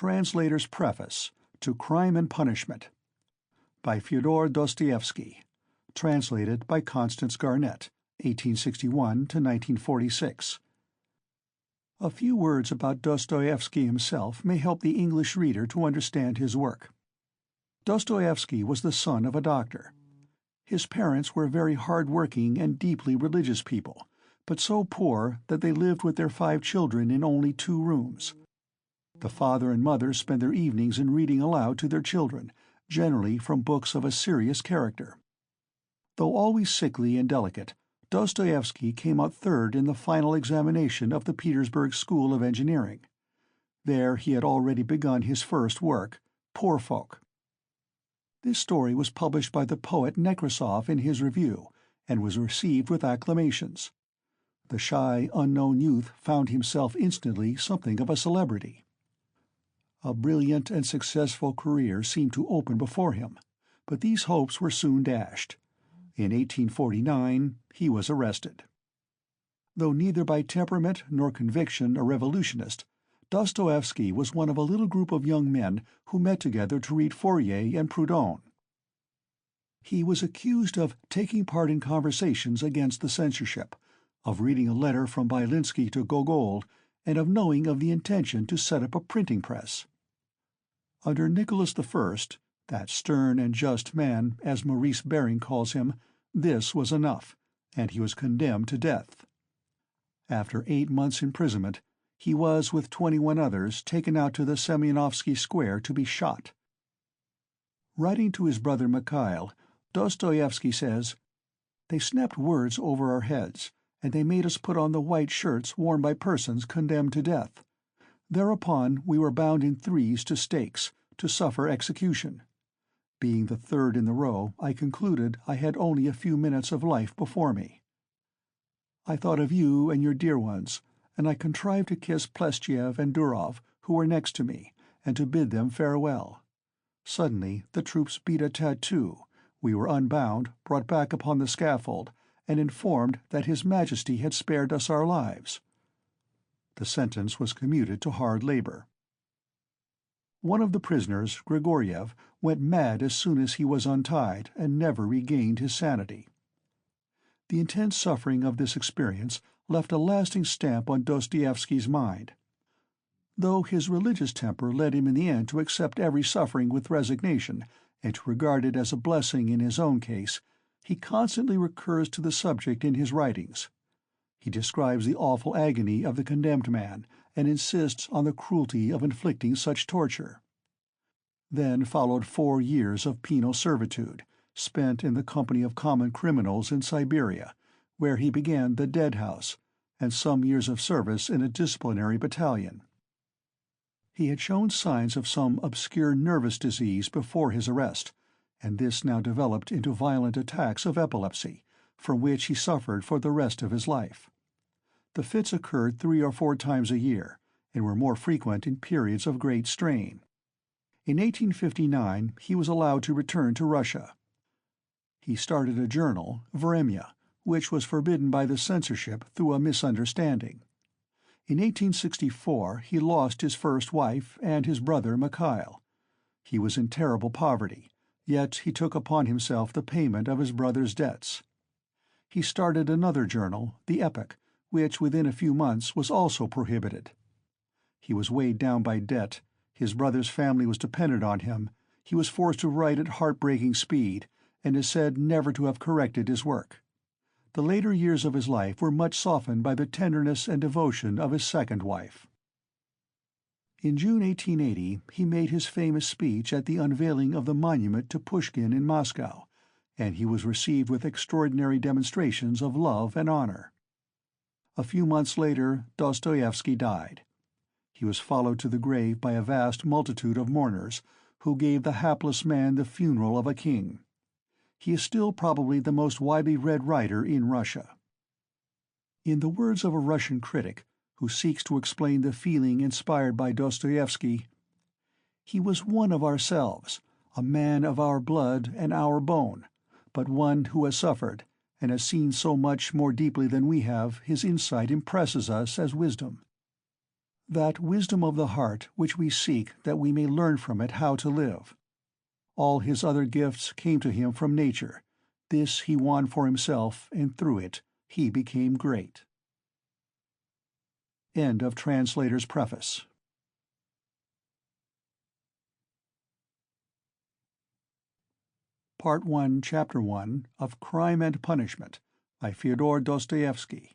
Translator's Preface to Crime and Punishment by Fyodor Dostoevsky, translated by Constance Garnett, 1861 to 1946. A few words about Dostoevsky himself may help the English reader to understand his work. Dostoevsky was the son of a doctor. His parents were very hard-working and deeply religious people, but so poor that they lived with their 5 children in only 2 rooms. The father and mother spent their evenings in reading aloud to their children, generally from books of a serious character. Though always sickly and delicate, Dostoevsky came out third in the final examination of the Petersburg School of Engineering. There he had already begun his first work, Poor Folk. This story was published by the poet Nekrasov in his review, and was received with acclamations. The shy, unknown youth found himself instantly something of a celebrity. A brilliant and successful career seemed to open before him, but these hopes were soon dashed. In 1849 he was arrested. Though neither by temperament nor conviction a revolutionist, Dostoevsky was one of a little group of young men who met together to read Fourier and Proudhon. He was accused of taking part in conversations against the censorship, of reading a letter from Byelinsky to Gogol, and of knowing of the intention to set up a printing press. Under Nicholas I, that stern and just man, as Maurice Baring calls him, this was enough, and he was condemned to death. After 8 months' imprisonment, he was, with 21 others, taken out to the Semyonovsky Square to be shot. Writing to his brother Mikhail, Dostoevsky says, "They snapped words over our heads, and they made us put on the white shirts worn by persons condemned to death. Thereupon we were bound in threes to stakes, to suffer execution. Being the third in the row, I concluded I had only a few minutes of life before me. I thought of you and your dear ones, and I contrived to kiss Plestchev and Durov, who were next to me, and to bid them farewell. Suddenly the troops beat a tattoo, we were unbound, brought back upon the scaffold, and informed that His Majesty had spared us our lives." The sentence was commuted to hard labor. One of the prisoners, Grigoriev, went mad as soon as he was untied, and never regained his sanity. The intense suffering of this experience left a lasting stamp on Dostoevsky's mind. Though his religious temper led him in the end to accept every suffering with resignation, and to regard it as a blessing in his own case, he constantly recurs to the subject in his writings. He describes the awful agony of the condemned man, and insists on the cruelty of inflicting such torture. Then followed 4 years of penal servitude, spent in the company of common criminals in Siberia, where he began the Dead House, and some years of service in a disciplinary battalion. He had shown signs of some obscure nervous disease before his arrest, and this now developed into violent attacks of epilepsy, from which he suffered for the rest of his life. The fits occurred 3 or 4 times a year, and were more frequent in periods of great strain. In 1859 he was allowed to return to Russia. He started a journal, Vremya, which was forbidden by the censorship through a misunderstanding. In 1864 he lost his first wife and his brother Mikhail. He was in terrible poverty, yet he took upon himself the payment of his brother's debts. He started another journal, The Epoch, which within a few months was also prohibited. He was weighed down by debt, his brother's family was dependent on him, he was forced to write at heartbreaking speed, and is said never to have corrected his work. The later years of his life were much softened by the tenderness and devotion of his second wife. In June 1880 he made his famous speech at the unveiling of the monument to Pushkin in Moscow, and he was received with extraordinary demonstrations of love and honor. A few months later Dostoevsky died. He was followed to the grave by a vast multitude of mourners, who gave the hapless man the funeral of a king. He is still probably the most widely read writer in Russia. In the words of a Russian critic, who seeks to explain the feeling inspired by Dostoevsky, "He was one of ourselves, a man of our blood and our bone, but one who has suffered, and has seen so much more deeply than we have. His insight impresses us as wisdom. that wisdom of the heart which we seek that we may learn from it how to live. All his other gifts came to him from nature. This he won for himself, and through it he became great. End of translator's preface. Part 1, Chapter 1 of Crime and Punishment by Fyodor Dostoevsky.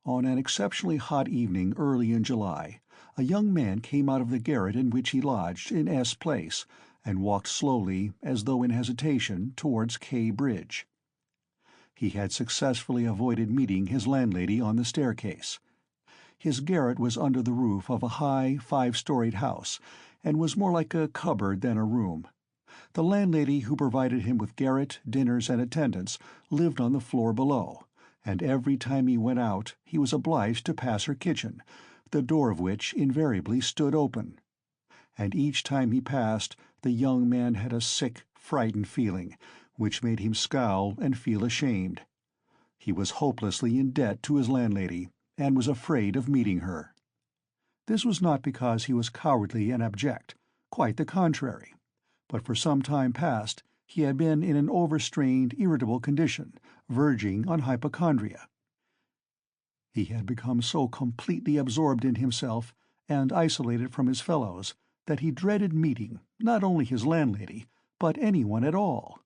On an exceptionally hot evening early in July, a young man came out of the garret in which he lodged in S Place and walked slowly, as though in hesitation, towards K Bridge. He had successfully avoided meeting his landlady on the staircase. His garret was under the roof of a high, five-storied house, and was more like a cupboard than a room. The landlady who provided him with garret, dinners, and attendance lived on the floor below, and every time he went out he was obliged to pass her kitchen, the door of which invariably stood open. And each time he passed, the young man had a sick, frightened feeling, which made him scowl and feel ashamed. He was hopelessly in debt to his landlady, and was afraid of meeting her. This was not because he was cowardly and abject, quite the contrary, but for some time past he had been in an overstrained, irritable condition, verging on hypochondria. He had become so completely absorbed in himself and isolated from his fellows that he dreaded meeting not only his landlady, but anyone at all.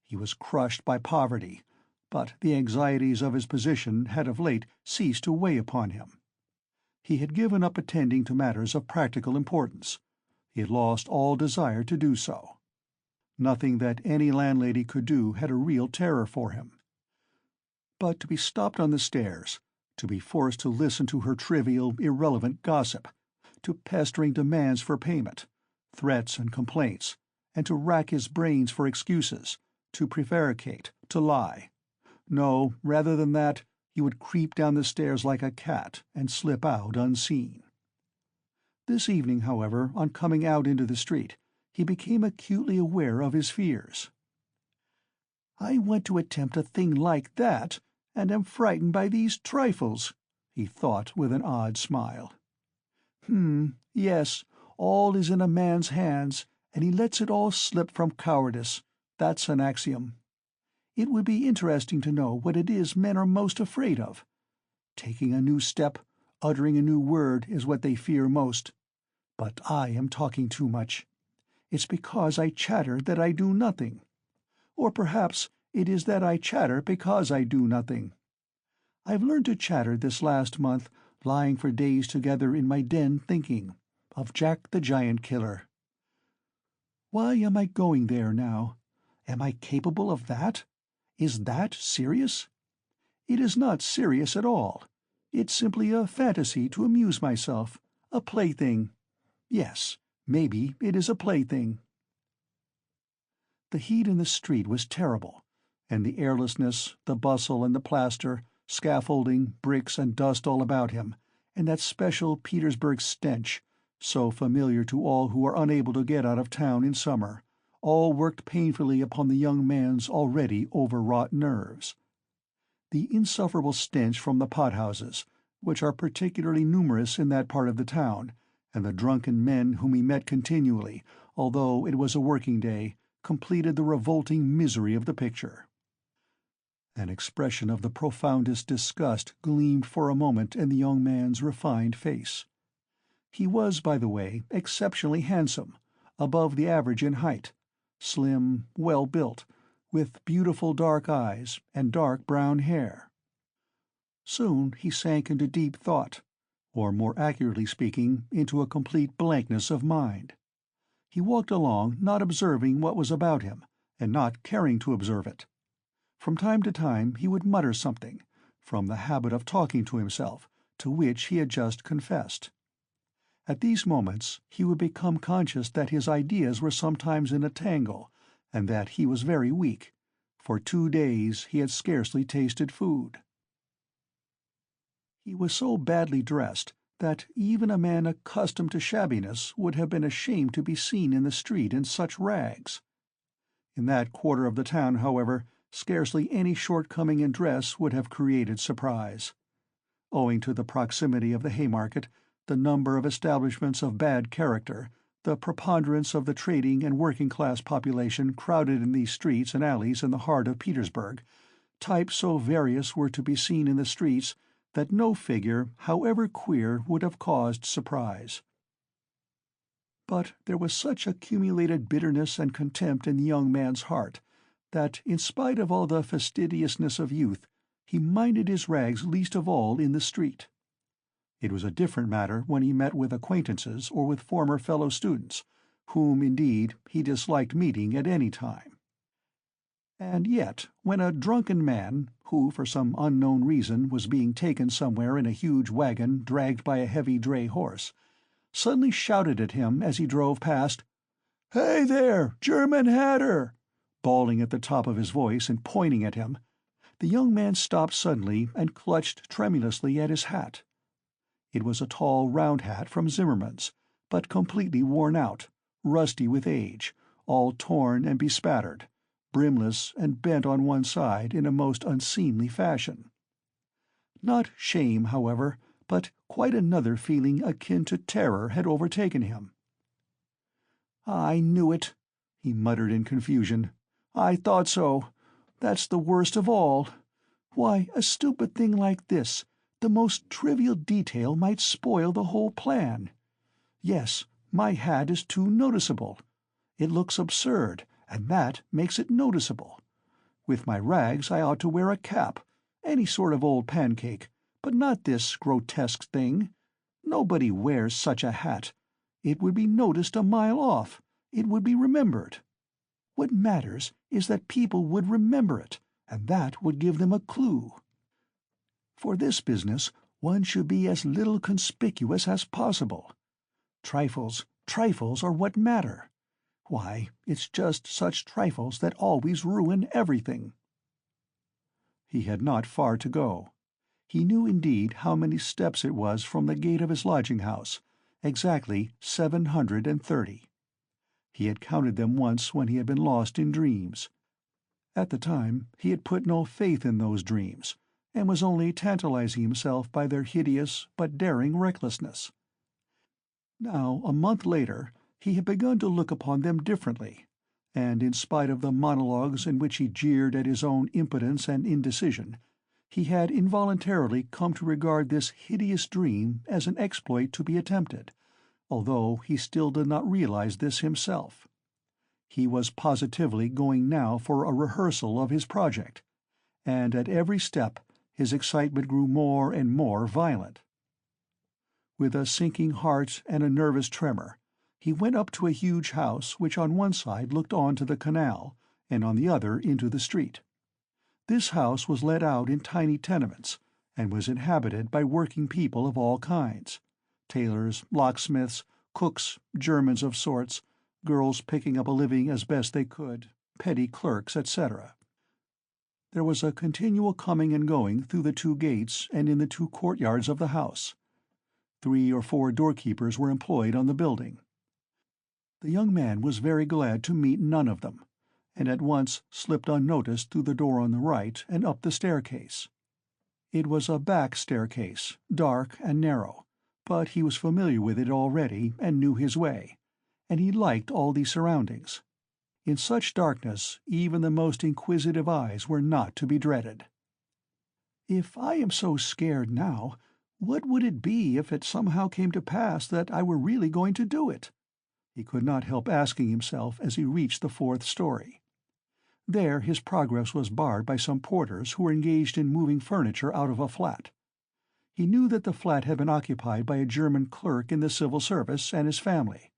He was crushed by poverty, but the anxieties of his position had of late ceased to weigh upon him. He had given up attending to matters of practical importance. He had lost all desire to do so. Nothing that any landlady could do had a real terror for him. But to be stopped on the stairs, to be forced to listen to her trivial, irrelevant gossip, to pestering demands for payment, threats and complaints, and to rack his brains for excuses, to prevaricate, to lie. No, rather than that, he would creep down the stairs like a cat and slip out unseen. This evening, however, on coming out into the street, he became acutely aware of his fears. "I want to attempt a thing like that, and am frightened by these trifles," he thought with an odd smile. Yes, all is in a man's hands, and he lets it all slip from cowardice. That's an axiom. It would be interesting to know what it is men are most afraid of. Taking a new step, uttering a new word is what they fear most. But I am talking too much. It's because I chatter that I do nothing. Or perhaps it is that I chatter because I do nothing. I've learned to chatter this last month, lying for days together in my den thinking of Jack the Giant Killer. Why am I going there now? Am I capable of that? Is that serious? It is not serious at all. It's simply a fantasy to amuse myself, a plaything. Yes, maybe it is a plaything. The heat in the street was terrible, and the airlessness, the bustle and the plaster, scaffolding, bricks and dust all about him, and that special Petersburg stench, so familiar to all who are unable to get out of town in summer, all worked painfully upon the young man's already overwrought nerves. The insufferable stench from the pothouses, which are particularly numerous in that part of the town, and the drunken men whom he met continually, although it was a working day, completed the revolting misery of the picture. An expression of the profoundest disgust gleamed for a moment in the young man's refined face. He was, by the way, exceptionally handsome, above the average in height, slim, well-built, with beautiful dark eyes and dark brown hair. Soon he sank into deep thought, or more accurately speaking, into a complete blankness of mind. He walked along, not observing what was about him, and not caring to observe it. From time to time he would mutter something, from the habit of talking to himself, to which he had just confessed. At these moments he would become conscious that his ideas were sometimes in a tangle, and that he was very weak. For 2 days he had scarcely tasted food. He was so badly dressed that even a man accustomed to shabbiness would have been ashamed to be seen in the street in such rags. In that quarter of the town, however, scarcely any shortcoming in dress would have created surprise. Owing to the proximity of the Haymarket, the number of establishments of bad character, the preponderance of the trading and working-class population crowded in these streets and alleys in the heart of Petersburg, types so various were to be seen in the streets that no figure, however queer, would have caused surprise. But there was such accumulated bitterness and contempt in the young man's heart that, in spite of all the fastidiousness of youth, he minded his rags least of all in the street. It was a different matter when he met with acquaintances or with former fellow-students, whom, indeed, he disliked meeting at any time. And yet, when a drunken man, who for some unknown reason was being taken somewhere in a huge wagon dragged by a heavy dray horse, suddenly shouted at him as he drove past, "Hey there, German hatter!" bawling at the top of his voice and pointing at him, the young man stopped suddenly and clutched tremulously at his hat. It was a tall round hat from Zimmermann's, but completely worn out, rusty with age, all torn and bespattered, brimless and bent on one side in a most unseemly fashion. Not shame, however, but quite another feeling akin to terror had overtaken him. "I knew it," he muttered in confusion. "I thought so. That's the worst of all. Why, a stupid thing like this, the most trivial detail might spoil the whole plan. Yes, my hat is too noticeable. It looks absurd, and that makes it noticeable. With my rags I ought to wear a cap, any sort of old pancake, but not this grotesque thing. Nobody wears such a hat. It would be noticed a mile off. It would be remembered. What matters is that people would remember it, and that would give them a clue. For this business one should be as little conspicuous as possible. Trifles are what matter. Why, it's just such trifles that always ruin everything." He had not far to go. He knew indeed how many steps it was from the gate of his lodging-house, exactly 730. He had counted them once when he had been lost in dreams. At the time he had put no faith in those dreams, and was only tantalizing himself by their hideous but daring recklessness. Now, a month later, he had begun to look upon them differently, and in spite of the monologues in which he jeered at his own impotence and indecision, he had involuntarily come to regard this hideous dream as an exploit to be attempted, although he still did not realize this himself. He was positively going now for a rehearsal of his project, and at every step his excitement grew more and more violent. With a sinking heart and a nervous tremor, he went up to a huge house which on one side looked on to the canal, and on the other into the street. This house was let out in tiny tenements, and was inhabited by working people of all kinds: tailors, locksmiths, cooks, Germans of sorts, girls picking up a living as best they could, petty clerks, etc. There was a continual coming and going through the two gates and in the two courtyards of the house. 3 or 4 doorkeepers were employed on the building. The young man was very glad to meet none of them, and at once slipped unnoticed through the door on the right and up the staircase. It was a back staircase, dark and narrow, but he was familiar with it already and knew his way, and he liked all these surroundings. In such darkness even the most inquisitive eyes were not to be dreaded. "If I am so scared now, what would it be if it somehow came to pass that I were really going to do it?" he could not help asking himself as he reached the 4th story. There his progress was barred by some porters who were engaged in moving furniture out of a flat. He knew that the flat had been occupied by a German clerk in the civil service and his family.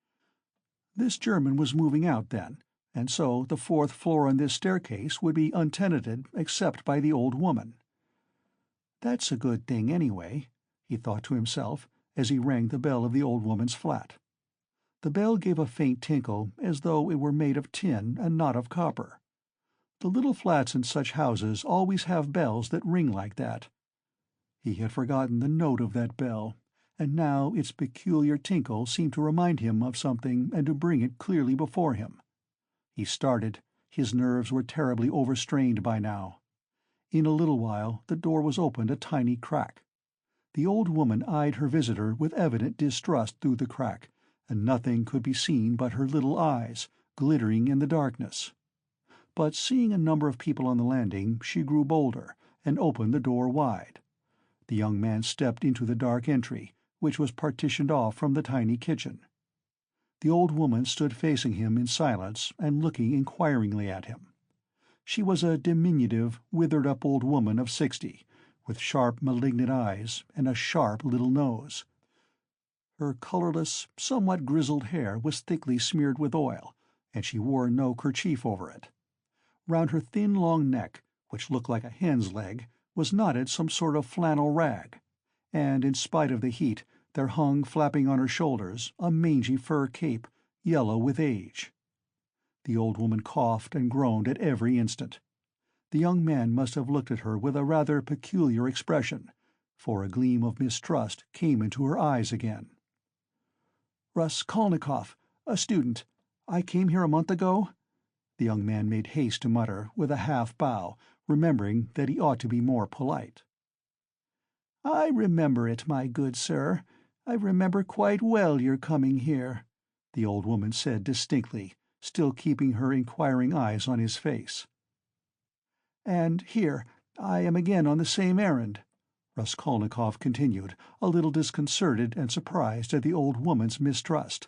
This German was moving out then, and so the 4th floor on this staircase would be untenanted except by the old woman. "That's a good thing, anyway," he thought to himself as he rang the bell of the old woman's flat. The bell gave a faint tinkle as though it were made of tin and not of copper. The little flats in such houses always have bells that ring like that. He had forgotten the note of that bell, and now its peculiar tinkle seemed to remind him of something and to bring it clearly before him. He started. His nerves were terribly overstrained by now. In a little while the door was opened a tiny crack. The old woman eyed her visitor with evident distrust through the crack, and nothing could be seen but her little eyes, glittering in the darkness. But seeing a number of people on the landing, she grew bolder, and opened the door wide. The young man stepped into the dark entry, which was partitioned off from the tiny kitchen. The old woman stood facing him in silence and looking inquiringly at him. She was a diminutive, withered-up old woman of 60, with sharp, malignant eyes and a sharp little nose. Her colorless, somewhat grizzled hair was thickly smeared with oil, and she wore no kerchief over it. Round her thin, long neck, which looked like a hen's leg, was knotted some sort of flannel rag, and in spite of the heat there hung, flapping on her shoulders, a mangy fur cape, yellow with age. The old woman coughed and groaned at every instant. The young man must have looked at her with a rather peculiar expression, for a gleam of mistrust came into her eyes again. "Raskolnikov, a student. I came here a month ago," the young man made haste to mutter, with a half-bow, remembering that he ought to be more polite. "I remember it, my good sir. I remember quite well your coming here," the old woman said distinctly, still keeping her inquiring eyes on his face. "And here, I am again on the same errand," Raskolnikov continued, a little disconcerted and surprised at the old woman's mistrust.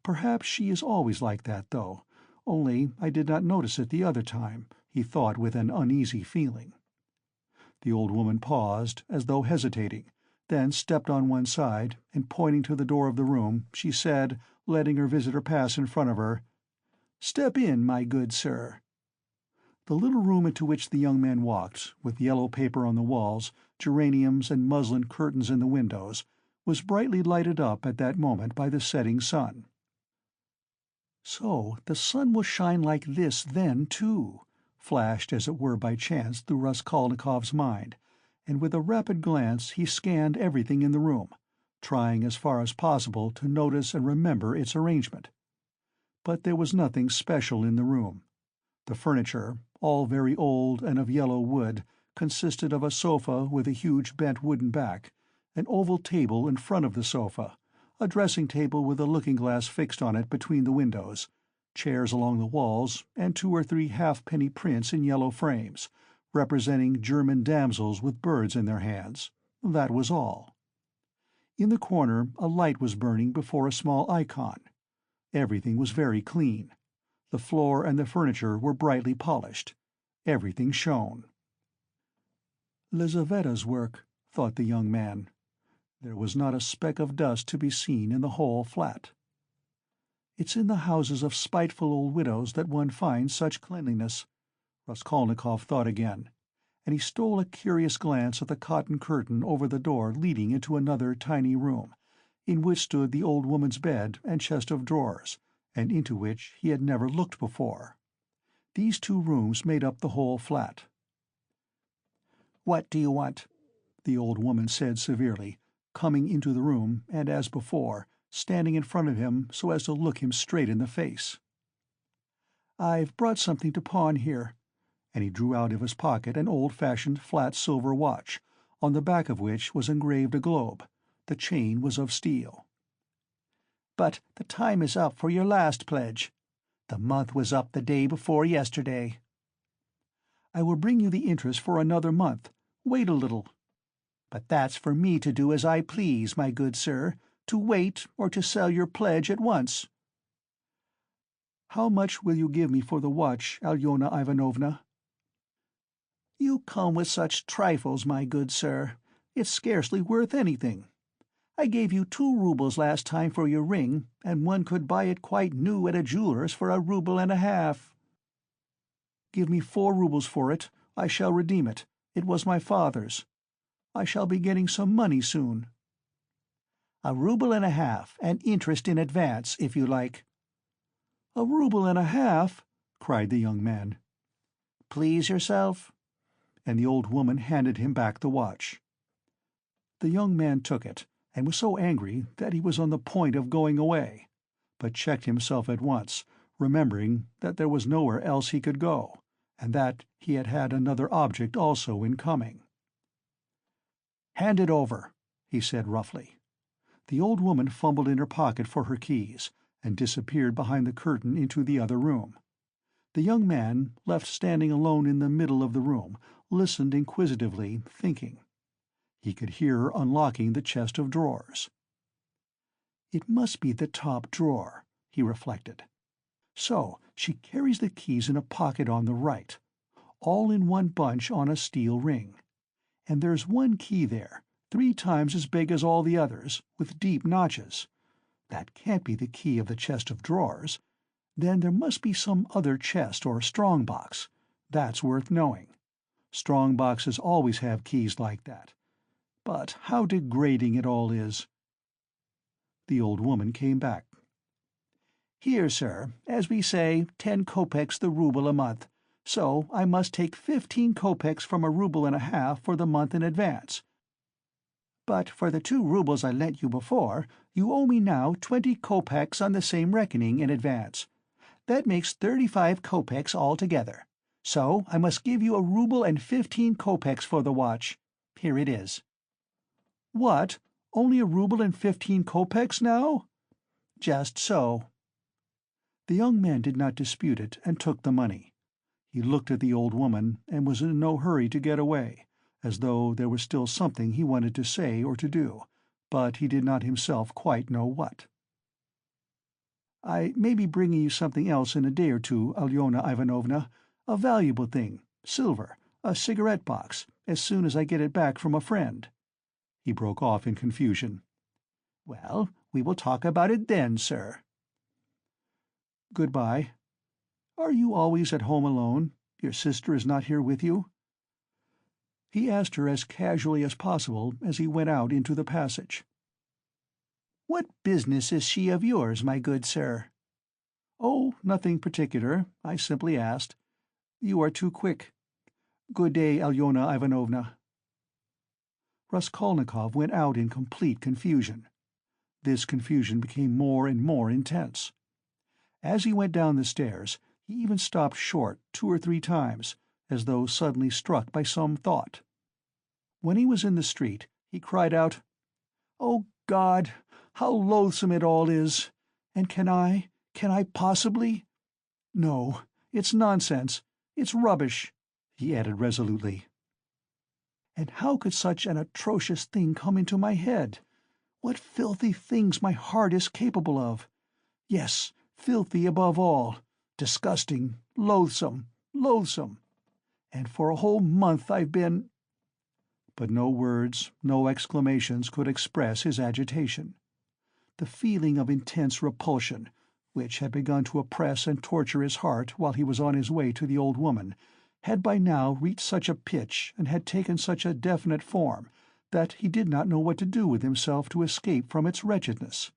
"Perhaps she is always like that, though, only I did not notice it the other time," he thought with an uneasy feeling. The old woman paused, as though hesitating, then stepped on one side, and pointing to the door of the room, she said, letting her visitor pass in front of her, "Step in, my good sir." The little room into which the young man walked, with yellow paper on the walls, geraniums and muslin curtains in the windows, was brightly lighted up at that moment by the setting sun. So the sun will shine like this then, too, flashed as it were by chance through Raskolnikov's mind, and with a rapid glance he scanned everything in the room, trying as far as possible to notice and remember its arrangement. But there was nothing special in the room. The furniture, all very old and of yellow wood, consisted of a sofa with a huge bent wooden back, an oval table in front of the sofa, a dressing-table with a looking-glass fixed on it between the windows, chairs along the walls, and 2 or 3 halfpenny prints in yellow frames, representing German damsels with birds in their hands. That was all. In the corner a light was burning before a small icon. Everything was very clean. The floor and the furniture were brightly polished. Everything shone. "Lizaveta's work," thought the young man. There was not a speck of dust to be seen in the whole flat. It's in the houses of spiteful old widows that one finds such cleanliness, Raskolnikov thought again, and he stole a curious glance at the cotton curtain over the door leading into another tiny room, in which stood the old woman's bed and chest of drawers, and into which he had never looked before. These 2 rooms made up the whole flat. "What do you want?" the old woman said severely, coming into the room, and, as before, standing in front of him so as to look him straight in the face. "I've brought something to pawn here," and he drew out of his pocket an old-fashioned flat silver watch, on the back of which was engraved a globe. The chain was of steel. "But the time is up for your last pledge. The month was up the day before yesterday." "I will bring you the interest for another month. Wait a little." "But that's for me to do as I please, my good sir, to wait or to sell your pledge at once." "How much will you give me for the watch, Alyona Ivanovna?" "You come with such trifles, my good sir. It's scarcely worth anything. I gave you 2 roubles last time for your ring, and one could buy it quite new at a jeweller's for 1.5 roubles. "Give me 4 roubles for it. I shall redeem it. It was my father's. I shall be getting some money soon." 1.5 roubles, and interest in advance, if you like." 1.5 roubles? cried the young man. "Please yourself." And the old woman handed him back the watch. The young man took it, and was so angry that he was on the point of going away, but checked himself at once, remembering that there was nowhere else he could go, and that he had had another object also in coming. "Hand it over," he said roughly. The old woman fumbled in her pocket for her keys, and disappeared behind the curtain into the other room. The young man, left standing alone in the middle of the room, listened inquisitively, thinking. He could hear her unlocking the chest of drawers. "It must be the top drawer," he reflected. "So she carries the keys in a pocket on the right, all in one bunch on a steel ring. And there's one key there, 3 times as big as all the others, with deep notches. That can't be the key of the chest of drawers. Then there must be some other chest or strong box. That's worth knowing. Strong boxes always have keys like that. But how degrading it all is." The old woman came back. "Here, sir, as we say, 10 kopecks the rouble a month, so I must take 15 kopecks from a rouble and a half for the month in advance. But for the 2 roubles I lent you before, you owe me now 20 kopecks on the same reckoning in advance. That makes 35 kopecks altogether. So I must give you a rouble and 15 kopecks for the watch. Here it is." "What? Only a rouble and 15 kopecks now?" "Just so." The young man did not dispute it, and took the money. He looked at the old woman, and was in no hurry to get away, as though there was still something he wanted to say or to do, but he did not himself quite know what. "I may be bringing you something else in a day or two, Alyona Ivanovna, a valuable thing, silver, a cigarette box, as soon as I get it back from a friend." He broke off in confusion. "Well, we will talk about it then, sir." "Goodbye. Are you always at home alone? Your sister is not here with you?" He asked her as casually as possible as he went out into the passage. "What business is she of yours, my good sir?" "Oh, nothing particular. I simply asked. You are too quick. Good day, Alyona Ivanovna." Raskolnikov went out in complete confusion. This confusion became more and more intense. As he went down the stairs, he even stopped short 2 or 3 times, as though suddenly struck by some thought. When he was in the street, he cried out, "Oh, God, how loathsome it all is! And can I possibly— No, it's nonsense, it's rubbish," he added resolutely. "And how could such an atrocious thing come into my head? What filthy things my heart is capable of! Yes, filthy above all, disgusting, loathsome, loathsome. And for a whole month I've been—" But no words, no exclamations could express his agitation. The feeling of intense repulsion, which had begun to oppress and torture his heart while he was on his way to the old woman, had by now reached such a pitch and had taken such a definite form that he did not know what to do with himself to escape from its wretchedness.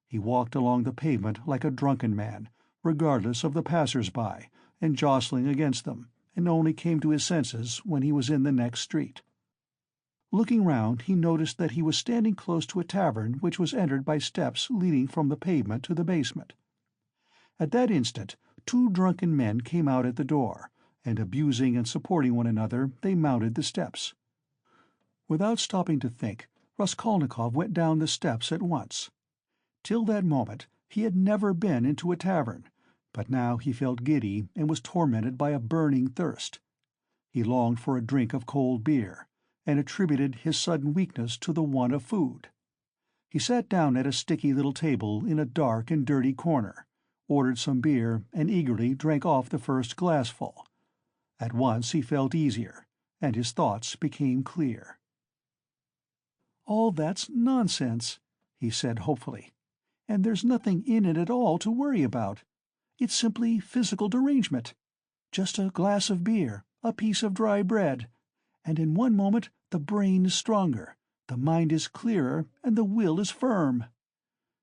He walked along the pavement like a drunken man, regardless of the passers-by, and jostling against them, and only came to his senses when he was in the next street. Looking round, he noticed that he was standing close to a tavern which was entered by steps leading from the pavement to the basement. At that instant 2 drunken men came out at the door, and abusing and supporting one another, they mounted the steps. Without stopping to think, Raskolnikov went down the steps at once. Till that moment he had never been into a tavern, but now he felt giddy and was tormented by a burning thirst. He longed for a drink of cold beer, and attributed his sudden weakness to the want of food. He sat down at a sticky little table in a dark and dirty corner, ordered some beer, and eagerly drank off the first glassful. At once he felt easier, and his thoughts became clear. "All that's nonsense," he said hopefully, "and there's nothing in it at all to worry about. It's simply physical derangement. Just a glass of beer, a piece of dry bread, and in one moment the brain is stronger, the mind is clearer, and the will is firm.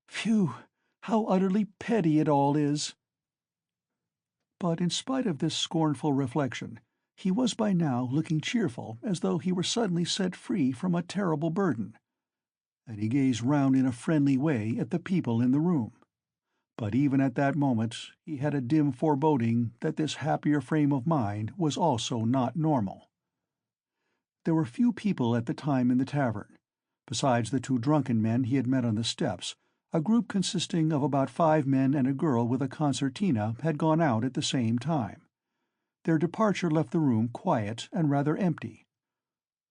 Phew, how utterly petty it all is!" But in spite of this scornful reflection, he was by now looking cheerful, as though he were suddenly set free from a terrible burden. And he gazed round in a friendly way at the people in the room. But even at that moment he had a dim foreboding that this happier frame of mind was also not normal. There were few people at the time in the tavern. Besides the two drunken men he had met on the steps, a group consisting of about 5 men and a girl with a concertina had gone out at the same time. Their departure left the room quiet and rather empty.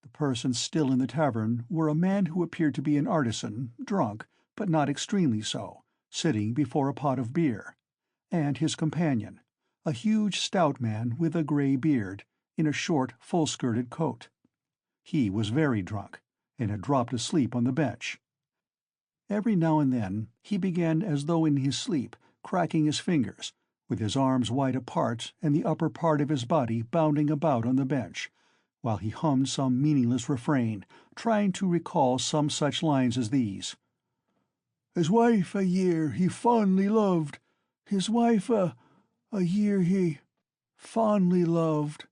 The persons still in the tavern were a man who appeared to be an artisan, drunk, but not extremely so, sitting before a pot of beer, and his companion, a huge stout man with a grey beard, in a short full-skirted coat. He was very drunk, and had dropped asleep on the bench. Every now and then he began, as though in his sleep, cracking his fingers, with his arms wide apart and the upper part of his body bounding about on the bench, while he hummed some meaningless refrain, trying to recall some such lines as these: "His wife a year he fondly loved, his wife a year he fondly loved,"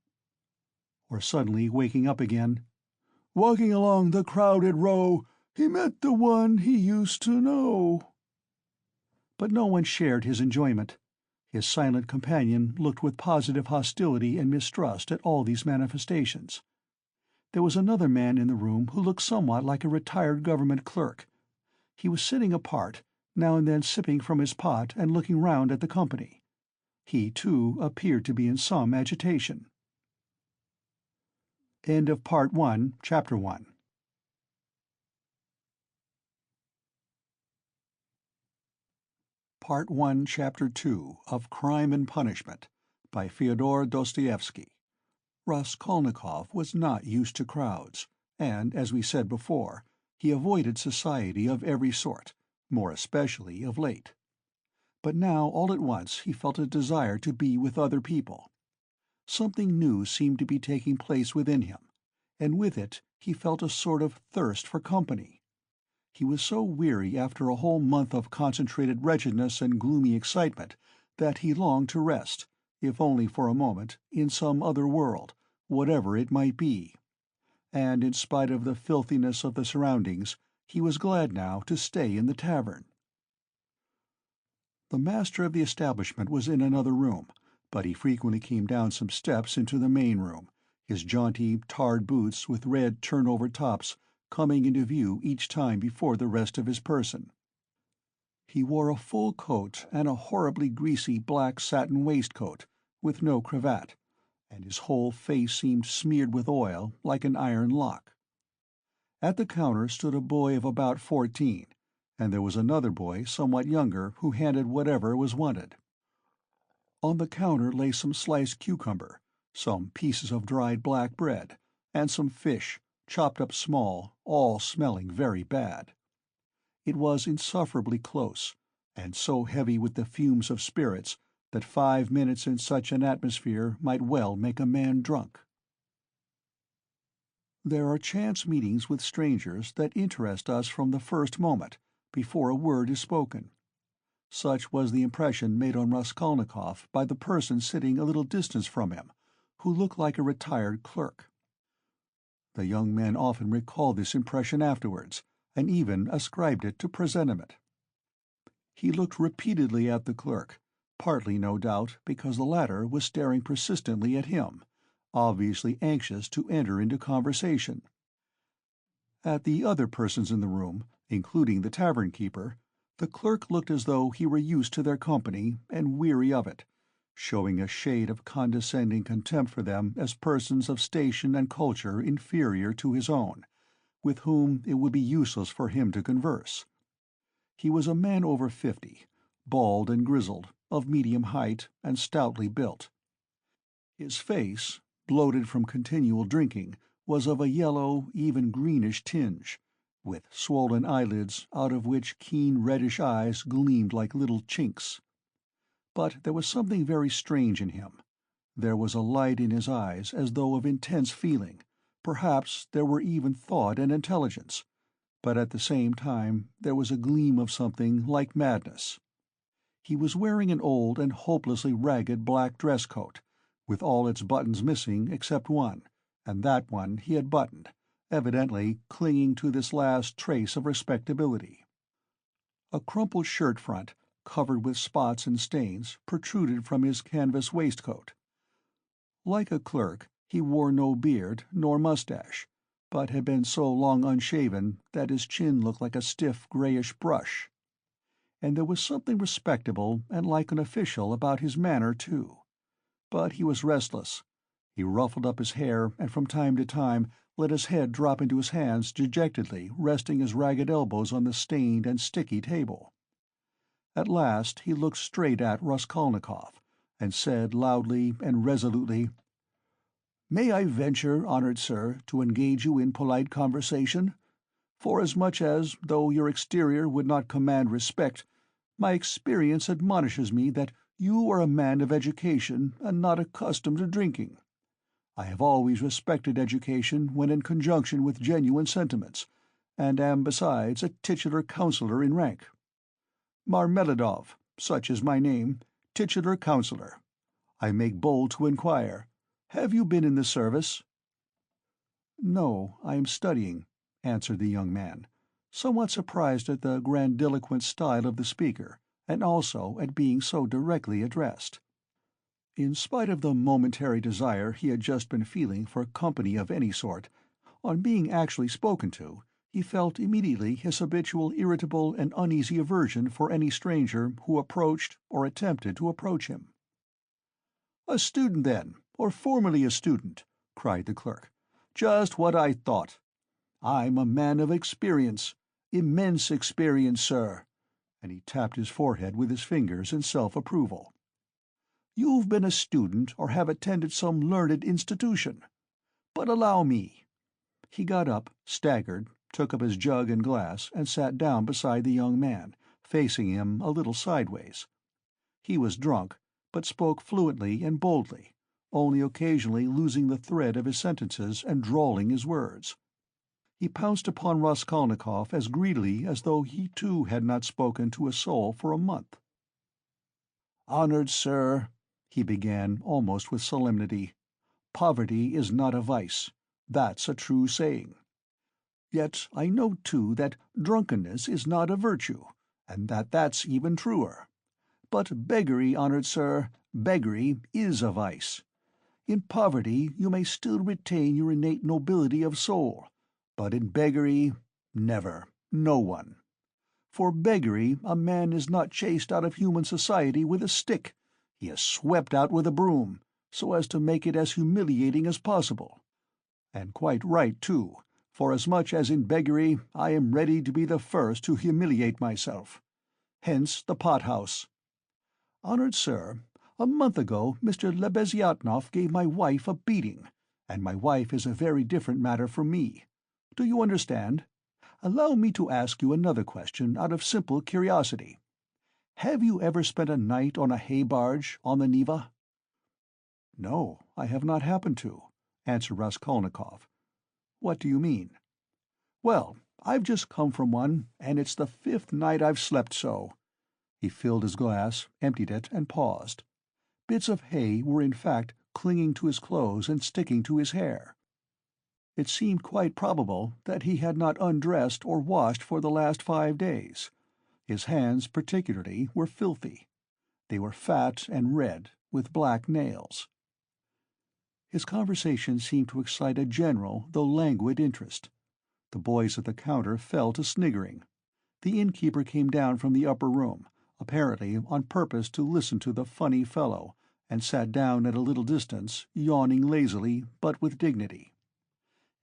or suddenly waking up again, "Walking along the crowded row, he met the one he used to know." But no one shared his enjoyment. His silent companion looked with positive hostility and mistrust at all these manifestations. There was another man in the room who looked somewhat like a retired government clerk. He was sitting apart, now and then sipping from his pot and looking round at the company. He, too, appeared to be in some agitation. End of Part 1, Chapter 1. Part 1, Chapter 2 of Crime and Punishment by Fyodor Dostoevsky. Raskolnikov was not used to crowds, and, as we said before, he avoided society of every sort, more especially of late. But now all at once he felt a desire to be with other people. Something new seemed to be taking place within him, and with it he felt a sort of thirst for company. He was so weary after a whole month of concentrated wretchedness and gloomy excitement that he longed to rest, if only for a moment, in some other world, whatever it might be. And in spite of the filthiness of the surroundings, he was glad now to stay in the tavern. The master of the establishment was in another room, but he frequently came down some steps into the main room, his jaunty, tarred boots with red turnover tops coming into view each time before the rest of his person. He wore a full coat and a horribly greasy black satin waistcoat, with no cravat, and his whole face seemed smeared with oil like an iron lock. At the counter stood a boy of about 14, and there was another boy somewhat younger who handed whatever was wanted. On the counter lay some sliced cucumber, some pieces of dried black bread, and some fish, chopped up small, all smelling very bad. It was insufferably close, and so heavy with the fumes of spirits that 5 minutes in such an atmosphere might well make a man drunk. There are chance meetings with strangers that interest us from the first moment, before a word is spoken. Such was the impression made on Raskolnikov by the person sitting a little distance from him, who looked like a retired clerk. The young man often recalled this impression afterwards, and even ascribed it to presentiment. He looked repeatedly at the clerk, partly, no doubt, because the latter was staring persistently at him, obviously anxious to enter into conversation. At the other persons in the room, including the tavern-keeper, the clerk looked as though he were used to their company and weary of it, showing a shade of condescending contempt for them as persons of station and culture inferior to his own, with whom it would be useless for him to converse. He was a man over 50, bald and grizzled, of medium height, and stoutly built. His face, bloated from continual drinking, was of a yellow, even greenish tinge, with swollen eyelids out of which keen reddish eyes gleamed like little chinks. But there was something very strange in him. There was a light in his eyes as though of intense feeling, perhaps there were even thought and intelligence, but at the same time there was a gleam of something like madness. He was wearing an old and hopelessly ragged black dress coat, with all its buttons missing except one, and that one he had buttoned, evidently clinging to this last trace of respectability. A crumpled shirt front, covered with spots and stains, protruded from his canvas waistcoat. Like a clerk, He wore no beard nor mustache, but had been so long unshaven that his chin looked like a stiff grayish brush. And there was something respectable and like an official about his manner, too. But he was restless. He ruffled up his hair and from time to time let his head drop into his hands dejectedly, resting his ragged elbows on the stained and sticky table. At last he looked straight at Raskolnikov, and said loudly and resolutely, "May I venture, honored sir, to engage you in polite conversation? Forasmuch as, though your exterior would not command respect, my experience admonishes me that you are a man of education and not accustomed to drinking. I have always respected education when in conjunction with genuine sentiments, and am besides a titular councillor in rank. Marmeladov, such is my name, titular councillor. I make bold to inquire, have you been in the service?" "No, I am studying," answered the young man, somewhat surprised at the grandiloquent style of the speaker, and also at being so directly addressed. In spite of the momentary desire he had just been feeling for company of any sort, on being actually spoken to, he felt immediately his habitual irritable and uneasy aversion for any stranger who approached or attempted to approach him. "A student, then, or formerly a student?" cried the clerk. "Just what I thought. I'm a man of experience, immense experience, sir," and he tapped his forehead with his fingers in self-approval. "You've been a student or have attended some learned institution. But allow me." He got up, staggered, took up his jug and glass, and sat down beside the young man, facing him a little sideways. He was drunk, but spoke fluently and boldly, only occasionally losing the thread of his sentences and drawling his words. He pounced upon Raskolnikov as greedily as though he too had not spoken to a soul for a month. "Honored sir," he began almost with solemnity, "poverty is not a vice. That's a true saying. Yet I know, too, that drunkenness is not a virtue, and that that's even truer. But beggary, honored sir, beggary is a vice. In poverty you may still retain your innate nobility of soul, but in beggary, never, no one. For beggary a man is not chased out of human society with a stick, he is swept out with a broom, so as to make it as humiliating as possible. And quite right, too, for as much as in beggary I am ready to be the first to humiliate myself. Hence the pot-house. Honored sir, a month ago Mr. Lebeziatnikov gave my wife a beating, and my wife is a very different matter from me. Do you understand? Allow me to ask you another question out of simple curiosity. Have you ever spent a night on a hay-barge on the Neva?" "No, I have not happened to," answered Raskolnikov. "What do you mean?" "Well, I've just come from one, and it's the 5th night I've slept so." He filled his glass, emptied it, and paused. Bits of hay were in fact clinging to his clothes and sticking to his hair. It seemed quite probable that he had not undressed or washed for the last 5 days. His hands, particularly, were filthy. They were fat and red, with black nails. His conversation seemed to excite a general though languid interest. The boys at the counter fell to sniggering. The innkeeper came down from the upper room, apparently on purpose to listen to the funny fellow, and sat down at a little distance, yawning lazily, but with dignity.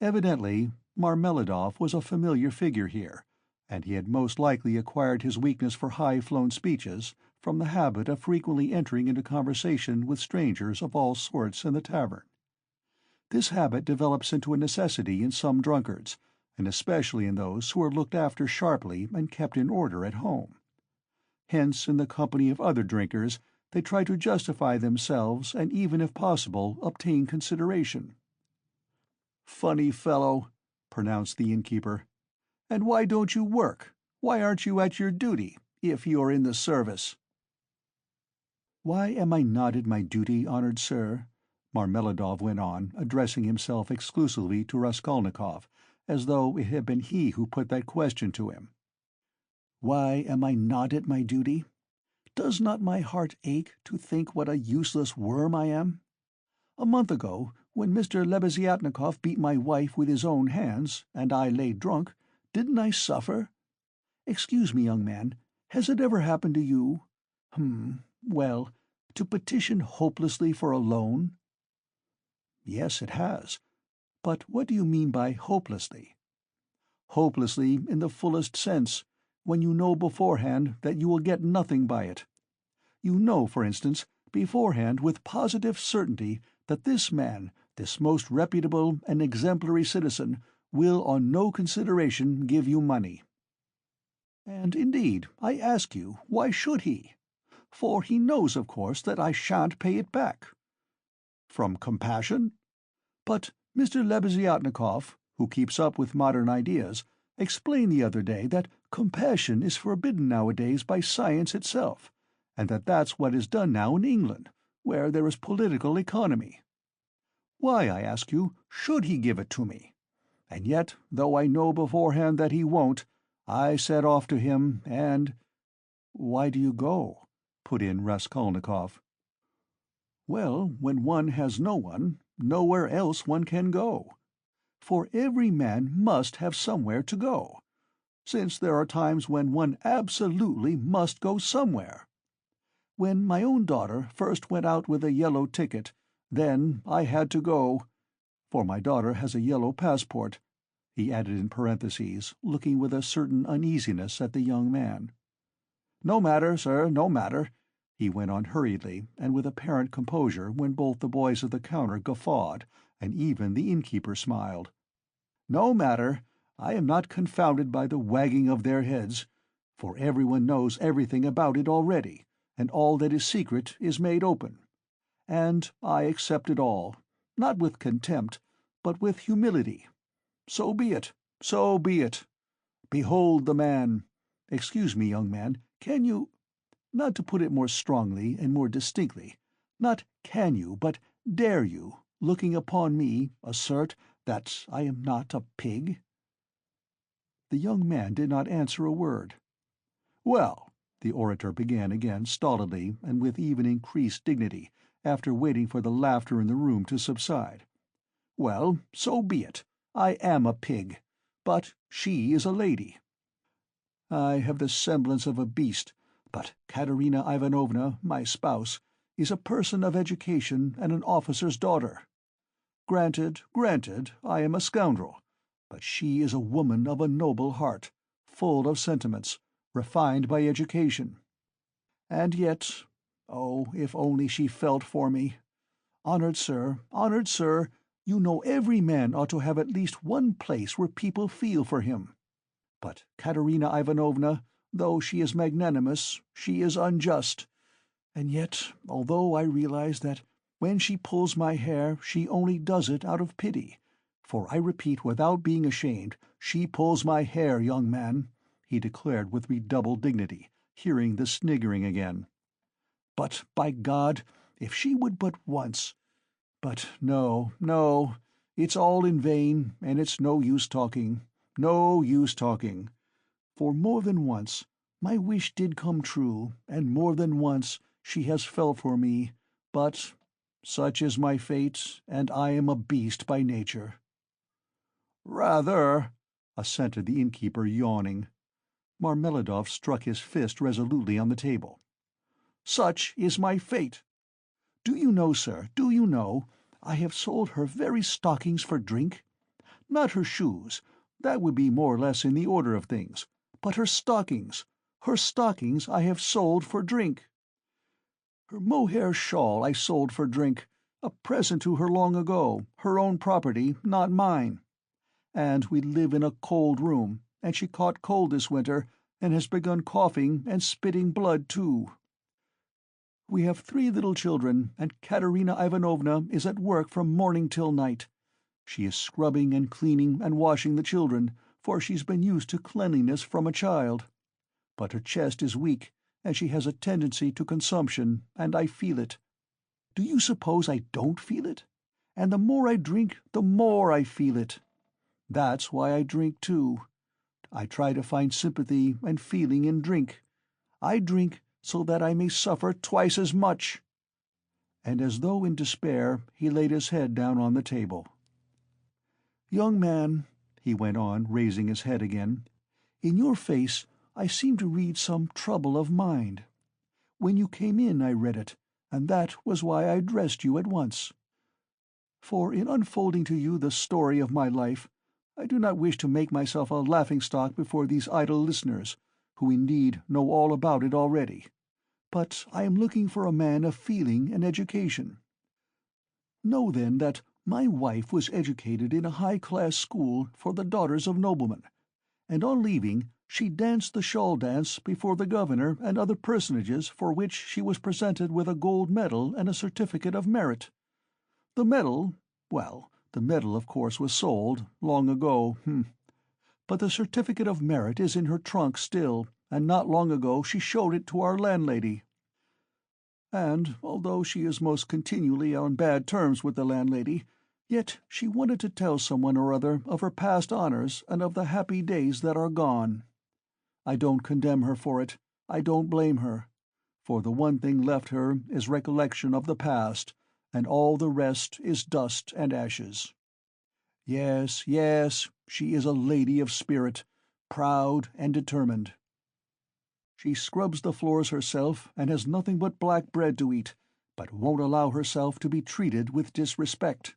Evidently Marmeladov was a familiar figure here, and he had most likely acquired his weakness for high-flown speeches from the habit of frequently entering into conversation with strangers of all sorts in the tavern. This habit develops into a necessity in some drunkards, and especially in those who are looked after sharply and kept in order at home. Hence, in the company of other drinkers, they try to justify themselves and even, if possible, obtain consideration. "Funny fellow," pronounced the innkeeper. "And why don't you work? Why aren't you at your duty, if you are in the service?" "Why am I not at my duty, honored sir?" Marmeladov went on, addressing himself exclusively to Raskolnikov, as though it had been he who put that question to him. "Why am I not at my duty? Does not my heart ache to think what a useless worm I am? A month ago, When Mr. Lebeziatnikov beat my wife with his own hands, and I lay drunk, didn't I suffer? Excuse me, young man, has it ever happened to you? Well, to petition hopelessly for a loan? Yes, it has. But what do you mean by hopelessly? Hopelessly in the fullest sense, when you know beforehand that you will get nothing by it. You know, for instance, beforehand with positive certainty that this man, this most reputable and exemplary citizen, will on no consideration give you money. And indeed, I ask you, why should he? For he knows, of course, that I shan't pay it back. From compassion? But Mr. Lebeziatnikov, who keeps up with modern ideas, explained the other day that compassion is forbidden nowadays by science itself, and that that's what is done now in England, where there is political economy. Why, I ask you, should he give it to me? And yet, though I know beforehand that he won't, I set off to him, and— "Why do you go?" put in Raskolnikov. "Well, when one has no one, nowhere else one can go. For every man must have somewhere to go, since there are times when one absolutely must go somewhere. When my own daughter first went out with a yellow ticket, then I had to go, for my daughter has a yellow passport," he added in parentheses, looking with a certain uneasiness at the young man. "No matter, sir, no matter," he went on hurriedly and with apparent composure when both the boys at the counter guffawed, and even the innkeeper smiled. "No matter, I am not confounded by the wagging of their heads, for everyone knows everything about it already, and all that is secret is made open. And I accept it all, not with contempt, but with humility. So be it, so be it. Behold the man. Excuse me, young man, can you— not to put it more strongly and more distinctly, not can you, but dare you, looking upon me, assert that I am not a pig?" The young man did not answer a word. "Well," the orator began again stolidly and with even increased dignity, after waiting for the laughter in the room to subside. "Well, so be it. I am a pig. But she is a lady. I have the semblance of a beast, but Katerina Ivanovna, my spouse, is a person of education and an officer's daughter. Granted, I am a scoundrel, but she is a woman of a noble heart, full of sentiments, refined by education. And yet, oh, if only she felt for me! Honored sir, you know every man ought to have at least one place where people feel for him. But Katerina Ivanovna, though she is magnanimous, she is unjust. And yet, although I realize that when she pulls my hair she only does it out of pity, for I repeat without being ashamed, she pulls my hair, young man," he declared with redoubled dignity, hearing the sniggering again. "But, by God, if she would but once— But no, it's all in vain, and it's no use talking, for more than once my wish did come true, and more than once she has felt for me, but such is my fate, and I am a beast by nature." "Rather," assented the innkeeper, yawning. Marmeladov struck his fist resolutely on the table. "Such is my fate. Do you know, sir, I have sold her very stockings for drink? Not her shoes, that would be more or less in the order of things, but her stockings I have sold for drink. Her mohair shawl I sold for drink, a present to her long ago, her own property, not mine. And we live in a cold room, and she caught cold this winter, and has begun coughing and spitting blood too. We have 3 little children, and Katerina Ivanovna is at work from morning till night. She is scrubbing and cleaning and washing the children, for she's been used to cleanliness from a child. But her chest is weak, and she has a tendency to consumption, and I feel it. Do you suppose I don't feel it? And the more I drink, the more I feel it. That's why I drink too. I try to find sympathy and feeling in drink. I drink so that I may suffer twice as much." and as though in despair he laid his head down on the table. "Young man," he went on, raising his head again, "in your face I seem to read some trouble of mind. When you came in I read it, and that was why I addressed you at once. For in unfolding to you the story of my life, I do not wish to make myself a laughing-stock before these idle listeners, who indeed know all about it already. But I am looking for a man of feeling and education. Know then that my wife was educated in a high-class school for the daughters of noblemen, and on leaving she danced the shawl dance before the governor and other personages, for which she was presented with a gold medal and a certificate of merit. The medal, well, the medal of course was sold, long ago, but the certificate of merit is in her trunk still, and not long ago she showed it to our landlady. And, although she is most continually on bad terms with the landlady, yet she wanted to tell someone or other of her past honors and of the happy days that are gone. I don't condemn her for it, I don't blame her, for the one thing left her is recollection of the past, and all the rest is dust and ashes. Yes, yes, she is a lady of spirit, proud and determined. She scrubs the floors herself and has nothing but black bread to eat, but won't allow herself to be treated with disrespect.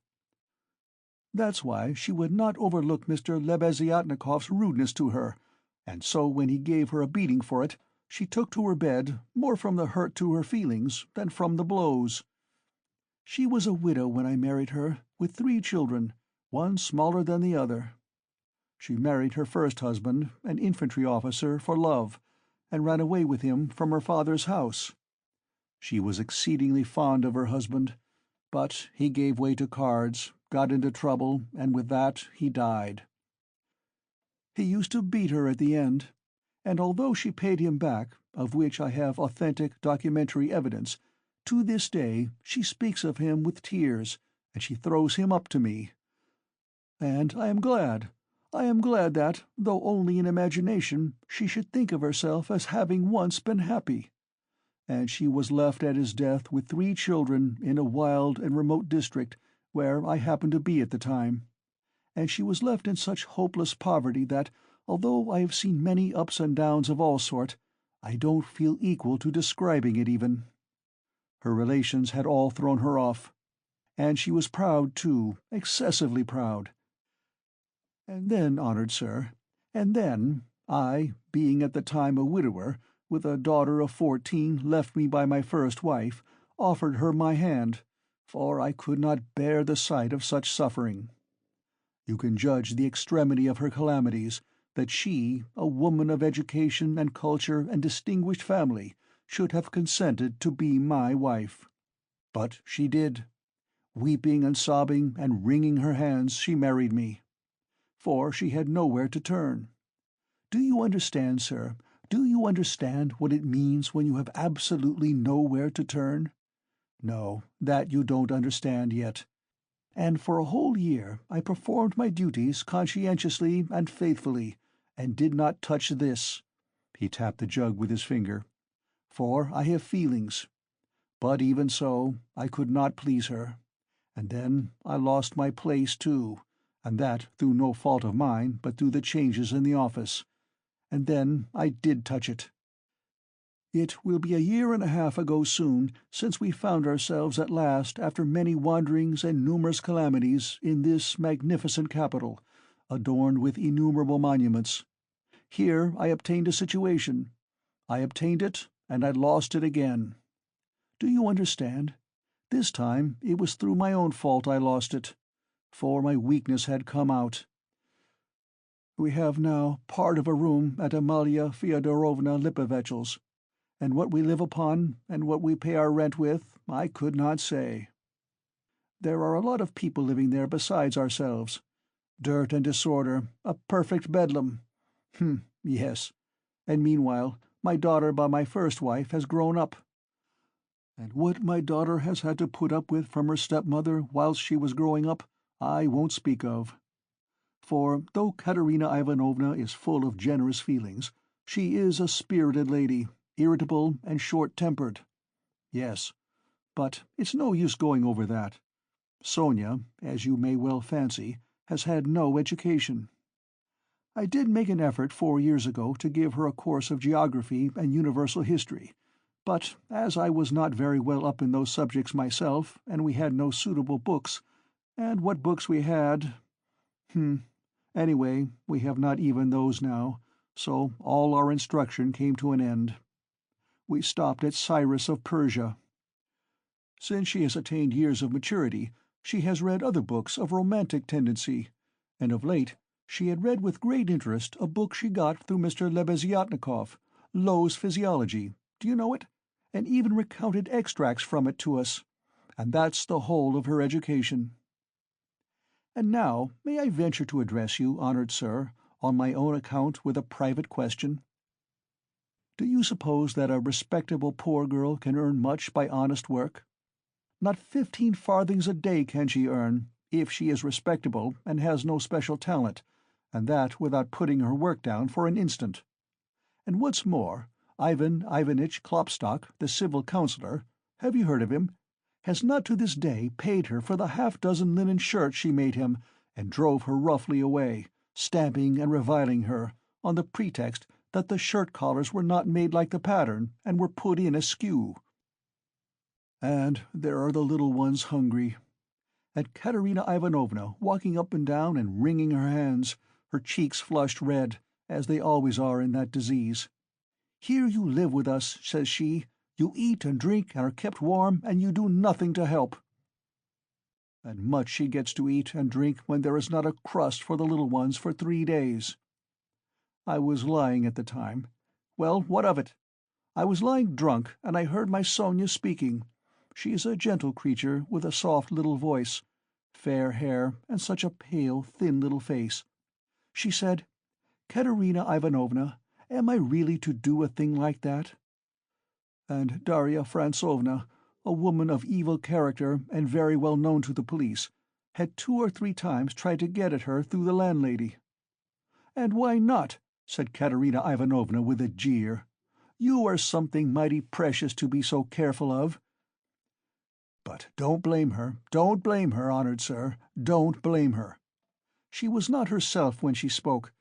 That's why she would not overlook Mr. Lebeziatnikov's rudeness to her, and so when he gave her a beating for it, she took to her bed more from the hurt to her feelings than from the blows. She was a widow when I married her, with 3 children, one smaller than the other. She married her first husband, an infantry officer, for love, and ran away with him from her father's house. She was exceedingly fond of her husband, but he gave way to cards, got into trouble, and with that he died. He used to beat her at the end, and although she paid him back, of which I have authentic documentary evidence, to this day she speaks of him with tears, and she throws him up to me. And I am glad that, though only in imagination, she should think of herself as having once been happy. And she was left at his death with 3 children in a wild and remote district where I happened to be at the time. And she was left in such hopeless poverty that, although I have seen many ups and downs of all sort, I don't feel equal to describing it even. Her relations had all thrown her off. And she was proud, too, excessively proud. And then, honored sir, and then, I, being at the time a widower, with a daughter of 14 left me by my first wife, offered her my hand, for I could not bear the sight of such suffering. You can judge the extremity of her calamities, that she, a woman of education and culture and distinguished family, should have consented to be my wife. But she did. Weeping and sobbing and wringing her hands, she married me. For she had nowhere to turn. Do you understand, sir, do you understand what it means when you have absolutely nowhere to turn? No, that you don't understand yet. And for a whole year I performed my duties conscientiously and faithfully, and did not touch this. He tapped the jug with his finger. For I have feelings. But even so, I could not please her. And then I lost my place, too, and that through no fault of mine, but through the changes in the office. And then I did touch it. It will be a year and a half ago soon since we found ourselves at last, after many wanderings and numerous calamities, in this magnificent capital, adorned with innumerable monuments. Here I obtained a situation. I obtained it, and I lost it again. Do you understand? This time it was through my own fault I lost it, for my weakness had come out. We have now part of a room at Amalia Fyodorovna Lipovech's, and what we live upon and what we pay our rent with, I could not say. There are a lot of people living there besides ourselves. Dirt and disorder, a perfect bedlam. Yes. And meanwhile, my daughter by my first wife has grown up. And what my daughter has had to put up with from her stepmother whilst she was growing up, I won't speak of. For, though Katerina Ivanovna is full of generous feelings, she is a spirited lady, irritable and short-tempered. Yes, But it's no use going over that. Sonia, as you may well fancy, has had no education. I did make an effort 4 years ago to give her a course of geography and universal history, but as I was not very well up in those subjects myself, and we had no suitable books, and what books we had— Anyway, we have not even those now, so all our instruction came to an end. We stopped at Cyrus of Persia. Since she has attained years of maturity, she has read other books of romantic tendency, and of late she had read with great interest a book she got through Mr. Lebeziatnikov, Low's Physiology, do you know it? And even recounted extracts from it to us. And that's the whole of her education. And now may I venture to address you, honoured sir, on my own account with a private question? Do you suppose that a respectable poor girl can earn much by honest work? Not 15 farthings a day can she earn, if she is respectable and has no special talent, and that without putting her work down for an instant. And what's more, Ivan Ivanitch Klopstock, the civil councillor, have you heard of him, has not to this day paid her for the half-dozen linen shirts she made him, and drove her roughly away, stamping and reviling her, on the pretext that the shirt-collars were not made like the pattern, and were put in askew. And there are the little ones hungry. And Katerina Ivanovna walking up and down and wringing her hands, her cheeks flushed red, as they always are in that disease. "Here you live with us," says she. "You eat and drink and are kept warm, and you do nothing to help." And much she gets to eat and drink when there is not a crust for the little ones for 3 days. I was lying at the time. Well, what of it? I was lying drunk, and I heard my Sonia speaking. She is a gentle creature with a soft little voice, fair hair, and such a pale, thin little face. She said, "Katerina Ivanovna, am I really to do a thing like that?" And Darya Fransovna, a woman of evil character and very well known to the police, had 2 or 3 times tried to get at her through the landlady. "And why not?" said Katerina Ivanovna with a jeer. "You are something mighty precious to be so careful of." But don't blame her, honoured sir, don't blame her. She was not herself when she spoke,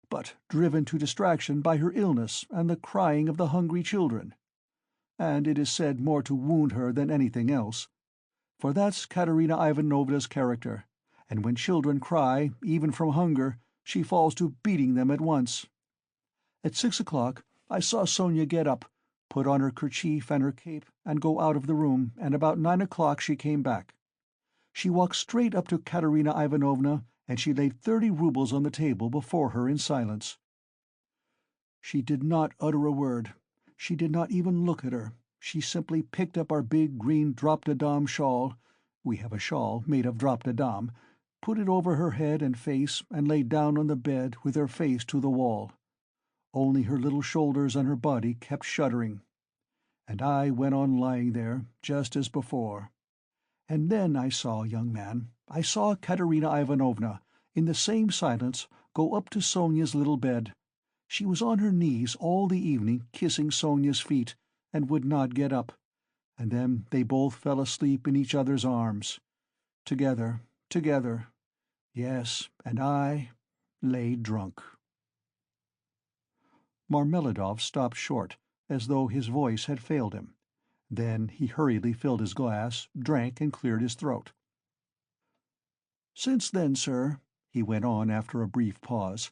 but driven to distraction by her illness and the crying of the hungry children. And it is said more to wound her than anything else. For that's Katerina Ivanovna's character, and when children cry, even from hunger, she falls to beating them at once. At 6 o'clock I saw Sonia get up, put on her kerchief and her cape, and go out of the room, and about 9 o'clock she came back. She walked straight up to Katerina Ivanovna, and she laid 30 roubles on the table before her in silence. She did not utter a word. She did not even look at her. She simply picked up our big green drop-de-dam shawl—we have a shawl made of drop-de-dam— put it over her head and face, and lay down on the bed with her face to the wall. Only her little shoulders and her body kept shuddering. And I went on lying there, just as before. And then I saw, young man, I saw Katerina Ivanovna, in the same silence, go up to Sonia's little bed. She was on her knees all the evening kissing Sonia's feet, and would not get up, and then they both fell asleep in each other's arms. Together, together. Yes, and I lay drunk. Marmeladov stopped short, as though his voice had failed him. Then he hurriedly filled his glass, drank, and cleared his throat. "Since then, sir," he went on after a brief pause,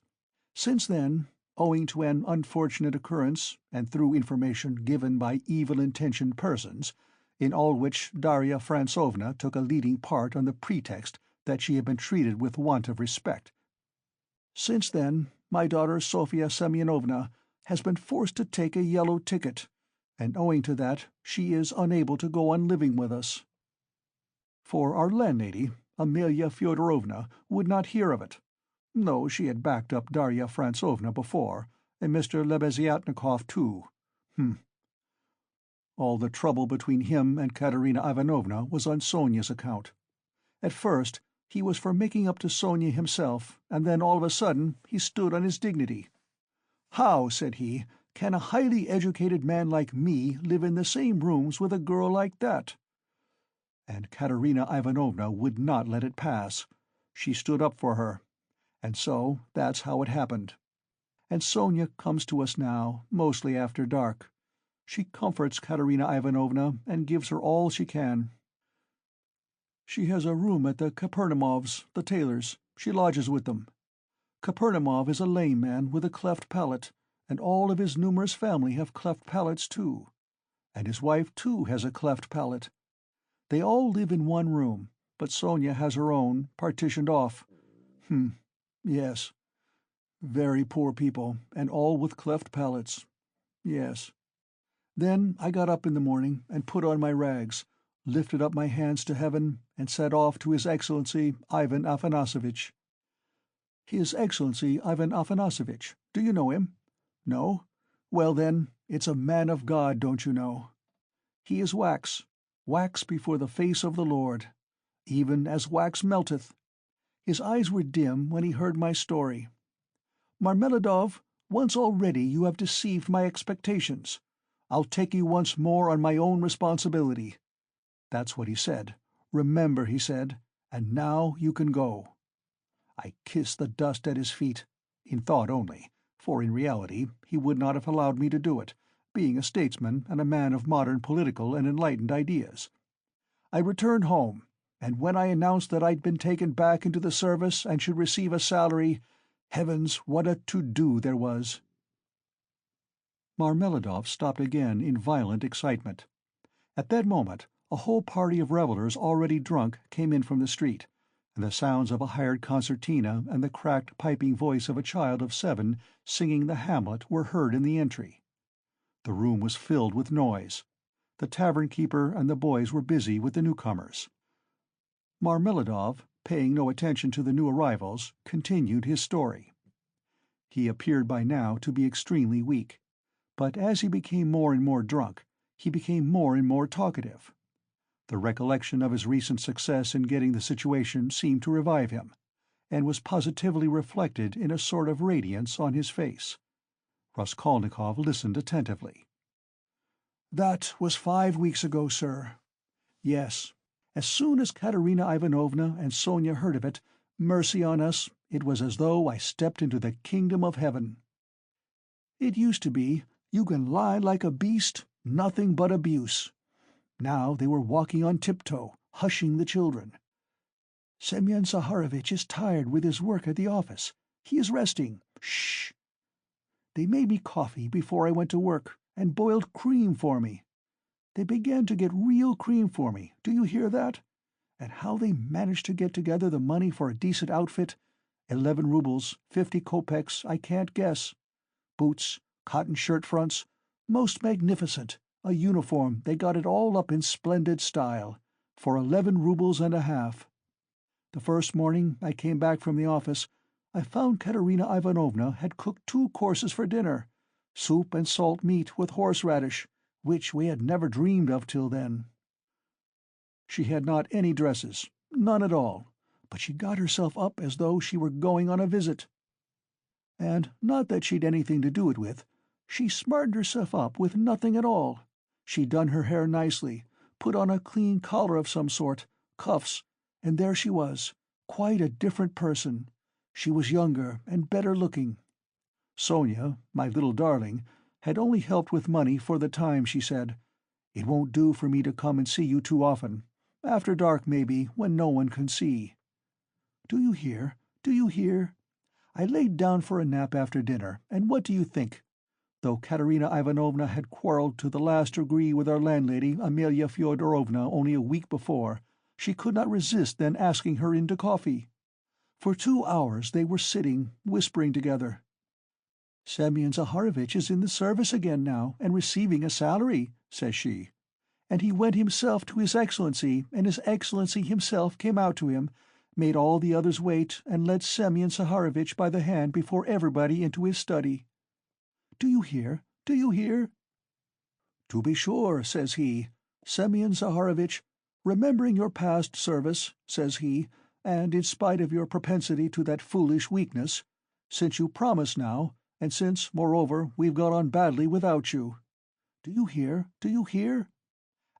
"since then, owing to an unfortunate occurrence, and through information given by evil-intentioned persons, in all which Darya Fransovna took a leading part on the pretext that she had been treated with want of respect—since then, my daughter Sofya Semyonovna has been forced to take a yellow ticket, and owing to that she is unable to go on living with us. For our landlady, Amelia Fyodorovna, would not hear of it, though she had backed up Darya Fransovna before, and Mr. Lebeziatnikov too. All the trouble between him and Katerina Ivanovna was on Sonia's account. At first he was for making up to Sonia himself, and then all of a sudden he stood on his dignity. 'How,' said he, 'can a highly educated man like me live in the same rooms with a girl like that? And Katerina Ivanovna would not let it pass. She stood up for her. And so that's how it happened. And Sonia comes to us now, mostly after dark. She comforts Katerina Ivanovna and gives her all she can. She has a room at the Kapernamovs, the tailors. She lodges with them. Kapernamov is a lame man with a cleft palate, and all of his numerous family have cleft palates too. And his wife too has a cleft palate. They all live in one room, but Sonia has her own, partitioned off. Yes. Very poor people, and all with cleft palates. Yes. Then I got up in the morning and put on my rags, lifted up my hands to heaven, and set off to His Excellency Ivan Afanasovitch. His Excellency Ivan Afanasovitch, do you know him? No? Well then, it's a man of God, don't you know. He is wax, wax before the face of the Lord, even as wax melteth. His eyes were dim when he heard my story. Marmeladov, once already you have deceived my expectations. I'll take you once more on my own responsibility. That's what he said. Remember, he said, and now you can go. I kissed the dust at his feet, in thought only, for in reality he would not have allowed me to do it, being a statesman and a man of modern political and enlightened ideas. I returned home, and when I announced that I'd been taken back into the service and should receive a salary, heavens, what a to-do there was. Marmeladov stopped again in violent excitement. At that moment a whole party of revellers already drunk came in from the street, and the sounds of a hired concertina and the cracked piping voice of a child of 7 singing the Hamlet were heard in the entry. The room was filled with noise. The tavern-keeper and the boys were busy with the newcomers. Marmeladov, paying no attention to the new arrivals, continued his story. He appeared by now to be extremely weak, but as he became more and more drunk, he became more and more talkative. The recollection of his recent success in getting the situation seemed to revive him, and was positively reflected in a sort of radiance on his face. Raskolnikov listened attentively. "That was 5 weeks ago, sir. Yes. As soon as Katerina Ivanovna and Sonia heard of it, mercy on us, it was as though I stepped into the kingdom of heaven. It used to be, you can lie like a beast, nothing but abuse. Now they were walking on tiptoe, hushing the children. Semyon Zaharovitch is tired with his work at the office. He is resting. Shh! They made me coffee before I went to work, and boiled cream for me. They began to get real cream for me, do you hear that? And how they managed to get together the money for a decent outfit, 11 rubles, 50 kopecks, I can't guess. Boots, cotton shirt fronts, most magnificent. A uniform, they got it all up in splendid style, for 11 rubles and a half. The first morning I came back from the office, I found Katerina Ivanovna had cooked 2 courses for dinner, soup and salt meat with horseradish, which we had never dreamed of till then. She had not any dresses, none at all, but she got herself up as though she were going on a visit. And not that she'd anything to do it with, she smartened herself up with nothing at all. She'd done her hair nicely, put on a clean collar of some sort, cuffs, and there she was, quite a different person. She was younger and better looking. Sonia, my little darling, had only helped with money for the time, she said. It won't do for me to come and see you too often. After dark, maybe, when no one can see. Do you hear? Do you hear? I laid down for a nap after dinner, and what do you think? Though Katerina Ivanovna had quarrelled to the last degree with our landlady, Amelia Fyodorovna, only a week before, she could not resist then asking her in to coffee. For 2 hours they were sitting, whispering together. "Semyon Zaharovitch is in the service again now, and receiving a salary," says she. "And he went himself to His Excellency, and His Excellency himself came out to him, made all the others wait, and led Semyon Zaharovitch by the hand before everybody into his study. Do you hear? Do you hear? To be sure, says he, Semyon Zaharovitch, remembering your past service, says he, and in spite of your propensity to that foolish weakness, since you promise now, and since, moreover, we've got on badly without you. Do you hear? Do you hear?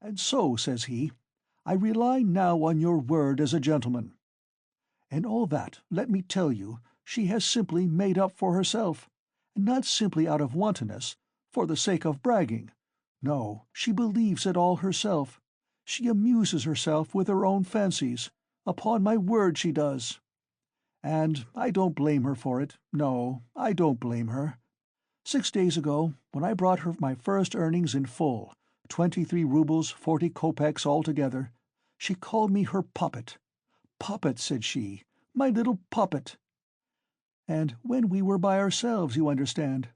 And so, says he, I rely now on your word as a gentleman. And all that, let me tell you, she has simply made up for herself, and not simply out of wantonness, for the sake of bragging. No, she believes it all herself. She amuses herself with her own fancies. Upon my word she does. And I don't blame her for it. No, I don't blame her. 6 days ago, when I brought her my first earnings in full, 23 roubles 40 kopecks altogether, she called me her puppet. Puppet, said she, my little puppet. And when we were by ourselves, you understand.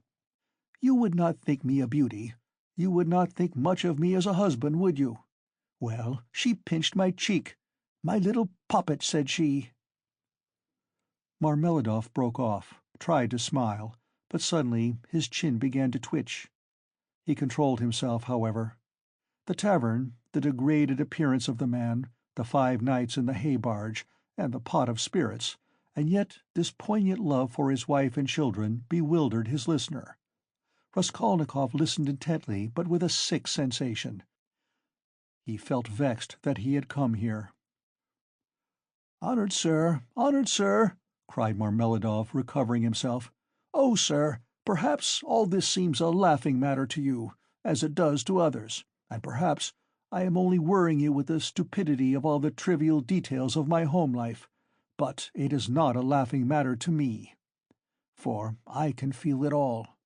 You would not think me a beauty. You would not think much of me as a husband, would you? Well, she pinched my cheek. My little puppet, said she. Marmeladov broke off, tried to smile, but suddenly his chin began to twitch. He controlled himself, however. The tavern, the degraded appearance of the man, the 5 nights in the hay-barge, and the pot of spirits, and yet this poignant love for his wife and children bewildered his listener. Raskolnikov listened intently, but with a sick sensation. He felt vexed that he had come here. "Honored sir, cried Marmeladov, recovering himself. "Oh, sir, perhaps all this seems a laughing matter to you, as it does to others, and perhaps I am only worrying you with the stupidity of all the trivial details of my home life, but it is not a laughing matter to me. For I can feel it all,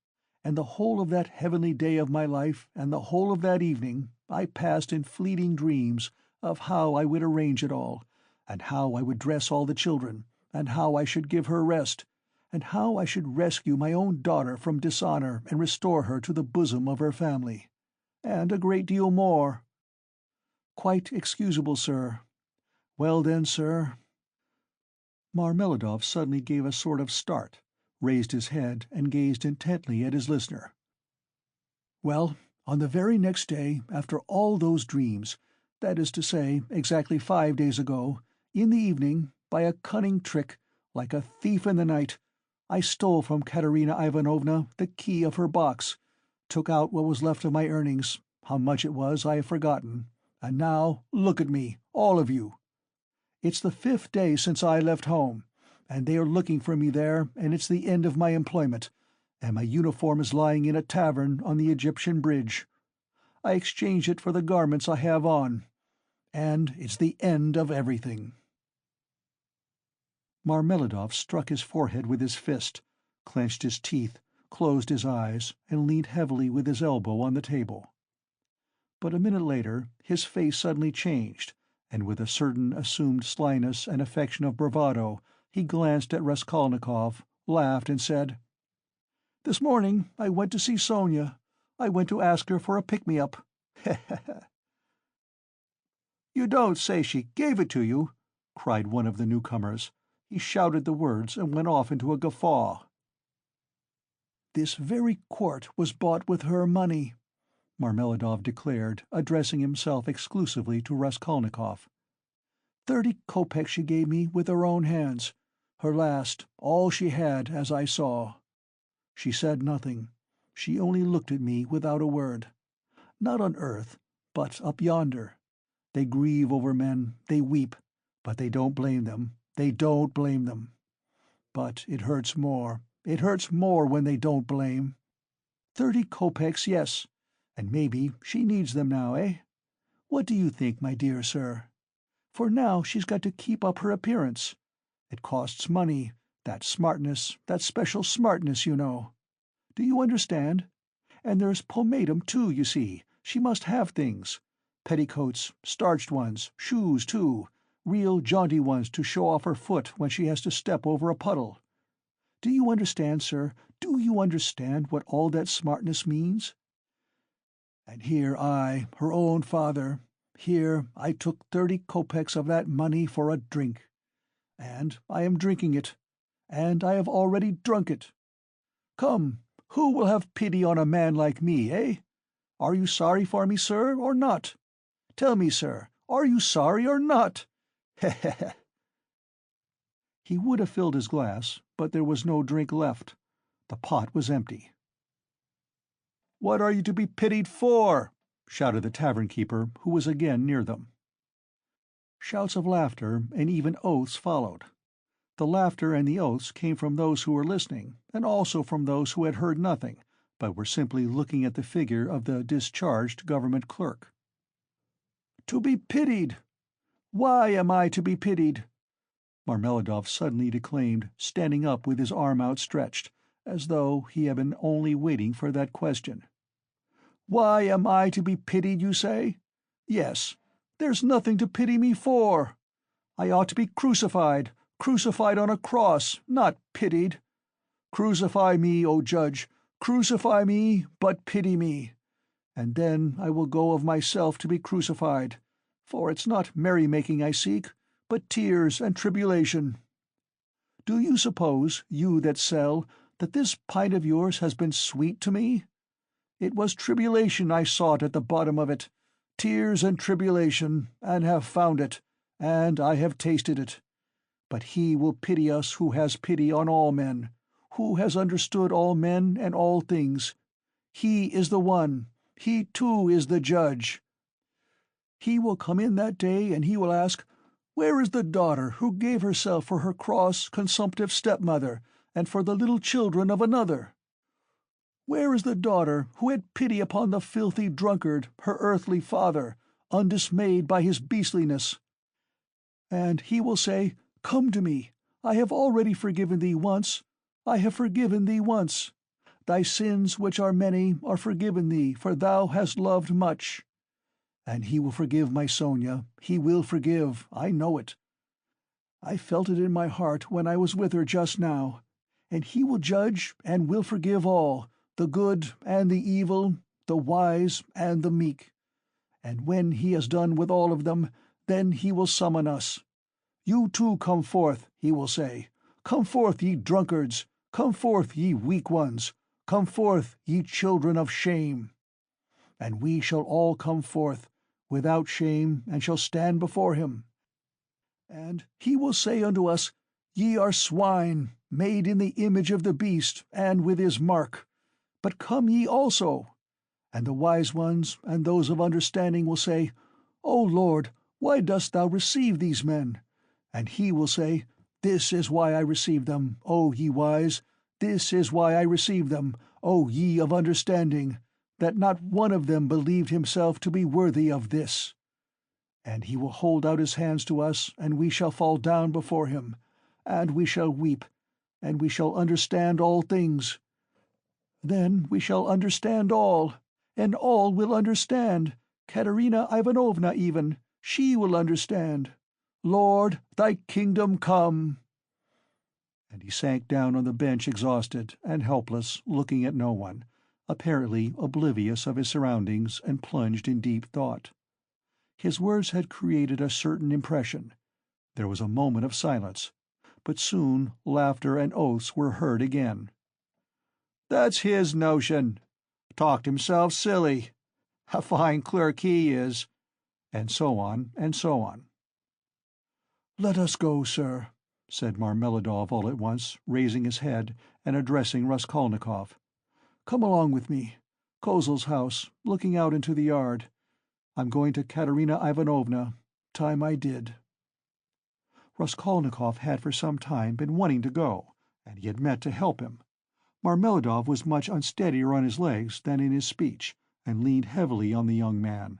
and the whole of that heavenly day of my life and the whole of that evening I passed in fleeting dreams of how I would arrange it all, and how I would dress all the children, and how I should give her rest, and how I should rescue my own daughter from dishonor and restore her to the bosom of her family, and a great deal more. Quite excusable, sir. Well then, sir—" Marmeladov suddenly gave a sort of start, raised his head, and gazed intently at his listener. "Well, on the very next day, after all those dreams, that is to say, exactly 5 days ago, in the evening, by a cunning trick, like a thief in the night, I stole from Katerina Ivanovna the key of her box, took out what was left of my earnings. How much it was I have forgotten. And now, look at me, all of you. It's the 5th day since I left home, and they are looking for me there, and it's the end of my employment, and my uniform is lying in a tavern on the Egyptian bridge. I exchanged it for the garments I have on, and it's the end of everything." Marmeladov struck his forehead with his fist, clenched his teeth, closed his eyes, and leaned heavily with his elbow on the table. But a minute later his face suddenly changed, and with a certain assumed slyness and affection of bravado he glanced at Raskolnikov, laughed, and said, "This morning I went to see Sonia. I went to ask her for a pick-me-up. "You don't say she gave it to you?" cried one of the newcomers. He shouted the words and went off into a guffaw. "This very quart was bought with her money," Marmeladov declared, addressing himself exclusively to Raskolnikov. 30 kopecks she gave me with her own hands, her last, all she had, as I saw. She said nothing. She only looked at me without a word. Not on earth, but up yonder. They grieve over men, they weep, but they don't blame them. They don't blame them. But it hurts more when they don't blame. 30 kopecks, yes, and maybe she needs them now, eh? What do you think, my dear sir? For now she's got to keep up her appearance. It costs money, that smartness, that special smartness, you know. Do you understand? And there's pomatum, too, you see. She must have things. Petticoats, starched ones, shoes, too, real jaunty ones to show off her foot when she has to step over a puddle. Do you understand, sir? Do you understand what all that smartness means? And here I, her own father, here I took 30 kopecks of that money for a drink. And I am drinking it, and I have already drunk it. Come, who will have pity on a man like me, eh? Are you sorry for me, sir, or not? Tell me, sir, are you sorry or not? Heh. He would have filled his glass, but there was no drink left. The pot was empty. "What are you to be pitied for?" shouted the tavern-keeper, who was again near them. Shouts of laughter and even oaths followed. The laughter and the oaths came from those who were listening, and also from those who had heard nothing, but were simply looking at the figure of the discharged government clerk. "To be pitied! Why am I to be pitied?" Marmeladov suddenly declaimed, standing up with his arm outstretched, as though he had been only waiting for that question. "Why am I to be pitied, you say? Yes, there's nothing to pity me for. I ought to be crucified on a cross, not pitied. Crucify me, O Judge, crucify me, but pity me. And then I will go of myself to be crucified, for it's not merrymaking I seek, but tears and tribulation. Do you suppose, you that sell, that this pint of yours has been sweet to me? It was tribulation I sought at the bottom of it, tears and tribulation, and have found it, and I have tasted it. But he will pity us who has pity on all men, who has understood all men and all things. He is the one, he too is the judge. He will come in that day, and he will ask, 'Where is the daughter who gave herself for her cross, consumptive stepmother, and for the little children of another? Where is the daughter who had pity upon the filthy drunkard, her earthly father, undismayed by his beastliness?' And he will say, 'Come to me. I have already forgiven thee once. I have forgiven thee once. Thy sins, which are many, are forgiven thee, for thou hast loved much.' And he will forgive my Sonia. He will forgive. I know it. I felt it in my heart when I was with her just now. And he will judge and will forgive all, the good and the evil, the wise and the meek. And when he has done with all of them, then he will summon us. 'You too come forth,' he will say. 'Come forth, ye drunkards! Come forth, ye weak ones! Come forth, ye children of shame!' And we shall all come forth, without shame, and shall stand before him. And he will say unto us, 'Ye are swine, made in the image of the beast, and with his mark. But come ye also.' And the wise ones and those of understanding will say, 'O Lord, why dost thou receive these men?' And he will say, 'This is why I receive them, O ye wise, this is why I receive them, O ye of understanding, that not one of them believed himself to be worthy of this.' And he will hold out his hands to us, and we shall fall down before him, and we shall weep, and we shall understand all things. Then we shall understand all, and all will understand, Katerina Ivanovna even, she will understand. Lord, thy kingdom come!" And he sank down on the bench exhausted and helpless, looking at no one, apparently oblivious of his surroundings, and plunged in deep thought. His words had created a certain impression. There was a moment of silence, but soon laughter and oaths were heard again. "That's his notion. Talked himself silly. A fine clerk he is," and so on, and so on. "Let us go, sir," said Marmeladov all at once, raising his head and addressing Raskolnikov. "Come along with me. Kozel's house, looking out into the yard. I'm going to Katerina Ivanovna. Time I did." Raskolnikov had for some time been wanting to go, and he had meant to help him. Marmeladov was much unsteadier on his legs than in his speech, and leaned heavily on the young man.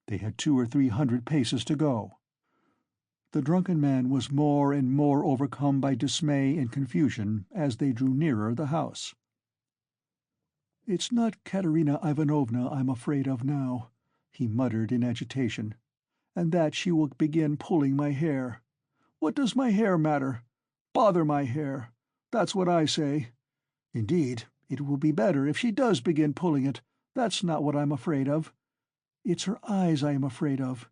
They had 200 or 300 paces to go. The drunken man was more and more overcome by dismay and confusion as they drew nearer the house. "It's not Katerina Ivanovna I'm afraid of now," he muttered in agitation, "and that she will begin pulling my hair. What does my hair matter? Bother my hair. That's what I say. Indeed, it will be better if she does begin pulling it. That's not what I'm afraid of. It's her eyes I am afraid of.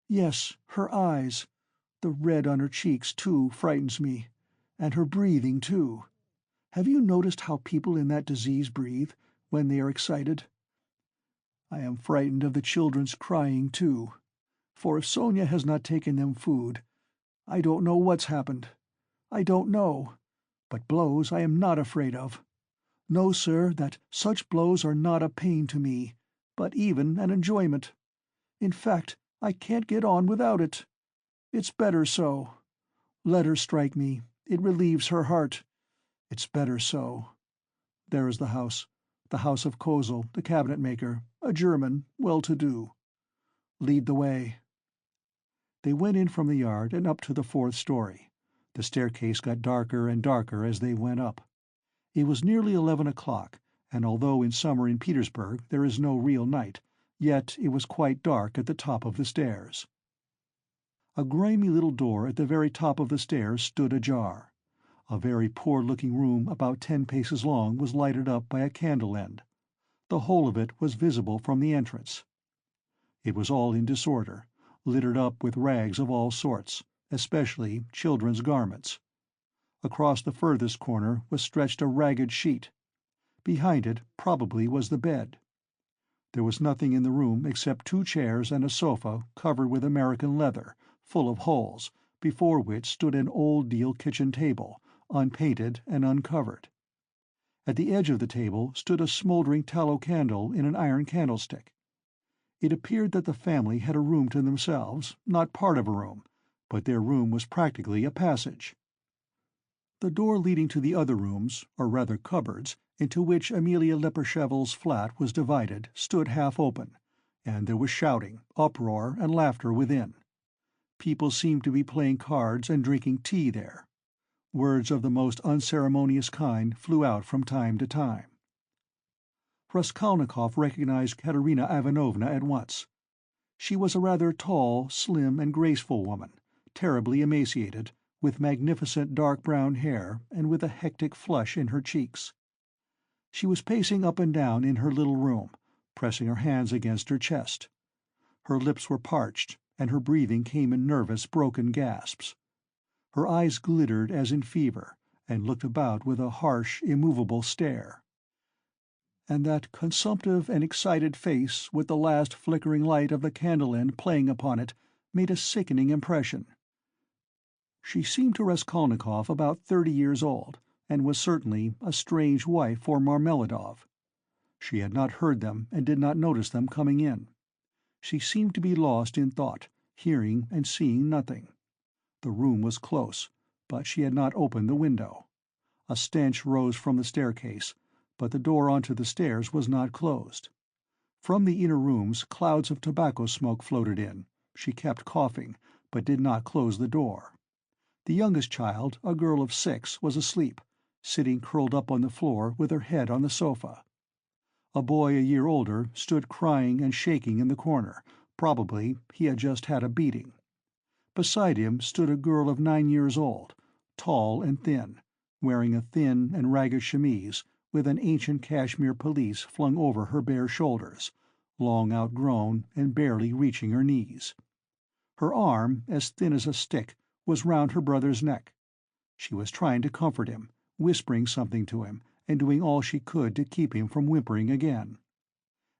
Yes, her eyes. The red on her cheeks, too, frightens me. And her breathing, too. Have you noticed how people in that disease breathe, when they are excited? I am frightened of the children's crying, too. For if Sonia has not taken them food, I don't know what's happened. I don't know. But blows I am not afraid of. Know, sir, that such blows are not a pain to me, but even an enjoyment. In fact, I can't get on without it. It's better so. Let her strike me. It relieves her heart. It's better so. There is the house of Kozel, the cabinet-maker, a German, well-to-do. Lead the way." They went in from the yard and up to the fourth story. The staircase got darker and darker as they went up. It was nearly 11 o'clock, and although in summer in Petersburg there is no real night, yet it was quite dark at the top of the stairs. A grimy little door at the very top of the stairs stood ajar. A very poor-looking room about 10 paces long was lighted up by a candle-end. The whole of it was visible from the entrance. It was all in disorder, littered up with rags of all sorts, especially children's garments. Across the furthest corner was stretched a ragged sheet. Behind it probably was the bed. There was nothing in the room except 2 chairs and a sofa covered with American leather, full of holes, before which stood an old deal kitchen table, unpainted and uncovered. At the edge of the table stood a smoldering tallow candle in an iron candlestick. It appeared that the family had a room to themselves, not part of a room, but their room was practically a passage. The door leading to the other rooms, or rather cupboards, into which Amelia Leperchevel's flat was divided, stood half open, and there was shouting, uproar, and laughter within. People seemed to be playing cards and drinking tea there. Words of the most unceremonious kind flew out from time to time. Raskolnikov recognized Katerina Ivanovna at once. She was a rather tall, slim, and graceful woman, terribly emaciated, with magnificent dark brown hair and with a hectic flush in her cheeks. She was pacing up and down in her little room, pressing her hands against her chest. Her lips were parched, and her breathing came in nervous, broken gasps. Her eyes glittered as in fever, and looked about with a harsh, immovable stare. And that consumptive and excited face, with the last flickering light of the candle-end playing upon it, made a sickening impression. She seemed to Raskolnikov about 30 years old, and was certainly a strange wife for Marmeladov. She had not heard them and did not notice them coming in. She seemed to be lost in thought, hearing and seeing nothing. The room was close, but she had not opened the window. A stench rose from the staircase, but the door onto the stairs was not closed. From the inner rooms clouds of tobacco smoke floated in. She kept coughing, but did not close the door. The youngest child, a girl of 6, was asleep, sitting curled up on the floor with her head on the sofa. A boy a year older stood crying and shaking in the corner. Probably he had just had a beating. Beside him stood a girl of 9 years old, tall and thin, wearing a thin and ragged chemise, with an ancient cashmere pelisse flung over her bare shoulders, long outgrown and barely reaching her knees. Her arm, as thin as a stick, was round her brother's neck. She was trying to comfort him, whispering something to him, and doing all she could to keep him from whimpering again.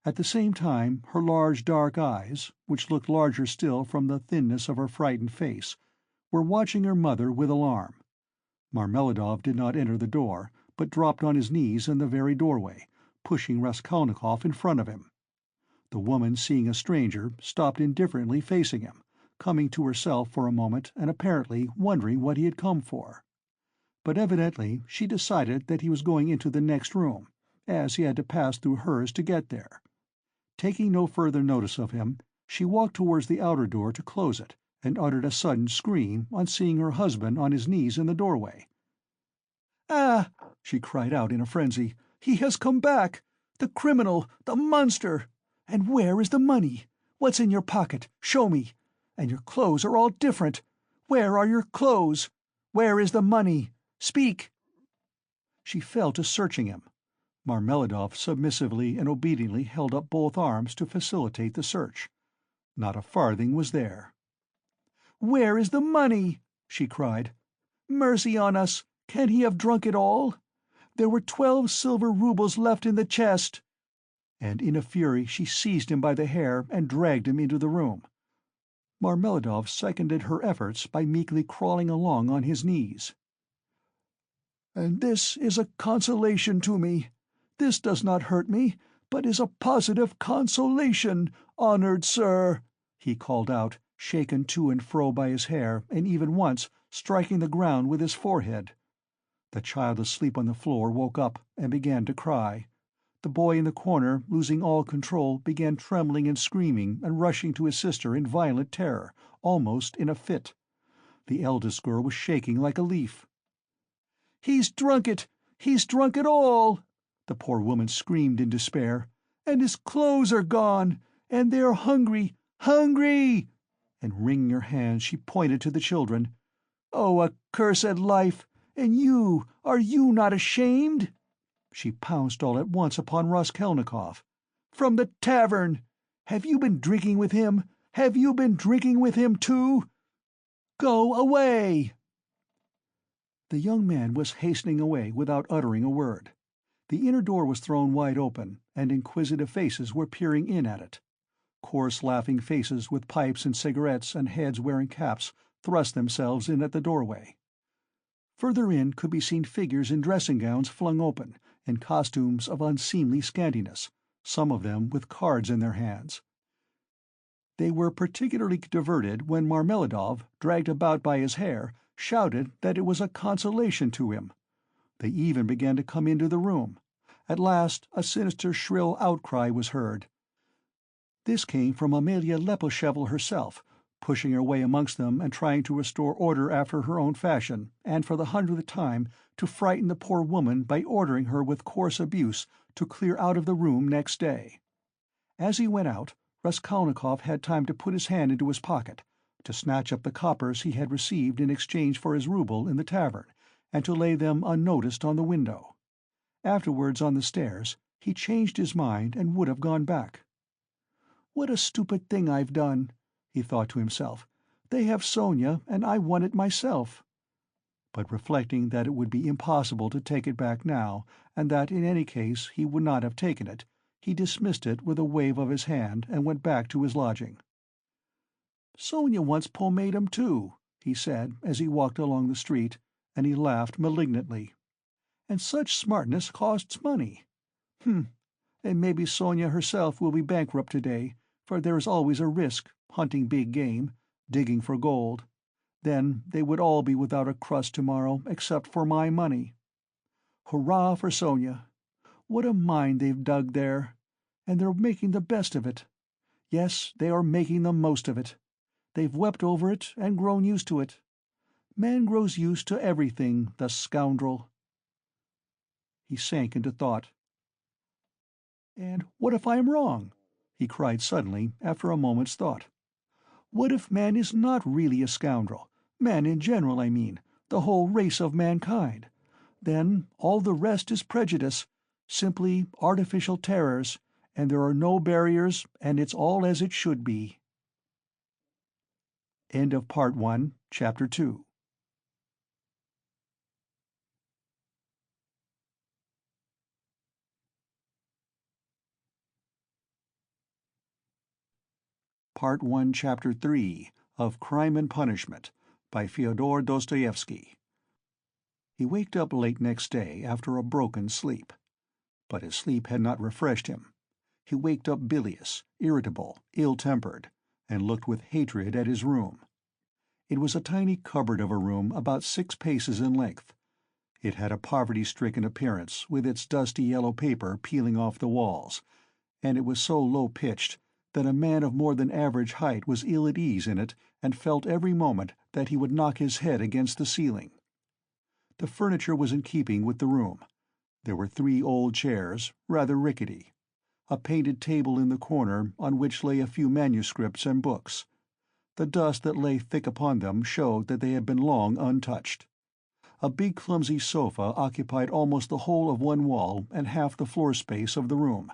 At the same time her large dark eyes, which looked larger still from the thinness of her frightened face, were watching her mother with alarm. Marmeladov did not enter the door, but dropped on his knees in the very doorway, pushing Raskolnikov in front of him. The woman, seeing a stranger, stopped indifferently facing him, coming to herself for a moment and apparently wondering what he had come for. But evidently she decided that he was going into the next room, as he had to pass through hers to get there. Taking no further notice of him, she walked towards the outer door to close it, and uttered a sudden scream on seeing her husband on his knees in the doorway. "Ah!" she cried out in a frenzy. "He has come back! The criminal! The monster! And where is the money? What's in your pocket? Show me! And your clothes are all different! Where are your clothes? Where is the money? Speak!" She fell to searching him. Marmeladov submissively and obediently held up both arms to facilitate the search. Not a farthing was there. "Where is the money?" she cried. "Mercy on us! Can he have drunk it all? There were 12 silver roubles left in the chest." And in a fury she seized him by the hair and dragged him into the room. Marmeladov seconded her efforts by meekly crawling along on his knees. "And this is a consolation to me. This does not hurt me, but is a positive consolation, honored sir," he called out, shaken to and fro by his hair, and even once striking the ground with his forehead. The child asleep on the floor woke up and began to cry. The boy in the corner, losing all control, began trembling and screaming and rushing to his sister in violent terror, almost in a fit. The eldest girl was shaking like a leaf. "He's drunk it! He's drunk it all!" the poor woman screamed in despair. "And his clothes are gone! And they're hungry! Hungry!" And wringing her hands, she pointed to the children. "Oh, accursed life! And you, are you not ashamed?" She pounced all at once upon Raskolnikov. "From the tavern! Have you been drinking with him? Have you been drinking with him, too? Go away!" The young man was hastening away without uttering a word. The inner door was thrown wide open, and inquisitive faces were peering in at it. Coarse laughing faces with pipes and cigarettes and heads wearing caps thrust themselves in at the doorway. Further in could be seen figures in dressing gowns flung open, in costumes of unseemly scantiness, some of them with cards in their hands. They were particularly diverted when Marmeladov, dragged about by his hair, shouted that it was a consolation to him. They even began to come into the room. At last a sinister shrill outcry was heard. This came from Amelia Leposhevel herself, pushing her way amongst them and trying to restore order after her own fashion, and for the 100th time to frighten the poor woman by ordering her with coarse abuse to clear out of the room next day. As he went out, Raskolnikov had time to put his hand into his pocket, to snatch up the coppers he had received in exchange for his rouble in the tavern, and to lay them unnoticed on the window. Afterwards, on the stairs, he changed his mind and would have gone back. "What a stupid thing I've done," he thought to himself. "They have Sonia, and I want it myself." But reflecting that it would be impossible to take it back now, and that in any case he would not have taken it, he dismissed it with a wave of his hand and went back to his lodging. "Sonia wants pomatum too," he said as he walked along the street, and he laughed malignantly. "And such smartness costs money. And maybe Sonia herself will be bankrupt today, for there is always a risk, hunting big game, digging for gold. Then they would all be without a crust tomorrow except for my money. Hurrah for Sonia! What a mine they've dug there! And they're making the best of it. Yes, they are making the most of it. They've wept over it and grown used to it. Man grows used to everything, the scoundrel." He sank into thought. "And what if I am wrong?" he cried suddenly, after a moment's thought. "What if man is not really a scoundrel? Man in general, I mean, the whole race of mankind. Then all the rest is prejudice, simply artificial terrors, and there are no barriers, and it's all as it should be." End of Part 1, Chapter 2. Part 1, Chapter 3 of Crime and Punishment by Fyodor Dostoevsky. He waked up late next day after a broken sleep. But his sleep had not refreshed him. He waked up bilious, irritable, ill-tempered, and looked with hatred at his room. It was a tiny cupboard of a room about 6 paces in length. It had a poverty-stricken appearance, with its dusty yellow paper peeling off the walls, and it was so low-pitched that a man of more than average height was ill at ease in it and felt every moment that he would knock his head against the ceiling. The furniture was in keeping with the room. There were 3 old chairs, rather rickety, a painted table in the corner on which lay a few manuscripts and books. The dust that lay thick upon them showed that they had been long untouched. A big clumsy sofa occupied almost the whole of one wall and half the floor space of the room.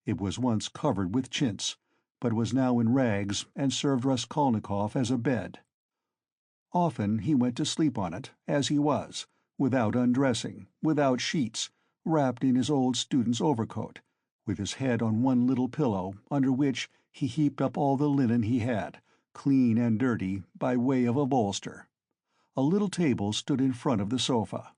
It was once covered with chintz, but was now in rags and served Raskolnikov as a bed. Often he went to sleep on it, as he was, without undressing, without sheets, wrapped in his old student's overcoat, with his head on one little pillow, under which he heaped up all the linen he had, clean and dirty, by way of a bolster. A little table stood in front of the sofa.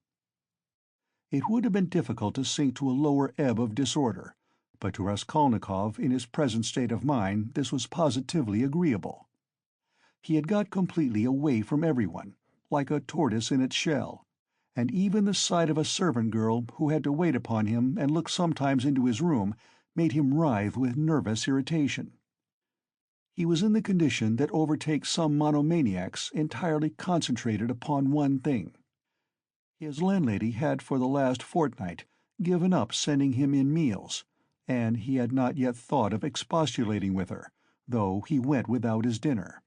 It would have been difficult to sink to a lower ebb of disorder, but to Raskolnikov in his present state of mind this was positively agreeable. He had got completely away from everyone, like a tortoise in its shell, and even the sight of a servant girl who had to wait upon him and look sometimes into his room made him writhe with nervous irritation. He was in the condition that overtakes some monomaniacs entirely concentrated upon one thing. His landlady had for the last fortnight given up sending him in meals, and he had not yet thought of expostulating with her, though he went without his dinner.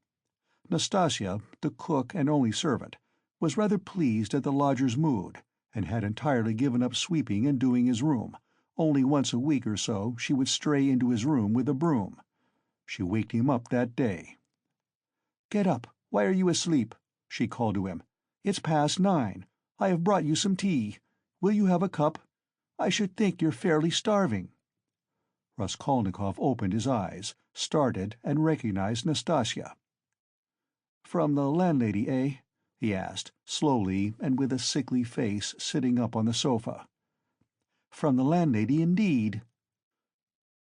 Nastasia, the cook and only servant, was rather pleased at the lodger's mood, and had entirely given up sweeping and doing his room. Only once a week or so she would stray into his room with a broom. She waked him up that day. "Get up! Why are you asleep?" she called to him. "It's past 9. I have brought you some tea. Will you have a cup? I should think you're fairly starving." Raskolnikov opened his eyes, started, and recognized Nastasia. "From the landlady, eh?" he asked, slowly and with a sickly face, sitting up on the sofa. "From the landlady, indeed."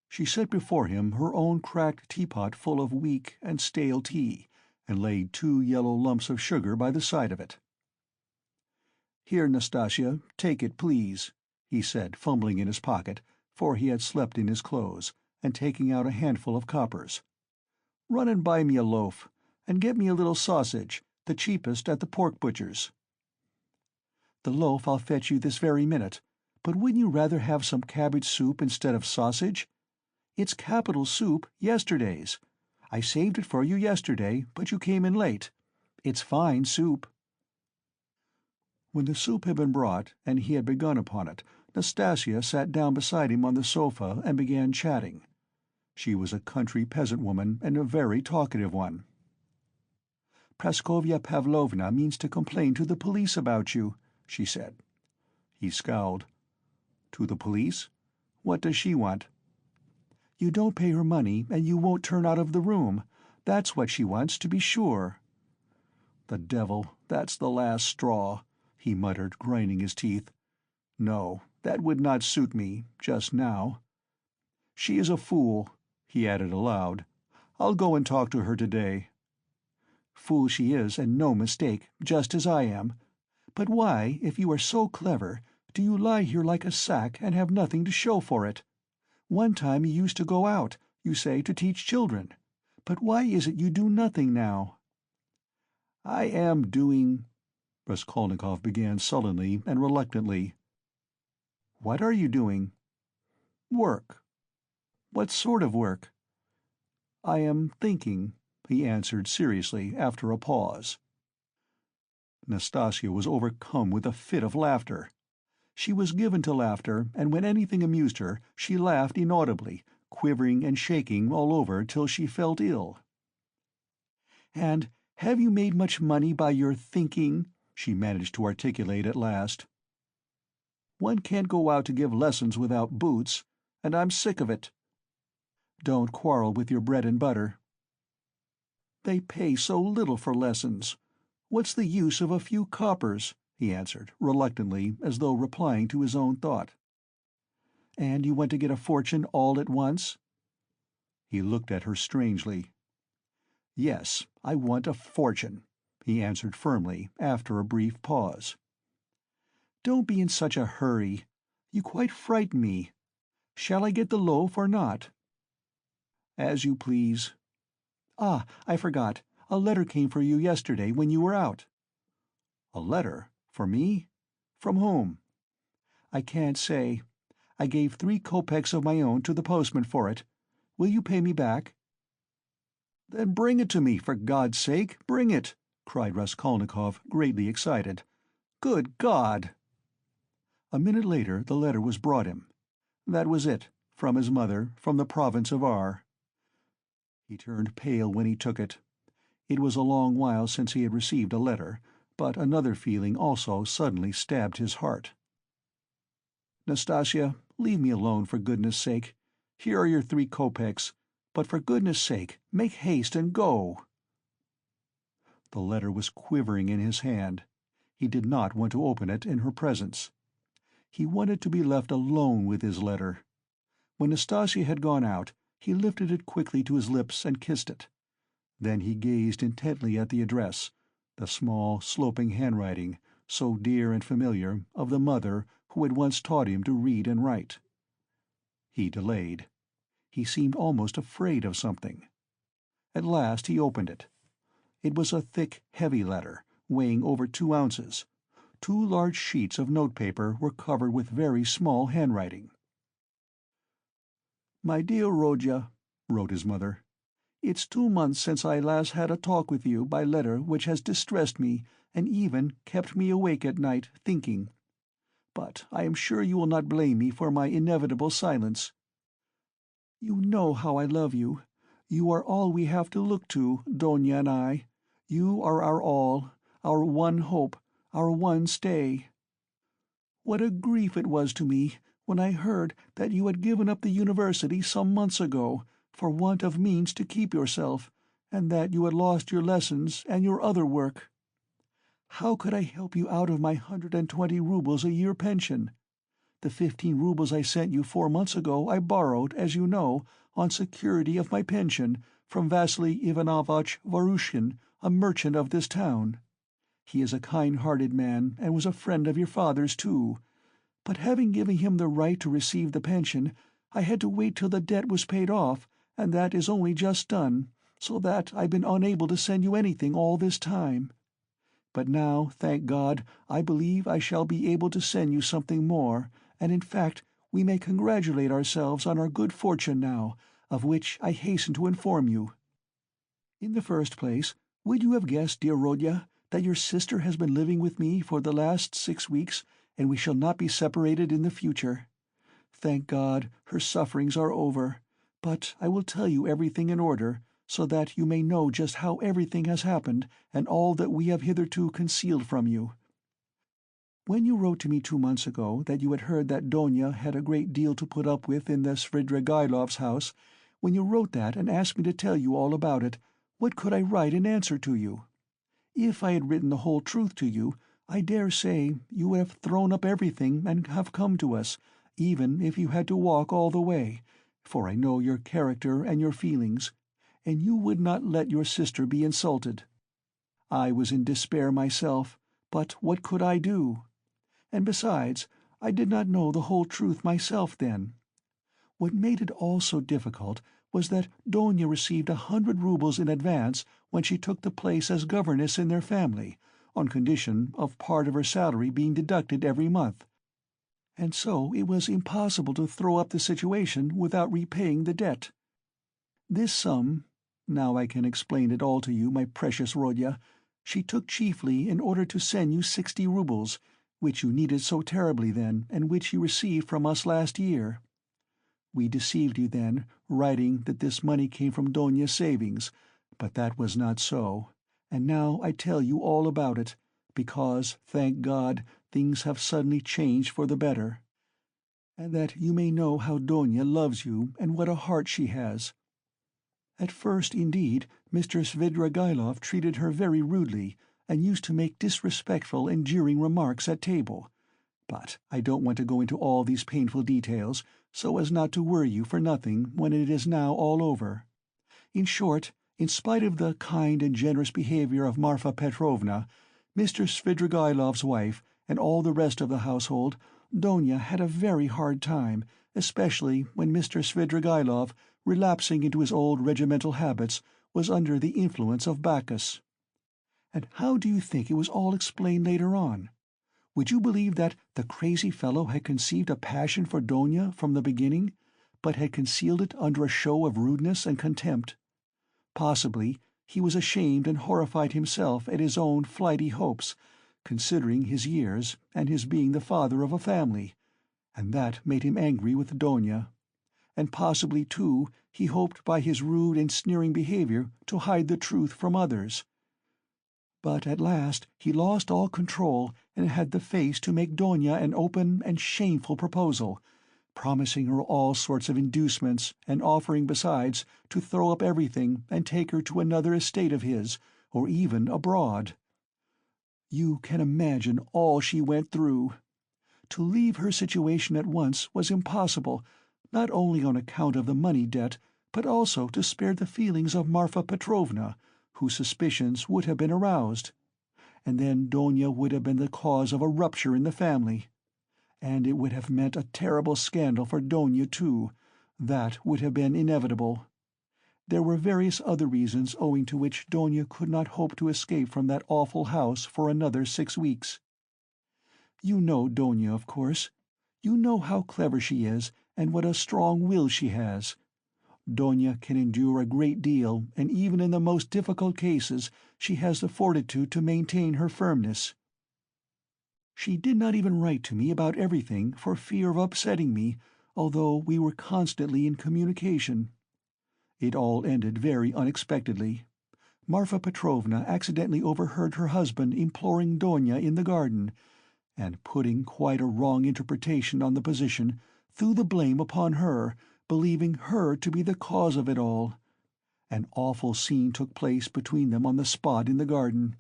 She set before him her own cracked teapot full of weak and stale tea, and laid 2 yellow lumps of sugar by the side of it. "Here, Nastasia, take it, please," he said, fumbling in his pocket, for he had slept in his clothes, and taking out a handful of coppers. "Run and buy me a loaf, and get me a little sausage, the cheapest at the pork butcher's." "The loaf I'll fetch you this very minute, but wouldn't you rather have some cabbage soup instead of sausage? It's capital soup, yesterday's. I saved it for you yesterday, but you came in late. It's fine soup." When the soup had been brought, and he had begun upon it, Nastasia sat down beside him on the sofa and began chatting. She was a country peasant woman, and a very talkative one. "Praskovya Pavlovna means to complain to the police about you," she said. He scowled. "To the police? What does she want?" "You don't pay her money, and you won't turn out of the room. That's what she wants, to be sure." "The devil, that's the last straw," he muttered, grinding his teeth. "No, that would not suit me, just now. She is a fool," he added aloud. "I'll go and talk to her today." "Fool she is, and no mistake, just as I am. But why, if you are so clever, do you lie here like a sack and have nothing to show for it? One time you used to go out, you say, to teach children. But why is it you do nothing now?" "I am doing—" Raskolnikov began sullenly and reluctantly. "What are you doing?" "Work." "What sort of work?" "I am thinking," he answered seriously, after a pause. Nastasia was overcome with a fit of laughter. She was given to laughter, and when anything amused her, she laughed inaudibly, quivering and shaking all over till she felt ill. "And have you made much money by your thinking?" she managed to articulate at last. "One can't go out to give lessons without boots, and I'm sick of it." "Don't quarrel with your bread and butter." "They pay so little for lessons. What's the use of a few coppers?" he answered, reluctantly, as though replying to his own thought. "And you want to get a fortune all at once?" He looked at her strangely. "Yes, I want a fortune," he answered firmly, after a brief pause. "Don't be in such a hurry. You quite frighten me. Shall I get the loaf or not?" "As you please." "Ah, I forgot. A letter came for you yesterday when you were out." "A letter? For me? From whom?" "I can't say. I gave 3 kopecks of my own to the postman for it. Will you pay me back?" "Then bring it to me, for God's sake, bring it!" cried Raskolnikov, greatly excited. "Good God!" A minute later the letter was brought him. That was it, from his mother, from the province of R. He turned pale when he took it. It was a long while since he had received a letter, but another feeling also suddenly stabbed his heart. "Nastasia, leave me alone, for goodness' sake. Here are your 3 kopecks, but for goodness' sake, make haste and go." The letter was quivering in his hand. He did not want to open it in her presence. He wanted to be left alone with his letter. When Nastasia had gone out, he lifted it quickly to his lips and kissed it. Then he gazed intently at the address, the small, sloping handwriting, so dear and familiar, of the mother who had once taught him to read and write. He delayed. He seemed almost afraid of something. At last he opened it. It was a thick, heavy letter, weighing over 2 ounces. 2 large sheets of notepaper were covered with very small handwriting. "My dear Rodya," wrote his mother, "it's 2 months since I last had a talk with you by letter which has distressed me and even kept me awake at night, thinking. But I am sure you will not blame me for my inevitable silence. You know how I love you. You are all we have to look to, Donia and I. You are our all, our one hope, our one stay. What a grief it was to me when I heard that you had given up the university some months ago, for want of means to keep yourself, and that you had lost your lessons and your other work. How could I help you out of my 120 roubles a year pension? The 15 roubles I sent you 4 months ago I borrowed, as you know, on security of my pension, from Vasily Ivanovitch Varushkin, a merchant of this town. He is a kind-hearted man, and was a friend of your father's too. But having given him the right to receive the pension, I had to wait till the debt was paid off, and that is only just done, so that I've been unable to send you anything all this time. But now, thank God, I believe I shall be able to send you something more, and in fact we may congratulate ourselves on our good fortune now, of which I hasten to inform you. In the first place, would you have guessed, dear Rodya, that your sister has been living with me for the last 6 weeks, and we shall not be separated in the future? Thank God, her sufferings are over, but I will tell you everything in order, so that you may know just how everything has happened and all that we have hitherto concealed from you. When you wrote to me 2 months ago that you had heard that Donia had a great deal to put up with in the Svidrigaïlov's house, when you wrote that and asked me to tell you all about it, what could I write in answer to you? If I had written the whole truth to you, I dare say you would have thrown up everything and have come to us, even if you had to walk all the way, for I know your character and your feelings, and you would not let your sister be insulted. I was in despair myself, but what could I do? And besides, I did not know the whole truth myself then. What made it all so difficult was that Donia received 100 roubles in advance when she took the place as governess in their family, on condition of part of her salary being deducted every month. And so it was impossible to throw up the situation without repaying the debt. This sum, now I can explain it all to you, my precious Rodya, she took chiefly in order to send you 60 roubles, which you needed so terribly then, and which you received from us last year. We deceived you then, writing that this money came from Donia's savings, but that was not so, and now I tell you all about it, because, thank God, things have suddenly changed for the better, and that you may know how Donia loves you and what a heart she has. At first, indeed, Mr. Svidrigaïlov treated her very rudely, and used to make disrespectful and jeering remarks at table. But I don't want to go into all these painful details, so as not to worry you for nothing when it is now all over. In short, in spite of the kind and generous behavior of Marfa Petrovna, Mr. Svidrigaïlov's wife, and all the rest of the household, Donia had a very hard time, especially when Mr. Svidrigaïlov, relapsing into his old regimental habits, was under the influence of Bacchus. And how do you think it was all explained later on? Would you believe that the crazy fellow had conceived a passion for Donia from the beginning, but had concealed it under a show of rudeness and contempt? Possibly he was ashamed and horrified himself at his own flighty hopes, considering his years and his being the father of a family, and that made him angry with Donia. And possibly, too, he hoped by his rude and sneering behavior to hide the truth from others. But at last he lost all control and had the face to make Donia an open and shameful proposal, promising her all sorts of inducements, and offering, besides, to throw up everything and take her to another estate of his, or even abroad. You can imagine all she went through. To leave her situation at once was impossible, not only on account of the money debt, but also to spare the feelings of Marfa Petrovna, whose suspicions would have been aroused. And then Donia would have been the cause of a rupture in the family. And it would have meant a terrible scandal for Donia, too. That would have been inevitable. There were various other reasons owing to which Donia could not hope to escape from that awful house for another 6 weeks. You know Donia, of course. You know how clever she is, and what a strong will she has. Donia can endure a great deal, and even in the most difficult cases she has the fortitude to maintain her firmness. She did not even write to me about everything for fear of upsetting me, although we were constantly in communication. It all ended very unexpectedly. Marfa Petrovna accidentally overheard her husband imploring Donia in the garden, and, putting quite a wrong interpretation on the position, threw the blame upon her, believing her to be the cause of it all. An awful scene took place between them on the spot in the garden.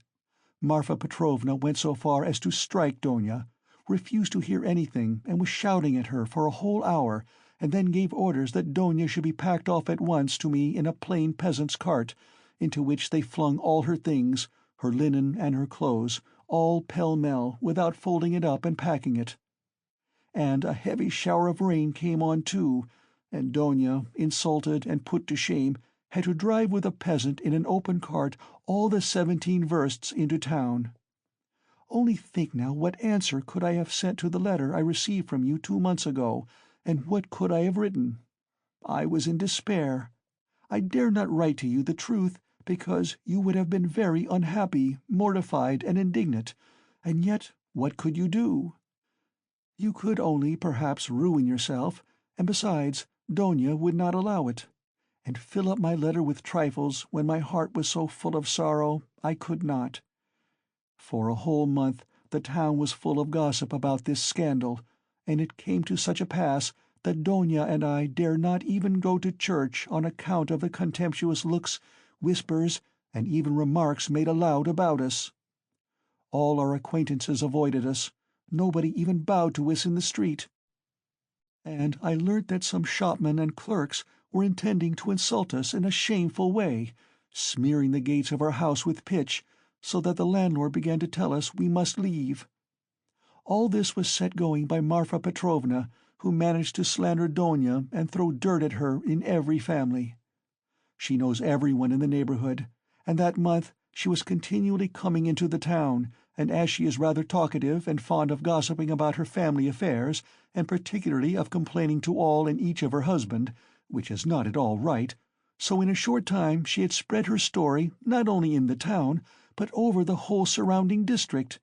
Marfa Petrovna went so far as to strike Donia, refused to hear anything, and was shouting at her for a whole hour, and then gave orders that Donia should be packed off at once to me in a plain peasant's cart, into which they flung all her things, her linen and her clothes, all pell-mell, without folding it up and packing it. And a heavy shower of rain came on too, and Donia, insulted and put to shame, had to drive with a peasant in an open cart all the 17 versts into town. Only think now, what answer could I have sent to the letter I received from you 2 months ago, and what could I have written? I was in despair. I dare not write to you the truth, because you would have been very unhappy, mortified, and indignant, and yet what could you do? You could only, perhaps, ruin yourself, and besides, Donia would not allow it. And fill up my letter with trifles when my heart was so full of sorrow, I could not. For a whole month the town was full of gossip about this scandal, and it came to such a pass that Donia and I dare not even go to church on account of the contemptuous looks, whispers, and even remarks made aloud about us. All our acquaintances avoided us. Nobody even bowed to us in the street. And I learnt that some shopmen and clerks were intending to insult us in a shameful way, smearing the gates of our house with pitch, so that the landlord began to tell us we must leave. All this was set going by Marfa Petrovna, who managed to slander Donia and throw dirt at her in every family. She knows everyone in the neighborhood, and that month she was continually coming into the town, and as she is rather talkative and fond of gossiping about her family affairs, and particularly of complaining to all and each of her husband, which is not at all right, so in a short time she had spread her story not only in the town, but over the whole surrounding district.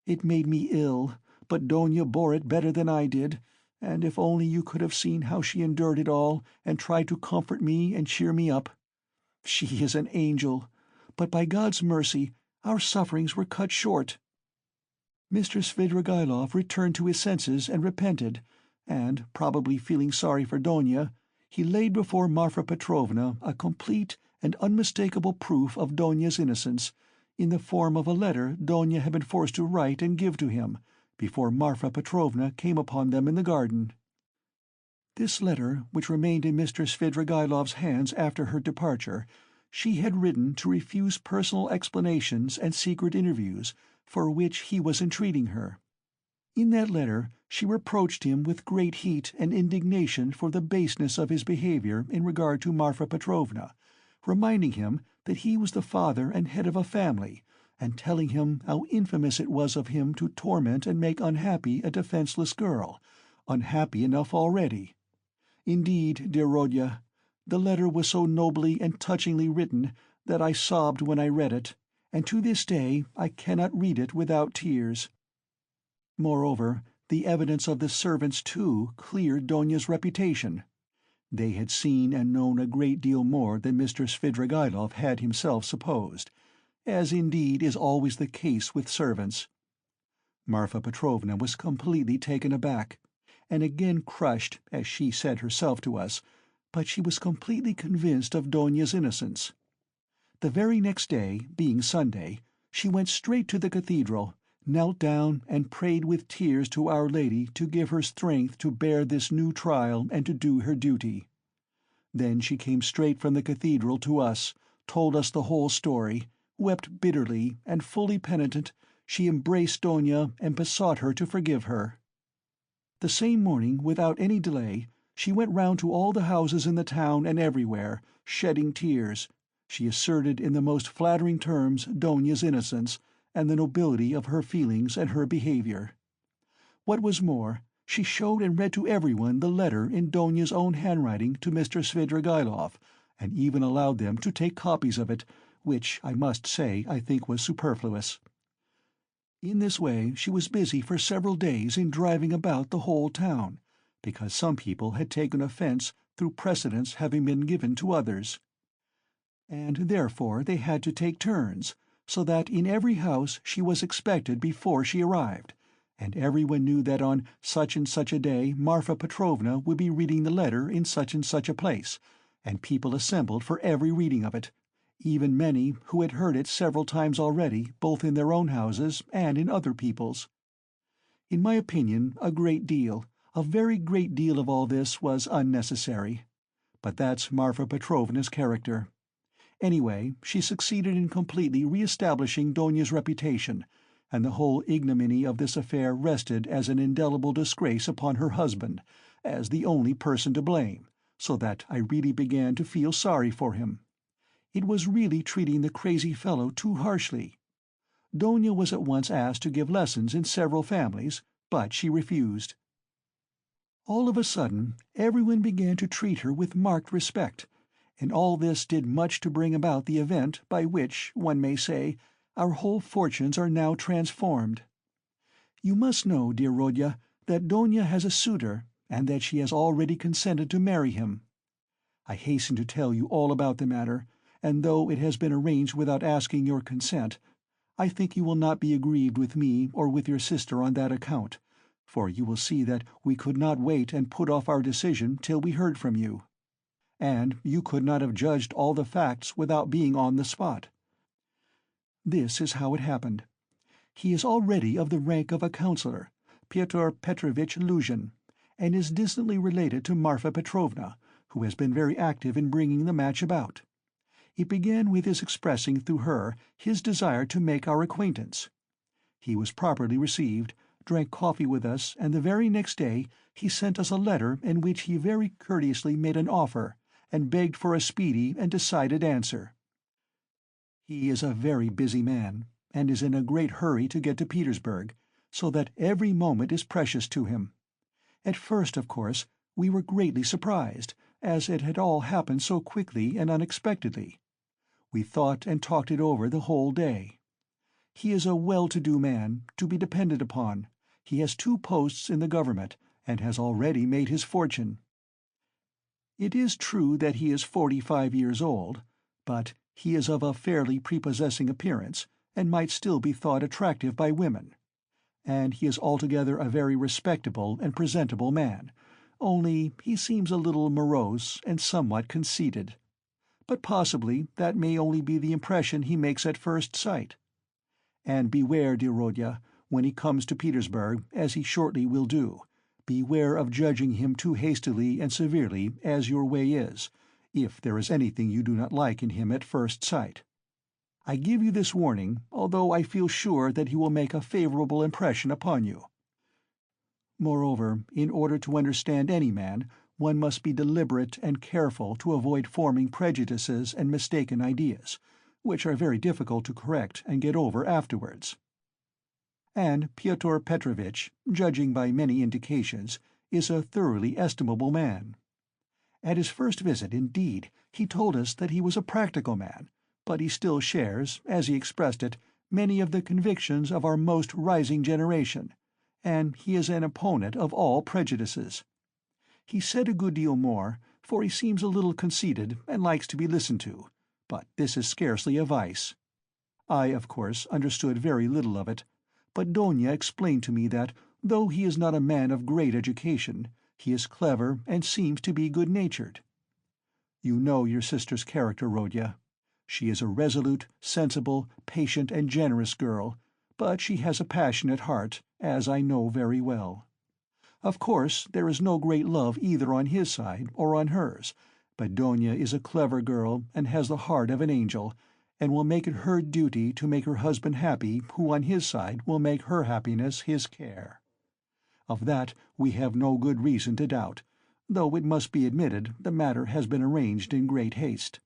It made me ill, but Donia bore it better than I did, and if only you could have seen how she endured it all, and tried to comfort me and cheer me up. She is an angel, but by God's mercy our sufferings were cut short. Mr. Svidrigaïlov returned to his senses and repented, and, probably feeling sorry for Donia, he laid before Marfa Petrovna a complete and unmistakable proof of Donia's innocence, in the form of a letter Donia had been forced to write and give to him, before Marfa Petrovna came upon them in the garden. This letter, which remained in Mr. Svidrigaïlov's hands after her departure, she had written to refuse personal explanations and secret interviews, for which he was entreating her. In that letter she reproached him with great heat and indignation for the baseness of his behavior in regard to Marfa Petrovna, reminding him that he was the father and head of a family, and telling him how infamous it was of him to torment and make unhappy a defenseless girl, unhappy enough already. Indeed, dear Rodya, the letter was so nobly and touchingly written that I sobbed when I read it, and to this day I cannot read it without tears. Moreover, the evidence of the servants, too, cleared Donia's reputation. They had seen and known a great deal more than Mr. Svidrigaïlov had himself supposed, as indeed is always the case with servants. Marfa Petrovna was completely taken aback, and again crushed, as she said herself to us, but she was completely convinced of Donia's innocence. The very next day, being Sunday, she went straight to the cathedral, knelt down and prayed with tears to Our Lady to give her strength to bear this new trial and to do her duty. Then she came straight from the cathedral to us, told us the whole story, wept bitterly, and fully penitent, she embraced Donia and besought her to forgive her. The same morning, without any delay, she went round to all the houses in the town and everywhere, shedding tears. She asserted in the most flattering terms Donia's innocence, and the nobility of her feelings and her behaviour. What was more, she showed and read to everyone the letter in Donia's own handwriting to Mr. Svidrigaïlov, and even allowed them to take copies of it, which, I must say, I think was superfluous. In this way she was busy for several days in driving about the whole town, because some people had taken offence through precedence having been given to others. And therefore they had to take turns, so that in every house she was expected before she arrived, and everyone knew that on such and such a day Marfa Petrovna would be reading the letter in such and such a place, and people assembled for every reading of it, even many who had heard it several times already, both in their own houses and in other people's. In my opinion, a very great deal of all this was unnecessary. But that's Marfa Petrovna's character. Anyway, she succeeded in completely re-establishing Donia's reputation, and the whole ignominy of this affair rested as an indelible disgrace upon her husband, as the only person to blame, so that I really began to feel sorry for him. It was really treating the crazy fellow too harshly. Donia was at once asked to give lessons in several families, but she refused. All of a sudden, everyone began to treat her with marked respect, and all this did much to bring about the event by which, one may say, our whole fortunes are now transformed. You must know, dear Rodya, that Donia has a suitor, and that she has already consented to marry him. I hasten to tell you all about the matter, and though it has been arranged without asking your consent, I think you will not be aggrieved with me or with your sister on that account, for you will see that we could not wait and put off our decision till we heard from you. And you could not have judged all the facts without being on the spot. This is how it happened. He is already of the rank of a councillor, Pyotr Petrovitch Luzhin, and is distantly related to Marfa Petrovna, who has been very active in bringing the match about. It began with his expressing through her his desire to make our acquaintance. He was properly received, drank coffee with us, and the very next day he sent us a letter in which he very courteously made an offer, and begged for a speedy and decided answer. He is a very busy man, and is in a great hurry to get to Petersburg, so that every moment is precious to him. At first, of course, we were greatly surprised, as it had all happened so quickly and unexpectedly. We thought and talked it over the whole day. He is a well-to-do man, to be depended upon. He has 2 posts in the government, and has already made his fortune. It is true that he is 45 years old, but he is of a fairly prepossessing appearance, and might still be thought attractive by women. And he is altogether a very respectable and presentable man, only he seems a little morose and somewhat conceited. But possibly that may only be the impression he makes at first sight. And beware, dear Rodya, when he comes to Petersburg, as he shortly will do, beware of judging him too hastily and severely, as your way is, if there is anything you do not like in him at first sight. I give you this warning, although I feel sure that he will make a favorable impression upon you. Moreover, in order to understand any man, one must be deliberate and careful to avoid forming prejudices and mistaken ideas, which are very difficult to correct and get over afterwards. And Pyotr Petrovitch, judging by many indications, is a thoroughly estimable man. At his first visit, indeed, he told us that he was a practical man, but he still shares, as he expressed it, many of the convictions of our most rising generation, and he is an opponent of all prejudices. He said a good deal more, for he seems a little conceited and likes to be listened to, but this is scarcely a vice. I, of course, understood very little of it, but Donia explained to me that, though he is not a man of great education, he is clever and seems to be good-natured. You know your sister's character, Rodya. She is a resolute, sensible, patient, and generous girl, but she has a passionate heart, as I know very well. Of course, there is no great love either on his side or on hers, but Donia is a clever girl and has the heart of an angel, and will make it her duty to make her husband happy, who on his side will make her happiness his care. Of that we have no good reason to doubt, though it must be admitted the matter has been arranged in great haste.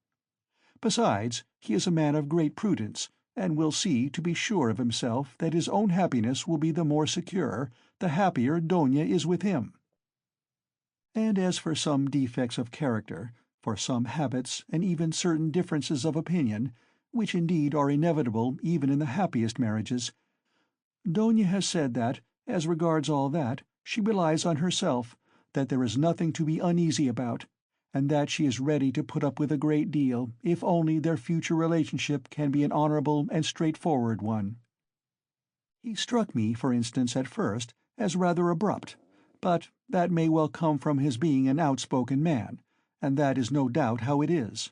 Besides, he is a man of great prudence, and will see to be sure of himself that his own happiness will be the more secure, the happier Donia is with him. And as for some defects of character, for some habits, and even certain differences of opinion, which indeed are inevitable even in the happiest marriages, Donia has said that, as regards all that, she relies on herself, that there is nothing to be uneasy about, and that she is ready to put up with a great deal, if only their future relationship can be an honorable and straightforward one. He struck me, for instance, at first, as rather abrupt, but that may well come from his being an outspoken man, and that is no doubt how it is.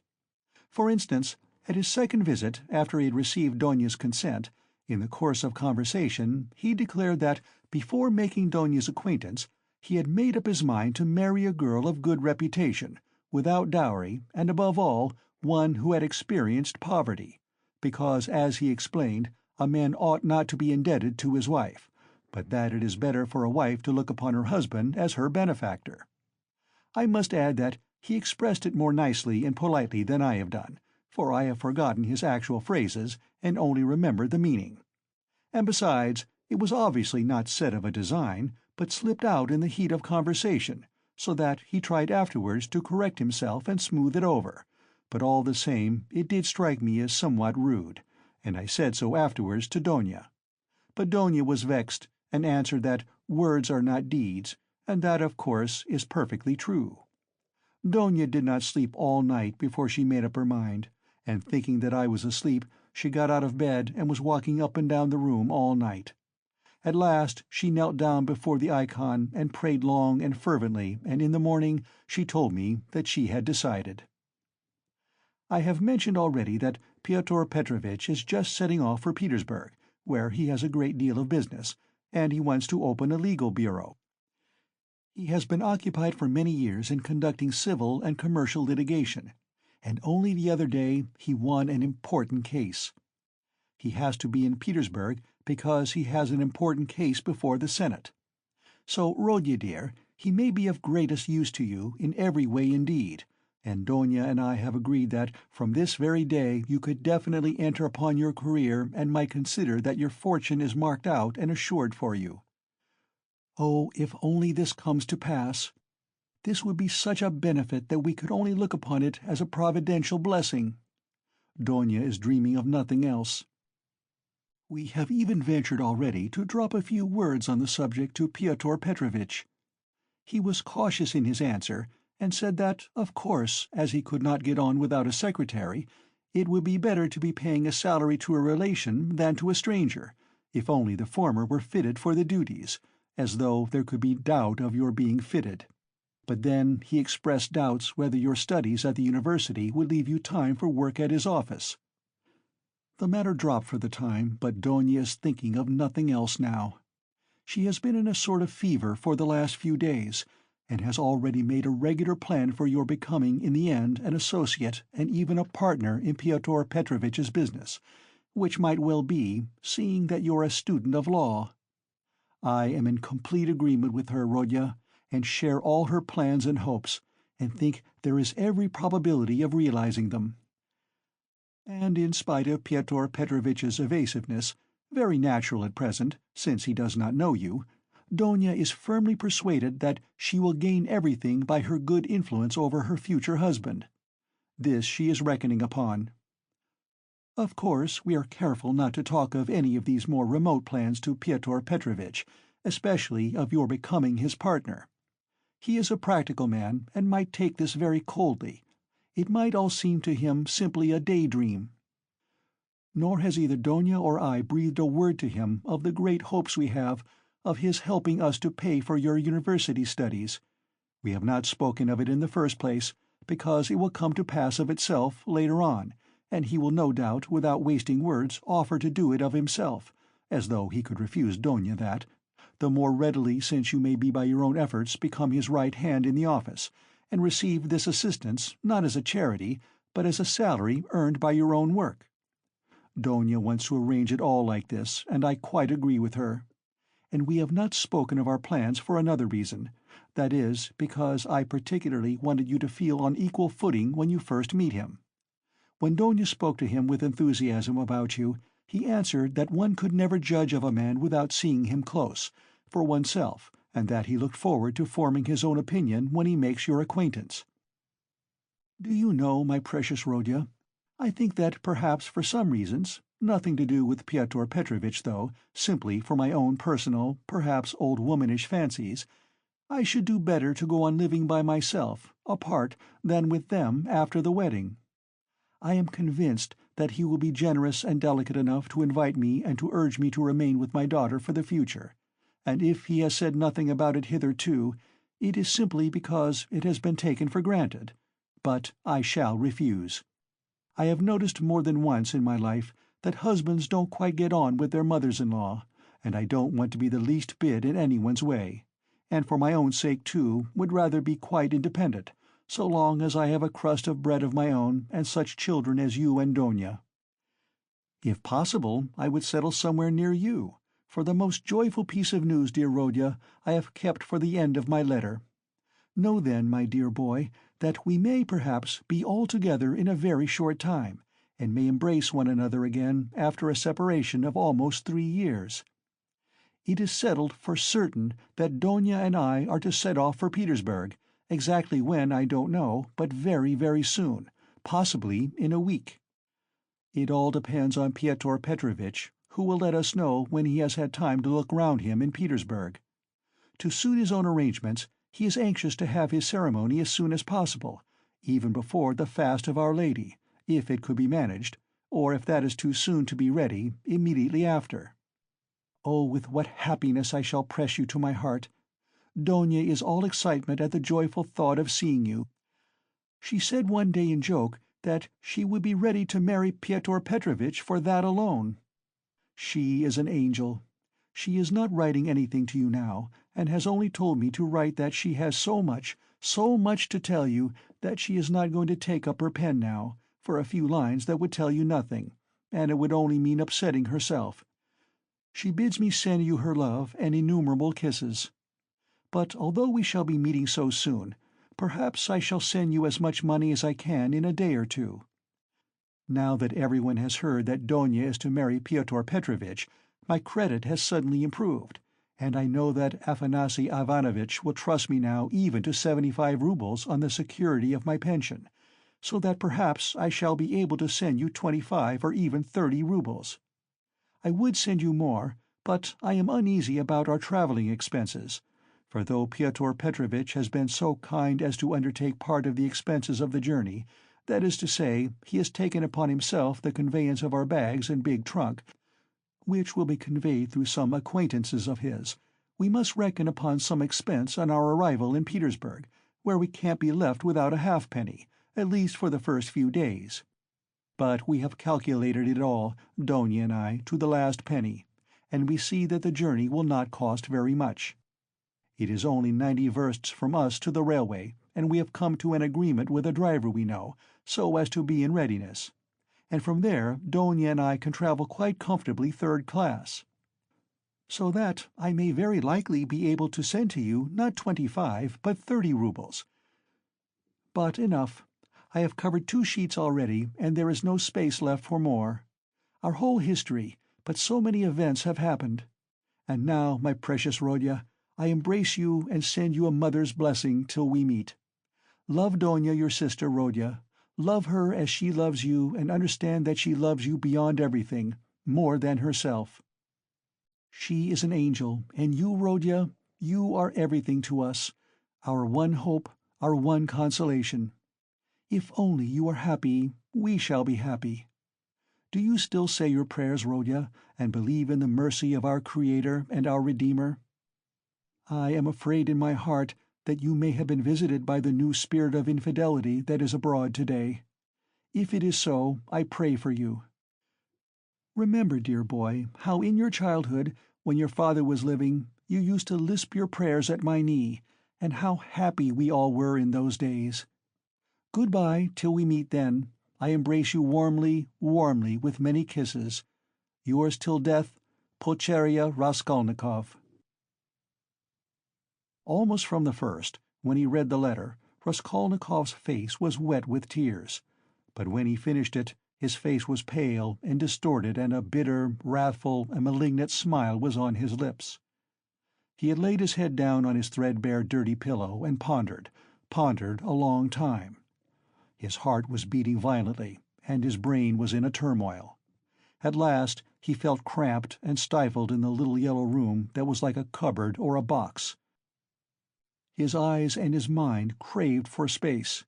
For instance, at his second visit, after he had received Donia's consent, in the course of conversation he declared that, before making Donia's acquaintance, he had made up his mind to marry a girl of good reputation, without dowry, and above all, one who had experienced poverty, because, as he explained, a man ought not to be indebted to his wife, but that it is better for a wife to look upon her husband as her benefactor. I must add that he expressed it more nicely and politely than I have done, for I have forgotten his actual phrases and only remember the meaning. And besides, it was obviously not said of a design, but slipped out in the heat of conversation, so that he tried afterwards to correct himself and smooth it over, but all the same it did strike me as somewhat rude, and I said so afterwards to Donia. But Donia was vexed, and answered that words are not deeds, and that, of course, is perfectly true. Donia did not sleep all night before she made up her mind, and thinking that I was asleep, she got out of bed and was walking up and down the room all night. At last she knelt down before the icon and prayed long and fervently, and in the morning she told me that she had decided. I have mentioned already that Pyotr Petrovitch is just setting off for Petersburg, where he has a great deal of business, and he wants to open a legal bureau. He has been occupied for many years in conducting civil and commercial litigation, and only the other day he won an important case. He has to be in Petersburg because he has an important case before the Senate. So, Rodya dear, he may be of greatest use to you in every way indeed, and Donia and I have agreed that from this very day you could definitely enter upon your career and might consider that your fortune is marked out and assured for you. Oh, if only this comes to pass! This would be such a benefit that we could only look upon it as a providential blessing. Donia is dreaming of nothing else. We have even ventured already to drop a few words on the subject to Pyotr Petrovitch. He was cautious in his answer, and said that, of course, as he could not get on without a secretary, it would be better to be paying a salary to a relation than to a stranger, if only the former were fitted for the duties, as though there could be doubt of your being fitted. But then he expressed doubts whether your studies at the university would leave you time for work at his office. The matter dropped for the time, but Donia is thinking of nothing else now. She has been in a sort of fever for the last few days, and has already made a regular plan for your becoming in the end an associate and even a partner in Pyotr Petrovitch's business, which might well be, seeing that you're a student of law. I am in complete agreement with her, Rodya, and share all her plans and hopes, and think there is every probability of realizing them. And in spite of Pyotr Petrovitch's evasiveness, very natural at present, since he does not know you, Donia is firmly persuaded that she will gain everything by her good influence over her future husband. This she is reckoning upon. Of course, we are careful not to talk of any of these more remote plans to Pyotr Petrovitch, especially of your becoming his partner. He is a practical man, and might take this very coldly. It might all seem to him simply a daydream. Nor has either Donia or I breathed a word to him of the great hopes we have of his helping us to pay for your university studies. We have not spoken of it in the first place, because it will come to pass of itself later on, and he will no doubt, without wasting words, offer to do it of himself, as though he could refuse Donia that, the more readily since you may be by your own efforts become his right hand in the office, and receive this assistance not as a charity, but as a salary earned by your own work. Donia wants to arrange it all like this, and I quite agree with her. And we have not spoken of our plans for another reason. That is, because I particularly wanted you to feel on equal footing when you first meet him. When Donia spoke to him with enthusiasm about you, he answered that one could never judge of a man without seeing him close, for oneself, and that he looked forward to forming his own opinion when he makes your acquaintance. Do you know, my precious Rodya, I think that perhaps for some reasons, nothing to do with Pyotr Petrovitch though, simply for my own personal, perhaps old womanish fancies, I should do better to go on living by myself, apart, than with them after the wedding. I am convinced that he will be generous and delicate enough to invite me and to urge me to remain with my daughter for the future, and if he has said nothing about it hitherto, it is simply because it has been taken for granted. But I shall refuse. I have noticed more than once in my life that husbands don't quite get on with their mothers-in-law, and I don't want to be the least bit in anyone's way, and for my own sake, too, would rather be quite independent, so long as I have a crust of bread of my own and such children as you and Donia. If possible, I would settle somewhere near you, for the most joyful piece of news, dear Rodya, I have kept for the end of my letter. Know then, my dear boy, that we may perhaps be all together in a very short time, and may embrace one another again after a separation of almost 3 years. It is settled for certain that Donia and I are to set off for Petersburg, exactly when I don't know, but very, very soon, possibly in a week. It all depends on Pyotr Petrovitch, who will let us know when he has had time to look round him in Petersburg. To suit his own arrangements, he is anxious to have his ceremony as soon as possible, even before the fast of Our Lady, if it could be managed, or if that is too soon to be ready, immediately after. Oh, with what happiness I shall press you to my heart! Donia is all excitement at the joyful thought of seeing you. She said one day in joke that she would be ready to marry Pyotr Petrovitch for that alone. She is an angel. She is not writing anything to you now, and has only told me to write that she has so much to tell you that she is not going to take up her pen now, for a few lines that would tell you nothing, and it would only mean upsetting herself. She bids me send you her love and innumerable kisses. But although we shall be meeting so soon, perhaps I shall send you as much money as I can in a day or two. Now that everyone has heard that Donia is to marry Pyotr Petrovitch, my credit has suddenly improved, and I know that Afanasy Ivanovitch will trust me now even to 75 roubles on the security of my pension, so that perhaps I shall be able to send you 25 or even 30 roubles. I would send you more, but I am uneasy about our travelling expenses, for though Pyotr Petrovitch has been so kind as to undertake part of the expenses of the journey, that is to say, he has taken upon himself the conveyance of our bags and big trunk, which will be conveyed through some acquaintances of his, we must reckon upon some expense on our arrival in Petersburg, where we can't be left without a halfpenny, at least for the first few days. But we have calculated it all, Donia and I, to the last penny, and we see that the journey will not cost very much. It is only 90 versts from us to the railway, and we have come to an agreement with a driver we know, so as to be in readiness. And from there Donia and I can travel quite comfortably third class. So that I may very likely be able to send to you not 25, but 30 roubles. But enough. I have covered 2 sheets already, and there is no space left for more. Our whole history, but so many events have happened. And now, my precious Rodya, I embrace you and send you a mother's blessing till we meet. Love Donia, your sister, Rodya. Love her as she loves you, and understand that she loves you beyond everything, more than herself. She is an angel, and you, Rodya, you are everything to us, our one hope, our one consolation. If only you are happy, we shall be happy. Do you still say your prayers, Rodya, and believe in the mercy of our Creator and our Redeemer? I am afraid in my heart that you may have been visited by the new spirit of infidelity that is abroad today. If it is so, I pray for you. Remember, dear boy, how in your childhood, when your father was living, you used to lisp your prayers at my knee, and how happy we all were in those days. Goodbye till we meet then. I embrace you warmly, warmly, with many kisses. Yours till death, Pulcheria Raskolnikov. Almost from the first, when he read the letter, Raskolnikov's face was wet with tears, but when he finished it, his face was pale and distorted, and a bitter, wrathful, and malignant smile was on his lips. He had laid his head down on his threadbare dirty pillow and pondered a long time. His heart was beating violently, and his brain was in a turmoil. At last he felt cramped and stifled in the little yellow room that was like a cupboard or a box. His eyes and his mind craved for space.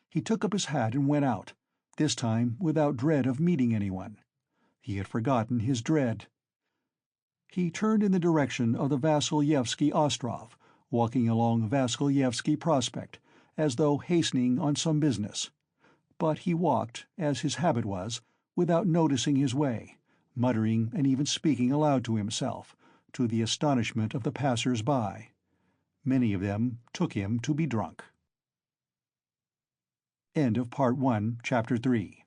He took up his hat and went out, this time without dread of meeting anyone. He had forgotten his dread. He turned in the direction of the Vassilyevsky Ostrov, walking along Vassilyevsky Prospect, as though hastening on some business. But he walked, as his habit was, without noticing his way, muttering and even speaking aloud to himself, to the astonishment of the passers-by. Many of them took him to be drunk. End of Part 1, Chapter 3.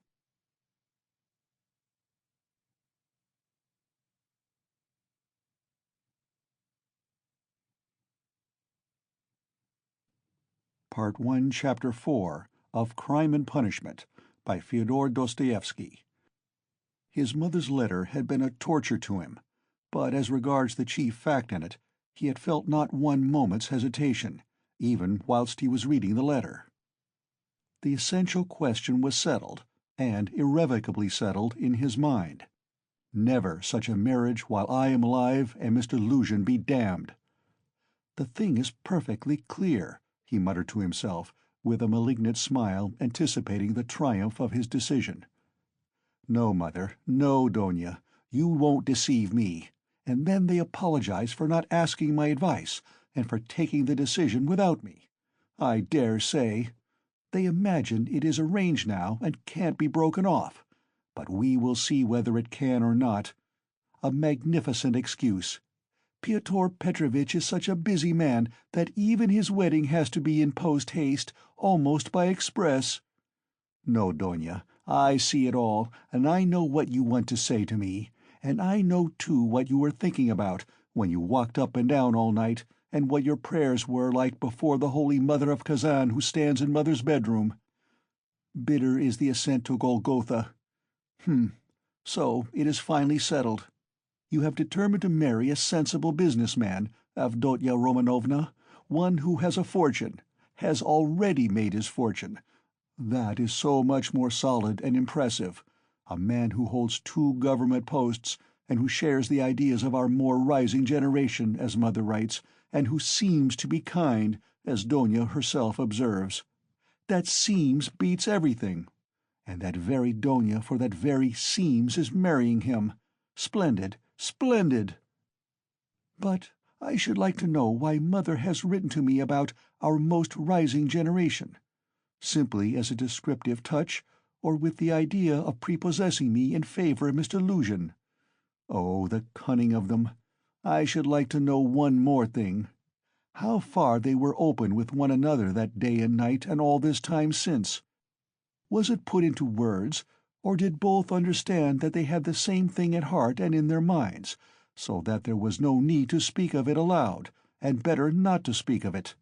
Part 1, Chapter 4 of Crime and Punishment by Fyodor Dostoevsky. His mother's letter had been a torture to him, but as regards the chief fact in it, he had felt not one moment's hesitation, even whilst he was reading the letter. The essential question was settled, and irrevocably settled, in his mind. Never such a marriage while I am alive, and Mr. Luzhin be damned. The thing is perfectly clear, he muttered to himself, with a malignant smile anticipating the triumph of his decision. No, Mother, no, Donia, you won't deceive me. And then they apologize for not asking my advice, and for taking the decision without me. I dare say. They imagine it is arranged now and can't be broken off, but we will see whether it can or not. A magnificent excuse. Pyotr Petrovitch is such a busy man that even his wedding has to be in post-haste, almost by express. No, Donia, I see it all, and I know what you want to say to me, and I know too what you were thinking about when you walked up and down all night, and what your prayers were like before the Holy Mother of Kazan who stands in Mother's bedroom. Bitter is the ascent to Golgotha. So it is finally settled. You have determined to marry a sensible businessman, Avdotya Romanovna, one who has a fortune, has already made his fortune. That is so much more solid and impressive. A man who holds 2 government posts, and who shares the ideas of our more rising generation, as Mother writes, and who seems to be kind, as Donia herself observes. That seems beats everything. And that very Donia for that very seems is marrying him. Splendid, splendid! But I should like to know why Mother has written to me about our most rising generation. Simply as a descriptive touch, or with the idea of prepossessing me in favor of Mr. Luzhin. Oh, the cunning of them! I should like to know one more thing. How far they were open with one another that day and night and all this time since. Was it put into words, or did both understand that they had the same thing at heart and in their minds, so that there was no need to speak of it aloud, and better not to speak of it?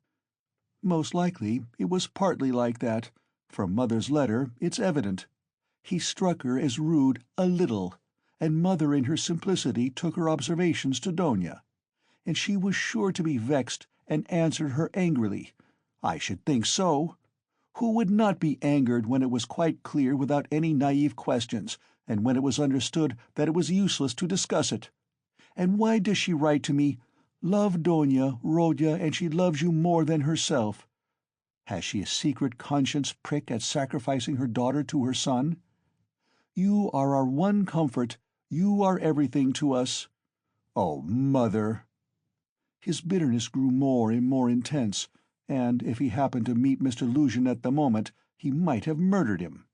Most likely it was partly like that. From Mother's letter it's evident. He struck her as rude a little, and Mother in her simplicity took her observations to Donia, and she was sure to be vexed and answered her angrily. I should think so. Who would not be angered when it was quite clear without any naive questions, and when it was understood that it was useless to discuss it? And why does she write to me, "Love Donia, Rodya, and she loves you more than herself"? Has she a secret conscience prick at sacrificing her daughter to her son? You are our one comfort, you are everything to us. Oh, Mother! His bitterness grew more and more intense, and if he happened to meet Mr. Luzhin at the moment, he might have murdered him.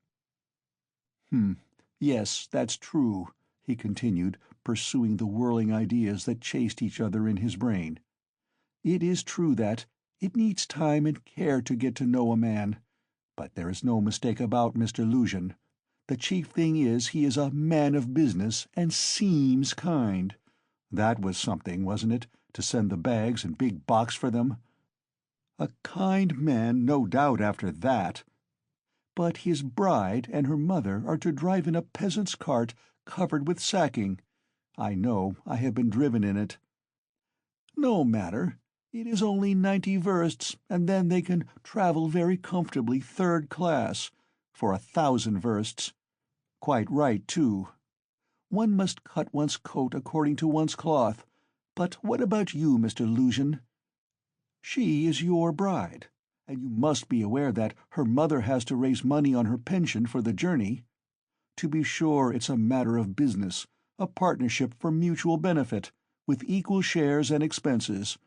Yes, that's true, he continued, pursuing the whirling ideas that chased each other in his brain. It is true that, It needs time and care to get to know a man, but there is no mistake about Mr. Luzhin. The chief thing is he is a man of business and seems kind. That was something, wasn't it, to send the bags and big box for them? A kind man, no doubt, after that. But his bride and her mother are to drive in a peasant's cart covered with sacking. I know, I have been driven in it. No matter. It is only 90 versts, and then they can travel very comfortably third class, for 1,000 versts. Quite right, too. One must cut one's coat according to one's cloth. But what about you, Mr. Luzhin? She is your bride, and you must be aware that her mother has to raise money on her pension for the journey. To be sure, it's a matter of business, a partnership for mutual benefit, with equal shares and expenses.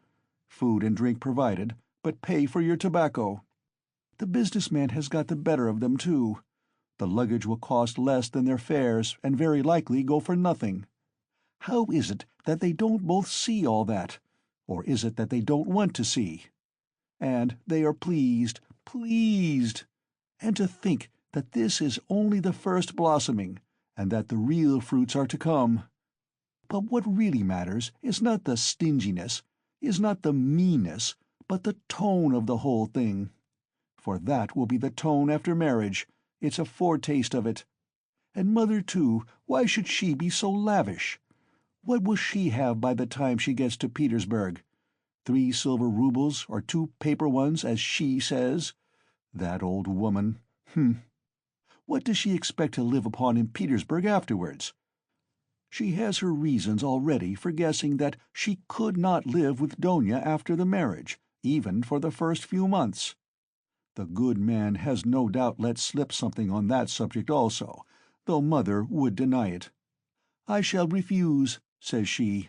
Food and drink provided, but pay for your tobacco. The businessman has got the better of them, too. The luggage will cost less than their fares, and very likely go for nothing. How is it that they don't both see all that? Or is it that they don't want to see? And they are pleased, pleased! And to think that this is only the first blossoming, and that the real fruits are to come. But what really matters is not the stinginess, is not the meanness, but the tone of the whole thing. For that will be the tone after marriage. It's a foretaste of it. And Mother, too, why should she be so lavish? What will she have by the time she gets to Petersburg? 3 silver roubles, or 2 paper ones, as she says? That old woman. What does she expect to live upon in Petersburg afterwards? She has her reasons already for guessing that she could not live with Donia after the marriage, even for the first few months. The good man has no doubt let slip something on that subject also, though Mother would deny it. "I shall refuse," says she.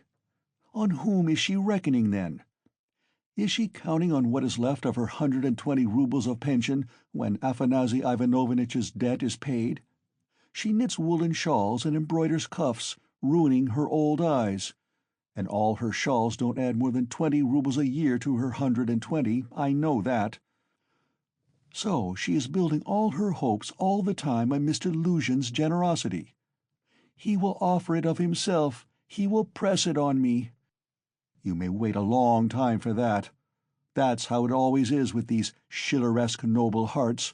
On whom is she reckoning, then? Is she counting on what is left of her 120 roubles of pension when Afanasy Ivanovitch's debt is paid? She knits woolen shawls and embroiders cuffs, ruining her old eyes. And all her shawls don't add more than 20 roubles a year to her 120, I know that. So she is building all her hopes all the time on Mr. Luzhin's generosity. He will offer it of himself, he will press it on me. You may wait a long time for that. That's how it always is with these Schilleresque noble hearts.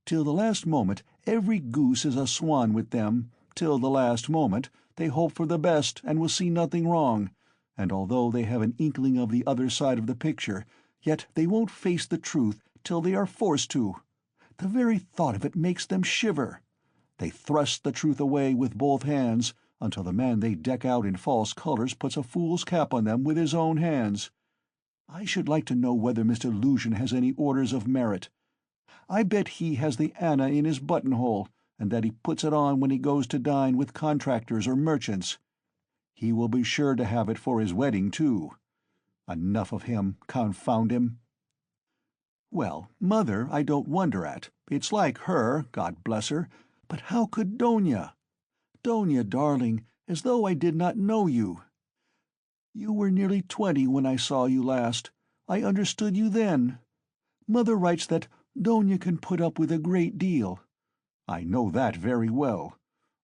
Till the last moment every goose is a swan with them. Till the last moment they hope for the best and will see nothing wrong, and although they have an inkling of the other side of the picture, yet they won't face the truth till they are forced to. The very thought of it makes them shiver. They thrust the truth away with both hands, until the man they deck out in false colors puts a fool's cap on them with his own hands. I should like to know whether Mr. Luzhin has any orders of merit. I bet he has the Anna in his buttonhole, and that he puts it on when he goes to dine with contractors or merchants. He will be sure to have it for his wedding, too. Enough of him, confound him. Well, Mother I don't wonder at. It's like her, God bless her. But how could Donia? Donia, darling, as though I did not know you. You were nearly 20 when I saw you last. I understood you then. Mother writes that Donia can put up with a great deal. I know that very well.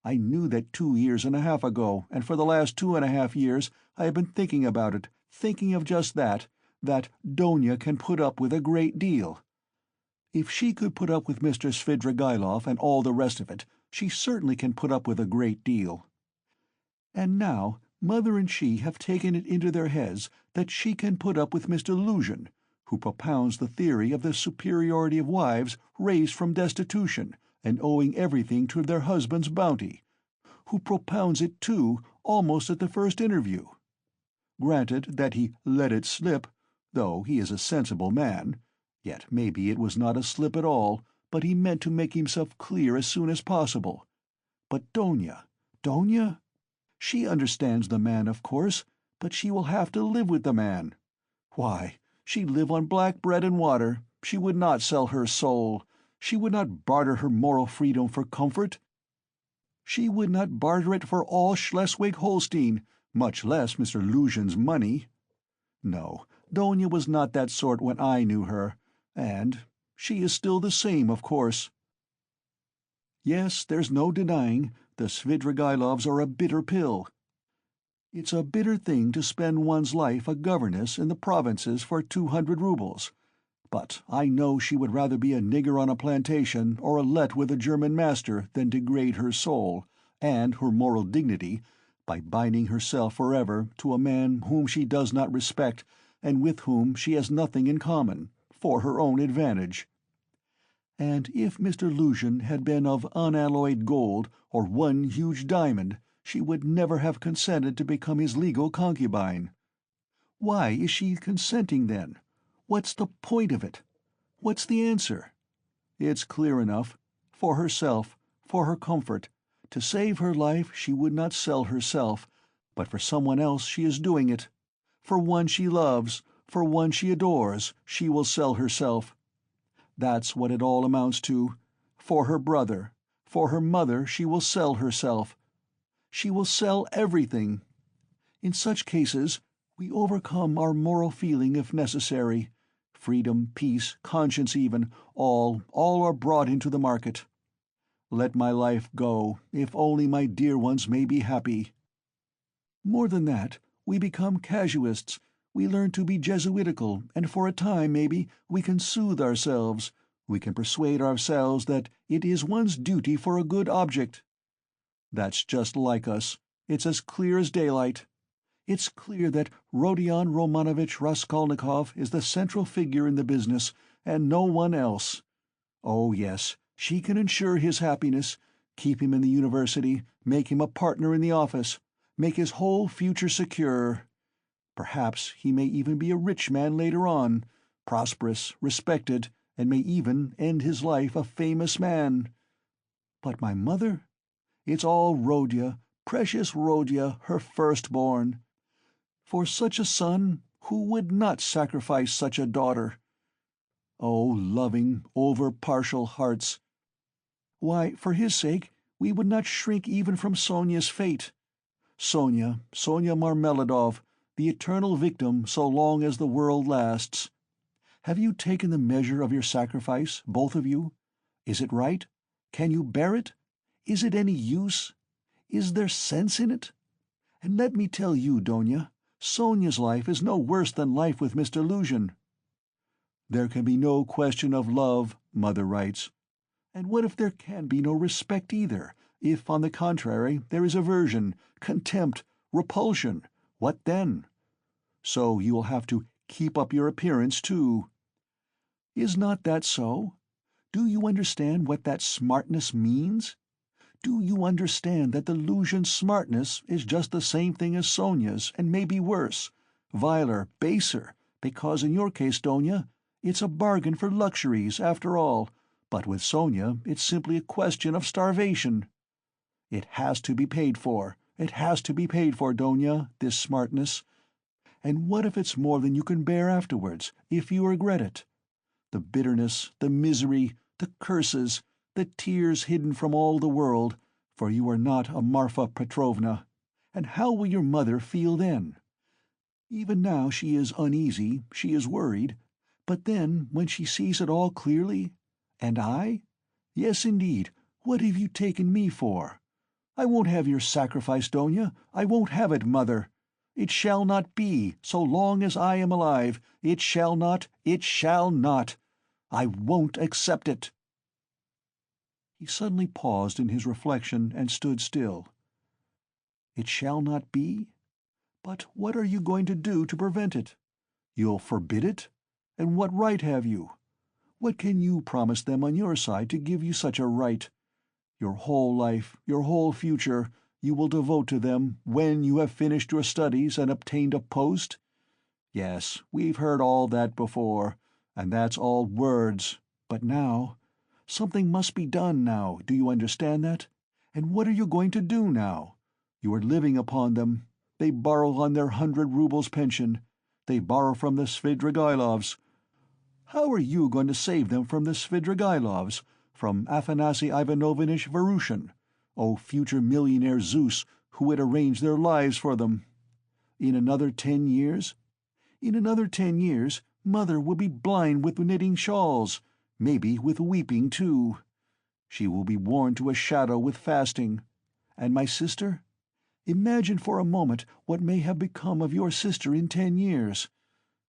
I knew that 2 years and a half ago, and for the last 2.5 years I have been thinking about it, thinking of just that Donia can put up with a great deal. If she could put up with Mr. Svidrigailov and all the rest of it, she certainly can put up with a great deal. And now Mother and she have taken it into their heads that she can put up with Mr. Luzhin, who propounds the theory of the superiority of wives raised from destitution and owing everything to their husband's bounty, who propounds it, too, almost at the first interview. Granted that he let it slip, though he is a sensible man, yet maybe it was not a slip at all, but he meant to make himself clear as soon as possible. But Donia? She understands the man, of course, but she will have to live with the man. Why, she'd live on black bread and water. She would not sell her soul. She would not barter her moral freedom for comfort. She would not barter it for all Schleswig-Holstein, much less Mr. Luzhin's money. No, Donia was not that sort when I knew her, and she is still the same, of course. Yes, there's no denying the Svidrigailovs are a bitter pill. It's a bitter thing to spend one's life a governess in the provinces for 200 roubles. But I know she would rather be a nigger on a plantation or a let with a German master than degrade her soul, and her moral dignity, by binding herself forever to a man whom she does not respect and with whom she has nothing in common, for her own advantage. And if Mr. Luzhin had been of unalloyed gold or one huge diamond, she would never have consented to become his legal concubine. Why is she consenting, then? What's the point of it? What's the answer? It's clear enough. For herself, for her comfort. To save her life she would not sell herself, but for someone else she is doing it. For one she loves, for one she adores, she will sell herself. That's what it all amounts to. For her brother, for her mother she will sell herself. She will sell everything. In such cases we overcome our moral feeling if necessary. Freedom, peace, conscience even, all are brought into the market. Let my life go, if only my dear ones may be happy. More than that, we become casuists. We learn to be Jesuitical, and for a time, maybe, we can soothe ourselves. We can persuade ourselves that it is one's duty for a good object. That's just like us. It's as clear as daylight. It's clear that Rodion Romanovich Raskolnikov is the central figure in the business, and no one else. Oh yes, she can ensure his happiness, keep him in the university, make him a partner in the office, make his whole future secure. Perhaps he may even be a rich man later on, prosperous, respected, and may even end his life a famous man. But my mother? It's all Rodya, precious Rodya, her firstborn. For such a son, who would not sacrifice such a daughter? Oh, loving, over-partial hearts! Why, for his sake, we would not shrink even from Sonia's fate. Sonia Marmeladov, the eternal victim so long as the world lasts. Have you taken the measure of your sacrifice, both of you? Is it right? Can you bear it? Is it any use? Is there sense in it? And let me tell you, Donia, Sonia's life is no worse than life with Mr. Luzhin. There can be no question of love, Mother writes. And what if there can be no respect either? If, on the contrary, there is aversion, contempt, repulsion, what then? So you will have to keep up your appearance, too. Is not that so? Do you understand what that smartness means? Do you understand that the Luzhin smartness is just the same thing as Sonia's, and maybe worse, viler, baser, because in your case, Donia, it's a bargain for luxuries, after all, but with Sonia it's simply a question of starvation. It has to be paid for. It has to be paid for, Donia, this smartness. And what if it's more than you can bear afterwards, if you regret it? The bitterness, the misery, the curses, the tears hidden from all the world, for you are not a Marfa Petrovna. And how will your mother feel then? Even now she is uneasy, she is worried, but then when she sees it all clearly? And I? Yes, indeed, what have you taken me for? I won't have your sacrifice, Donia. I won't have it, Mother. It shall not be, so long as I am alive. It shall not, it shall not. I won't accept it. He suddenly paused in his reflection and stood still. It shall not be? But what are you going to do to prevent it? You'll forbid it? And what right have you? What can you promise them on your side to give you such a right? Your whole life, your whole future, you will devote to them when you have finished your studies and obtained a post? Yes, we've heard all that before, and that's all words. But now, something must be done now, do you understand that? And what are you going to do now? You are living upon them. They borrow on their 100 roubles pension. They borrow from the Svidrigailovs. How are you going to save them from the Svidrigailovs, from Afanasy Ivanovitch Vorushin, oh future millionaire Zeus, who would arrange their lives for them? In another 10 years? In another 10 years, Mother will be blind with knitting shawls, maybe with weeping, too. She will be worn to a shadow with fasting. And my sister? Imagine for a moment what may have become of your sister in 10 years.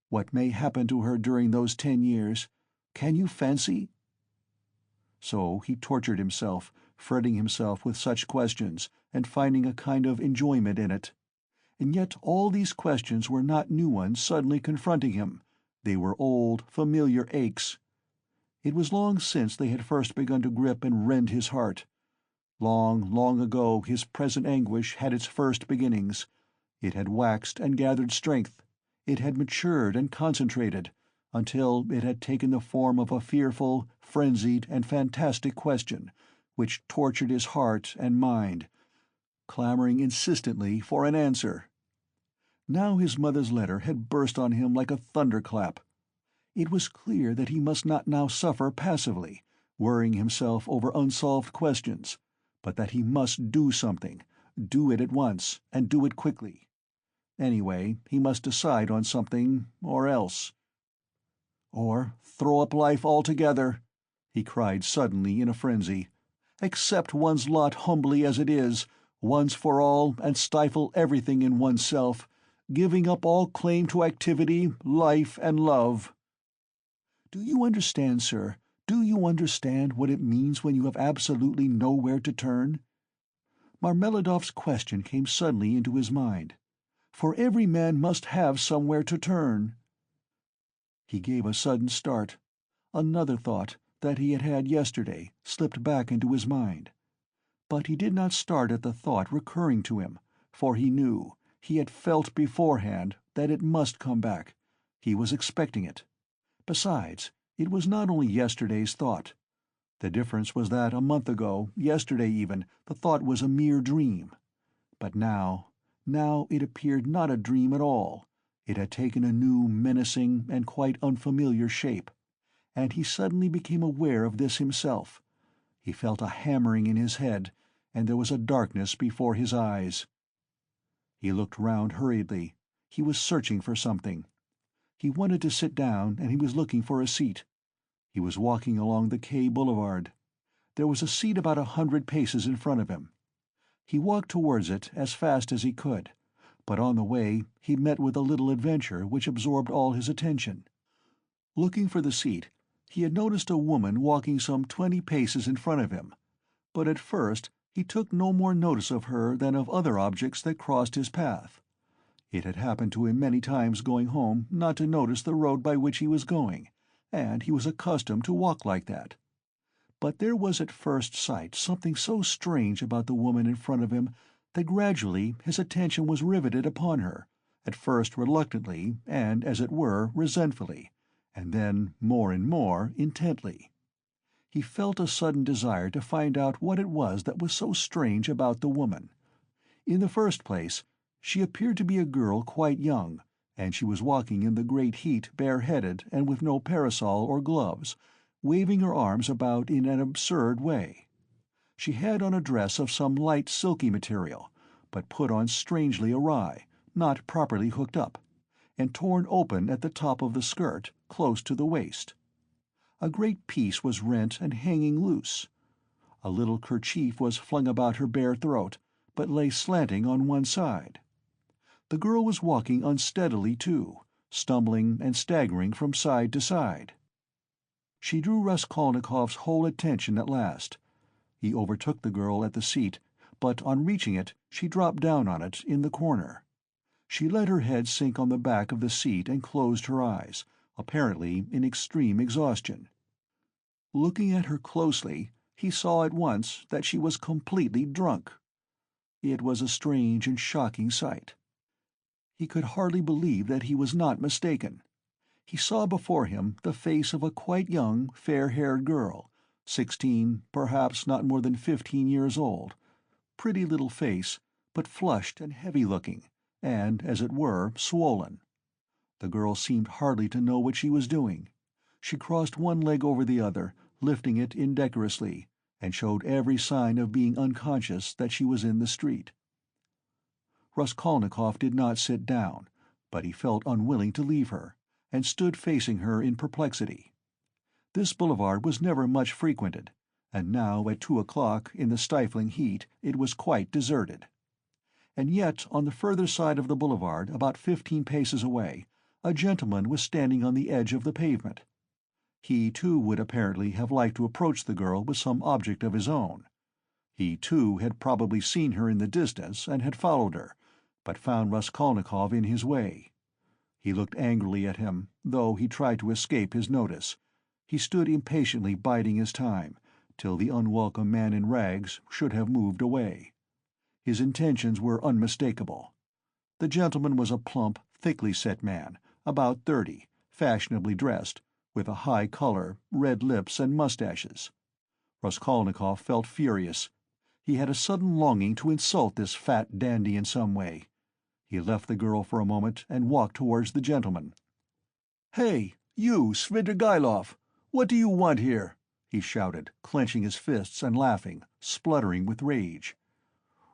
What may happen to her during those 10 years? Can you fancy?" So he tortured himself, fretting himself with such questions, and finding a kind of enjoyment in it. And yet all these questions were not new ones suddenly confronting him. They were old, familiar aches. It was long since they had first begun to grip and rend his heart. Long, long ago his present anguish had its first beginnings. It had waxed and gathered strength. It had matured and concentrated, until it had taken the form of a fearful, frenzied, and fantastic question, which tortured his heart and mind, clamoring insistently for an answer. Now his mother's letter had burst on him like a thunderclap. It was clear that he must not now suffer passively, worrying himself over unsolved questions, but that he must do something, do it at once, and do it quickly. Anyway, he must decide on something, or else. "Or throw up life altogether," he cried suddenly in a frenzy. "Accept one's lot humbly as it is, once for all, and stifle everything in oneself, giving up all claim to activity, life, and love. Do you understand, sir? Do you understand what it means when you have absolutely nowhere to turn?" Marmeladov's question came suddenly into his mind. "For every man must have somewhere to turn." He gave a sudden start. Another thought, that he had had yesterday, slipped back into his mind. But he did not start at the thought recurring to him, for he knew, he had felt beforehand, that it must come back. He was expecting it. Besides, it was not only yesterday's thought. The difference was that a month ago, yesterday even, the thought was a mere dream. But now it appeared not a dream at all. It had taken a new, menacing, and quite unfamiliar shape. And he suddenly became aware of this himself. He felt a hammering in his head, and there was a darkness before his eyes. He looked round hurriedly. He was searching for something. He wanted to sit down, and he was looking for a seat. He was walking along the Quai Boulevard. There was a seat about 100 paces in front of him. He walked towards it as fast as he could, but on the way he met with a little adventure which absorbed all his attention. Looking for the seat, he had noticed a woman walking some 20 paces in front of him, but at first he took no more notice of her than of other objects that crossed his path. It had happened to him many times going home not to notice the road by which he was going, and he was accustomed to walk like that. But there was at first sight something so strange about the woman in front of him that gradually his attention was riveted upon her, at first reluctantly and, as it were, resentfully, and then more and more intently. He felt a sudden desire to find out what it was that was so strange about the woman. In the first place, she appeared to be a girl quite young, and she was walking in the great heat bareheaded and with no parasol or gloves, waving her arms about in an absurd way. She had on a dress of some light silky material, but put on strangely awry, not properly hooked up, and torn open at the top of the skirt, close to the waist. A great piece was rent and hanging loose. A little kerchief was flung about her bare throat, but lay slanting on one side. The girl was walking unsteadily, too, stumbling and staggering from side to side. She drew Raskolnikov's whole attention at last. He overtook the girl at the seat, but on reaching it she dropped down on it in the corner. She let her head sink on the back of the seat and closed her eyes, apparently in extreme exhaustion. Looking at her closely, he saw at once that she was completely drunk. It was a strange and shocking sight. He could hardly believe that he was not mistaken. He saw before him the face of a quite young, fair-haired girl, 16, perhaps not more than 15 years old. Pretty little face, but flushed and heavy-looking, and, as it were, swollen. The girl seemed hardly to know what she was doing. She crossed one leg over the other, lifting it indecorously, and showed every sign of being unconscious that she was in the street. Raskolnikov did not sit down, but he felt unwilling to leave her, and stood facing her in perplexity. This boulevard was never much frequented, and now at 2 o'clock in the stifling heat it was quite deserted. And yet on the further side of the boulevard, about 15 paces away, a gentleman was standing on the edge of the pavement. He too would apparently have liked to approach the girl with some object of his own. He too had probably seen her in the distance and had followed her, but found Raskolnikov in his way. He looked angrily at him, though he tried to escape his notice. He stood impatiently biding his time, till the unwelcome man in rags should have moved away. His intentions were unmistakable. The gentleman was a plump, thickly set man, about 30, fashionably dressed, with a high color, red lips and mustaches. Raskolnikov felt furious. He had a sudden longing to insult this fat dandy in some way. He left the girl for a moment and walked towards the gentleman. "Hey, you, Svidrigailov! What do you want here?" he shouted, clenching his fists and laughing, spluttering with rage.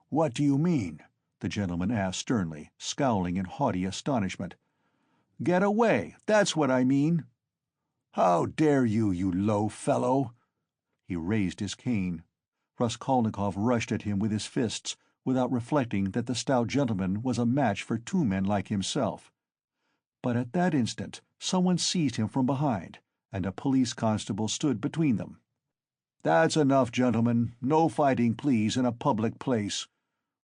"What do you mean?" the gentleman asked sternly, scowling in haughty astonishment. "Get away, that's what I mean." "How dare you, you low fellow!" He raised his cane. Raskolnikov rushed at him with his fists, without reflecting that the stout gentleman was a match for two men like himself. But at that instant someone seized him from behind, and a police constable stood between them. "That's enough, gentlemen. No fighting, please, in a public place.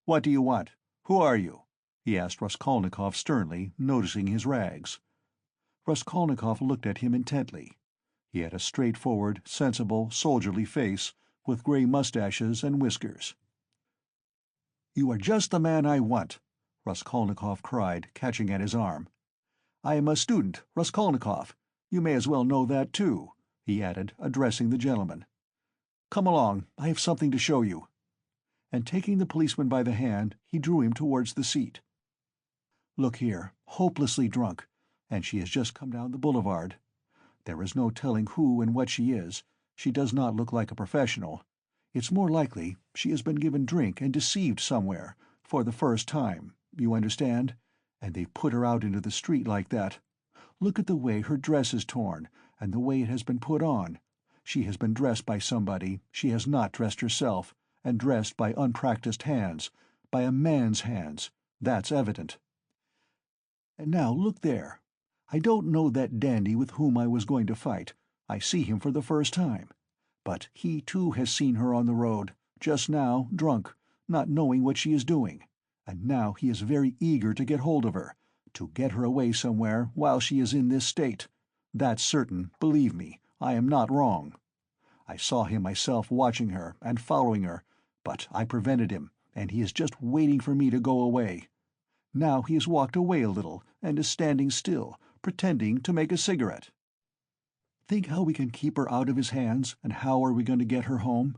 What do you want? Who are you?" he asked Raskolnikov sternly, noticing his rags. Raskolnikov looked at him intently. He had a straightforward, sensible, soldierly face, with grey mustaches and whiskers. "You are just the man I want," Raskolnikov cried, catching at his arm. "I am a student, Raskolnikov. You may as well know that too," he added, addressing the gentleman. "Come along, I have something to show you." And taking the policeman by the hand, he drew him towards the seat. "Look here, hopelessly drunk, and she has just come down the boulevard. There is no telling who and what she is. She does not look like a professional. It's more likely she has been given drink and deceived somewhere, for the first time, you understand, and they've put her out into the street like that. Look at the way her dress is torn, and the way it has been put on. She has been dressed by somebody, she has not dressed herself, and dressed by unpracticed hands, by a man's hands, that's evident. And now look there. I don't know that dandy with whom I was going to fight. I see him for the first time. But he too has seen her on the road, just now, drunk, not knowing what she is doing, and now he is very eager to get hold of her, to get her away somewhere while she is in this state. That's certain, believe me, I am not wrong. I saw him myself watching her and following her, but I prevented him, and he is just waiting for me to go away. Now he has walked away a little, and is standing still, pretending to make a cigarette. Think how we can keep her out of his hands, and how are we going to get her home?"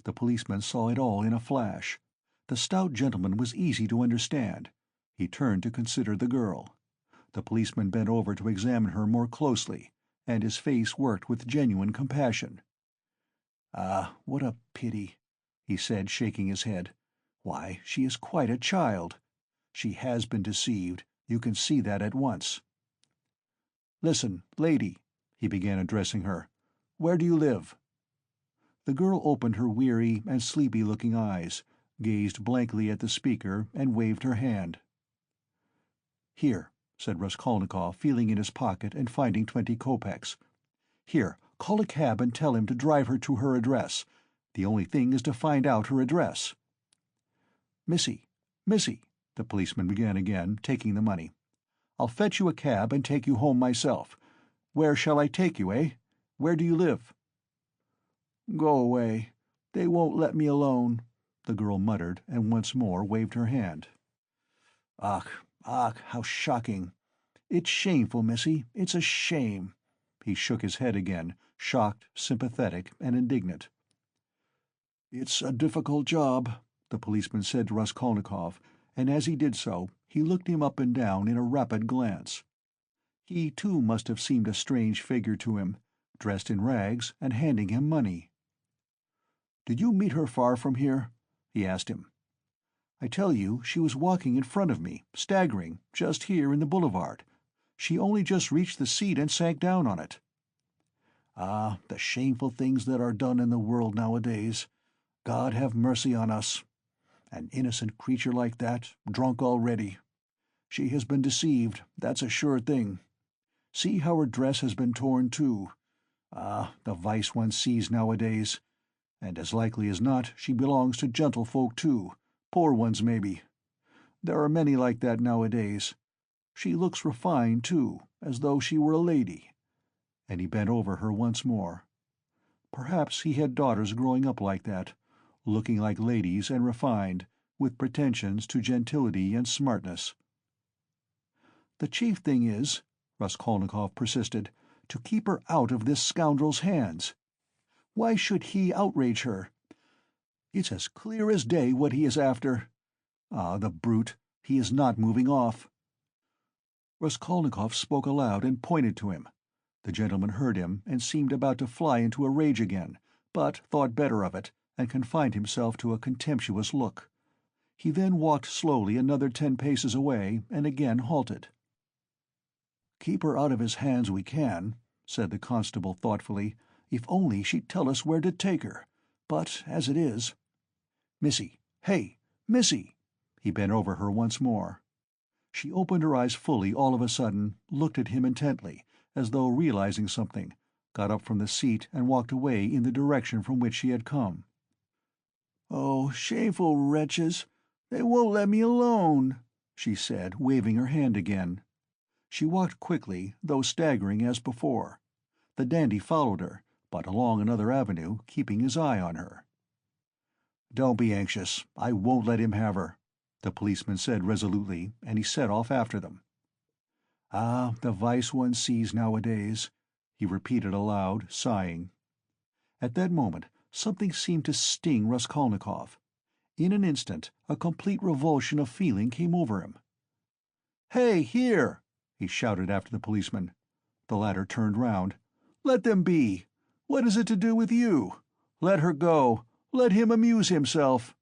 The policeman saw it all in a flash. The stout gentleman was easy to understand. He turned to consider the girl. The policeman bent over to examine her more closely, and his face worked with genuine compassion. "Ah, what a pity," he said, shaking his head. "Why, she is quite a child. She has been deceived, you can see that at once. Listen, lady," he began, addressing her, "where do you live?" The girl opened her weary and sleepy-looking eyes, gazed blankly at the speaker, and waved her hand. "Here," said Raskolnikov, feeling in his pocket and finding 20 kopecks. "Here, call a cab and tell him to drive her to her address. The only thing is to find out her address." "Missy, the policeman began again, taking the money. "I'll fetch you a cab and take you home myself. Where shall I take you, eh? Where do you live?" "Go away. They won't let me alone," the girl muttered, and once more waved her hand. "Ach, how shocking. It's shameful, missy, it's a shame." He shook his head again, shocked, sympathetic, and indignant. "It's a difficult job," the policeman said to Raskolnikov, and as he did so, he looked him up and down in a rapid glance. He too must have seemed a strange figure to him, dressed in rags and handing him money. "Did you meet her far from here?" he asked him. I tell you, she was walking in front of me, staggering, just here in the boulevard. She only just reached the seat and sank down on it. Ah, the shameful things that are done in the world nowadays. God have mercy on us. An innocent creature like that, drunk already. She has been deceived, that's a sure thing. See how her dress has been torn, too. Ah, the vice one sees nowadays. And as likely as not, she belongs to gentlefolk, too. Poor ones, maybe. There are many like that nowadays. She looks refined, too, as though she were a lady. And he bent over her once more. Perhaps he had daughters growing up like that, looking like ladies and refined, with pretensions to gentility and smartness. The chief thing is, Raskolnikov persisted, to keep her out of this scoundrel's hands. Why should he outrage her? It's as clear as day what he is after. Ah, the brute, he is not moving off. Raskolnikov spoke aloud and pointed to him. The gentleman heard him and seemed about to fly into a rage again, but thought better of it, and confined himself to a contemptuous look. He then walked slowly another 10 paces away and again halted. "Keep her out of his hands we can," said the constable thoughtfully, "if only she'd tell us where to take her. But as it is— Missy! Hey! Missy!" He bent over her once more. She opened her eyes fully all of a sudden, looked at him intently, as though realizing something, got up from the seat and walked away in the direction from which she had come. "Oh, shameful wretches! They won't let me alone," she said, waving her hand again. She walked quickly, though staggering as before. The dandy followed her, but along another avenue, keeping his eye on her. "Don't be anxious. I won't let him have her," the policeman said resolutely, and he set off after them. "Ah, the vice one sees nowadays," he repeated aloud, sighing. At that moment something seemed to sting Raskolnikov. In an instant a complete revulsion of feeling came over him. "Hey, here!" he shouted after the policeman. The latter turned round. "Let them be! What is it to do with you? Let her go! Let him amuse himself!"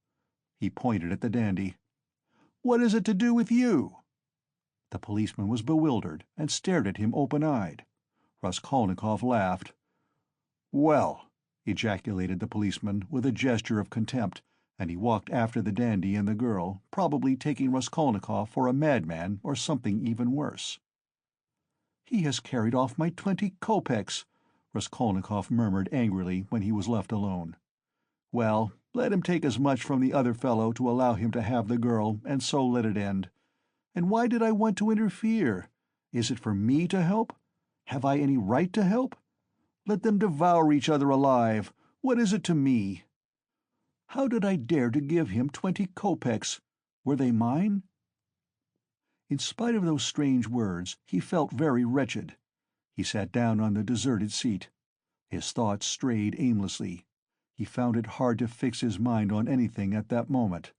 He pointed at the dandy. "What is it to do with you?" The policeman was bewildered, and stared at him open-eyed. Raskolnikov laughed. "Well," ejaculated the policeman, with a gesture of contempt, and he walked after the dandy and the girl, probably taking Raskolnikov for a madman or something even worse. "He has carried off my 20 kopecks," Raskolnikov murmured angrily when he was left alone. "Well, let him take as much from the other fellow to allow him to have the girl, and so let it end. And why did I want to interfere? Is it for me to help? Have I any right to help? Let them devour each other alive. What is it to me? How did I dare to give him 20 kopecks? Were they mine?" In spite of those strange words, he felt very wretched. He sat down on the deserted seat. His thoughts strayed aimlessly. He found it hard to fix his mind on anything at that moment.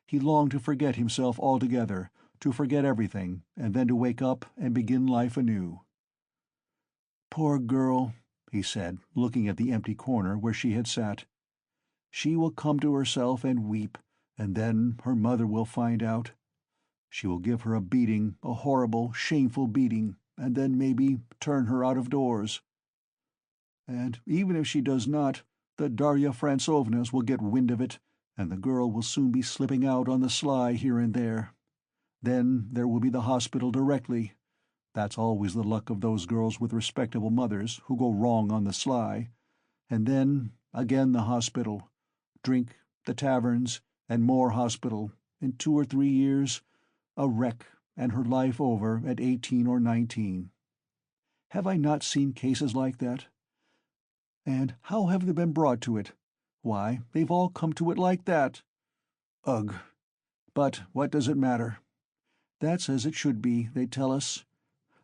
He longed to forget himself altogether, to forget everything, and then to wake up and begin life anew. "Poor girl," he said, looking at the empty corner where she had sat. "She will come to herself and weep, and then her mother will find out. She will give her a beating, a horrible, shameful beating, and then maybe turn her out of doors. And even if she does not, the Darya Francovnas will get wind of it, and the girl will soon be slipping out on the sly here and there. Then there will be the hospital directly. That's always the luck of those girls with respectable mothers who go wrong on the sly. And then, again the hospital. Drink, the taverns, and more hospital. In 2 or 3 years, a wreck, and her life over at 18 or 19. Have I not seen cases like that? And how have they been brought to it? Why, they've all come to it like that. Ugh! But what does it matter? That's as it should be, they tell us.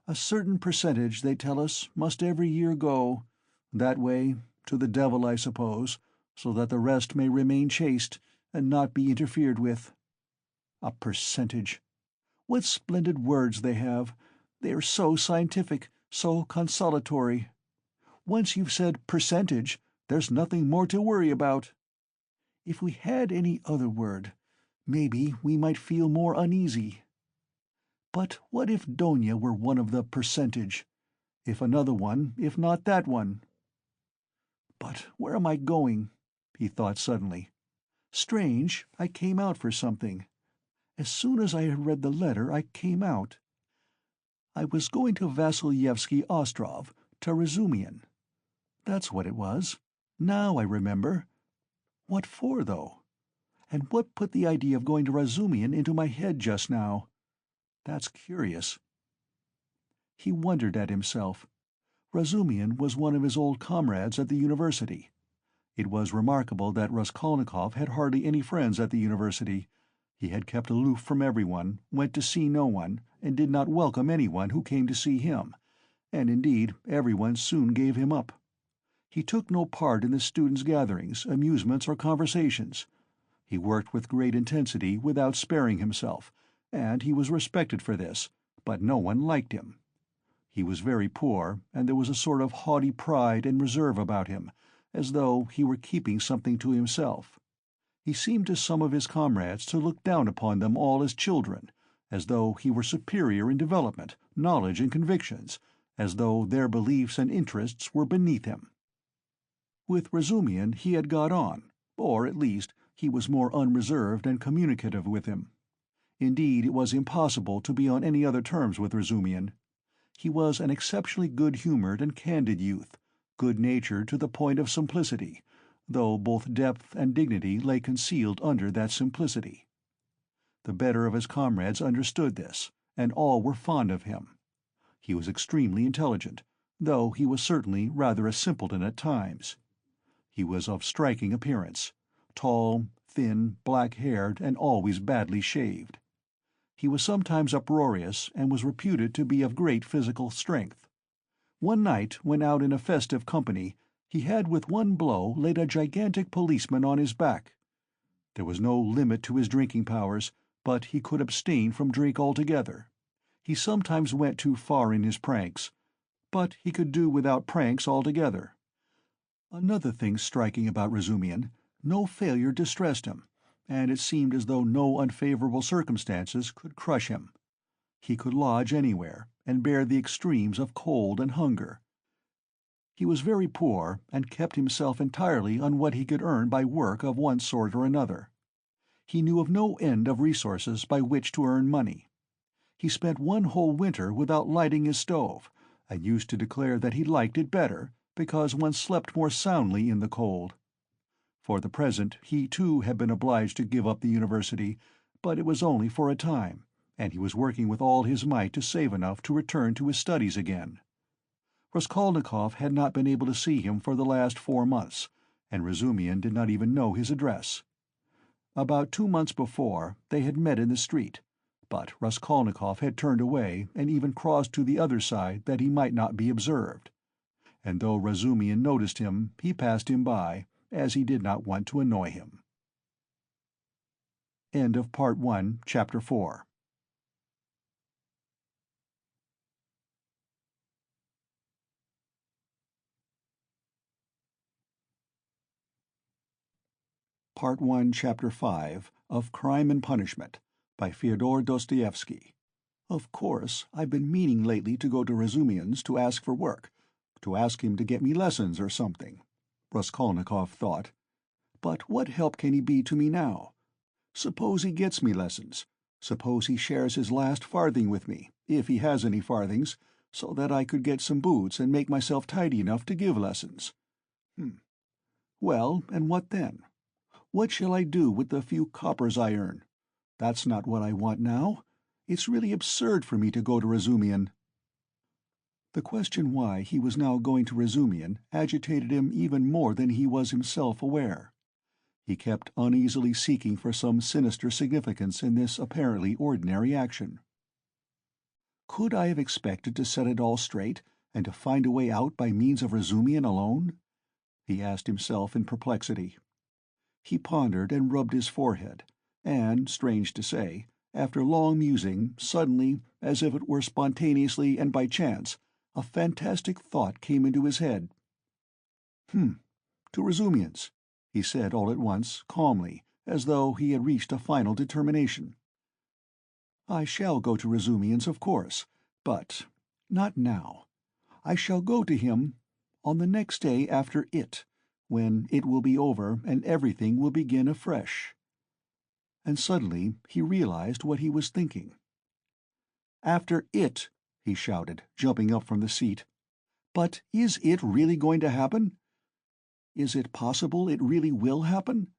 A certain percentage, they tell us, must every year go, that way, to the devil, I suppose, so that the rest may remain chaste, and not be interfered with. A percentage! What splendid words they have! They are so scientific, so consolatory. Once you've said percentage, there's nothing more to worry about. If we had any other word, Maybe we might feel more uneasy. But what if Donia were one of the percentage? If another one, if not that one? But where am I going? He thought suddenly. Strange, I came out for something. As soon as I had read the letter, I came out. I was going to Vasilyevsky Ostrov, to Razumian. That's what it was. Now I remember. What for, though? And what put the idea of going to Razumian into my head just now? That's curious. He wondered at himself. Razumian was one of his old comrades at the university. It was remarkable that Raskolnikov had hardly any friends at the university. He had kept aloof from everyone, went to see no one, and did not welcome anyone who came to see him, and indeed everyone soon gave him up. He took no part in the students' gatherings, amusements, or conversations. He worked with great intensity without sparing himself, and he was respected for this, but no one liked him. He was very poor, and there was a sort of haughty pride and reserve about him, as though he were keeping something to himself. He seemed to some of his comrades to look down upon them all as children, as though he were superior in development, knowledge, and convictions, as though their beliefs and interests were beneath him. With Razumian he had got on, or at least he was more unreserved and communicative with him. Indeed, it was impossible to be on any other terms with Razumian. He was an exceptionally good-humored and candid youth, good-natured to the point of simplicity, though both depth and dignity lay concealed under that simplicity. The better of his comrades understood this, and all were fond of him. He was extremely intelligent, though he was certainly rather a simpleton at times. He was of striking appearance, tall, thin, black-haired, and always badly shaved. He was sometimes uproarious, and was reputed to be of great physical strength. One night, when out in a festive company, he had with one blow laid a gigantic policeman on his back. There was no limit to his drinking powers, but he could abstain from drink altogether. He sometimes went too far in his pranks, but he could do without pranks altogether. Another thing striking about Razumian, no failure distressed him, and it seemed as though no unfavorable circumstances could crush him. He could lodge anywhere, and bear the extremes of cold and hunger. He was very poor, and kept himself entirely on what he could earn by work of one sort or another. He knew of no end of resources by which to earn money. He spent one whole winter without lighting his stove, and used to declare that he liked it better, because one slept more soundly in the cold. For the present he too had been obliged to give up the university, but it was only for a time, and he was working with all his might to save enough to return to his studies again. Raskolnikov had not been able to see him for the last 4 months, and Razumian did not even know his address. About 2 months before, they had met in the street, but Raskolnikov had turned away and even crossed to the other side that he might not be observed. And though Razumian noticed him, he passed him by, as he did not want to annoy him. End of Part 1, Chapter 4. Part 1, Chapter 5 of Crime and Punishment by Fyodor Dostoevsky. Of course, I've been meaning lately to go to Razumian's to ask for work, to ask him to get me lessons or something, Raskolnikov thought. But what help can he be to me now? Suppose he gets me lessons. Suppose he shares his last farthing with me, if he has any farthings, so that I could get some boots and make myself tidy enough to give lessons. Well, and what then? What shall I do with the few coppers I earn? That's not what I want now. It's really absurd for me to go to Razumian. The question why he was now going to Razumian agitated him even more than he was himself aware. He kept uneasily seeking for some sinister significance in this apparently ordinary action. Could I have expected to set it all straight, and to find a way out by means of Razumian alone? He asked himself in perplexity. He pondered and rubbed his forehead, and, strange to say, after long musing, suddenly, as if it were spontaneously and by chance, a fantastic thought came into his head. To Razumian's, he said all at once, calmly, as though he had reached a final determination. "I shall go to Razumian's, of course, but not now. I shall go to him on the next day after it, when it will be over and everything will begin afresh." And suddenly he realized what he was thinking. "After it!" he shouted, jumping up from the seat. "But is it really going to happen? Is it possible it really will happen?"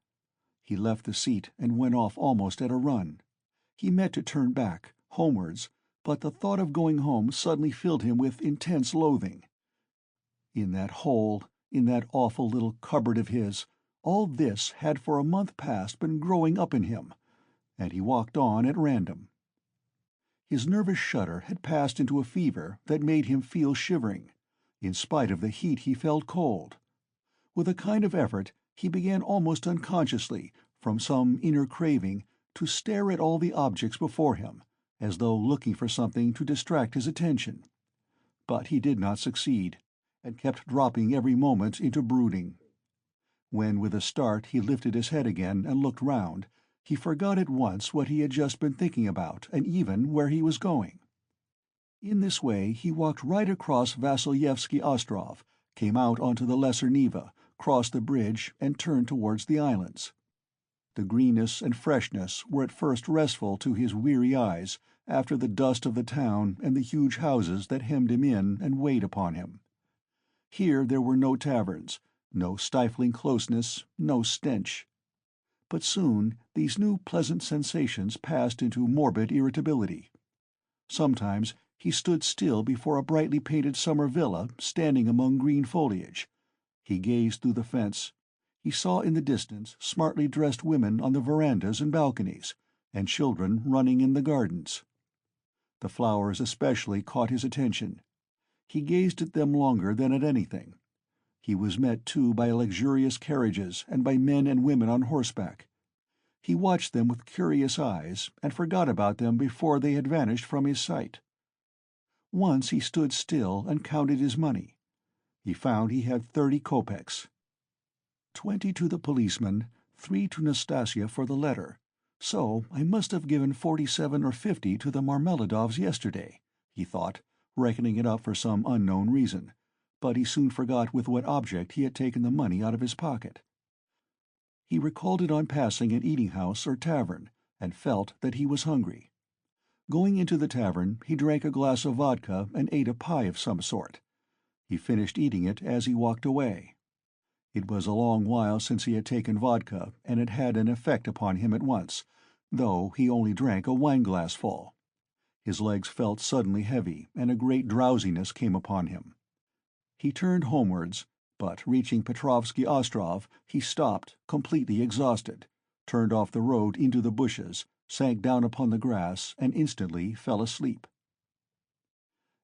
He left the seat and went off almost at a run. He meant to turn back, homewards, but the thought of going home suddenly filled him with intense loathing. In that hole, in that awful little cupboard of his, all this had for a month past been growing up in him, and he walked on at random. His nervous shudder had passed into a fever that made him feel shivering. In spite of the heat he felt cold. With a kind of effort he began almost unconsciously, from some inner craving, to stare at all the objects before him, as though looking for something to distract his attention. But he did not succeed, and kept dropping every moment into brooding. When with a start he lifted his head again and looked round, he forgot at once what he had just been thinking about, and even where he was going. In this way he walked right across Vassilyevsky Ostrov, came out onto the Lesser Neva, crossed the bridge, and turned towards the islands. The greenness and freshness were at first restful to his weary eyes after the dust of the town and the huge houses that hemmed him in and weighed upon him. Here there were no taverns, no stifling closeness, no stench. But soon these new pleasant sensations passed into morbid irritability. Sometimes he stood still before a brightly painted summer villa standing among green foliage. He gazed through the fence. He saw in the distance smartly dressed women on the verandas and balconies, and children running in the gardens. The flowers especially caught his attention. He gazed at them longer than at anything. He was met too by luxurious carriages and by men and women on horseback. He watched them with curious eyes, and forgot about them before they had vanished from his sight. Once he stood still and counted his money. He found he had 30 kopecks. 20 to the policeman, 3 to Nastasia for the letter. So I must have given 47 or 50 to the Marmeladovs yesterday, he thought, reckoning it up for some unknown reason, but he soon forgot with what object he had taken the money out of his pocket. He recalled it on passing an eating-house or tavern, and felt that he was hungry. Going into the tavern, he drank a glass of vodka and ate a pie of some sort. He finished eating it as he walked away. It was a long while since he had taken vodka, and it had an effect upon him at once, though he only drank a wine-glassful. His legs felt suddenly heavy, and a great drowsiness came upon him. He turned homewards, but reaching Petrovsky Ostrov, he stopped, completely exhausted, turned off the road into the bushes, sank down upon the grass, and instantly fell asleep.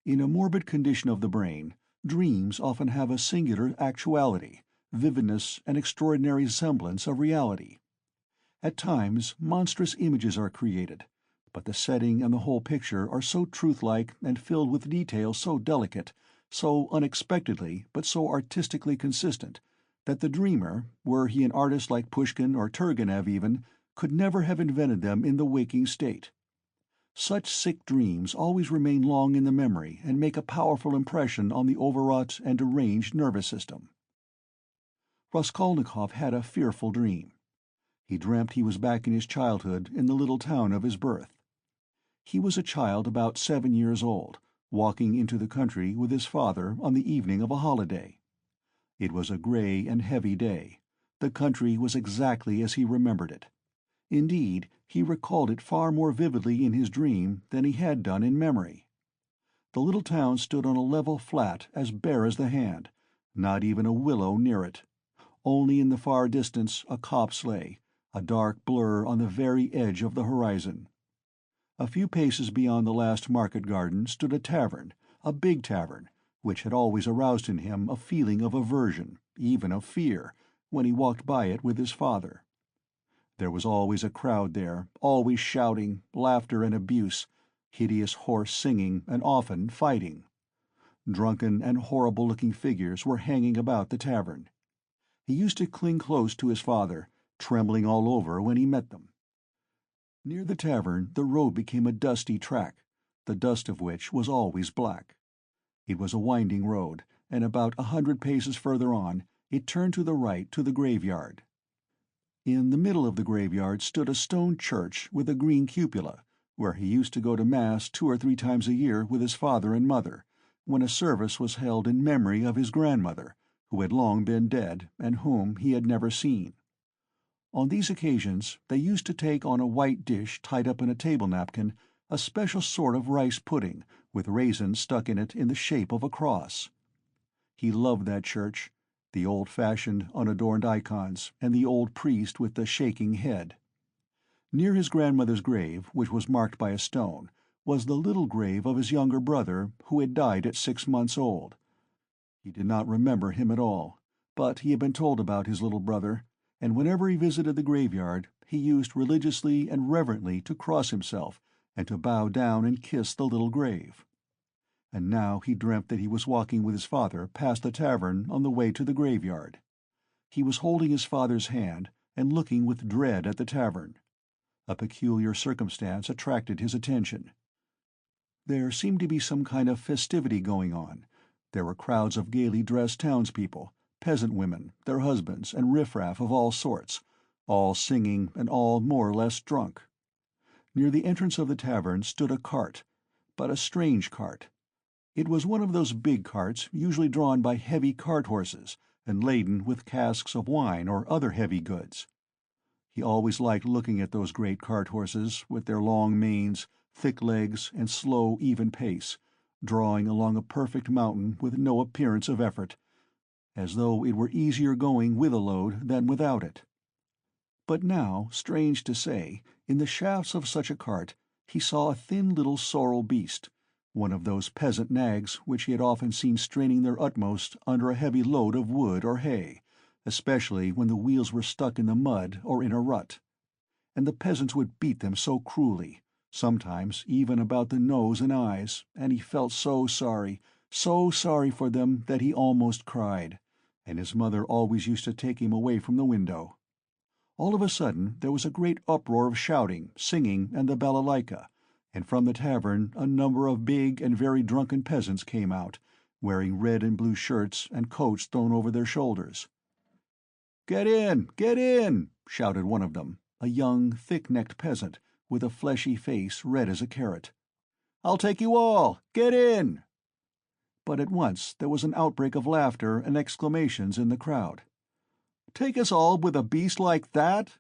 In a morbid condition of the brain, dreams often have a singular actuality, vividness, and extraordinary semblance of reality. At times monstrous images are created, but the setting and the whole picture are so truthlike and filled with details so delicate, so unexpectedly but so artistically consistent, that the dreamer, were he an artist like Pushkin or Turgenev even, could never have invented them in the waking state. Such sick dreams always remain long in the memory and make a powerful impression on the overwrought and deranged nervous system. Raskolnikov had a fearful dream. He dreamt he was back in his childhood in the little town of his birth. He was a child about 7 years old, walking into the country with his father on the evening of a holiday. It was a grey and heavy day. The country was exactly as he remembered it. Indeed, he recalled it far more vividly in his dream than he had done in memory. The little town stood on a level flat as bare as the hand, not even a willow near it. Only in the far distance a copse lay, a dark blur on the very edge of the horizon. A few paces beyond the last market garden stood a tavern, a big tavern, which had always aroused in him a feeling of aversion, even of fear, when he walked by it with his father. There was always a crowd there, always shouting, laughter and abuse, hideous hoarse singing, and often fighting. Drunken and horrible-looking figures were hanging about the tavern. He used to cling close to his father, trembling all over when he met them. Near the tavern the road became a dusty track, the dust of which was always black. It was a winding road, and about 100 paces further on it turned to the right to the graveyard. In the middle of the graveyard stood a stone church with a green cupola, where he used to go to mass 2 or 3 times a year with his father and mother, when a service was held in memory of his grandmother, who had long been dead and whom he had never seen. On these occasions they used to take on a white dish tied up in a table napkin a special sort of rice pudding, with raisins stuck in it in the shape of a cross. He loved that church, the old-fashioned, unadorned icons, and the old priest with the shaking head. Near his grandmother's grave, which was marked by a stone, was the little grave of his younger brother, who had died at 6 months old. He did not remember him at all, but he had been told about his little brother, and whenever he visited the graveyard he used religiously and reverently to cross himself and to bow down and kiss the little grave. And now he dreamt that he was walking with his father past the tavern on the way to the graveyard. He was holding his father's hand and looking with dread at the tavern. A peculiar circumstance attracted his attention. There seemed to be some kind of festivity going on. There were crowds of gaily dressed townspeople, peasant women, their husbands, and riffraff of all sorts, all singing and all more or less drunk. Near the entrance of the tavern stood a cart, but a strange cart. It was one of those big carts usually drawn by heavy cart-horses and laden with casks of wine or other heavy goods. He always liked looking at those great cart-horses, with their long manes, thick legs, and slow, even pace, drawing along a perfect mountain with no appearance of effort, as though it were easier going with a load than without it. But now, strange to say, in the shafts of such a cart he saw a thin little sorrel beast, one of those peasant nags which he had often seen straining their utmost under a heavy load of wood or hay, especially when the wheels were stuck in the mud or in a rut. And the peasants would beat them so cruelly, sometimes even about the nose and eyes, and he felt so sorry for them that he almost cried, and his mother always used to take him away from the window. All of a sudden there was a great uproar of shouting, singing, and the balalaika, and from the tavern a number of big and very drunken peasants came out, wearing red and blue shirts and coats thrown over their shoulders. "Get in! Get in!" shouted one of them, a young, thick-necked peasant, with a fleshy face red as a carrot. "I'll take you all! Get in!" But at once there was an outbreak of laughter and exclamations in the crowd. "Take us all with a beast like that?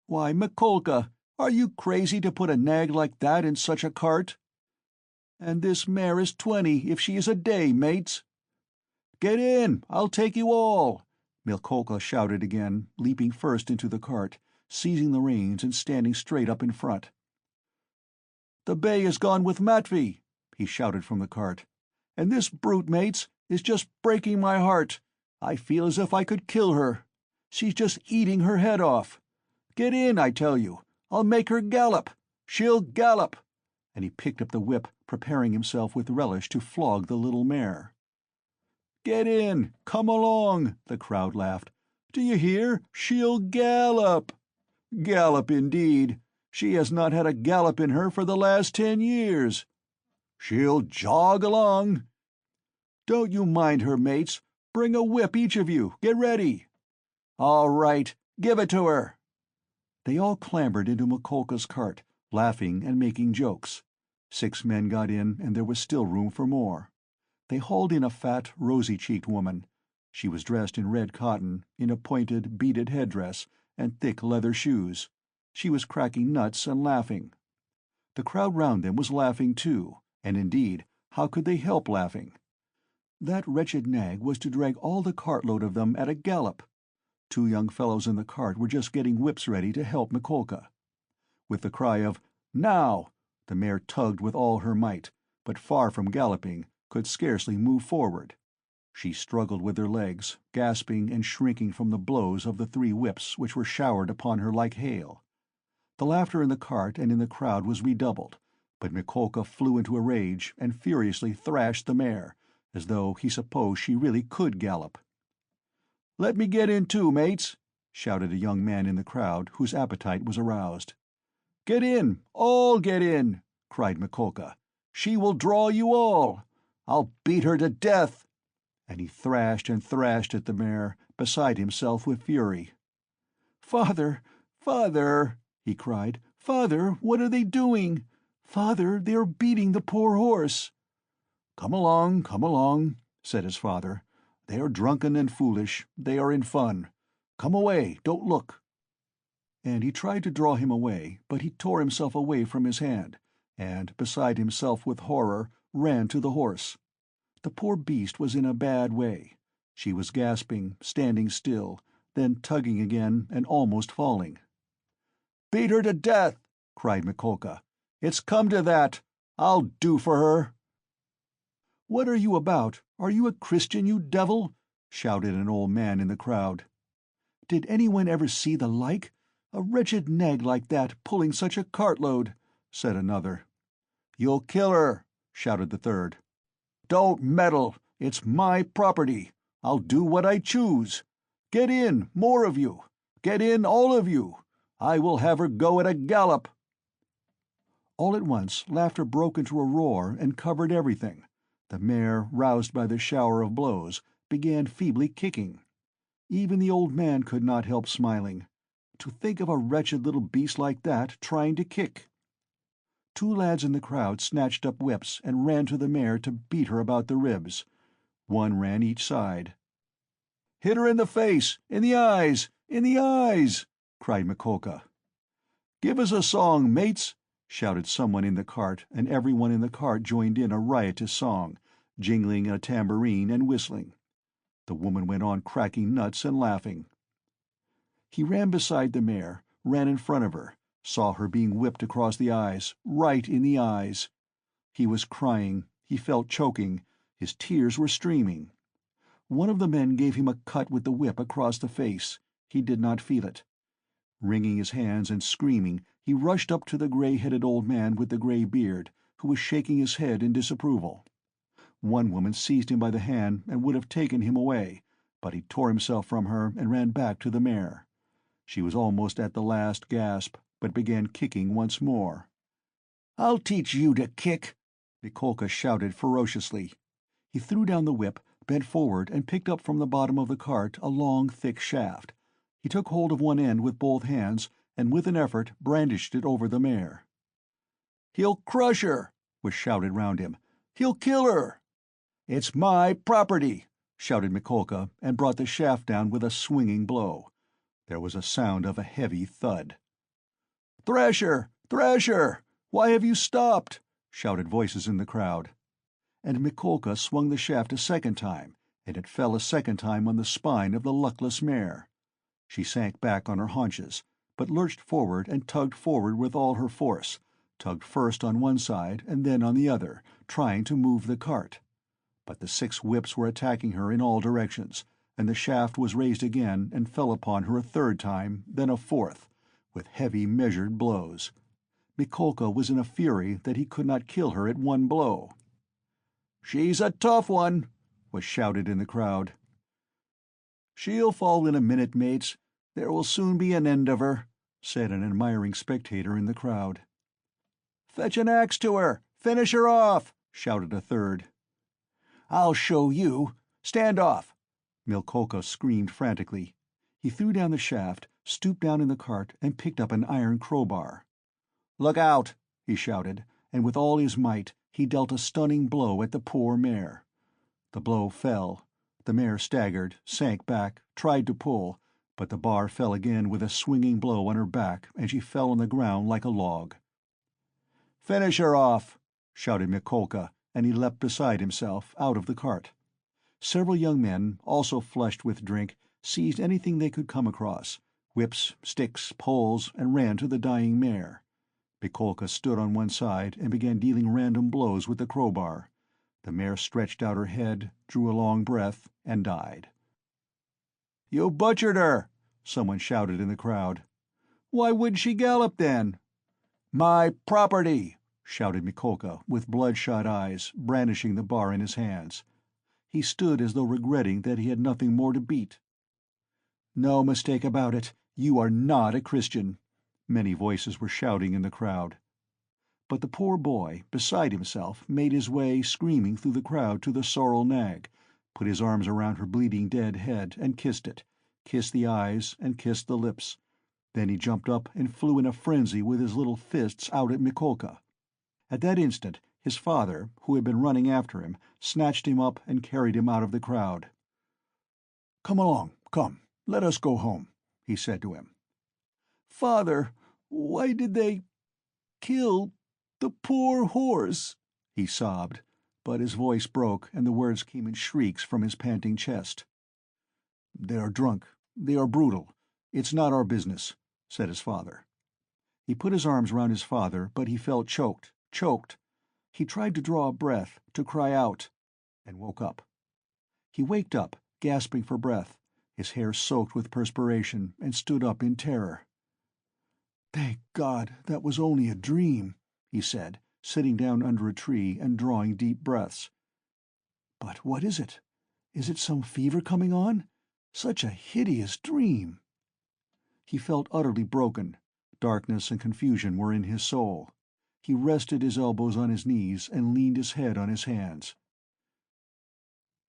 Why, Mikolka, are you crazy to put a nag like that in such a cart? And this mare is 20 if she is a day, mates." "Get in! I'll take you all!" Mikolka shouted again, leaping first into the cart, seizing the reins and standing straight up in front. "The bay has gone with Matvey," he shouted from the cart, "and this brute, mates, is just breaking my heart. I feel as if I could kill her. She's just eating her head off. Get in, I tell you. I'll make her gallop. She'll gallop." And he picked up the whip, preparing himself with relish to flog the little mare. "Get in! Come along!" the crowd laughed. "Do you hear? She'll gallop!" "Gallop, indeed! She has not had a gallop in her for the last 10 years. She'll jog along." "Don't you mind her, mates. Bring a whip, each of you. Get ready." "All right. Give it to her." They all clambered into Mikolka's cart, laughing and making jokes. 6 men got in, and there was still room for more. They hauled in a fat, rosy-cheeked woman. She was dressed in red cotton, in a pointed, beaded headdress, and thick leather shoes. She was cracking nuts and laughing. The crowd round them was laughing too, and indeed, how could they help laughing? That wretched nag was to drag all the cartload of them at a gallop. 2 young fellows in the cart were just getting whips ready to help Mikolka. With the cry of "Now!" the mare tugged with all her might, but far from galloping, could scarcely move forward. She struggled with her legs, gasping and shrinking from the blows of the 3 whips which were showered upon her like hail. The laughter in the cart and in the crowd was redoubled, but Mikolka flew into a rage and furiously thrashed the mare, as though he supposed she really could gallop. "Let me get in too, mates." shouted a young man in the crowd whose appetite was aroused. "Get in! All get in!" cried Mikolka. "She will draw you all! I'll beat her to death!" And he thrashed and thrashed at the mare, beside himself with fury. "Father! Father!" he cried. "Father, what are they doing? Father, they are beating the poor horse!" Come along," said his father. "They are drunken and foolish. They are in fun. Come away, don't look." And he tried to draw him away, but he tore himself away from his hand, and, beside himself with horror, ran to the horse. The poor beast was in a bad way. She was gasping, standing still, then tugging again and almost falling. "Beat her to death!" cried Mikolka. "It's come to that! I'll do for her!" "What are you about? Are you a Christian, you devil?" shouted an old man in the crowd. "Did anyone ever see the like? A wretched nag like that pulling such a cartload," said another. "You'll kill her!" shouted the third. "Don't meddle! It's my property! I'll do what I choose! Get in, more of you! Get in, all of you! I will have her go at a gallop!" All at once laughter broke into a roar and covered everything. The mare, roused by the shower of blows, began feebly kicking. Even the old man could not help smiling. To think of a wretched little beast like that trying to kick! Two lads in the crowd snatched up whips and ran to the mare to beat her about the ribs. One ran each side. "Hit her in the face! In the eyes! In the eyes!" cried Mikolka. "Give us a song, mates!" shouted someone in the cart, and everyone in the cart joined in a riotous song, jingling a tambourine and whistling. The woman went on cracking nuts and laughing. He ran beside the mare, ran in front of her, saw her being whipped across the eyes, right in the eyes. He was crying, he felt choking, his tears were streaming. One of the men gave him a cut with the whip across the face. He did not feel it. Wringing his hands and screaming, he rushed up to the gray-headed old man with the gray beard, who was shaking his head in disapproval. One woman seized him by the hand and would have taken him away, but he tore himself from her and ran back to the mare. She was almost at the last gasp, but began kicking once more. "I'll teach you to kick!" Mikolka shouted ferociously. He threw down the whip, bent forward and picked up from the bottom of the cart a long, thick shaft. He took hold of one end with both hands, and with an effort brandished it over the mare. "He'll crush her!" was shouted round him. "He'll kill her!" "It's my property!" shouted Mikolka, and brought the shaft down with a swinging blow. There was a sound of a heavy thud. "Thrasher! Thrasher! Why have you stopped?" shouted voices in the crowd. And Mikolka swung the shaft a second time, and it fell a second time on the spine of the luckless mare. She sank back on her haunches, but lurched forward and tugged forward with all her force, tugged first on one side and then on the other, trying to move the cart. But the 6 whips were attacking her in all directions, and the shaft was raised again and fell upon her a third time, then a fourth, with heavy measured blows. Mikolka was in a fury that he could not kill her at one blow. "She's a tough one," was shouted in the crowd. "She'll fall in a minute, mates. There will soon be an end of her," said an admiring spectator in the crowd. "Fetch an axe to her! Finish her off!" shouted a third. "I'll show you! Stand off!" Mikolka screamed frantically. He threw down the shaft, stooped down in the cart, and picked up an iron crowbar. "Look out!" he shouted, and with all his might he dealt a stunning blow at the poor mare. The blow fell. The mare staggered, sank back, tried to pull, but the bar fell again with a swinging blow on her back, and she fell on the ground like a log. "Finish her off!" shouted Mikolka, and he leapt beside himself, out of the cart. Several young men, also flushed with drink, seized anything they could come across, whips, sticks, poles, and ran to the dying mare. Mikolka stood on one side and began dealing random blows with the crowbar. The mare stretched out her head, drew a long breath, and died. "You butchered her!" someone shouted in the crowd. "Why wouldn't she gallop, then?" "My property!" shouted Mikolka, with bloodshot eyes, brandishing the bar in his hands. He stood as though regretting that he had nothing more to beat. No mistake about it, you are not a Christian," many voices were shouting in the crowd. But the poor boy, beside himself, made his way screaming through the crowd to the sorrel nag, put his arms around her bleeding dead head and kissed it, kissed the eyes and kissed the lips. Then he jumped up and flew in a frenzy with his little fists out at Mikolka. At that instant his father, who had been running after him, snatched him up and carried him out of the crowd. "Come along, come, let us go home," he said to him. "Father, why did they kill the poor horse?" he sobbed, but his voice broke and the words came in shrieks from his panting chest. "They are drunk. They are brutal. It's not our business," said his father. He put his arms round his father, but he felt choked. He tried to draw a breath, to cry out, and woke up. He waked up, gasping for breath, his hair soaked with perspiration, and stood up in terror. "Thank God, that was only a dream," he said, sitting down under a tree and drawing deep breaths. "But what is it? Is it some fever coming on? Such a hideous dream!" He felt utterly broken. Darkness and confusion were in his soul. He rested his elbows on his knees and leaned his head on his hands.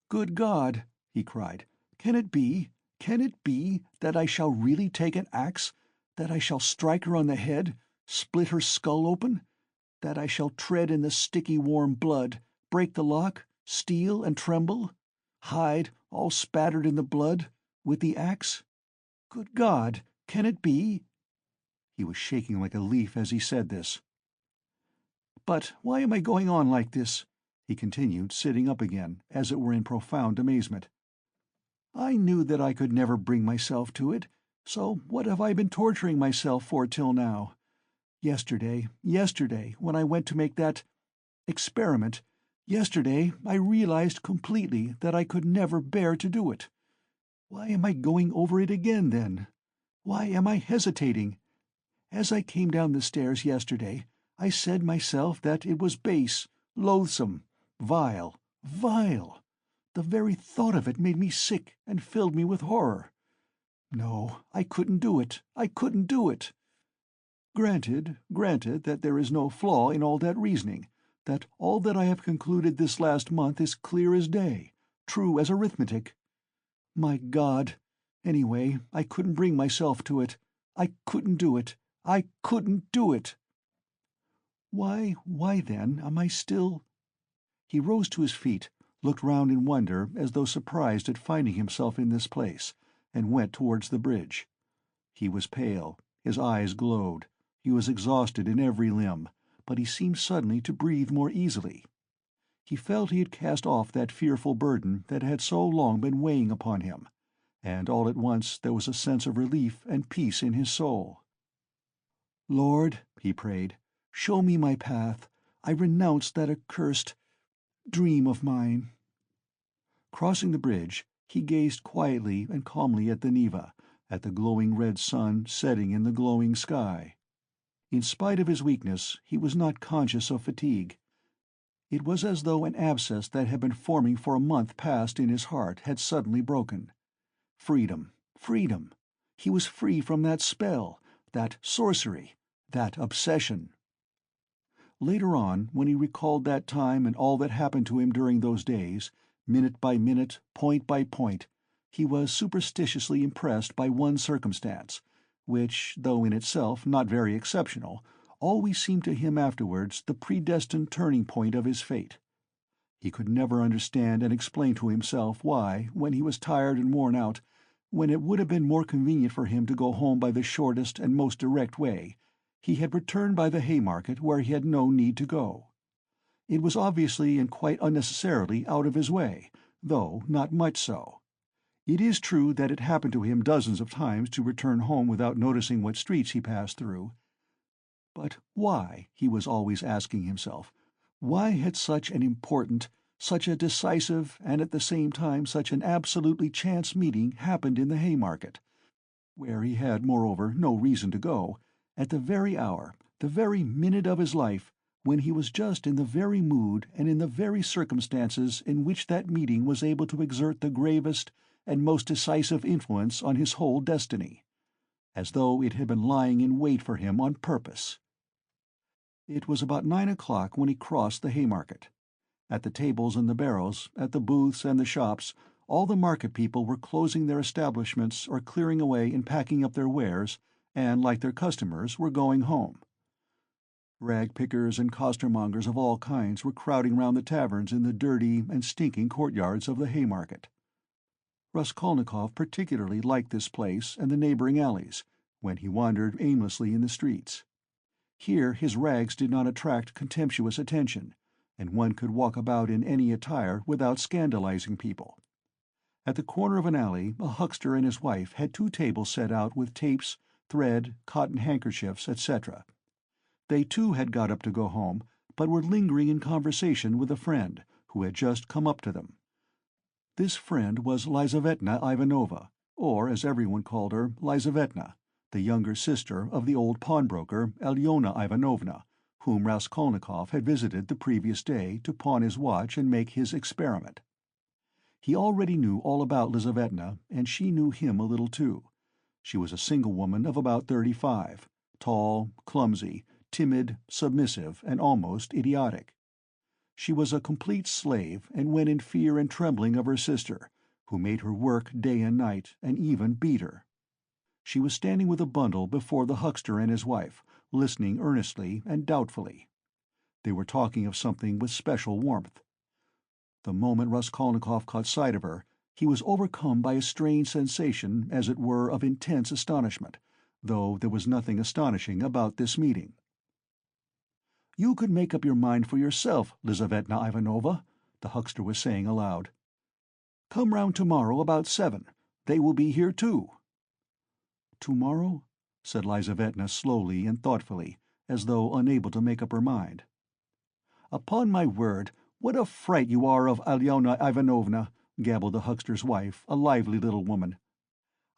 "Good God!" he cried. "Can it be? Can it be that I shall really take an axe? That I shall strike her on the head, split her skull open? That I shall tread in the sticky warm blood, break the lock, steal and tremble, hide, all spattered in the blood, with the axe? Good God! Can it be?" He was shaking like a leaf as he said this. "But why am I going on like this?" he continued, sitting up again, as it were in profound amazement. "I knew that I could never bring myself to it, so what have I been torturing myself for till now? Yesterday, when I went to make that experiment, yesterday I realized completely that I could never bear to do it. Why am I going over it again, then? Why am I hesitating? As I came down the stairs yesterday, I said myself that it was base, loathsome, vile, vile. The very thought of it made me sick and filled me with horror. No, I couldn't do it. I couldn't do it. Granted that there is no flaw in all that reasoning, that all that I have concluded this last month is clear as day, true as arithmetic. My God! Anyway, I couldn't bring myself to it. I couldn't do it. I couldn't do it. Why then am I still—" He rose to his feet, looked round in wonder as though surprised at finding himself in this place, and went towards the bridge. He was pale, his eyes glowed, he was exhausted in every limb, but he seemed suddenly to breathe more easily. He felt he had cast off that fearful burden that had so long been weighing upon him, and all at once there was a sense of relief and peace in his soul. "Lord," he prayed, "show me my path. I renounce that accursed dream of mine." Crossing the bridge, he gazed quietly and calmly at the Neva, at the glowing red sun setting in the glowing sky. In spite of his weakness, he was not conscious of fatigue. It was as though an abscess that had been forming for a month past in his heart had suddenly broken. Freedom, freedom! He was free from that spell, that sorcery, that obsession. Later on, when he recalled that time and all that happened to him during those days, minute by minute, point by point, he was superstitiously impressed by one circumstance, which, though in itself not very exceptional, always seemed to him afterwards the predestined turning point of his fate. He could never understand and explain to himself why, when he was tired and worn out, when it would have been more convenient for him to go home by the shortest and most direct way, he had returned by the Haymarket where he had no need to go. It was obviously and quite unnecessarily out of his way, though not much so. It is true that it happened to him dozens of times to return home without noticing what streets he passed through. But why, he was always asking himself, why had such an important, such a decisive, and at the same time such an absolutely chance meeting happened in the Haymarket, where he had, moreover, no reason to go, at the very hour, the very minute of his life, when he was just in the very mood and in the very circumstances in which that meeting was able to exert the gravest and most decisive influence on his whole destiny, as though it had been lying in wait for him on purpose. It was about 9 o'clock when he crossed the Haymarket. At the tables and the barrows, at the booths and the shops, all the market people were closing their establishments or clearing away and packing up their wares, and, like their customers, were going home. Rag-pickers and costermongers of all kinds were crowding round the taverns in the dirty and stinking courtyards of the Haymarket. Raskolnikov particularly liked this place and the neighbouring alleys, when he wandered aimlessly in the streets. Here his rags did not attract contemptuous attention, and one could walk about in any attire without scandalizing people. At the corner of an alley a huckster and his wife had 2 tables set out with tapes, thread, cotton handkerchiefs, etc. They too had got up to go home, but were lingering in conversation with a friend, who had just come up to them. This friend was Lizavetna Ivanovna, or, as everyone called her, Lizavetna, the younger sister of the old pawnbroker Alyona Ivanovna, whom Raskolnikov had visited the previous day to pawn his watch and make his experiment. He already knew all about Lizavetna, and she knew him a little too. She was a single woman of about 35, tall, clumsy, timid, submissive, and almost idiotic. She was a complete slave, and went in fear and trembling of her sister, who made her work day and night, and even beat her. She was standing with a bundle before the huckster and his wife, listening earnestly and doubtfully. They were talking of something with special warmth. The moment Raskolnikov caught sight of her, he was overcome by a strange sensation, as it were, of intense astonishment, though there was nothing astonishing about this meeting. "You could make up your mind for yourself, Lizavetna Ivanovna," the huckster was saying aloud. "Come round tomorrow about 7. They will be here too." "Tomorrow?" said Lizavetna slowly and thoughtfully, as though unable to make up her mind. "Upon my word, what a fright you are of Alyona Ivanovna," gabbled the huckster's wife, a lively little woman.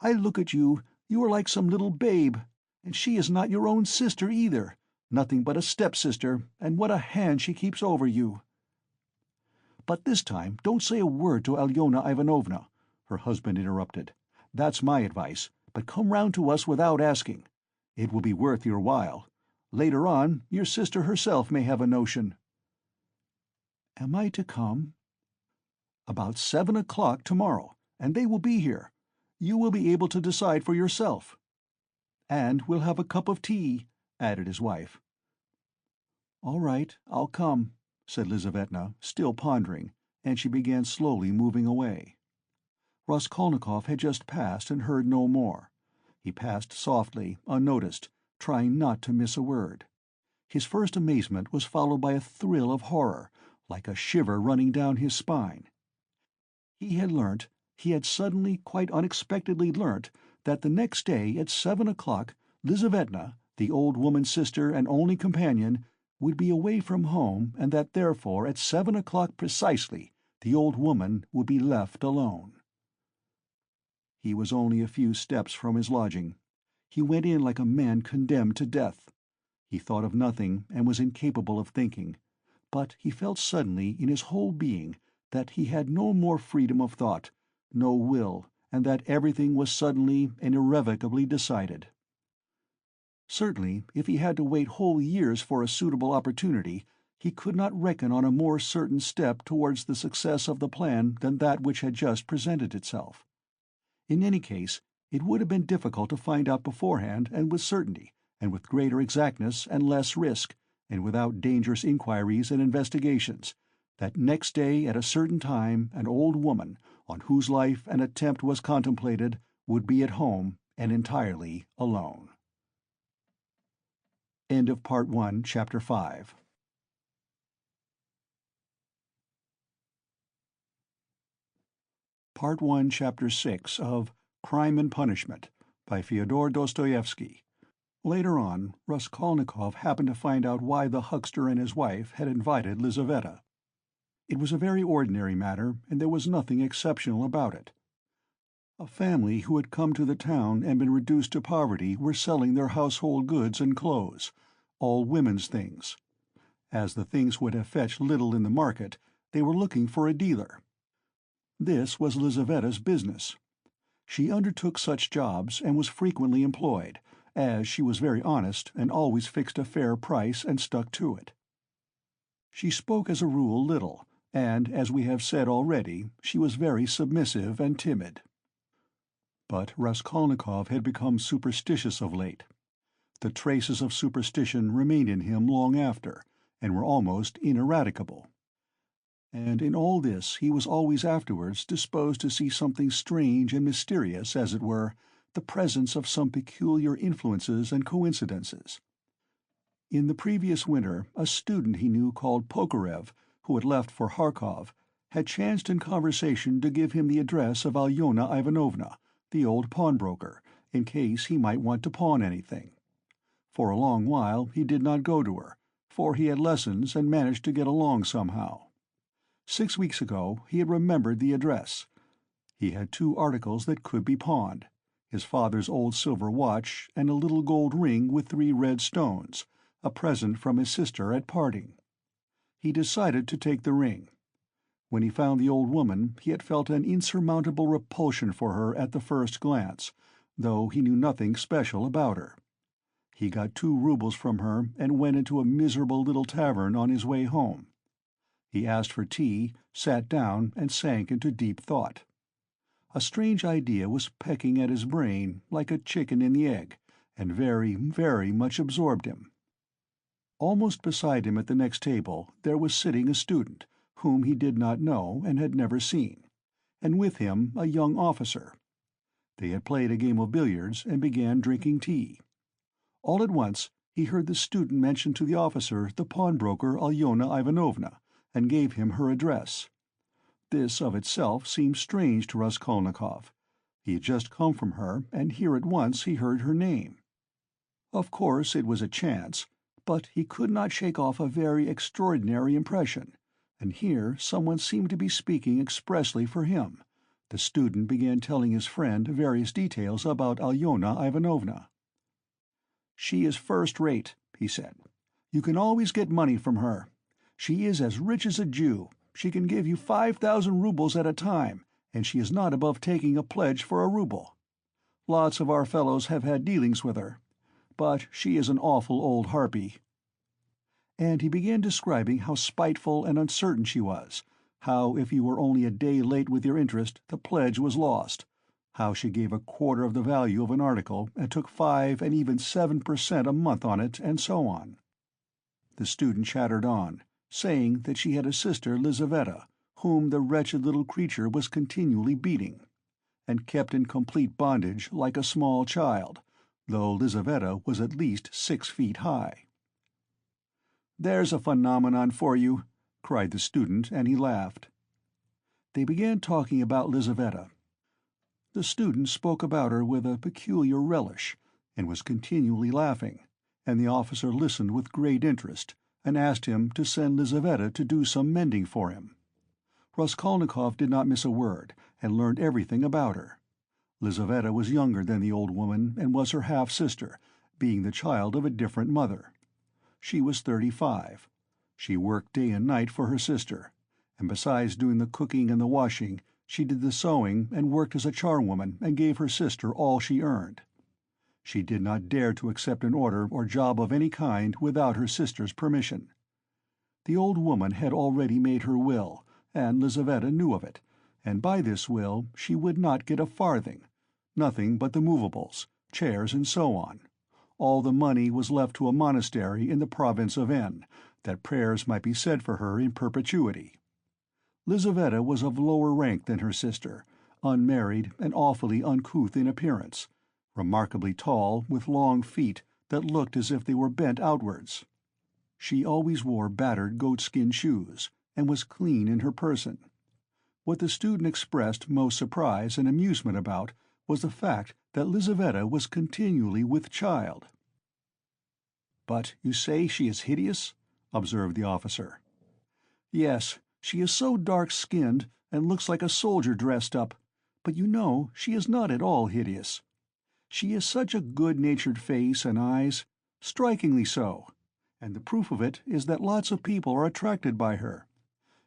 "I look at you, you are like some little babe, and she is not your own sister either, nothing but a step-sister, and what a hand she keeps over you." "But this time don't say a word to Alyona Ivanovna," her husband interrupted. "That's my advice, but come round to us without asking. It will be worth your while. Later on, your sister herself may have a notion." "Am I to come?" "About 7 o'clock tomorrow, and they will be here. You will be able to decide for yourself." "And we'll have a cup of tea," added his wife. "All right, I'll come," said Lizavetna, still pondering, and she began slowly moving away. Raskolnikov had just passed and heard no more. He passed softly, unnoticed, trying not to miss a word. His first amazement was followed by a thrill of horror, like a shiver running down his spine. He had suddenly, quite unexpectedly learnt, that the next day at 7 o'clock Lizavetna, the old woman's sister and only companion, would be away from home, and that therefore at 7 o'clock precisely the old woman would be left alone. He was only a few steps from his lodging. He went in like a man condemned to death. He thought of nothing, and was incapable of thinking, but he felt suddenly in his whole being that he had no more freedom of thought, no will, and that everything was suddenly and irrevocably decided. Certainly, if he had to wait whole years for a suitable opportunity, he could not reckon on a more certain step towards the success of the plan than that which had just presented itself. In any case, it would have been difficult to find out beforehand and with certainty, and with greater exactness and less risk, and without dangerous inquiries and investigations, that next day at a certain time an old woman, on whose life an attempt was contemplated, would be at home and entirely alone. End of Part 1, Chapter 5. Part 1, Chapter 6 of Crime and Punishment by Fyodor Dostoevsky. Later on, Raskolnikov happened to find out why the huckster and his wife had invited Lizaveta. It was a very ordinary matter, and there was nothing exceptional about it. A family who had come to the town and been reduced to poverty were selling their household goods and clothes, all women's things. As the things would have fetched little in the market, they were looking for a dealer. This was Lizaveta's business. She undertook such jobs and was frequently employed, as she was very honest and always fixed a fair price and stuck to it. She spoke as a rule little, and, as we have said already, she was very submissive and timid. But Raskolnikov had become superstitious of late. The traces of superstition remained in him long after, and were almost ineradicable. And in all this he was always afterwards disposed to see something strange and mysterious, as it were, the presence of some peculiar influences and coincidences. In the previous winter, a student he knew called Pokorev, who had left for Kharkov, had chanced in conversation to give him the address of Alyona Ivanovna, the old pawnbroker, in case he might want to pawn anything. For a long while he did not go to her, for he had lessons and managed to get along somehow. 6 weeks ago he had remembered the address. He had 2 articles that could be pawned: his father's old silver watch and a little gold ring with 3 red stones, a present from his sister at parting. He decided to take the ring. When he found the old woman he had felt an insurmountable repulsion for her at the first glance, though he knew nothing special about her. He got 2 rubles from her and went into a miserable little tavern on his way home. He asked for tea, sat down, and sank into deep thought. A strange idea was pecking at his brain like a chicken in the egg, and very, very much absorbed him. Almost beside him at the next table there was sitting a student, whom he did not know and had never seen, and with him a young officer. They had played a game of billiards and began drinking tea. All at once he heard the student mention to the officer the pawnbroker Alyona Ivanovna, and gave him her address. This of itself seemed strange to Raskolnikov. He had just come from her, and here at once he heard her name. Of course it was a chance, but he could not shake off a very extraordinary impression, and here someone seemed to be speaking expressly for him. The student began telling his friend various details about Alyona Ivanovna. "She is first-rate," he said. "You can always get money from her. She is as rich as a Jew. She can give you 5,000 rubles at a time, and she is not above taking a pledge for a ruble. Lots of our fellows have had dealings with her, but she is an awful old harpy." And he began describing how spiteful and uncertain she was, how if you were only a day late with your interest the pledge was lost, how she gave a quarter of the value of an article and took 5 and even 7% a month on it, and so on. The student chattered on, saying that she had a sister Lizaveta, whom the wretched little creature was continually beating, and kept in complete bondage like a small child, though Lizaveta was at least 6 feet high. "There's a phenomenon for you!" cried the student, and he laughed. They began talking about Lizaveta. The student spoke about her with a peculiar relish, and was continually laughing, and the officer listened with great interest, and asked him to send Lizaveta to do some mending for him. Raskolnikov did not miss a word, and learned everything about her. Lizaveta was younger than the old woman, and was her half-sister, being the child of a different mother. She was 35. She worked day and night for her sister, and besides doing the cooking and the washing, she did the sewing and worked as a charwoman and gave her sister all she earned. She did not dare to accept an order or job of any kind without her sister's permission. The old woman had already made her will, and Lizaveta knew of it, and by this will she would not get a farthing, nothing but the movables, chairs and so on. All the money was left to a monastery in the province of N, that prayers might be said for her in perpetuity. Lizaveta was of lower rank than her sister, unmarried and awfully uncouth in appearance, remarkably tall, with long feet that looked as if they were bent outwards. She always wore battered goatskin shoes, and was clean in her person. What the student expressed most surprise and amusement about was the fact that Lizaveta was continually with child. "But you say she is hideous?" observed the officer. "Yes, she is so dark-skinned, and looks like a soldier dressed up, but you know she is not at all hideous. She has such a good-natured face and eyes, strikingly so, And the proof of it is that lots of people are attracted by her.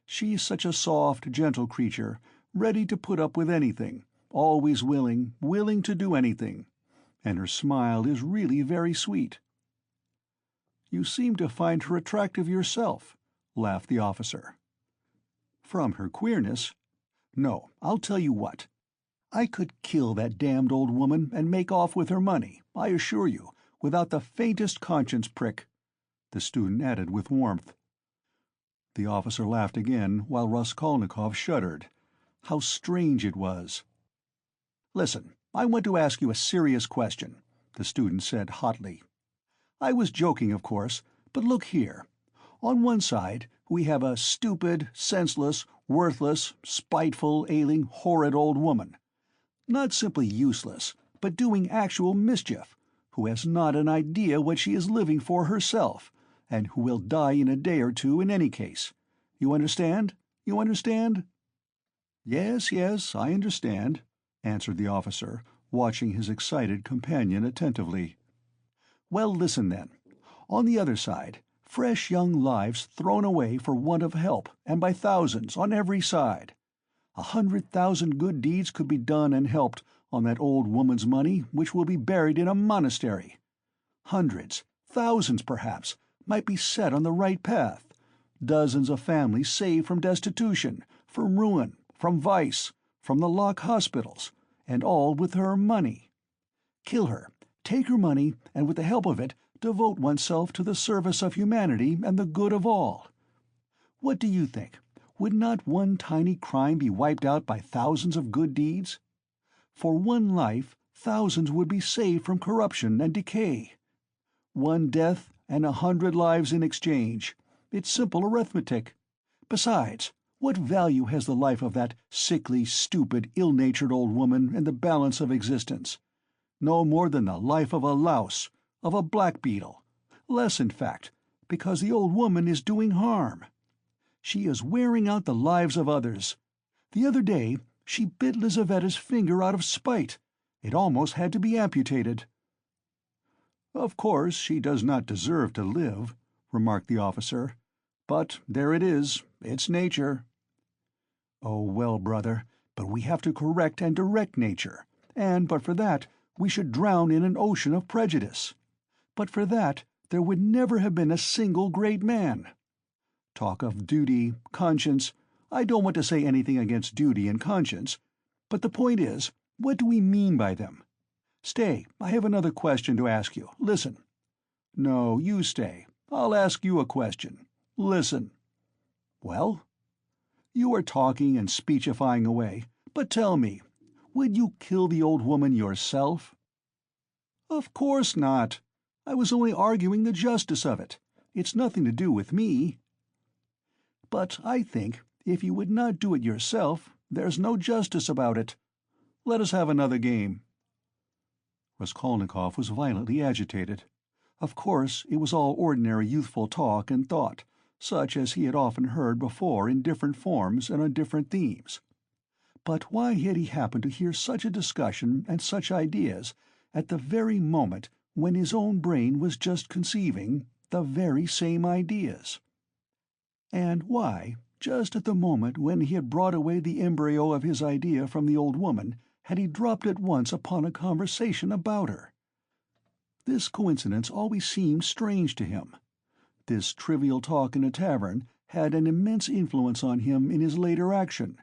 She's such a soft, gentle creature, ready to put up with anything, always willing to do anything. And her smile is really very sweet." "You seem to find her attractive yourself," laughed the officer. "From her queerness? No, I'll tell you what. I could kill that damned old woman and make off with her money, I assure you, without the faintest conscience prick," the student added with warmth. The officer laughed again, while Raskolnikov shuddered. How strange it was. "Listen, I want to ask you a serious question," the student said hotly. "I was joking, of course, but look here. On one side, we have a stupid, senseless, worthless, spiteful, ailing, horrid old woman. Not simply useless, but doing actual mischief, who has not an idea what she is living for herself, and who will die in a day or two in any case. You understand? You understand?" "Yes, yes, I understand," answered the officer, watching his excited companion attentively. "Well, listen then. On the other side, fresh young lives thrown away for want of help, and by thousands, on every side. 100,000 good deeds could be done and helped on that old woman's money, which will be buried in a monastery. Hundreds, thousands perhaps, might be set on the right path. Dozens of families saved from destitution, from ruin, from vice, from the lock hospitals, and all with her money. Kill her, take her money, and with the help of it, devote oneself to the service of humanity and the good of all. What do you think? Would not one tiny crime be wiped out by thousands of good deeds? For one life, thousands would be saved from corruption and decay. One death and 100 lives in exchange. It's simple arithmetic. Besides, what value has the life of that sickly, stupid, ill-natured old woman in the balance of existence? No more than the life of a louse, of a blackbeetle. Less, in fact, because the old woman is doing harm. She is wearing out the lives of others. The other day she bit Lizavetta's finger out of spite. It almost had to be amputated." "Of course she does not deserve to live," remarked the officer. "But there it is. It's nature." "Oh, well, brother, but we have to correct and direct nature, and but for that we should drown in an ocean of prejudice. But for that there would never have been a single great man. Talk of duty, conscience. I don't want to say anything against duty and conscience, but the point is, what do we mean by them? Stay, I have another question to ask you. Listen. No, you stay. I'll ask you a question. Listen. Well? You are talking and speechifying away, but tell me, would you kill the old woman yourself?" "Of course not. I was only arguing the justice of it. It's nothing to do with me." "But I think, if you would not do it yourself, there's no justice about it. Let us have another game." Raskolnikov was violently agitated. Of course it was all ordinary youthful talk and thought, such as he had often heard before in different forms and on different themes. But why had he happened to hear such a discussion and such ideas at the very moment when his own brain was just conceiving the very same ideas? And why, just at the moment when he had brought away the embryo of his idea from the old woman, had he dropped at once upon a conversation about her? This coincidence always seemed strange to him. This trivial talk in a tavern had an immense influence on him in his later action,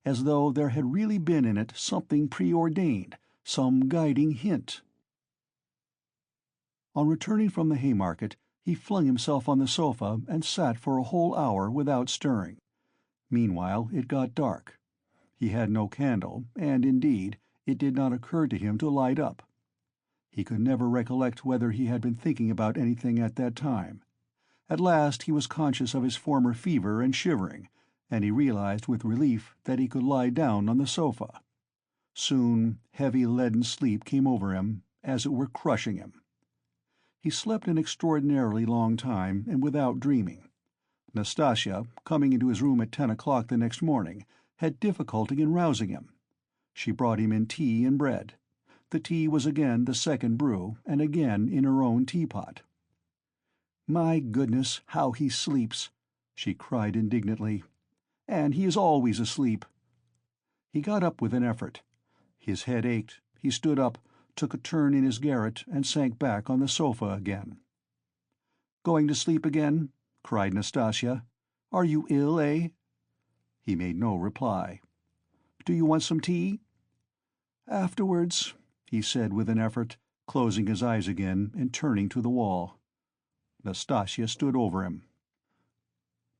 as though there had really been in it something preordained, some guiding hint. On returning from the Haymarket, he flung himself on the sofa and sat for a whole hour without stirring. Meanwhile it got dark. He had no candle, and, indeed, it did not occur to him to light up. He could never recollect whether he had been thinking about anything at that time. At last he was conscious of his former fever and shivering, and he realized with relief that he could lie down on the sofa. Soon heavy leaden sleep came over him, as it were crushing him. He slept an extraordinarily long time, and without dreaming. Nastasia, coming into his room at 10 o'clock the next morning, had difficulty in rousing him. She brought him in tea and bread. The tea was again the second brew, and again in her own teapot. "My goodness, how he sleeps!" she cried indignantly. "And he is always asleep." He got up with an effort. His head ached. He stood up, took a turn in his garret, and sank back on the sofa again. "Going to sleep again?" cried Nastasya. "Are you ill, eh?" He made no reply. "Do you want some tea?" "Afterwards," he said with an effort, closing his eyes again and turning to the wall. Nastasya stood over him.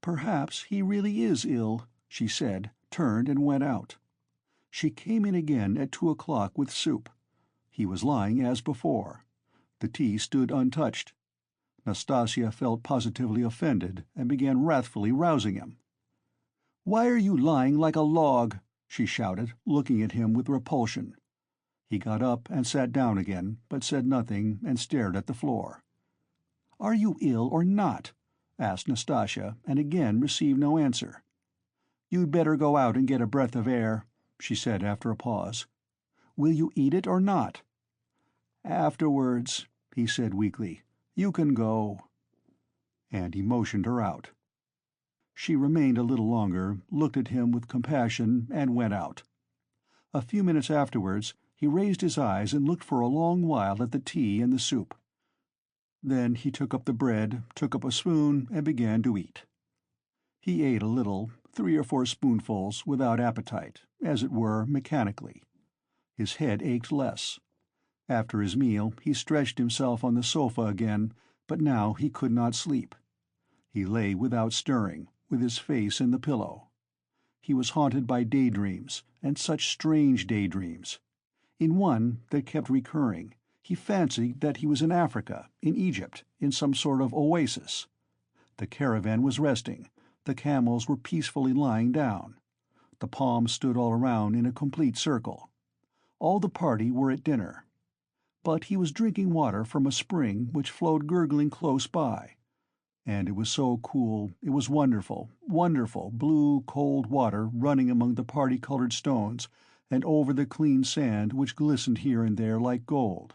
"Perhaps he really is ill," she said, turned and went out. She came in again at 2 o'clock with soup. He was lying as before. The tea stood untouched. Nastasya felt positively offended and began wrathfully rousing him. "Why are you lying like a log?" she shouted, looking at him with repulsion. He got up and sat down again, but said nothing and stared at the floor. "Are you ill or not?" asked Nastasya, and again received no answer. "You'd better go out and get a breath of air," she said after a pause. "Will you eat it or not?" "Afterwards," he said weakly. "You can go." And he motioned her out. She remained a little longer, looked at him with compassion, and went out. A few minutes afterwards he raised his eyes and looked for a long while at the tea and the soup. Then he took up the bread, took up a spoon, and began to eat. He ate a little, 3 or 4 spoonfuls, without appetite, as it were, mechanically. His head ached less. After his meal he stretched himself on the sofa again, but now he could not sleep. He lay without stirring, with his face in the pillow. He was haunted by daydreams, and such strange daydreams. In one that kept recurring, he fancied that he was in Africa, in Egypt, in some sort of oasis. The caravan was resting, the camels were peacefully lying down. The palms stood all around in a complete circle. All the party were at dinner. But he was drinking water from a spring which flowed gurgling close by. And it was so cool, it was wonderful, wonderful blue, cold water running among the party-colored stones and over the clean sand which glistened here and there like gold.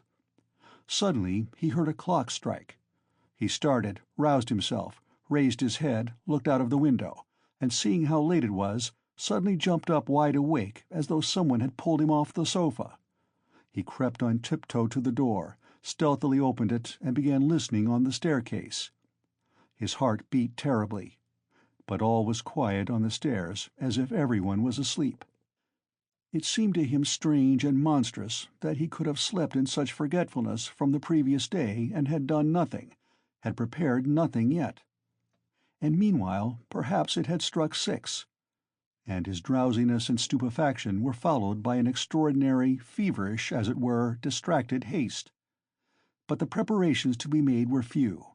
Suddenly he heard a clock strike. He started, roused himself, raised his head, looked out of the window, and seeing how late it was, suddenly jumped up wide awake as though someone had pulled him off the sofa. He crept on tiptoe to the door, stealthily opened it, and began listening on the staircase. His heart beat terribly, but all was quiet on the stairs, as if everyone was asleep. It seemed to him strange and monstrous that he could have slept in such forgetfulness from the previous day and had done nothing, had prepared nothing yet. And meanwhile perhaps it had struck 6, and his drowsiness and stupefaction were followed by an extraordinary, feverish, as it were, distracted haste. But the preparations to be made were few.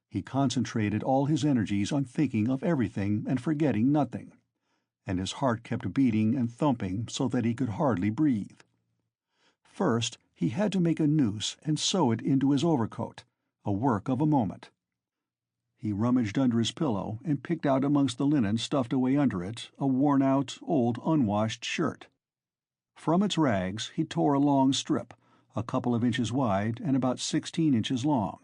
He concentrated all his energies on thinking of everything and forgetting nothing, and his heart kept beating and thumping so that he could hardly breathe. First he had to make a noose and sew it into his overcoat, a work of a moment. He rummaged under his pillow and picked out amongst the linen stuffed away under it a worn-out, old, unwashed shirt. From its rags he tore a long strip, a couple of inches wide and about 16 inches long.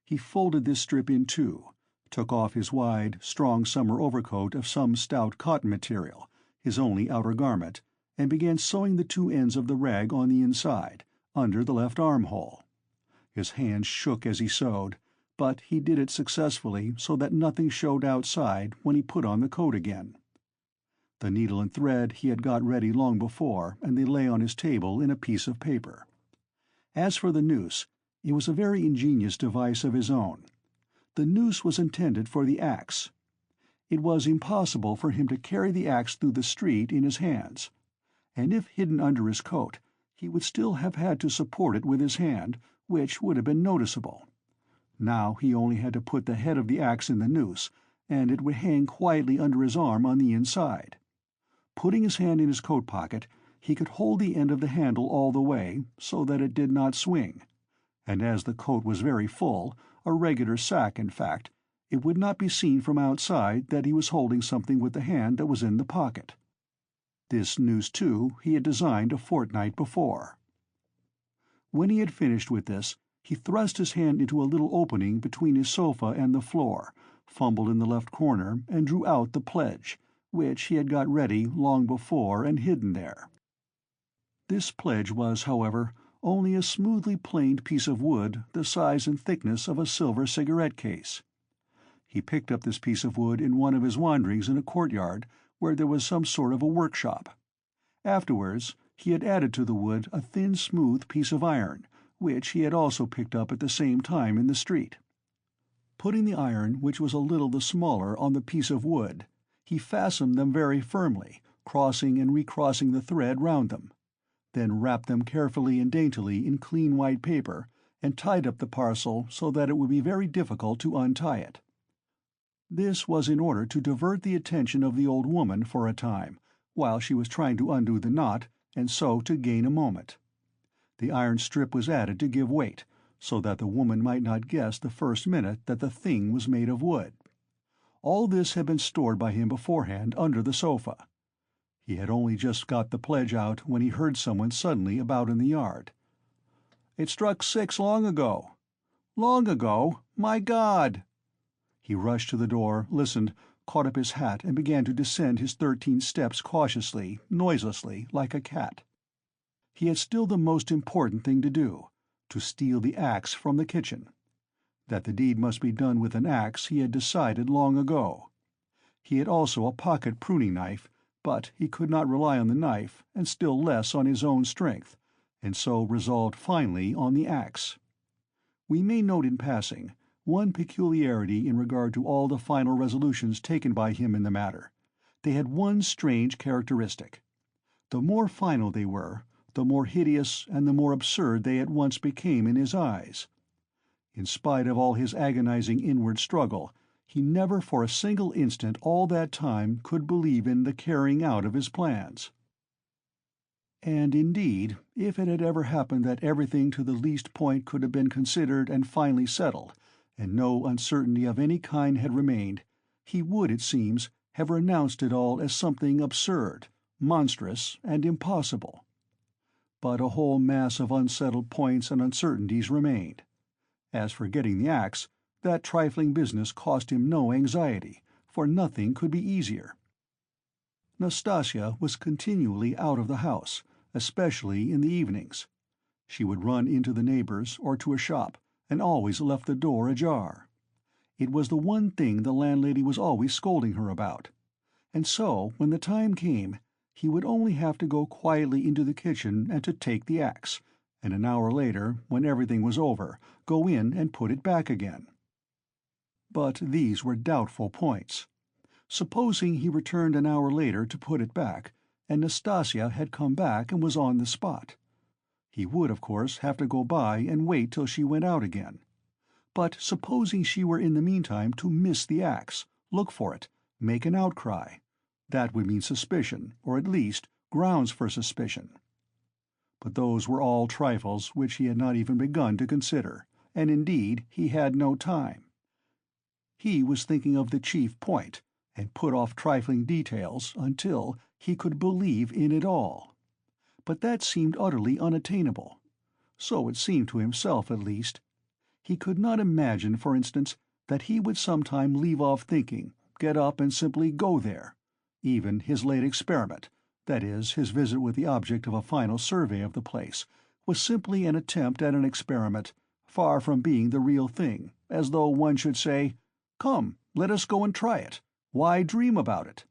He folded this strip in two, took off his wide, strong summer overcoat of some stout cotton material, his only outer garment, and began sewing the 2 ends of the rag on the inside, under the left armhole. His hands shook as he sewed, but he did it successfully so that nothing showed outside when he put on the coat again. The needle and thread he had got ready long before, and they lay on his table in a piece of paper. As for the noose, it was a very ingenious device of his own. The noose was intended for the axe. It was impossible for him to carry the axe through the street in his hands, and if hidden under his coat, he would still have had to support it with his hand, which would have been noticeable. Now he only had to put the head of the axe in the noose, and it would hang quietly under his arm on the inside. Putting his hand in his coat pocket, he could hold the end of the handle all the way, so that it did not swing, and as the coat was very full, a regular sack in fact, it would not be seen from outside that he was holding something with the hand that was in the pocket. This noose, too, he had designed a fortnight before. When he had finished with this, He thrust his hand into a little opening between his sofa and the floor, fumbled in the left corner, and drew out the pledge, which he had got ready long before and hidden there. This pledge was, however, only a smoothly planed piece of wood the size and thickness of a silver cigarette case. He picked up this piece of wood in one of his wanderings in a courtyard where there was some sort of a workshop. Afterwards, he had added to the wood a thin, smooth piece of iron, which he had also picked up at the same time in the street. Putting the iron, which was a little the smaller, on the piece of wood, he fastened them very firmly, crossing and recrossing the thread round them, then wrapped them carefully and daintily in clean white paper, and tied up the parcel so that it would be very difficult to untie it. This was in order to divert the attention of the old woman for a time, while she was trying to undo the knot, and so to gain a moment. The iron strip was added to give weight, so that the woman might not guess the first minute that the thing was made of wood. All this had been stored by him beforehand under the sofa. He had only just got the pledge out when he heard someone suddenly about in the yard. "It struck 6 long ago." "Long ago? My God!" He rushed to the door, listened, caught up his hat, and began to descend his 13 steps cautiously, noiselessly, like a cat. He had still the most important thing to do: to steal the axe from the kitchen. That the deed must be done with an axe he had decided long ago. He had also a pocket pruning knife, but he could not rely on the knife, and still less on his own strength, and so resolved finally on the axe. We may note in passing one peculiarity in regard to all the final resolutions taken by him in the matter. They had one strange characteristic. The more final they were, the more hideous and the more absurd they at once became in his eyes. In spite of all his agonizing inward struggle, he never for a single instant all that time could believe in the carrying out of his plans. And indeed, if it had ever happened that everything to the least point could have been considered and finally settled, and no uncertainty of any kind had remained, he would, it seems, have renounced it all as something absurd, monstrous, and impossible. But a whole mass of unsettled points and uncertainties remained. As for getting the axe, that trifling business cost him no anxiety, for nothing could be easier. Nastasia was continually out of the house, especially in the evenings. She would run into the neighbors or to a shop, and always left the door ajar. It was the one thing the landlady was always scolding her about. And so, when the time came, he would only have to go quietly into the kitchen and to take the axe, and an hour later, when everything was over, go in and put it back again. But these were doubtful points. Supposing he returned an hour later to put it back, and Nastasia had come back and was on the spot. He would, of course, have to go by and wait till she went out again. But supposing she were in the meantime to miss the axe, look for it, make an outcry, that would mean suspicion, or at least grounds for suspicion. But those were all trifles which he had not even begun to consider, and indeed he had no time. He was thinking of the chief point, and put off trifling details until he could believe in it all. But that seemed utterly unattainable. So it seemed to himself, at least. He could not imagine, for instance, that he would sometime leave off thinking, get up and simply go there. Even his late experiment, that is, his visit with the object of a final survey of the place, was simply an attempt at an experiment, far from being the real thing, as though one should say, "Come, let us go and try it. Why dream about it?"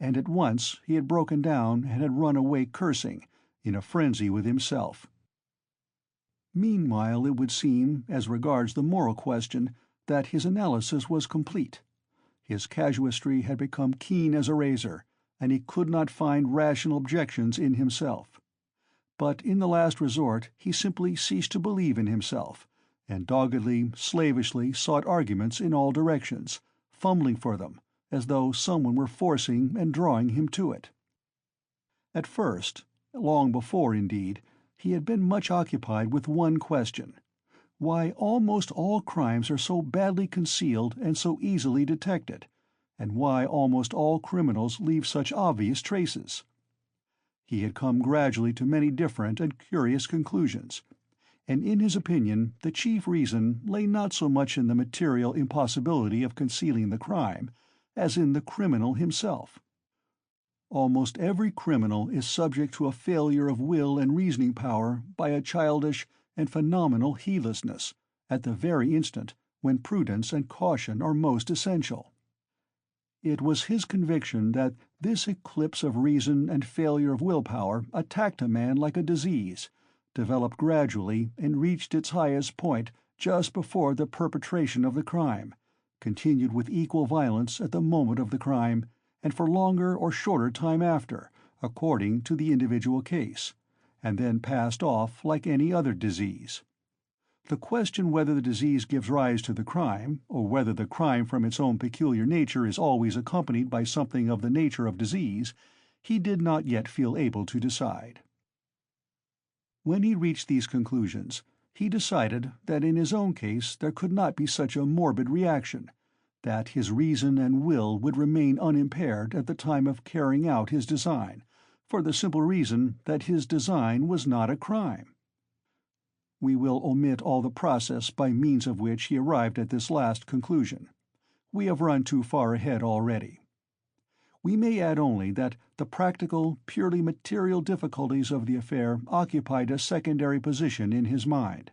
And at once he had broken down and had run away cursing, in a frenzy with himself. Meanwhile it would seem, as regards the moral question, that his analysis was complete. His casuistry had become keen as a razor, and he could not find rational objections in himself. But in the last resort he simply ceased to believe in himself, and doggedly, slavishly sought arguments in all directions, fumbling for them, as though someone were forcing and drawing him to it. At first, long before, indeed, he had been much occupied with one question: why almost all crimes are so badly concealed and so easily detected, and why almost all criminals leave such obvious traces. He had come gradually to many different and curious conclusions, and in his opinion the chief reason lay not so much in the material impossibility of concealing the crime as in the criminal himself. Almost every criminal is subject to a failure of will and reasoning power by a childish and phenomenal heedlessness at the very instant when prudence and caution are most essential. It was his conviction that this eclipse of reason and failure of willpower attacked a man like a disease, developed gradually and reached its highest point just before the perpetration of the crime, continued with equal violence at the moment of the crime, and for longer or shorter time after, according to the individual case, and then passed off like any other disease. The question whether the disease gives rise to the crime, or whether the crime from its own peculiar nature is always accompanied by something of the nature of disease, he did not yet feel able to decide. When he reached these conclusions, he decided that in his own case there could not be such a morbid reaction, that his reason and will would remain unimpaired at the time of carrying out his design, for the simple reason that his design was not a crime. We will omit all the process by means of which he arrived at this last conclusion. We have run too far ahead already. We may add only that the practical, purely material difficulties of the affair occupied a secondary position in his mind.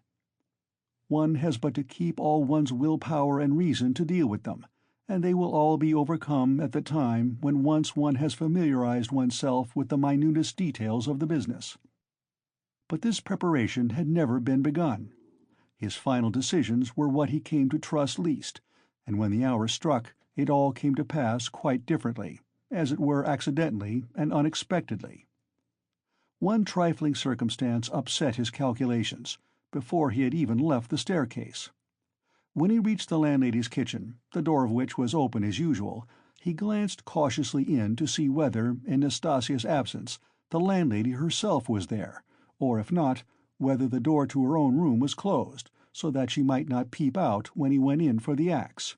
One has but to keep all one's will-power and reason to deal with them, and they will all be overcome at the time when once one has familiarized oneself with the minutest details of the business. But this preparation had never been begun. His final decisions were what he came to trust least, and when the hour struck, it all came to pass quite differently, as it were accidentally and unexpectedly. One trifling circumstance upset his calculations, before he had even left the staircase. When he reached the landlady's kitchen, the door of which was open as usual, he glanced cautiously in to see whether, in Nastasia's absence, the landlady herself was there, or if not, whether the door to her own room was closed, so that she might not peep out when he went in for the axe.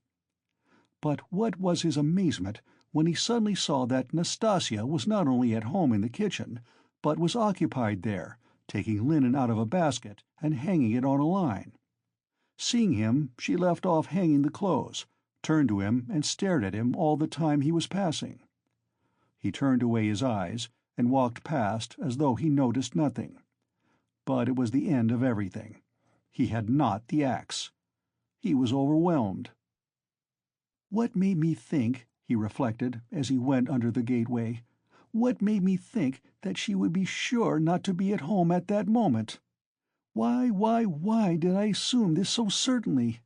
But what was his amazement when he suddenly saw that Nastasia was not only at home in the kitchen, but was occupied there, taking linen out of a basket and hanging it on a line. Seeing him, she left off hanging the clothes, turned to him and stared at him all the time he was passing. He turned away his eyes and walked past as though he noticed nothing. But it was the end of everything. He had not the axe. He was overwhelmed. "What made me think," he reflected, as he went under the gateway, "what made me think that she would be sure not to be at home at that moment? Why did I assume this so certainly?"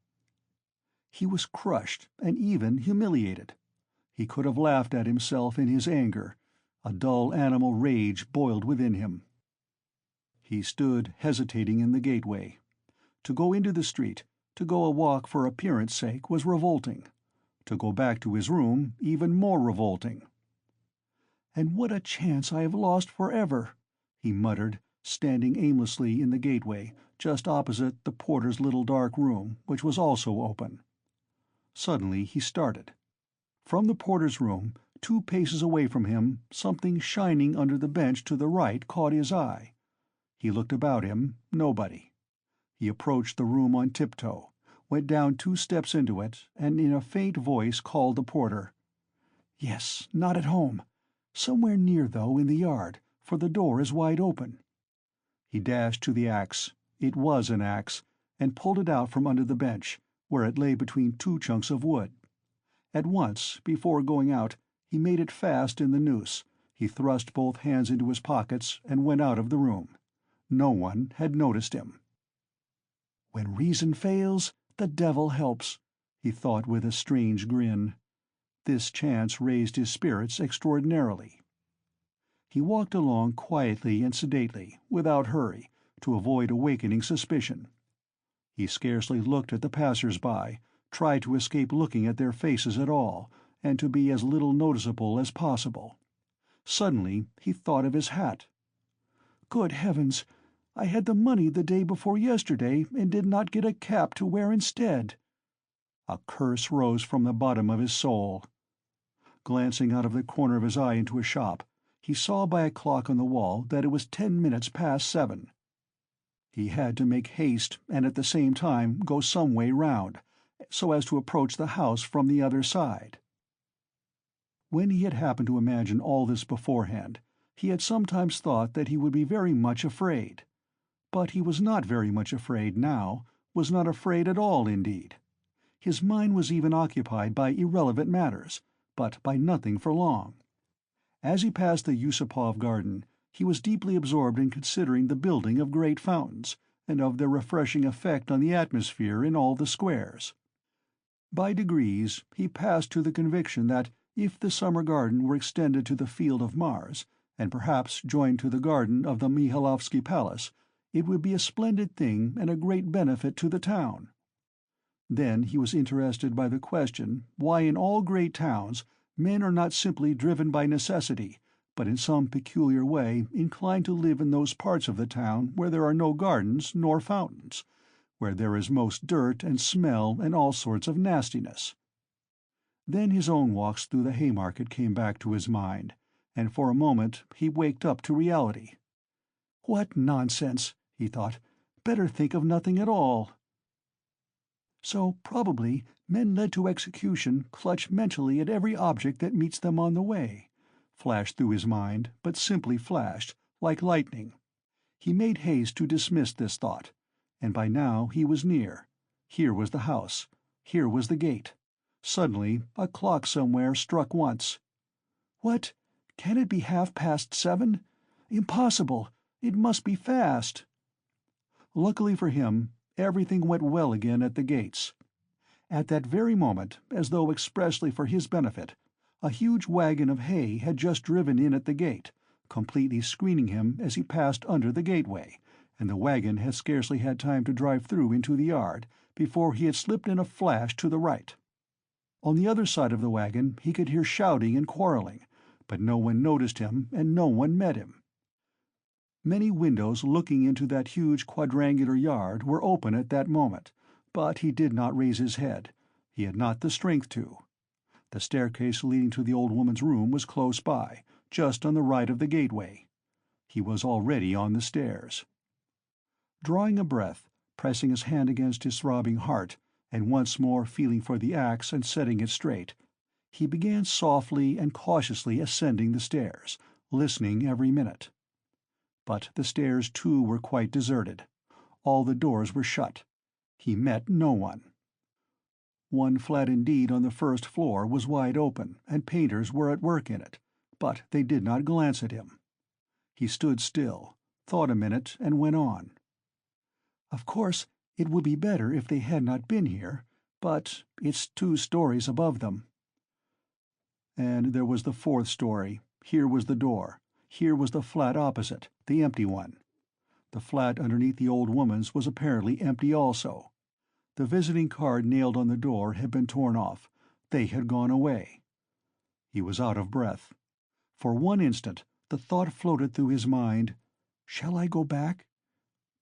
He was crushed and even humiliated. He could have laughed at himself in his anger. A dull animal rage boiled within him. He stood hesitating in the gateway. To go into the street, to go a walk for appearance sake, was revolting. To go back to his room, even more revolting. "And what a chance I have lost forever," he muttered, standing aimlessly in the gateway, just opposite the porter's little dark room, which was also open. Suddenly he started. From the porter's room, 2 paces away from him, something shining under the bench to the right caught his eye. He looked about him. Nobody. He approached the room on tiptoe, went down 2 steps into it, and in a faint voice called the porter. "Yes, not at home. Somewhere near, though, in the yard, for the door is wide open." He dashed to the axe. It was an axe, and pulled it out from under the bench, where it lay between 2 chunks of wood. At once, before going out, he made it fast in the noose. He thrust both hands into his pockets and went out of the room. No one had noticed him. "When reason fails, the devil helps," he thought with a strange grin. This chance raised his spirits extraordinarily. He walked along quietly and sedately, without hurry, to avoid awakening suspicion. He scarcely looked at the passers-by, tried to escape looking at their faces at all, and to be as little noticeable as possible. Suddenly he thought of his hat. "Good heavens! I had the money the day before yesterday and did not get a cap to wear instead." A curse rose from the bottom of his soul. Glancing out of the corner of his eye into a shop, he saw by a clock on the wall that it was 10 minutes past 7. He had to make haste and at the same time go some way round, so as to approach the house from the other side. When he had happened to imagine all this beforehand, he had sometimes thought that he would be very much afraid. But he was not very much afraid now, was not afraid at all indeed. His mind was even occupied by irrelevant matters, but by nothing for long. As he passed the Yusupov garden, he was deeply absorbed in considering the building of great fountains, and of their refreshing effect on the atmosphere in all the squares. By degrees he passed to the conviction that if the summer garden were extended to the Field of Mars, and perhaps joined to the garden of the Mihailovsky Palace, it would be a splendid thing and a great benefit to the town. Then he was interested by the question why in all great towns men are not simply driven by necessity, but in some peculiar way inclined to live in those parts of the town where there are no gardens nor fountains, where there is most dirt and smell and all sorts of nastiness. Then his own walks through the Haymarket came back to his mind, and for a moment he waked up to reality. "What nonsense," he thought. "Better think of nothing at all." So probably men led to execution clutch mentally at every object that meets them on the way, flashed through his mind, but simply flashed, like lightning. He made haste to dismiss this thought, and by now he was near. Here was the house. Here was the gate. Suddenly a clock somewhere struck once. "What? Can it be 7:30? Impossible! It must be fast." Luckily for him, everything went well again at the gates. At that very moment, as though expressly for his benefit, a huge wagon of hay had just driven in at the gate, completely screening him as he passed under the gateway, and the wagon had scarcely had time to drive through into the yard before he had slipped in a flash to the right. On the other side of the wagon he could hear shouting and quarreling, but no one noticed him and no one met him. Many windows looking into that huge quadrangular yard were open at that moment, but he did not raise his head. He had not the strength to. The staircase leading to the old woman's room was close by, just on the right of the gateway. He was already on the stairs. Drawing a breath, pressing his hand against his throbbing heart, and once more feeling for the axe and setting it straight, he began softly and cautiously ascending the stairs, listening every minute. But the stairs too were quite deserted. All the doors were shut. He met no one. One flat indeed on the first floor was wide open, and painters were at work in it, but they did not glance at him. He stood still, thought a minute, and went on. "Of course, it would be better if they had not been here, but it's 2 stories above them." And there was the 4th story. Here was the door. Here was the flat opposite, the empty one. The flat underneath the old woman's was apparently empty also. The visiting card nailed on the door had been torn off. They had gone away. He was out of breath. For one instant the thought floated through his mind, "Shall I go back?"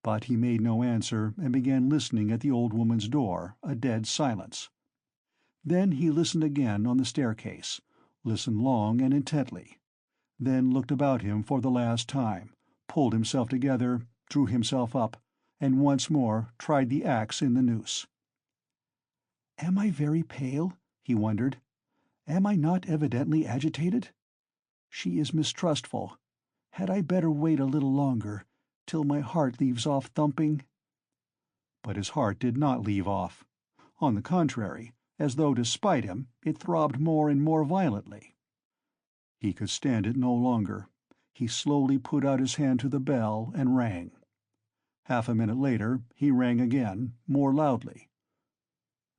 But he made no answer and began listening at the old woman's door, a dead silence. Then he listened again on the staircase, listened long and intently, then looked about him for the last time, pulled himself together, drew himself up, and once more tried the axe in the noose. "Am I very pale?" he wondered. "Am I not evidently agitated? She is mistrustful. Had I better wait a little longer, till my heart leaves off thumping?" But his heart did not leave off. On the contrary, as though to spite him, it throbbed more and more violently. He could stand it no longer. He slowly put out his hand to the bell and rang. Half a minute later he rang again, more loudly.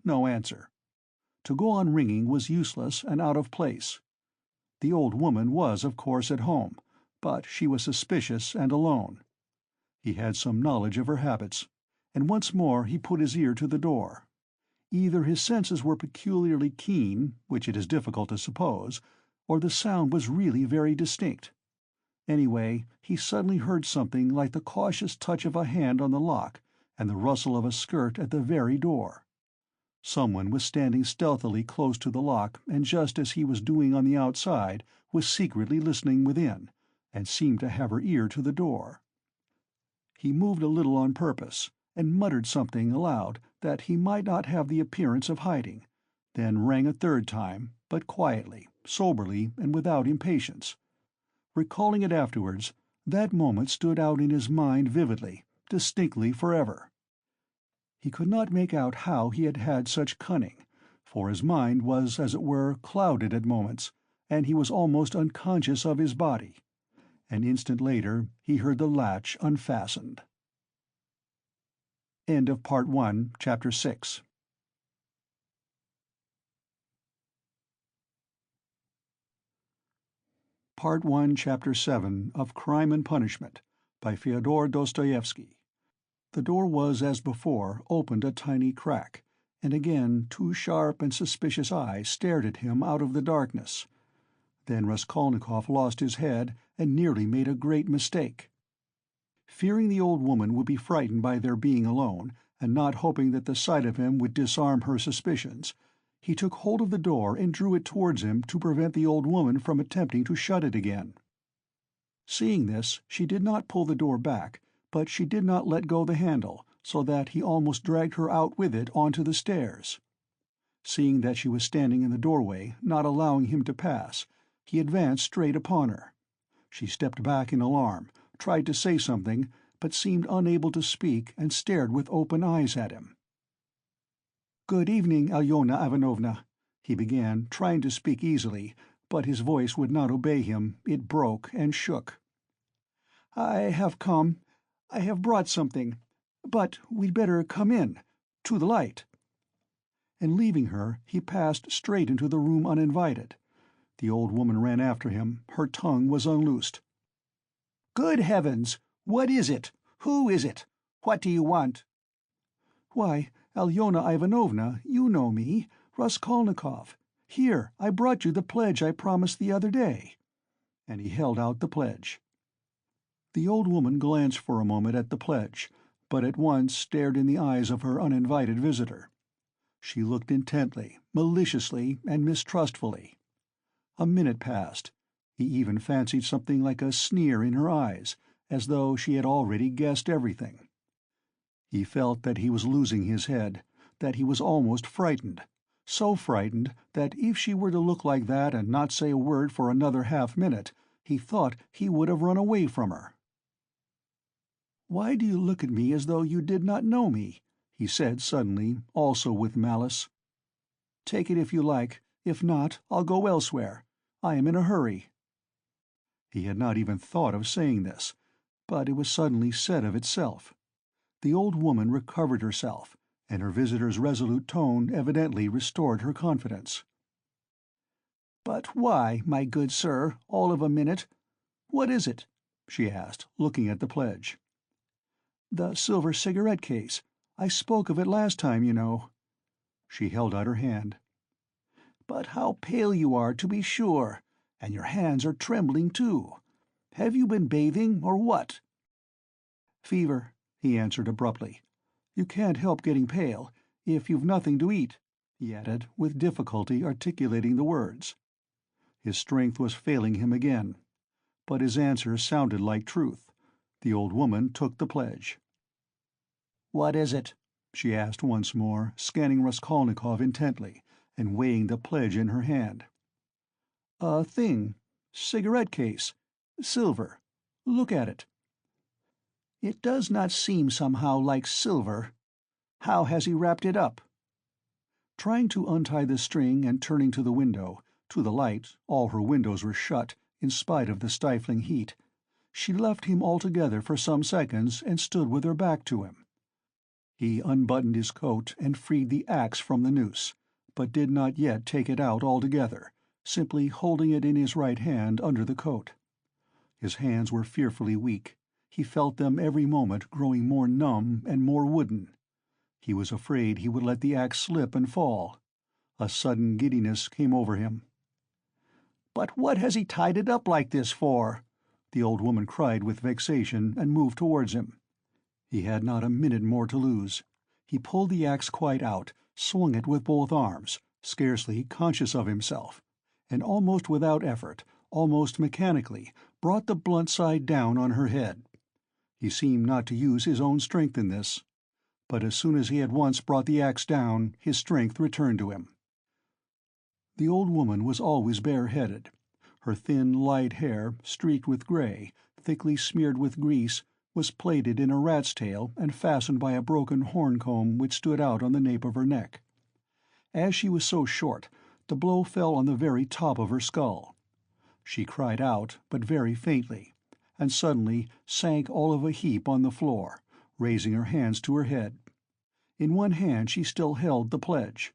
No answer. To go on ringing was useless and out of place. The old woman was, of course, at home, but she was suspicious and alone. He had some knowledge of her habits, and once more he put his ear to the door. Either his senses were peculiarly keen, which it is difficult to suppose, or the sound was really very distinct. Anyway, he suddenly heard something like the cautious touch of a hand on the lock and the rustle of a skirt at the very door. Someone was standing stealthily close to the lock, and just as he was doing on the outside, was secretly listening within, and seemed to have her ear to the door. He moved a little on purpose, and muttered something aloud that he might not have the appearance of hiding, then rang a third time, but quietly, soberly, and without impatience. Recalling it afterwards, that moment stood out in his mind vividly, distinctly forever. He could not make out how he had had such cunning, for his mind was, as it were, clouded at moments, and he was almost unconscious of his body. An instant later he heard the latch unfastened. End of Part 1, Chapter 6. Part 1, Chapter 7 of Crime and Punishment by Fyodor Dostoevsky. The door was, as before, opened a tiny crack, and again 2 sharp and suspicious eyes stared at him out of the darkness. Then Raskolnikov lost his head and nearly made a great mistake. Fearing the old woman would be frightened by their being alone, and not hoping that the sight of him would disarm her suspicions, he took hold of the door and drew it towards him to prevent the old woman from attempting to shut it again. Seeing this, she did not pull the door back, but she did not let go the handle, so that he almost dragged her out with it onto the stairs. Seeing that she was standing in the doorway, not allowing him to pass, he advanced straight upon her. She stepped back in alarm, tried to say something, but seemed unable to speak, and stared with open eyes at him. "Good evening, Alyona Ivanovna," he began, trying to speak easily, but his voice would not obey him. It broke and shook. "I have brought something, but we'd better come in, to the light." And leaving her, he passed straight into the room uninvited. The old woman ran after him. Her tongue was unloosed. "Good heavens! What is it? Who is it? What do you want?" "Why, Alyona Ivanovna, you know me, Raskolnikov. Here, I brought you the pledge I promised the other day." And he held out the pledge. The old woman glanced for a moment at the pledge, but at once stared in the eyes of her uninvited visitor. She looked intently, maliciously, and mistrustfully. A minute passed. He even fancied something like a sneer in her eyes, as though she had already guessed everything. He felt that he was losing his head, that he was almost frightened, so frightened that if she were to look like that and not say a word for another half-minute, he thought he would have run away from her. "Why do you look at me as though you did not know me?" he said suddenly, also with malice. "Take it if you like. If not, I'll go elsewhere. I am in a hurry." He had not even thought of saying this, but it was suddenly said of itself. The old woman recovered herself, and her visitor's resolute tone evidently restored her confidence. "But why, my good sir, all of a minute? What is it?" she asked, looking at the pledge. "The silver cigarette case. I spoke of it last time, you know." She held out her hand. "But how pale you are, to be sure! And your hands are trembling, too. Have you been bathing, or what?" "Fever," he answered abruptly. "You can't help getting pale, if you've nothing to eat," he added, with difficulty articulating the words. His strength was failing him again. But his answer sounded like truth. The old woman took the pledge. "What is it?" she asked once more, scanning Raskolnikov intently, and weighing the pledge in her hand. "A thing. Cigarette case. Silver. Look at it." "It does not seem somehow like silver. How has he wrapped it up?" Trying to untie the string and turning to the window, to the light, all her windows were shut, in spite of the stifling heat, she left him altogether for some seconds and stood with her back to him. He unbuttoned his coat and freed the axe from the noose, but did not yet take it out altogether, simply holding it in his right hand under the coat. His hands were fearfully weak. He felt them every moment growing more numb and more wooden. He was afraid he would let the axe slip and fall. A sudden giddiness came over him. "But what has he tied it up like this for?" the old woman cried with vexation, and moved towards him. He had not a minute more to lose. He pulled the axe quite out, swung it with both arms, scarcely conscious of himself, and almost without effort, almost mechanically, brought the blunt side down on her head. He seemed not to use his own strength in this, but as soon as he had once brought the axe down, his strength returned to him. The old woman was always bareheaded. Her thin, light hair, streaked with gray, thickly smeared with grease, was plaited in a rat's tail and fastened by a broken horn-comb which stood out on the nape of her neck. As she was so short, the blow fell on the very top of her skull. She cried out, but very faintly, and suddenly sank all of a heap on the floor, raising her hands to her head. In one hand she still held the pledge.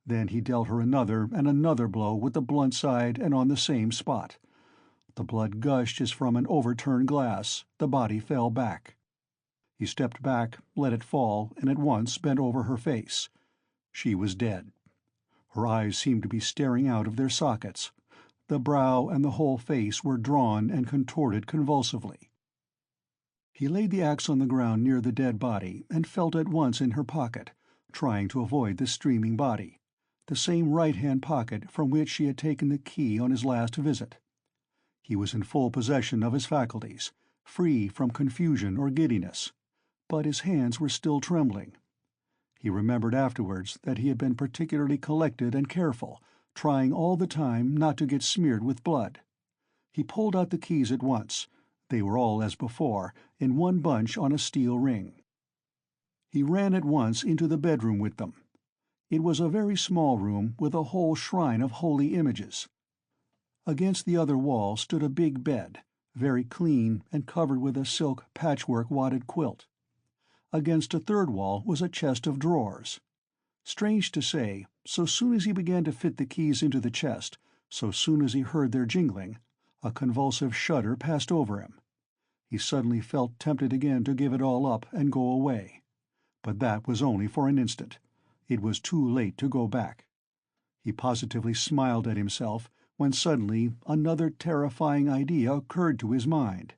Then he dealt her another and another blow with the blunt side and on the same spot. The blood gushed as from an overturned glass. The body fell back. He stepped back, let it fall, and at once bent over her face. She was dead. Her eyes seemed to be staring out of their sockets. The brow and the whole face were drawn and contorted convulsively. He laid the axe on the ground near the dead body and felt at once in her pocket, trying to avoid the streaming body, the same right-hand pocket from which she had taken the key on his last visit. He was in full possession of his faculties, free from confusion or giddiness, but his hands were still trembling. He remembered afterwards that he had been particularly collected and careful, trying all the time not to get smeared with blood. He pulled out the keys at once. They were all as before, in one bunch on a steel ring. He ran at once into the bedroom with them. It was a very small room with a whole shrine of holy images. Against the other wall stood a big bed, very clean and covered with a silk patchwork wadded quilt. Against a third wall was a chest of drawers. Strange to say, so soon as he began to fit the keys into the chest, so soon as he heard their jingling, a convulsive shudder passed over him. He suddenly felt tempted again to give it all up and go away. But that was only for an instant. It was too late to go back. He positively smiled at himself when suddenly another terrifying idea occurred to his mind.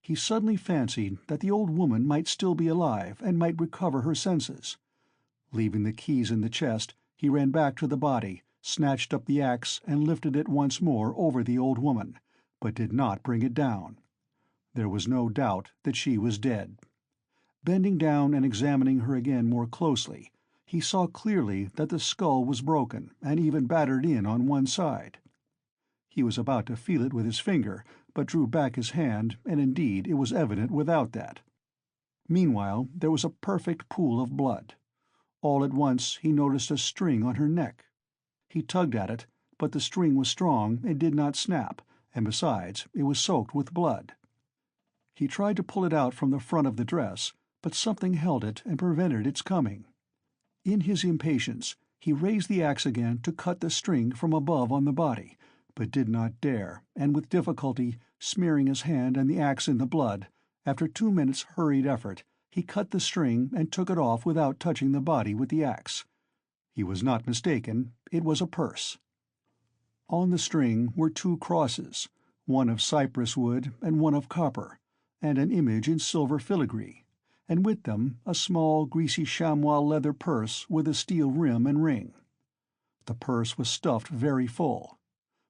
He suddenly fancied that the old woman might still be alive and might recover her senses. Leaving the keys in the chest, he ran back to the body, snatched up the axe, and lifted it once more over the old woman, but did not bring it down. There was no doubt that she was dead. Bending down and examining her again more closely, he saw clearly that the skull was broken and even battered in on one side. He was about to feel it with his finger, but drew back his hand, and indeed it was evident without that. Meanwhile there was a perfect pool of blood. All at once he noticed a string on her neck. He tugged at it, but the string was strong and did not snap, and besides, it was soaked with blood. He tried to pull it out from the front of the dress, but something held it and prevented its coming. In his impatience, he raised the axe again to cut the string from above on the body, but did not dare, and with difficulty, smearing his hand and the axe in the blood, after 2 minutes' hurried effort, he cut the string and took it off without touching the body with the axe. He was not mistaken, it was a purse. On the string were 2 crosses, one of cypress wood and one of copper, and an image in silver filigree, and with them a small, greasy chamois leather purse with a steel rim and ring. The purse was stuffed very full.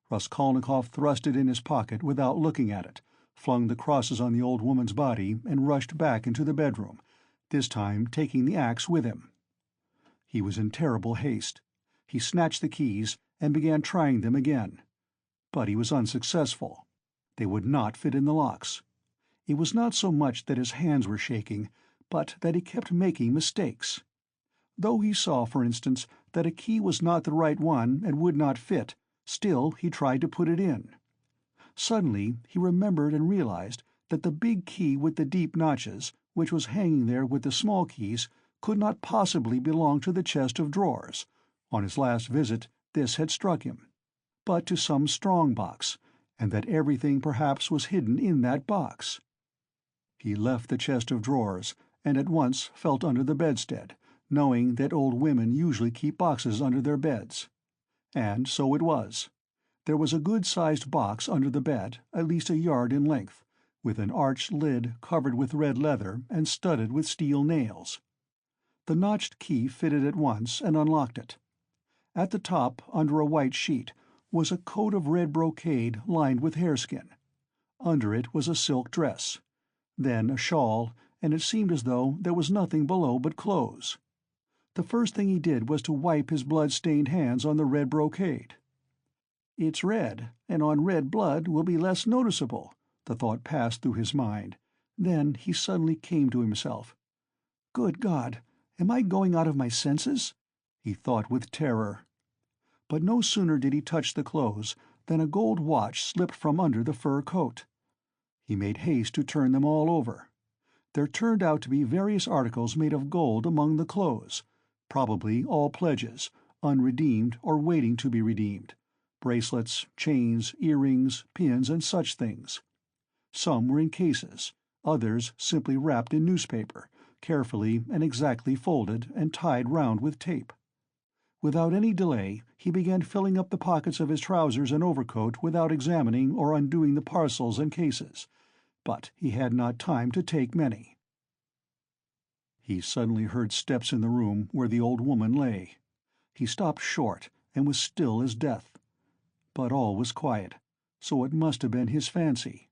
Raskolnikov thrust it in his pocket without looking at it, flung the crosses on the old woman's body, and rushed back into the bedroom, this time taking the axe with him. He was in terrible haste. He snatched the keys and began trying them again. But he was unsuccessful. They would not fit in the locks. It was not so much that his hands were shaking, but that he kept making mistakes. Though he saw, for instance, that a key was not the right one and would not fit, still he tried to put it in. Suddenly he remembered and realized that the big key with the deep notches, which was hanging there with the small keys, could not possibly belong to the chest of drawers. On his last visit this had struck him, but to some strong box, and that everything perhaps was hidden in that box. He left the chest of drawers, and at once felt under the bedstead, knowing that old women usually keep boxes under their beds. And so it was. There was a good-sized box under the bed, at least a yard in length, with an arched lid covered with red leather and studded with steel nails. The notched key fitted at once and unlocked it. At the top, under a white sheet, was a coat of red brocade lined with hareskin. Under it was a silk dress. then a shawl, and it seemed as though there was nothing below but clothes. The first thing he did was to wipe his blood-stained hands on the red brocade. "It's red, and on red blood will be less noticeable," the thought passed through his mind. Then he suddenly came to himself. "Good God, am I going out of my senses?" he thought with terror. But no sooner did he touch the clothes than a gold watch slipped from under the fur coat. He made haste to turn them all over. There turned out to be various articles made of gold among the clothes, probably all pledges, unredeemed or waiting to be redeemed, bracelets, chains, earrings, pins, and such things. Some were in cases, others simply wrapped in newspaper, carefully and exactly folded and tied round with tape. Without any delay, he began filling up the pockets of his trousers and overcoat without examining or undoing the parcels and cases, but he had not time to take many. He suddenly heard steps in the room where the old woman lay. He stopped short and was still as death. But all was quiet, so it must have been his fancy.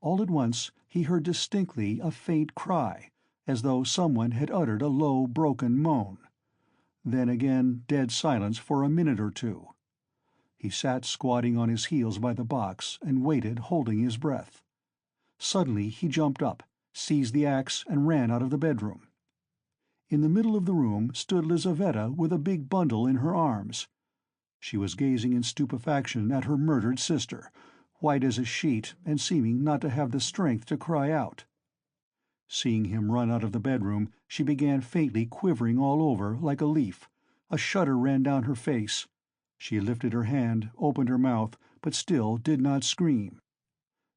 All at once he heard distinctly a faint cry, as though someone had uttered a low, broken moan. Then again dead silence for a minute or two. He sat squatting on his heels by the box and waited, holding his breath. Suddenly he jumped up, seized the axe, and ran out of the bedroom. In the middle of the room stood Lizaveta with a big bundle in her arms. She was gazing in stupefaction at her murdered sister, white as a sheet and seeming not to have the strength to cry out. Seeing him run out of the bedroom, she began faintly quivering all over like a leaf. A shudder ran down her face. She lifted her hand, opened her mouth, but still did not scream.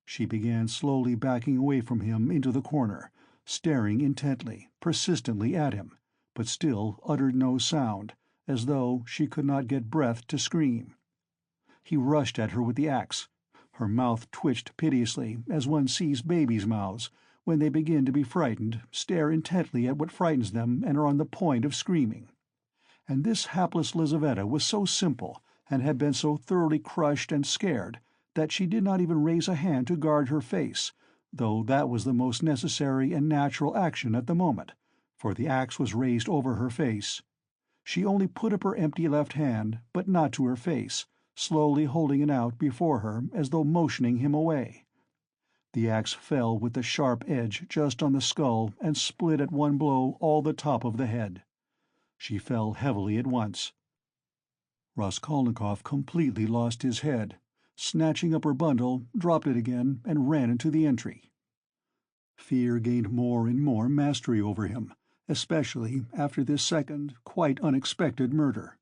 She began slowly backing away from him into the corner, staring intently, persistently at him, but still uttered no sound, as though she could not get breath to scream. He rushed at her with the axe. Her mouth twitched piteously, as one sees babies' mouths, when they begin to be frightened, stare intently at what frightens them and are on the point of screaming. And this hapless Lizaveta was so simple, and had been so thoroughly crushed and scared, that she did not even raise a hand to guard her face, though that was the most necessary and natural action at the moment, for the axe was raised over her face. She only put up her empty left hand, but not to her face, slowly holding it out before her as though motioning him away. The axe fell with the sharp edge just on the skull and split at one blow all the top of the head. She fell heavily at once. Raskolnikov completely lost his head. Snatching up her bundle, dropped it again, and ran into the entry. Fear gained more and more mastery over him, especially after this second, quite unexpected murder.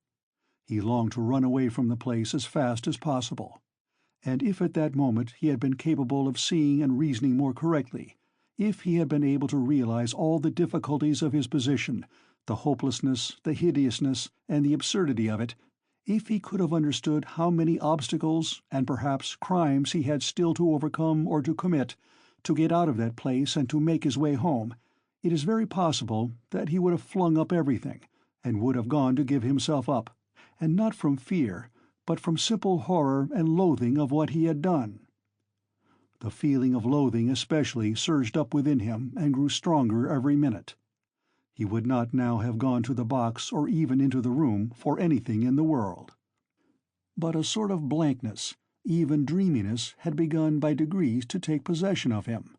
He longed to run away from the place as fast as possible. And if at that moment he had been capable of seeing and reasoning more correctly, if he had been able to realize all the difficulties of his position, the hopelessness, the hideousness, and the absurdity of it, if he could have understood how many obstacles, and perhaps crimes he had still to overcome or to commit, to get out of that place and to make his way home, it is very possible that he would have flung up everything, and would have gone to give himself up, and not from fear, but from simple horror and loathing of what he had done. The feeling of loathing especially surged up within him and grew stronger every minute. He would not now have gone to the box or even into the room for anything in the world. But a sort of blankness, even dreaminess, had begun by degrees to take possession of him.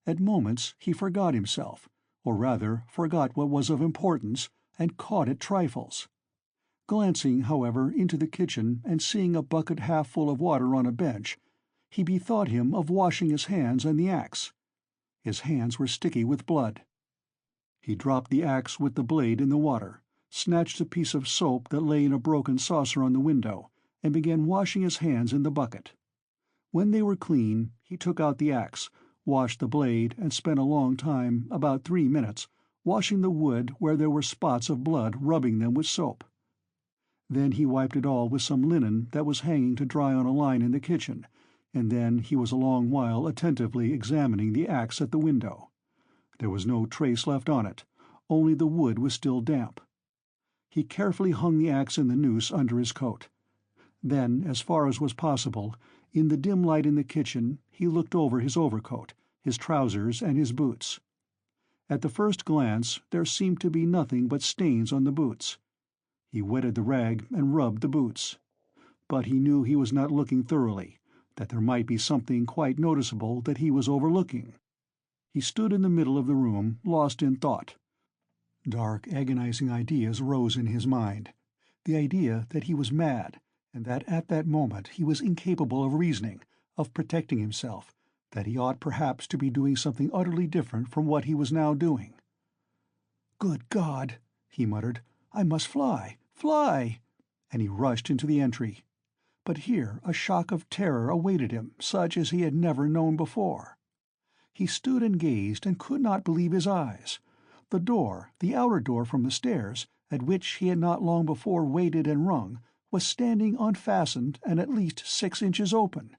At moments he forgot himself, or rather forgot what was of importance, and caught at trifles. Glancing, however, into the kitchen and seeing a bucket half full of water on a bench, he bethought him of washing his hands and the axe. His hands were sticky with blood. He dropped the axe with the blade in the water, snatched a piece of soap that lay in a broken saucer on the window, and began washing his hands in the bucket. When they were clean, he took out the axe, washed the blade, and spent a long time, about 3 minutes, washing the wood where there were spots of blood, rubbing them with soap. Then he wiped it all with some linen that was hanging to dry on a line in the kitchen, and then he was a long while attentively examining the axe at the window. There was no trace left on it, only the wood was still damp. He carefully hung the axe in the noose under his coat. Then, as far as was possible, in the dim light in the kitchen, he looked over his overcoat, his trousers and his boots. At the first glance there seemed to be nothing but stains on the boots. He wetted the rag and rubbed the boots. But he knew he was not looking thoroughly, that there might be something quite noticeable that he was overlooking. He stood in the middle of the room, lost in thought. Dark, agonizing ideas rose in his mind. The idea that he was mad, and that at that moment he was incapable of reasoning, of protecting himself, that he ought perhaps to be doing something utterly different from what he was now doing. "Good God!" he muttered. "I must fly! Fly!" And he rushed into the entry. But here a shock of terror awaited him, such as he had never known before. He stood and gazed and could not believe his eyes. The door, the outer door from the stairs, at which he had not long before waited and rung, was standing unfastened and at least 6 inches open.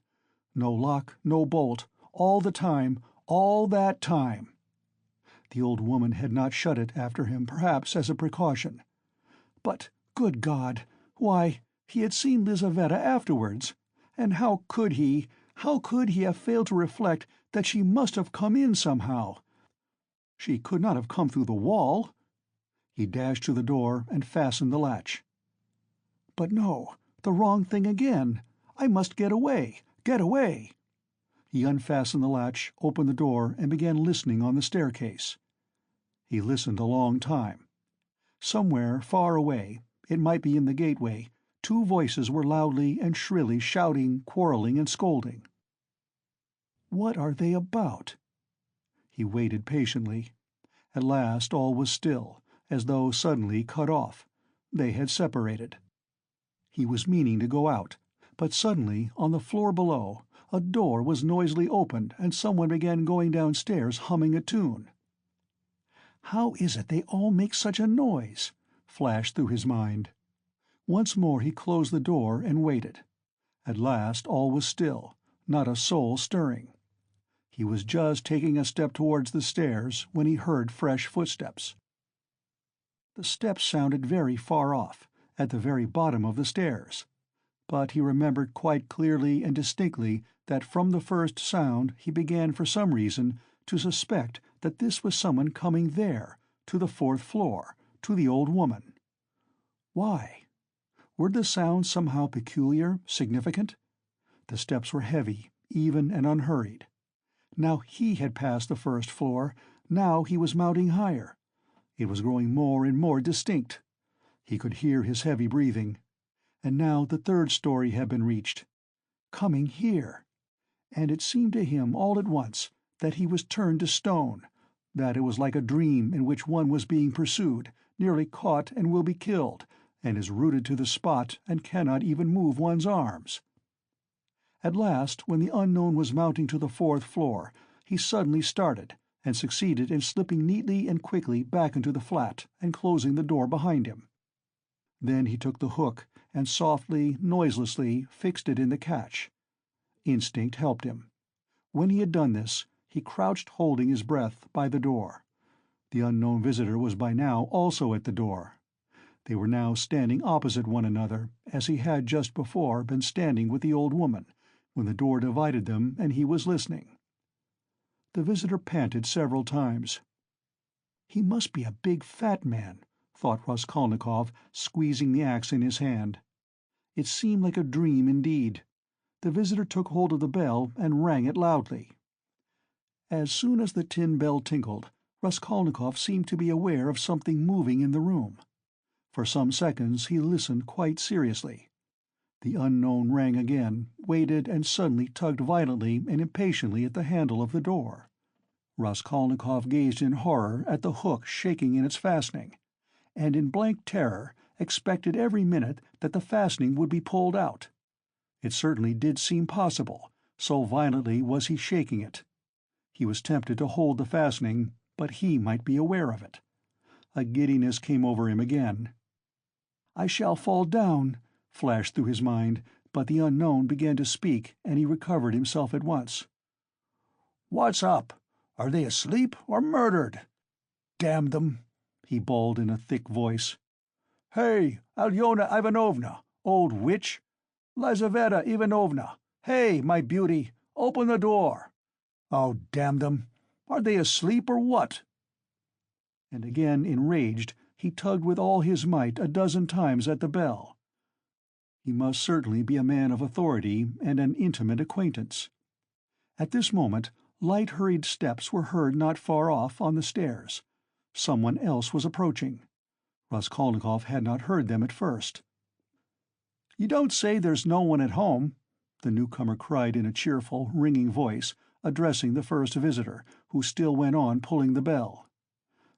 No lock, no bolt, all the time, all that time. The old woman had not shut it after him, perhaps as a precaution. But, good God, why, he had seen Lizaveta afterwards, and how could he have failed to reflect that she must have come in somehow? She could not have come through the wall. He dashed to the door and fastened the latch. But no, the wrong thing again. I must get away, get away. He unfastened the latch, opened the door, and began listening on the staircase. He listened a long time. Somewhere far away, it might be in the gateway, 2 voices were loudly and shrilly shouting, quarreling, and scolding. What are they about? He waited patiently. At last all was still, as though suddenly cut off. They had separated. He was meaning to go out, but suddenly, on the floor below, a door was noisily opened and someone began going downstairs humming a tune. "How is it they all make such a noise?" flashed through his mind. Once more he closed the door and waited. At last all was still, not a soul stirring. He was just taking a step towards the stairs when he heard fresh footsteps. The steps sounded very far off, at the very bottom of the stairs, but he remembered quite clearly and distinctly that from the first sound he began for some reason to suspect that this was someone coming there, to the 4th floor, to the old woman. Why? Were the sounds somehow peculiar, significant? The steps were heavy, even and unhurried. Now he had passed the 1st floor, now he was mounting higher. It was growing more and more distinct. He could hear his heavy breathing. And now the 3rd story had been reached. Coming here. And it seemed to him all at once that he was turned to stone, that it was like a dream in which one was being pursued, nearly caught and will be killed, and is rooted to the spot and cannot even move one's arms. At last, when the unknown was mounting to the 4th floor, he suddenly started, and succeeded in slipping neatly and quickly back into the flat and closing the door behind him. Then he took the hook and softly, noiselessly fixed it in the catch. Instinct helped him. When he had done this, he crouched holding his breath by the door. The unknown visitor was by now also at the door. They were now standing opposite one another, as he had just before been standing with the old woman, when the door divided them and he was listening. The visitor panted several times. "He must be a big fat man," thought Raskolnikov, squeezing the axe in his hand. It seemed like a dream indeed. The visitor took hold of the bell and rang it loudly. As soon as the tin bell tinkled, Raskolnikov seemed to be aware of something moving in the room. For some seconds he listened quite seriously. The unknown rang again, waited, and suddenly tugged violently and impatiently at the handle of the door. Raskolnikov gazed in horror at the hook shaking in its fastening, and in blank terror expected every minute that the fastening would be pulled out. It certainly did seem possible, so violently was he shaking it. He was tempted to hold the fastening, but he might be aware of it. A giddiness came over him again. "I shall fall down," flashed through his mind, but the unknown began to speak, and he recovered himself at once. "What's up? Are they asleep or murdered? Damn them!" he bawled in a thick voice. "Hey, Alyona Ivanovna, old witch! Lizaveta Ivanovna! Hey, my beauty, open the door! Oh, damn them! Are they asleep or what?" And again enraged, he tugged with all his might a dozen times at the bell. He must certainly be a man of authority and an intimate acquaintance. At this moment, light hurried steps were heard not far off on the stairs. Someone else was approaching. Raskolnikov had not heard them at first. "You don't say there's no one at home?" the newcomer cried in a cheerful, ringing voice, addressing the first visitor, who still went on pulling the bell.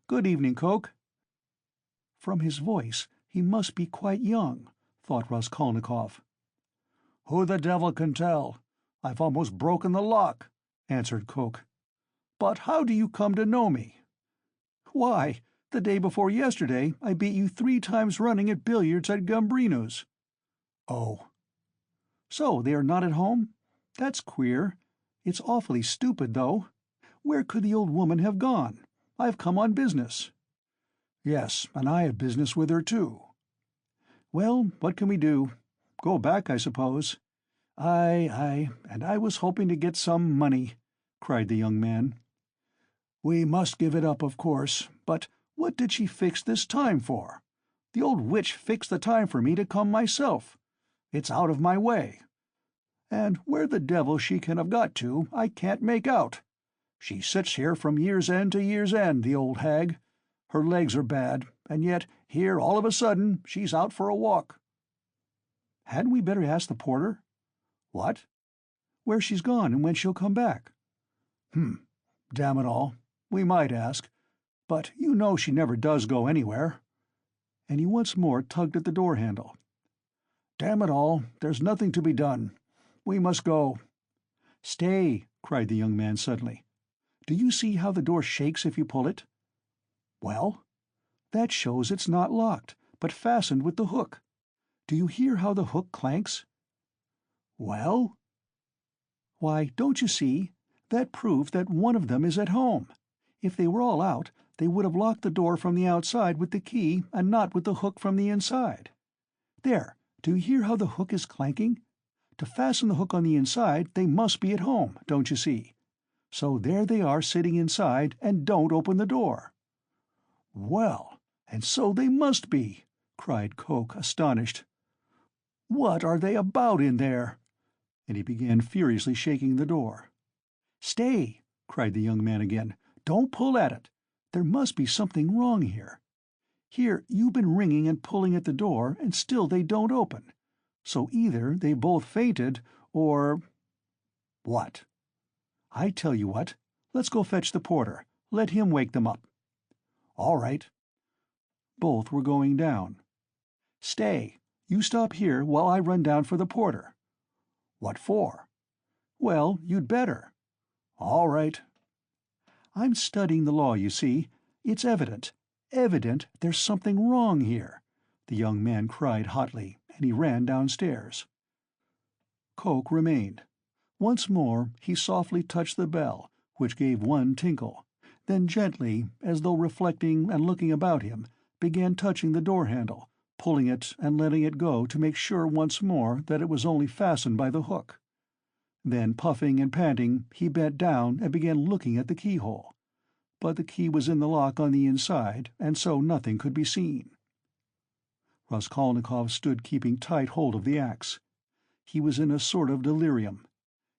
"Good evening, Coke." From his voice, he must be quite young, thought Raskolnikov. "Who the devil can tell? I've almost broken the lock," answered Coke. "But how do you come to know me?" "Why, the day before yesterday I beat you 3 times running at billiards at Gambrinus." "Oh. So they are not at home? That's queer. It's awfully stupid, though. Where could the old woman have gone? I've come on business." "Yes, and I have business with her, too." "Well, what can we do? Go back, I suppose." Aye, and I was hoping to get some money," cried the young man. "We must give it up, of course, but what did she fix this time for? The old witch fixed the time for me to come myself. It's out of my way. And where the devil she can have got to, I can't make out. She sits here from year's end to year's end, the old hag. Her legs are bad, and yet here all of a sudden she's out for a walk." "Hadn't we better ask the porter?" "What?" "Where she's gone and when she'll come back." Damn it all. We might ask. But you know she never does go anywhere." And he once more tugged at the door-handle. "Damn it all, there's nothing to be done. We must go." "Stay!" cried the young man suddenly. "Do you see how the door shakes if you pull it?" "Well?" "That shows it's not locked, but fastened with the hook. Do you hear how the hook clanks?" "Well?" "Why, don't you see? That proves that one of them is at home. If they were all out, they would have locked the door from the outside with the key and not with the hook from the inside. There, do you hear how the hook is clanking? To fasten the hook on the inside, they must be at home, don't you see? So there they are sitting inside and don't open the door." "Well, and so they must be!" cried Coke, astonished. "What are they about in there?" And he began furiously shaking the door. "Stay!" cried the young man again. "Don't pull at it. There must be something wrong here. Here you've been ringing and pulling at the door, and still they don't open. So either they both fainted, or—" "What?" "I tell you what. Let's go fetch the porter. Let him wake them up." "All right." Both were going down. "Stay. You stop here while I run down for the porter." "What for?" "Well, you'd better." "All right." "I'm studying the law, you see. It's evident there's something wrong here," the young man cried hotly, and he ran downstairs. Coke remained. Once more he softly touched the bell, which gave one tinkle, then gently, as though reflecting and looking about him, began touching the door-handle, pulling it and letting it go to make sure once more that it was only fastened by the hook. Then, puffing and panting, he bent down and began looking at the keyhole. But the key was in the lock on the inside, and so nothing could be seen. Raskolnikov stood keeping tight hold of the axe. He was in a sort of delirium.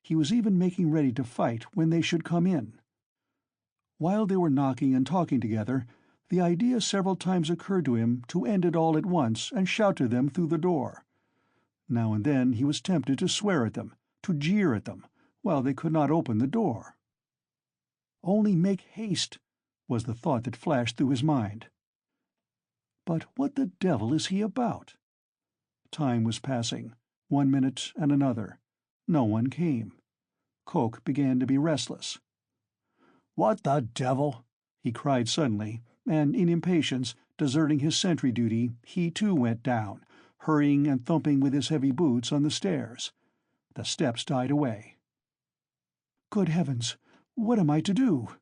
He was even making ready to fight when they should come in. While they were knocking and talking together, the idea several times occurred to him to end it all at once and shout to them through the door. Now and then he was tempted to swear at them, to jeer at them, while they could not open the door. "Only make haste," was the thought that flashed through his mind. But what the devil is he about? Time was passing, 1 minute and another. No one came. Coke began to be restless. "What the devil?" he cried suddenly, and in impatience, deserting his sentry duty, he too went down, hurrying and thumping with his heavy boots on the stairs. The steps died away. "Good heavens! What am I to do?"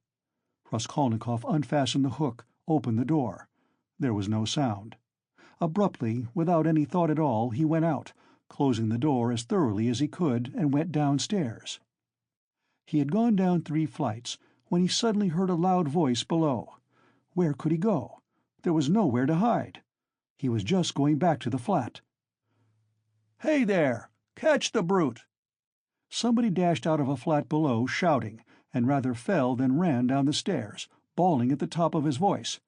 Raskolnikov unfastened the hook, opened the door. There was no sound. Abruptly, without any thought at all, he went out, closing the door as thoroughly as he could, and went downstairs. He had gone down 3 flights when he suddenly heard a loud voice below. Where could he go? There was nowhere to hide. He was just going back to the flat. "Hey there! Catch the brute!" Somebody dashed out of a flat below, shouting, and rather fell than ran down the stairs, bawling at the top of his voice.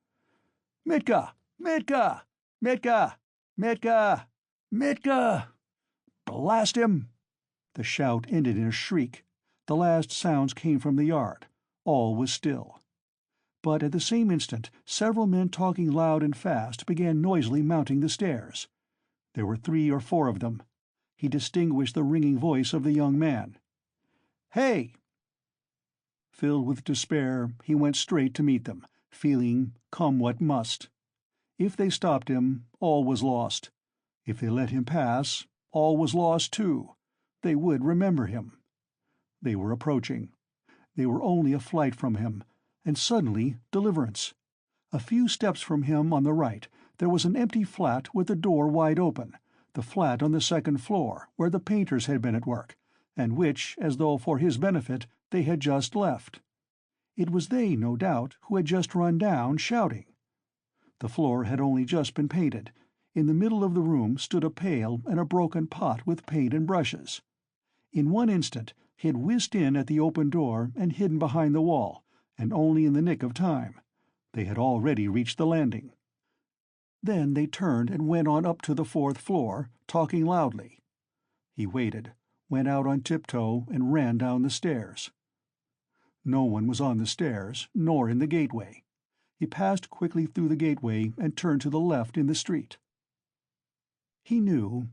"Mitka! Mitka! Mitka! Mitka! Mitka! Blast him!" The shout ended in a shriek. The last sounds came from the yard. All was still. But at the same instant several men talking loud and fast began noisily mounting the stairs. There were 3 or 4 of them. He distinguished the ringing voice of the young man. "Hey!" Filled with despair, he went straight to meet them, feeling, come what must. If they stopped him, all was lost. If they let him pass, all was lost too. They would remember him. They were approaching. They were only a flight from him, and suddenly deliverance. A few steps from him on the right there was an empty flat with the door wide open, the flat on the 2nd floor, where the painters had been at work, and which, as though for his benefit, they had just left. It was they, no doubt, who had just run down, shouting. The floor had only just been painted. In the middle of the room stood a pail and a broken pot with paint and brushes. In one instant he had whizzed in at the open door and hidden behind the wall, and only in the nick of time. They had already reached the landing. Then they turned and went on up to the 4th floor, talking loudly. He waited, went out on tiptoe, and ran down the stairs. No one was on the stairs, nor in the gateway. He passed quickly through the gateway and turned to the left in the street. He knew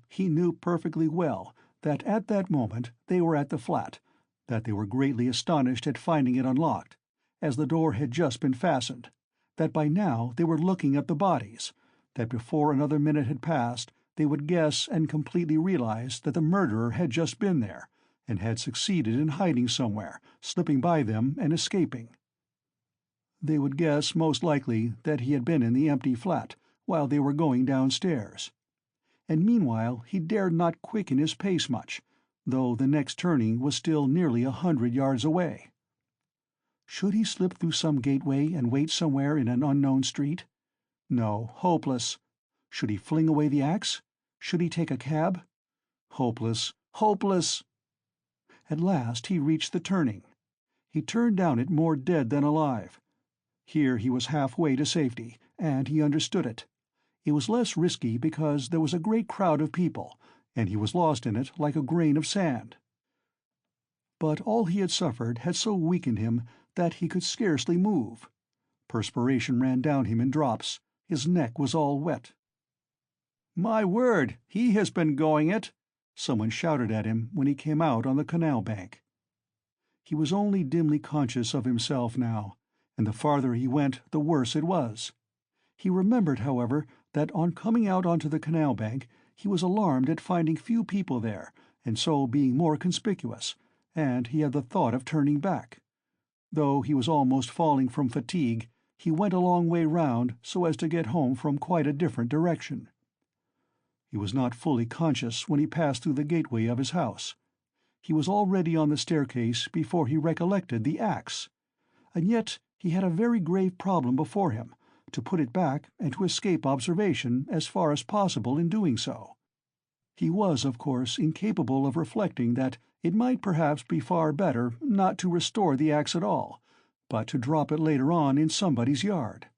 perfectly well that at that moment they were at the flat, that they were greatly astonished at finding it unlocked, as the door had just been fastened, that by now they were looking at the bodies, that before another minute had passed they would guess and completely realize that the murderer had just been there, and had succeeded in hiding somewhere, slipping by them and escaping. They would guess, most likely, that he had been in the empty flat while they were going downstairs. And meanwhile he dared not quicken his pace much, though the next turning was still nearly 100 yards away. Should he slip through some gateway and wait somewhere in an unknown street? No, hopeless. Should he fling away the axe? Should he take a cab? Hopeless, hopeless! At last he reached the turning. He turned down it more dead than alive. Here he was halfway to safety, and he understood it. It was less risky because there was a great crowd of people, and he was lost in it like a grain of sand. But all he had suffered had so weakened him that he could scarcely move. Perspiration ran down him in drops. His neck was all wet. "My word, he has been going it!" someone shouted at him when he came out on the canal bank. He was only dimly conscious of himself now, and the farther he went the worse it was. He remembered, however, that on coming out onto the canal bank he was alarmed at finding few people there, and so being more conspicuous, and he had the thought of turning back. Though he was almost falling from fatigue, he went a long way round so as to get home from quite a different direction. He was not fully conscious when he passed through the gateway of his house. He was already on the staircase before he recollected the axe. And yet he had a very grave problem before him, to put it back and to escape observation as far as possible in doing so. He was, of course, incapable of reflecting that it might perhaps be far better not to restore the axe at all, but to drop it later on in somebody's yard.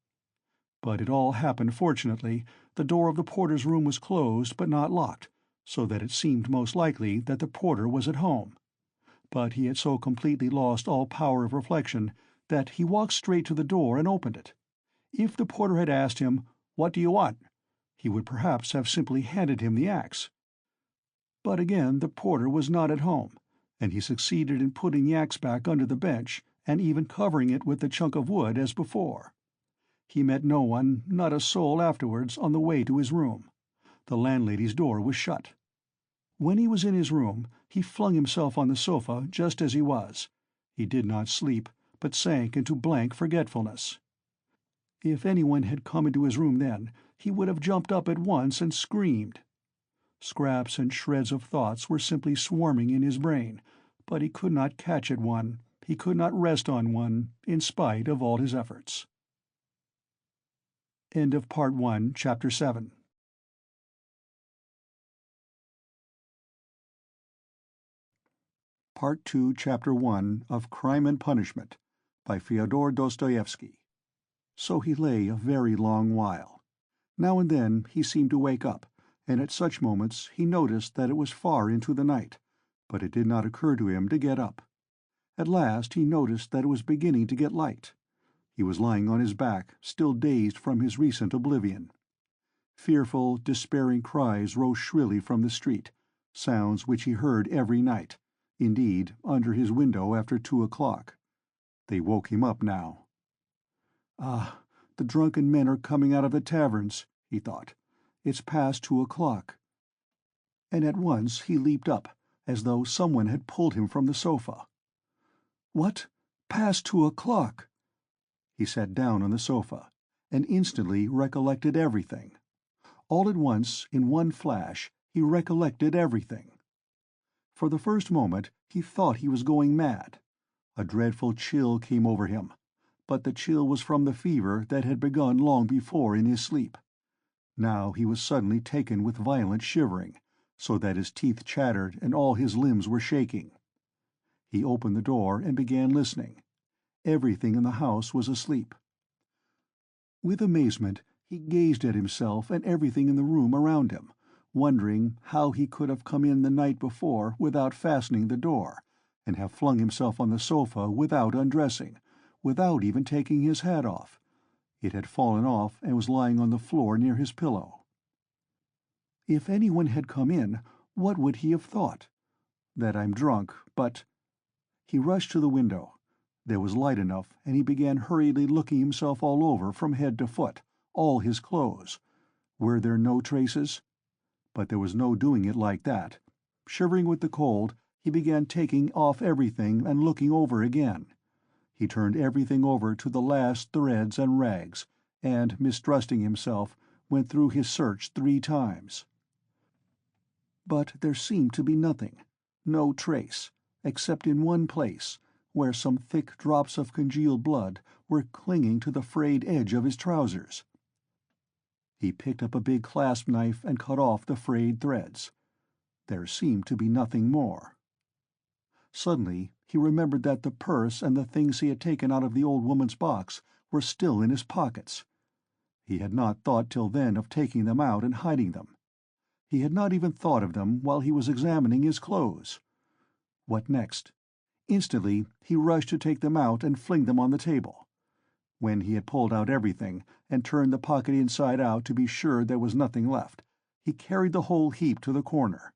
But it all happened fortunately. The door of the porter's room was closed but not locked, so that it seemed most likely that the porter was at home. But he had so completely lost all power of reflection that he walked straight to the door and opened it. If the porter had asked him, "What do you want?" he would perhaps have simply handed him the axe. But again the porter was not at home, and he succeeded in putting the axe back under the bench and even covering it with the chunk of wood as before. He met no one, not a soul afterwards, on the way to his room. The landlady's door was shut. When he was in his room, he flung himself on the sofa just as he was. He did not sleep, but sank into blank forgetfulness. If anyone had come into his room then, he would have jumped up at once and screamed. Scraps and shreds of thoughts were simply swarming in his brain, but he could not catch at one, he could not rest on one, in spite of all his efforts. End of Part 1, Chapter 7. Part 2, Chapter 1 of Crime and Punishment by Fyodor Dostoevsky. So he lay a very long while. Now and then he seemed to wake up, and at such moments he noticed that it was far into the night, but it did not occur to him to get up. At last he noticed that it was beginning to get light. He was lying on his back, still dazed from his recent oblivion. Fearful, despairing cries rose shrilly from the street, sounds which he heard every night, indeed, under his window after 2 o'clock. They woke him up now. "Ah, the drunken men are coming out of the taverns," he thought. "It's past 2 o'clock." And at once he leaped up, as though someone had pulled him from the sofa. "What? Past 2 o'clock?" He sat down on the sofa, and instantly recollected everything. All at once, in one flash, he recollected everything. For the first moment he thought he was going mad. A dreadful chill came over him, but the chill was from the fever that had begun long before in his sleep. Now he was suddenly taken with violent shivering, so that his teeth chattered and all his limbs were shaking. He opened the door and began listening. Everything in the house was asleep. With amazement he gazed at himself and everything in the room around him, wondering how he could have come in the night before without fastening the door, and have flung himself on the sofa without undressing, without even taking his hat off. It had fallen off and was lying on the floor near his pillow. If anyone had come in, what would he have thought? That I'm drunk, but— He rushed to the window. There was light enough, and he began hurriedly looking himself all over from head to foot, all his clothes. Were there no traces? But there was no doing it like that. Shivering with the cold, he began taking off everything and looking over again. He turned everything over to the last threads and rags, and, mistrusting himself, went through his search 3 times. But there seemed to be nothing, no trace, except in one place, where some thick drops of congealed blood were clinging to the frayed edge of his trousers. He picked up a big clasp knife and cut off the frayed threads. There seemed to be nothing more. Suddenly he remembered that the purse and the things he had taken out of the old woman's box were still in his pockets. He had not thought till then of taking them out and hiding them. He had not even thought of them while he was examining his clothes. What next? Instantly he rushed to take them out and fling them on the table. When he had pulled out everything, and turned the pocket inside out to be sure there was nothing left, he carried the whole heap to the corner.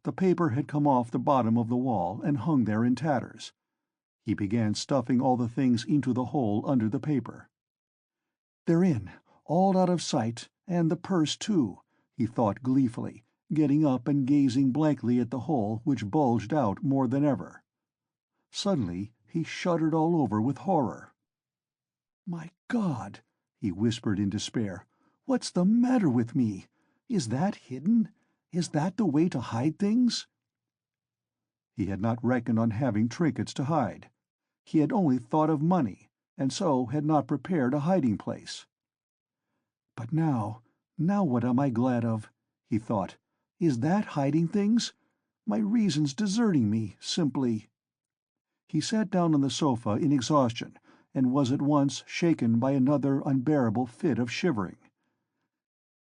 The paper had come off the bottom of the wall and hung there in tatters. He began stuffing all the things into the hole under the paper. "They're in, all out of sight, and the purse too," he thought gleefully, getting up and gazing blankly at the hole which bulged out more than ever. Suddenly he shuddered all over with horror. "My God!" he whispered in despair. "What's the matter with me? Is that hidden? Is that the way to hide things?" He had not reckoned on having trinkets to hide. He had only thought of money, and so had not prepared a hiding place. "But now what am I glad of?" he thought. "Is that hiding things? My reason's deserting me, simply." He sat down on the sofa in exhaustion, and was at once shaken by another unbearable fit of shivering.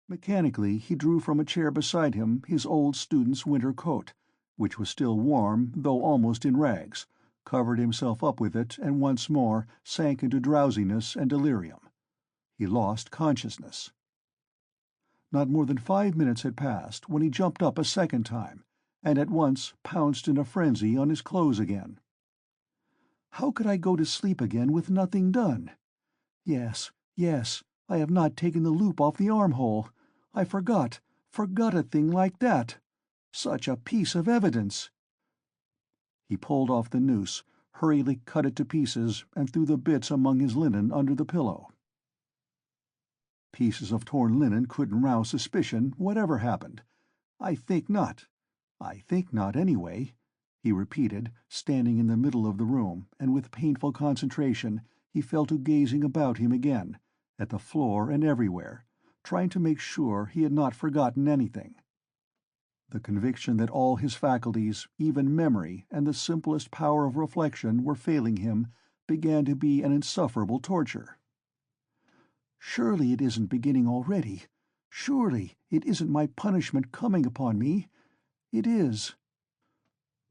Mechanically he drew from a chair beside him his old student's winter coat, which was still warm though almost in rags, covered himself up with it, and once more sank into drowsiness and delirium. He lost consciousness. Not more than 5 minutes had passed when he jumped up a second time, and at once pounced in a frenzy on his clothes again. How could I go to sleep again with nothing done? Yes, I have not taken the loop off the armhole. I forgot a thing like that. Such a piece of evidence. He pulled off the noose, hurriedly cut it to pieces, and threw the bits among his linen under the pillow. Pieces of torn linen couldn't rouse suspicion, whatever happened. I think not, anyway, he repeated, standing in the middle of the room, and with painful concentration he fell to gazing about him again, at the floor and everywhere, trying to make sure he had not forgotten anything. The conviction that all his faculties, even memory and the simplest power of reflection, were failing him began to be an insufferable torture. "Surely it isn't beginning already. Surely it isn't my punishment coming upon me. It is."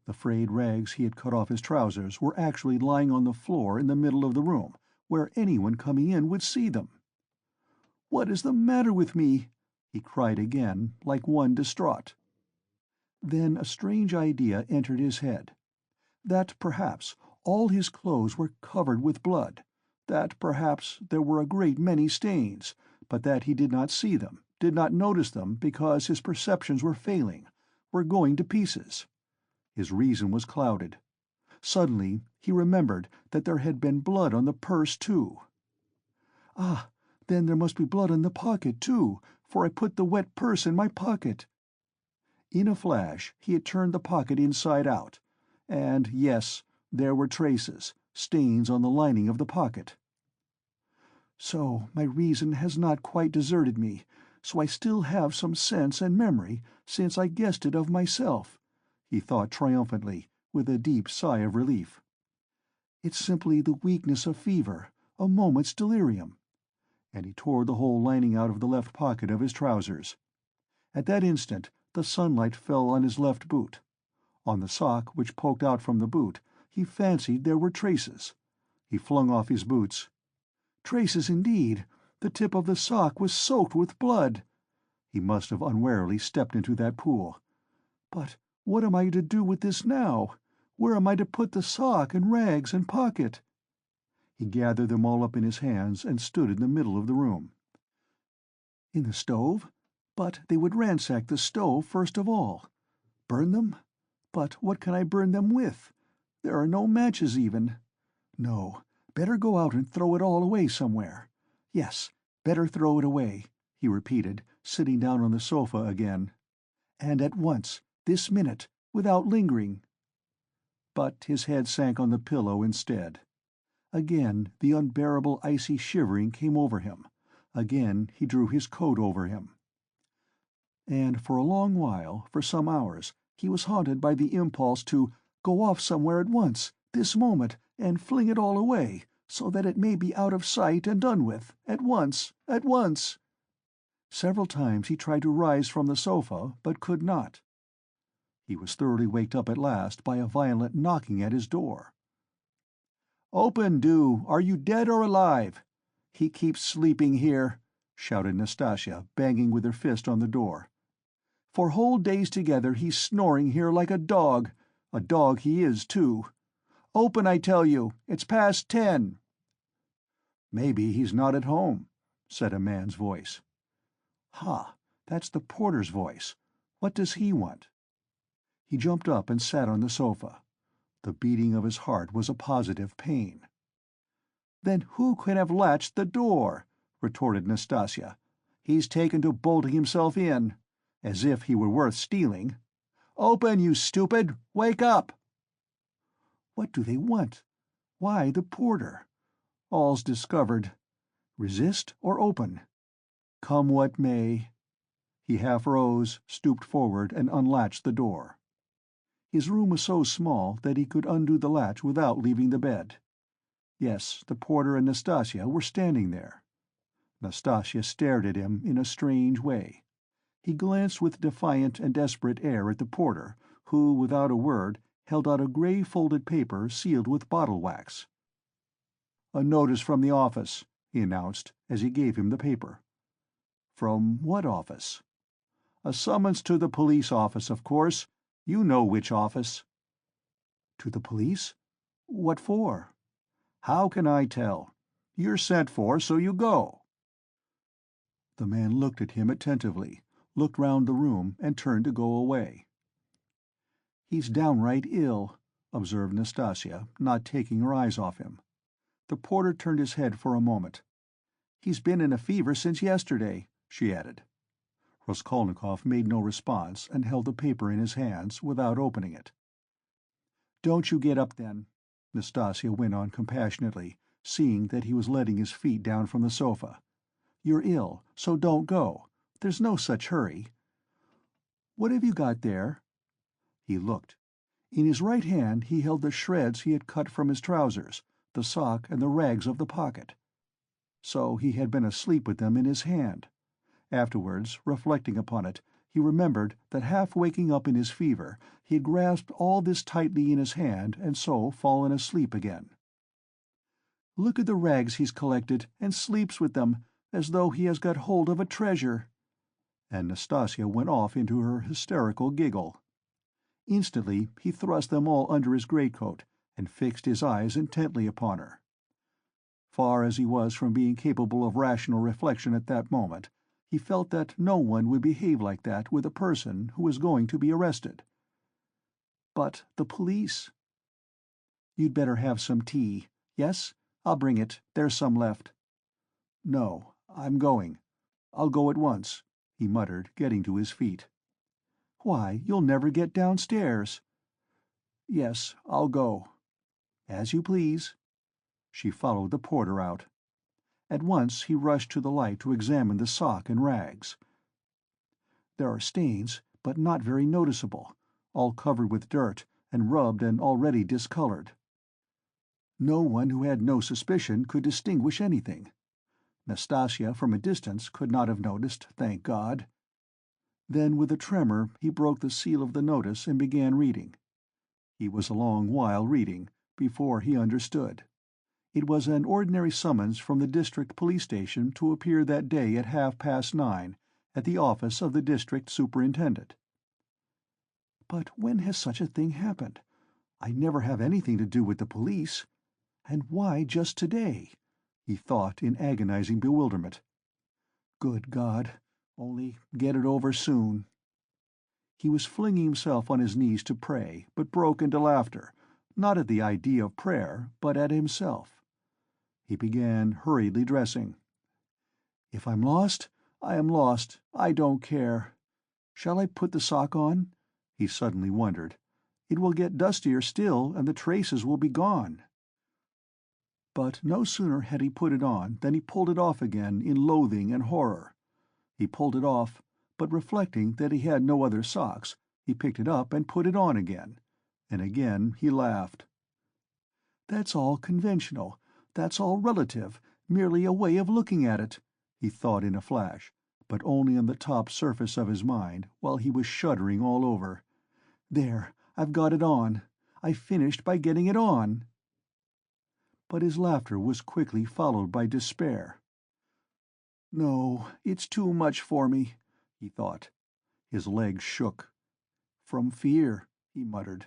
The frayed rags he had cut off his trousers were actually lying on the floor in the middle of the room, where anyone coming in would see them. "What is the matter with me?" he cried again, like one distraught. Then a strange idea entered his head. That perhaps all his clothes were covered with blood, that perhaps there were a great many stains, but that he did not see them, did not notice them because his perceptions were failing, were going to pieces. His reason was clouded. Suddenly he remembered that there had been blood on the purse too. "Ah, then there must be blood on the pocket too, for I put the wet purse in my pocket." In a flash he had turned the pocket inside out, and, yes, there were traces, stains on the lining of the pocket. "So my reason has not quite deserted me, so I still have some sense and memory, since I guessed it of myself," he thought triumphantly, with a deep sigh of relief. "It's simply the weakness of fever, a moment's delirium." And he tore the whole lining out of the left pocket of his trousers. At that instant the sunlight fell on his left boot. On the sock which poked out from the boot he fancied there were traces. He flung off his boots. Traces indeed! The tip of the sock was soaked with blood. He must have unwarily stepped into that pool. But what am I to do with this now? Where am I to put the sock and rags and pocket? He gathered them all up in his hands and stood in the middle of the room. In the stove? But they would ransack the stove first of all. Burn them? But what can I burn them with? There are no matches even. No, better go out and throw it all away somewhere. Yes, better throw it away, he repeated, sitting down on the sofa again. And at once, this minute, without lingering. But his head sank on the pillow instead. Again the unbearable icy shivering came over him. Again he drew his coat over him. And for a long while, for some hours, he was haunted by the impulse to go off somewhere at once, this moment, and fling it all away, so that it may be out of sight and done with, at once, at once. Several times he tried to rise from the sofa, but could not. He was thoroughly waked up at last by a violent knocking at his door. "Open, do! Are you dead or alive? He keeps sleeping here," shouted Nastasya, banging with her fist on the door. "For whole days together he's snoring here like a dog he is, too. Open, I tell you! It's past 10. "Maybe he's not at home," said a man's voice. "Ha, that's the porter's voice. What does he want?" He jumped up and sat on the sofa. The beating of his heart was a positive pain. "Then who could have latched the door?" retorted Nastasya. "He's taken to bolting himself in. As if he were worth stealing. Open, you stupid! Wake up!" What do they want? Why the porter? All's discovered. Resist or open? Come what may. He half rose, stooped forward, and unlatched the door. His room was so small that he could undo the latch without leaving the bed. Yes, the porter and Nastasya were standing there. Nastasya stared at him in a strange way. He glanced with defiant and desperate air at the porter, who, without a word, held out a grey folded paper sealed with bottle wax. "A notice from the office," he announced, as he gave him the paper. "From what office?" "A summons to the police office, of course. You know which office." "To the police? What for?" "How can I tell? You're sent for, so you go." The man looked at him attentively, looked round the room, and turned to go away. "He's downright ill," observed Nastasya, not taking her eyes off him. The porter turned his head for a moment. "He's been in a fever since yesterday," she added. Raskolnikov made no response and held the paper in his hands, without opening it. "Don't you get up, then," Nastasia went on compassionately, seeing that he was letting his feet down from the sofa. "You're ill, so don't go. There's no such hurry. What have you got there?" He looked. In his right hand he held the shreds he had cut from his trousers, the sock and the rags of the pocket. So he had been asleep with them in his hand. Afterwards, reflecting upon it, he remembered that half waking up in his fever, he had grasped all this tightly in his hand and so fallen asleep again. "Look at the rags he's collected, and sleeps with them, as though he has got hold of a treasure." And Nastasia went off into her hysterical giggle. Instantly he thrust them all under his greatcoat, and fixed his eyes intently upon her. Far as he was from being capable of rational reflection at that moment, he felt that no one would behave like that with a person who was going to be arrested. But the police— "You'd better have some tea. Yes? I'll bring it. There's some left." "No, I'm going. I'll go at once," he muttered, getting to his feet. "Why, you'll never get downstairs." "Yes, I'll go." "As you please." She followed the porter out. At once he rushed to the light to examine the sock and rags. There are stains, but not very noticeable, all covered with dirt, and rubbed and already discolored. No one who had no suspicion could distinguish anything. Nastasia, from a distance, could not have noticed, thank God. Then with a tremor he broke the seal of the notice and began reading. He was a long while reading, before he understood. It was an ordinary summons from the district police station to appear that day at 9:30 at the office of the district superintendent. "But when has such a thing happened? I never have anything to do with the police. And why just today?" he thought in agonizing bewilderment. "Good God, only get it over soon." He was flinging himself on his knees to pray, but broke into laughter, not at the idea of prayer, but at himself. He began hurriedly dressing. "If I'm lost, I am lost. I don't care. Shall I put the sock on?" he suddenly wondered. "It will get dustier still, and the traces will be gone." But no sooner had he put it on than he pulled it off again in loathing and horror. He pulled it off, but reflecting that he had no other socks, he picked it up and put it on again. And again he laughed. "That's all conventional. That's all relative, merely a way of looking at it," he thought in a flash, but only on the top surface of his mind, while he was shuddering all over. "There, I've got it on. I've finished by getting it on." But his laughter was quickly followed by despair. "No, it's too much for me," he thought. His legs shook. "From fear," he muttered.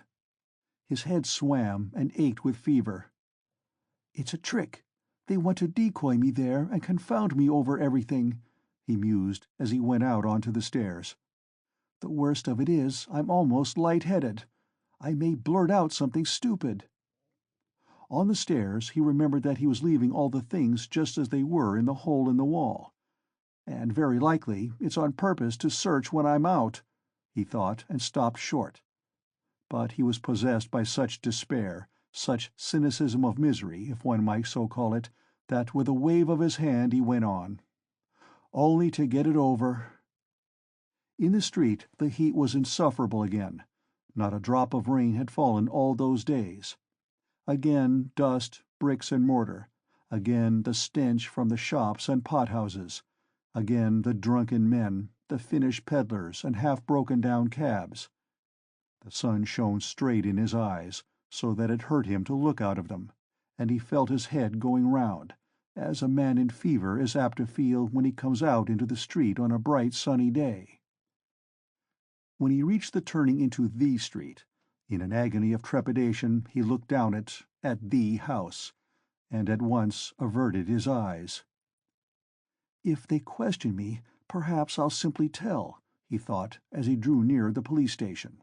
His head swam and ached with fever. "It's a trick. They want to decoy me there and confound me over everything," he mused as he went out onto the stairs. "The worst of it is I'm almost light-headed. I may blurt out something stupid." On the stairs he remembered that he was leaving all the things just as they were in the hole in the wall. "And very likely it's on purpose to search when I'm out," he thought, and stopped short. But he was possessed by such despair, such cynicism of misery, if one might so call it, that with a wave of his hand he went on. "Only to get it over." In the street the heat was insufferable again. Not a drop of rain had fallen all those days. Again dust, bricks and mortar. Again the stench from the shops and pot-houses. Again the drunken men, the Finnish peddlers and half-broken-down cabs. The sun shone straight in his eyes, so that it hurt him to look out of them, and he felt his head going round, as a man in fever is apt to feel when he comes out into the street on a bright sunny day. When he reached the turning into the street, in an agony of trepidation he looked down it, at the house, and at once averted his eyes. "If they question me, perhaps I'll simply tell," he thought, as he drew near the police station.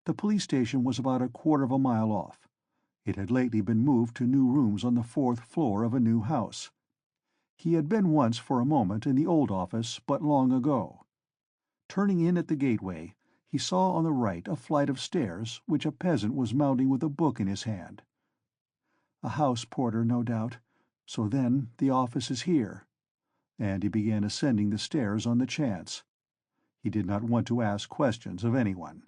The police station was about a quarter of a mile off. It had lately been moved to new rooms on the 4th floor of a new house. He had been once for a moment in the old office, but long ago. Turning in at the gateway, He saw on the right a flight of stairs which a peasant was mounting with a book in his hand. A house porter, no doubt. So then the office is here. And he began ascending the stairs on the chance. He did not want to ask questions of anyone.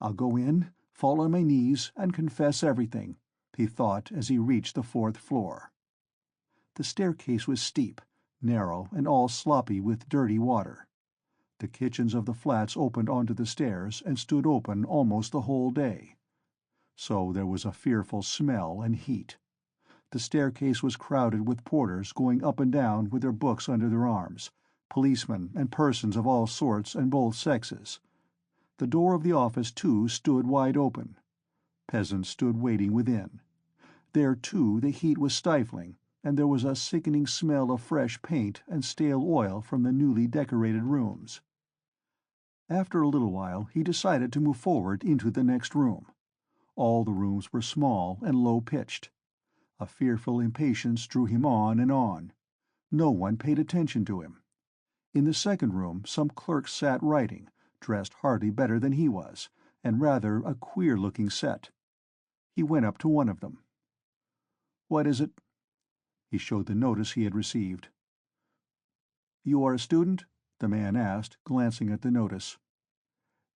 "I'll go in, fall on my knees, and confess everything," he thought as he reached the 4th floor. The staircase was steep, narrow, and all sloppy with dirty water. The kitchens of the flats opened onto the stairs and stood open almost the whole day. So there was a fearful smell and heat. The staircase was crowded with porters going up and down with their books under their arms, policemen and persons of all sorts and both sexes. The door of the office, too, stood wide open. Peasants stood waiting within. There, too, the heat was stifling, and there was a sickening smell of fresh paint and stale oil from the newly decorated rooms. After a little while he decided to move forward into the next room. All the rooms were small and low-pitched. A fearful impatience drew him on and on. No one paid attention to him. In the second room some clerks sat writing, dressed hardly better than he was, and rather a queer-looking set. He went up to one of them. "What is it?" He showed the notice he had received. "You are a student?" the man asked, glancing at the notice.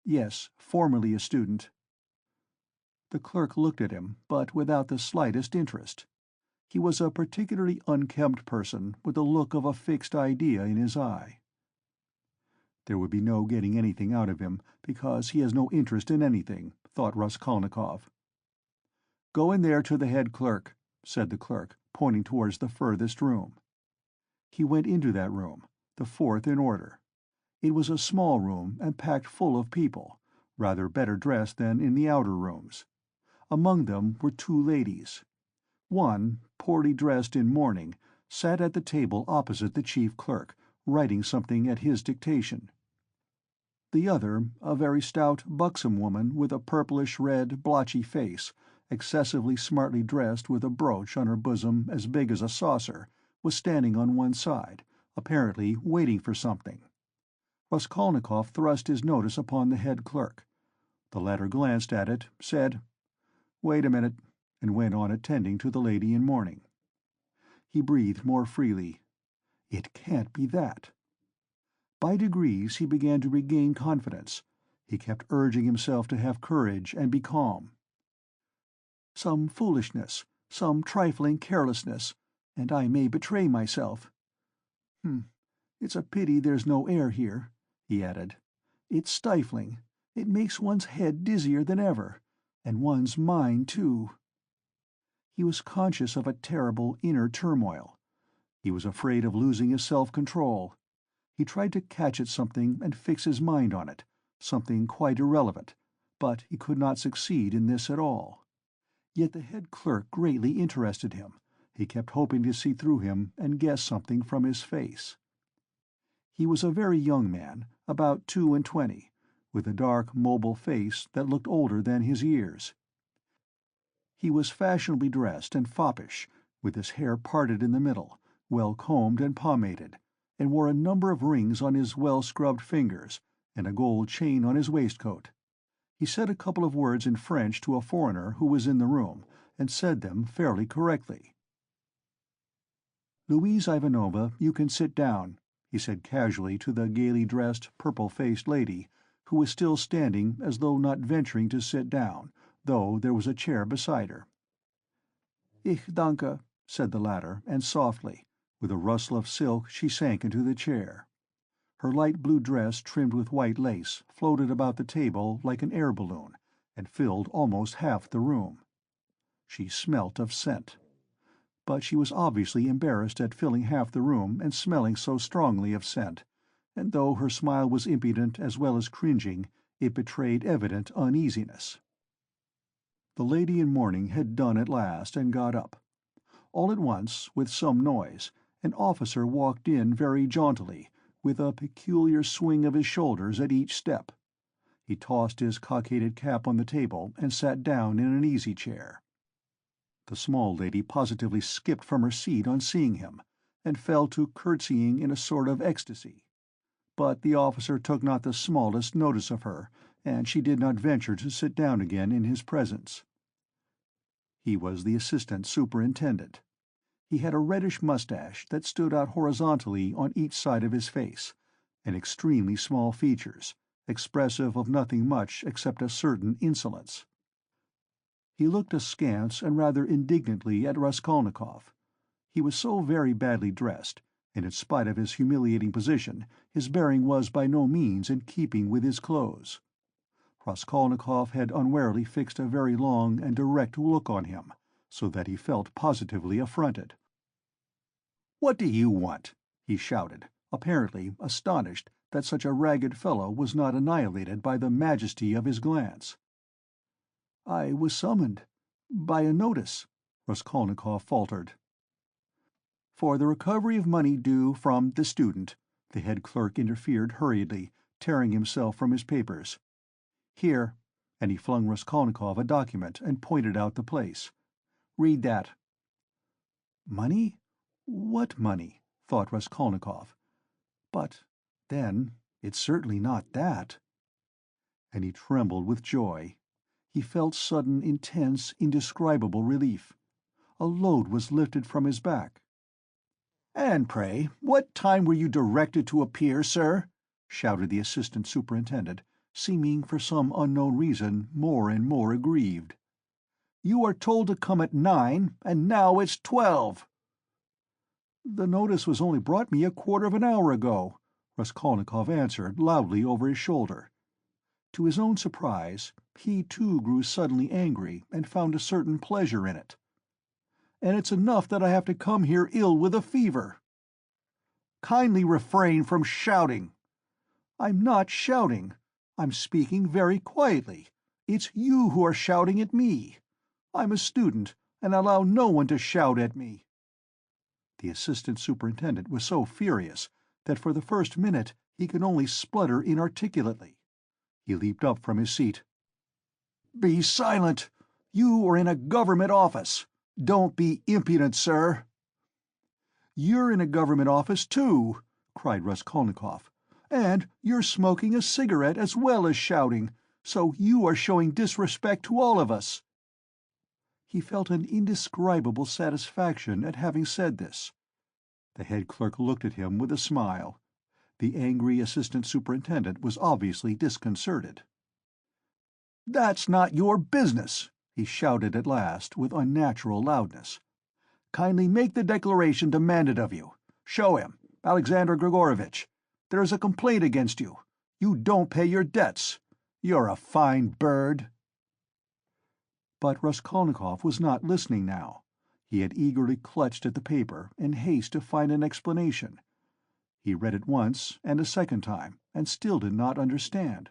"Yes, formerly a student." The clerk looked at him, but without the slightest interest. He was a particularly unkempt person, with the look of a fixed idea in his eye. There would be no getting anything out of him, because he has no interest in anything, thought Raskolnikov. "Go in there to the head clerk," said the clerk, pointing towards the furthest room. He went into that room, the 4th in order. It was a small room and packed full of people, rather better dressed than in the outer rooms. Among them were 2 ladies. One, poorly dressed in mourning, sat at the table opposite the chief clerk, writing something at his dictation. The other, a very stout, buxom woman with a purplish-red, blotchy face, excessively smartly dressed with a brooch on her bosom as big as a saucer, was standing on one side, apparently waiting for something. Raskolnikov thrust his notice upon the head clerk. The latter glanced at it, said, "Wait a minute," and went on attending to the lady in mourning. He breathed more freely. It can't be that. By degrees he began to regain confidence. He kept urging himself to have courage and be calm. "Some foolishness, some trifling carelessness, and I may betray myself. It's a pity there's no air here," he added. "It's stifling. It makes one's head dizzier than ever, and one's mind, too." He was conscious of a terrible inner turmoil. He was afraid of losing his self-control. He tried to catch at something and fix his mind on it, something quite irrelevant, but he could not succeed in this at all. Yet the head clerk greatly interested him. He kept hoping to see through him and guess something from his face. He was a very young man, about 22, with a dark, mobile face that looked older than his years. He was fashionably dressed and foppish, with his hair parted in the middle, well combed and pomaded, and wore a number of rings on his well-scrubbed fingers, and a gold chain on his waistcoat. He said a couple of words in French to a foreigner who was in the room, and said them fairly correctly. "Louise Ivanovna, you can sit down," he said casually to the gaily dressed, purple-faced lady, who was still standing as though not venturing to sit down, though there was a chair beside her. "Ich danke," said the latter, and softly, with a rustle of silk, she sank into the chair. Her light blue dress trimmed with white lace floated about the table like an air balloon, and filled almost half the room. She smelt of scent. But she was obviously embarrassed at filling half the room and smelling so strongly of scent, and though her smile was impudent as well as cringing, it betrayed evident uneasiness. The lady in mourning had done at last and got up. All at once, with some noise, an officer walked in very jauntily, with a peculiar swing of his shoulders at each step. He tossed his cockaded cap on the table and sat down in an easy-chair. The small lady positively skipped from her seat on seeing him, and fell to curtsying in a sort of ecstasy. but the officer took not the smallest notice of her, and she did not venture to sit down again in his presence. He was the assistant superintendent. He had a reddish mustache that stood out horizontally on each side of his face, and extremely small features, expressive of nothing much except a certain insolence. He looked askance and rather indignantly at Raskolnikov. He was so very badly dressed, and in spite of his humiliating position, his bearing was by no means in keeping with his clothes. Raskolnikov had unwarily fixed a very long and direct look on him, so that he felt positively affronted. "What do you want?" he shouted, apparently astonished that such a ragged fellow was not annihilated by the majesty of his glance. "I was summoned by a notice," Raskolnikov faltered. "For the recovery of money due from the student," the head clerk interfered hurriedly, tearing himself from his papers. "Here," and he flung Raskolnikov a document and pointed out the place. "Read that." "Money? What money?" thought Raskolnikov. "But, then, it's certainly not that." And he trembled with joy. He felt sudden, intense, indescribable relief. A load was lifted from his back. "And pray, what time were you directed to appear, sir?" shouted the assistant superintendent, seeming for some unknown reason more and more aggrieved. "You are told to come at 9, and now it's 12." "The notice was only brought me a quarter of an hour ago," Raskolnikov answered loudly over his shoulder. To his own surprise, he too grew suddenly angry and found a certain pleasure in it. "And it's enough that I have to come here ill with a fever." "Kindly refrain from shouting." "I'm not shouting. I'm speaking very quietly. It's you who are shouting at me. I'm a student, and I allow no one to shout at me." The assistant superintendent was so furious that for the first minute he could only splutter inarticulately. He leaped up from his seat. "Be silent! You are in a government office. Don't be impudent, sir." "You're in a government office, too," cried Raskolnikov. "And you're smoking a cigarette as well as shouting, so you are showing disrespect to all of us." He felt an indescribable satisfaction at having said this. The head clerk looked at him with a smile. The angry assistant superintendent was obviously disconcerted. "That's not your business," he shouted at last, with unnatural loudness. "Kindly make the declaration demanded of you. Show him, Alexander Grigorovitch. There is a complaint against you. You don't pay your debts. You're a fine bird." But Raskolnikov was not listening now. He had eagerly clutched at the paper in haste to find an explanation. He read it once and a second time, and still did not understand.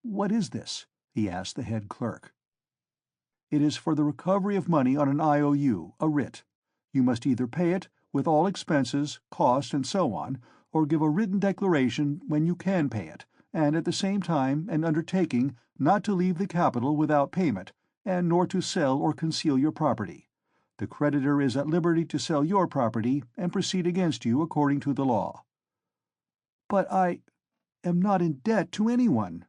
"What is this?" he asked the head clerk. "It is for the recovery of money on an IOU, a writ. You must either pay it, with all expenses, cost, and so on, or give a written declaration when you can pay it, and at the same time an undertaking not to leave the capital without payment, and nor to sell or conceal your property. The creditor is at liberty to sell your property and proceed against you according to the law." "But I am not in debt to anyone."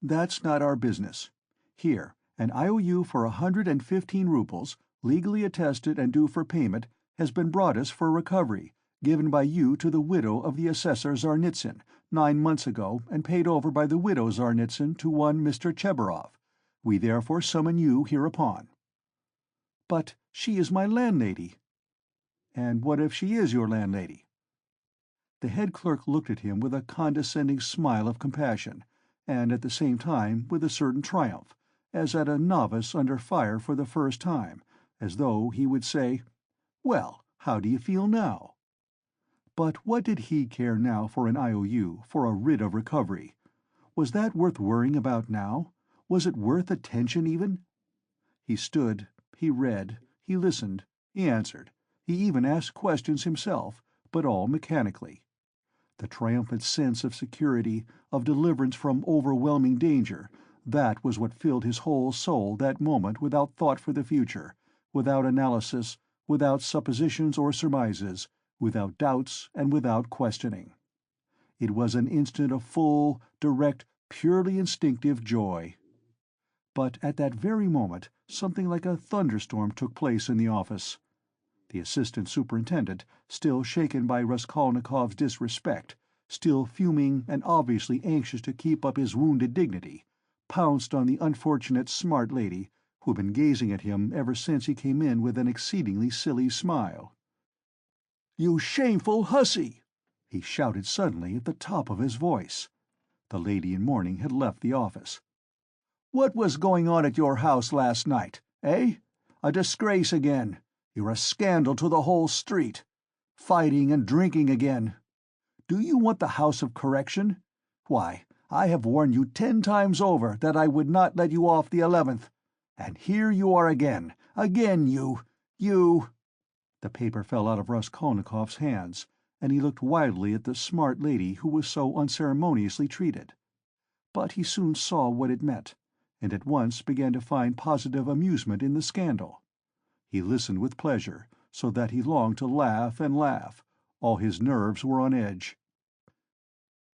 "That's not our business. Here, an IOU for 115 roubles, legally attested and due for payment, has been brought us for recovery, given by you to the widow of the assessor Zarnitsyn 9 months ago, and paid over by the widow Zarnitsyn to one Mr. Chebarov. We therefore summon you hereupon." "But she is my landlady." "And what if she is your landlady?" The head clerk looked at him with a condescending smile of compassion, and at the same time with a certain triumph, as at a novice under fire for the first time, as though he would say, "Well, how do you feel now?" But what did he care now for an IOU, for a writ of recovery? Was that worth worrying about now? Was it worth attention even? He stood, he read, he listened, he answered, he even asked questions himself, but all mechanically. The triumphant sense of security, of deliverance from overwhelming danger, that was what filled his whole soul that moment, without thought for the future, without analysis, without suppositions or surmises, without doubts and without questioning. It was an instant of full, direct, purely instinctive joy. But at that very moment something like a thunderstorm took place in the office. The assistant superintendent, still shaken by Raskolnikov's disrespect, still fuming and obviously anxious to keep up his wounded dignity, pounced on the unfortunate smart lady, who had been gazing at him ever since he came in with an exceedingly silly smile. "You shameful hussy!" he shouted suddenly at the top of his voice. The lady in mourning had left the office. "What was going on at your house last night, eh? A disgrace again. You're a scandal to the whole street. Fighting and drinking again. Do you want the House of Correction? Why, I have warned you 10 times over that I would not let you off the 11th. And here you are again. Again, you—" The paper fell out of Raskolnikov's hands, and he looked wildly at the smart lady who was so unceremoniously treated. But he soon saw what it meant, and at once began to find positive amusement in the scandal. He listened with pleasure, so that he longed to laugh and laugh. All his nerves were on edge.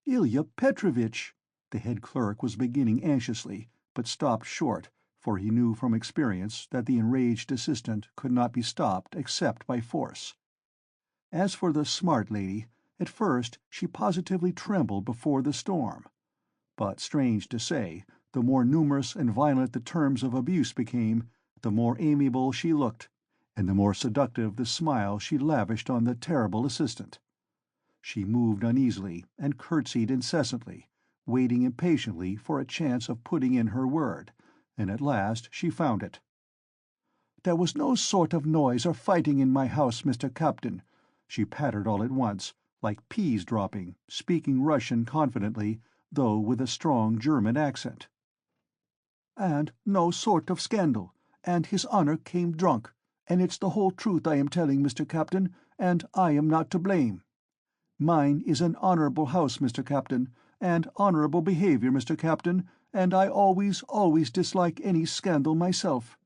"Ilya Petrovitch," the head clerk was beginning anxiously, but stopped short, for he knew from experience that the enraged assistant could not be stopped except by force. As for the smart lady, at first she positively trembled before the storm. But, strange to say, the more numerous and violent the terms of abuse became, the more amiable she looked, and the more seductive the smile she lavished on the terrible assistant. She moved uneasily and curtsied incessantly, waiting impatiently for a chance of putting in her word, and at last she found it. "There was no sort of noise or fighting in my house, Mr. Captain," she pattered all at once, like peas dropping, speaking Russian confidently, though with a strong German accent. "And no sort of scandal, and His Honor came drunk, and it's the whole truth I am telling, Mr. Captain, and I am not to blame. Mine is an honorable house, Mr. Captain, and honorable behavior, Mr. Captain, and I always dislike any scandal myself.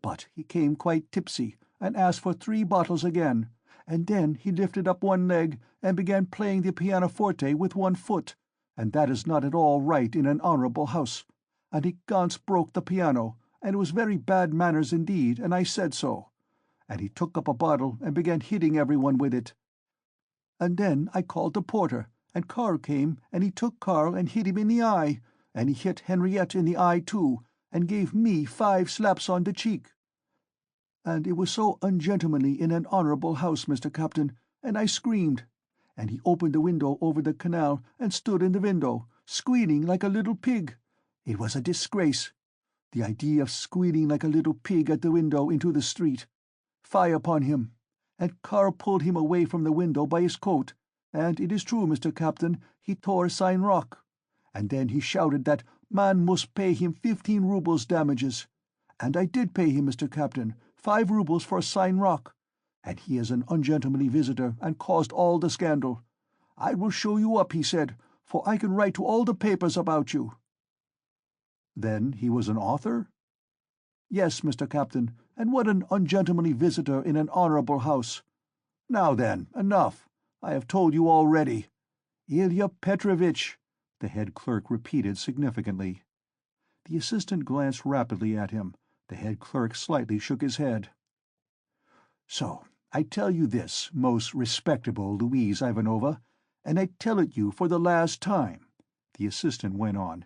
But he came quite tipsy, and asked for 3 bottles again, and then he lifted up one leg and began playing the pianoforte with one foot, and that is not at all right in an honorable house, and he ganz broke the piano, and it was very bad manners indeed, and I said so. And he took up a bottle and began hitting everyone with it. And then I called the porter, and Karl came, and he took Karl and hit him in the eye, and he hit Henriette in the eye too, and gave me 5 slaps on the cheek. And it was so ungentlemanly in an honorable house, Mr. Captain, and I screamed. And he opened the window over the canal and stood in the window, squealing like a little pig. It was a disgrace. The idea of squealing like a little pig at the window into the street. Fie upon him! And Karl pulled him away from the window by his coat, and it is true, Mr. Captain, he tore sein rock. And then he shouted that man must pay him 15 roubles damages. And I did pay him, Mr. Captain, 5 roubles for sein rock. And he is an ungentlemanly visitor and caused all the scandal. I will show you up, he said, for I can write to all the papers about you. Then he was an author? Yes, Mr. Captain, and what an ungentlemanly visitor in an honorable house. Now then, enough. I have told you already. Ilya Petrovitch, the head clerk repeated significantly. The assistant glanced rapidly at him. The head clerk slightly shook his head. So, I tell you this, most respectable Louise Ivanova, and I tell it you for the last time, the assistant went on.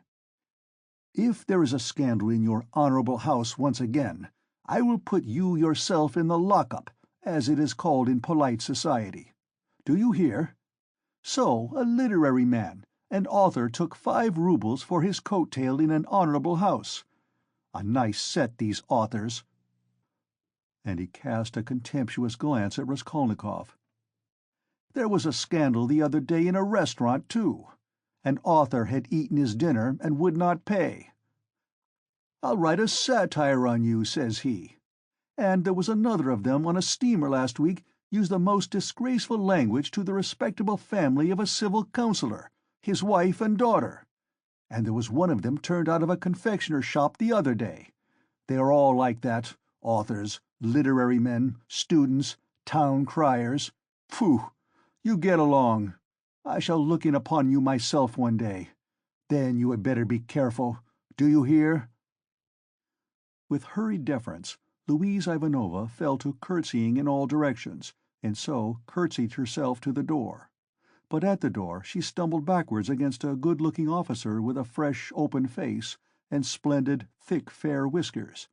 If there is a scandal in your honorable house once again, I will put you yourself in the lock-up, as it is called in polite society. Do you hear? So, a literary man, an author, took 5 roubles for his coat-tail in an honorable house. A nice set, these authors. And he cast a contemptuous glance at Raskolnikov. There was a scandal the other day in a restaurant, too. An author had eaten his dinner and would not pay. "I'll write a satire on you," says he. And there was another of them on a steamer last week used the most disgraceful language to the respectable family of a civil councillor, his wife and daughter. And there was one of them turned out of a confectioner's shop the other day. They are all like that, authors, literary men, students, town criers. Pooh! You get along. I shall look in upon you myself one day. Then you had better be careful. Do you hear?" With hurried deference, Louise Ivanova fell to curtsying in all directions, and so curtsied herself to the door. But at the door she stumbled backwards against a good-looking officer with a fresh, open face and splendid, thick, fair whiskers.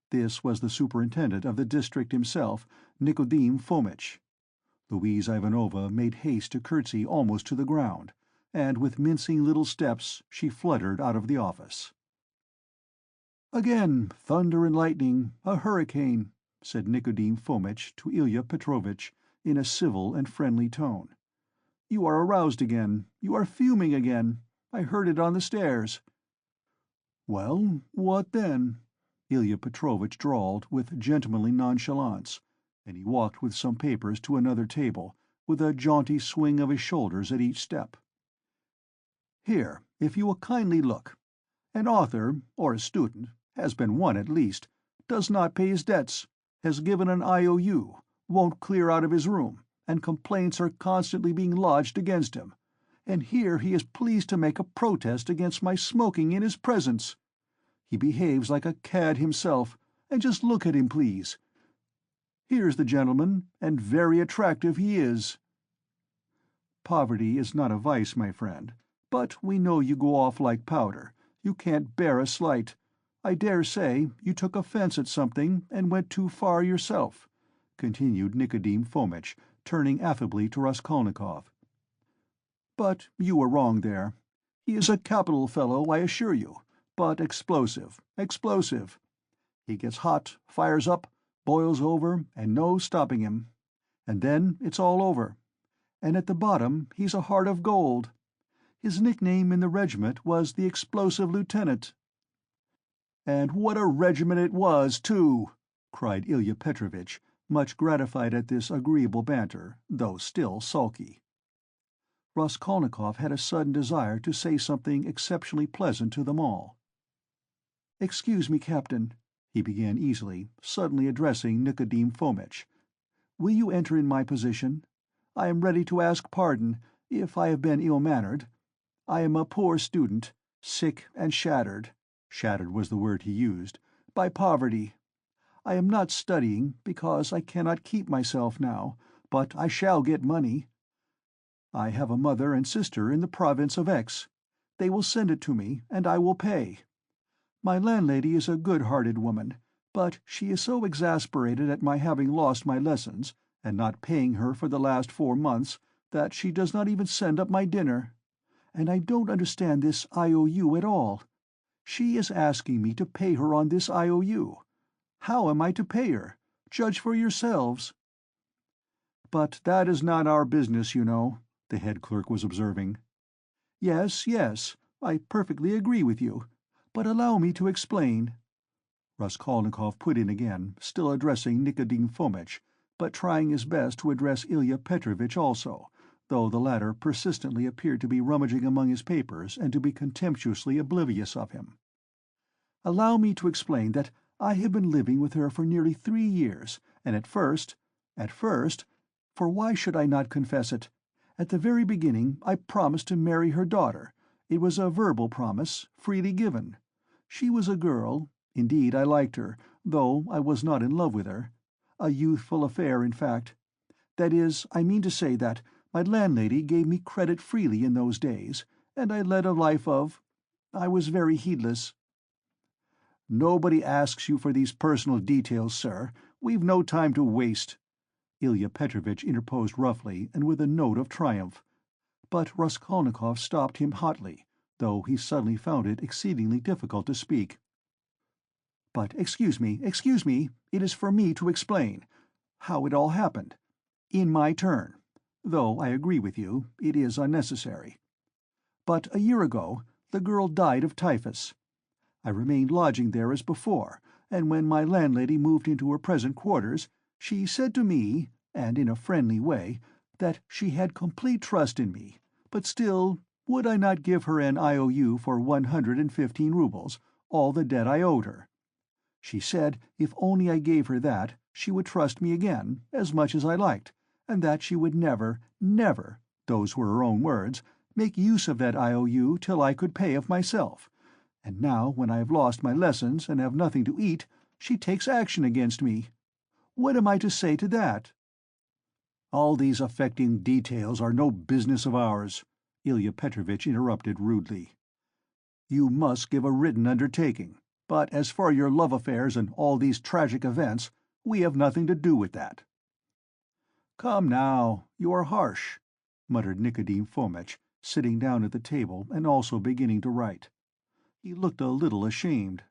This was the superintendent of the district himself, Nikodim Fomitch. Louise Ivanova made haste to curtsy almost to the ground, and with mincing little steps she fluttered out of the office. "Again, thunder and lightning, a hurricane," said Nikodim Fomitch to Ilya Petrovitch in a civil and friendly tone. "You are aroused again. You are fuming again. I heard it on the stairs." "Well, what then?" Ilya Petrovitch drawled with gentlemanly nonchalance, and he walked with some papers to another table, with a jaunty swing of his shoulders at each step. "Here, if you will kindly look. An author, or a student, has been one at least, does not pay his debts, has given an IOU, won't clear out of his room, and complaints are constantly being lodged against him. And here he is pleased to make a protest against my smoking in his presence. He behaves like a cad himself, and just look at him, please. Here's the gentleman, and very attractive he is." "Poverty is not a vice, my friend, but we know you go off like powder. You can't bear a slight. I dare say you took offense at something and went too far yourself," continued Nikodim Fomitch, turning affably to Raskolnikov. "But you were wrong there. He is a capital fellow, I assure you, but explosive, explosive. He gets hot, fires up, boils over, and no stopping him. And then it's all over. And at the bottom he's a heart of gold. His nickname in the regiment was the Explosive Lieutenant." "And what a regiment it was, too!" cried Ilya Petrovitch, much gratified at this agreeable banter, though still sulky. Raskolnikov had a sudden desire to say something exceptionally pleasant to them all. "Excuse me, Captain," he began easily, suddenly addressing Nikodim Fomitch. "Will you enter in my position? I am ready to ask pardon if I have been ill-mannered. I am a poor student, sick and shattered was the word he used, by poverty. I am not studying because I cannot keep myself now, but I shall get money. I have a mother and sister in the province of X. They will send it to me, and I will pay. My landlady is a good-hearted woman, but she is so exasperated at my having lost my lessons, and not paying her for the last 4 months, that she does not even send up my dinner. And I don't understand this IOU at all. She is asking me to pay her on this IOU. How am I to pay her? Judge for yourselves." "But that is not our business, you know," the head clerk was observing. "Yes, yes, I perfectly agree with you. But allow me to explain." Raskolnikov put in again, still addressing Nikodim Fomitch, but trying his best to address Ilya Petrovitch also, though the latter persistently appeared to be rummaging among his papers and to be contemptuously oblivious of him. "Allow me to explain that I have been living with her for nearly 3 years, and at first, for why should I not confess it? At the very beginning I promised to marry her daughter. It was a verbal promise, freely given. She was a girl. Indeed, I liked her, though I was not in love with her. A youthful affair, in fact. That is, I mean to say that my landlady gave me credit freely in those days, and I led a life of— I was very heedless." "Nobody asks you for these personal details, sir. We've no time to waste," Ilya Petrovitch interposed roughly and with a note of triumph. But Raskolnikov stopped him hotly, though he suddenly found it exceedingly difficult to speak. "But excuse me, it is for me to explain how it all happened. In my turn. Though I agree with you, it is unnecessary. But a year ago the girl died of typhus. I remained lodging there as before, and when my landlady moved into her present quarters, she said to me, and in a friendly way, that she had complete trust in me, but still, would I not give her an IOU for 115 roubles, all the debt I owed her? She said if only I gave her that, she would trust me again, as much as I liked, and that she would never, never those were her own words, make use of that IOU till I could pay of myself. And now, when I have lost my lessons and have nothing to eat, she takes action against me. What am I to say to that?" "All these affecting details are no business of ours," Ilya Petrovitch interrupted rudely. "You must give a written undertaking, but as for your love affairs and all these tragic events, we have nothing to do with that." "Come now, you are harsh," muttered Nicodim Fomitch, sitting down at the table and also beginning to write. He looked a little ashamed.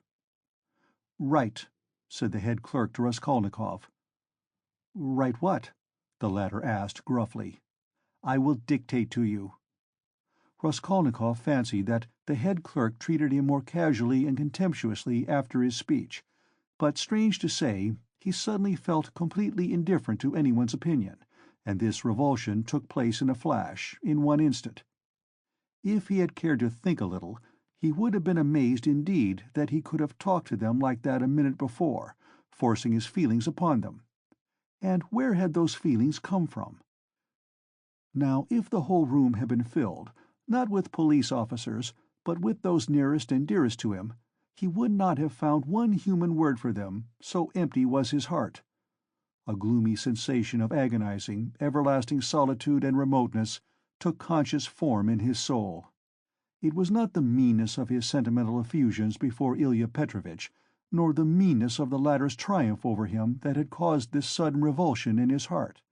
"Write," said the head clerk to Raskolnikov. "Write what?" the latter asked gruffly. "I will dictate to you." Raskolnikov fancied that the head clerk treated him more casually and contemptuously after his speech, but strange to say, he suddenly felt completely indifferent to anyone's opinion, and this revulsion took place in a flash, in one instant. If he had cared to think a little, he would have been amazed indeed that he could have talked to them like that a minute before, forcing his feelings upon them. And where had those feelings come from? Now, if the whole room had been filled, not with police officers, but with those nearest and dearest to him, he would not have found one human word for them, so empty was his heart. A gloomy sensation of agonizing, everlasting solitude and remoteness took conscious form in his soul. It was not the meanness of his sentimental effusions before Ilya Petrovitch, nor the meanness of the latter's triumph over him that had caused this sudden revulsion in his heart.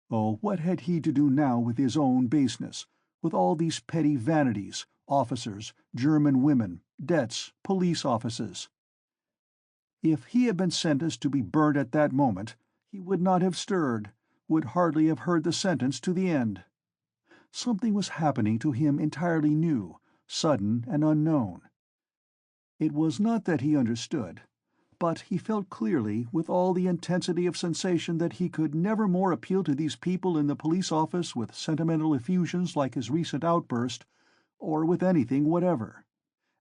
Oh, what had he to do now with his own baseness, with all these petty vanities, officers, German women, debts, police offices? If he had been sentenced to be burnt at that moment, he would not have stirred, would hardly have heard the sentence to the end. Something was happening to him entirely new, sudden and unknown. It was not that he understood, but he felt clearly, with all the intensity of sensation, that he could never more appeal to these people in the police office with sentimental effusions like his recent outburst, or with anything whatever,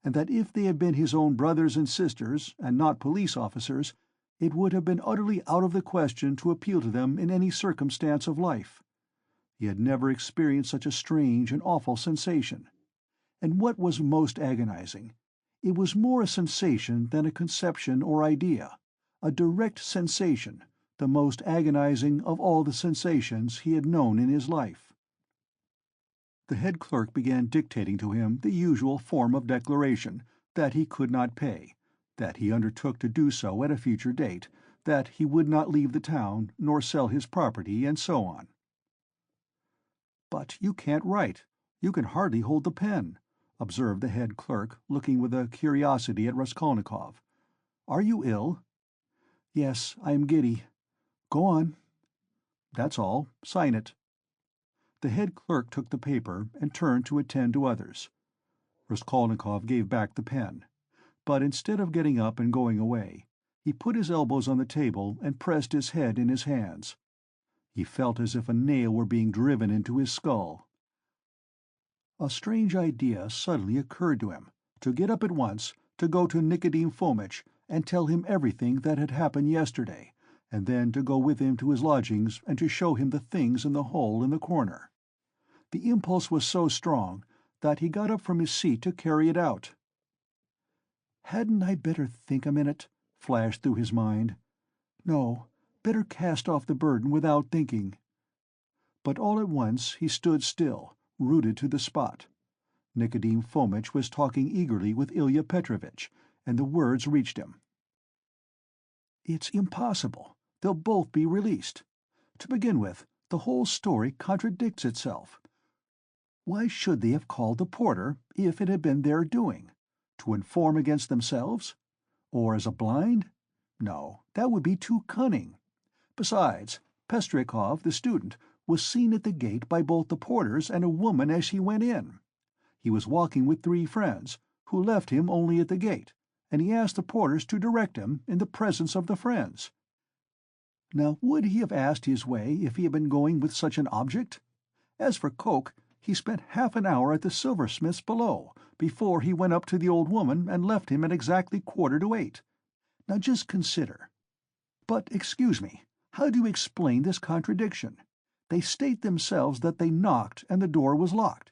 and that if they had been his own brothers and sisters, and not police officers, it would have been utterly out of the question to appeal to them in any circumstance of life. He had never experienced such a strange and awful sensation. And what was most agonizing, it was more a sensation than a conception or idea, a direct sensation, the most agonizing of all the sensations he had known in his life. The head clerk began dictating to him the usual form of declaration, that he could not pay, that he undertook to do so at a future date, that he would not leave the town, nor sell his property, and so on. "But you can't write. You can hardly hold the pen," observed the head clerk, looking with a curiosity at Raskolnikov. "Are you ill?" "Yes, I am giddy. Go on." "That's all. Sign it." The head clerk took the paper and turned to attend to others. Raskolnikov gave back the pen, but instead of getting up and going away, he put his elbows on the table and pressed his head in his hands. He felt as if a nail were being driven into his skull. A strange idea suddenly occurred to him, to get up at once, to go to Nicodim Fomitch and tell him everything that had happened yesterday, and then to go with him to his lodgings and to show him the things in the hole in the corner. The impulse was so strong that he got up from his seat to carry it out. "Hadn't I better think a minute?" flashed through his mind. "No, better cast off the burden without thinking." But all at once he stood still, rooted to the spot. Nicodim Fomitch was talking eagerly with Ilya Petrovitch, and the words reached him. "It's impossible. They'll both be released. To begin with, the whole story contradicts itself. Why should they have called the porter, if it had been their doing? To inform against themselves? Or as a blind? No, that would be too cunning. Besides, Pestryakov, the student, was seen at the gate by both the porters and a woman as he went in. He was walking with 3 friends, who left him only at the gate, and he asked the porters to direct him in the presence of the friends. Now, would he have asked his way if he had been going with such an object? As for Coke, he spent half an hour at the silversmith's below, before he went up to the old woman and left him at exactly 7:45. Now just consider. But excuse me, how do you explain this contradiction? They state themselves that they knocked and the door was locked.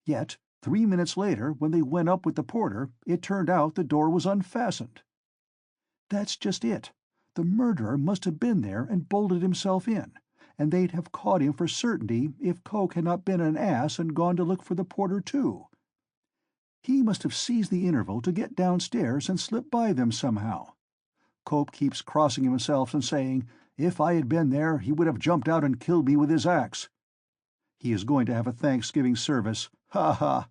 Yet, 3 minutes later, when they went up with the porter, it turned out the door was unfastened. That's just it. The murderer must have been there and bolted himself in, and they'd have caught him for certainty if Coke had not been an ass and gone to look for the porter too. He must have seized the interval to get downstairs and slip by them somehow. Cope keeps crossing himself and saying, "If I had been there, he would have jumped out and killed me with his axe." He is going to have a Thanksgiving service. Ha ha!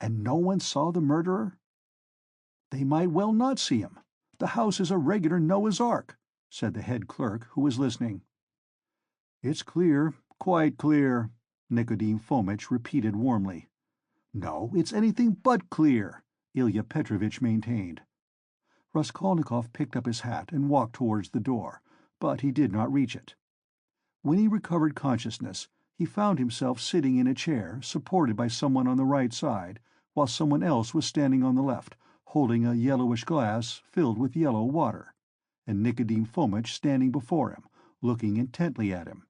And no one saw the murderer? They might well not see him. The house is a regular Noah's Ark, said the head clerk, who was listening. It's clear, quite clear, Nicodim Fomitch repeated warmly. No, it's anything but clear, Ilya Petrovitch maintained. Raskolnikov picked up his hat and walked towards the door, but he did not reach it. When he recovered consciousness, he found himself sitting in a chair, supported by someone on the right side, while someone else was standing on the left, holding a yellowish glass filled with yellow water, and Nicodim Fomitch standing before him, looking intently at him.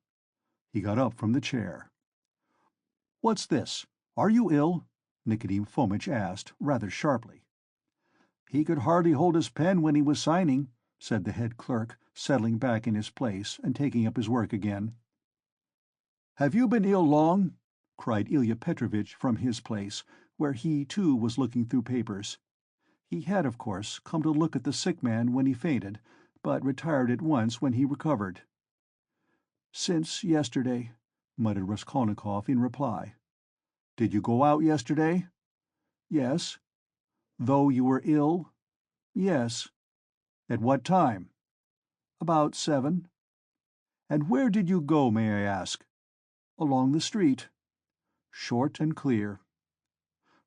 He got up from the chair. "What's this? Are you ill?" Nicodim Fomitch asked, rather sharply. "He could hardly hold his pen when he was signing," said the head clerk, settling back in his place and taking up his work again. "Have you been ill long?" cried Ilya Petrovitch from his place, where he, too, was looking through papers. He had, of course, come to look at the sick man when he fainted, but retired at once when he recovered. "Since yesterday," muttered Raskolnikov in reply. "Did you go out yesterday?" "Yes." "Though you were ill?" "Yes." "At what time?" "About 7. "And where did you go, may I ask?" "Along the street." Short and clear.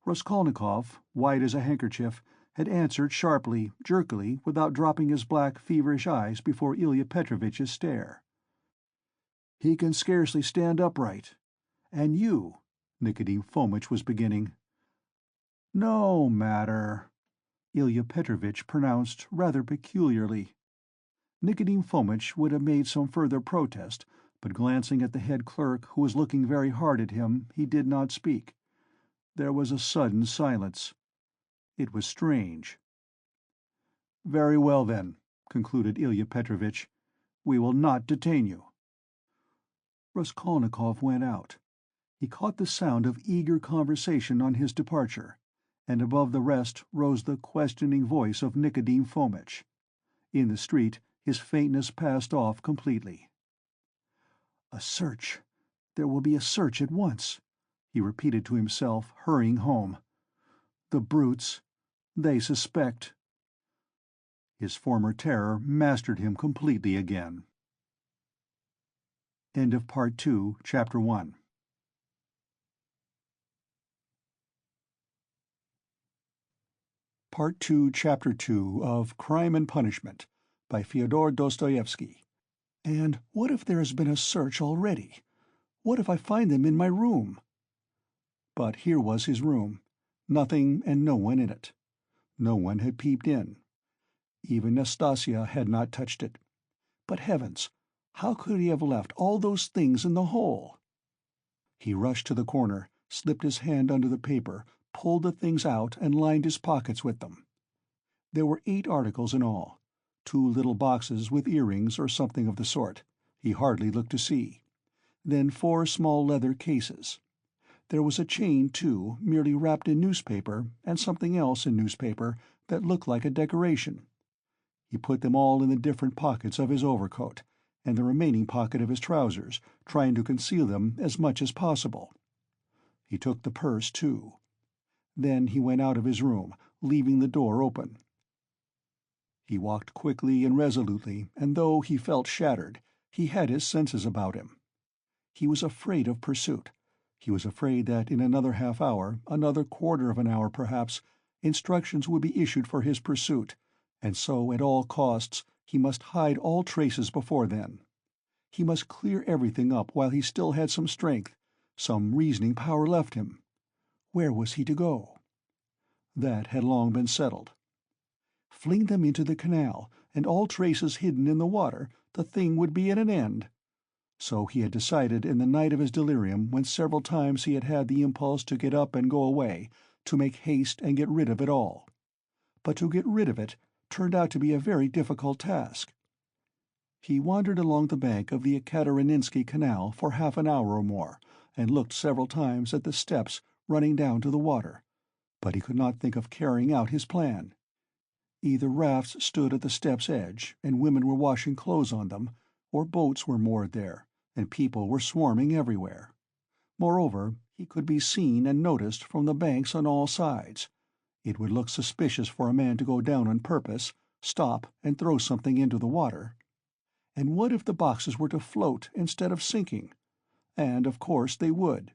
Raskolnikov, white as a handkerchief, had answered sharply, jerkily, without dropping his black, feverish eyes before Ilya Petrovitch's stare. "He can scarcely stand upright. And you—" Nicodim Fomitch was beginning. "No matter," Ilya Petrovitch pronounced rather peculiarly. Nicodim Fomitch would have made some further protest, but glancing at the head clerk, who was looking very hard at him, he did not speak. There was a sudden silence. It was strange. "Very well, then," concluded Ilya Petrovitch. "We will not detain you." Raskolnikov went out. He caught the sound of eager conversation on his departure, and above the rest rose the questioning voice of Nicodim Fomitch. In the street his faintness passed off completely. "A search. There will be a search at once," he repeated to himself, hurrying home. "The brutes. They suspect." His former terror mastered him completely again. End of Part 2, Chapter 1. Part 2, Chapter 2 of Crime and Punishment by Fyodor Dostoevsky. And what if there has been a search already? What if I find them in my room? But here was his room. Nothing and no one in it. No one had peeped in. Even Nastasia had not touched it. But heavens, how could he have left all those things in the hole? He rushed to the corner, slipped his hand under the paper, pulled the things out and lined his pockets with them. There were 8 articles in all. 2 little boxes with earrings or something of the sort. He hardly looked to see. Then 4 small leather cases. There was a chain, too, merely wrapped in newspaper, and something else in newspaper that looked like a decoration. He put them all in the different pockets of his overcoat, and the remaining pocket of his trousers, trying to conceal them as much as possible. He took the purse, too. Then he went out of his room, leaving the door open. He walked quickly and resolutely, and though he felt shattered, he had his senses about him. He was afraid of pursuit. He was afraid that in another half-hour, another quarter of an hour perhaps, instructions would be issued for his pursuit, and so at all costs he must hide all traces before then. He must clear everything up while he still had some strength, some reasoning power left him. Where was he to go? That had long been settled. Fling them into the canal, and all traces hidden in the water, the thing would be at an end. So he had decided in the night of his delirium, when several times he had had the impulse to get up and go away, to make haste and get rid of it all. But to get rid of it turned out to be a very difficult task. He wandered along the bank of the Ekaterininsky Canal for half an hour or more, and looked several times at the steps running down to the water, but he could not think of carrying out his plan. Either rafts stood at the steps' edge, and women were washing clothes on them, or boats were moored there, and people were swarming everywhere. Moreover, he could be seen and noticed from the banks on all sides. It would look suspicious for a man to go down on purpose, stop, and throw something into the water. And what if the boxes were to float instead of sinking? And of course they would.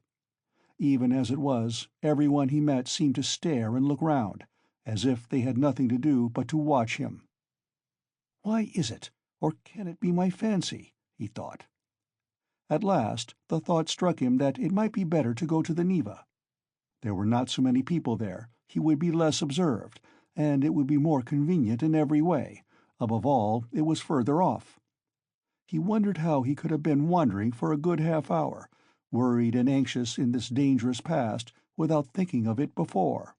Even as it was, everyone he met seemed to stare and look round, as if they had nothing to do but to watch him. "Why is it, or can it be my fancy?" he thought. At last the thought struck him that it might be better to go to the Neva. There were not so many people there, he would be less observed, and it would be more convenient in every way. Above all, it was further off. He wondered how he could have been wandering for a good half-hour, worried and anxious in this dangerous past, without thinking of it before.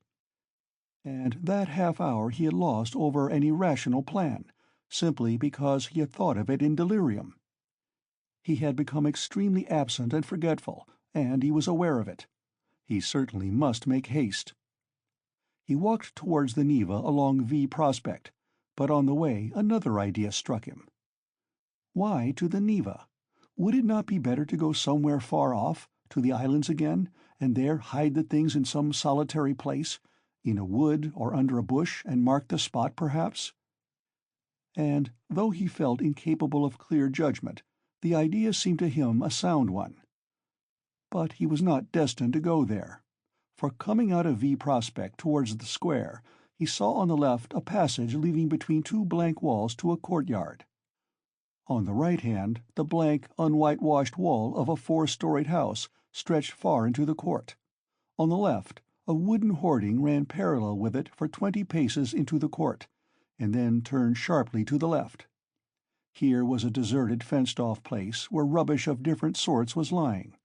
And that half-hour he had lost over an irrational plan, simply because he had thought of it in delirium. He had become extremely absent and forgetful, and he was aware of it. He certainly must make haste. He walked towards the Neva along V Prospect, but on the way another idea struck him. Why to the Neva? Would it not be better to go somewhere far off, to the islands again, and there hide the things in some solitary place, in a wood or under a bush, and mark the spot perhaps? And, though he felt incapable of clear judgment, the idea seemed to him a sound one. But he was not destined to go there, for coming out of V Prospect towards the square, he saw on the left a passage leading between two blank walls to a courtyard. On the right hand, the blank, unwhitewashed wall of a 4-storied house stretched far into the court. On the left, a wooden hoarding ran parallel with it for 20 paces into the court, and then turned sharply to the left. Here was a deserted, fenced-off place where rubbish of different sorts was lying.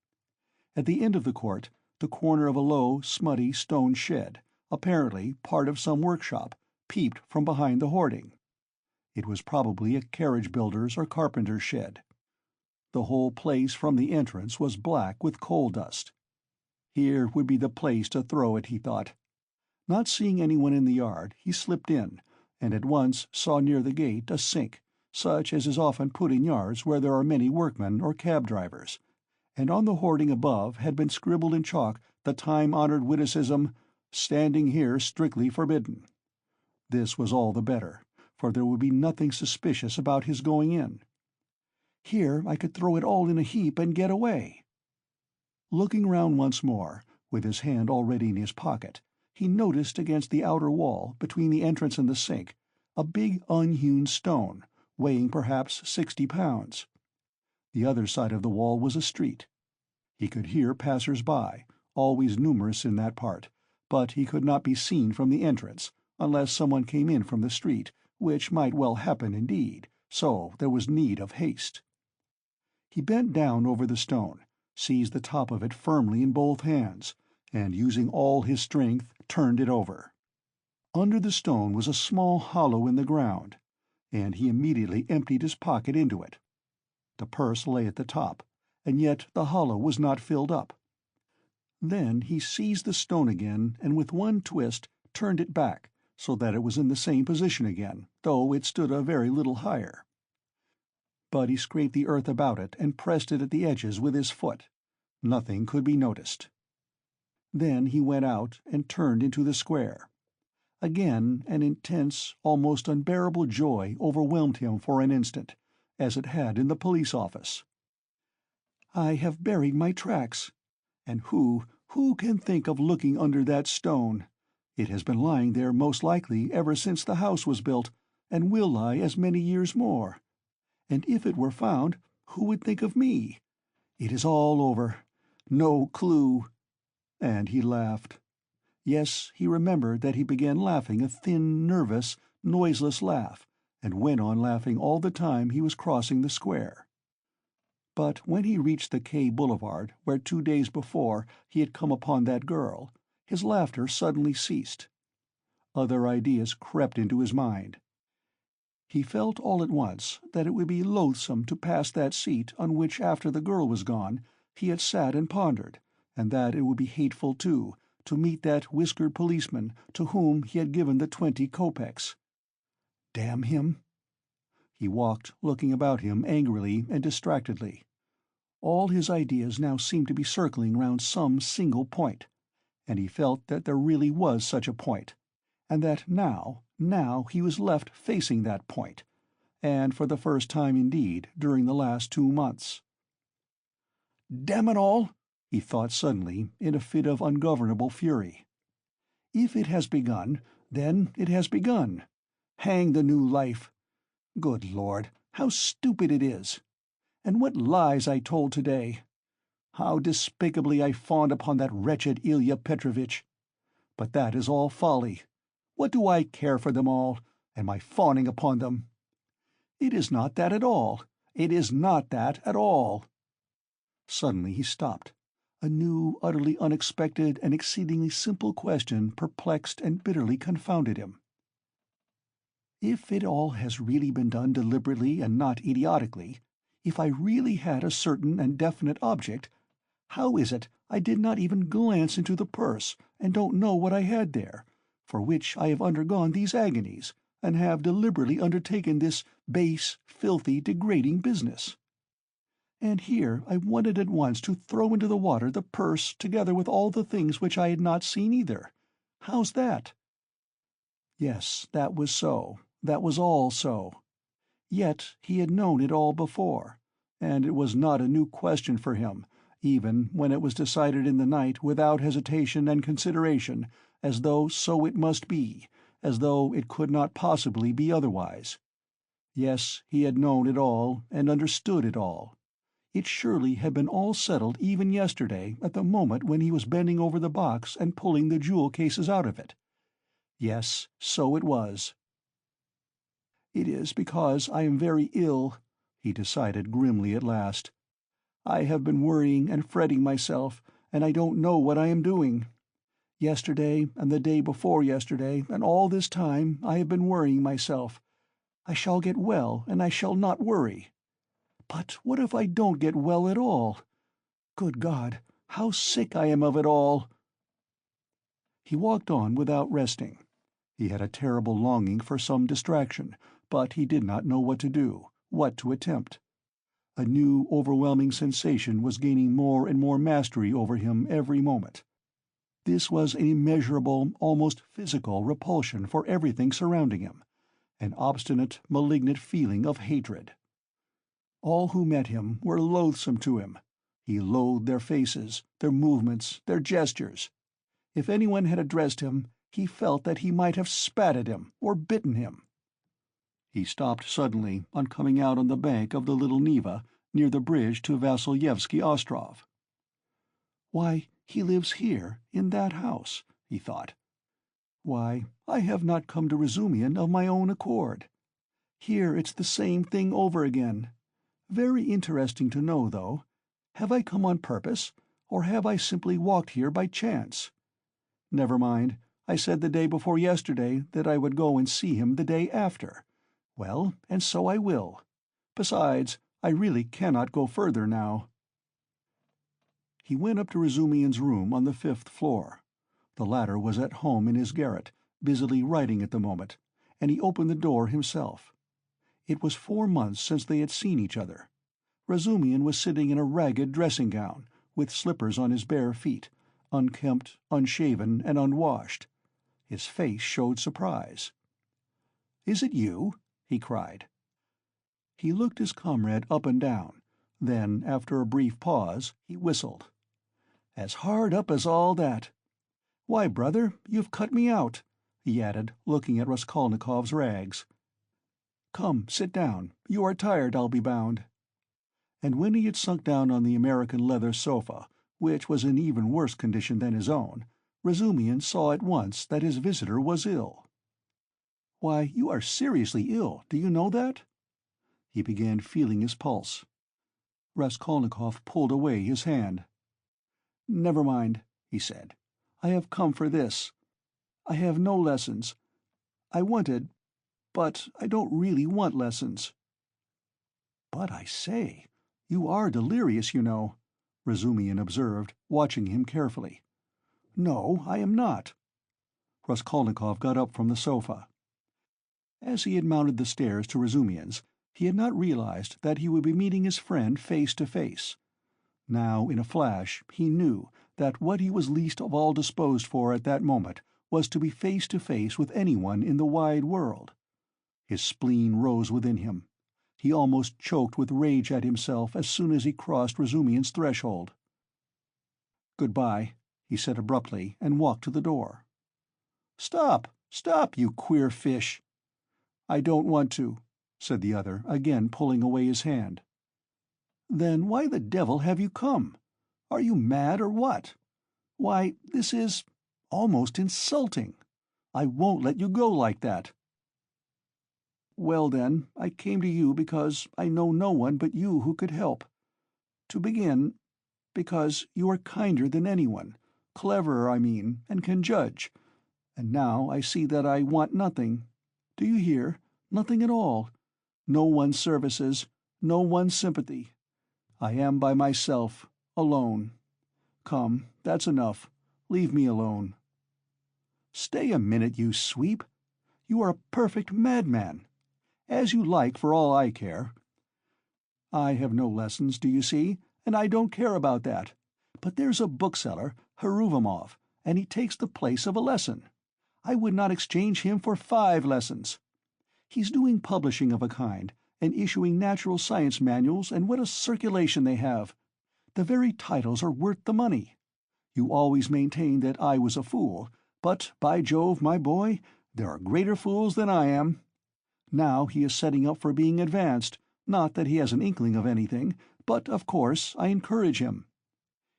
At the end of the court, the corner of a low, smutty stone shed, apparently part of some workshop, peeped from behind the hoarding. It was probably a carriage-builder's or carpenter's shed. The whole place from the entrance was black with coal dust. Here would be the place to throw it, he thought. Not seeing anyone in the yard, he slipped in, and at once saw near the gate a sink, such as is often put in yards where there are many workmen or cab-drivers, and on the hoarding above had been scribbled in chalk the time-honored witticism, "Standing here strictly forbidden." This was all the better, for there would be nothing suspicious about his going in. Here I could throw it all in a heap and get away. Looking round once more, with his hand already in his pocket, he noticed against the outer wall, between the entrance and the sink, a big unhewn stone, weighing perhaps 60 pounds. The other side of the wall was a street. He could hear passers-by, always numerous in that part, but he could not be seen from the entrance, unless someone came in from the street, which might well happen indeed, so there was need of haste. He bent down over the stone, seized the top of it firmly in both hands, and using all his strength turned it over. Under the stone was a small hollow in the ground, and he immediately emptied his pocket into it. The purse lay at the top, and yet the hollow was not filled up. Then he seized the stone again, and with one twist turned it back, so that it was in the same position again, though it stood a very little higher. But he scraped the earth about it and pressed it at the edges with his foot. Nothing could be noticed. Then he went out and turned into the square. Again an intense, almost unbearable joy overwhelmed him for an instant, as it had in the police office. I have buried my tracks. And who can think of looking under that stone? It has been lying there most likely ever since the house was built, and will lie as many years more. And if it were found, who would think of me? It is all over. No clue. And he laughed. Yes, he remembered that he began laughing a thin, nervous, noiseless laugh, and went on laughing all the time he was crossing the square. But when he reached the K Boulevard, where 2 days before he had come upon that girl, his laughter suddenly ceased. Other ideas crept into his mind. He felt all at once that it would be loathsome to pass that seat on which, after the girl was gone, he had sat and pondered, and that it would be hateful, too, to meet that whiskered policeman to whom he had given the 20 kopecks. Damn him! He walked, looking about him angrily and distractedly. All his ideas now seemed to be circling round some single point, and he felt that there really was such a point, and that now he was left facing that point, and for the first time indeed during the last 2 months. Damn it all! He thought suddenly, in a fit of ungovernable fury. If it has begun, then it has begun. Hang the new life! Good Lord, how stupid it is! And what lies I told today! How despicably I fawned upon that wretched Ilya Petrovitch! But that is all folly. What do I care for them all, and my fawning upon them? It is not that at all. It is not that at all. Suddenly he stopped. A new, utterly unexpected and exceedingly simple question perplexed and bitterly confounded him. If it all has really been done deliberately and not idiotically, if I really had a certain and definite object, how is it I did not even glance into the purse and don't know what I had there, for which I have undergone these agonies, and have deliberately undertaken this base, filthy, degrading business? And here I wanted at once to throw into the water the purse together with all the things which I had not seen either. How's that? Yes, that was so. That was all so. Yet he had known it all before, and it was not a new question for him, even when it was decided in the night without hesitation and consideration, as though so it must be, as though it could not possibly be otherwise. Yes, he had known it all and understood it all. It surely had been all settled even yesterday at the moment when he was bending over the box and pulling the jewel cases out of it. Yes, so it was. "It is because I am very ill," he decided grimly at last. "I have been worrying and fretting myself, and I don't know what I am doing. Yesterday and the day before yesterday and all this time I have been worrying myself. I shall get well and I shall not worry. But what if I don't get well at all? Good God, how sick I am of it all!" He walked on without resting. He had a terrible longing for some distraction, but he did not know what to do, what to attempt. A new, overwhelming sensation was gaining more and more mastery over him every moment. This was an immeasurable, almost physical repulsion for everything surrounding him, an obstinate, malignant feeling of hatred. All who met him were loathsome to him. He loathed their faces, their movements, their gestures. If anyone had addressed him, he felt that he might have spat at him or bitten him. He stopped suddenly on coming out on the bank of the little Neva near the bridge to Vassilyevsky Ostrov. "Why, he lives here, in that house," he thought. "Why, I have not come to Razumian of my own accord. Here it's the same thing over again. Very interesting to know, though. Have I come on purpose, or have I simply walked here by chance? Never mind, I said the day before yesterday that I would go and see him the day after. Well, and so I will. Besides, I really cannot go further now." He went up to Razumian's room on the 5th floor. The latter was at home in his garret, busily writing at the moment, and he opened the door himself. It was 4 months since they had seen each other. Razumian was sitting in a ragged dressing-gown, with slippers on his bare feet, unkempt, unshaven, and unwashed. His face showed surprise. "Is it you?" he cried. He looked his comrade up and down. Then, after a brief pause, he whistled. "As hard up as all that. Why, brother, you've cut me out," he added, looking at Raskolnikov's rags. "Come, sit down. You are tired, I'll be bound." And when he had sunk down on the American leather sofa, which was in even worse condition than his own, Razumian saw at once that his visitor was ill. "Why, you are seriously ill, do you know that?" He began feeling his pulse. Raskolnikov pulled away his hand. "Never mind," he said. "I have come for this. I have no lessons. I wanted, but I don't really want lessons." "But I say, you are delirious, you know," Razumihin observed, watching him carefully. "No, I am not." Raskolnikov got up from the sofa. As he had mounted the stairs to Razumihin's, he had not realized that he would be meeting his friend face to face. Now, in a flash, he knew that what he was least of all disposed for at that moment was to be face to face with anyone in the wide world. His spleen rose within him. He almost choked with rage at himself as soon as he crossed Razumihin's threshold. "Goodbye," he said abruptly, and walked to the door. "Stop, stop, you queer fish!" "I don't want to," said the other, again pulling away his hand. "Then why the devil have you come? Are you mad or what? Why, this is almost insulting. I won't let you go like that." "Well then, I came to you because I know no one but you who could help. To begin, because you are kinder than anyone, cleverer, I mean, and can judge. And now I see that I want nothing. Do you hear? Nothing at all. No one's services, no one's sympathy. I am by myself, alone. Come, that's enough. Leave me alone." "Stay a minute, you sweep. You are a perfect madman. As you like, for all I care. I have no lessons, do you see, and I don't care about that. But there's a bookseller, Heruvimov, and he takes the place of a lesson. I would not exchange him for 5 lessons. He's doing publishing of a kind, and issuing natural science manuals, and what a circulation they have! The very titles are worth the money. You always maintained that I was a fool, but, by Jove, my boy, there are greater fools than I am. Now he is setting up for being advanced, not that he has an inkling of anything, but, of course, I encourage him.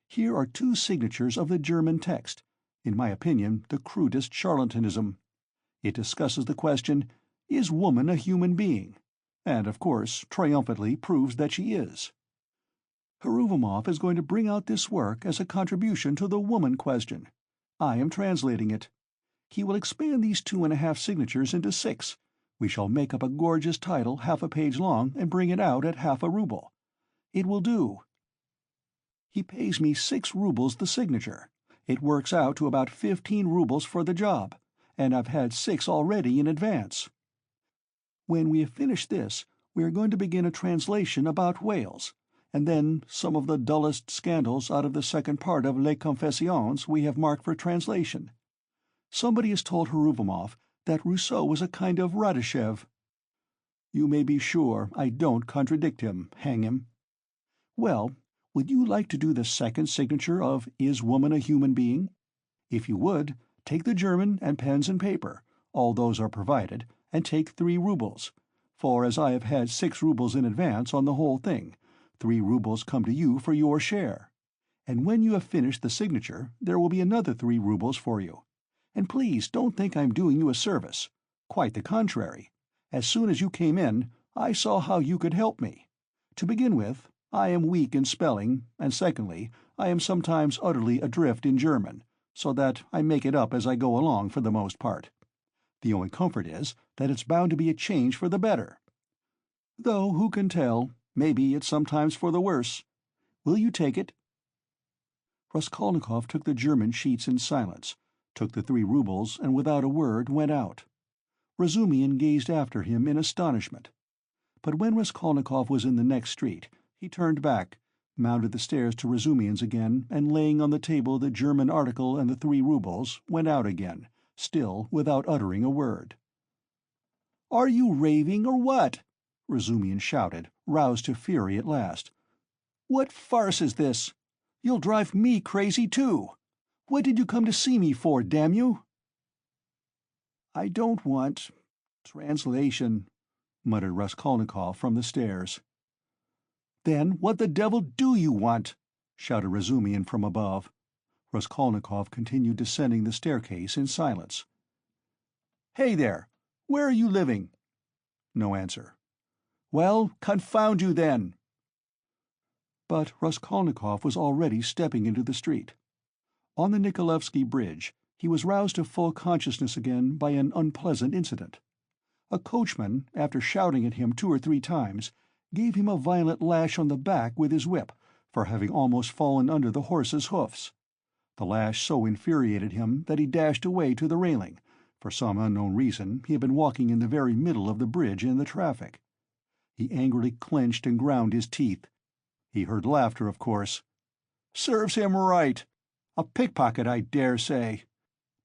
Here are 2 signatures of the German text, in my opinion the crudest charlatanism. It discusses the question, is woman a human being? And, of course, triumphantly proves that she is. Heruvimov is going to bring out this work as a contribution to the woman question. I am translating it. He will expand these 2.5 signatures into 6. We shall make up a gorgeous title half a page long and bring it out at half a ruble. It will do. He pays me 6 rubles the signature. It works out to about 15 rubles for the job, and I've had 6 already in advance. When we have finished this, we are going to begin a translation about Wales, and then some of the dullest scandals out of the second part of Les Confessions we have marked for translation. Somebody has told Heruvimov that Rousseau was a kind of Radishev. You may be sure I don't contradict him, hang him. Well, would you like to do the second signature of Is Woman a Human Being? If you would, take the German and pens and paper, all those are provided, and take 3 rubles, for as I have had 6 rubles in advance on the whole thing, 3 rubles come to you for your share. And when you have finished the signature, there will be another 3 rubles for you. And please don't think I'm doing you a service. Quite the contrary. As soon as you came in, I saw how you could help me. To begin with, I am weak in spelling, and secondly, I am sometimes utterly adrift in German, so that I make it up as I go along for the most part. The only comfort is that it's bound to be a change for the better. Though, who can tell, maybe it's sometimes for the worse. Will you take it?" Raskolnikov took the German sheets in silence, took the 3 rubles, and without a word went out. Razumihin gazed after him in astonishment. But when Raskolnikov was in the next street, he turned back, mounted the stairs to Razumihin's again, and laying on the table the German article and the 3 rubles, went out again, still without uttering a word. "Are you raving, or what?" Razumihin shouted, roused to fury at last. "What farce is this? You'll drive me crazy, too. What did you come to see me for, damn you?" "I don't want translation," muttered Raskolnikov from the stairs. "Then what the devil do you want?" shouted Razumihin from above. Raskolnikov continued descending the staircase in silence. "Hey there! Where are you living?" No answer. "Well, confound you then!" But Raskolnikov was already stepping into the street. On the Nikolaevsky Bridge, he was roused to full consciousness again by an unpleasant incident. A coachman, after shouting at him 2 or 3 times, gave him a violent lash on the back with his whip for having almost fallen under the horse's hoofs. The lash so infuriated him that he dashed away to the railing. For some unknown reason, he had been walking in the very middle of the bridge in the traffic. He angrily clenched and ground his teeth. He heard laughter, of course. "Serves him right. A pickpocket, I dare say.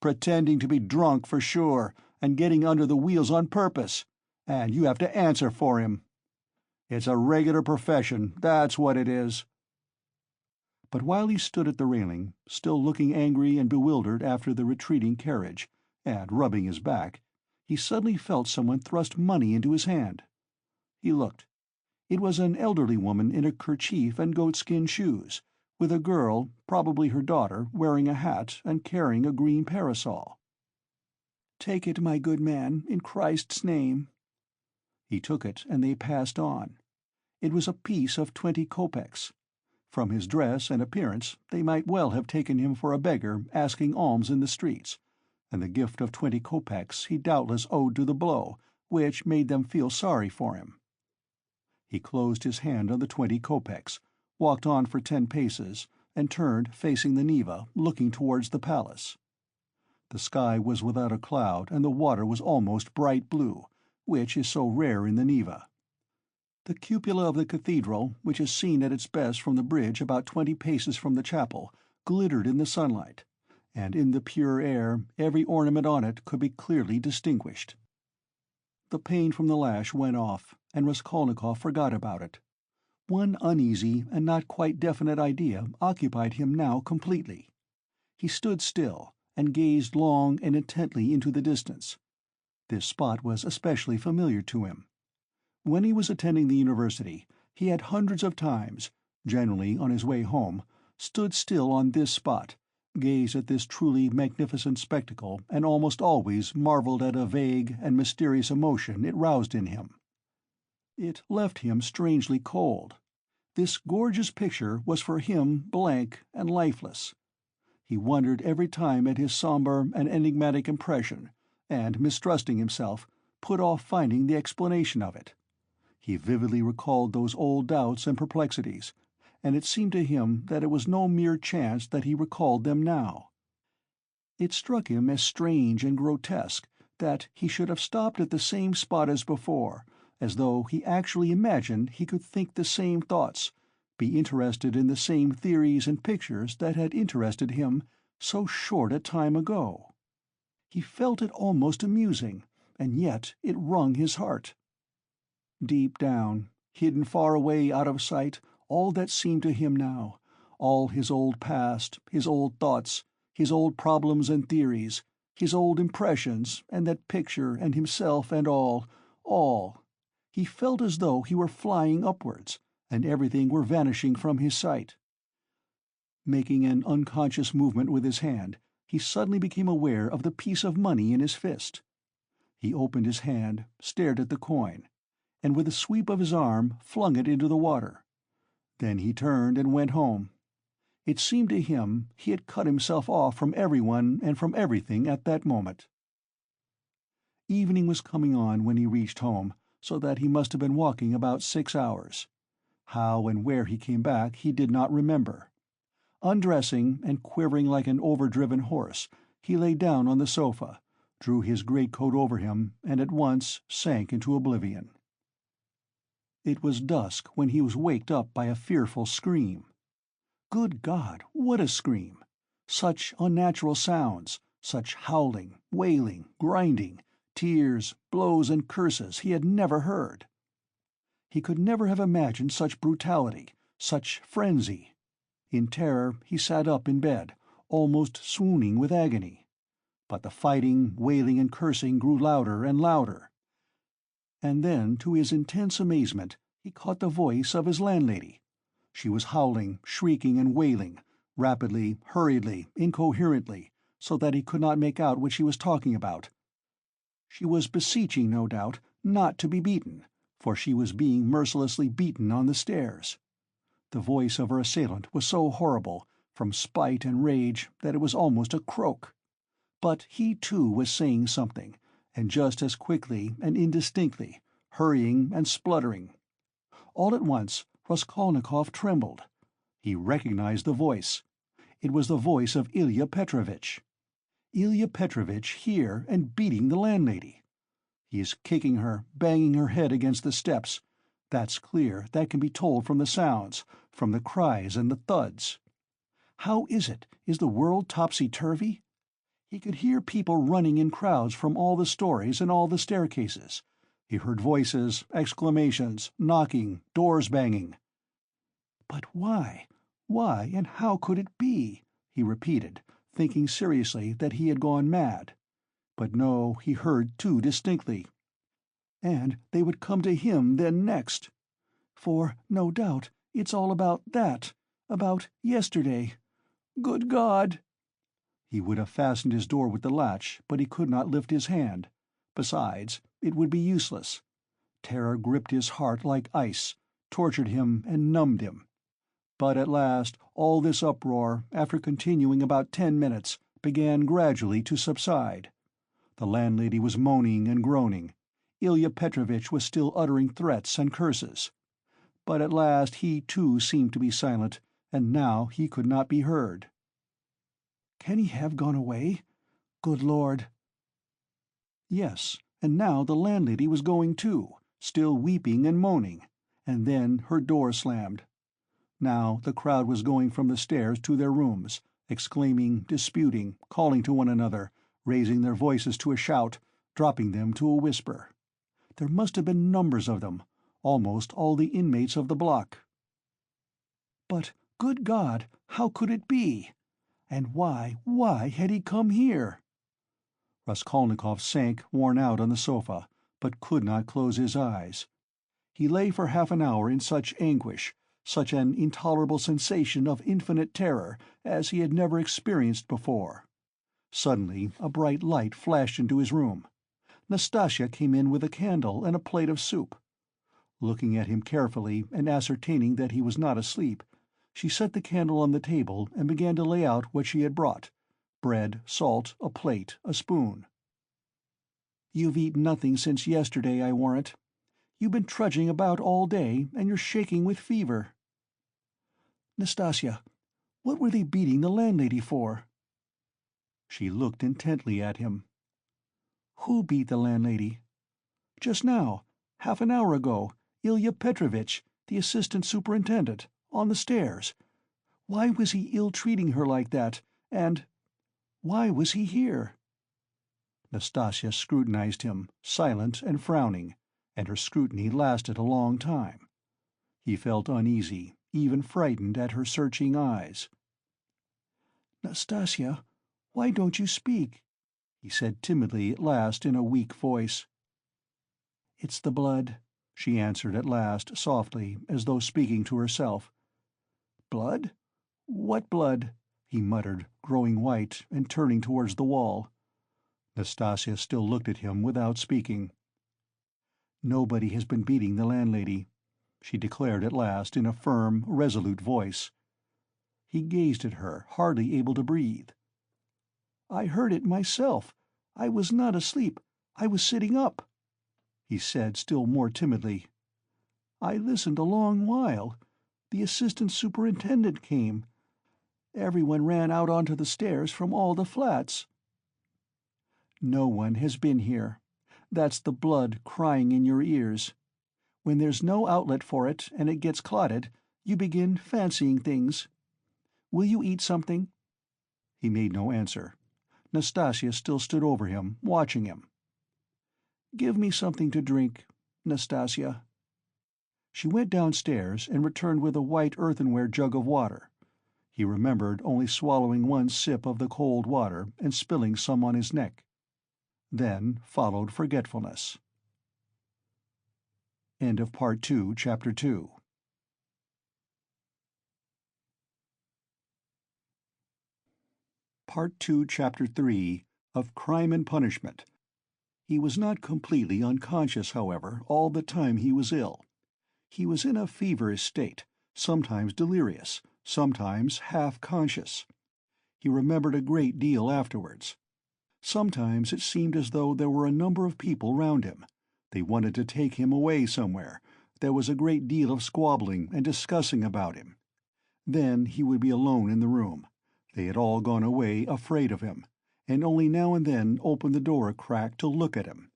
Pretending to be drunk for sure, and getting under the wheels on purpose. And you have to answer for him. It's a regular profession, that's what it is." But while he stood at the railing, still looking angry and bewildered after the retreating carriage, and rubbing his back, he suddenly felt someone thrust money into his hand. He looked. It was an elderly woman in a kerchief and goatskin shoes, with a girl, probably her daughter, wearing a hat and carrying a green parasol. "Take it, my good man, in Christ's name." He took it, and they passed on. It was a piece of 20 kopecks. From his dress and appearance, they might well have taken him for a beggar asking alms in the streets, and the gift of 20 kopecks he doubtless owed to the blow, which made them feel sorry for him. He closed his hand on the 20 kopecks, walked on for 10 paces, and turned, facing the Neva, looking towards the palace. The sky was without a cloud, and the water was almost bright blue, which is so rare in the Neva. The cupola of the cathedral, which is seen at its best from the bridge about 20 paces from the chapel, glittered in the sunlight, and in the pure air every ornament on it could be clearly distinguished. The pain from the lash went off, and Raskolnikov forgot about it. One uneasy and not quite definite idea occupied him now completely. He stood still, and gazed long and intently into the distance. This spot was especially familiar to him. When he was attending the university, he had hundreds of times, generally on his way home, stood still on this spot, gazed at this truly magnificent spectacle, and almost always marveled at a vague and mysterious emotion it roused in him. It left him strangely cold. This gorgeous picture was for him blank and lifeless. He wondered every time at his somber and enigmatic impression, and, mistrusting himself, put off finding the explanation of it. He vividly recalled those old doubts and perplexities, and it seemed to him that it was no mere chance that he recalled them now. It struck him as strange and grotesque that he should have stopped at the same spot as before, as though he actually imagined he could think the same thoughts, be interested in the same theories and pictures that had interested him so short a time ago. He felt it almost amusing, and yet it wrung his heart. Deep down, hidden far away out of sight, all that seemed to him now, all his old past, his old thoughts, his old problems and theories, his old impressions, and that picture and himself and all. He felt as though he were flying upwards, and everything were vanishing from his sight. Making an unconscious movement with his hand, he suddenly became aware of the piece of money in his fist. He opened his hand, stared at the coin, and with a sweep of his arm flung it into the water. Then he turned and went home. It seemed to him he had cut himself off from everyone and from everything at that moment. Evening was coming on when he reached home, so that he must have been walking about 6 hours. How and where he came back he did not remember. Undressing, and quivering like an overdriven horse, he lay down on the sofa, drew his greatcoat over him, and at once sank into oblivion. It was dusk when he was waked up by a fearful scream. Good God, what a scream! Such unnatural sounds, such howling, wailing, grinding, tears, blows and curses he had never heard. He could never have imagined such brutality, such frenzy. In terror he sat up in bed, almost swooning with agony. But the fighting, wailing and cursing grew louder and louder. And then, to his intense amazement, he caught the voice of his landlady. She was howling, shrieking and wailing, rapidly, hurriedly, incoherently, so that he could not make out what she was talking about. She was beseeching, no doubt, not to be beaten, for she was being mercilessly beaten on the stairs. The voice of her assailant was so horrible, from spite and rage, that it was almost a croak. But he too was saying something, and just as quickly and indistinctly, hurrying and spluttering. All at once Raskolnikov trembled. He recognized the voice. It was the voice of Ilya Petrovitch. Ilya Petrovitch here and beating the landlady. He is kicking her, banging her head against the steps. That's clear, that can be told from the sounds, from the cries and the thuds. How is it? Is the world topsy-turvy? He could hear people running in crowds from all the stories and all the staircases. He heard voices, exclamations, knocking, doors banging. But why? Why, and how could it be? He repeated, thinking seriously that he had gone mad. But no, he heard too distinctly. And they would come to him then next. For, no doubt, it's all about that, about yesterday. Good God! He would have fastened his door with the latch, but he could not lift his hand. Besides, it would be useless. Terror gripped his heart like ice, tortured him and numbed him. But at last all this uproar, after continuing about 10 minutes, began gradually to subside. The landlady was moaning and groaning. Ilya Petrovitch was still uttering threats and curses. But at last he too seemed to be silent, and now he could not be heard. Can he have gone away? Good Lord! Yes, and now the landlady was going too, still weeping and moaning, and then her door slammed. Now the crowd was going from the stairs to their rooms, exclaiming, disputing, calling to one another, raising their voices to a shout, dropping them to a whisper. There must have been numbers of them, almost all the inmates of the block. But, good God, how could it be? And why had he come here? Raskolnikov sank worn out on the sofa, but could not close his eyes. He lay for half an hour in such anguish, such an intolerable sensation of infinite terror as he had never experienced before. Suddenly a bright light flashed into his room. Nastasya came in with a candle and a plate of soup. Looking at him carefully and ascertaining that he was not asleep, she set the candle on the table and began to lay out what she had brought: bread, salt, a plate, a spoon. "You've eaten nothing since yesterday, I warrant. You've been trudging about all day, and you're shaking with fever." "Nastasya, what were they beating the landlady for?" She looked intently at him. "Who beat the landlady?" "Just now, half an hour ago, Ilya Petrovitch, the assistant superintendent, on the stairs. Why was he ill-treating her like that, and why was he here?" Nastasya scrutinized him, silent and frowning, and her scrutiny lasted a long time. He felt uneasy, even frightened at her searching eyes. "Nastasya, why don't you speak?" he said timidly at last in a weak voice. "It's the blood," she answered at last, softly, as though speaking to herself. "Blood? What blood?" he muttered, growing white and turning towards the wall. Nastasya still looked at him without speaking. "Nobody has been beating the landlady," she declared at last in a firm, resolute voice. He gazed at her, hardly able to breathe. "I heard it myself. I was not asleep. I was sitting up," he said still more timidly. "I listened a long while. The assistant superintendent came. Everyone ran out onto the stairs from all the flats." "No one has been here. That's the blood crying in your ears. When there's no outlet for it and it gets clotted, you begin fancying things. Will you eat something?" He made no answer. Nastasya still stood over him, watching him. "Give me something to drink, Nastasya." She went downstairs and returned with a white earthenware jug of water. He remembered only swallowing one sip of the cold water and spilling some on his neck. Then followed forgetfulness. End of Part 2, Chapter 2. Part 2, Chapter 3 of Crime and Punishment. He was not completely unconscious, however, all the time he was ill. He was in a feverish state, sometimes delirious, sometimes half-conscious. He remembered a great deal afterwards. Sometimes it seemed as though there were a number of people round him. They wanted to take him away somewhere. There was a great deal of squabbling and discussing about him. Then he would be alone in the room. They had all gone away afraid of him, and only now and then opened the door a crack to look at him.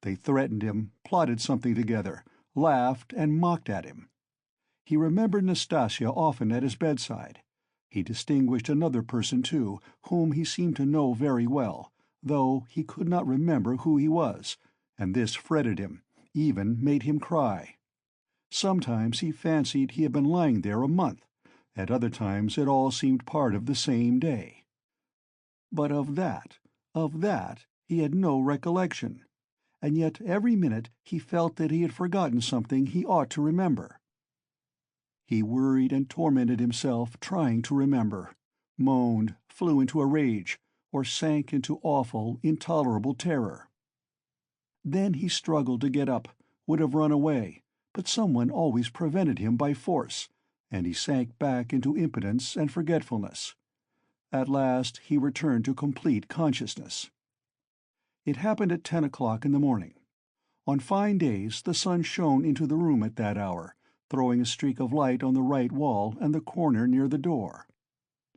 They threatened him, plotted something together, laughed and mocked at him. He remembered Nastasia often at his bedside. He distinguished another person, too, whom he seemed to know very well, though he could not remember who he was, and this fretted him, even made him cry. Sometimes he fancied he had been lying there a month. At other times it all seemed part of the same day. But of that, he had no recollection, and yet every minute he felt that he had forgotten something he ought to remember. He worried and tormented himself trying to remember, moaned, flew into a rage, or sank into awful, intolerable terror. Then he struggled to get up, would have run away, but someone always prevented him by force, and he sank back into impotence and forgetfulness. At last he returned to complete consciousness. It happened at 10 o'clock in the morning. On fine days the sun shone into the room at that hour, throwing a streak of light on the right wall and the corner near the door.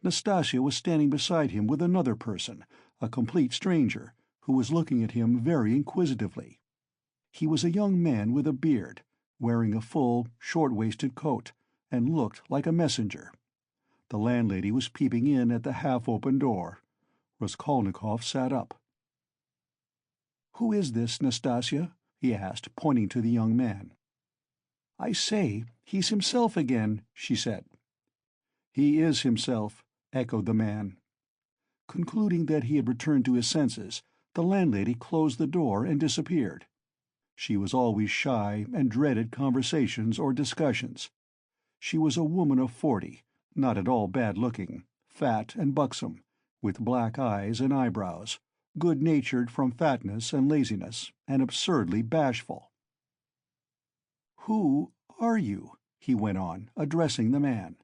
Nastasia was standing beside him with another person, a complete stranger, who was looking at him very inquisitively. He was a young man with a beard, wearing a full, short-waisted coat, and looked like a messenger. The landlady was peeping in at the half-open door. Raskolnikov sat up. "Who is this, Nastasia?" he asked, pointing to the young man. "I say, he's himself again," she said. "He is himself," echoed the man. Concluding that he had returned to his senses, the landlady closed the door and disappeared. She was always shy and dreaded conversations or discussions. She was a woman of 40, not at all bad-looking, fat and buxom, with black eyes and eyebrows, good-natured from fatness and laziness, and absurdly bashful. "Who are you?" he went on, addressing the man.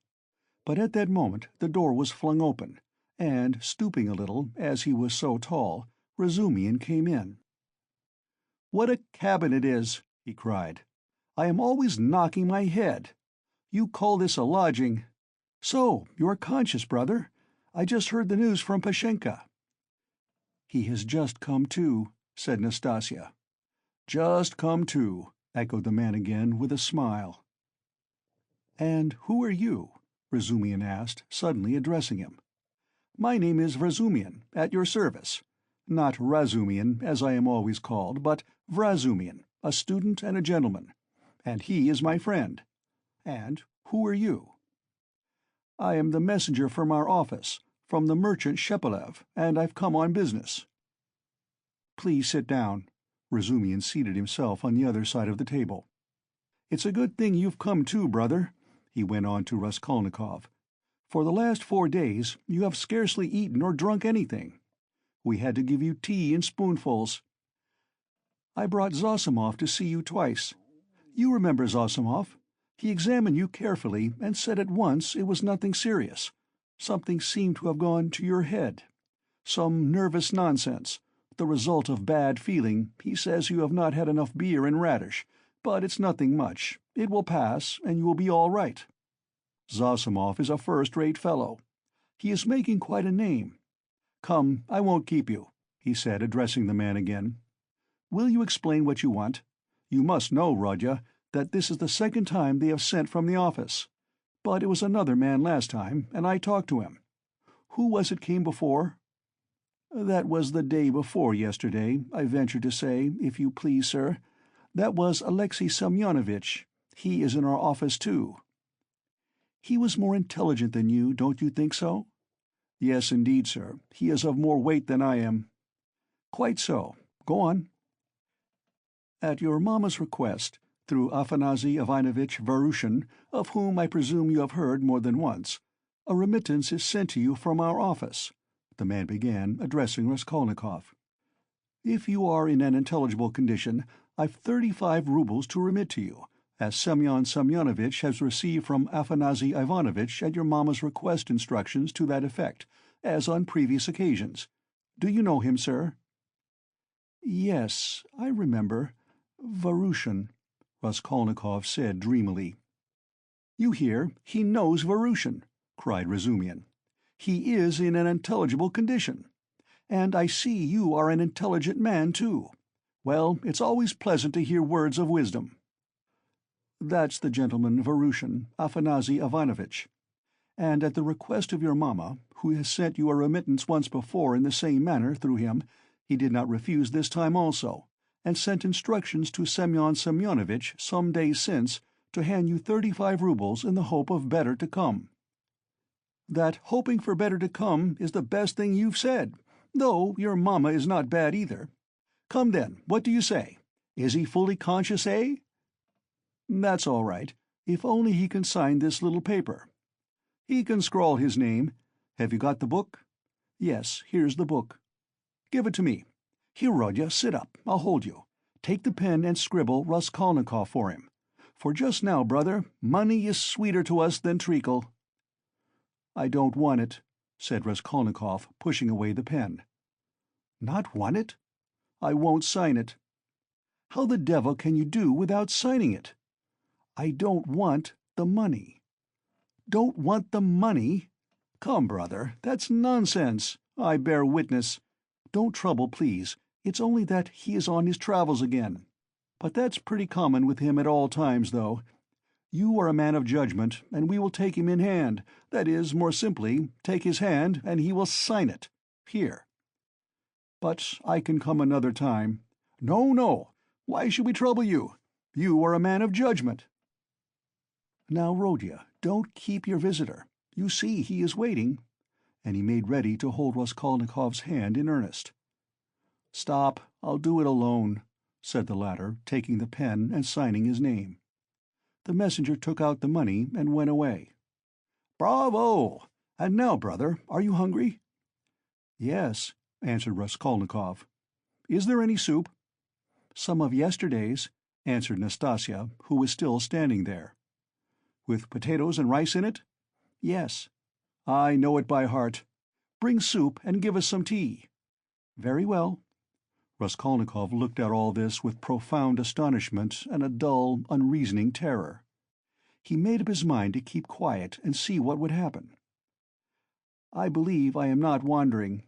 But at that moment the door was flung open, and, stooping a little, as he was so tall, Razumihin came in. "What a cabin it is!" he cried. "I am always knocking my head. You call this a lodging? So, you are conscious, brother? I just heard the news from Pashenka." "He has just come to," said Nastasia. "Just come to," echoed the man again, with a smile. "And who are you?" Razumihin asked, suddenly addressing him. "My name is Vrazumihin, at your service. Not Razumihin, as I am always called, but Vrazumihin, a student and a gentleman. And he is my friend. And who are you?" "I am the messenger from our office, from the merchant Shepelev, and I've come on business." "Please sit down." Razumihin seated himself on the other side of the table. "It's a good thing you've come too, brother," he went on to Raskolnikov. "For the last 4 days you have scarcely eaten or drunk anything. We had to give you tea in spoonfuls. I brought Zosimov to see you twice. You remember Zosimov? He examined you carefully and said at once it was nothing serious. Something seemed to have gone to your head. Some nervous nonsense, the result of bad feeling. He says you have not had enough beer and radish, but it's nothing much. It will pass, and you will be all right. Zosimov is a first-rate fellow. He is making quite a name. Come, I won't keep you," he said, addressing the man again. "Will you explain what you want? You must know, Rodya, that this is the second time they have sent from the office. But it was another man last time, and I talked to him. Who was it came before?" "That was the day before yesterday, I venture to say, if you please, sir. That was Alexei Semyonovitch. He is in our office, too." "He was more intelligent than you, don't you think so?" "Yes, indeed, sir. He is of more weight than I am." "Quite so. Go on." "At your mamma's request, through Afanasy Ivanovitch Varushin, of whom I presume you have heard more than once, a remittance is sent to you from our office," the man began, addressing Raskolnikov. "If you are in an intelligible condition, I've 35 roubles to remit to you, as Semyon Semyonovitch has received from Afanasy Ivanovitch at your mamma's request instructions to that effect, as on previous occasions. Do you know him, sir?" "Yes, I remember. Varushin," Raskolnikov said dreamily. "You hear, he knows Varushin," cried Razumian. "He is in an intelligible condition. And I see you are an intelligent man, too. Well, it's always pleasant to hear words of wisdom." "That's the gentleman Varushin, Afanasy Ivanovitch. And at the request of your mamma, who has sent you a remittance once before in the same manner through him, he did not refuse this time also, and sent instructions to Semyon Semyonovitch some days since to hand you 35 roubles in the hope of better to come." "That hoping for better to come is the best thing you've said, though your mamma is not bad either. Come then, what do you say? Is he fully conscious, eh?" "That's all right, if only he can sign this little paper." "He can scrawl his name. Have you got the book?" "Yes, here's the book." "Give it to me. Here, Rodya, sit up, I'll hold you. Take the pen and scribble Raskolnikov for him. For just now, brother, money is sweeter to us than treacle." "I don't want it," said Raskolnikov, pushing away the pen. "Not want it?" "I won't sign it." "How the devil can you do without signing it?" "I don't want the money." "Don't want the money? Come, brother, that's nonsense. I bear witness. Don't trouble, please. It's only that he is on his travels again. But that's pretty common with him at all times, though. You are a man of judgment, and we will take him in hand, that is, more simply, take his hand and he will sign it. Here." "But I can come another time." "No, no. Why should we trouble you? You are a man of judgment." "Now, Rodya, don't keep your visitor. You see he is waiting." And he made ready to hold Raskolnikov's hand in earnest. "Stop, I'll do it alone," said the latter, taking the pen and signing his name. The messenger took out the money and went away. "Bravo! And now, brother, are you hungry?" "Yes," answered Raskolnikov. "Is there any soup?" "Some of yesterday's," answered Nastasya, who was still standing there. "With potatoes and rice in it?" "Yes." "I know it by heart. Bring soup and give us some tea." "Very well." Raskolnikov looked at all this with profound astonishment and a dull, unreasoning terror. He made up his mind to keep quiet and see what would happen. "I believe I am not wandering.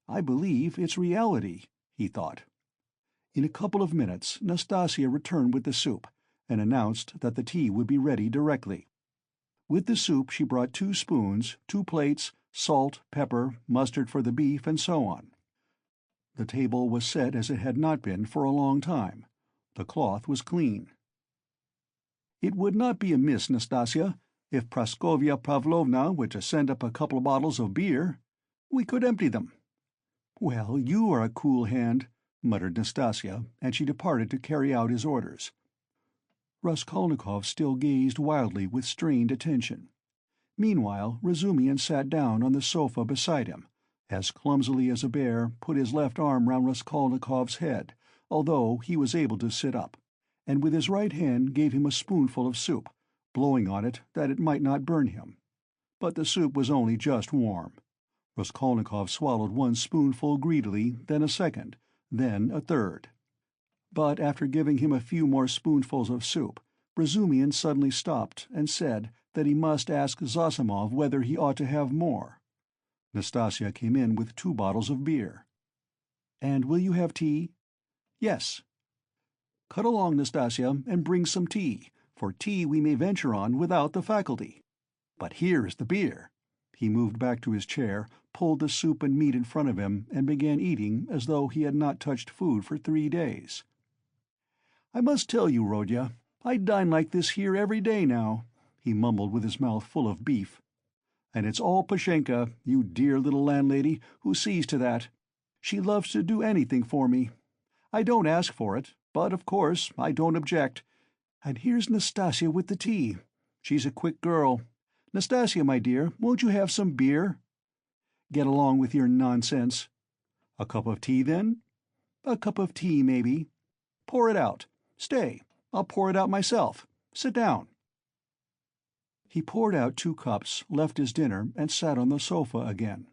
I believe it's reality," he thought. In a couple of minutes Nastasya returned with the soup, and announced that the tea would be ready directly. With the soup she brought 2 spoons, 2 plates, salt, pepper, mustard for the beef, and so on. The table was set as it had not been for a long time. The cloth was clean. "It would not be amiss, Nastasya, if Praskovya Pavlovna were to send up a couple of bottles of beer. We could empty them." "Well, you are a cool hand," muttered Nastasya, and she departed to carry out his orders. Raskolnikov still gazed wildly with strained attention. Meanwhile Razumian sat down on the sofa beside him, as clumsily as a bear, put his left arm round Raskolnikov's head, although he was able to sit up, and with his right hand gave him a spoonful of soup, blowing on it that it might not burn him. But the soup was only just warm. Raskolnikov swallowed 1 spoonful greedily, then a second, then a third. But after giving him a few more spoonfuls of soup, Razumian suddenly stopped and said that he must ask Zosimov whether he ought to have more. Nastasya came in with 2 bottles of beer. "And will you have tea?" "Yes." "Cut along, Nastasya, and bring some tea, for tea we may venture on without the faculty. But here is the beer." He moved back to his chair, pulled the soup and meat in front of him, and began eating as though he had not touched food for 3 days. "I must tell you, Rodya, I dine like this here every day now," he mumbled with his mouth full of beef. "And it's all Pashenka, you dear little landlady, who sees to that. She loves to do anything for me. I don't ask for it, but, of course, I don't object. And here's Nastasya with the tea. She's a quick girl. Nastasya, my dear, won't you have some beer?" "Get along with your nonsense." "A cup of tea, then?" "A cup of tea, maybe." "Pour it out. Stay, I'll pour it out myself. Sit down." He poured out 2 cups, left his dinner, and sat on the sofa again.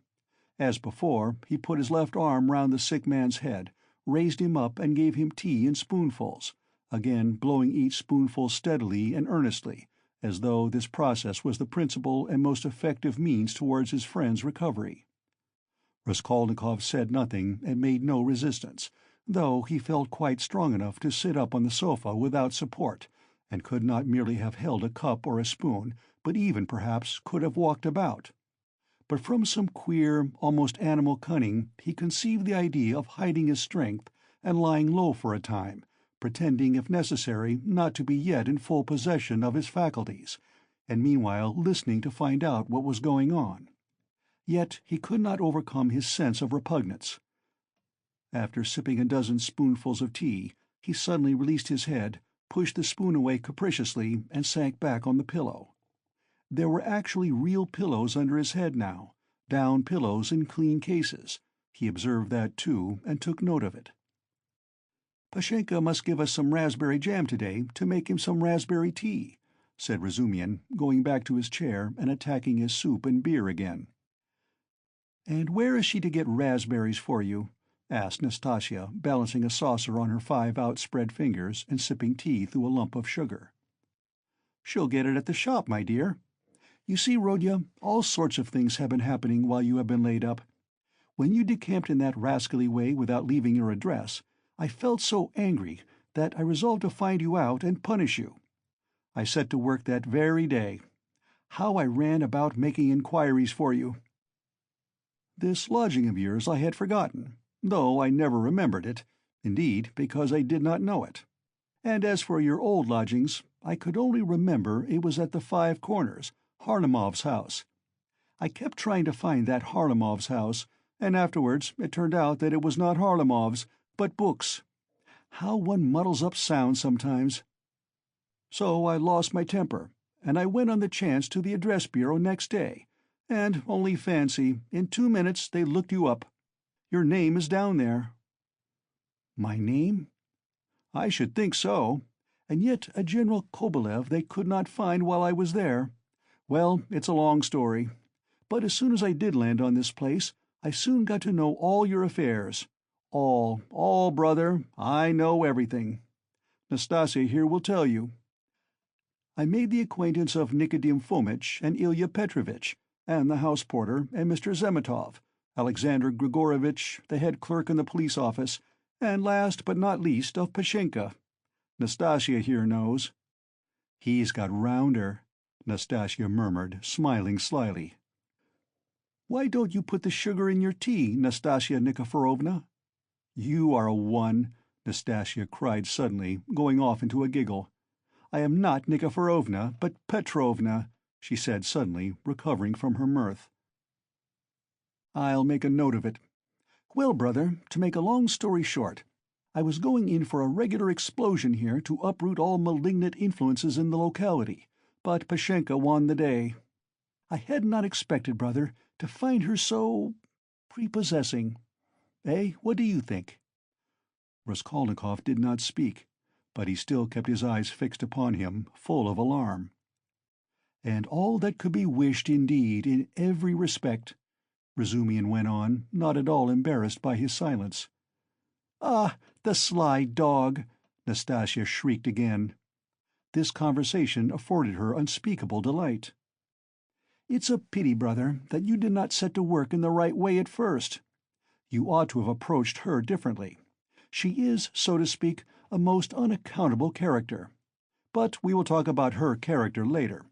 As before, he put his left arm round the sick man's head, raised him up and gave him tea in spoonfuls, again blowing each spoonful steadily and earnestly, as though this process was the principal and most effective means towards his friend's recovery. Raskolnikov said nothing and made no resistance, though he felt quite strong enough to sit up on the sofa without support, and could not merely have held a cup or a spoon, but even, perhaps, could have walked about. But from some queer, almost animal cunning, he conceived the idea of hiding his strength and lying low for a time, pretending, if necessary, not to be yet in full possession of his faculties, and meanwhile listening to find out what was going on. Yet he could not overcome his sense of repugnance. After sipping a dozen spoonfuls of tea, he suddenly released his head, pushed the spoon away capriciously, and sank back on the pillow. There were actually real pillows under his head now, down pillows in clean cases. He observed that too, and took note of it. "Pashenka must give us some raspberry jam today to make him some raspberry tea," said Razumihin, going back to his chair and attacking his soup and beer again. "And where is she to get raspberries for you?" asked Nastasya, balancing a saucer on her 5 outspread fingers and sipping tea through a lump of sugar. "She'll get it at the shop, my dear. You see, Rodya, all sorts of things have been happening while you have been laid up. When you decamped in that rascally way without leaving your address, I felt so angry that I resolved to find you out and punish you. I set to work that very day. How I ran about making inquiries for you! This lodging of yours I had forgotten, though I never remembered it, indeed, because I did not know it. And as for your old lodgings, I could only remember it was at the 5 Corners, Harlamov's house. I kept trying to find that Harlamov's house, and afterwards it turned out that it was not Harlamov's, but Book's. How one muddles up sounds sometimes. So I lost my temper, and I went on the chance to the address bureau next day, and, only fancy, in 2 minutes they looked you up. Your name is down there." "My name?" "I should think so. And yet a General Kobylev they could not find while I was there. Well, it's a long story. But as soon as I did land on this place, I soon got to know all your affairs. All, brother, I know everything. Nastasya here will tell you. I made the acquaintance of Nikodim Fomitch and Ilya Petrovitch, and the house porter, and Mr. Zemetov, Alexander Grigorovitch, the head clerk in the police office, and last but not least of Pashenka. Nastasya here knows." "He's got rounder," Nastasya murmured, smiling slyly. "Why don't you put the sugar in your tea, Nastasya Nikiforovna?" "You are a one!" Nastasya cried suddenly, going off into a giggle. "I am not Nikiforovna, but Petrovna," she said suddenly, recovering from her mirth. "I'll make a note of it. Well, brother, to make a long story short, I was going in for a regular explosion here to uproot all malignant influences in the locality, but Pashenka won the day. I had not expected, brother, to find her so prepossessing. Eh, what do you think?" Raskolnikov did not speak, but he still kept his eyes fixed upon him, full of alarm. "And all that could be wished indeed in every respect," Razumihin went on, not at all embarrassed by his silence. "Ah, the sly dog!" Nastasya shrieked again. This conversation afforded her unspeakable delight. "It's a pity, brother, that you did not set to work in the right way at first. You ought to have approached her differently. She is, so to speak, a most unaccountable character. But we will talk about her character later.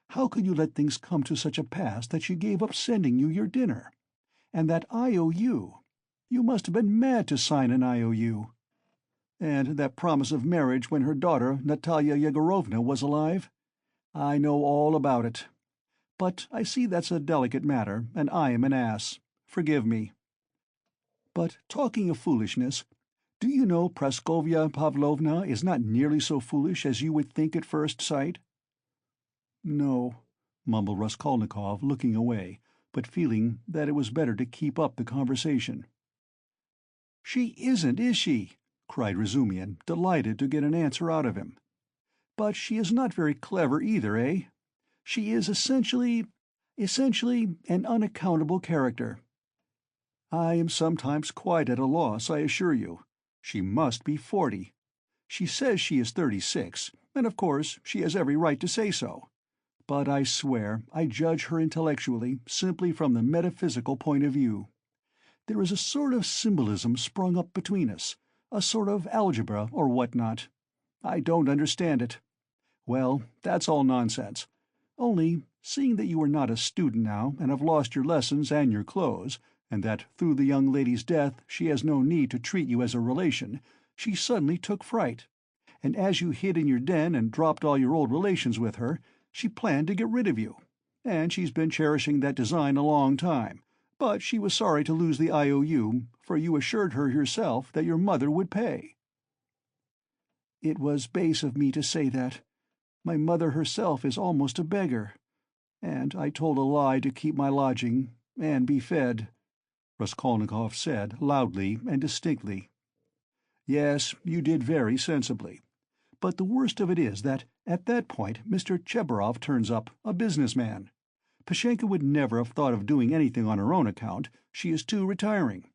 How could you let things come to such a pass that she gave up sending you your dinner? And that IOU! You must have been mad to sign an IOU. And that promise of marriage when her daughter, Natalia Yegorovna, was alive? I know all about it. But I see that's a delicate matter, and I am an ass. Forgive me. But talking of foolishness, do you know Praskovya Pavlovna is not nearly so foolish as you would think at first sight?" "No," mumbled Raskolnikov, looking away, but feeling that it was better to keep up the conversation. "She isn't, is she?" cried Razumihin, delighted to get an answer out of him. But she is not very clever either, eh? She is essentially an unaccountable character. I am sometimes quite at a loss, I assure you. She must be 40. She says she is 36, and of course she has every right to say so. But I swear I judge her intellectually simply from the metaphysical point of view. There is a sort of symbolism sprung up between us, a sort of algebra or what-not. I don't understand it. Well, that's all nonsense. Only, seeing that you are not a student now and have lost your lessons and your clothes, and that through the young lady's death she has no need to treat you as a relation, she suddenly took fright. And as you hid in your den and dropped all your old relations with her, she planned to get rid of you. And she's been cherishing that design a long time, but she was sorry to lose the IOU, for you assured her yourself that your mother would pay. It was base of me to say that. My mother herself is almost a beggar. And I told a lie to keep my lodging and be fed, Raskolnikov said loudly and distinctly. Yes, you did very sensibly. But the worst of it is that at that point Mr. Chebarov turns up, a businessman. Pashenka would never have thought of doing anything on her own account. She is too retiring.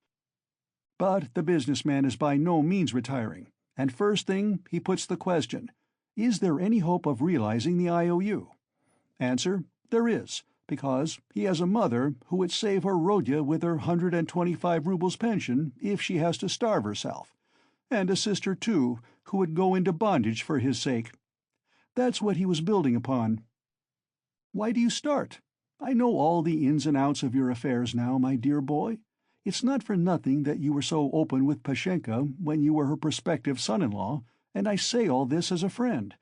But the businessman is by no means retiring, and first thing he puts the question, is there any hope of realizing the IOU? Answer, there is, because he has a mother who would save her Rodya with her 125 rubles pension if she has to starve herself, and a sister, too, who would go into bondage for his sake. That's what he was building upon. Why do you start? I know all the ins and outs of your affairs now, my dear boy. It's not for nothing that you were so open with Pashenka when you were her prospective son-in-law, and I say all this as a friend.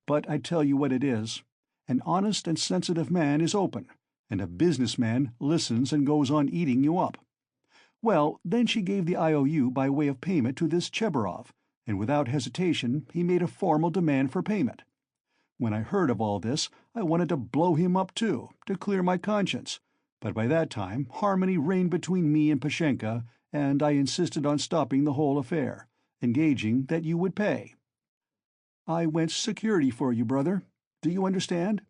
But I tell you what it is. An honest and sensitive man is open, and a businessman listens and goes on eating you up. Well, then she gave the IOU by way of payment to this Chebarov, and without hesitation he made a formal demand for payment. When I heard of all this, I wanted to blow him up too, to clear my conscience, but by that time harmony reigned between me and Pashenka, and I insisted on stopping the whole affair, engaging that you would pay. I went security for you, brother. Do you understand?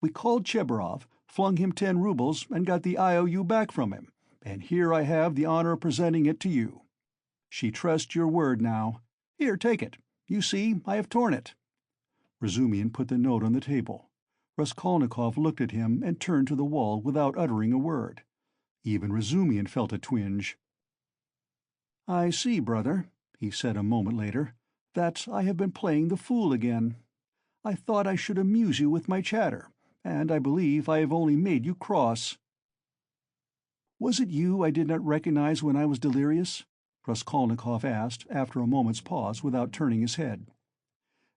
We called Chebarov, flung him 10 rubles, and got the IOU back from him, and here I have the honor of presenting it to you. She trusts your word now. Here, take it. You see, I have torn it. Razumian put the note on the table. Raskolnikov looked at him and turned to the wall without uttering a word. Even Razumian felt a twinge. I see, brother, he said a moment later, that I have been playing the fool again. I thought I should amuse you with my chatter, and I believe I have only made you cross. Was it you I did not recognize when I was delirious? Raskolnikov asked, after a moment's pause, without turning his head.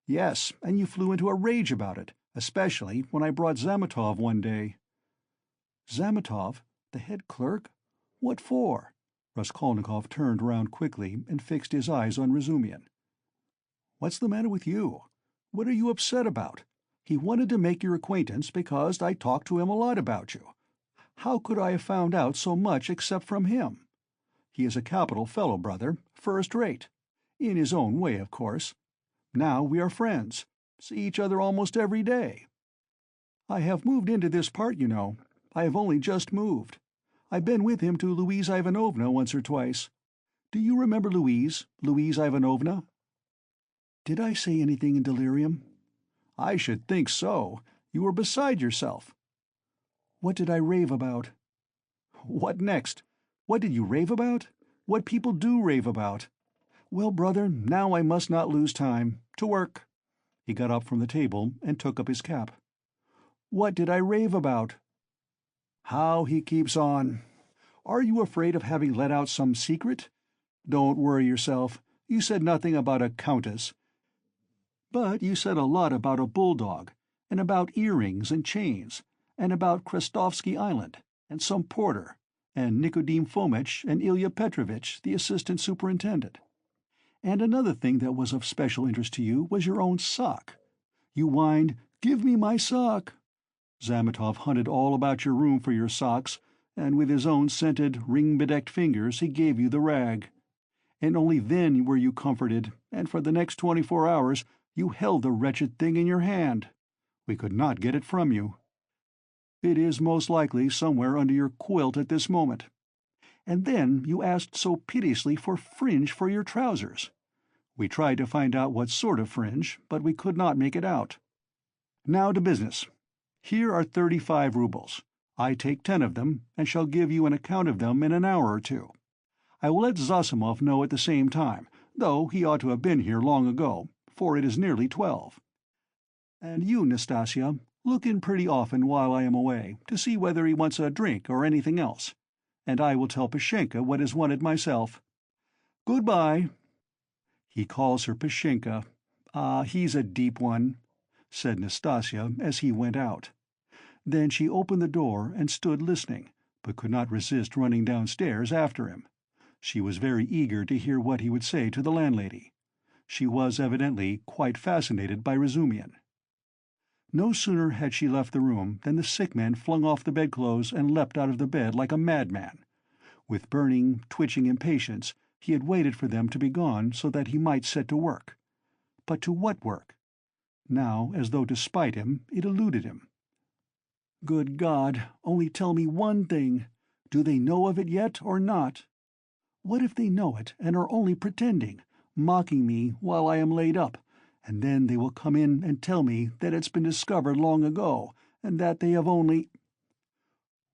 Yes, and you flew into a rage about it, especially when I brought Zametov one day. Zametov? The head clerk? What for? Raskolnikov turned round quickly and fixed his eyes on Razumian. What's the matter with you? What are you upset about? He wanted to make your acquaintance because I talked to him a lot about you. How could I have found out so much except from him? He is a capital fellow, brother, first rate. In his own way, of course. Now we are friends, see each other almost every day. I have moved into this part, you know. I have only just moved. I've been with him to Louise Ivanovna once or twice. Do you remember Louise Ivanovna? Did I say anything in delirium? I should think so. You were beside yourself. What did I rave about? What next? What did you rave about? What people do rave about. Well, brother, now I must not lose time. To work. He got up from the table and took up his cap. What did I rave about? How he keeps on. Are you afraid of having let out some secret? Don't worry yourself. You said nothing about a countess. But you said a lot about a bulldog, and about earrings and chains, and about Krestovsky Island, and some porter, and Nikodim Fomitch and Ilya Petrovitch, the assistant superintendent. And another thing that was of special interest to you was your own sock. You whined, "Give me my sock." Zametov hunted all about your room for your socks, and with his own scented, ring-bedecked fingers he gave you the rag. And only then were you comforted, and for the next 24 hours You held the wretched thing in your hand. We could not get it from you. It is most likely somewhere under your quilt at this moment. And then you asked so piteously for fringe for your trousers. We tried to find out what sort of fringe, but we could not make it out. Now to business. Here are 35 rubles. I take 10 of them, and shall give you an account of them in an hour or two. I will let Zosimov know at the same time, though he ought to have been here long ago, for it is nearly 12. And you, Nastasia, look in pretty often while I am away, to see whether he wants a drink or anything else. And I will tell Pashenka what is wanted myself. Good-bye." "He calls her Pashenka. Ah, he's a deep one," said Nastasia as he went out. Then she opened the door and stood listening, but could not resist running downstairs after him. She was very eager to hear what he would say to the landlady. She was evidently quite fascinated by Razumihin. No sooner had she left the room than the sick man flung off the bedclothes and leapt out of the bed like a madman. With burning, twitching impatience, he had waited for them to be gone so that he might set to work. But to what work? Now, as though to spite him, it eluded him. "Good God, only tell me one thing. Do they know of it yet, or not? What if they know it and are only pretending, mocking me while I am laid up, and then they will come in and tell me that it's been discovered long ago, and that they have only—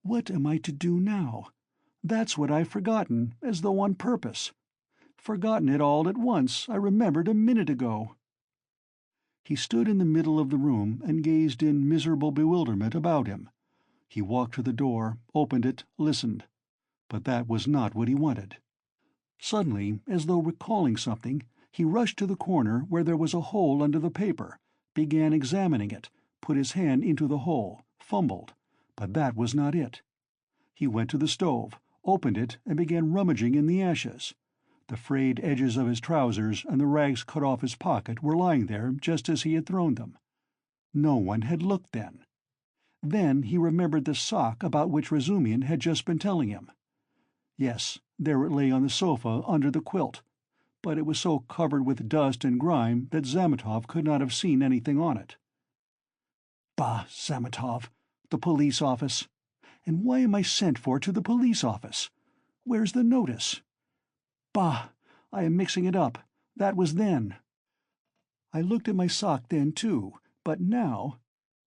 What am I to do now? That's what I've forgotten, as though on purpose. Forgotten it all at once, I remembered a minute ago." He stood in the middle of the room and gazed in miserable bewilderment about him. He walked to the door, opened it, listened. But that was not what he wanted. Suddenly, as though recalling something, he rushed to the corner where there was a hole under the paper, began examining it, put his hand into the hole, fumbled, but that was not it. He went to the stove, opened it, and began rummaging in the ashes. The frayed edges of his trousers and the rags cut off his pocket were lying there just as he had thrown them. No one had looked then. Then he remembered the sock about which Razumihin had just been telling him. Yes, there it lay on the sofa under the quilt, but it was so covered with dust and grime that Zametov could not have seen anything on it. Bah, Zametov! The police office! And why am I sent for to the police office? Where's the notice? Bah! I am mixing it up. That was then. I looked at my sock then, too, but now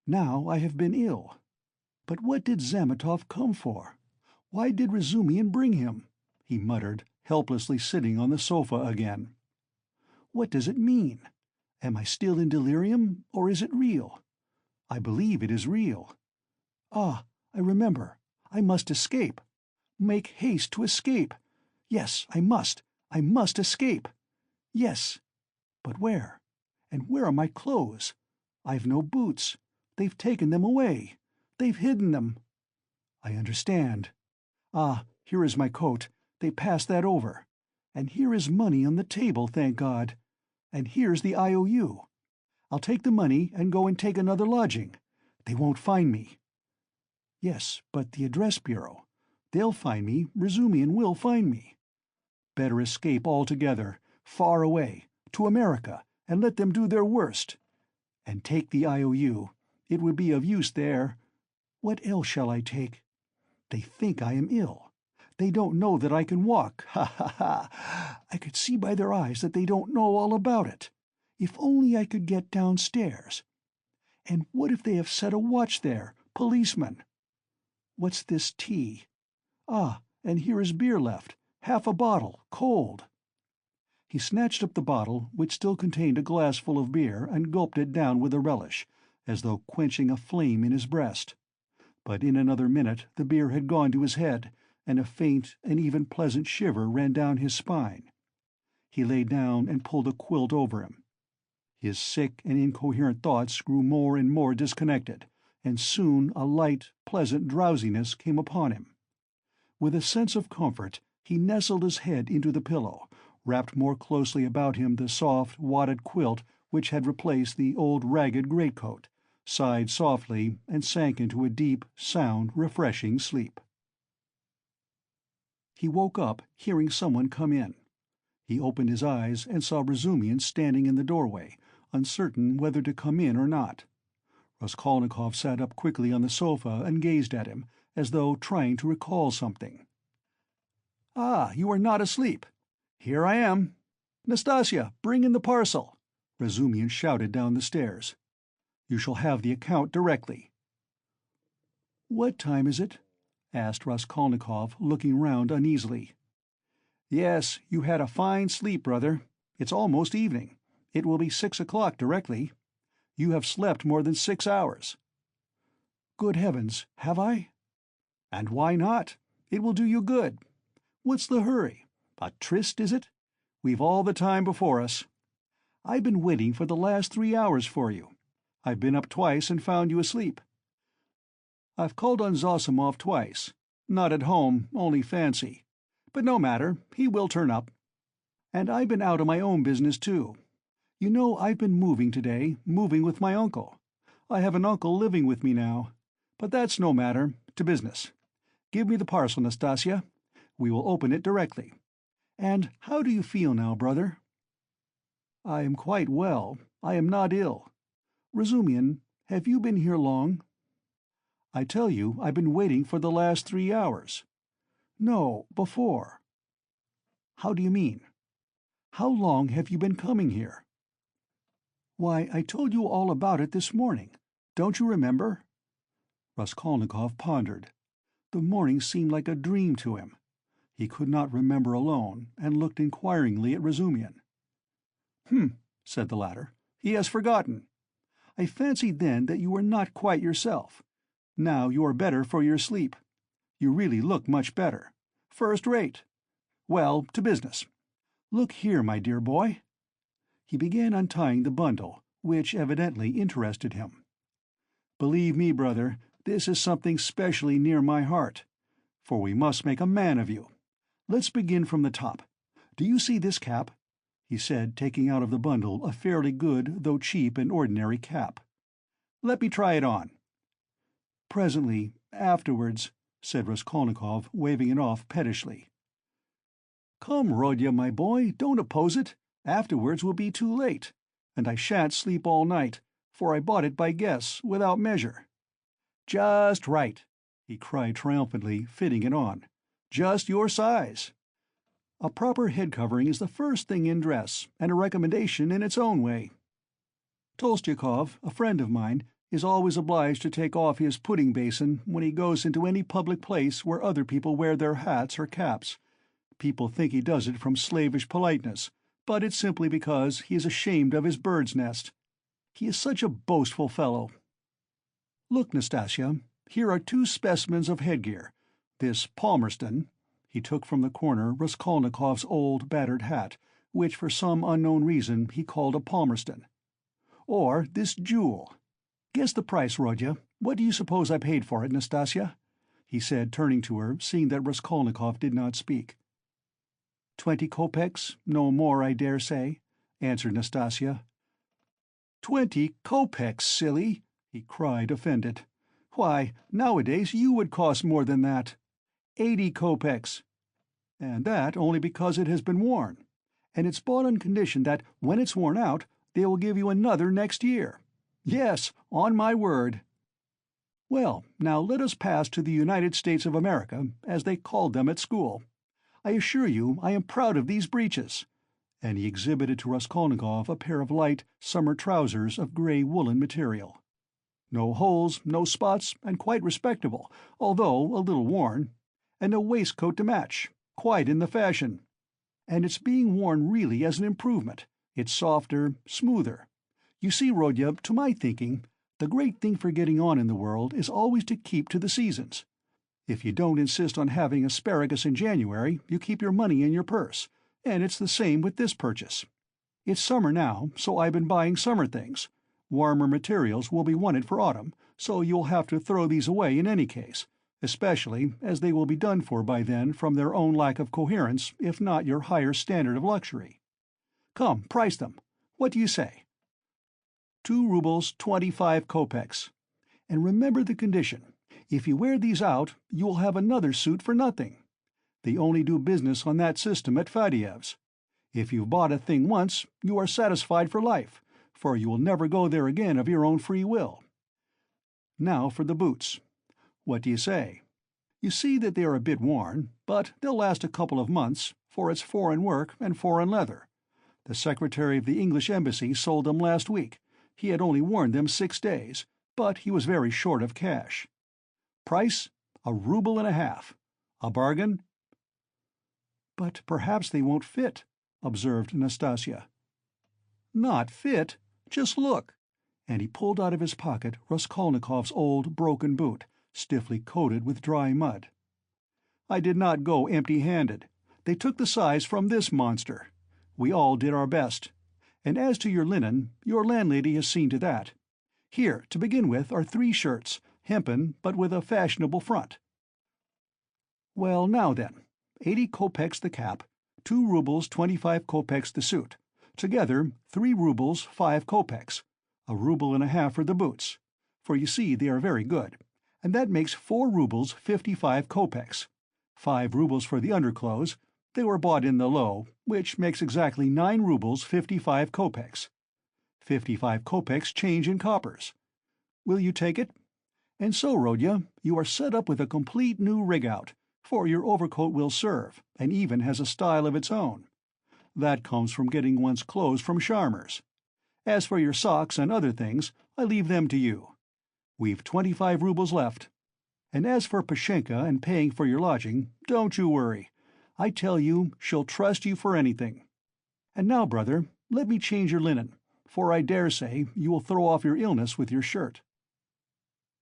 I have been ill. But what did Zametov come for? Why did Razumihin bring him? He muttered, helplessly sitting on the sofa again. What does it mean? Am I still in delirium, or is it real? I believe it is real. Ah, I remember. I must escape. Make haste to escape. Yes, I must escape. Yes. But where? And where are my clothes? I've no boots. They've taken them away. They've hidden them. I understand. Ah, here is my coat. They passed that over. And here is money on the table, thank God. And here's the IOU. I'll take the money and go and take another lodging. They won't find me. Yes, but the address bureau. They'll find me. Razumihin will find me. Better escape altogether, far away, to America, and let them do their worst. And take the IOU. It would be of use there. What else shall I take? They think I am ill. They don't know that I can walk. Ha, ha, ha! I could see by their eyes that they don't know all about it. If only I could get downstairs. And what if they have set a watch there, policeman? What's this tea? Ah, and here is beer left, half a bottle, cold. He snatched up the bottle, which still contained a glassful of beer, and gulped it down with a relish, as though quenching a flame in his breast. But in another minute the beer had gone to his head, and a faint and even pleasant shiver ran down his spine. He lay down and pulled a quilt over him. His sick and incoherent thoughts grew more and more disconnected, and soon a light, pleasant drowsiness came upon him. With a sense of comfort, he nestled his head into the pillow, wrapped more closely about him the soft, wadded quilt which had replaced the old ragged greatcoat, sighed softly, and sank into a deep, sound, refreshing sleep. He woke up, hearing someone come in. He opened his eyes and saw Razumihin standing in the doorway, uncertain whether to come in or not. Raskolnikov sat up quickly on the sofa and gazed at him, as though trying to recall something. "Ah, you are not asleep. Here I am. Nastasia, bring in the parcel," Razumhin shouted down the stairs. "You shall have the account directly." "What time is it?" asked Raskolnikov, looking round uneasily. "Yes, you had a fine sleep, brother. It's almost evening. It will be 6 o'clock directly. You have slept more than 6 hours." "Good heavens, have I?" "And why not? It will do you good. What's the hurry? A tryst, is it? We've all the time before us. I've been waiting for the last 3 hours for you. I've been up twice and found you asleep. I've called on Zosimov twice. Not at home, only fancy. But no matter, he will turn up. And I've been out on my own business, too. You know, I've been moving today, moving with my uncle. I have an uncle living with me now. But that's no matter. To business. Give me the parcel, Nastasia. We will open it directly. And how do you feel now, brother?" "I am quite well. I am not ill. Razumhin, have you been here long?" "I tell you, I've been waiting for the last 3 hours." "No, before." "How do you mean? How long have you been coming here?" "Why, I told you all about it this morning. Don't you remember?" Raskolnikov pondered. The morning seemed like a dream to him. He could not remember alone, and looked inquiringly at Razumhin. Said the latter. "He has forgotten. I fancied then that you were not quite yourself. Now you are better for your sleep. You really look much better. First rate. Well, to business. Look here, my dear boy." He began untying the bundle, which evidently interested him. "Believe me, brother, this is something specially near my heart, for we must make a man of you. Let's begin from the top. Do you see this cap?" he said, taking out of the bundle a fairly good, though cheap and ordinary cap. "Let me try it on." "Presently, afterwards," said Raskolnikov, waving it off pettishly. "Come, Rodya, my boy, don't oppose it. Afterwards will be too late, and I shan't sleep all night, for I bought it by guess, without measure." "Just right," he cried triumphantly, fitting it on. "Just your size. A proper head covering is the first thing in dress, and a recommendation in its own way. Tolstyakov, a friend of mine, is always obliged to take off his pudding basin when he goes into any public place where other people wear their hats or caps. People think he does it from slavish politeness, but it's simply because he is ashamed of his bird's nest. He is such a boastful fellow. Look, Nastasia, here are 2 specimens of headgear. This Palmerston," he took from the corner Raskolnikov's old, battered hat, which for some unknown reason he called a Palmerston. "Or this jewel. Guess the price, Rodya. What do you suppose I paid for it, Nastasia?" he said, turning to her, seeing that Raskolnikov did not speak. 20 kopecks, no more, I dare say," answered Nastasia. 20 kopecks, silly!" he cried, offended. "Why, nowadays you would cost more than that. 80 kopecks. And that only because it has been worn. And it's bought on condition that, when it's worn out, they will give you another next year. Yes, on my word." "Well, now let us pass to the United States of America, as they called them at school. I assure you I am proud of these breeches," and he exhibited to Raskolnikov a pair of light summer trousers of grey woolen material. "No holes, no spots, and quite respectable, although a little worn. And a waistcoat to match, quite in the fashion. And it's being worn really as an improvement. It's softer, smoother. You see, Rodya, to my thinking, the great thing for getting on in the world is always to keep to the seasons. If you don't insist on having asparagus in January, you keep your money in your purse, and it's the same with this purchase. It's summer now, so I've been buying summer things. Warmer materials will be wanted for autumn, so you'll have to throw these away in any case, especially as they will be done for by then from their own lack of coherence, if not your higher standard of luxury. Come, price them. What do you say?" 2 rubles 25 kopecks. And remember the condition. If you wear these out, you will have another suit for nothing. They only do business on that system at Fadyev's. If you've bought a thing once, you are satisfied for life, for you will never go there again of your own free will. Now for the boots. What do you say? You see that they are a bit worn, but they'll last a couple of months, for it's foreign work and foreign leather. The secretary of the English embassy sold them last week. He had only worn them 6 days, but he was very short of cash. Price, 1.5 rubles. A bargain?" "But perhaps they won't fit," observed Nastasia. "Not fit? Just look." And he pulled out of his pocket Raskolnikov's old, broken boot, stiffly coated with dry mud. "I did not go empty-handed. They took the size from this monster. We all did our best. And as to your linen, your landlady has seen to that. Here, to begin with, are 3 shirts, hempen but with a fashionable front. Well, now then, 80 kopecks the cap, 2 rubles 25 kopecks the suit. Together, 3 rubles 5 kopecks, 1.5 rubles for the boots, for you see they are very good, and that makes 4 rubles 55 kopecks. 5 rubles for the underclothes. They were bought in the low, which makes exactly 9 rubles 55 kopecks. 55 kopecks change in coppers. Will you take it? And so, Rodya, you are set up with a complete new rig-out, for your overcoat will serve, and even has a style of its own. That comes from getting one's clothes from Sharmer's. As for your socks and other things, I leave them to you. We've 25 rubles left. And as for Pashenka and paying for your lodging, don't you worry. I tell you, she'll trust you for anything. And now, brother, let me change your linen, for I dare say you will throw off your illness with your shirt."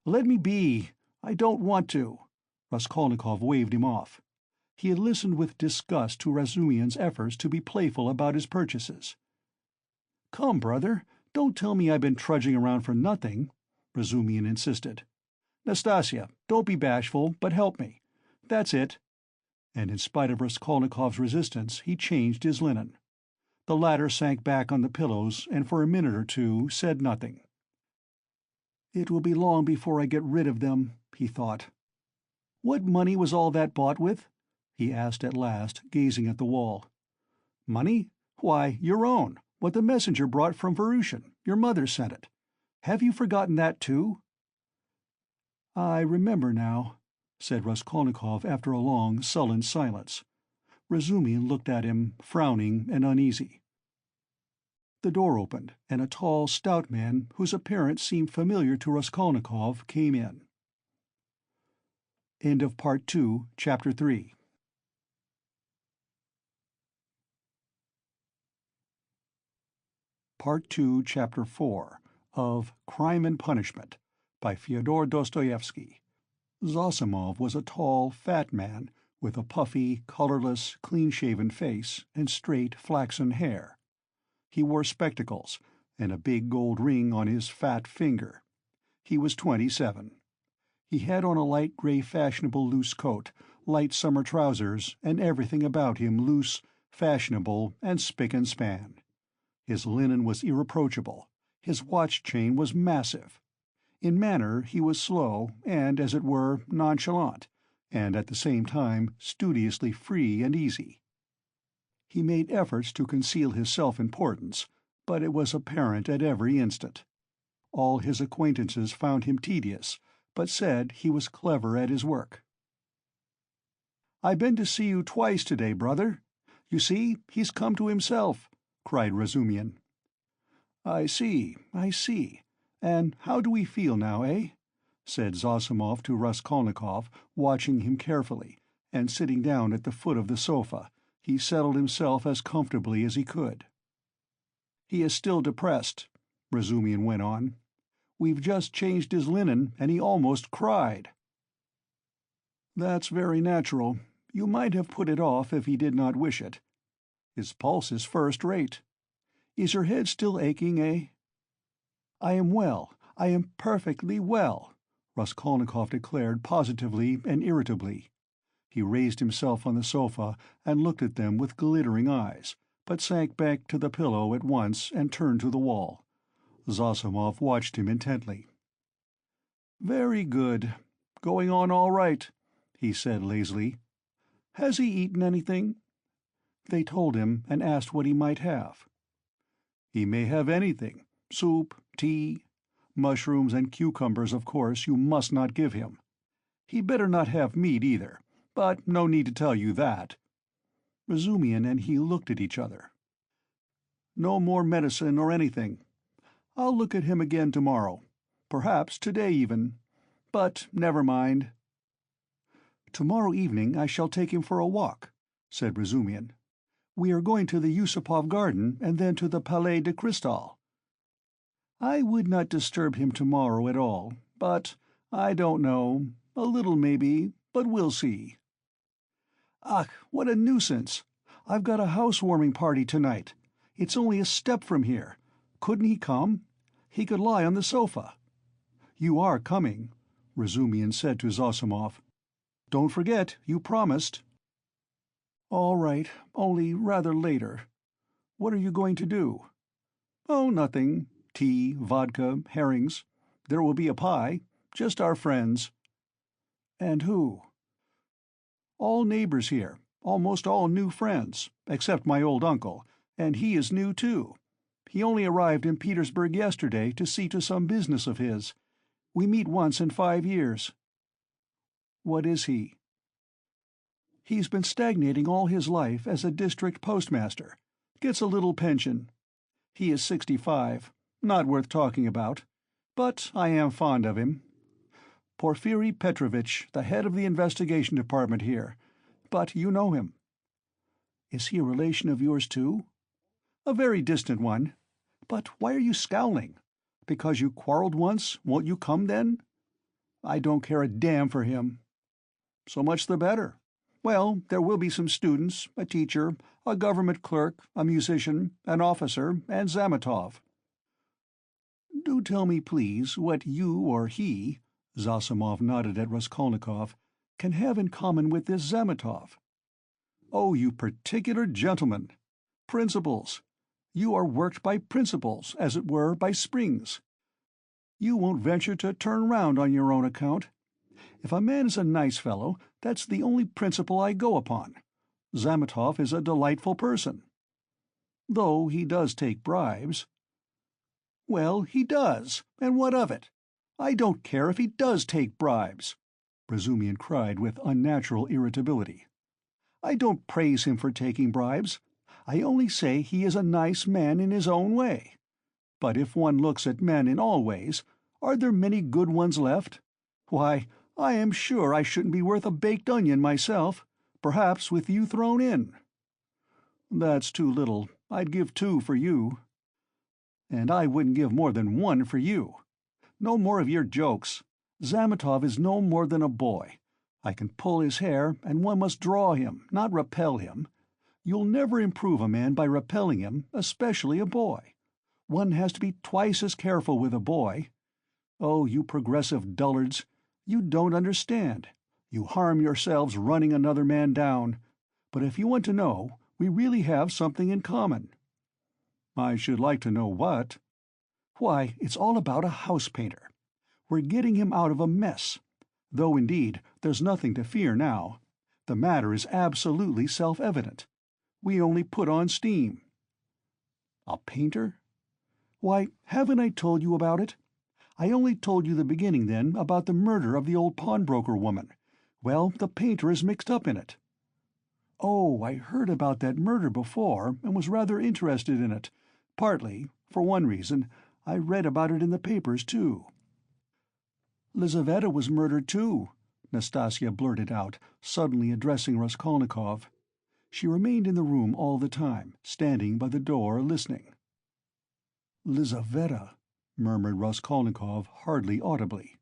"Let me be. I don't want to." Raskolnikov waved him off. He had listened with disgust to Razumian's efforts to be playful about his purchases. "Come, brother, don't tell me I've been trudging around for nothing," Razumian insisted. "Nastasia, don't be bashful, but help me. That's it." And in spite of Raskolnikov's resistance, he changed his linen. The latter sank back on the pillows and for a minute or two said nothing. "It will be long before I get rid of them," he thought. "What money was all that bought with?" he asked at last, gazing at the wall. "Money? Why, your own, what the messenger brought from Varushин. Your mother sent it. Have you forgotten that too?" "I remember now," said Raskolnikov after a long, sullen silence. Razumian looked at him, frowning and uneasy. The door opened, and a tall, stout man, whose appearance seemed familiar to Raskolnikov, came in. End of Part 2, Chapter 3. Part 2, Chapter 4, of Crime and Punishment, by Fyodor Dostoevsky. Zosimov was a tall, fat man with a puffy, colorless, clean-shaven face and straight, flaxen hair. He wore spectacles and a big gold ring on his fat finger. He was 27. He had on a light gray fashionable loose coat, light summer trousers, and everything about him loose, fashionable, and spick and span. His linen was irreproachable. His watch-chain was massive. In manner he was slow and, as it were, nonchalant, and at the same time studiously free and easy. He made efforts to conceal his self-importance, but it was apparent at every instant. All his acquaintances found him tedious, but said he was clever at his work. "I've been to see you twice today, brother. You see, he's come to himself," cried Razumian. I see. And how do we feel now, eh?" said Zosimov to Raskolnikov, watching him carefully, and sitting down at the foot of the sofa, he settled himself as comfortably as he could. "He is still depressed," Razumian went on. "We've just changed his linen, and he almost cried." "That's very natural. You might have put it off if he did not wish it. His pulse is first-rate. Is your head still aching, eh?" "I am well. I am perfectly well," Raskolnikov declared positively and irritably. He raised himself on the sofa and looked at them with glittering eyes, but sank back to the pillow at once and turned to the wall. Zosimov watched him intently. "Very good. Going on all right," he said lazily. "Has he eaten anything?" They told him and asked what he might have. "He may have anything, soup, tea. Mushrooms and cucumbers, of course, you must not give him. He'd better not have meat either, but no need to tell you that." Razumian and he looked at each other. "No more medicine or anything. I'll look at him again tomorrow. Perhaps today even. But never mind." "Tomorrow evening I shall take him for a walk," said Razumian. "We are going to the Yusupov garden and then to the Palais de Cristal." "I would not disturb him tomorrow at all, but I don't know. A little maybe, but we'll see." "Ach, what a nuisance! I've got a housewarming party tonight. It's only a step from here. Couldn't he come? He could lie on the sofa." "You are coming," Razumian said to Zossimov. "Don't forget, you promised." "All right, only rather later. What are you going to do?" "Oh, nothing. Tea, vodka, herrings. There will be a pie. Just our friends." "And who?" "All neighbors here, almost all new friends, except my old uncle, and he is new too. He only arrived in Petersburg yesterday to see to some business of his. We meet once in 5 years." "What is he?" "He's been stagnating all his life as a district postmaster. Gets a little pension. He is 65. Not worth talking about. But I am fond of him. Porfiry Petrovitch, the head of the investigation department here. But you know him." "Is he a relation of yours too?" "A very distant one. But why are you scowling? Because you quarreled once, won't you come then?" "I don't care a damn for him." "So much the better. Well, there will be some students, a teacher, a government clerk, a musician, an officer, and Zametov." "Do tell me, please, what you or he," Zossimov nodded at Raskolnikov, "can have in common with this Zametov." "Oh, you particular gentleman! Principles. You are worked by principles, as it were, by springs. You won't venture to turn round on your own account. If a man is a nice fellow, that's the only principle I go upon. Zametov is a delightful person." "Though he does take bribes." "Well, he does, and what of it? I don't care if he does take bribes," Razumian cried with unnatural irritability. "I don't praise him for taking bribes. I only say he is a nice man in his own way. But if one looks at men in all ways, are there many good ones left? Why, I am sure I shouldn't be worth a baked onion myself, perhaps with you thrown in." "That's too little. I'd give 2 for you." "And I wouldn't give more than 1 for you. No more of your jokes. Zametov is no more than a boy. I can pull his hair, and one must draw him, not repel him. You'll never improve a man by repelling him, especially a boy. One has to be twice as careful with a boy. Oh, you progressive dullards, you don't understand. You harm yourselves running another man down. But if you want to know, we really have something in common." "I should like to know what." "Why, it's all about a house painter. We're getting him out of a mess. Though, indeed, there's nothing to fear now. The matter is absolutely self-evident. We only put on steam." "A painter?" "Why, haven't I told you about it? I only told you the beginning then about the murder of the old pawnbroker woman. Well, the painter is mixed up in it." "Oh, I heard about that murder before, and was rather interested in it. Partly, for one reason, I read about it in the papers, too." "Lizaveta was murdered, too," Nastasya blurted out, suddenly addressing Raskolnikov. She remained in the room all the time, standing by the door listening. "Lizaveta," murmured Raskolnikov hardly audibly.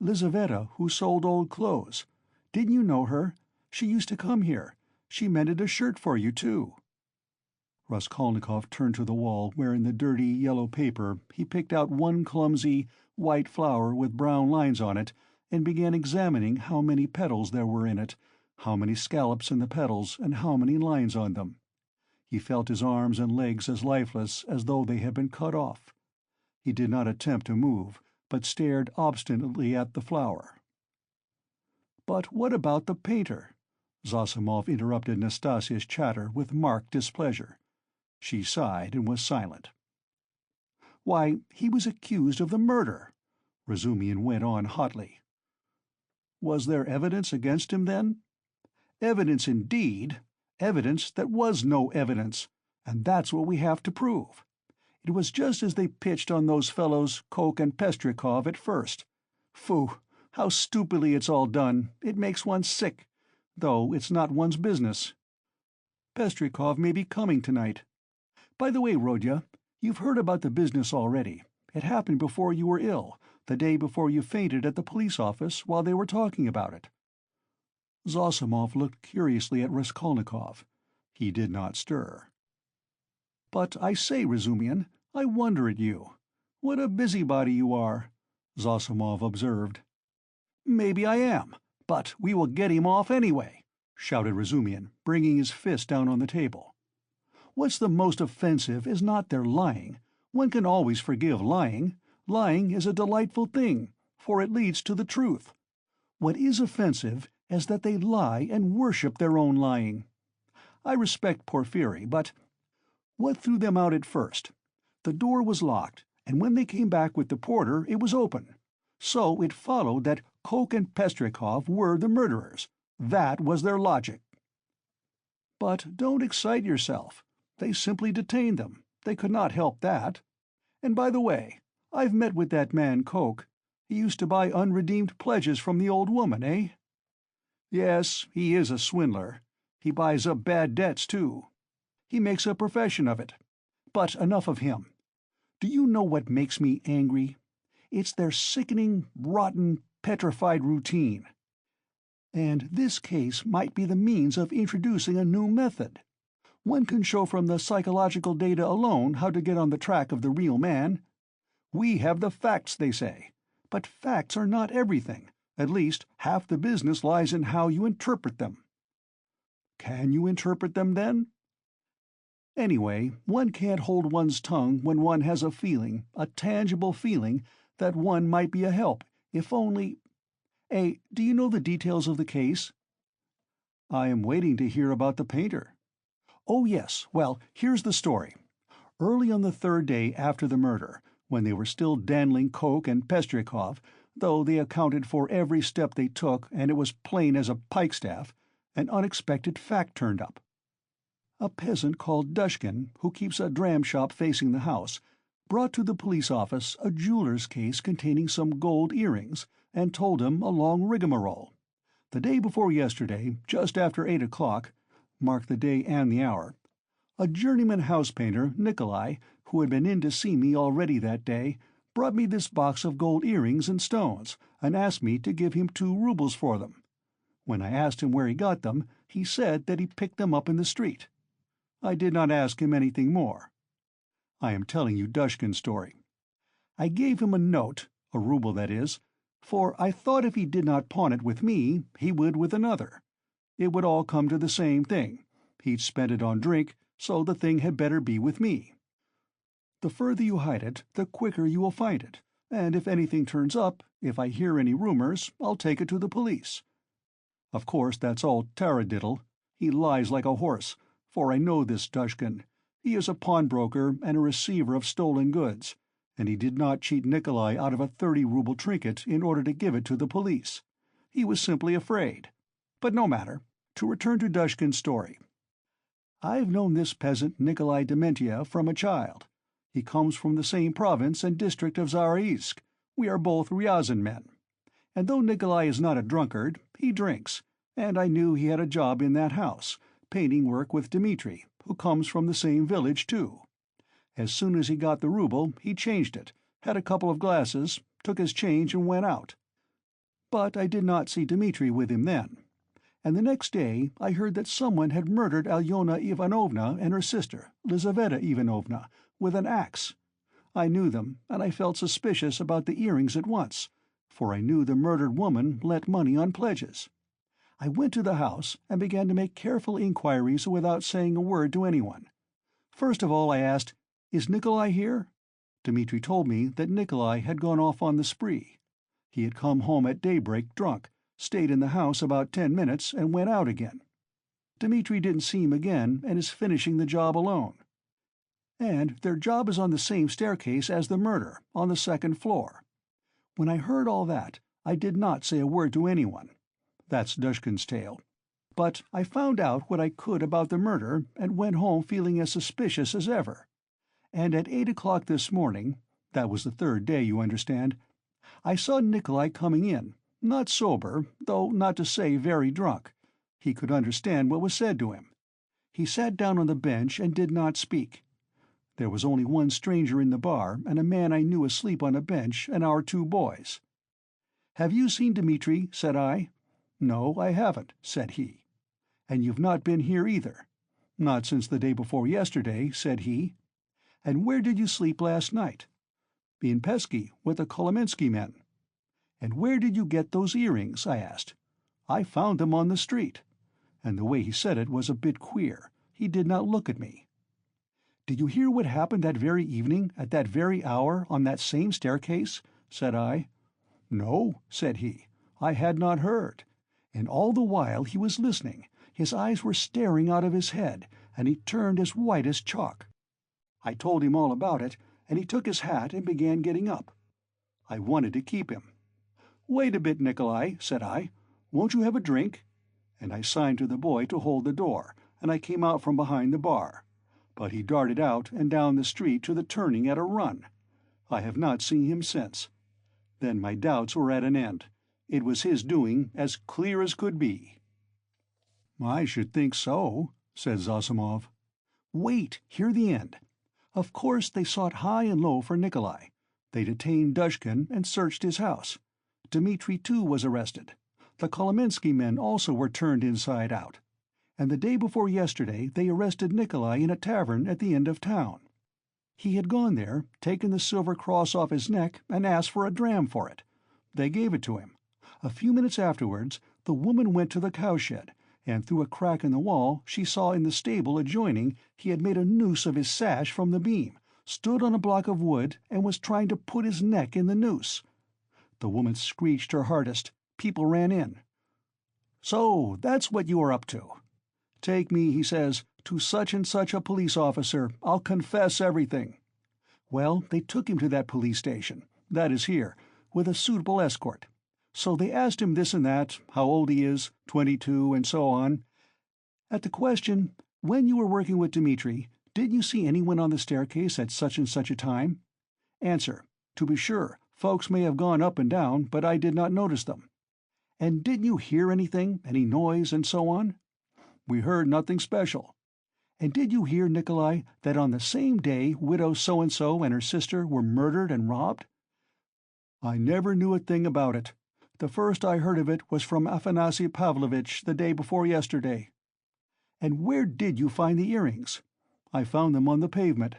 "Lizaveta, who sold old clothes. Didn't you know her? She used to come here. She mended a shirt for you, too." Raskolnikov turned to the wall where in the dirty yellow paper he picked out one clumsy, white flower with brown lines on it and began examining how many petals there were in it, how many scallops in the petals, and how many lines on them. He felt his arms and legs as lifeless as though they had been cut off. He did not attempt to move, but stared obstinately at the flower. "But what about the painter?" Zossimov interrupted Nastasya's chatter with marked displeasure. She sighed and was silent. Why, he was accused of the murder," Razumian went on hotly. "Was there evidence against him, then?" "Evidence indeed! Evidence that was no evidence, and that's what we have to prove. It was just as they pitched on those fellows Koch and Pestrikov at first. Phoo, how stupidly it's all done, it makes one sick, though it's not one's business. Pestrikov may be coming tonight. By the way, Rodya, you've heard about the business already. It happened before you were ill, the day before you fainted at the police office while they were talking about it." Zosimov looked curiously at Raskolnikov. He did not stir. "But I say, Razumian, I wonder at you. What a busybody you are," Zosimov observed. "Maybe I am, but we will get him off anyway," shouted Razumian, bringing his fist down on the table. "What's the most offensive is not their lying. One can always forgive lying. Lying is a delightful thing, for it leads to the truth. What is offensive is that they lie and worship their own lying. I respect Porphyry, but what threw them out at first? The door was locked, and when they came back with the porter it was open. So it followed that Koch and Pestrikov were the murderers. That was their logic." "But don't excite yourself. They simply detained them. They could not help that. And by the way, I've met with that man Koch. He used to buy unredeemed pledges from the old woman, eh?" "Yes, he is a swindler. He buys up bad debts, too. He makes a profession of it. But enough of him. Do you know what makes me angry? It's their sickening, rotten, petrified routine. And this case might be the means of introducing a new method. One can show from the psychological data alone how to get on the track of the real man. We have the facts, they say. But facts are not everything. At least, half the business lies in how you interpret them." "Can you interpret them, then?" "Anyway, one can't hold one's tongue when one has a feeling, a tangible feeling, that one might be a help, if only— do you know the details of the case?" "I am waiting to hear about the painter." "Oh, yes. Well, here's the story. Early on the third day after the murder, when they were still dandling Koch and Pestrikov, though they accounted for every step they took and it was plain as a pikestaff, an unexpected fact turned up. A peasant called Dushkin, who keeps a dram shop facing the house, brought to the police office a jeweler's case containing some gold earrings, and told him a long rigmarole. The day before yesterday, just after 8 o'clock, mark the day and the hour, a journeyman house painter, Nikolai, who had been in to see me already that day, brought me this box of gold earrings and stones, and asked me to give him 2 rubles for them. When I asked him where he got them, he said that he picked them up in the street. I did not ask him anything more. I am telling you Dushkin's story. I gave him a note, a ruble that is, for I thought if he did not pawn it with me, he would with another. It would all come to the same thing. He'd spent it on drink, so the thing had better be with me. The further you hide it, the quicker you will find it, and if anything turns up, if I hear any rumors, I'll take it to the police. Of course, that's all taradiddle. He lies like a horse, for I know this Dushkin. He is a pawnbroker and a receiver of stolen goods, and he did not cheat Nikolai out of a 30-ruble trinket in order to give it to the police. He was simply afraid. But no matter. To return to Dushkin's story. I've known this peasant Nikolai Dementiev from a child. He comes from the same province and district of Zaraïsk. We are both Ryazan men. And though Nikolai is not a drunkard, he drinks, and I knew he had a job in that house, painting work with Dmitri, who comes from the same village too. As soon as he got the ruble, he changed it, had a couple of glasses, took his change and went out. But I did not see Dmitri with him then. And the next day I heard that someone had murdered Alyona Ivanovna and her sister, Lizaveta Ivanovna, with an axe. I knew them, and I felt suspicious about the earrings at once, for I knew the murdered woman lent money on pledges. I went to the house and began to make careful inquiries without saying a word to anyone. First of all I asked, "Is Nikolai here?" Dmitri told me that Nikolai had gone off on the spree. He had come home at daybreak drunk, stayed in the house about 10 minutes, and went out again. Dmitri didn't see him again and is finishing the job alone. And their job is on the same staircase as the murder, on the second floor. When I heard all that, I did not say a word to anyone. That's Dushkin's tale. But I found out what I could about the murder and went home feeling as suspicious as ever. And at 8 o'clock this morning, that was the third day, you understand, I saw Nikolai coming in, not sober, though not to say very drunk. He could understand what was said to him. He sat down on the bench and did not speak. There was only one stranger in the bar, and a man I knew asleep on a bench, and our two boys. "Have you seen Dmitri?" said I. "No, I haven't," said he. "And you've not been here either?" "Not since the day before yesterday," said he. "And where did you sleep last night?" "In Pesky, with the Kolomensky men." "And where did you get those earrings?" I asked. "I found them on the street." And the way he said it was a bit queer. He did not look at me. "Did you hear what happened that very evening, at that very hour, on that same staircase?" said I. "No," said he, "I had not heard." And all the while he was listening, his eyes were staring out of his head, and he turned as white as chalk. I told him all about it, and he took his hat and began getting up. I wanted to keep him. "Wait a bit, Nikolai," said I. "Won't you have a drink?" And I signed to the boy to hold the door, and I came out from behind the bar. But he darted out and down the street to the turning at a run. I have not seen him since. Then my doubts were at an end. It was his doing, as clear as could be. "I should think so," said Zosimov. "Wait, hear the end. Of course they sought high and low for Nikolai. They detained Dushkin and searched his house. Dmitri too was arrested. The Kolomensky men also were turned inside out. And the day before yesterday they arrested Nikolai in a tavern at the end of town. He had gone there, taken the silver cross off his neck, and asked for a dram for it. They gave it to him. A few minutes afterwards, the woman went to the cowshed, and through a crack in the wall she saw in the stable adjoining he had made a noose of his sash from the beam, stood on a block of wood, and was trying to put his neck in the noose. The woman screeched her hardest. People ran in. 'So that's what you are up to.' 'Take me,' he says, 'to such and such a police officer. I'll confess everything.' Well, they took him to that police station, that is here, with a suitable escort. So they asked him this and that, how old he is, 22, and so on. At the question, 'When you were working with Dmitri, didn't you see anyone on the staircase at such and such a time?' Answer, 'To be sure, folks may have gone up and down, but I did not notice them.' 'And didn't you hear anything, any noise, and so on?' 'We heard nothing special.' 'And did you hear, Nikolai, that on the same day widow so-and-so and her sister were murdered and robbed?' 'I never knew a thing about it. The first I heard of it was from Afanasy Pavlovitch the day before yesterday.' 'And where did you find the earrings?' 'I found them on the pavement.'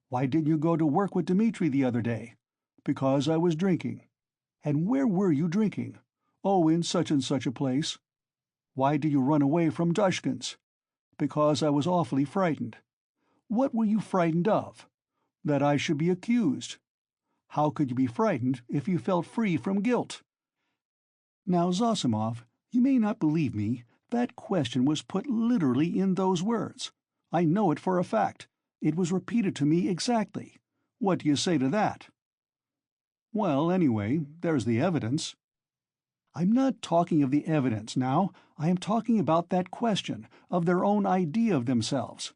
'Why didn't you go to work with Dmitri the other day?' 'Because I was drinking.' 'And where were you drinking?' 'Oh, in such and such a place.' 'Why did you run away from Dushkin's?' 'Because I was awfully frightened.' 'What were you frightened of?' 'That I should be accused.' 'How could you be frightened if you felt free from guilt?' Now, Zosimov, you may not believe me, that question was put literally in those words. I know it for a fact. It was repeated to me exactly. What do you say to that?" "Well, anyway, there's the evidence." "I'm not talking of the evidence now. I am talking about that question, of their own idea of themselves.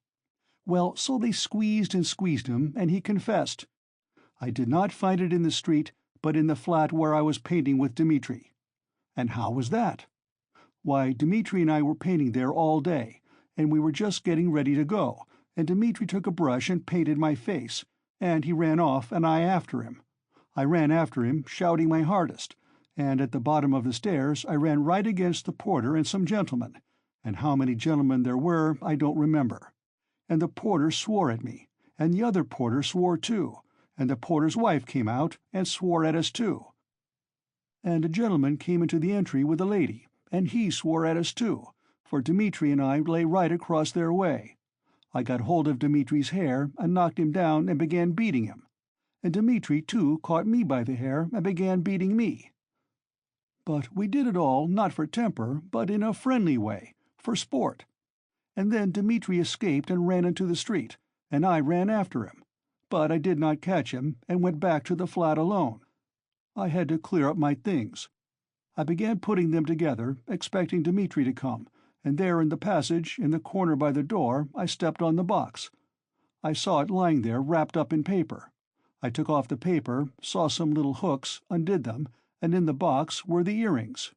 Well, so they squeezed and squeezed him, and he confessed. I did not find it in the street, but in the flat where I was painting with Dmitri. And how was that? Why, Dmitri and I were painting there all day, and we were just getting ready to go, and Dmitri took a brush and painted my face, and he ran off, and I after him. I ran after him, shouting my hardest, and at the bottom of the stairs I ran right against the porter and some gentlemen, and how many gentlemen there were I don't remember. And the porter swore at me, and the other porter swore too, and the porter's wife came out and swore at us too. And a gentleman came into the entry with a lady, and he swore at us too, for Dmitri and I lay right across their way. I got hold of Dmitri's hair and knocked him down and began beating him. And Dmitri too caught me by the hair and began beating me. But we did it all not for temper, but in a friendly way, for sport. And then Dmitri escaped and ran into the street, and I ran after him, but I did not catch him and went back to the flat alone. I had to clear up my things. I began putting them together, expecting Dmitri to come, and there in the passage, in the corner by the door, I stepped on the box. I saw it lying there wrapped up in paper. I took off the paper, saw some little hooks, undid them, and in the box were the earrings."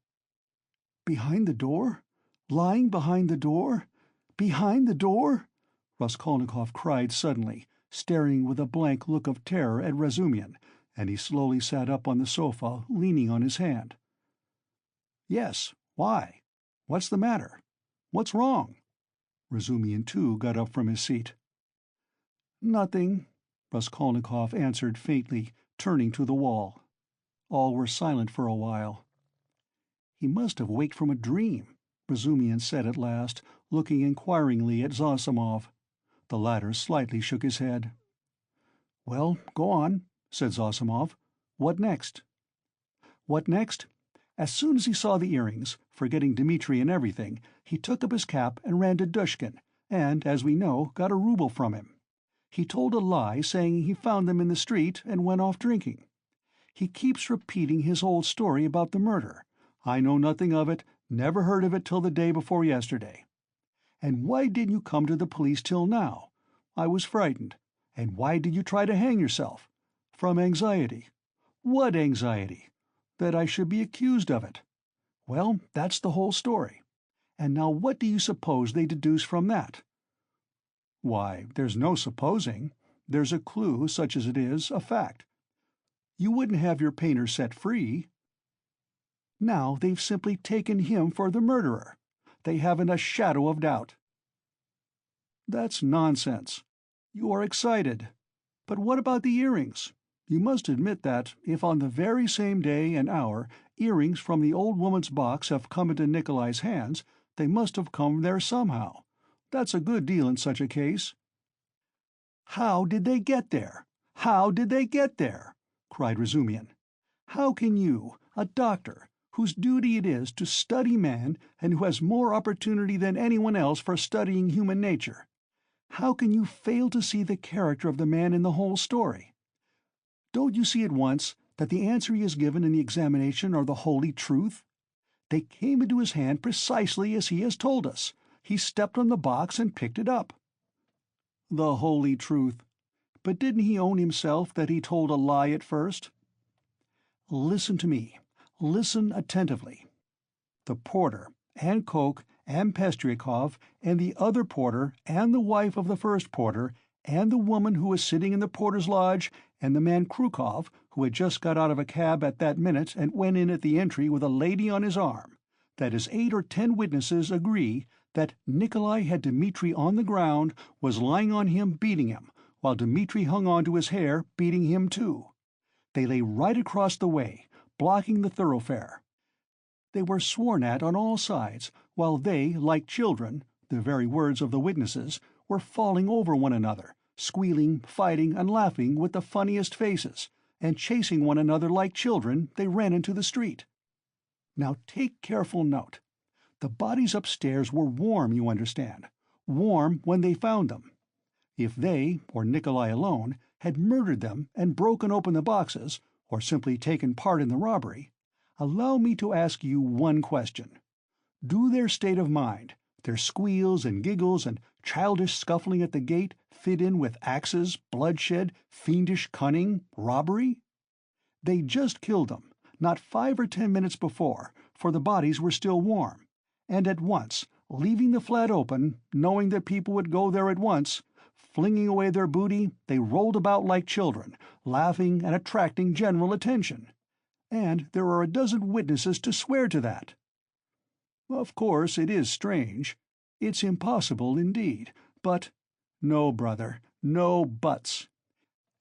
"Behind the door? Lying behind the door? Behind the door?" Raskolnikov cried suddenly, staring with a blank look of terror at Razumihin, and he slowly sat up on the sofa, leaning on his hand. "Yes, why? What's the matter? What's wrong?" Razumihin too got up from his seat. "Nothing," Raskolnikov answered faintly, turning to the wall. All were silent for a while. "He must have waked from a dream," Razumihin said at last, looking inquiringly at Zosimov. The latter slightly shook his head. "Well, go on," said Zosimov. "What next?" "What next? As soon as he saw the earrings, forgetting Dmitri and everything, he took up his cap and ran to Dushkin, and, as we know, got a rouble from him. He told a lie saying he found them in the street and went off drinking. He keeps repeating his old story about the murder. I know nothing of it, never heard of it till the day before yesterday. And why didn't you come to the police till now? I was frightened. And why did you try to hang yourself? From anxiety. What anxiety? That I should be accused of it. Well, that's the whole story. And now what do you suppose they deduce from that?" "Why, there's no supposing. There's a clue, such as it is, a fact. You wouldn't have your painter set free." "Now they've simply taken him for the murderer. They haven't a shadow of doubt." "That's nonsense. You are excited. But what about the earrings? You must admit that, if on the very same day and hour earrings from the old woman's box have come into Nikolai's hands, they must have come there somehow. That's a good deal in such a case." "How did they get there? How did they get there?" cried Razumihin. "How can you, a doctor, whose duty it is to study man and who has more opportunity than anyone else for studying human nature, how can you fail to see the character of the man in the whole story? Don't you see at once that the answer he has given in the examination are the holy truth? They came into his hand precisely as he has told us. He stepped on the box and picked it up." "The holy truth. But didn't he own himself that he told a lie at first?" "Listen to me. Listen attentively. The porter, and Koch, and Pestryakov, and the other porter, and the wife of the first porter, and the woman who was sitting in the porter's lodge, and the man Krukov, who had just got out of a cab at that minute and went in at the entry with a lady on his arm, that is 8 or 10 witnesses agree that Nikolai had Dmitri on the ground, was lying on him, beating him, while Dmitri hung on to his hair, beating him too. They lay right across the way, blocking the thoroughfare. They were sworn at on all sides, while they, like children, the very words of the witnesses, were falling over one another, squealing, fighting, and laughing with the funniest faces, and chasing one another like children. They ran into the street. Now take careful note. The bodies upstairs were warm, you understand, warm when they found them. If they, or Nikolai alone, had murdered them and broken open the boxes, or simply taken part in the robbery, allow me to ask you one question. Do their state of mind, their squeals and giggles and childish scuffling at the gate, fit in with axes, bloodshed, fiendish cunning, robbery? They just killed them, not 5 or 10 minutes before, for the bodies were still warm, and at once, leaving the flat open, knowing that people would go there at once, flinging away their booty, they rolled about like children, laughing and attracting general attention. And there are a dozen witnesses to swear to that. Of course, it is strange. It's impossible indeed, but— No, brother, no buts.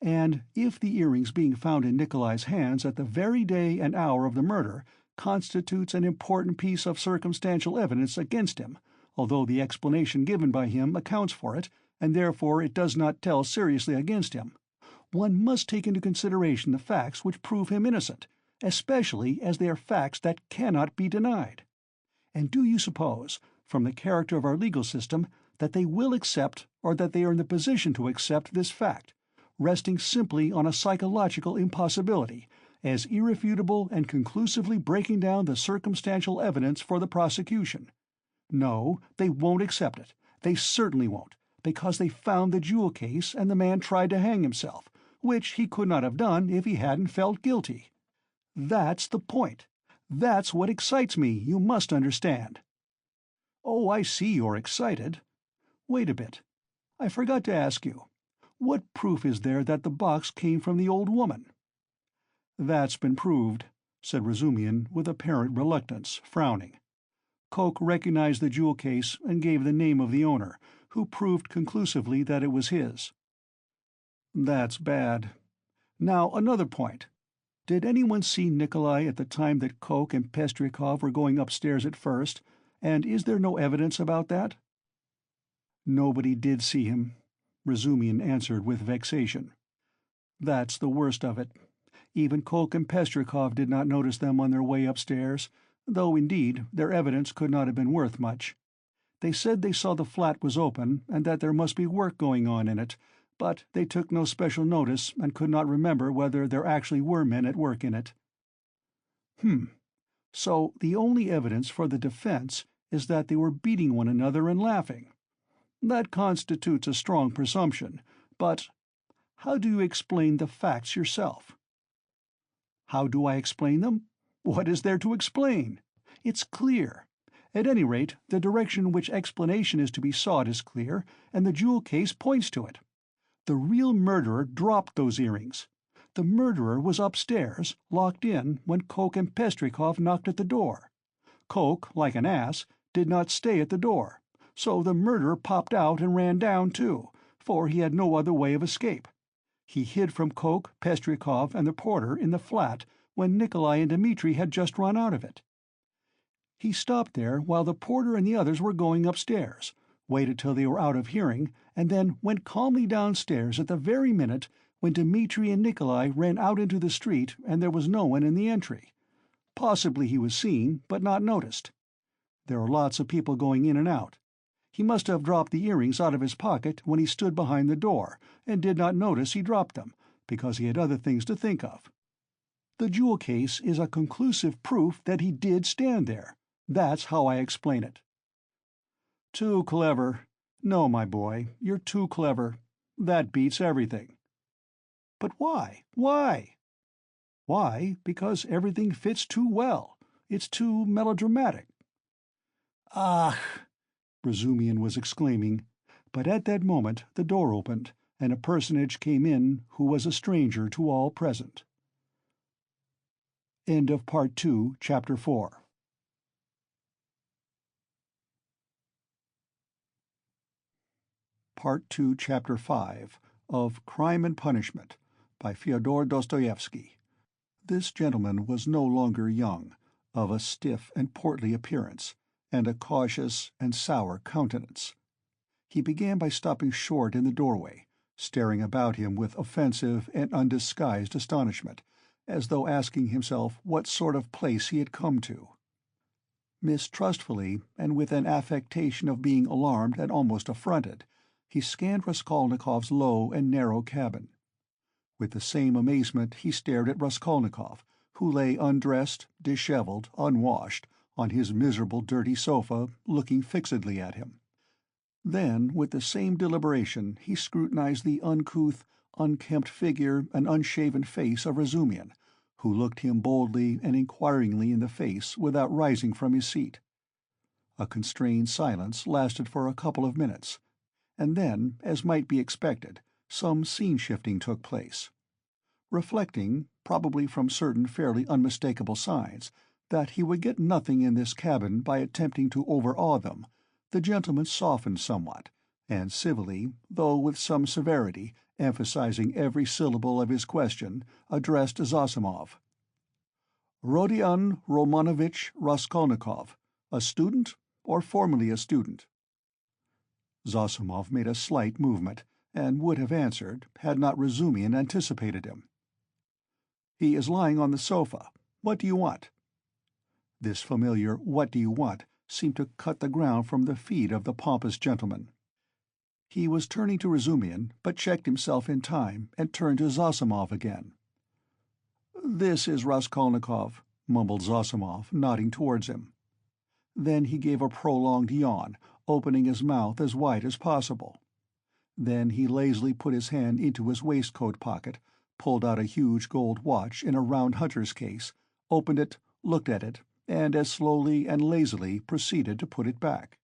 And if the earrings being found in Nikolai's hands at the very day and hour of the murder constitutes an important piece of circumstantial evidence against him, although the explanation given by him accounts for it, and therefore it does not tell seriously against him, one must take into consideration the facts which prove him innocent, especially as they are facts that cannot be denied. And do you suppose, from the character of our legal system, that they will accept, or that they are in the position to accept, this fact, resting simply on a psychological impossibility, as irrefutable and conclusively breaking down the circumstantial evidence for the prosecution. No, they won't accept it. They certainly won't, because they found the jewel case and the man tried to hang himself, which he could not have done if he hadn't felt guilty. That's the point. That's what excites me, you must understand. Oh, I see you're excited. Wait a bit. I forgot to ask you. What proof is there that the box came from the old woman? That's been proved, said Razumian with apparent reluctance, frowning. Coke recognized the jewel case and gave the name of the owner, who proved conclusively that it was his. That's bad. Now, another point. Did anyone see Nikolai at the time that Coke and Pestryakov were going upstairs at first, and is there no evidence about that? Nobody did see him, Razumian answered with vexation. That's the worst of it. Even Coke and Pestryakov did not notice them on their way upstairs, though, indeed, their evidence could not have been worth much. They said they saw the flat was open and that there must be work going on in it, but they took no special notice and could not remember whether there actually were men at work in it. So the only evidence for the defense is that they were beating one another and laughing. That constitutes a strong presumption, but how do you explain the facts yourself? How do I explain them? What is there to explain? It's clear. At any rate, the direction in which explanation is to be sought is clear, and the jewel case points to it. The real murderer dropped those earrings. The murderer was upstairs, locked in, when Coke and Pestryakov knocked at the door. Coke, like an ass, did not stay at the door, so the murderer popped out and ran down too, for he had no other way of escape. He hid from Coke, Pestryakov, and the porter in the flat when Nikolai and Dmitri had just run out of it. He stopped there while the porter and the others were going upstairs, waited till they were out of hearing, and then went calmly downstairs at the very minute when Dmitri and Nikolai ran out into the street and there was no one in the entry. Possibly he was seen, but not noticed. There are lots of people going in and out. He must have dropped the earrings out of his pocket when he stood behind the door, and did not notice he dropped them, because he had other things to think of. The jewel case is a conclusive proof that he did stand there. That's how I explain it. Too clever. No, my boy, you're too clever. That beats everything. But why? Why? Why? Because everything fits too well. It's too melodramatic. Ah! Razumian was exclaiming, but at that moment the door opened, and a personage came in who was a stranger to all present. End of Part 2, Chapter 4. Part 2, Chapter 5 of Crime and Punishment by Fyodor Dostoevsky. This gentleman was no longer young, of a stiff and portly appearance, and a cautious and sour countenance. He began by stopping short in the doorway, staring about him with offensive and undisguised astonishment, as though asking himself what sort of place he had come to. Mistrustfully, and with an affectation of being alarmed and almost affronted, he scanned Raskolnikov's low and narrow cabin. With the same amazement he stared at Raskolnikov, who lay undressed, disheveled, unwashed, on his miserable dirty sofa, looking fixedly at him. Then, with the same deliberation, he scrutinized the uncouth, unkempt figure and unshaven face of Razumian, who looked him boldly and inquiringly in the face without rising from his seat. A constrained silence lasted for a couple of minutes, and then, as might be expected, some scene-shifting took place. Reflecting, probably from certain fairly unmistakable signs, that he would get nothing in this cabin by attempting to overawe them, the gentleman softened somewhat, and civilly, though with some severity, emphasizing every syllable of his question, addressed Zosimov. "Rodion Romanovich Raskolnikov, a student, or formerly a student?" Zosimov made a slight movement, and would have answered, had not Razumian anticipated him. "He is lying on the sofa. What do you want?" This familiar "what do you want" seemed to cut the ground from the feet of the pompous gentleman. He was turning to Razumian, but checked himself in time and turned to Zosimov again. "This is Raskolnikov," mumbled Zosimov, nodding towards him. Then he gave a prolonged yawn, opening his mouth as wide as possible. Then he lazily put his hand into his waistcoat pocket, pulled out a huge gold watch in a round hunter's case, opened it, looked at it, and as slowly and lazily proceeded to put it back.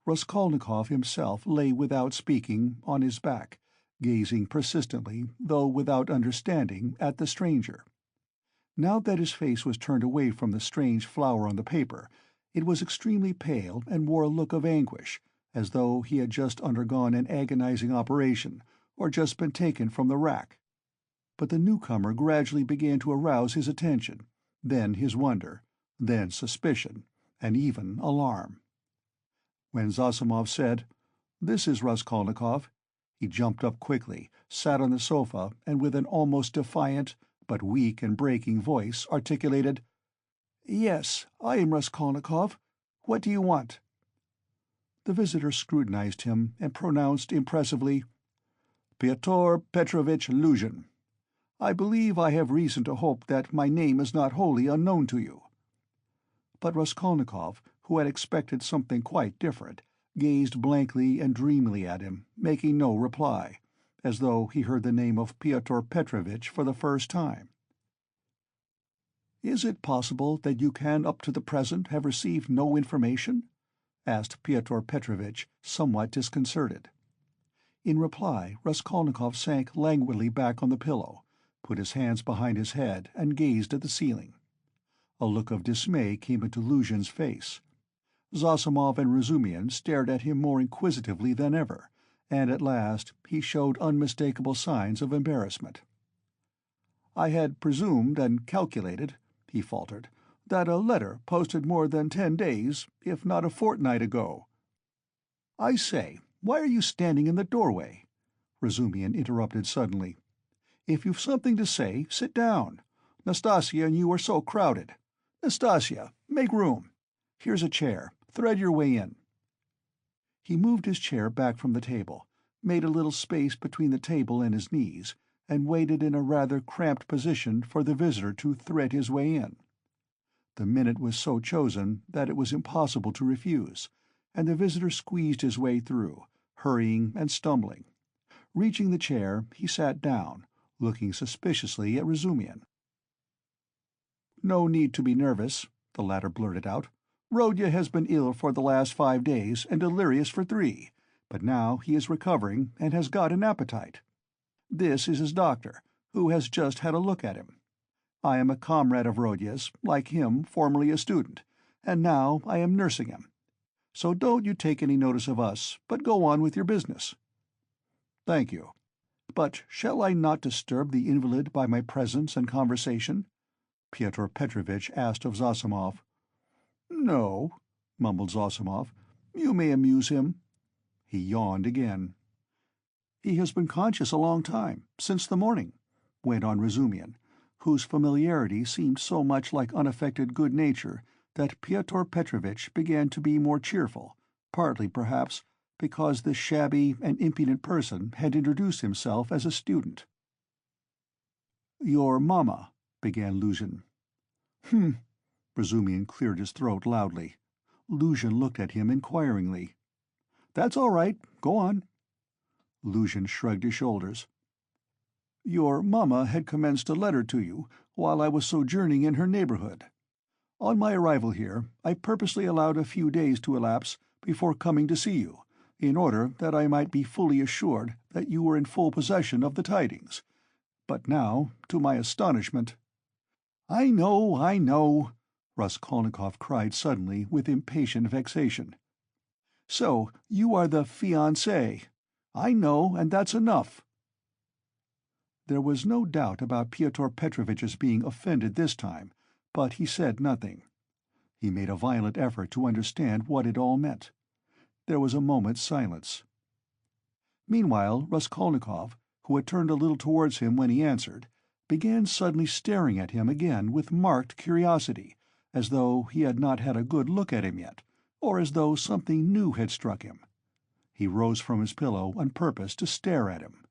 Raskolnikov himself lay without speaking, on his back, gazing persistently, though without understanding, at the stranger. Now that his face was turned away from the strange flower on the paper, it was extremely pale and wore a look of anguish, as though he had just undergone an agonizing operation, or just been taken from the rack. But the newcomer gradually began to arouse his attention, then his wonder, then suspicion, and even alarm. When Zosimov said, "This is Raskolnikov," he jumped up quickly, sat on the sofa, and with an almost defiant, but weak and breaking voice, articulated, "Yes, I am Raskolnikov. What do you want?" The visitor scrutinized him and pronounced impressively, "Pyotr Petrovitch Luzhin. I believe I have reason to hope that my name is not wholly unknown to you." But Raskolnikov, who had expected something quite different, gazed blankly and dreamily at him, making no reply, as though he heard the name of Pyotr Petrovitch for the first time. "Is it possible that you can up to the present have received no information?" asked Pyotr Petrovitch, somewhat disconcerted. In reply Raskolnikov sank languidly back on the pillow, put his hands behind his head, and gazed at the ceiling. A look of dismay came into Luzhin's face. Zosimov and Razumian stared at him more inquisitively than ever, and at last he showed unmistakable signs of embarrassment. "I had presumed and calculated," he faltered, "that a letter posted more than 10 days, if not a fortnight ago—" "I say, why are you standing in the doorway?" Razumian interrupted suddenly. "If you've something to say, sit down. Nastasia and you are so crowded. Nastasia, make room. Here's a chair. Thread your way in." He moved his chair back from the table, made a little space between the table and his knees, and waited in a rather cramped position for the visitor to thread his way in. The minute was so chosen that it was impossible to refuse, and the visitor squeezed his way through, hurrying and stumbling. Reaching the chair, he sat down, looking suspiciously at Razumian. "No need to be nervous," the latter blurted out. "Rodya has been ill for the last 5 days and delirious for 3, but now he is recovering and has got an appetite. This is his doctor, who has just had a look at him. I am a comrade of Rodya's, like him, formerly a student, and now I am nursing him. So don't you take any notice of us, but go on with your business." "Thank you. But shall I not disturb the invalid by my presence and conversation?" Pyotr Petrovitch asked of Zosimov. "No," mumbled Zosimov. "You may amuse him." He yawned again. "He has been conscious a long time, since the morning," went on Razumian, whose familiarity seemed so much like unaffected good nature that Pyotr Petrovitch began to be more cheerful, partly, perhaps, because this shabby and impudent person had introduced himself as a student. "Your mamma," began Luzhin. "Hm." Razumian cleared his throat loudly. Luzhin looked at him inquiringly. "That's all right. Go on." Luzhin shrugged his shoulders. "Your mamma had commenced a letter to you while I was sojourning in her neighborhood. On my arrival here, I purposely allowed a few days to elapse before coming to see you, in order that I might be fully assured that you were in full possession of the tidings. But now, to my astonishment—" "I know," Raskolnikov cried suddenly with impatient vexation. "So you are the fiancé. I know, and that's enough." There was no doubt about Pyotr Petrovitch's being offended this time, but he said nothing. He made a violent effort to understand what it all meant. There was a moment's silence. Meanwhile Raskolnikov, who had turned a little towards him when he answered, began suddenly staring at him again with marked curiosity, as though he had not had a good look at him yet, or as though something new had struck him. He rose from his pillow on purpose to stare at him.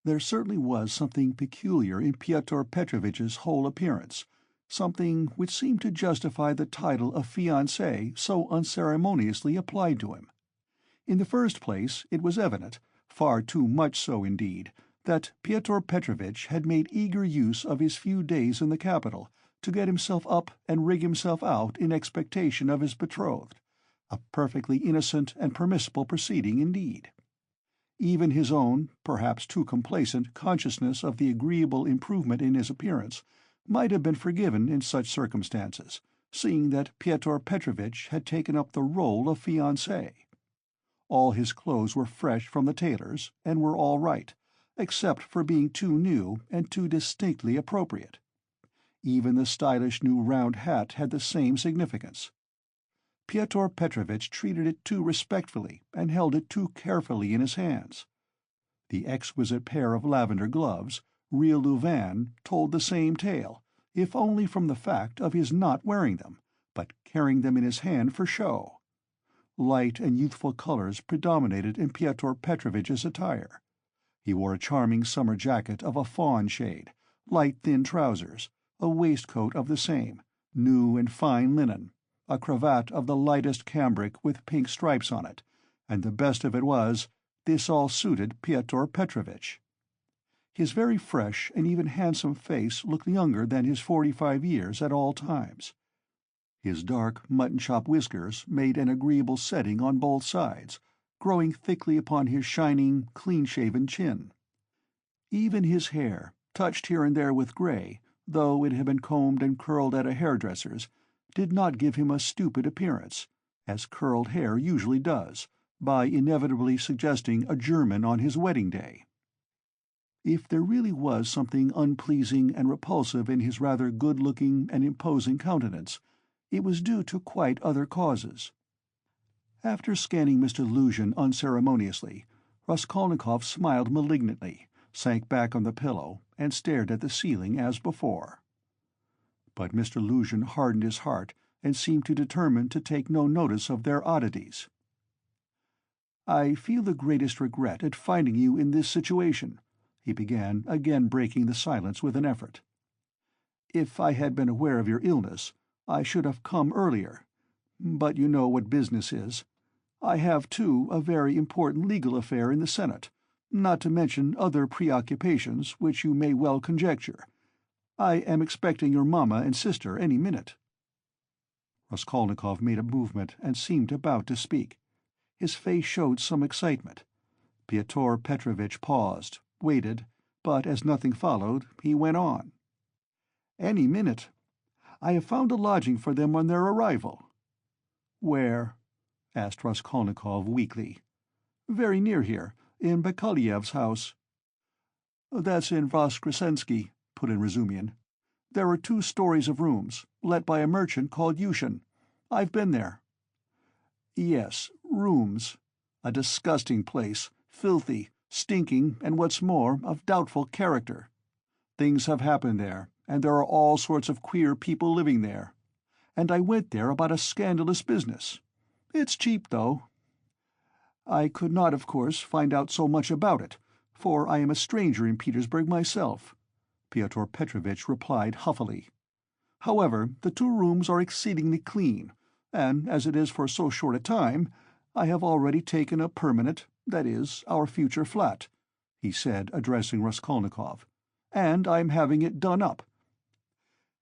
There certainly was something peculiar in Pyotr Petrovitch's whole appearance, something which seemed to justify the title of fiancé so unceremoniously applied to him. In the first place, it was evident, far too much so indeed, that Pyotr Petrovitch had made eager use of his few days in the capital to get himself up and rig himself out in expectation of his betrothed, a perfectly innocent and permissible proceeding indeed. Even his own, perhaps too complacent, consciousness of the agreeable improvement in his appearance might have been forgiven in such circumstances, seeing that Pyotr Petrovitch had taken up the role of fiancé. All his clothes were fresh from the tailor's, and were all right, except for being too new and too distinctly appropriate. Even the stylish new round hat had the same significance. Pyotr Petrovitch treated it too respectfully and held it too carefully in his hands. The exquisite pair of lavender gloves, real Louvain, told the same tale, if only from the fact of his not wearing them, but carrying them in his hand for show. Light and youthful colors predominated in Pyotr Petrovitch's attire. He wore a charming summer jacket of a fawn shade, light thin trousers, a waistcoat of the same, new and fine linen, a cravat of the lightest cambric with pink stripes on it, and the best of it was, this all suited Pyotr Petrovitch. His very fresh and even handsome face looked younger than his 45 years at all times. His dark mutton-chop whiskers made an agreeable setting on both sides, growing thickly upon his shining, clean-shaven chin. Even his hair, touched here and there with grey, though it had been combed and curled at a hairdresser's, did not give him a stupid appearance, as curled hair usually does, by inevitably suggesting a German on his wedding day. If there really was something unpleasing and repulsive in his rather good-looking and imposing countenance, it was due to quite other causes. After scanning Mr. Luzhin unceremoniously, Raskolnikov smiled malignantly, sank back on the pillow, and stared at the ceiling as before. But Mr. Luzhin hardened his heart and seemed to determine to take no notice of their oddities. "I feel the greatest regret at finding you in this situation," he began, again breaking the silence with an effort. "If I had been aware of your illness, I should have come earlier. But you know what business is. I have, too, a very important legal affair in the Senate, not to mention other preoccupations which you may well conjecture. I am expecting your mamma and sister any minute." Raskolnikov made a movement and seemed about to speak. His face showed some excitement. Pyotr Petrovitch paused, waited, but as nothing followed, he went on. "Any minute. I have found a lodging for them on their arrival." "Where?" asked Raskolnikov weakly. "Very near here, in Bakaleyev's house." "That's in Voskresensky," put in Razumian. "There are 2 stories of rooms, let by a merchant called Yushin. I've been there." "Yes, rooms. A disgusting place, filthy, stinking, and what's more, of doubtful character. Things have happened there, and there are all sorts of queer people living there. And I went there about a scandalous business. It's cheap, though. I could not, of course, find out so much about it, for I am a stranger in Petersburg myself," Pyotr Petrovitch replied huffily. "However, the 2 rooms are exceedingly clean, and as it is for so short a time, I have already taken a permanent, that is, our future flat," he said, addressing Raskolnikov, "and I am having it done up.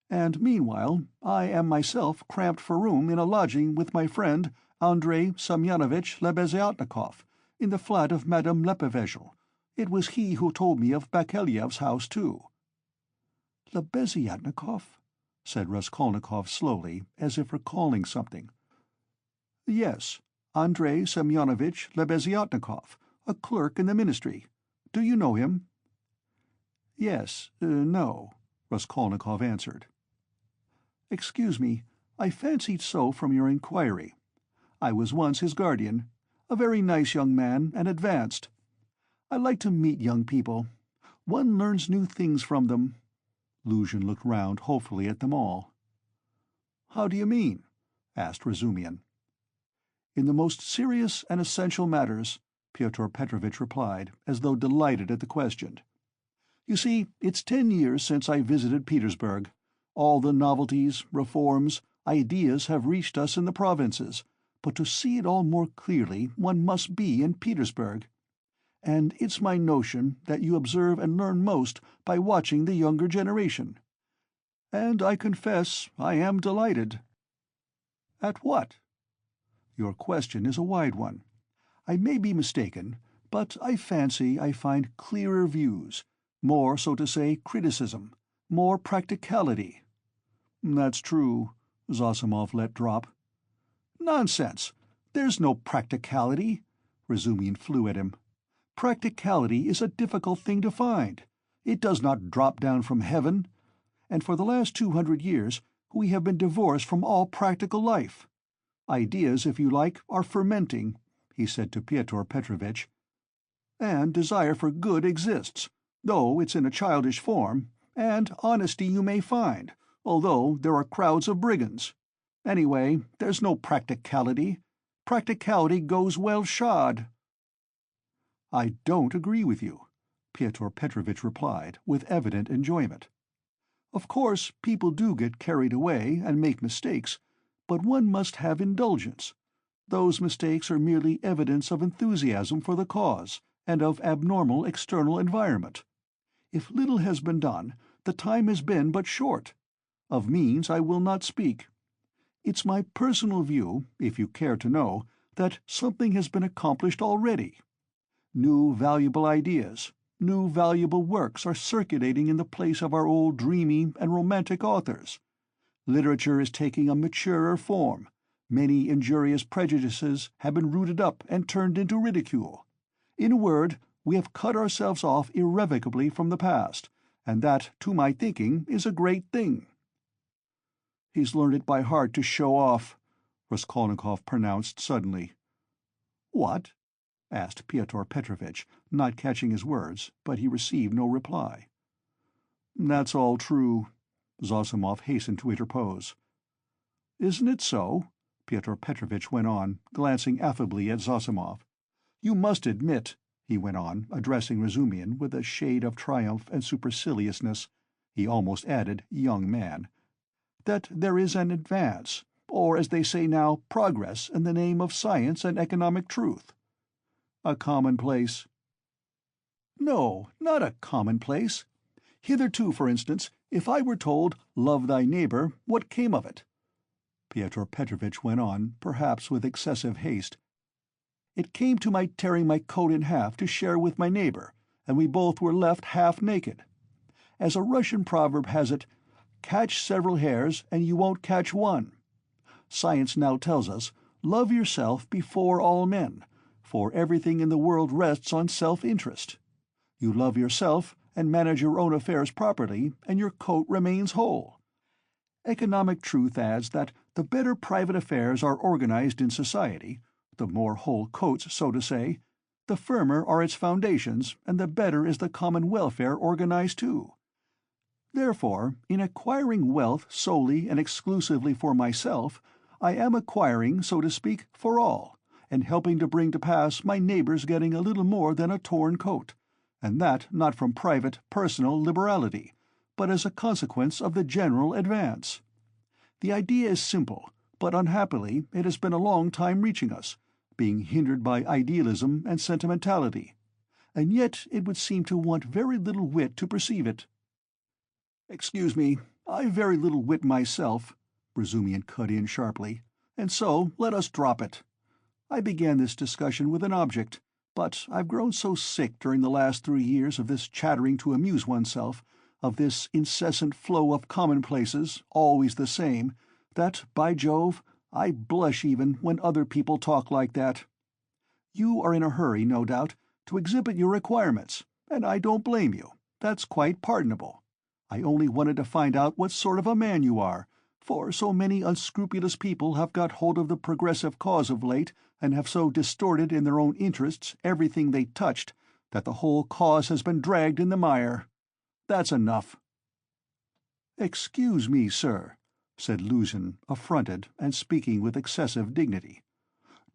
And meanwhile I am myself cramped for room in a lodging with my friend Andrei Semyonovitch Lebeziatnikov, in the flat of Madame Lebevezhel. It was he who told me of Bakaleyev's house, too." "Lebeziatnikov?" said Raskolnikov slowly, as if recalling something. "Yes, Andrei Semyonovitch Lebeziatnikov, a clerk in the ministry. Do you know him?" "Yes, no," Raskolnikov answered. "Excuse me, I fancied so from your inquiry. I was once his guardian, a very nice young man and advanced. I like to meet young people. One learns new things from them." Luzhin looked round hopefully at them all. "How do you mean?" asked Razumian. In the most serious and essential matters," Pyotr Petrovitch replied, as though delighted at the question. "You see, it's 10 years since I visited Petersburg. All the novelties, reforms, ideas have reached us in the provinces, but to see it all more clearly one must be in Petersburg. And it's my notion that you observe and learn most by watching the younger generation. And I confess I am delighted." "At what?" "Your question is a wide one. I may be mistaken, but I fancy I find clearer views, more, so to say, criticism, more practicality." "That's true," Zossimov let drop. "Nonsense! There's no practicality," Razumian flew at him. "Practicality is a difficult thing to find. It does not drop down from heaven. And for the last 200 years we have been divorced from all practical life. Ideas, if you like, are fermenting," he said to Pyotr Petrovitch, "and desire for good exists, though it's in a childish form, and honesty you may find, although there are crowds of brigands. Anyway, there's no practicality. Practicality goes well shod." "I don't agree with you," Pyotr Petrovitch replied, with evident enjoyment. "Of course, people do get carried away and make mistakes, but one must have indulgence. Those mistakes are merely evidence of enthusiasm for the cause, and of abnormal external environment. If little has been done, the time has been but short. Of means I will not speak. It's my personal view, if you care to know, that something has been accomplished already. New valuable ideas, new valuable works are circulating in the place of our old dreamy and romantic authors. Literature is taking a maturer form. Many injurious prejudices have been rooted up and turned into ridicule. In a word, we have cut ourselves off irrevocably from the past, and that, to my thinking, is a great thing." "He's learned it by heart to show off," Raskolnikov pronounced suddenly. "What?" asked Pyotr Petrovitch, not catching his words, but he received no reply. "That's all true," Zossimov hastened to interpose. "Isn't it so?" Pyotr Petrovitch went on, glancing affably at Zossimov. "You must admit," he went on, addressing Razumian with a shade of triumph and superciliousness, he almost added, young man, "that there is an advance, or as they say now, progress, in the name of science and economic truth." "A commonplace." "No, not a commonplace. Hitherto, for instance, if I were told, 'Love thy neighbour,' what came of it?" Pyotr Petrovitch went on, perhaps with excessive haste. "It came to my tearing my coat in half to share with my neighbour, and we both were left half naked. As a Russian proverb has it, 'Catch several hares and you won't catch one.' Science now tells us, 'Love yourself before all men, for everything in the world rests on self-interest. You love yourself and manage your own affairs properly, and your coat remains whole.' Economic truth adds that the better private affairs are organized in society, the more whole coats, so to say, the firmer are its foundations, and the better is the common welfare organized too. Therefore, in acquiring wealth solely and exclusively for myself, I am acquiring, so to speak, for all, and helping to bring to pass my neighbor's getting a little more than a torn coat, and that not from private, personal liberality, but as a consequence of the general advance. The idea is simple, but unhappily it has been a long time reaching us, being hindered by idealism and sentimentality, and yet it would seem to want very little wit to perceive it." "Excuse me, I've very little wit myself," Razumian cut in sharply, "and so let us drop it. I began this discussion with an object, but I've grown so sick during the last 3 years of this chattering to amuse oneself, of this incessant flow of commonplaces, always the same, that, by Jove, I blush even when other people talk like that. You are in a hurry, no doubt, to exhibit your requirements, and I don't blame you. That's quite pardonable. I only wanted to find out what sort of a man you are, for so many unscrupulous people have got hold of the progressive cause of late, and have so distorted in their own interests everything they touched, that the whole cause has been dragged in the mire. That's enough." "Excuse me, sir," said Luzhin, affronted, and speaking with excessive dignity.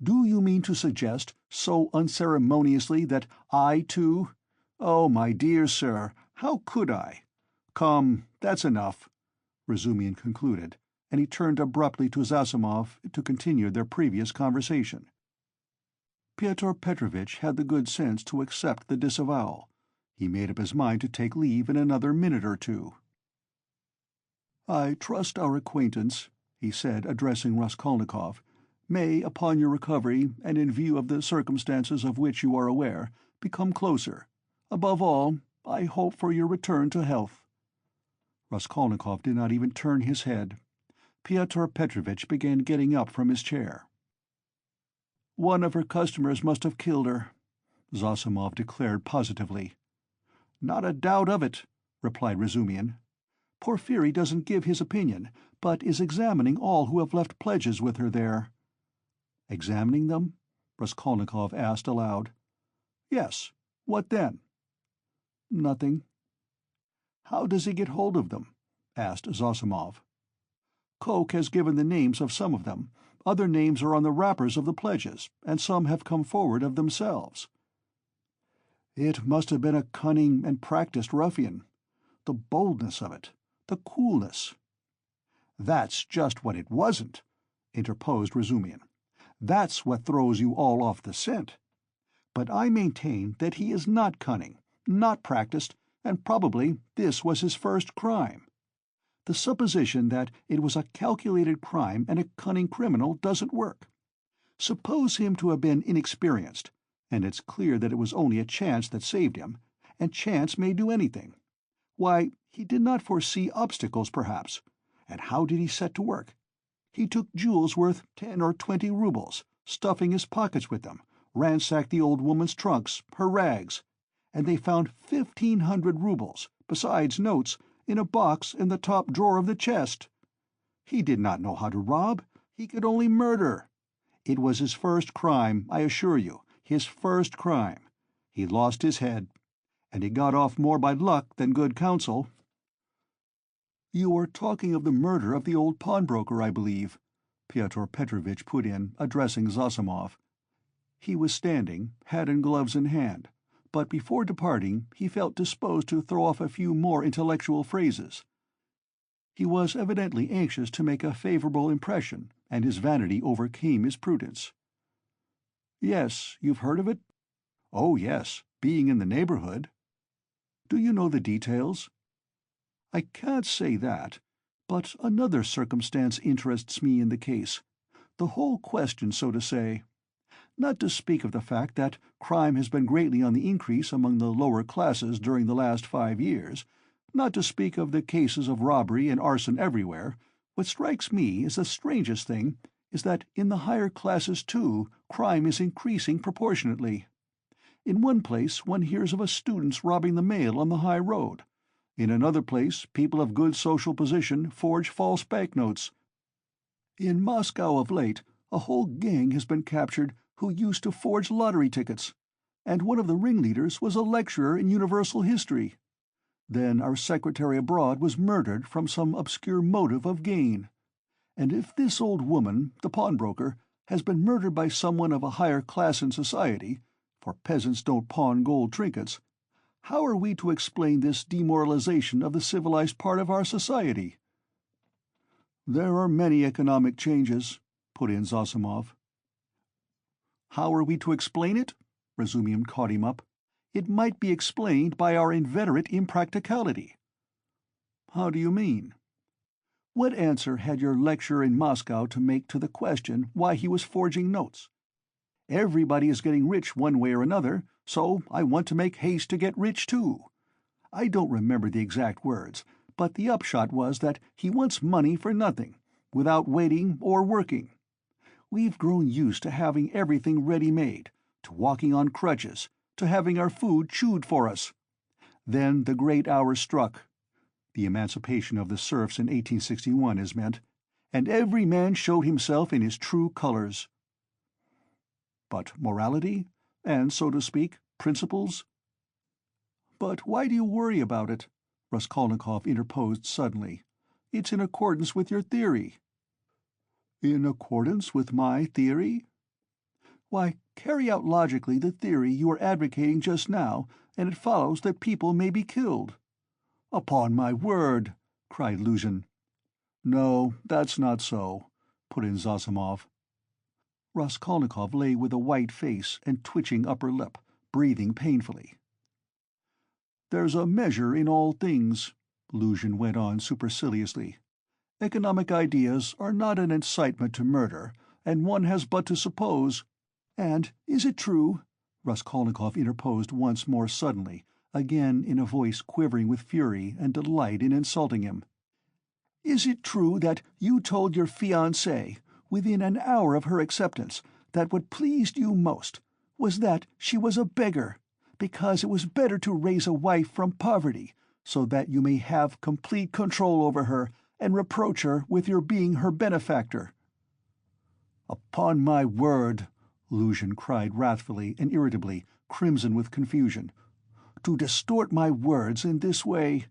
Do you mean to suggest, so unceremoniously, that I, too— Oh, my dear sir, how could I— Come, that's enough, Razumian concluded, and he turned abruptly to Zossimov to continue their previous conversation. Pyotr Petrovitch had the good sense to accept the disavowal. He made up his mind to take leave in another minute or two. "I trust our acquaintance," he said, addressing Raskolnikov, "may, upon your recovery, and in view of the circumstances of which you are aware, become closer. Above all, I hope for your return to health." Raskolnikov did not even turn his head. Pyotr Petrovitch began getting up from his chair. "One of her customers must have killed her," Zossimov declared positively. "Not a doubt of it," replied Razumian. "Porphyry doesn't give his opinion, but is examining all who have left pledges with her there." "Examining them?" Raskolnikov asked aloud. "Yes. What then?" "Nothing." "How does he get hold of them?" asked Zossimov. "Coke has given the names of some of them. Other names are on the wrappers of the pledges, and some have come forward of themselves." "It must have been a cunning and practiced ruffian. The boldness of it, the coolness—" "That's just what it wasn't," interposed Razumian. "That's what throws you all off the scent. But I maintain that he is not cunning, not practiced, and probably this was his first crime. The supposition that it was a calculated crime and a cunning criminal doesn't work. Suppose him to have been inexperienced, and it's clear that it was only a chance that saved him, and chance may do anything. Why, he did not foresee obstacles, perhaps. And how did he set to work? He took jewels worth 10 or 20 roubles, stuffing his pockets with them, ransacked the old woman's trunks, her rags, and they found 1,500 roubles, besides notes, in a box in the top drawer of the chest. He did not know how to rob, he could only murder. It was his first crime, I assure you, his first crime. He lost his head, and he got off more by luck than good counsel." "You were talking of the murder of the old pawnbroker, I believe," Pyotr Petrovitch put in, addressing Zossimov. He was standing, hat and gloves in hand, but before departing he felt disposed to throw off a few more intellectual phrases. He was evidently anxious to make a favourable impression, and his vanity overcame his prudence. "Yes, you've heard of it?" "Oh, yes, being in the neighbourhood." "Do you know the details?" "I can't say that, but another circumstance interests me in the case. The whole question, so to say. Not to speak of the fact that crime has been greatly on the increase among the lower classes during the last 5 years, not to speak of the cases of robbery and arson everywhere, what strikes me as the strangest thing is that in the higher classes, too, crime is increasing proportionately. In one place one hears of a student's robbing the mail on the high road. In another place people of good social position forge false banknotes. In Moscow of late a whole gang has been captured who used to forge lottery tickets, and one of the ringleaders was a lecturer in universal history. Then our secretary abroad was murdered from some obscure motive of gain. And if this old woman, the pawnbroker, has been murdered by someone of a higher class in society, for peasants don't pawn gold trinkets, how are we to explain this demoralization of the civilized part of our society?" "There are many economic changes," put in Zossimov. "How are we to explain it?" Razumian caught him up. "It might be explained by our inveterate impracticality." "How do you mean?" "What answer had your lecturer in Moscow to make to the question why he was forging notes? Everybody is getting rich one way or another, so I want to make haste to get rich too. I don't remember the exact words, but the upshot was that he wants money for nothing, without waiting or working. We've grown used to having everything ready-made, to walking on crutches, to having our food chewed for us. Then the great hour struck. The emancipation of the serfs in 1861 is meant, and every man showed himself in his true colors." "But morality, and, so to speak, principles?" "But why do you worry about it?" Raskolnikov interposed suddenly. "It's in accordance with your theory." "In accordance with my theory?" Why, carry out logically the theory you were advocating just now, and it follows that people may be killed." "Upon my word!" cried Luzhin. "No, that's not so," put in Zossimov. Raskolnikov lay with a white face and twitching upper lip, breathing painfully. "There's a measure in all things," Luzhin went on superciliously. "Economic ideas are not an incitement to murder, and one has but to suppose—" "And is it true," Raskolnikov interposed once more suddenly, again in a voice quivering with fury and delight in insulting him, "is it true that you told your fiancée, within an hour of her acceptance, that what pleased you most was that she was a beggar, because it was better to raise a wife from poverty, so that you may have complete control over her and reproach her with your being her benefactor?" "Upon my word," Luzhin cried wrathfully and irritably, crimson with confusion, "to distort my words in this way—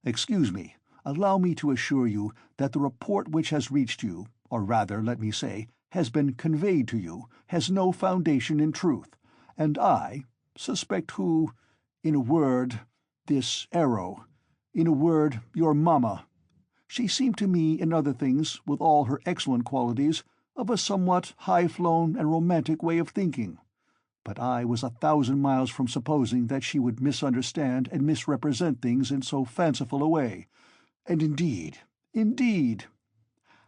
Excuse me, allow me to assure you that the report which has reached you, or rather, let me say, has been conveyed to you, has no foundation in truth, and I suspect who— in a word, this arrow— in a word, your mamma. She seemed to me, in other things, with all her excellent qualities, of a somewhat high-flown and romantic way of thinking, but I was 1,000 miles from supposing that she would misunderstand and misrepresent things in so fanciful a way. And indeed—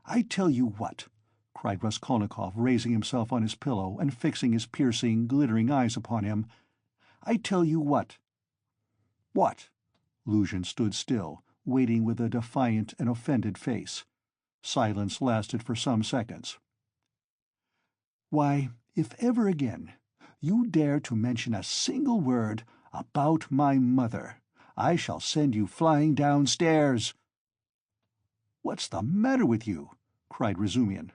I tell you what," cried Raskolnikov, raising himself on his pillow and fixing his piercing, glittering eyes upon him, "I tell you what—" "What?" Luzhin stood still, waiting with a defiant and offended face. Silence lasted for some seconds. "Why, if ever again you dare to mention a single word about my mother, I shall send you flying downstairs." "What's the matter with you?" cried Razumian.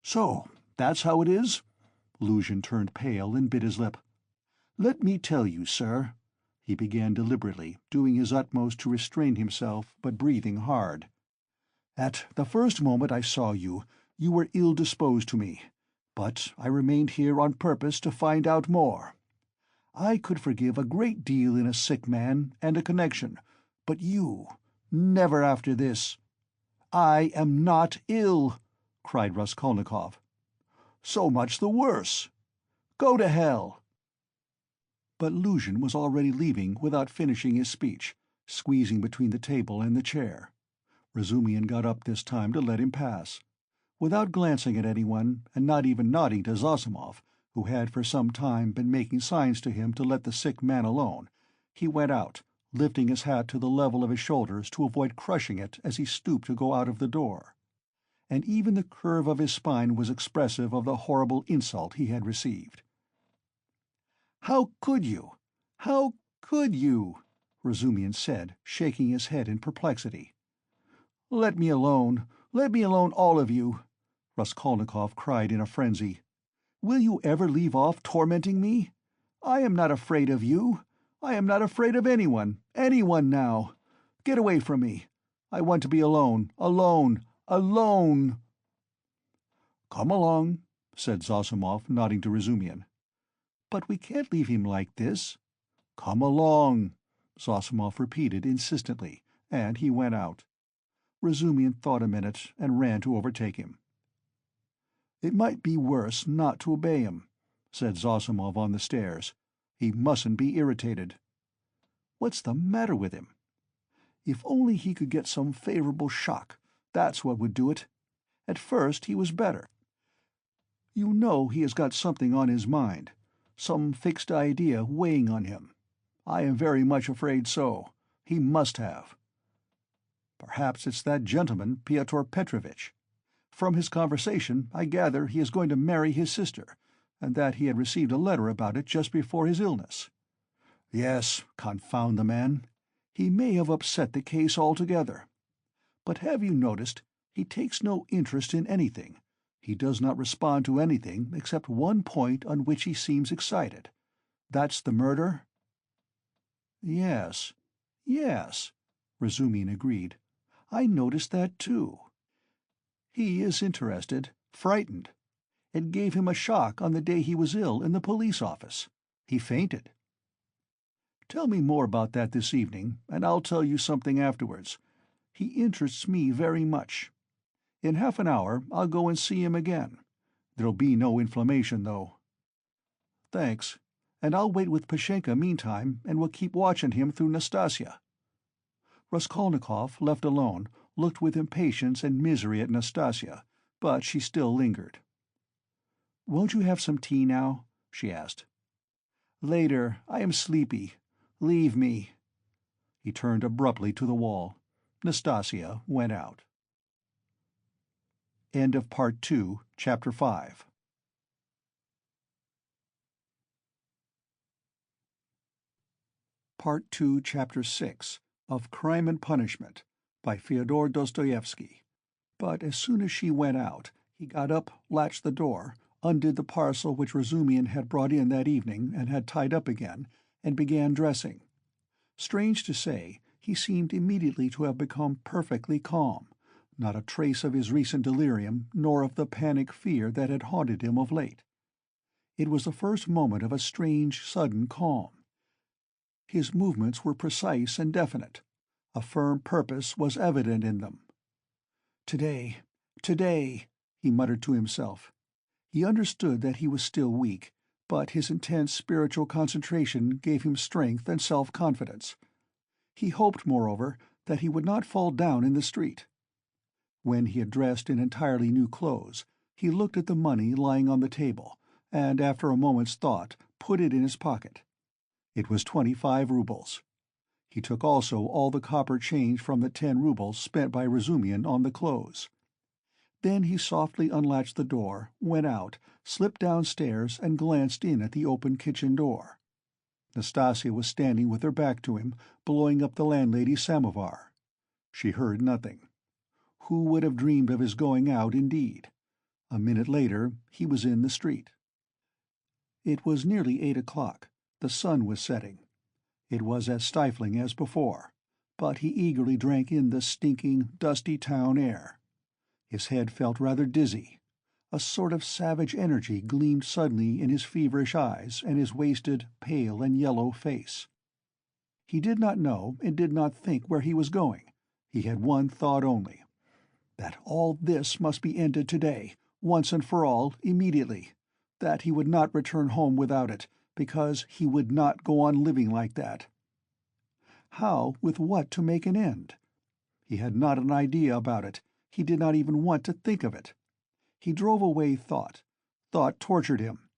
"So that's how it is?" Luzhin turned pale and bit his lip. "Let me tell you, sir," he began deliberately, doing his utmost to restrain himself, but breathing hard. "At the first moment I saw you, you were ill-disposed to me, but I remained here on purpose to find out more. I could forgive a great deal in a sick man and a connection, but you— never after this." "I am not ill!" cried Raskolnikov. "So much the worse. Go to hell!" But Luzhin was already leaving without finishing his speech, squeezing between the table and the chair. Razumian got up this time to let him pass. Without glancing at anyone, and not even nodding to Zossimov, who had for some time been making signs to him to let the sick man alone, he went out, lifting his hat to the level of his shoulders to avoid crushing it as he stooped to go out of the door. And even the curve of his spine was expressive of the horrible insult he had received. "How could you? How could you?" Razumian said, shaking his head in perplexity. "Let me alone! Let me alone, all of you!" Raskolnikov cried in a frenzy. "Will you ever leave off tormenting me? I am not afraid of you. I am not afraid of anyone now. Get away from me. I want to be alone, alone, alone!" "Come along," said Zossimov, nodding to Razumian. "But we can't leave him like this." "Come along," Zossimov repeated insistently, and he went out. Razumian thought a minute and ran to overtake him. "It might be worse not to obey him," said Zossimov on the stairs. "He mustn't be irritated." What's the matter with him? If only he could get some favorable shock, that's what would do it. At first he was better. You know he has got something on his mind, some fixed idea weighing on him. I am very much afraid so. He must have. Perhaps it's that gentleman, Pyotr Petrovitch. From his conversation I gather he is going to marry his sister, and that he had received a letter about it just before his illness. Yes, confound the man. He may have upset the case altogether. But have you noticed, he takes no interest in anything. He does not respond to anything except one point on which he seems excited. That's the murder?" "Yes, yes," Razumian agreed. "I noticed that too. He is interested, frightened. It gave him a shock on the day he was ill in the police office. He fainted. Tell me more about that this evening, and I'll tell you something afterwards. He interests me very much. In half an hour I'll go and see him again. There'll be no inflammation, though. Thanks. And I'll wait with Pashenka meantime, and we'll keep watching him through Nastasia. Raskolnikov, left alone, looked with impatience and misery at Nastasia, but she still lingered. "Won't you have some tea now?" she asked. "Later. I am sleepy. Leave me." He turned abruptly to the wall. Nastasia went out. End of Part 2, Chapter 5. Part 2, Chapter 6, of Crime and Punishment, by Fyodor Dostoevsky. But as soon as she went out, he got up, latched the door, undid the parcel which Razumian had brought in that evening and had tied up again, and began dressing. Strange to say, he seemed immediately to have become perfectly calm, not a trace of his recent delirium, nor of the panic fear that had haunted him of late. It was the first moment of a strange, sudden calm. His movements were precise and definite. A firm purpose was evident in them. Today, he muttered to himself. He understood that he was still weak, but his intense spiritual concentration gave him strength and self-confidence. He hoped, moreover, that he would not fall down in the street. When he had dressed in entirely new clothes, he looked at the money lying on the table, and after a moment's thought put it in his pocket. It was 25 rubles. He took also all the copper change from the 10 rubles spent by Razumian on the clothes. Then he softly unlatched the door, went out, slipped downstairs, and glanced in at the open kitchen door. Nastasia was standing with her back to him, blowing up the landlady's samovar. She heard nothing. Who would have dreamed of his going out, indeed? A minute later he was in the street. It was nearly 8 o'clock. The sun was setting. It was as stifling as before, but he eagerly drank in the stinking, dusty town air. His head felt rather dizzy. A sort of savage energy gleamed suddenly in his feverish eyes and his wasted, pale and yellow face. He did not know and did not think where he was going. He had one thought only: that all this must be ended today, once and for all, immediately, that he would not return home without it, because he would not go on living like that. How, with what, to make an end? He had not an idea about it. He did not even want to think of it. He drove away thought. Thought tortured him.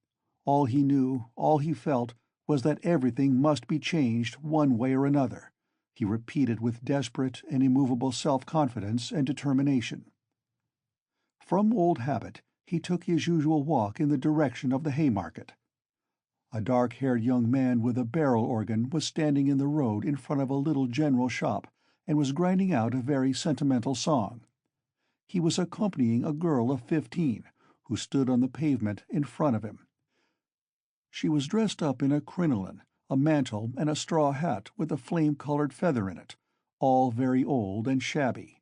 All he knew, all he felt, was that everything must be changed one way or another, he repeated with desperate and immovable self-confidence and determination. From old habit, he took his usual walk in the direction of the Haymarket. A dark-haired young man with a barrel organ was standing in the road in front of a little general shop and was grinding out a very sentimental song. He was accompanying a girl of 15, who stood on the pavement in front of him. She was dressed up in a crinoline, a mantle, and a straw hat with a flame-colored feather in it, all very old and shabby.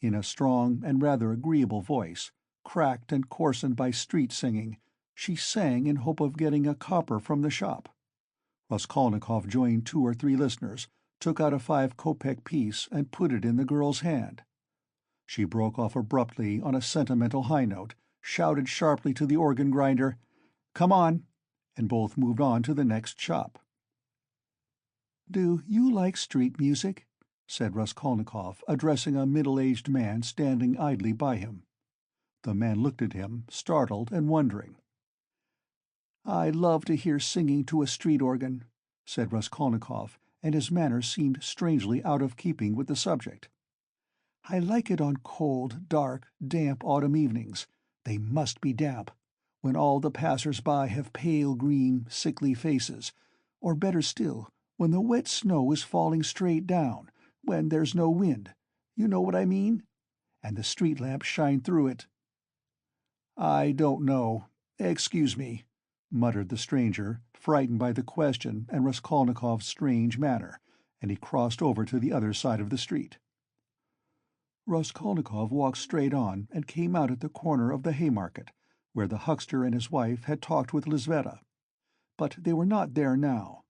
In a strong and rather agreeable voice, cracked and coarsened by street singing, she sang in hope of getting a copper from the shop. Raskolnikov joined 2 or 3 listeners, took out a 5-kopeck piece and put it in the girl's hand. She broke off abruptly on a sentimental high note, shouted sharply to the organ grinder, "Come on," and both moved on to the next shop. "Do you like street music?" said Raskolnikov, addressing a middle-aged man standing idly by him. The man looked at him, startled and wondering. "I love to hear singing to a street organ," said Raskolnikov, and his manner seemed strangely out of keeping with the subject. "I like it on cold, dark, damp autumn evenings. They must be damp, when all the passers-by have pale green, sickly faces, or better still, when the wet snow is falling straight down, when there's no wind, you know what I mean? And the street lamps shine through it." "I don't know. Excuse me," muttered the stranger, frightened by the question and Raskolnikov's strange manner, and he crossed over to the other side of the street. Raskolnikov walked straight on and came out at the corner of the Haymarket, where the huckster and his wife had talked with Lizveta. But they were not there now.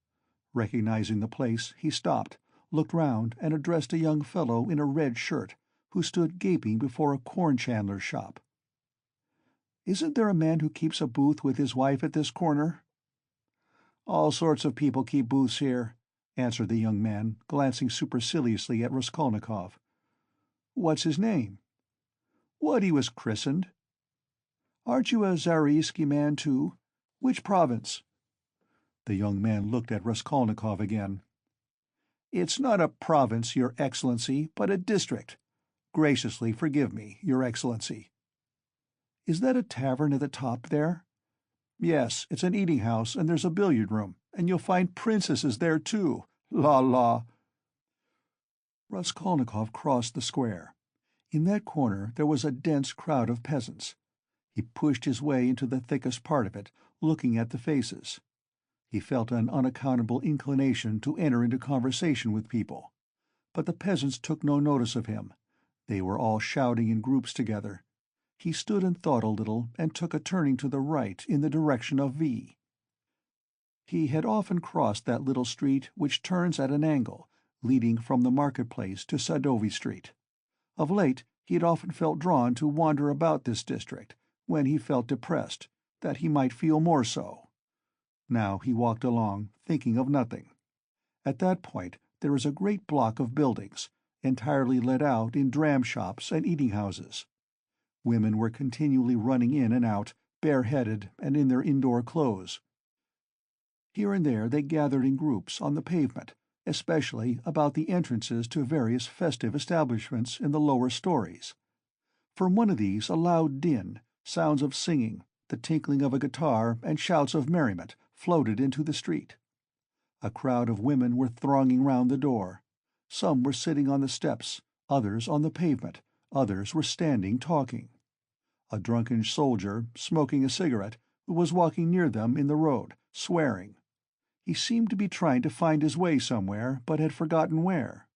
Recognizing the place, he stopped, looked round, and addressed a young fellow in a red shirt, who stood gaping before a corn-chandler's shop. "Isn't there a man who keeps a booth with his wife at this corner?" "All sorts of people keep booths here," answered the young man, glancing superciliously at Raskolnikov. "What's his name?" "What he was christened." "Aren't you a Zaroïsky man, too? Which province?" The young man looked at Raskolnikov again. "It's not a province, Your Excellency, but a district. Graciously forgive me, Your Excellency." "Is that a tavern at the top there?" "Yes, it's an eating-house, and there's a billiard-room, and you'll find princesses there, too. La la!" Raskolnikov crossed the square. In that corner there was a dense crowd of peasants. He pushed his way into the thickest part of it, looking at the faces. He felt an unaccountable inclination to enter into conversation with people. But the peasants took no notice of him. They were all shouting in groups together. He stood and thought a little, and took a turning to the right in the direction of V. He had often crossed that little street which turns at an angle, leading from the market-place to Sadovy Street. Of late he had often felt drawn to wander about this district, when he felt depressed, that he might feel more so. Now he walked along, thinking of nothing. At that point there is a great block of buildings, entirely let out in dram-shops and eating-houses. Women were continually running in and out, bareheaded and in their indoor clothes. Here and there they gathered in groups on the pavement, especially about the entrances to various festive establishments in the lower stories. From one of these a loud din, sounds of singing, the tinkling of a guitar, and shouts of merriment floated into the street. A crowd of women were thronging round the door. Some were sitting on the steps, others on the pavement, others were standing talking. A drunken soldier, smoking a cigarette, was walking near them in the road, swearing. He seemed to be trying to find his way somewhere, but had forgotten where.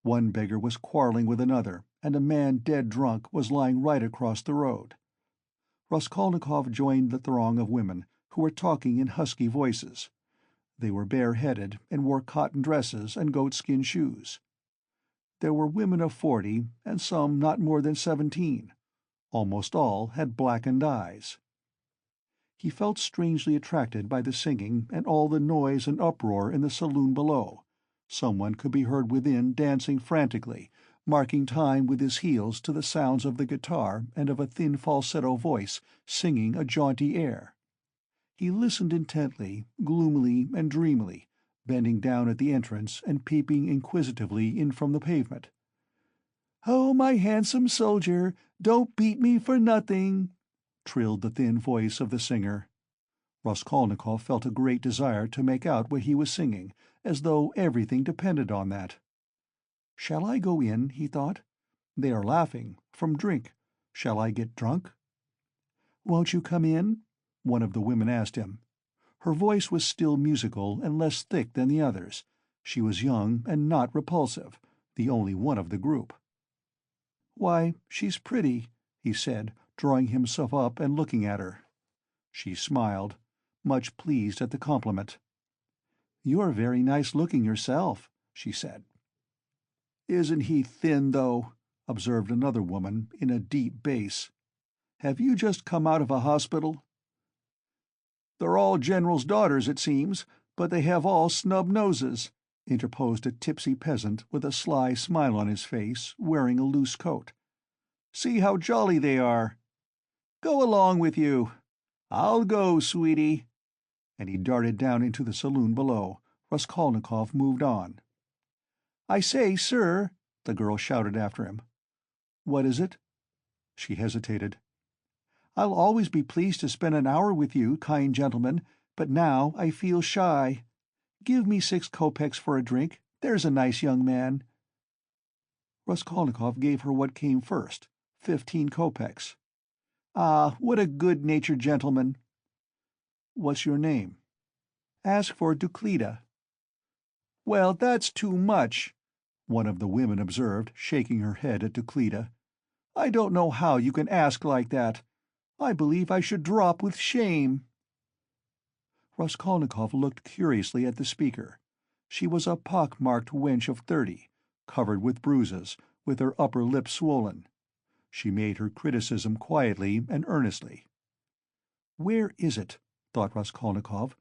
One beggar was quarreling with another, and a man dead drunk was lying right across the road. Raskolnikov joined the throng of women, who were talking in husky voices. They were bareheaded and wore cotton dresses and goatskin shoes. There were women of 40, and some not more than 17. Almost all had blackened eyes. He felt strangely attracted by the singing and all the noise and uproar in the saloon below. Someone could be heard within dancing frantically, marking time with his heels to the sounds of the guitar and of a thin falsetto voice singing a jaunty air. He listened intently, gloomily and dreamily, bending down at the entrance and peeping inquisitively in from the pavement. "Oh, my handsome soldier, don't beat me for nothing," trilled the thin voice of the singer. Raskolnikov felt a great desire to make out what he was singing, as though everything depended on that. "Shall I go in?" he thought. "They are laughing. From drink. Shall I get drunk?" "Won't you come in?" one of the women asked him. Her voice was still musical and less thick than the others. She was young and not repulsive, the only one of the group. "Why, she's pretty," he said, drawing himself up and looking at her. She smiled, much pleased at the compliment. "You're very nice-looking yourself," she said. "Isn't he thin, though?" observed another woman, in a deep bass. "Have you just come out of a hospital?" "They're all generals' daughters, it seems, but they have all snub noses," interposed a tipsy peasant with a sly smile on his face, wearing a loose coat. "See how jolly they are. Go along with you. I'll go, sweetie." And he darted down into the saloon below. Raskolnikov moved on. "I say, sir," the girl shouted after him. "What is it?" She hesitated. "I'll always be pleased to spend an hour with you, kind gentleman, but now I feel shy. Give me 6 kopecks for a drink, there's a nice young man." Raskolnikov gave her what came first, 15 kopecks. "Ah, what a good-natured gentleman." "What's your name?" "Ask for Duclida." "Well, that's too much," one of the women observed, shaking her head at Duclida. "I don't know how you can ask like that. I believe I should drop with shame." Raskolnikov looked curiously at the speaker. She was a pock-marked wench of 30, covered with bruises, with her upper lip swollen. She made her criticism quietly and earnestly. "Where is it," thought Raskolnikov,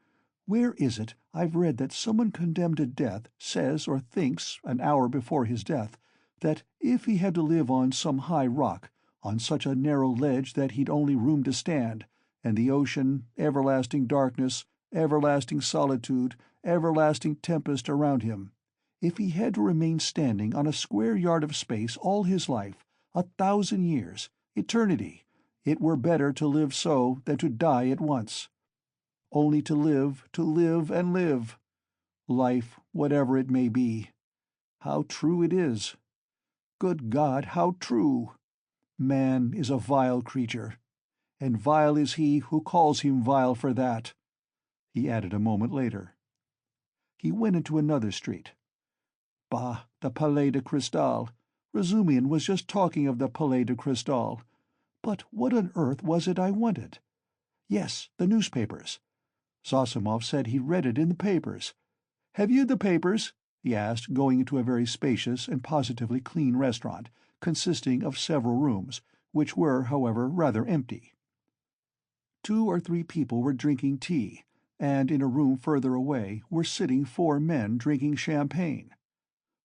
"where is it I've read that someone condemned to death says or thinks, an hour before his death, that if he had to live on some high rock, on such a narrow ledge that he'd only room to stand, and the ocean, everlasting darkness, everlasting solitude, everlasting tempest around him, if he had to remain standing on a square yard of space all his life, 1,000 years, eternity, it were better to live so than to die at once. Only to live and live. Life, whatever it may be. How true it is! Good God, how true! Man is a vile creature, and vile is he who calls him vile for that," he added a moment later. He went into another street. Bah, the Palais de Cristal! Razumian was just talking of the Palais de Cristal. But what on earth was it I wanted? Yes, the newspapers. Zosimov said he read it in the papers. "Have you the papers?" he asked, going into a very spacious and positively clean restaurant, consisting of several rooms, which were, however, rather empty. 2 or 3 people were drinking tea, and in a room further away were sitting 4 men drinking champagne.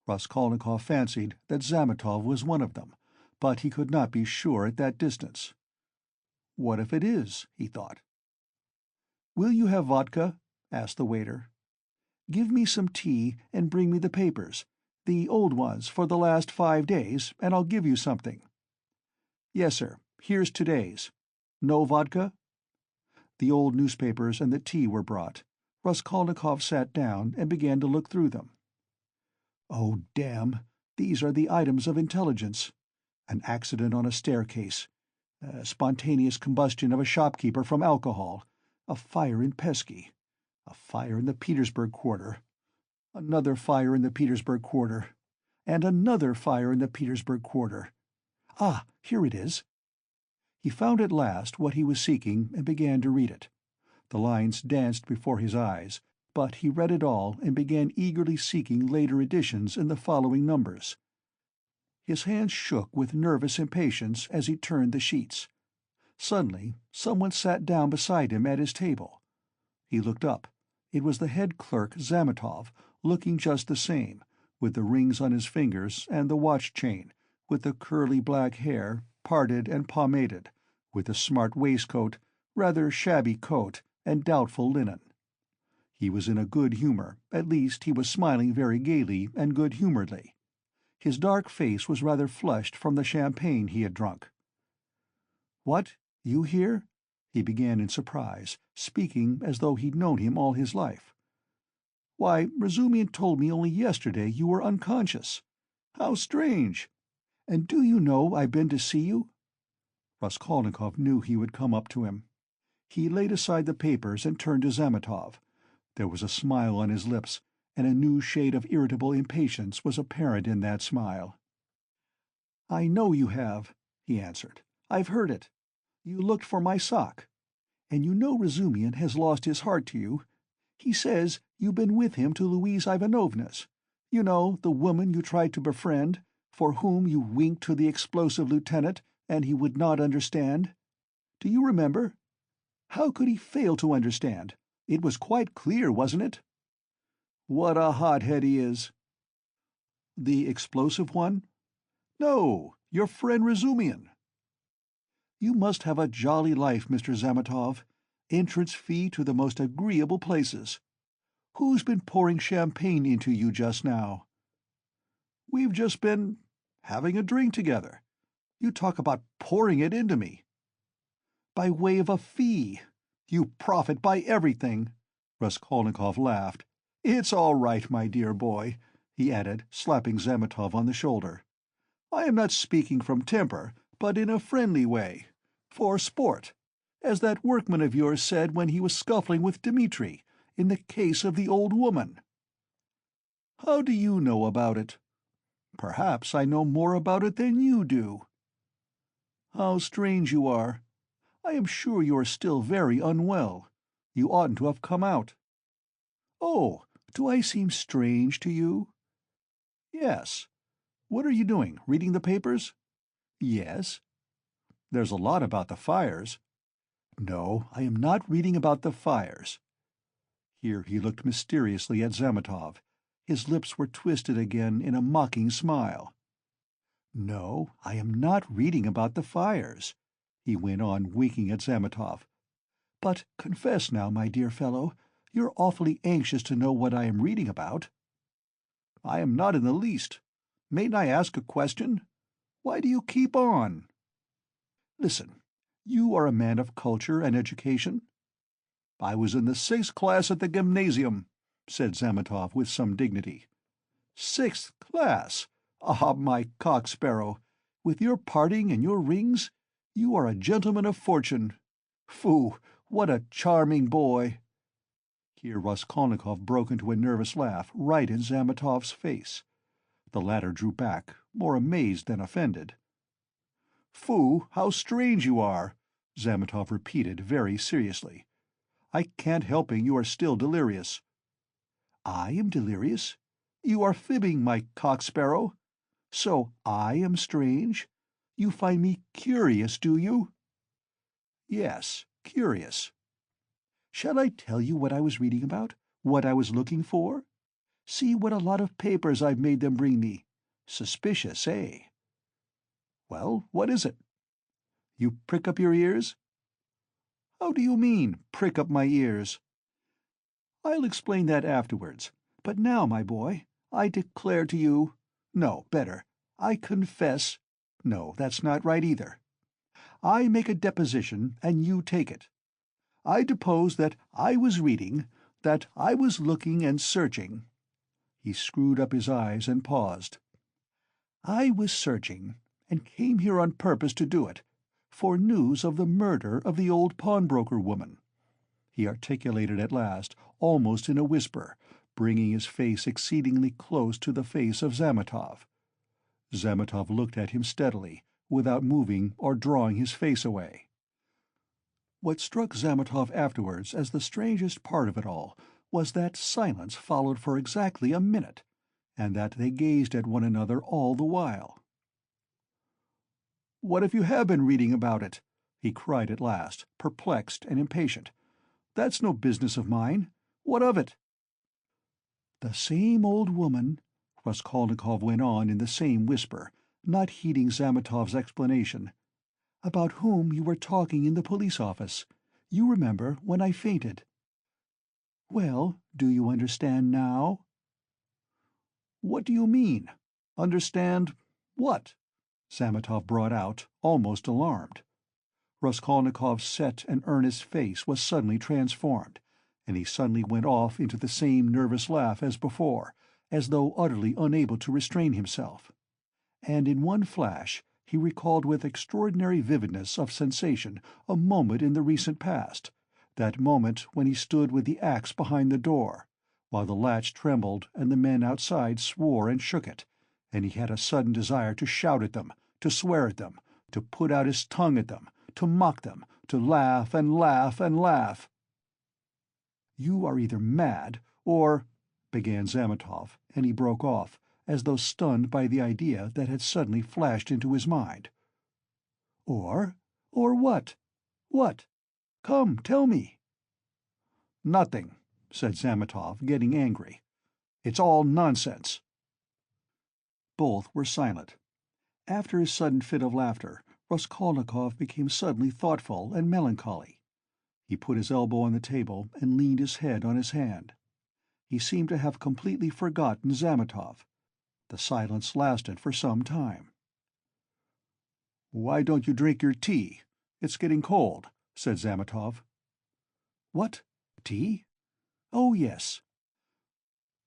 Raskolnikov fancied that Zametov was one of them, but he could not be sure at that distance. "What if it is?" he thought. "Will you have vodka?" asked the waiter. "Give me some tea and bring me the papers, the old ones for the last 5 days, and I'll give you something." "Yes, sir. Here's today's. No vodka?" The old newspapers and the tea were brought. Raskolnikov sat down and began to look through them. "Oh, damn! These are the items of intelligence. An accident on a staircase. Spontaneous combustion of a shopkeeper from alcohol. A fire in Pesky. A fire in the Petersburg quarter. Another fire in the Petersburg quarter. And another fire in the Petersburg quarter. Ah, here it is." He found at last what he was seeking and began to read it. The lines danced before his eyes, but he read it all and began eagerly seeking later editions in the following numbers. His hands shook with nervous impatience as he turned the sheets. Suddenly someone sat down beside him at his table. He looked up. It was the head clerk, Zametov, looking just the same, with the rings on his fingers and the watch-chain, with the curly black hair, parted and pomaded, with the smart waistcoat, rather shabby coat, and doubtful linen. He was in a good humor, at least he was smiling very gaily and good-humoredly. His dark face was rather flushed from the champagne he had drunk. "What, you here?" he began in surprise, speaking as though he'd known him all his life. "Why, Razumian told me only yesterday you were unconscious. How strange! And do you know I've been to see you?" Raskolnikov knew he would come up to him. He laid aside the papers and turned to Zametov. There was a smile on his lips, and a new shade of irritable impatience was apparent in that smile. "I know you have," he answered. "I've heard it. You looked for my sock. And you know Razumian has lost his heart to you. He says you've been with him to Louise Ivanovna's. You know, the woman you tried to befriend, for whom you winked to the explosive lieutenant, and he would not understand. Do you remember? How could he fail to understand? It was quite clear, wasn't it? What a hothead he is!" "The explosive one?" "No, your friend Razumian." "You must have a jolly life, Mr. Zametov. Entrance fee to the most agreeable places. Who's been pouring champagne into you just now?" "We've just been having a drink together. You talk about pouring it into me." "By way of a fee. You profit by everything." Raskolnikov laughed. "It's all right, my dear boy," he added, slapping Zametov on the shoulder. "I am not speaking from temper, but in a friendly way. For sport. As that workman of yours said when he was scuffling with Dmitri, in the case of the old woman." "How do you know about it?" "Perhaps I know more about it than you do." "How strange you are. I am sure you are still very unwell. You oughtn't to have come out." "Oh, do I seem strange to you?" "Yes. What are you doing, reading the papers?" "Yes." "There's a lot about the fires." "No, I am not reading about the fires." Here he looked mysteriously at Zametov. His lips were twisted again in a mocking smile. "No, I am not reading about the fires," he went on, winking at Zametov. "But confess now, my dear fellow, you're awfully anxious to know what I am reading about." "I am not in the least. Mayn't I ask a question? Why do you keep on?" "Listen, you are a man of culture and education?" "I was in the 6th class at the gymnasium," said Zametov with some dignity. "6th class! Ah, my cock-sparrow! With your parting and your rings, you are a gentleman of fortune. Phoo! What a charming boy!" Here Raskolnikov broke into a nervous laugh right in Zametov's face. The latter drew back, more amazed than offended. "Phoo, how strange you are!" Zametov repeated very seriously. "I can't helping you are still delirious." "I am delirious? You are fibbing, my cock-sparrow. So I am strange? You find me curious, do you?" "Yes, curious." "Shall I tell you what I was reading about? What I was looking for? See what a lot of papers I've made them bring me. Suspicious, eh?" "Well, what is it?" "You prick up your ears?" "How do you mean, prick up my ears?" "I'll explain that afterwards. But now, my boy, I declare to you— No, better, I confess— No, that's not right either. I make a deposition, and you take it. I depose that I was reading, that I was looking and searching—" He screwed up his eyes and paused. "I was searching, and came here on purpose to do it, for news of the murder of the old pawnbroker woman," he articulated at last, almost in a whisper, bringing his face exceedingly close to the face of Zametov. Zametov looked at him steadily, without moving or drawing his face away. What struck Zametov afterwards as the strangest part of it all was that silence followed for exactly a minute, and that they gazed at one another all the while. "What if you have been reading about it?" he cried at last, perplexed and impatient. "That's no business of mine. What of it?" "The same old woman," Raskolnikov went on in the same whisper, not heeding Zametov's explanation, "about whom you were talking in the police office. You remember, when I fainted. Well, do you understand now?" "What do you mean? Understand what?" Zametov brought out, almost alarmed. Raskolnikov's set and earnest face was suddenly transformed, and he suddenly went off into the same nervous laugh as before, as though utterly unable to restrain himself. And in one flash he recalled with extraordinary vividness of sensation a moment in the recent past, that moment when he stood with the axe behind the door, while the latch trembled and the men outside swore and shook it, and he had a sudden desire to shout at them, to swear at them, to put out his tongue at them, to mock them, to laugh and laugh and laugh. "You are either mad, or—" began Zametov, and he broke off, as though stunned by the idea that had suddenly flashed into his mind. "Or what? What? Come, tell me." "Nothing," said Zametov, getting angry. "It's all nonsense." Both were silent. After his sudden fit of laughter, Raskolnikov became suddenly thoughtful and melancholy. He put his elbow on the table and leaned his head on his hand. He seemed to have completely forgotten Zametov. The silence lasted for some time. "Why don't you drink your tea? It's getting cold," said Zametov. "What? Tea? Oh, yes."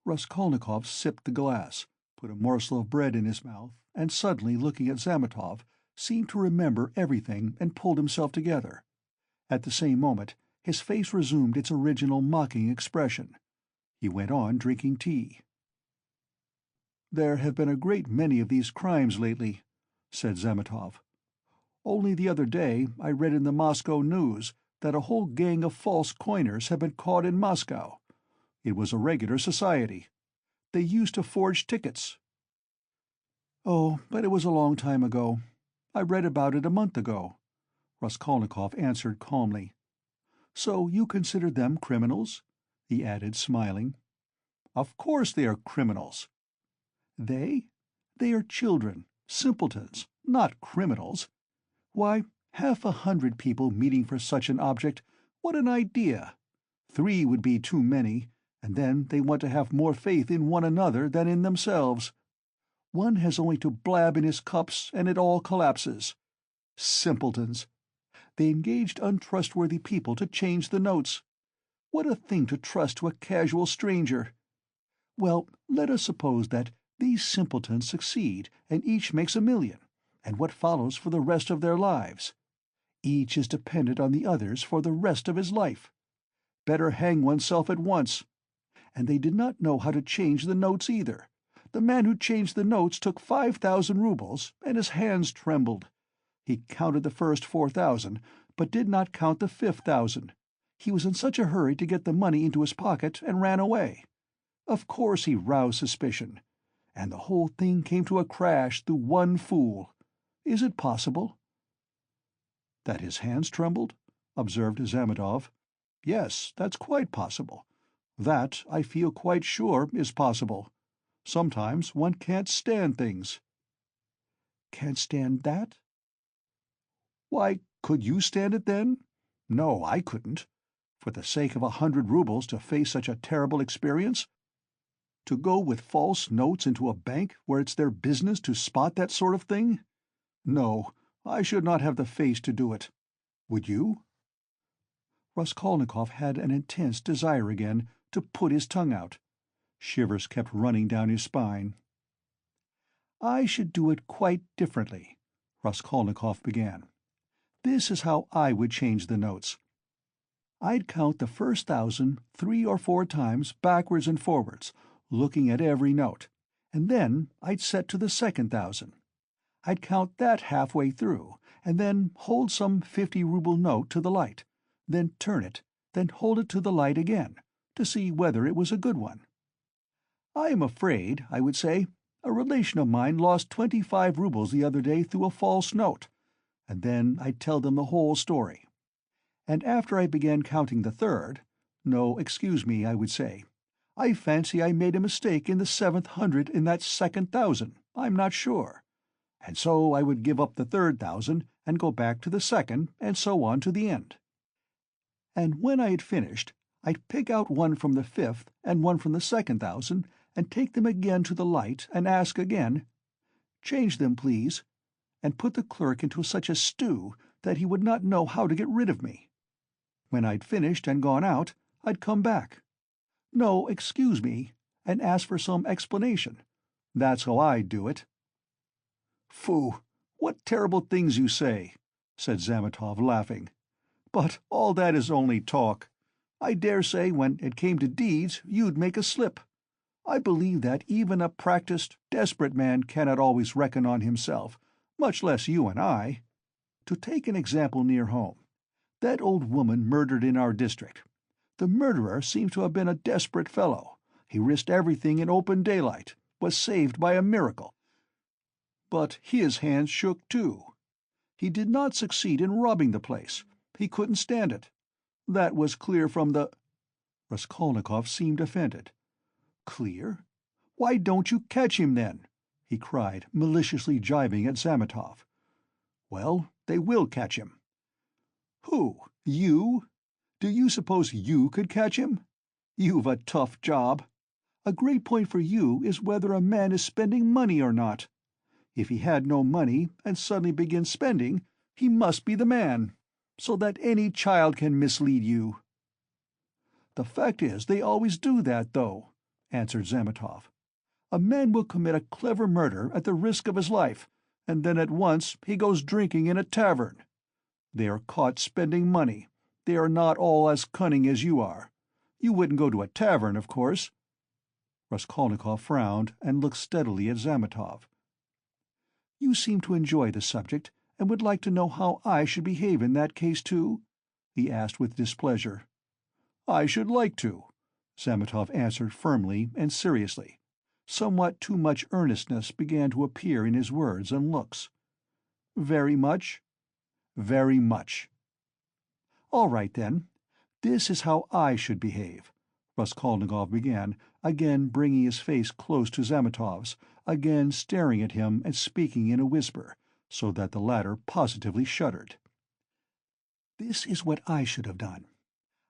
Raskolnikov sipped the glass, put a morsel of bread in his mouth, and suddenly, looking at Zametov, seemed to remember everything and pulled himself together. At the same moment his face resumed its original mocking expression. He went on drinking tea. "There have been a great many of these crimes lately," said Zametov. Only the other day I read in the Moscow news that a whole gang of false coiners had been caught in Moscow. It was a regular society. They used to forge tickets." "Oh, but it was a long time ago. I read about it a month ago," Raskolnikov answered calmly. "So you consider them criminals?" he added, smiling. "Of course they are criminals." "They? They are children, simpletons, not criminals. Why, 100 people meeting for such an object, what an idea! 3 would be too many, and then they want to have more faith in one another than in themselves. One has only to blab in his cups and it all collapses. Simpletons! They engaged untrustworthy people to change the notes. What a thing to trust to a casual stranger! Well, let us suppose that these simpletons succeed and each makes 1 million, and what follows for the rest of their lives? Each is dependent on the others for the rest of his life. Better hang oneself at once. And they did not know how to change the notes either. The man who changed the notes took 5,000 roubles, and his hands trembled. He counted the first 4,000, but did not count the 5,000. He was in such a hurry to get the money into his pocket and ran away. Of course he roused suspicion. And the whole thing came to a crash through one fool. Is it possible?" "That his hands trembled?" observed Zametov. "Yes, that's quite possible. That, I feel quite sure, is possible. Sometimes one can't stand things." "Can't stand that?" "Why, could you stand it then? No, I couldn't. For the sake of 100 roubles to face such a terrible experience? To go with false notes into a bank where it's their business to spot that sort of thing? No, I should not have the face to do it. Would you?" Raskolnikov had an intense desire again to put his tongue out. Shivers kept running down his spine. "I should do it quite differently," Raskolnikov began. "This is how I would change the notes. I'd count the first 1,000 3 or 4 times backwards and forwards, looking at every note, and then I'd set to the second 1,000. I'd count that halfway through, and then hold some 50-rouble note to the light, then turn it, then hold it to the light again, to see whether it was a good one. 'I am afraid,' I would say, 'a relation of mine lost 25 roubles the other day through a false note,' and then I'd tell them the whole story. And after I began counting the third, 'No, excuse me,' I would say, 'I fancy I made a mistake in the 7th hundred in that second 1,000, I'm not sure.' And so I would give up the third 1,000 and go back to the second, and so on to the end. And when I had finished, I'd pick out one from the 5th and one from the second 1,000, and take them again to the light and ask again, 'Change them, please,' and put the clerk into such a stew that he would not know how to get rid of me. When I'd finished and gone out, I'd come back. 'No, excuse me,' and ask for some explanation. That's how I'd do it." "Phoo! What terrible things you say," said Zametov, laughing. "But all that is only talk. I dare say when it came to deeds you'd make a slip. I believe that even a practiced, desperate man cannot always reckon on himself, much less you and I. To take an example near home, that old woman murdered in our district. The murderer seems to have been a desperate fellow. He risked everything in open daylight, was saved by a miracle. But his hands shook too. He did not succeed in robbing the place. He couldn't stand it. That was clear from the—" Raskolnikov seemed offended. "Clear? Why don't you catch him, then?" he cried, maliciously jibing at Zametov. "Well, they will catch him." "Who? You? Do you suppose you could catch him? You've a tough job. A great point for you is whether a man is spending money or not. If he had no money and suddenly begins spending, he must be the man, so that any child can mislead you." "The fact is they always do that, though," answered Zametov. "A man will commit a clever murder at the risk of his life, and then at once he goes drinking in a tavern. They are caught spending money. They are not all as cunning as you are. You wouldn't go to a tavern, of course." Raskolnikov frowned and looked steadily at Zametov. "You seem to enjoy the subject, and would like to know how I should behave in that case too?" he asked with displeasure. "I should like to," Zametov answered firmly and seriously. Somewhat too much earnestness began to appear in his words and looks. "Very much?" "Very much." "All right, then. This is how I should behave," Raskolnikov began, again bringing his face close to Zametov's, again staring at him and speaking in a whisper, so that the latter positively shuddered. "This is what I should have done.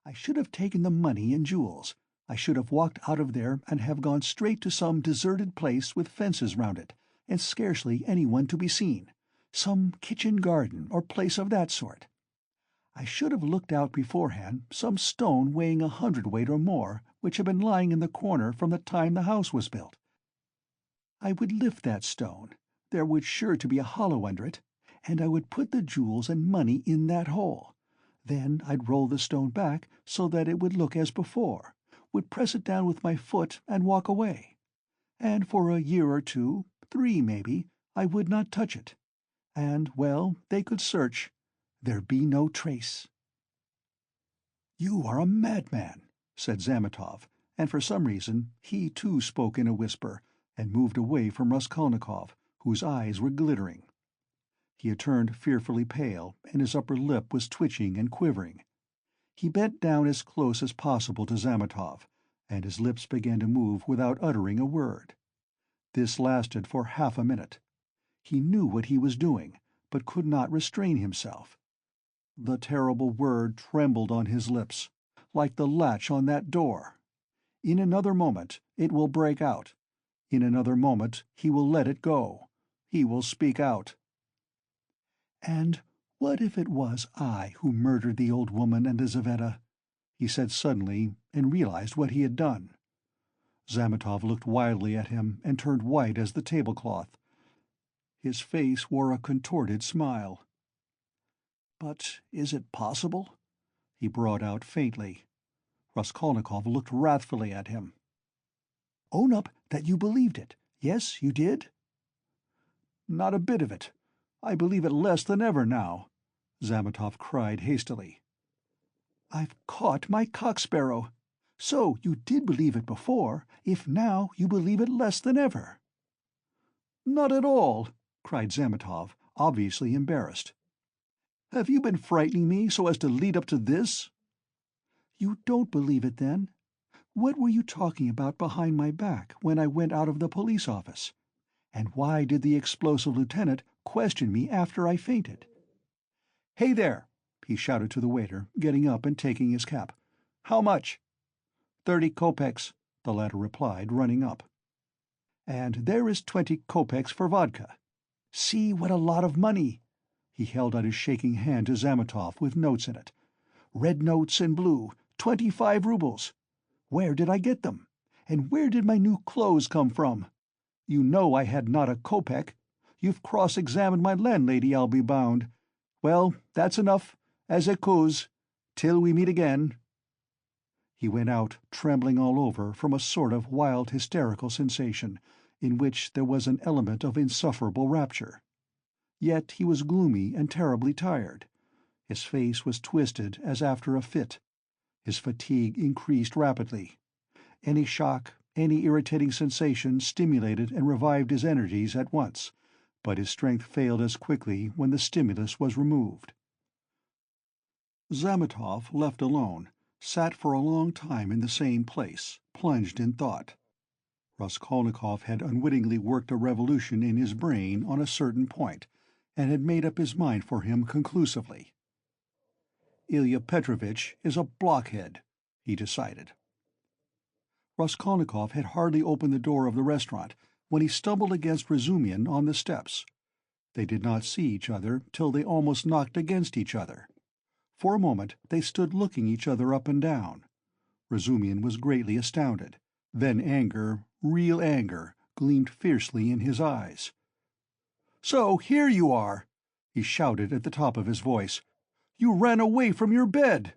I should have taken the money and jewels. I should have walked out of there and have gone straight to some deserted place with fences round it, and scarcely anyone to be seen, some kitchen garden or place of that sort. I should have looked out beforehand some stone weighing 100 weight or more, which had been lying in the corner from the time the house was built. I would lift that stone, there would sure to be a hollow under it, and I would put the jewels and money in that hole. Then I'd roll the stone back so that it would look as before, would press it down with my foot and walk away. And for a year or two, 3 maybe, I would not touch it. And, well, they could search. There'd be no trace." "You are a madman," said Zametov, and for some reason he too spoke in a whisper, and moved away from Raskolnikov, whose eyes were glittering. He had turned fearfully pale, and his upper lip was twitching and quivering. He bent down as close as possible to Zametov, and his lips began to move without uttering a word. This lasted for half a minute. He knew what he was doing, but could not restrain himself. The terrible word trembled on his lips, like the latch on that door. In another moment it will break out. In another moment he will let it go. He will speak out. "And what if it was I who murdered the old woman and Lizaveta?" he said suddenly, and realized what he had done. Zametov looked wildly at him and turned white as the tablecloth. His face wore a contorted smile. "But is it possible?" he brought out faintly. Raskolnikov looked wrathfully at him. "Own up that you believed it. Yes, you did?" "Not a bit of it. I believe it less than ever now," Zametov cried hastily. "I've caught my cock-sparrow. So you did believe it before, if now you believe it less than ever." "Not at all," cried Zametov, obviously embarrassed. "Have you been frightening me so as to lead up to this?" "You don't believe it, then? What were you talking about behind my back when I went out of the police office? And why did the explosive lieutenant question me after I fainted?" "Hey there!" he shouted to the waiter, getting up and taking his cap. "How much?" 30 kopecks, the latter replied, running up. "And there is 20 kopecks for vodka. See what a lot of money!" He held out his shaking hand to Zametov with notes in it. "Red notes and blue, 25 rubles. Where did I get them? And where did my new clothes come from? You know I had not a kopeck. You've cross-examined my landlady, I'll be bound. Well, that's enough, as it goes, till we meet again." He went out, trembling all over from a sort of wild hysterical sensation, in which there was an element of insufferable rapture. Yet he was gloomy and terribly tired. His face was twisted as after a fit. His fatigue increased rapidly. Any shock, any irritating sensation stimulated and revived his energies at once, but his strength failed as quickly when the stimulus was removed. Zametov, left alone, sat for a long time in the same place, plunged in thought. Raskolnikov had unwittingly worked a revolution in his brain on a certain point, and had made up his mind for him conclusively. "Ilya Petrovitch is a blockhead," he decided. Raskolnikov had hardly opened the door of the restaurant when he stumbled against Razumian on the steps. They did not see each other till they almost knocked against each other. For a moment they stood looking each other up and down. Razumian was greatly astounded. Then anger, real anger, gleamed fiercely in his eyes. "So here you are!" he shouted at the top of his voice. "You ran away from your bed!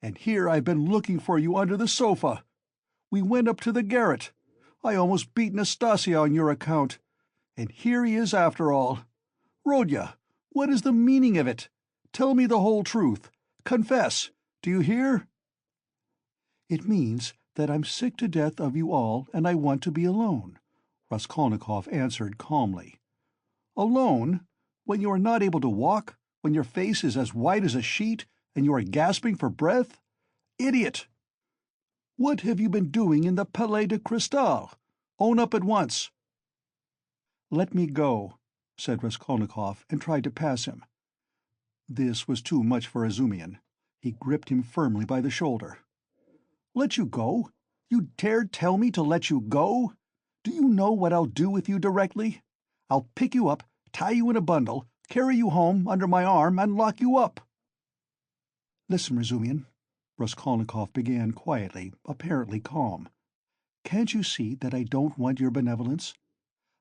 And here I've been looking for you under the sofa! We went up to the garret. I almost beat Nastasia on your account. And here he is after all. Rodya, What is the meaning of it? Tell me the whole truth. Confess. Do you hear?" "It means that I'm sick to death of you all, and I want to be alone," Raskolnikov answered calmly. "Alone? When you are not able to walk? When your face is as white as a sheet, and you are gasping for breath? Idiot! What have you been doing in the Palais de Cristal? Own up at once." "Let me go," said Raskolnikov, and tried to pass him. This was too much for Izumian. He gripped him firmly by the shoulder. "Let you go? You dare tell me to let you go? Do you know what I'll do with you directly? I'll pick you up, tie you in a bundle, carry you home under my arm, and lock you up." "Listen, Izumian," Raskolnikov began quietly, apparently calm. "Can't you see that I don't want your benevolence?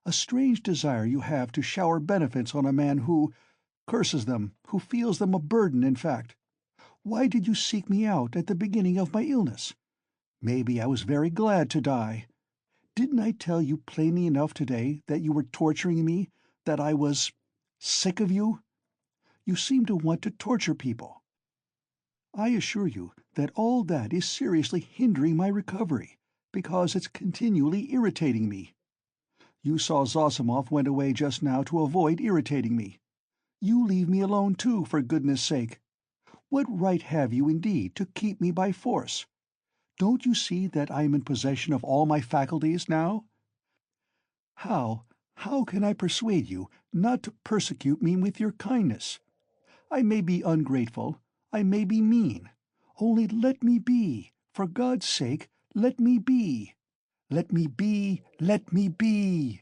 A strange desire you have to shower benefits on a man who curses them, who feels them a burden, in fact. Why did you seek me out at the beginning of my illness? Maybe I was very glad to die. Didn't I tell you plainly enough today that you were torturing me, that I was sick of you? You seem to want to torture people. I assure you that all that is seriously hindering my recovery, because it's continually irritating me. You saw Zosimov went away just now to avoid irritating me. You leave me alone too, for goodness sake. What right have you, indeed, to keep me by force? Don't you see that I am in possession of all my faculties now? How can I persuade you not to persecute me with your kindness? I may be ungrateful, I may be mean. Only let me be. For God's sake, let me be. Let me be, let me be."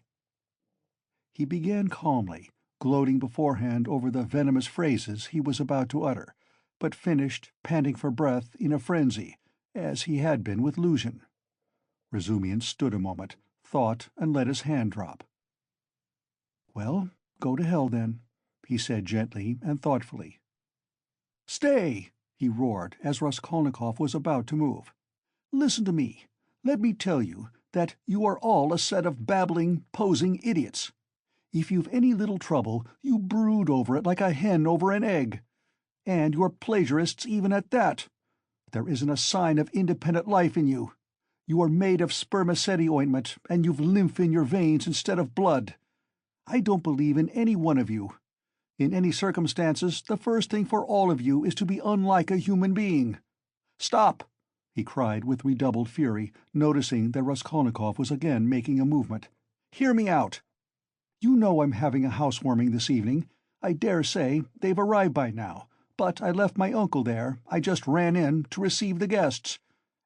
He began calmly, gloating beforehand over the venomous phrases he was about to utter, but finished, panting for breath, in a frenzy, as he had been with Luzhin. Izumian stood a moment, thought, and let his hand drop. "Well, go to hell, then," he said gently and thoughtfully. "Stay!" he roared, as Raskolnikov was about to move. "Listen to me. Let me tell you that you are all a set of babbling, posing idiots. If you've any little trouble, you brood over it like a hen over an egg. And you're plagiarists even at that. There isn't a sign of independent life in you. You are made of spermaceti ointment, and you've lymph in your veins instead of blood. I don't believe in any one of you. In any circumstances, the first thing for all of you is to be unlike a human being. Stop!" he cried with redoubled fury, noticing that Raskolnikov was again making a movement. "Hear me out. You know I'm having a housewarming this evening. I dare say they've arrived by now, but I left my uncle there. I just ran in to receive the guests.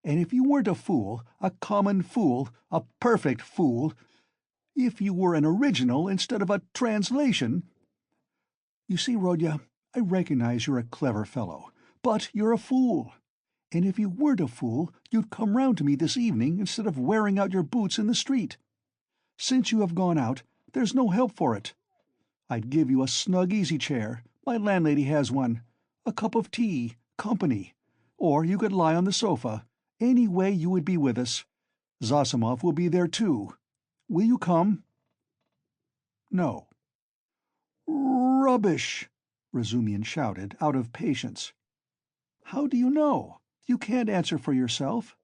And if you weren't a fool, a common fool, a perfect fool, if you were an original instead of a translation— You see, Rodya, I recognize you're a clever fellow, but you're a fool. And if you weren't a fool, you'd come round to me this evening instead of wearing out your boots in the street. Since you have gone out, there's no help for it. I'd give you a snug easy-chair, my landlady has one, a cup of tea, company, or you could lie on the sofa. Any way you would be with us. Zosimov will be there too. Will you come?" "No." "Rubbish!" Izumian shouted, out of patience. "How do you know? You can't answer for yourself.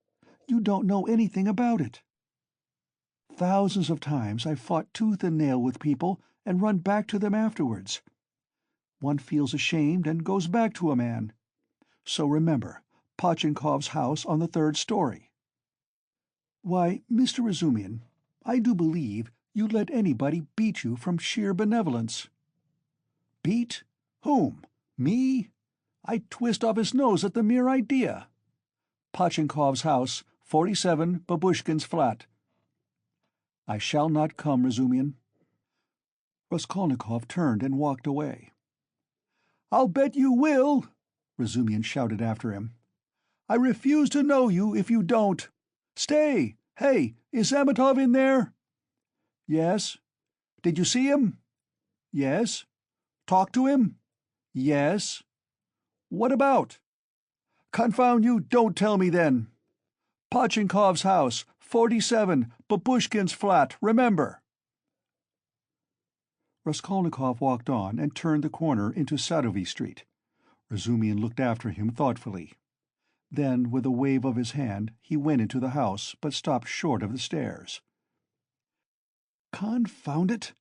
You don't know anything about it. Thousands of times I've fought tooth and nail with people and run back to them afterwards. One feels ashamed and goes back to a man. So remember, Pochinkov's house on the 3rd story. Why, Mr. Izumian, I do believe you'd let anybody beat you from sheer benevolence." "Beat? Whom? Me? I'd twist off his nose at the mere idea. Pochinkov's house, 47 Babushkin's flat." "I shall not come, Izumian." Raskolnikov turned and walked away. "I'll bet you will!" Izumian shouted after him. "I refuse to know you if you don't. Stay! Hey, is Amitov in there?" "Yes." "Did you see him?" "Yes." "Talk to him?" "Yes." "What about?" "Confound you, don't tell me then. Pochinkov's house, 47 Babushkin's flat, remember." Raskolnikov walked on and turned the corner into Sadovy Street. Razumian looked after him thoughtfully. Then, with a wave of his hand, he went into the house, but stopped short of the stairs. "Confound it,"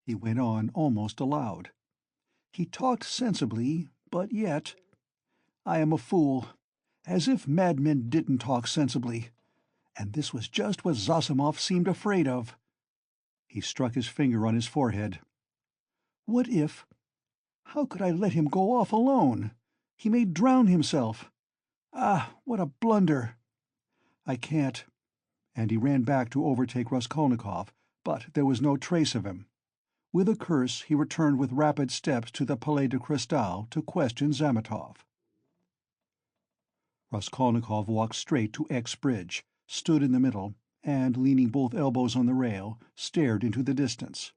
he went on almost aloud. "He talked sensibly, but yet... I am a fool. As if madmen didn't talk sensibly. And this was just what Zossimov seemed afraid of." He struck his finger on his forehead. "What if... How could I let him go off alone? He may drown himself. Ah, what a blunder! I can't." And he ran back to overtake Raskolnikov, but there was no trace of him. With a curse, he returned with rapid steps to the Palais de Cristal to question Zametov. Raskolnikov walked straight to X Bridge, stood in the middle, and, leaning both elbows on the rail, stared into the distance.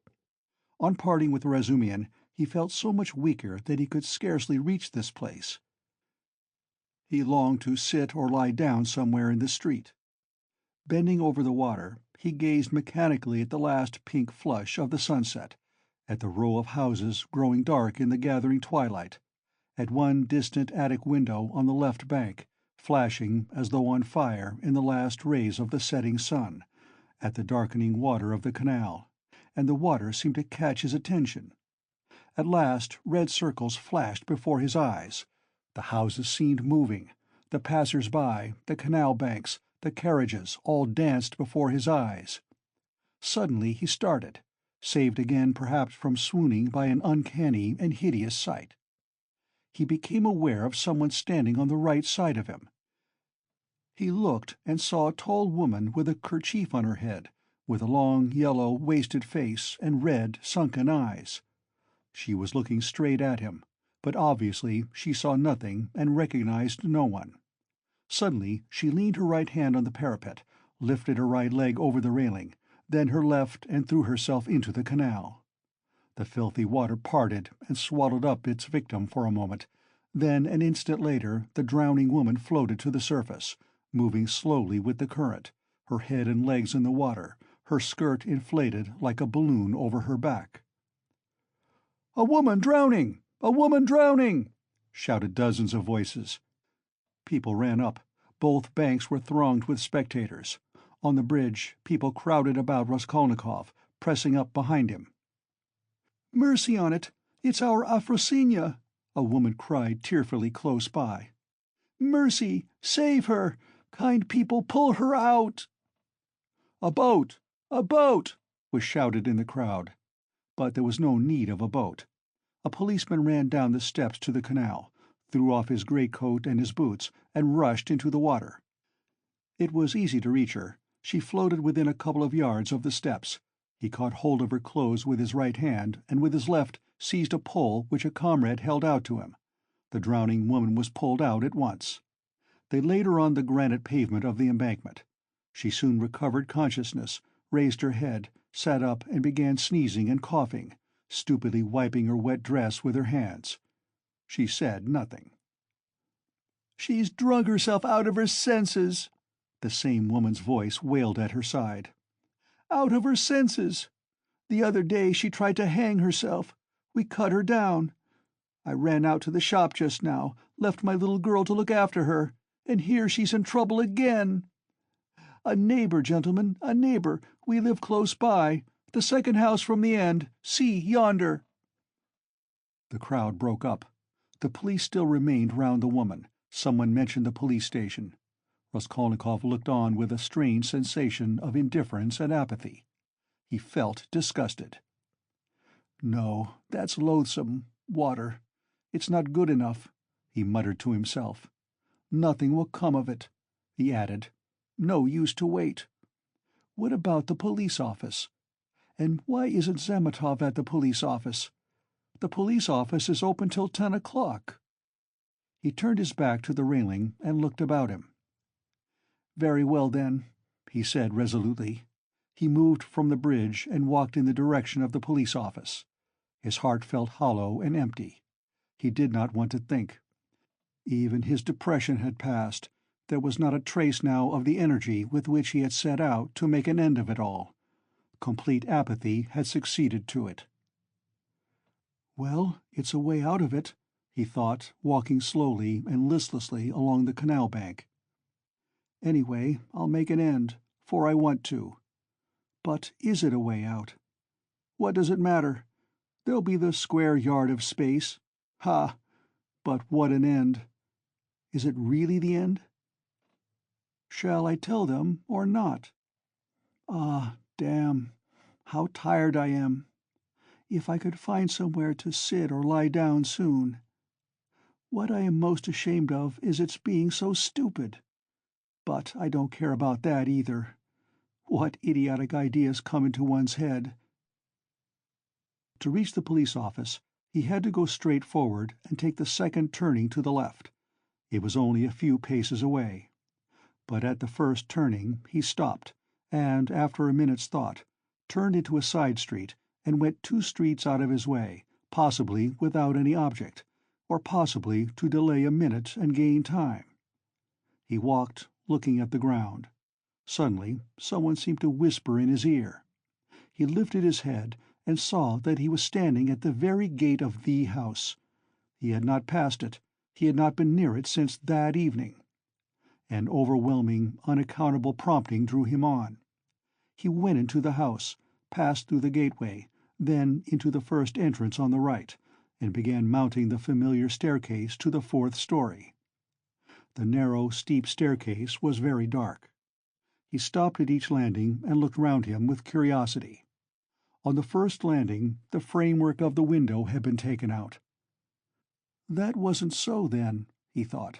On parting with Razumian, he felt so much weaker that he could scarcely reach this place. He longed to sit or lie down somewhere in the street. Bending over the water, he gazed mechanically at the last pink flush of the sunset, at the row of houses growing dark in the gathering twilight, at one distant attic window on the left bank, flashing as though on fire in the last rays of the setting sun, at the darkening water of the canal, and the water seemed to catch his attention. At last red circles flashed before his eyes. The houses seemed moving. The passers-by, the canal banks, the carriages all danced before his eyes. Suddenly he started, saved again perhaps from swooning by an uncanny and hideous sight. He became aware of someone standing on the right side of him. He looked and saw a tall woman with a kerchief on her head, with a long, yellow, wasted face and red, sunken eyes. She was looking straight at him, but obviously she saw nothing and recognized no one. Suddenly she leaned her right hand on the parapet, lifted her right leg over the railing, then her left, and threw herself into the canal. The filthy water parted and swallowed up its victim for a moment. Then, an instant later, the drowning woman floated to the surface, moving slowly with the current, her head and legs in the water, her skirt inflated like a balloon over her back. "A woman drowning! A woman drowning!" shouted dozens of voices. People ran up. Both banks were thronged with spectators. On the bridge, people crowded about Raskolnikov, pressing up behind him. "Mercy on it! It's our Afrosinya!" a woman cried tearfully close by. "Mercy! Save her! Kind people, pull her out!" "A boat! A boat!" was shouted in the crowd. But there was no need of a boat. A policeman ran down the steps to the canal, threw off his greatcoat and his boots, and rushed into the water. It was easy to reach her. She floated within a couple of yards of the steps. He caught hold of her clothes with his right hand, and with his left seized a pole which a comrade held out to him. The drowning woman was pulled out at once. They laid her on the granite pavement of the embankment. She soon recovered consciousness, raised her head, sat up and began sneezing and coughing, stupidly wiping her wet dress with her hands. She said nothing. "She's drunk herself out of her senses," the same woman's voice wailed at her side. "Out of her senses. The other day she tried to hang herself. We cut her down. I ran out to the shop just now, left my little girl to look after her, and here she's in trouble again. A neighbor, gentlemen, a neighbor. We live close by. The second house from the end. See, yonder." The crowd broke up. The police still remained round the woman. Someone mentioned the police station. Raskolnikov looked on with a strange sensation of indifference and apathy. He felt disgusted. "No, that's loathsome. Water. It's not good enough," he muttered to himself. "Nothing will come of it," he added. "No use to wait. What about the police office? And why isn't Zametov at the police office? The police office is open till 10 o'clock. He turned his back to the railing and looked about him. "Very well, then," he said resolutely. He moved from the bridge and walked in the direction of the police office. His heart felt hollow and empty. He did not want to think. Even his depression had passed. There was not a trace now of the energy with which he had set out to make an end of it all. Complete apathy had succeeded to it. Well, it's a way out of it, he thought, walking slowly and listlessly along the canal bank. Anyway, I'll make an end, for I want to. But is it a way out? What does it matter? There'll be the square yard of space. Ha! But what an end! Is it really the end? Shall I tell them or not? Ah, damn, how tired I am. If I could find somewhere to sit or lie down soon. What I am most ashamed of is its being so stupid. But I don't care about that either. What idiotic ideas come into one's head? To reach the police office, he had to go straight forward and take the second turning to the left. It was only a few paces away. But at the first turning he stopped, and, after a minute's thought, turned into a side street and went 2 streets out of his way, possibly without any object, or possibly to delay a minute and gain time. He walked, looking at the ground. Suddenly someone seemed to whisper in his ear. He lifted his head and saw that he was standing at the very gate of the house. He had not passed it, he had not been near it since that evening. An overwhelming, unaccountable prompting drew him on. He went into the house, passed through the gateway, then into the first entrance on the right, and began mounting the familiar staircase to the 4th story. The narrow, steep staircase was very dark. He stopped at each landing and looked round him with curiosity. On the first landing, the framework of the window had been taken out. That wasn't so, then, he thought.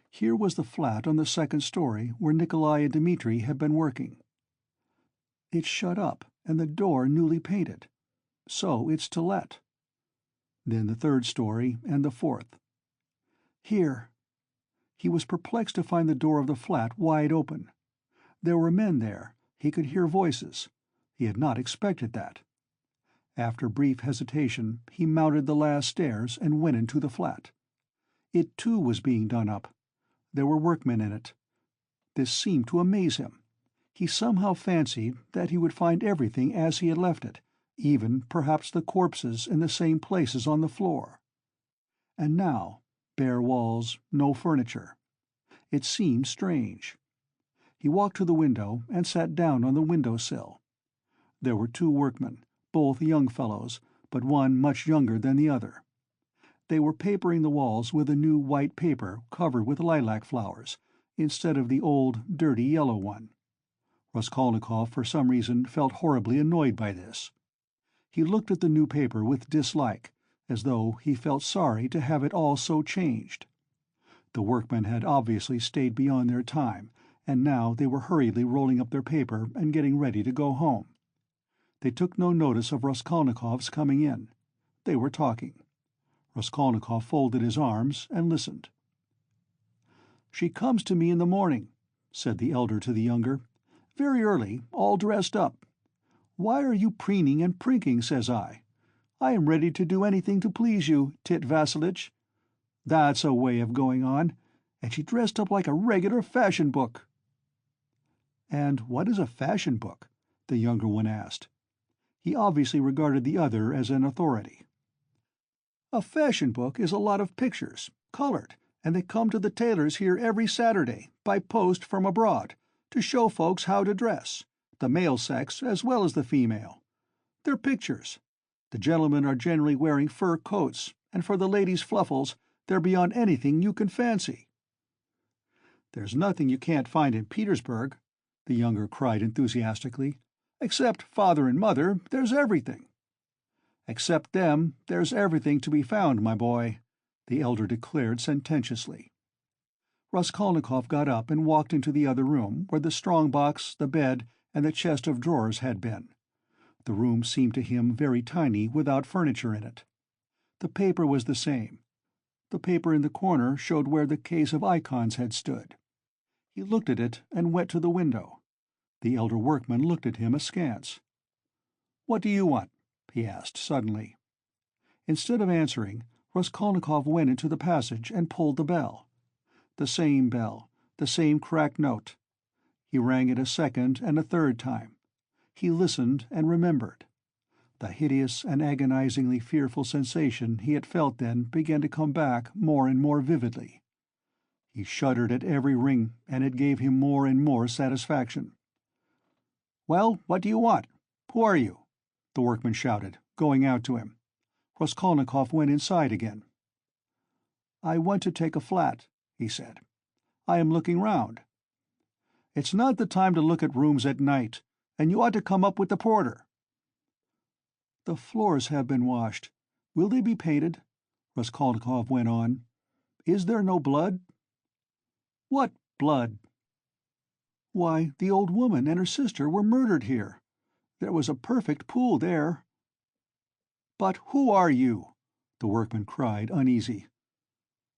Here was the flat on the 2nd story where Nikolai and Dmitri had been working. It's shut up, and the door newly painted. So it's to let. Then the 3rd story and the 4th. Here. He was perplexed to find the door of the flat wide open. There were men there. He could hear voices. He had not expected that. After brief hesitation, he mounted the last stairs and went into the flat. It, too, was being done up. There were workmen in it. This seemed to amaze him. He somehow fancied that he would find everything as he had left it, even perhaps the corpses in the same places on the floor. And now, bare walls, no furniture. It seemed strange. He walked to the window and sat down on the window-sill. There were 2 workmen, both young fellows, but one much younger than the other. They were papering the walls with a new white paper covered with lilac flowers, instead of the old, dirty yellow one. Raskolnikov, for some reason, felt horribly annoyed by this. He looked at the new paper with dislike, as though he felt sorry to have it all so changed. The workmen had obviously stayed beyond their time, and now they were hurriedly rolling up their paper and getting ready to go home. They took no notice of Raskolnikov's coming in. They were talking. Raskolnikov folded his arms and listened. "She comes to me in the morning," said the elder to the younger, "very early, all dressed up. 'Why are you preening and prinking?' says I. 'I am ready to do anything to please you, Tit Vassilitch.' That's a way of going on, and she dressed up like a regular fashion book." "And what is a fashion book?" the younger one asked. He obviously regarded the other as an authority. "A fashion book is a lot of pictures, colored, and they come to the tailors here every Saturday, by post from abroad, to show folks how to dress, the male sex as well as the female. They're pictures. The gentlemen are generally wearing fur coats, and for the ladies' fluffles, they're beyond anything you can fancy." "There's nothing you can't find in Petersburg," the younger cried enthusiastically. "Except father and mother, there's everything." "Except them, there's everything to be found, my boy," the elder declared sententiously. Raskolnikov got up and walked into the other room, where the strong-box, the bed, and the chest of drawers had been. The room seemed to him very tiny without furniture in it. The paper was the same. The paper in the corner showed where the case of icons had stood. He looked at it and went to the window. The elder workman looked at him askance. "What do you want?" he asked suddenly. Instead of answering, Raskolnikov went into the passage and pulled the bell. The same bell, the same cracked note. He rang it a second and a third time. He listened and remembered. The hideous and agonizingly fearful sensation he had felt then began to come back more and more vividly. He shuddered at every ring, and it gave him more and more satisfaction. "Well, what do you want? Who are you?" the workman shouted, going out to him. Raskolnikov went inside again. "I want to take a flat," he said. "I am looking round." "It's not the time to look at rooms at night, and you ought to come up with the porter." "The floors have been washed. Will they be painted?" Raskolnikov went on. "Is there no blood?" "What blood?" "Why, the old woman and her sister were murdered here. There was a perfect pool there." "But who are you?" the workman cried, uneasy.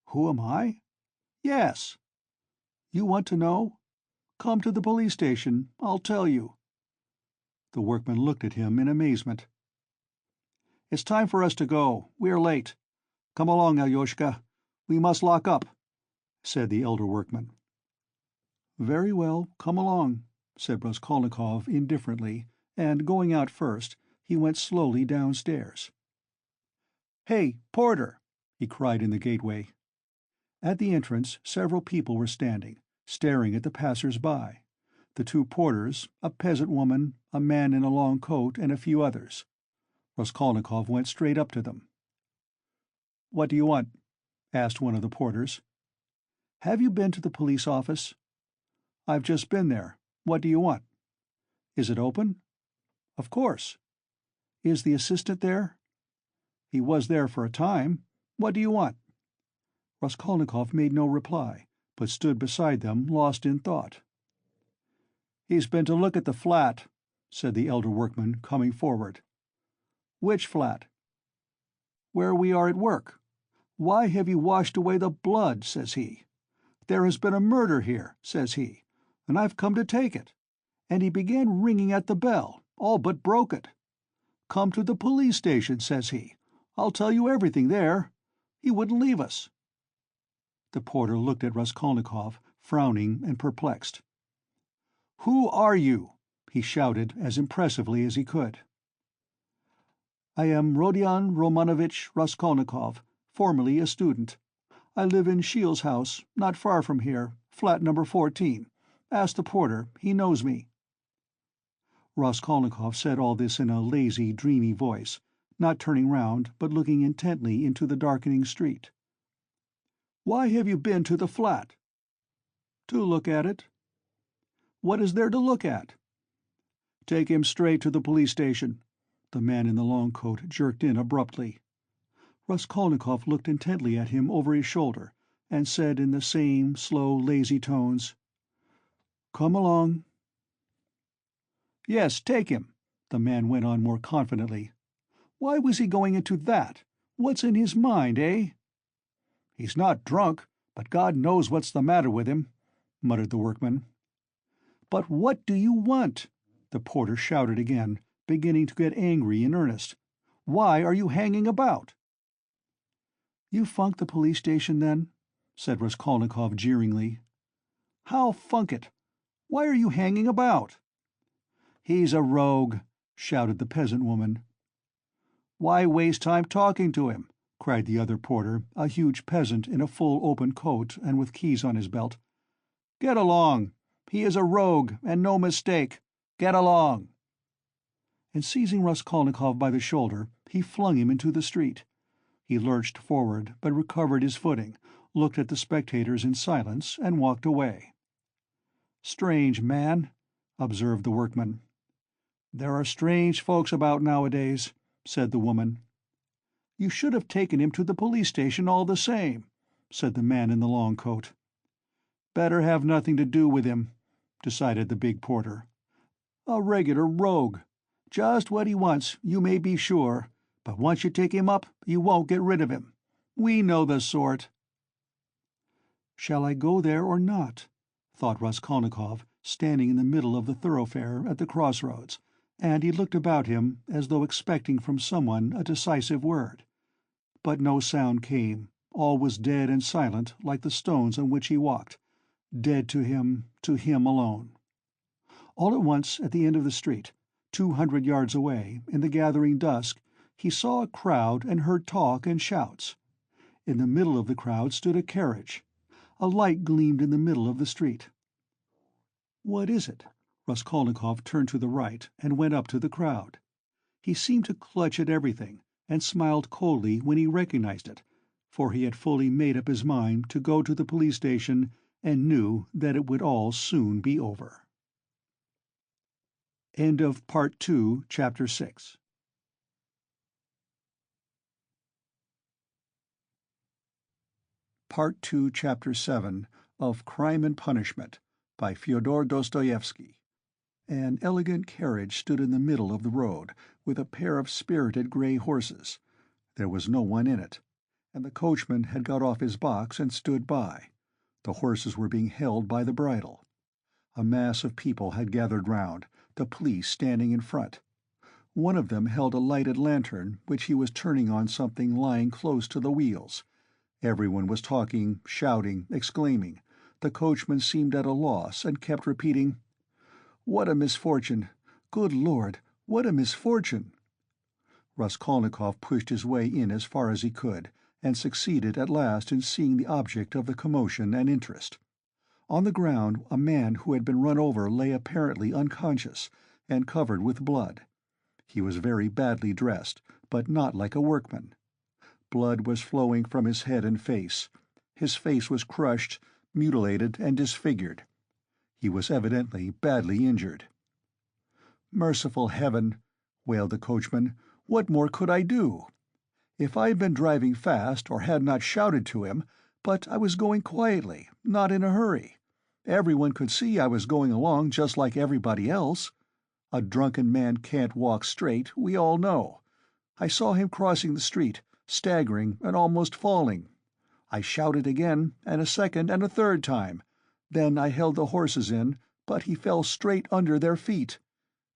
"Who am I?" "Yes." "You want to know? Come to the police station. I'll tell you." The workman looked at him in amazement. "It's time for us to go. We're late. Come along, Alyoshka. We must lock up," said the elder workman. "Very well, come along," said Raskolnikov indifferently, and, going out first, he went slowly downstairs. "Hey, porter!" he cried in the gateway. At the entrance several people were standing, staring at the passers-by. The two porters, a peasant woman, a man in a long coat, and a few others. Raskolnikov went straight up to them. "What do you want?" asked one of the porters. "Have you been to the police office?" "I've just been there. What do you want?" "Is it open?" "Of course." "Is the assistant there?" "He was there for a time. What do you want?" Raskolnikov made no reply, but stood beside them, lost in thought. "He's been to look at the flat," said the elder workman, coming forward. "Which flat?" "Where we are at work. 'Why have you washed away the blood?' says he. 'There has been a murder here,' says he, 'and I've come to take it.' And he began ringing at the bell, all but broke it. 'Come to the police station,' says he. 'I'll tell you everything there.' He wouldn't leave us." The porter looked at Raskolnikov, frowning and perplexed. "Who are you?" he shouted as impressively as he could. "I am Rodion Romanovitch Raskolnikov, formerly a student. I live in Shiel's house, not far from here, flat number 14. Ask the porter, he knows me." Raskolnikov said all this in a lazy, dreamy voice, not turning round but looking intently into the darkening street. "Why have you been to the flat?" "To look at it." "What is there to look at?" "Take him straight to the police station," the man in the long coat jerked in abruptly. Raskolnikov looked intently at him over his shoulder, and said in the same slow, lazy tones, "Come along." "Yes, take him," the man went on more confidently. "Why was he going into that? What's in his mind, eh?" "He's not drunk, but God knows what's the matter with him," muttered the workman. "But what do you want?" the porter shouted again, beginning to get angry in earnest. "Why are you hanging about?" "You funked the police station, then?" said Raskolnikov jeeringly. "How funk it? Why are you hanging about?" "He's a rogue," shouted the peasant woman. "Why waste time talking to him?" cried the other porter, a huge peasant in a full open coat and with keys on his belt. "Get along! He is a rogue, and no mistake! Get along!" And seizing Raskolnikov by the shoulder, he flung him into the street. He lurched forward, but recovered his footing, looked at the spectators in silence, and walked away. "Strange man," observed the workman. "There are strange folks about nowadays," said the woman. "You should have taken him to the police station all the same," said the man in the long coat. "Better have nothing to do with him," decided the big porter. "A regular rogue. Just what he wants, you may be sure, but once you take him up, you won't get rid of him. We know the sort." "Shall I go there or not?" thought Raskolnikov, standing in the middle of the thoroughfare at the crossroads, and he looked about him as though expecting from someone a decisive word. But no sound came, all was dead and silent like the stones on which he walked, dead to him alone. All at once, at the end of the street, 200 yards away, in the gathering dusk, he saw a crowd and heard talk and shouts. In the middle of the crowd stood a carriage. A light gleamed in the middle of the street. "What is it?" Raskolnikov turned to the right and went up to the crowd. He seemed to clutch at everything, and smiled coldly when he recognized it, for he had fully made up his mind to go to the police station and knew that it would all soon be over. End of Part 2, Chapter 6. Part 2, Chapter 7 of Crime and Punishment by Fyodor Dostoevsky. An elegant carriage stood in the middle of the road, with a pair of spirited grey horses. There was no one in it, and the coachman had got off his box and stood by. The horses were being held by the bridle. A mass of people had gathered round, the police standing in front. One of them held a lighted lantern, which he was turning on something lying close to the wheels. Everyone was talking, shouting, exclaiming. The coachman seemed at a loss and kept repeating, "What a misfortune! Good Lord, what a misfortune!" Raskolnikov pushed his way in as far as he could, and succeeded at last in seeing the object of the commotion and interest. On the ground a man who had been run over lay apparently unconscious, and covered with blood. He was very badly dressed, but not like a workman. Blood was flowing from his head and face. His face was crushed, mutilated, and disfigured. He was evidently badly injured. "Merciful heaven!" wailed the coachman. "What more could I do? If I had been driving fast, or had not shouted to him, but I was going quietly, not in a hurry. Everyone could see I was going along just like everybody else. A drunken man can't walk straight, we all know. I saw him crossing the street, staggering and almost falling. I shouted again, and a second and a third time. Then I held the horses in, but he fell straight under their feet.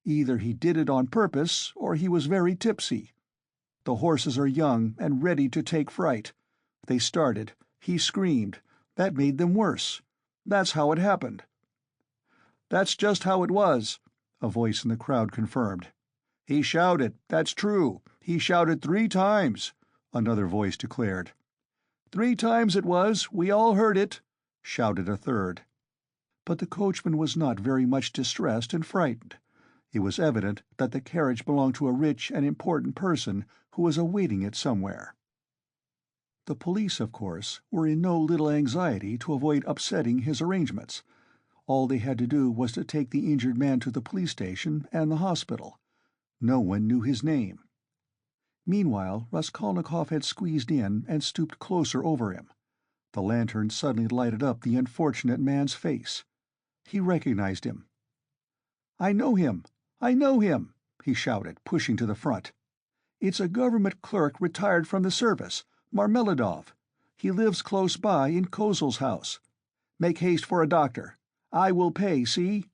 Either he did it on purpose, or he was very tipsy. The horses are young and ready to take fright. They started. He screamed. That made them worse. That's how it happened." "That's just how it was," a voice in the crowd confirmed. "He shouted, that's true. He shouted 3 times," another voice declared. "3 times it was, we all heard it," shouted a third. But the coachman was not very much distressed and frightened. It was evident that the carriage belonged to a rich and important person who was awaiting it somewhere. The police, of course, were in no little anxiety to avoid upsetting his arrangements. All they had to do was to take the injured man to the police station and the hospital. No one knew his name. Meanwhile, Raskolnikov had squeezed in and stooped closer over him. The lantern suddenly lighted up the unfortunate man's face. He recognized him. "I know him! I know him!" he shouted, pushing to the front. "It's a government clerk retired from the service, Marmeladov. He lives close by in Kozel's house. Make haste for a doctor. I will pay, see?"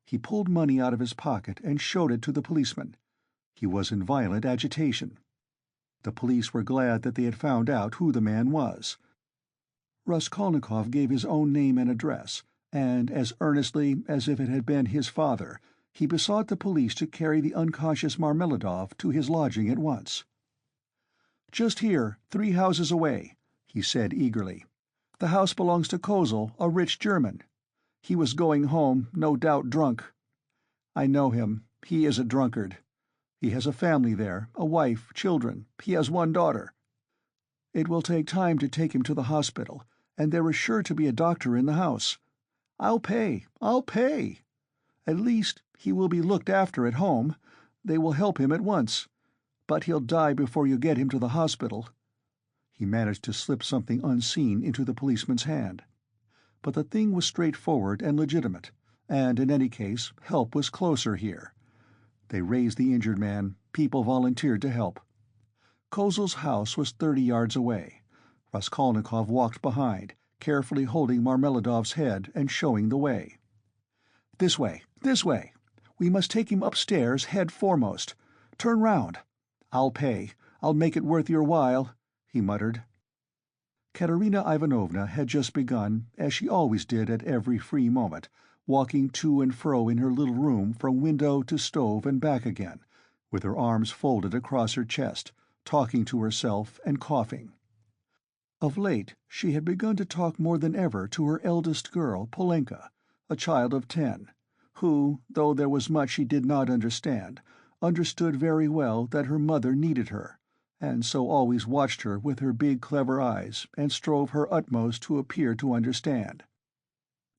He pulled money out of his pocket and showed it to the policeman. He was in violent agitation. The police were glad that they had found out who the man was. Raskolnikov gave his own name and address, and, as earnestly as if it had been his father, he besought the police to carry the unconscious Marmeladov to his lodging at once. "Just here, 3 houses away," he said eagerly. "The house belongs to Kozel, a rich German. He was going home, no doubt drunk. I know him. He is a drunkard. He has a family there, a wife, children. He has 1 daughter. It will take time to take him to the hospital, and there is sure to be a doctor in the house. I'll pay. At least, he will be looked after at home. They will help him at once. But he'll die before you get him to the hospital." He managed to slip something unseen into the policeman's hand. But the thing was straightforward and legitimate, and in any case, help was closer here. They raised the injured man. People volunteered to help. Kozel's house was 30 yards away. Raskolnikov walked behind, carefully holding Marmeladov's head and showing the way. This way! We must take him upstairs head foremost. Turn round. I'll pay. I'll make it worth your while," he muttered. Katerina Ivanovna had just begun, as she always did at every free moment, walking to and fro in her little room from window to stove and back again, with her arms folded across her chest, talking to herself and coughing. Of late she had begun to talk more than ever to her eldest girl, Polenka, a child of 10, who, though there was much she did not understand, understood very well that her mother needed her, and so always watched her with her big clever eyes and strove her utmost to appear to understand.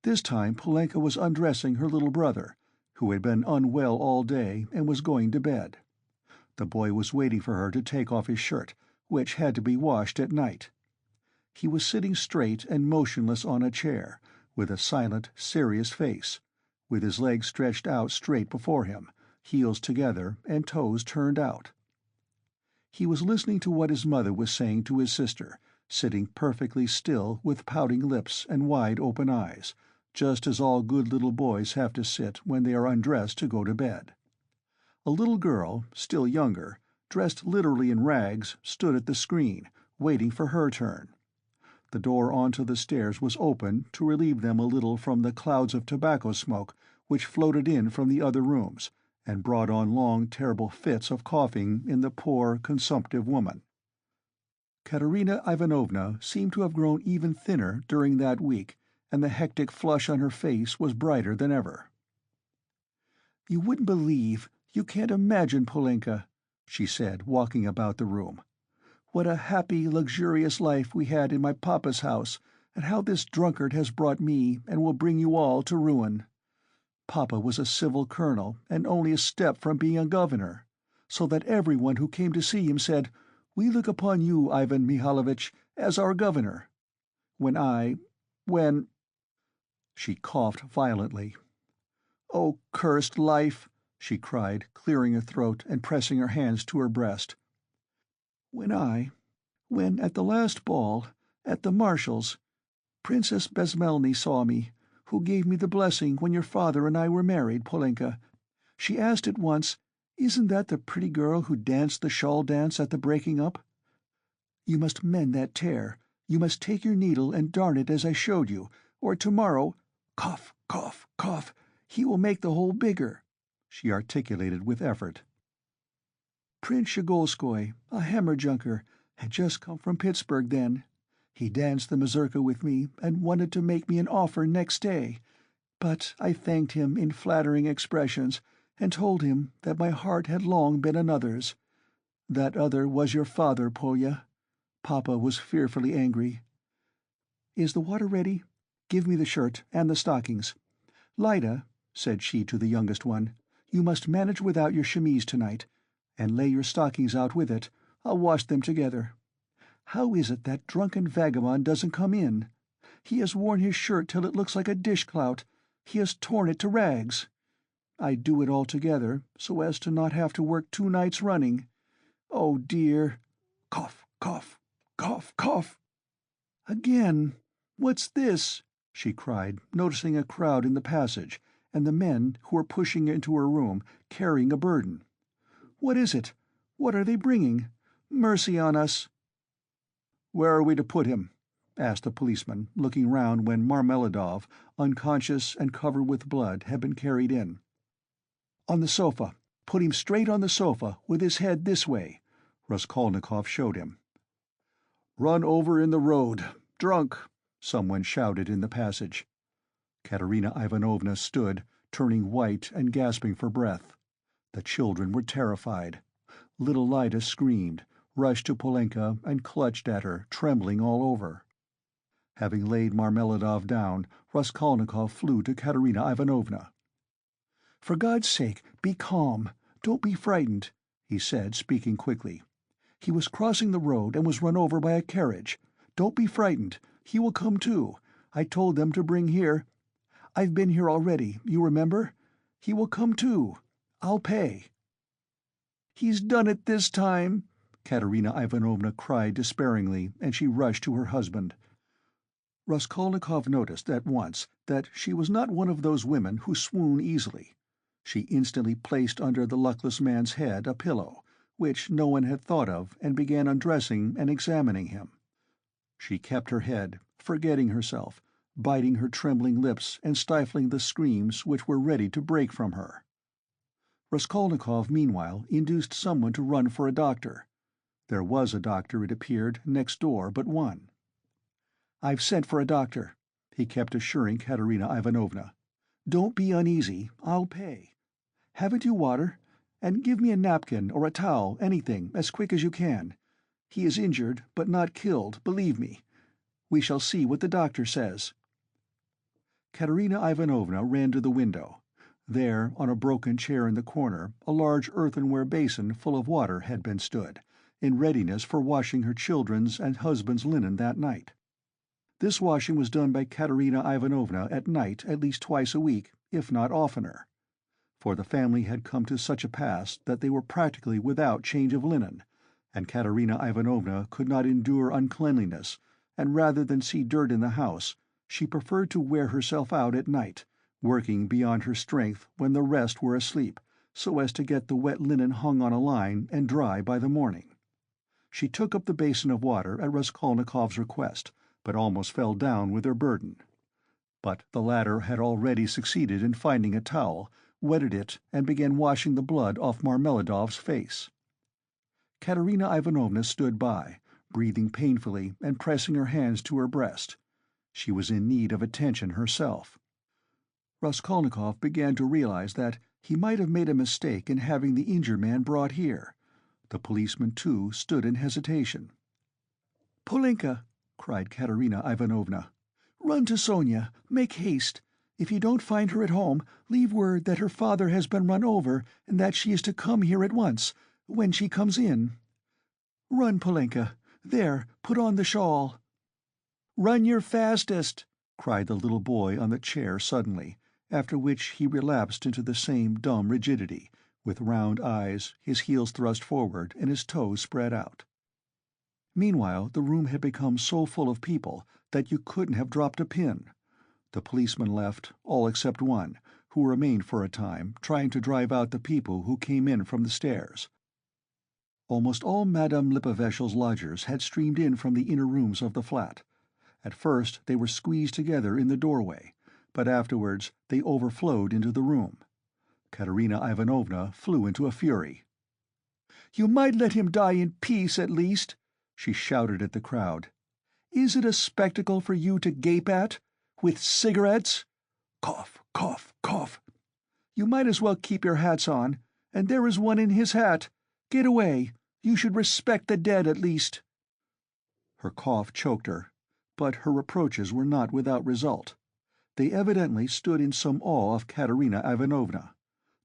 This time Polenka was undressing her little brother, who had been unwell all day and was going to bed. The boy was waiting for her to take off his shirt, which had to be washed at night. He was sitting straight and motionless on a chair, with a silent, serious face, with his legs stretched out straight before him, heels together and toes turned out. He was listening to what his mother was saying to his sister, sitting perfectly still with pouting lips and wide open eyes, just as all good little boys have to sit when they are undressed to go to bed. A little girl, still younger, dressed literally in rags, stood at the screen, waiting for her turn. The door onto the stairs was open to relieve them a little from the clouds of tobacco smoke which floated in from the other rooms, and brought on long, terrible fits of coughing in the poor, consumptive woman. Katerina Ivanovna seemed to have grown even thinner during that week, and the hectic flush on her face was brighter than ever. "You wouldn't believe, you can't imagine, Polenka," she said, walking about the room, "what a happy, luxurious life we had in my papa's house, and how this drunkard has brought me, and will bring you all, to ruin. Papa was a civil colonel, and only a step from being a governor, so that everyone who came to see him said, 'We look upon you, Ivan Mihalovitch, as our governor.' When—" She coughed violently. "Oh, cursed life!" she cried, clearing her throat and pressing her hands to her breast. When at the last ball, at the Marshal's, Princess Besmelny saw me, who gave me the blessing when your father and I were married, Polenka. She asked at once, 'Isn't that the pretty girl who danced the shawl dance at the breaking up? You must mend that tear. You must take your needle and darn it as I showed you, or tomorrow—' Cough, cough, cough! He will make the hole bigger," she articulated with effort. "Prince Shigolskoy, a hammer-junker, had just come from Pittsburgh then. He danced the mazurka with me and wanted to make me an offer next day, but I thanked him in flattering expressions and told him that my heart had long been another's. That other was your father, Polya. Papa was fearfully angry. Is the water ready? Give me the shirt and the stockings. Lida," said she to the youngest one, "you must manage without your chemise tonight, and lay your stockings out with it. I'll wash them together. How is it that drunken vagabond doesn't come in? He has worn his shirt till it looks like a dishclout. He has torn it to rags. I do it all together, so as to not have to work 2 nights running. Oh, dear! Cough, cough, cough, cough! Again! What's this?" she cried, noticing a crowd in the passage, and the men who were pushing into her room, carrying a burden. "What is it? What are they bringing? Mercy on us!" "Where are we to put him?" asked the policeman, looking round when Marmeladov, unconscious and covered with blood, had been carried in. "On the sofa. Put him straight on the sofa, with his head this way," Raskolnikov showed him. "Run over in the road. Drunk!" someone shouted in the passage. Katerina Ivanovna stood, turning white and gasping for breath. The children were terrified. Little Lida screamed, rushed to Polenka and clutched at her, trembling all over. Having laid Marmeladov down, Raskolnikov flew to Katerina Ivanovna. "For God's sake, be calm. Don't be frightened," he said, speaking quickly. "He was crossing the road and was run over by a carriage. Don't be frightened. He will come to. I told them to bring here. I've been here already, you remember? He will come to. I'll pay." "He's done it this time!" Katerina Ivanovna cried despairingly, and she rushed to her husband. Raskolnikov noticed at once that she was not one of those women who swoon easily. She instantly placed under the luckless man's head a pillow, which no one had thought of, and began undressing and examining him. She kept her head, forgetting herself, biting her trembling lips and stifling the screams which were ready to break from her. Raskolnikov, meanwhile, induced someone to run for a doctor. There was a doctor, it appeared, next door but one. "I've sent for a doctor," he kept assuring Katerina Ivanovna. "Don't be uneasy, I'll pay. Haven't you water? And give me a napkin or a towel, anything, as quick as you can. He is injured, but not killed, believe me. We shall see what the doctor says." Katerina Ivanovna ran to the window. There, on a broken chair in the corner, a large earthenware basin full of water had been stood, in readiness for washing her children's and husband's linen that night. This washing was done by Katerina Ivanovna at night at least twice a week, if not oftener. For the family had come to such a pass that they were practically without change of linen, and Katerina Ivanovna could not endure uncleanliness, and rather than see dirt in the house, she preferred to wear herself out at night, working beyond her strength when the rest were asleep, so as to get the wet linen hung on a line and dry by the morning. She took up the basin of water at Raskolnikov's request, but almost fell down with her burden. But the latter had already succeeded in finding a towel, wetted it, and began washing the blood off Marmeladov's face. Katerina Ivanovna stood by, breathing painfully and pressing her hands to her breast. She was in need of attention herself. Raskolnikov began to realize that he might have made a mistake in having the injured man brought here. The policeman, too, stood in hesitation. "Polenka!" cried Katerina Ivanovna. "Run to Sonia. Make haste. If you don't find her at home, leave word that her father has been run over and that she is to come here at once, when she comes in. Run, Polenka. There, put on the shawl." "Run your fastest!" cried the little boy on the chair suddenly, after which he relapsed into the same dumb rigidity, with round eyes, his heels thrust forward and his toes spread out. Meanwhile the room had become so full of people that you couldn't have dropped a pin. The policemen left, all except one, who remained for a time, trying to drive out the people who came in from the stairs. Almost all Madame Lippeveshel's lodgers had streamed in from the inner rooms of the flat. At first they were squeezed together in the doorway, but afterwards they overflowed into the room. Katerina Ivanovna flew into a fury. "You might let him die in peace, at least," she shouted at the crowd. "Is it a spectacle for you to gape at? With cigarettes? Cough, cough, cough. You might as well keep your hats on, and there is one in his hat. Get away. You should respect the dead, at least." Her cough choked her, but her reproaches were not without result. They evidently stood in some awe of Katerina Ivanovna.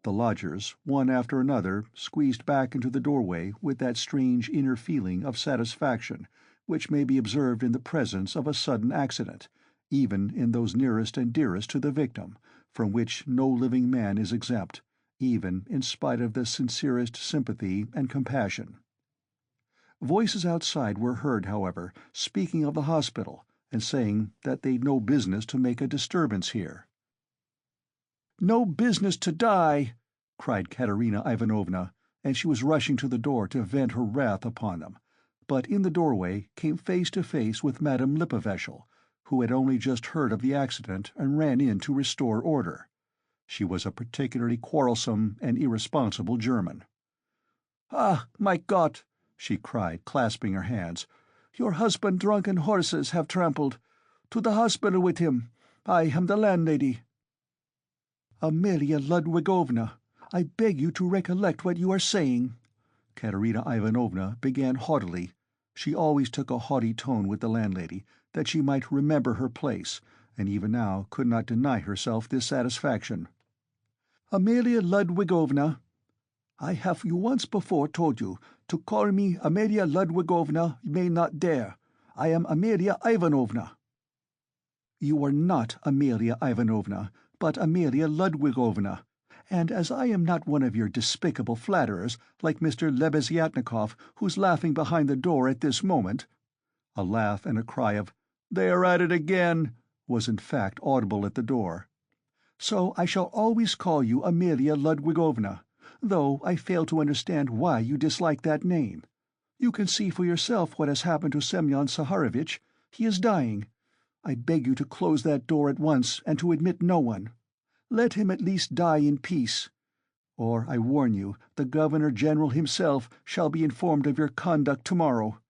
The lodgers, one after another, squeezed back into the doorway with that strange inner feeling of satisfaction which may be observed in the presence of a sudden accident, even in those nearest and dearest to the victim, from which no living man is exempt, even in spite of the sincerest sympathy and compassion. Voices outside were heard, however, speaking of the hospital, and saying that they'd no business to make a disturbance here. "No business to die!" cried Katerina Ivanovna, and she was rushing to the door to vent her wrath upon them, but in the doorway came face to face with Madame Lippeveshel, who had only just heard of the accident and ran in to restore order. She was a particularly quarrelsome and irresponsible German. "Ah, my God!" she cried, clasping her hands. "Your husband drunken horses have trampled. To the hospital with him. I am the landlady." "Amelia Ludwigovna, I beg you to recollect what you are saying," Katerina Ivanovna began haughtily. She always took a haughty tone with the landlady, that she might remember her place, and even now could not deny herself this satisfaction. "Amelia Ludwigovna, I have you once before told you to call me Amelia Ludwigovna you may not dare. I am Amelia Ivanovna." "You are not Amelia Ivanovna, but Amelia Ludwigovna, and as I am not one of your despicable flatterers, like Mr. Lebeziatnikov, who's laughing behind the door at this moment—" A laugh and a cry of "They are at it again!" was in fact audible at the door. "So I shall always call you Amelia Ludwigovna, though I fail to understand why you dislike that name. You can see for yourself what has happened to Semyon Saharovich. He is dying. I beg you to close that door at once and to admit no one. Let him at least die in peace. Or, I warn you, the Governor-General himself shall be informed of your conduct tomorrow.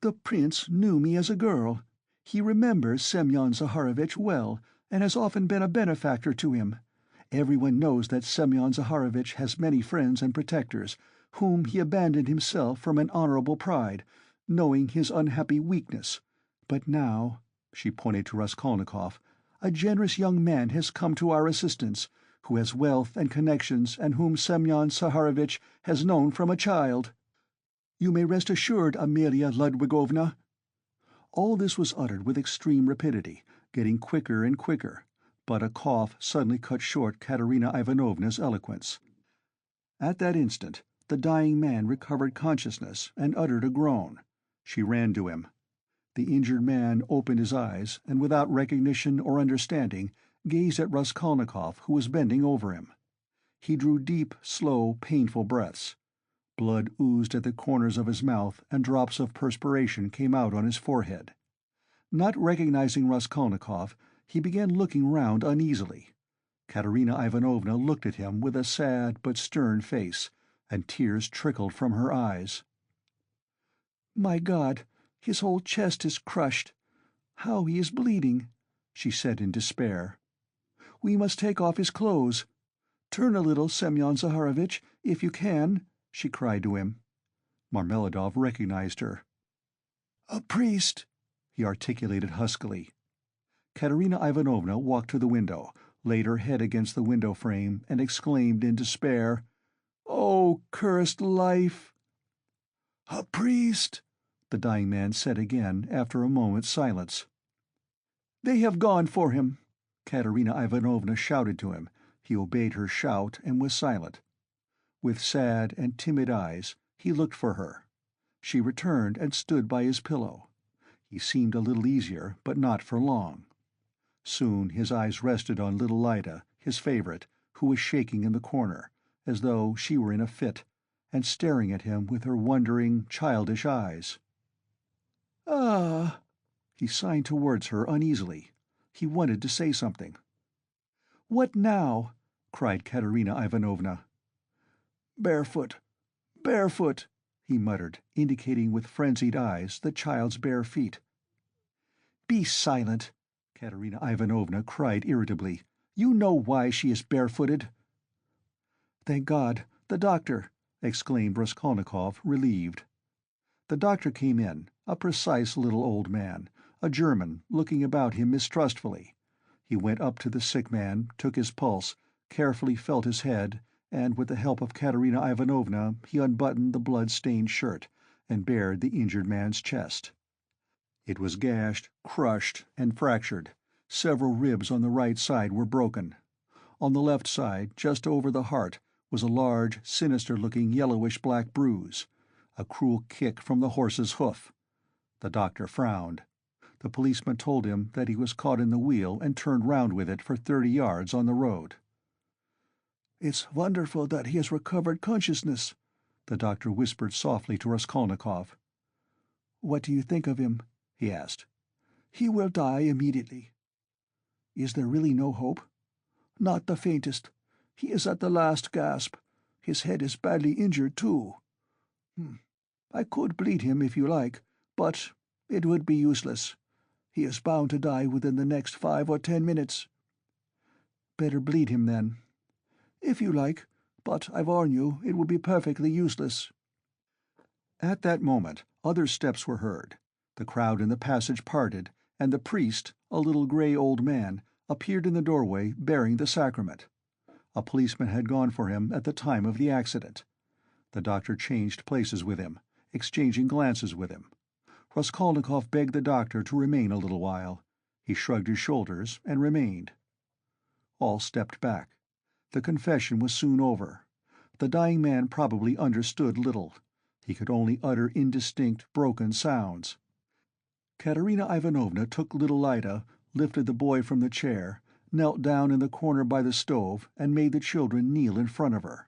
The prince knew me as a girl. He remembers Semyon Zaharovitch well, and has often been a benefactor to him. Everyone knows that Semyon Zaharovitch has many friends and protectors, whom he abandoned himself from an honorable pride, knowing his unhappy weakness. But now," she pointed to Raskolnikov, "a generous young man has come to our assistance, who has wealth and connections and whom Semyon Zaharovitch has known from a child. You may rest assured, Amelia Ludwigovna—" All this was uttered with extreme rapidity, getting quicker and quicker, but a cough suddenly cut short Katerina Ivanovna's eloquence. At that instant the dying man recovered consciousness and uttered a groan. She ran to him. The injured man opened his eyes, and without recognition or understanding gazed at Raskolnikov, who was bending over him. He drew deep, slow, painful breaths. Blood oozed at the corners of his mouth, and drops of perspiration came out on his forehead. Not recognizing Raskolnikov, he began looking round uneasily. Katerina Ivanovna looked at him with a sad but stern face, and tears trickled from her eyes. "My God, his whole chest is crushed. How he is bleeding!" she said in despair. "We must take off his clothes. Turn a little, Semyon Zaharovitch, if you can," she cried to him. Marmeladov recognized her. "A priest," he articulated huskily. Katerina Ivanovna walked to the window, laid her head against the window frame, and exclaimed in despair, "Oh, cursed life!" "A priest," the dying man said again after a moment's silence. "They have gone for him," Katerina Ivanovna shouted to him. He obeyed her shout and was silent. With sad and timid eyes he looked for her. She returned and stood by his pillow. He seemed a little easier, but not for long. Soon his eyes rested on little Lida, his favorite, who was shaking in the corner, as though she were in a fit, and staring at him with her wondering, childish eyes. "Ah!" He signed towards her uneasily. He wanted to say something. "What now?" cried Katerina Ivanovna. "Barefoot, barefoot," he muttered, indicating with frenzied eyes the child's bare feet. "Be silent!" Katerina Ivanovna cried irritably. "You know why she is barefooted." "Thank God, the doctor!" exclaimed Raskolnikov, relieved. The doctor came in, a precise little old man, a German, looking about him mistrustfully. He went up to the sick man, took his pulse, carefully felt his head, and with the help of Katerina Ivanovna he unbuttoned the blood-stained shirt, and bared the injured man's chest. It was gashed, crushed, and fractured. Several ribs on the right side were broken. On the left side, just over the heart, was a large, sinister-looking yellowish-black bruise, a cruel kick from the horse's hoof. The doctor frowned. The policeman told him that he was caught in the wheel and turned round with it for 30 yards on the road. "It's wonderful that he has recovered consciousness," the doctor whispered softly to Raskolnikov. "What do you think of him?" he asked. "He will die immediately." "Is there really no hope?" "Not the faintest. He is at the last gasp. His head is badly injured, too. I could bleed him if you like, but it would be useless. He is bound to die within the next 5 or 10 minutes. "Better bleed him, then." "If you like, but I warn you it will be perfectly useless." At that moment other steps were heard. The crowd in the passage parted, and the priest, a little grey old man, appeared in the doorway bearing the sacrament. A policeman had gone for him at the time of the accident. The doctor changed places with him, exchanging glances with him. Raskolnikov begged the doctor to remain a little while. He shrugged his shoulders and remained. All stepped back. The confession was soon over. The dying man probably understood little. He could only utter indistinct, broken sounds. Katerina Ivanovna took little Lida, lifted the boy from the chair, knelt down in the corner by the stove, and made the children kneel in front of her.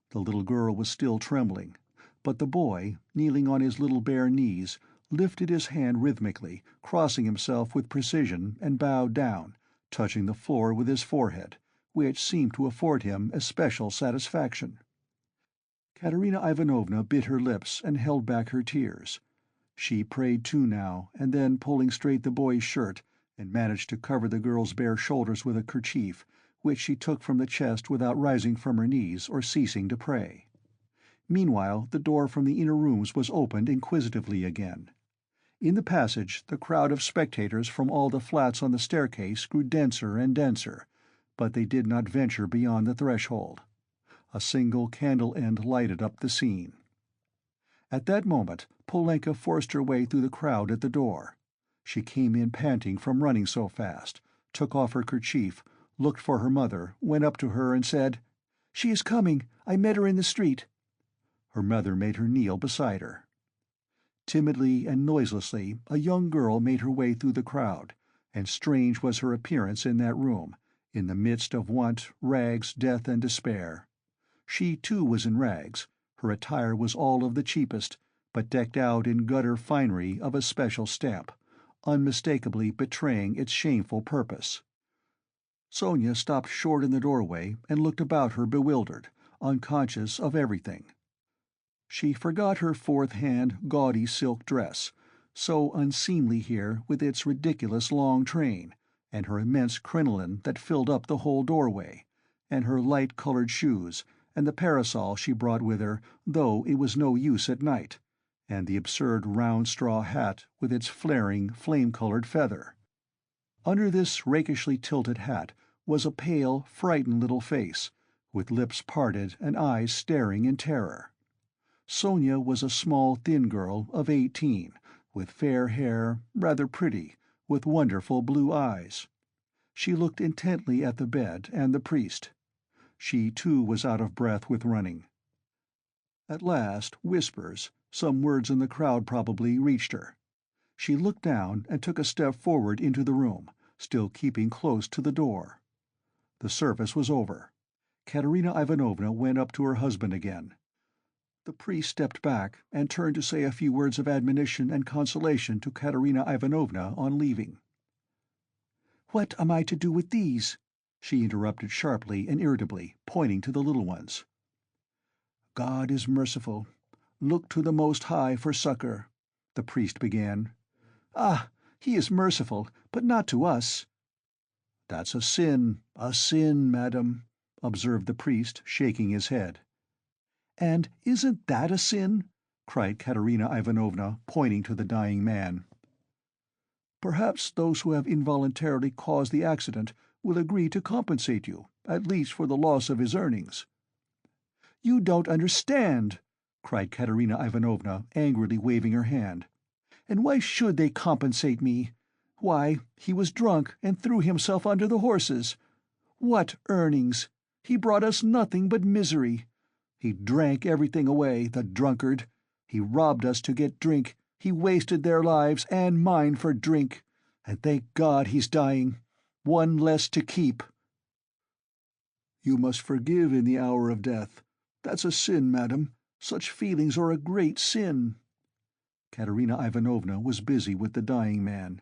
The little girl was still trembling, but the boy, kneeling on his little bare knees, lifted his hand rhythmically, crossing himself with precision, and bowed down, touching the floor with his forehead, which seemed to afford him especial satisfaction. Katerina Ivanovna bit her lips and held back her tears. She prayed too now, and then, pulling straight the boy's shirt, and managed to cover the girl's bare shoulders with a kerchief, which she took from the chest without rising from her knees or ceasing to pray. Meanwhile the door from the inner rooms was opened inquisitively again. In the passage the crowd of spectators from all the flats on the staircase grew denser and denser, but they did not venture beyond the threshold. A single candle-end lighted up the scene. At that moment Polenka forced her way through the crowd at the door. She came in panting from running so fast, took off her kerchief, looked for her mother, went up to her and said, "She is coming. I met her in the street." Her mother made her kneel beside her. Timidly and noiselessly a young girl made her way through the crowd, and strange was her appearance in that room, in the midst of want, rags, death, and despair. She, too, was in rags. Her attire was all of the cheapest, but decked out in gutter finery of a special stamp, unmistakably betraying its shameful purpose. Sonia stopped short in the doorway and looked about her bewildered, unconscious of everything. She forgot her fourth-hand, gaudy silk dress, so unseemly here with its ridiculous long train, and her immense crinoline that filled up the whole doorway, and her light-colored shoes, and the parasol she brought with her, though it was no use at night, and the absurd round straw hat with its flaring, flame-colored feather. Under this rakishly tilted hat was a pale, frightened little face, with lips parted and eyes staring in terror. Sonia was a small, thin girl of 18, with fair hair, rather pretty, with wonderful blue eyes. She looked intently at the bed and the priest. She, too, was out of breath with running. At last, whispers, some words in the crowd probably, reached her. She looked down and took a step forward into the room, still keeping close to the door. The service was over. Katerina Ivanovna went up to her husband again. The priest stepped back and turned to say a few words of admonition and consolation to Katerina Ivanovna on leaving. "What am I to do with these?" she interrupted sharply and irritably, pointing to the little ones. "God is merciful. Look to the Most High for succor," the priest began. "Ah, he is merciful, but not to us." "That's a sin, madam," observed the priest, shaking his head. "And isn't that a sin?" cried Katerina Ivanovna, pointing to the dying man. "Perhaps those who have involuntarily caused the accident will agree to compensate you, at least for the loss of his earnings." "You don't understand!" cried Katerina Ivanovna, angrily waving her hand. "And why should they compensate me? Why, he was drunk and threw himself under the horses. What earnings? He brought us nothing but misery. He drank everything away, the drunkard. He robbed us to get drink. He wasted their lives and mine for drink. And thank God he's dying. One less to keep." "You must forgive in the hour of death. That's a sin, madam. Such feelings are a great sin." Katerina Ivanovna was busy with the dying man.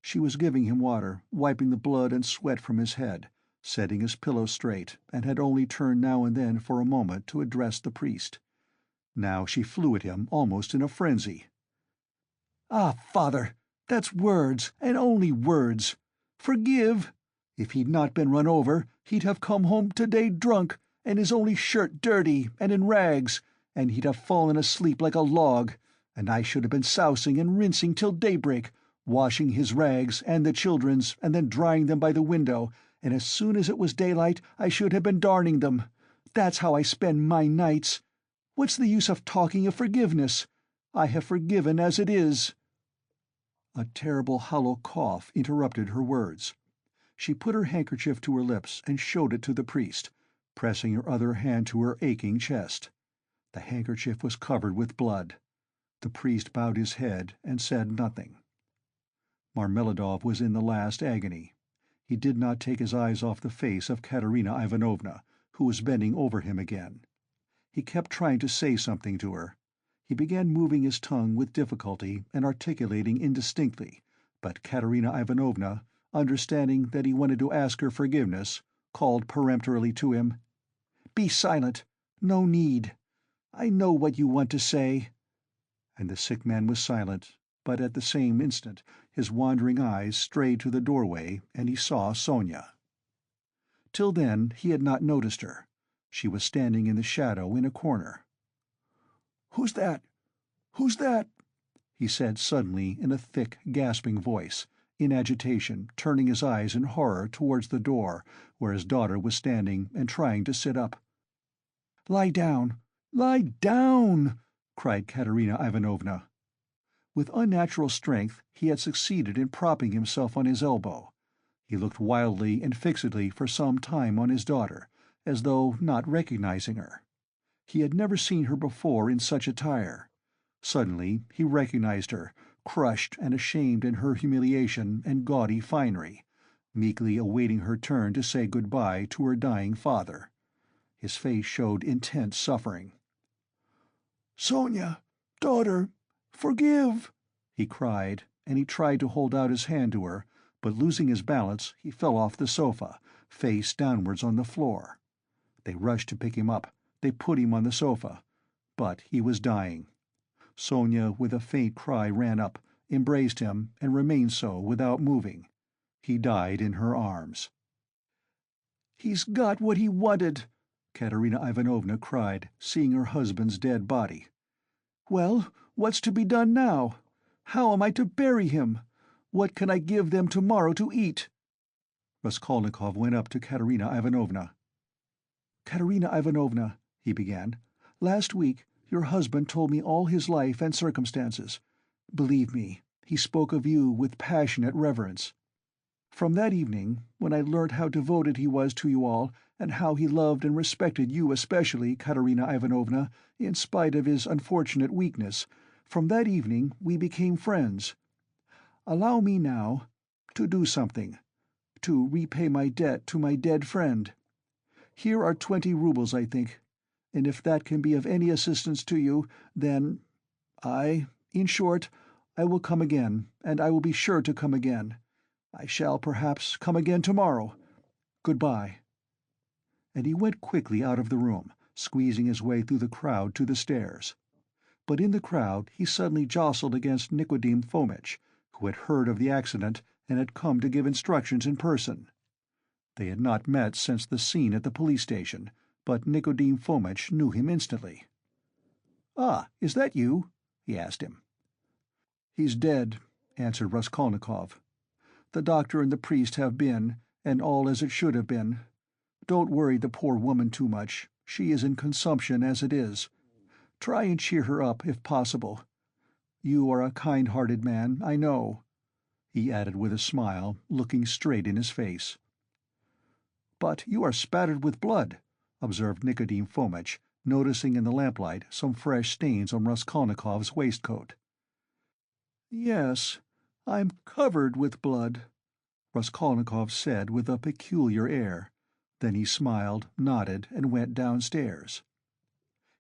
She was giving him water, wiping the blood and sweat from his head, setting his pillow straight, and had only turned now and then for a moment to address the priest. Now she flew at him almost in a frenzy. "Ah, father, that's words, and only words. Forgive? If he'd not been run over, he'd have come home to-day drunk, and his only shirt dirty and in rags, and he'd have fallen asleep like a log, and I should have been sousing and rinsing till daybreak, washing his rags and the children's, and then drying them by the window, and as soon as it was daylight I should have been darning them. That's how I spend my nights. What's the use of talking of forgiveness? I have forgiven as it is." A terrible hollow cough interrupted her words. She put her handkerchief to her lips and showed it to the priest, pressing her other hand to her aching chest. The handkerchief was covered with blood. The priest bowed his head and said nothing. Marmeladov was in the last agony. He did not take his eyes off the face of Katerina Ivanovna, who was bending over him again. He kept trying to say something to her. He began moving his tongue with difficulty and articulating indistinctly, but Katerina Ivanovna, understanding that he wanted to ask her forgiveness, called peremptorily to him, "Be silent! No need! I know what you want to say." And the sick man was silent, but at the same instant his wandering eyes strayed to the doorway and he saw Sonia. Till then he had not noticed her. She was standing in the shadow in a corner. "Who's that? Who's that?" he said suddenly in a thick, gasping voice, in agitation, turning his eyes in horror towards the door where his daughter was standing and trying to sit up. "Lie down! Lie down!" cried Katerina Ivanovna. With unnatural strength he had succeeded in propping himself on his elbow. He looked wildly and fixedly for some time on his daughter, as though not recognizing her. He had never seen her before in such attire. Suddenly he recognized her, crushed and ashamed in her humiliation and gaudy finery, meekly awaiting her turn to say good-bye to her dying father. His face showed intense suffering. "Sonia, daughter, forgive!" he cried, and he tried to hold out his hand to her, but losing his balance he fell off the sofa, face downwards on the floor. They rushed to pick him up, they put him on the sofa, but he was dying. Sonia with a faint cry ran up, embraced him, and remained so without moving. He died in her arms. "He's got what he wanted!" Katerina Ivanovna cried, seeing her husband's dead body. "Well, what's to be done now? How am I to bury him? What can I give them tomorrow to eat?" Raskolnikov went up to Katerina Ivanovna. "Katerina Ivanovna," he began, "last week your husband told me all his life and circumstances. Believe me, he spoke of you with passionate reverence. From that evening, when I learnt how devoted he was to you all, and how he loved and respected you especially, Katerina Ivanovna, in spite of his unfortunate weakness, from that evening we became friends. Allow me now to do something, to repay my debt to my dead friend. Here are 20 roubles, I think, and if that can be of any assistance to you, then in short, I will come again, and I will be sure to come again. I shall perhaps come again tomorrow. Good-bye." And he went quickly out of the room, squeezing his way through the crowd to the stairs. But in the crowd he suddenly jostled against Nikodim Fomitch, who had heard of the accident and had come to give instructions in person. They had not met since the scene at the police station, but Nikodim Fomitch knew him instantly. "Ah, is that you?" he asked him. "He's dead," answered Raskolnikov. "The doctor and the priest have been, and all as it should have been. Don't worry the poor woman too much. She is in consumption as it is. Try and cheer her up, if possible. You are a kind-hearted man, I know," he added with a smile, looking straight in his face. "But you are spattered with blood," observed Nikodim Fomitch, noticing in the lamplight some fresh stains on Raskolnikov's waistcoat. "Yes, I'm covered with blood," Raskolnikov said with a peculiar air. Then he smiled, nodded, and went downstairs.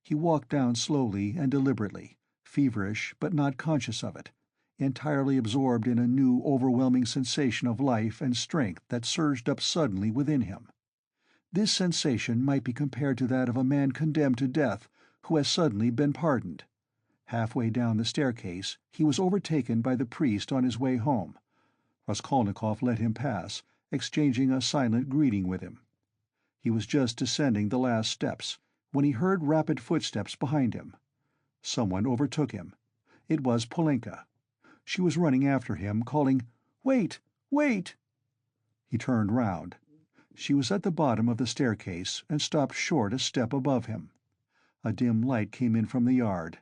He walked down slowly and deliberately, feverish but not conscious of it, entirely absorbed in a new overwhelming sensation of life and strength that surged up suddenly within him. This sensation might be compared to that of a man condemned to death who has suddenly been pardoned. Halfway down the staircase he was overtaken by the priest on his way home. Raskolnikov let him pass, exchanging a silent greeting with him. He was just descending the last steps, when he heard rapid footsteps behind him. Someone overtook him. It was Polenka. She was running after him, calling, "Wait! Wait!" He turned round. She was at the bottom of the staircase and stopped short a step above him. A dim light came in from the yard.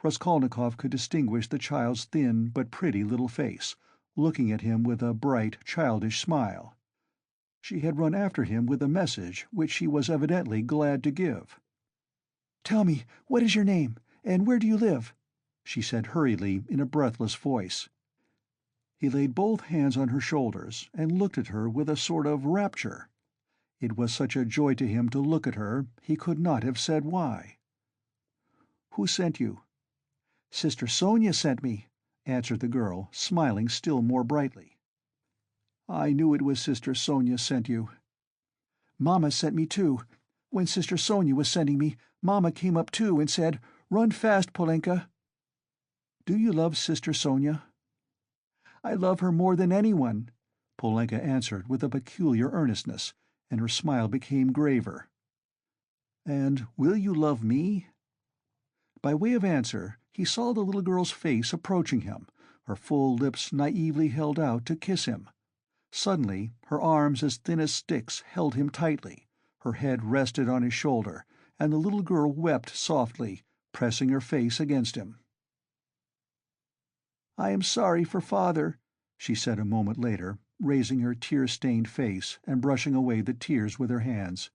Raskolnikov could distinguish the child's thin but pretty little face, looking at him with a bright, childish smile. She had run after him with a message which she was evidently glad to give. "Tell me, what is your name, and where do you live?" she said hurriedly in a breathless voice. He laid both hands on her shoulders and looked at her with a sort of rapture. It was such a joy to him to look at her, he could not have said why. "Who sent you?" "Sister Sonia sent me," answered the girl, smiling still more brightly. "I knew it was Sister Sonia sent you." "Mamma sent me too. When Sister Sonia was sending me, Mamma came up too and said, 'Run fast, Polenka.'" "Do you love Sister Sonia?" "I love her more than anyone," Polenka answered with a peculiar earnestness, and her smile became graver. "And will you love me?" By way of answer, he saw the little girl's face approaching him, her full lips naively held out to kiss him. Suddenly her arms as thin as sticks held him tightly, her head rested on his shoulder, and the little girl wept softly, pressing her face against him. "I am sorry for Father," she said a moment later, raising her tear-stained face and brushing away the tears with her hands.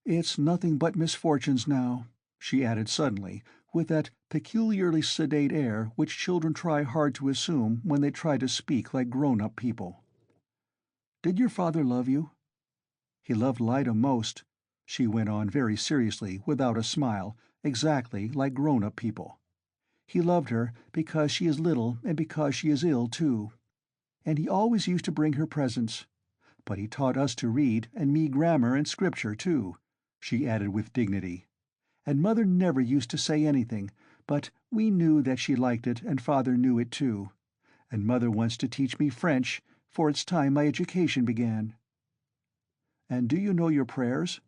"It's nothing but misfortunes now," she added suddenly, with that peculiarly sedate air which children try hard to assume when they try to speak like grown-up people. "Did your father love you?" "He loved Lyda most," she went on very seriously, without a smile, exactly like grown-up people. "He loved her because she is little and because she is ill, too. And he always used to bring her presents. But he taught us to read, and me grammar and scripture, too," she added with dignity. "And Mother never used to say anything, but we knew that she liked it and Father knew it too. And Mother wants to teach me French, for it's time my education began." "And do you know your prayers?"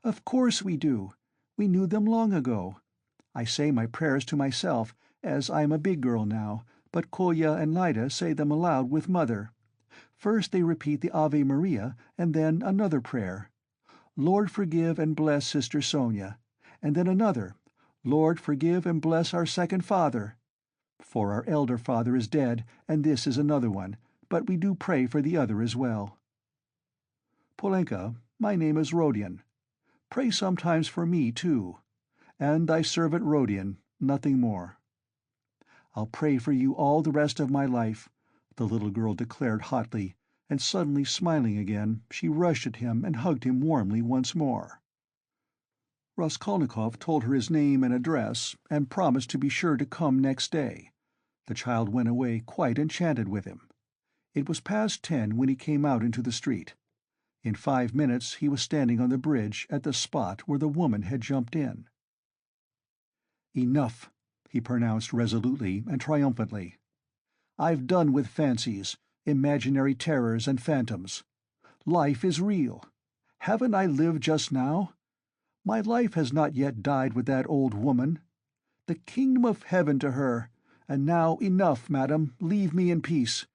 "Of course we do. We knew them long ago. I say my prayers to myself, as I am a big girl now, but Kolya and Lyda say them aloud with Mother. First they repeat the Ave Maria, and then another prayer. 'Lord forgive and bless Sister Sonia,' and then another, 'Lord forgive and bless our second father.' For our elder father is dead, and this is another one, but we do pray for the other as well." "Polenka, my name is Rodion. Pray sometimes for me, too. And thy servant Rodion, nothing more." "I'll pray for you all the rest of my life," the little girl declared hotly, and suddenly smiling again, she rushed at him and hugged him warmly once more. Raskolnikov told her his name and address, and promised to be sure to come next day. The child went away quite enchanted with him. It was past 10 when he came out into the street. In 5 minutes he was standing on the bridge at the spot where the woman had jumped in. "Enough," he pronounced resolutely and triumphantly. "I've done with fancies, imaginary terrors and phantoms. Life is real. Haven't I lived just now? My life has not yet died with that old woman. The kingdom of heaven to her! And now enough, madam, leave me in peace.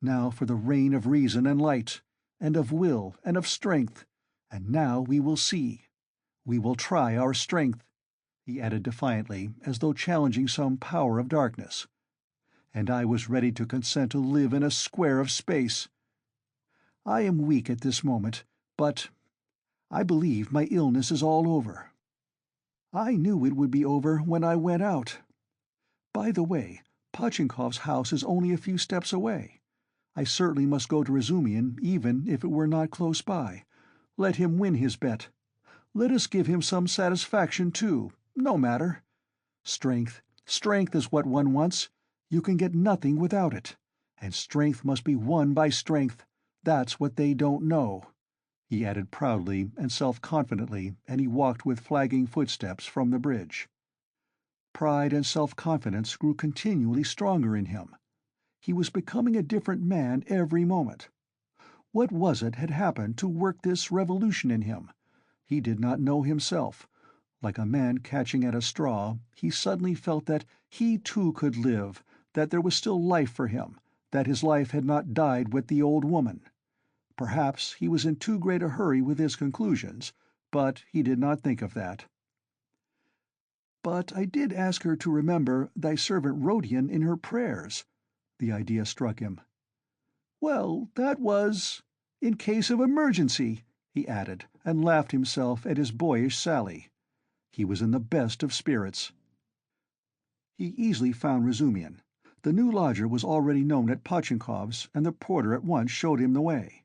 Now for the reign of reason and light, and of will and of strength, and now we will see. We will try our strength," he added defiantly, as though challenging some power of darkness. "And I was ready to consent to live in a square of space. I am weak at this moment, but I believe my illness is all over. I knew it would be over when I went out. By the way, Pochinkov's house is only a few steps away. I certainly must go to Razumihin, even if it were not close by. Let him win his bet. Let us give him some satisfaction, too. No matter. Strength, strength is what one wants. You can get nothing without it. And strength must be won by strength. That's what they don't know," he added proudly and self-confidently, and he walked with flagging footsteps from the bridge. Pride and self-confidence grew continually stronger in him. He was becoming a different man every moment. What was it had happened to work this revolution in him? He did not know himself. Like a man catching at a straw, he suddenly felt that he too could live, that there was still life for him, that his life had not died with the old woman. Perhaps he was in too great a hurry with his conclusions, but he did not think of that. "But I did ask her to remember thy servant Rodion in her prayers," the idea struck him. "Well, that was in case of emergency," he added, and laughed himself at his boyish sally. He was in the best of spirits. He easily found Razumihin. The new lodger was already known at Pochinkov's, and the porter at once showed him the way.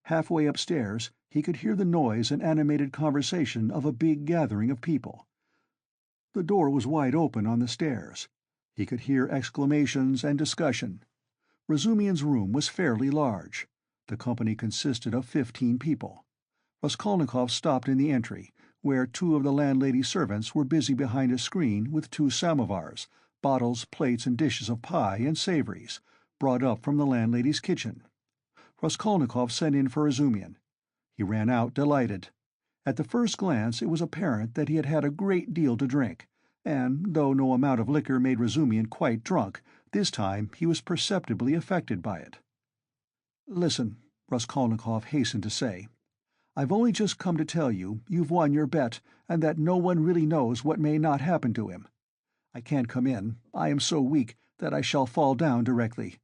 Halfway upstairs he could hear the noise and animated conversation of a big gathering of people. The door was wide open on the stairs. He could hear exclamations and discussion. Razumian's room was fairly large. The company consisted of 15 people. Raskolnikov stopped in the entry, where 2 of the landlady's servants were busy behind a screen with 2 samovars, bottles, plates, and dishes of pie and savories, brought up from the landlady's kitchen. Raskolnikov sent in for Razumian. He ran out delighted. At the first glance it was apparent that he had had a great deal to drink, and, though no amount of liquor made Razumian quite drunk, this time he was perceptibly affected by it. "Listen," Raskolnikov hastened to say. "I've only just come to tell you you've won your bet, and that no one really knows what may not happen to him. I can't come in. I am so weak that I shall fall down directly.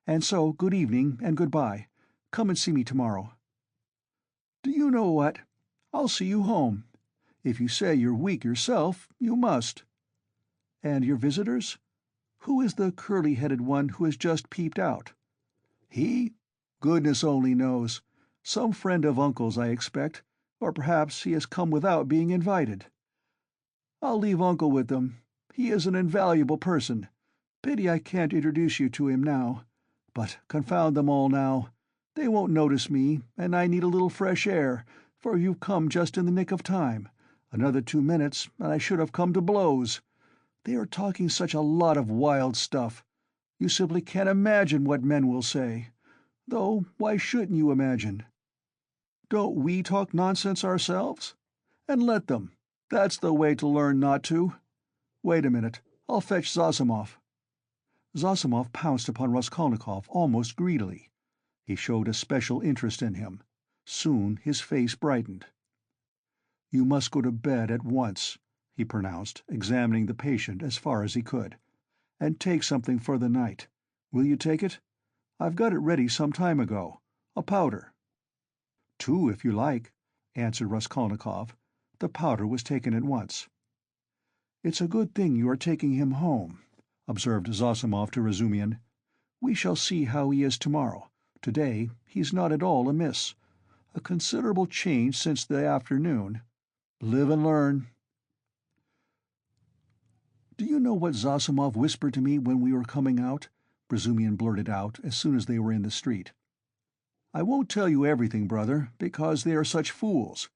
And so, good evening and good-bye. Come and see me tomorrow." "Do you know what? I'll see you home. If you say you're weak yourself, you must." "And your visitors? Who is the curly-headed one who has just peeped out?" "He? Goodness only knows. Some friend of Uncle's, I expect, or perhaps he has come without being invited. I'll leave Uncle with them. He is an invaluable person. Pity I can't introduce you to him now. But confound them all now. They won't notice me, and I need a little fresh air, for you've come just in the nick of time. Another 2 minutes, and I should have come to blows. They are talking such a lot of wild stuff. You simply can't imagine what men will say. Though, why shouldn't you imagine? Don't we talk nonsense ourselves? And let them. That's the way to learn not to. Wait a minute, I'll fetch Zosimov." Zosimov pounced upon Raskolnikov almost greedily. He showed a special interest in him. Soon his face brightened. "You must go to bed at once," he pronounced, examining the patient as far as he could. "And take something for the night. Will you take it? I've got it ready some time ago. A powder." "2, if you like," answered Raskolnikov. The powder was taken at once. "It's a good thing you are taking him home," observed Zosimov to Razumian. "We shall see how he is tomorrow. Today he's not at all amiss. A considerable change since the afternoon. Live and learn." "Do you know what Zosimov whispered to me when we were coming out?" Razumian blurted out as soon as they were in the street. "I won't tell you everything, brother, because they are such fools.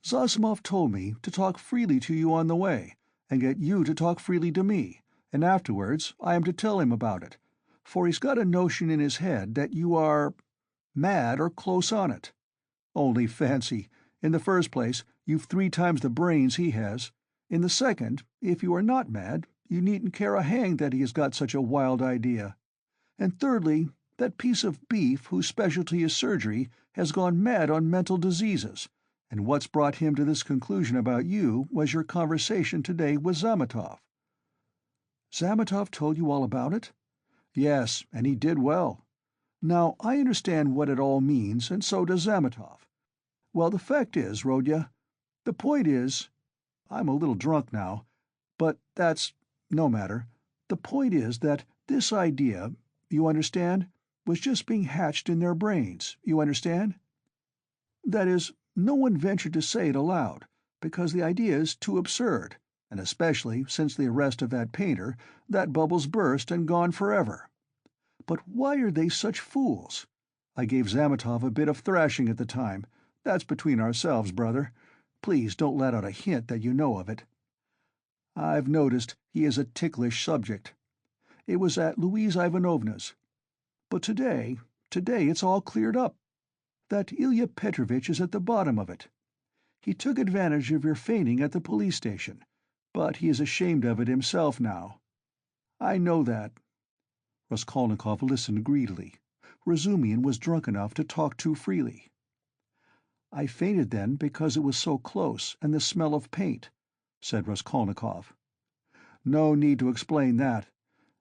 Zosimov told me to talk freely to you on the way, and get you to talk freely to me, and afterwards I am to tell him about it, for he's got a notion in his head that you are mad or close on it. Only fancy, in the first place, you've 3 times the brains he has. In the second, if you are not mad, you needn't care a hang that he has got such a wild idea. And thirdly, that piece of beef whose specialty is surgery has gone mad on mental diseases, and what's brought him to this conclusion about you was your conversation today with Zametov." "Zametov told you all about it?" "Yes, and he did well. Now, I understand what it all means, and so does Zametov. Well, the fact is, Rodya, the point is— I'm a little drunk now, but that's no matter. The point is that this idea, you understand, was just being hatched in their brains, you understand? That is, no one ventured to say it aloud, because the idea is too absurd, and especially since the arrest of that painter, that bubble's burst and gone forever. But why are they such fools? I gave Zametov a bit of thrashing at the time. That's between ourselves, brother. Please don't let out a hint that you know of it. I've noticed he is a ticklish subject. It was at Louise Ivanovna's. But today it's all cleared up. That Ilya Petrovitch is at the bottom of it. He took advantage of your fainting at the police station, but he is ashamed of it himself now. I know that." Raskolnikov listened greedily. Razumian was drunk enough to talk too freely. "I fainted then because it was so close, and the smell of paint," said Raskolnikov. "No need to explain that.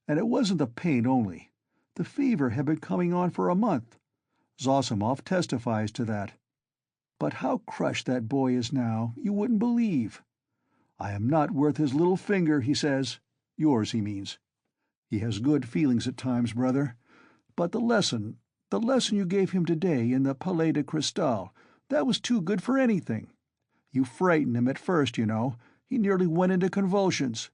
And it wasn't the paint only. The fever had been coming on for a month. Zosimov testifies to that. But how crushed that boy is now, you wouldn't believe. I am not worth his little finger, he says. Yours, he means. He has good feelings at times, brother. But the lesson you gave him today in the Palais de Cristal, that was too good for anything. You frightened him at first, you know. He nearly went into convulsions.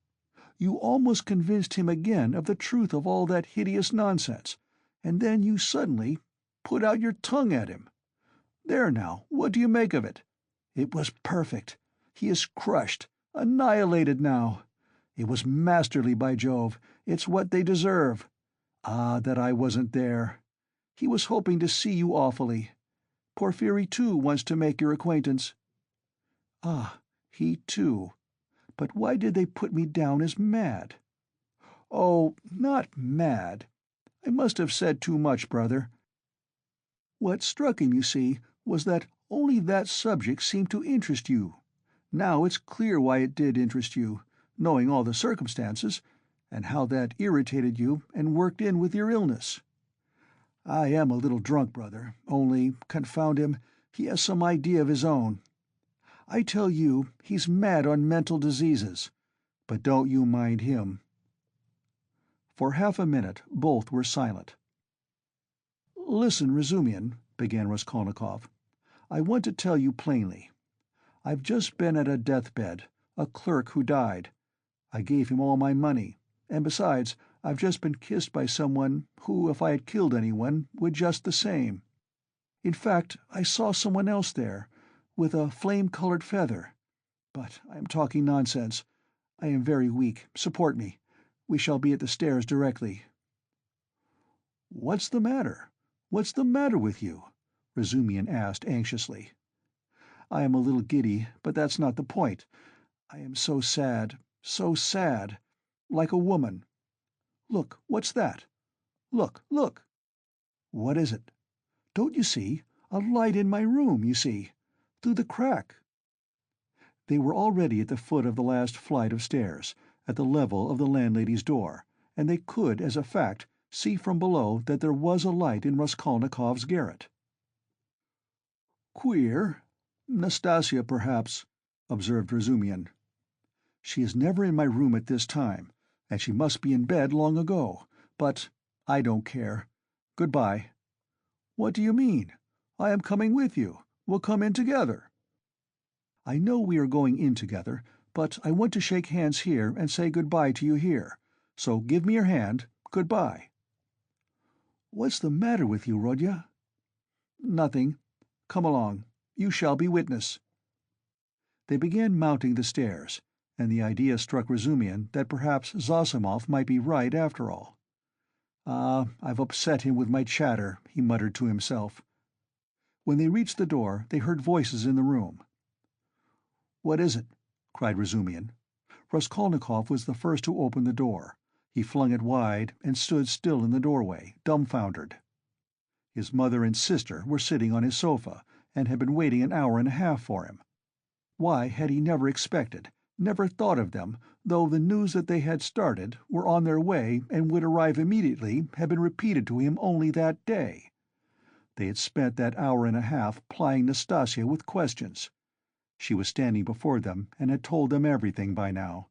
You almost convinced him again of the truth of all that hideous nonsense, and then you suddenly put out your tongue at him. There now, what do you make of it? It was perfect. He is crushed, annihilated now. It was masterly, by Jove. It's what they deserve. Ah, that I wasn't there. He was hoping to see you awfully. Porphyry, too, wants to make your acquaintance." "Ah, he, too. But why did they put me down as mad?" "Oh, not mad. I must have said too much, brother. What struck him, you see, was that only that subject seemed to interest you. Now it's clear why it did interest you, knowing all the circumstances, and how that irritated you and worked in with your illness. I am a little drunk, brother, only, confound him, he has some idea of his own. I tell you, he's mad on mental diseases. But don't you mind him." For half a minute both were silent. "Listen, Razumian," began Raskolnikov. "I want to tell you plainly. I've just been at a deathbed, a clerk who died. I gave him all my money, and besides, I've just been kissed by someone who, if I had killed anyone, would just the same. In fact, I saw someone else there, with a flame-colored feather. But I am talking nonsense. I am very weak. Support me. We shall be at the stairs directly." "What's the matter? What's the matter with you?" Razumian asked anxiously. "I am a little giddy, but that's not the point. I am so sad, like a woman. Look, what's that? Look, look!" "What is it?" "Don't you see? A light in my room, you see. Through the crack." They were already at the foot of the last flight of stairs, at the level of the landlady's door, and they could, as a fact, see from below that there was a light in Raskolnikov's garret. "Queer. Nastasia, perhaps," observed Razumian. "She is never in my room at this time, and she must be in bed long ago. But I don't care. Good-bye." "What do you mean? I am coming with you. We'll come in together." "I know we are going in together, but I want to shake hands here and say good-bye to you here. So give me your hand. Good-bye." "What's the matter with you, Rodya?" "Nothing. Come along. You shall be witness." They began mounting the stairs, and the idea struck Razumian that perhaps Zossimov might be right after all. "Ah, I've upset him with my chatter," he muttered to himself. When they reached the door, they heard voices in the room. "What is it?" cried Razumian. Raskolnikov was the first to open the door. He flung it wide and stood still in the doorway, dumbfoundered. His mother and sister were sitting on his sofa, and had been waiting an hour and a half for him. Why had he never expected, never thought of them, though the news that they had started, were on their way and would arrive immediately, had been repeated to him only that day? They had spent that hour and a half plying Nastasia with questions. She was standing before them and had told them everything by now.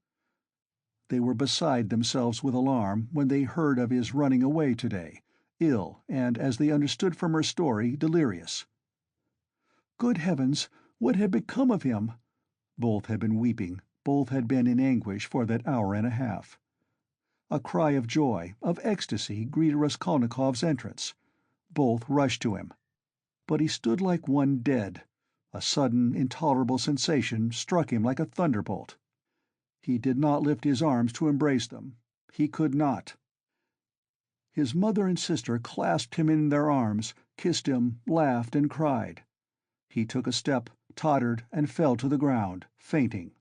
They were beside themselves with alarm when they heard of his running away today, ill and, as they understood from her story, delirious. Good heavens, what had become of him? Both had been weeping, both had been in anguish for that hour and a half. A cry of joy, of ecstasy, greeted Raskolnikov's entrance. Both rushed to him. But he stood like one dead. A sudden, intolerable sensation struck him like a thunderbolt. He did not lift his arms to embrace them. He could not. His mother and sister clasped him in their arms, kissed him, laughed and cried. He took a step, tottered, and fell to the ground, fainting.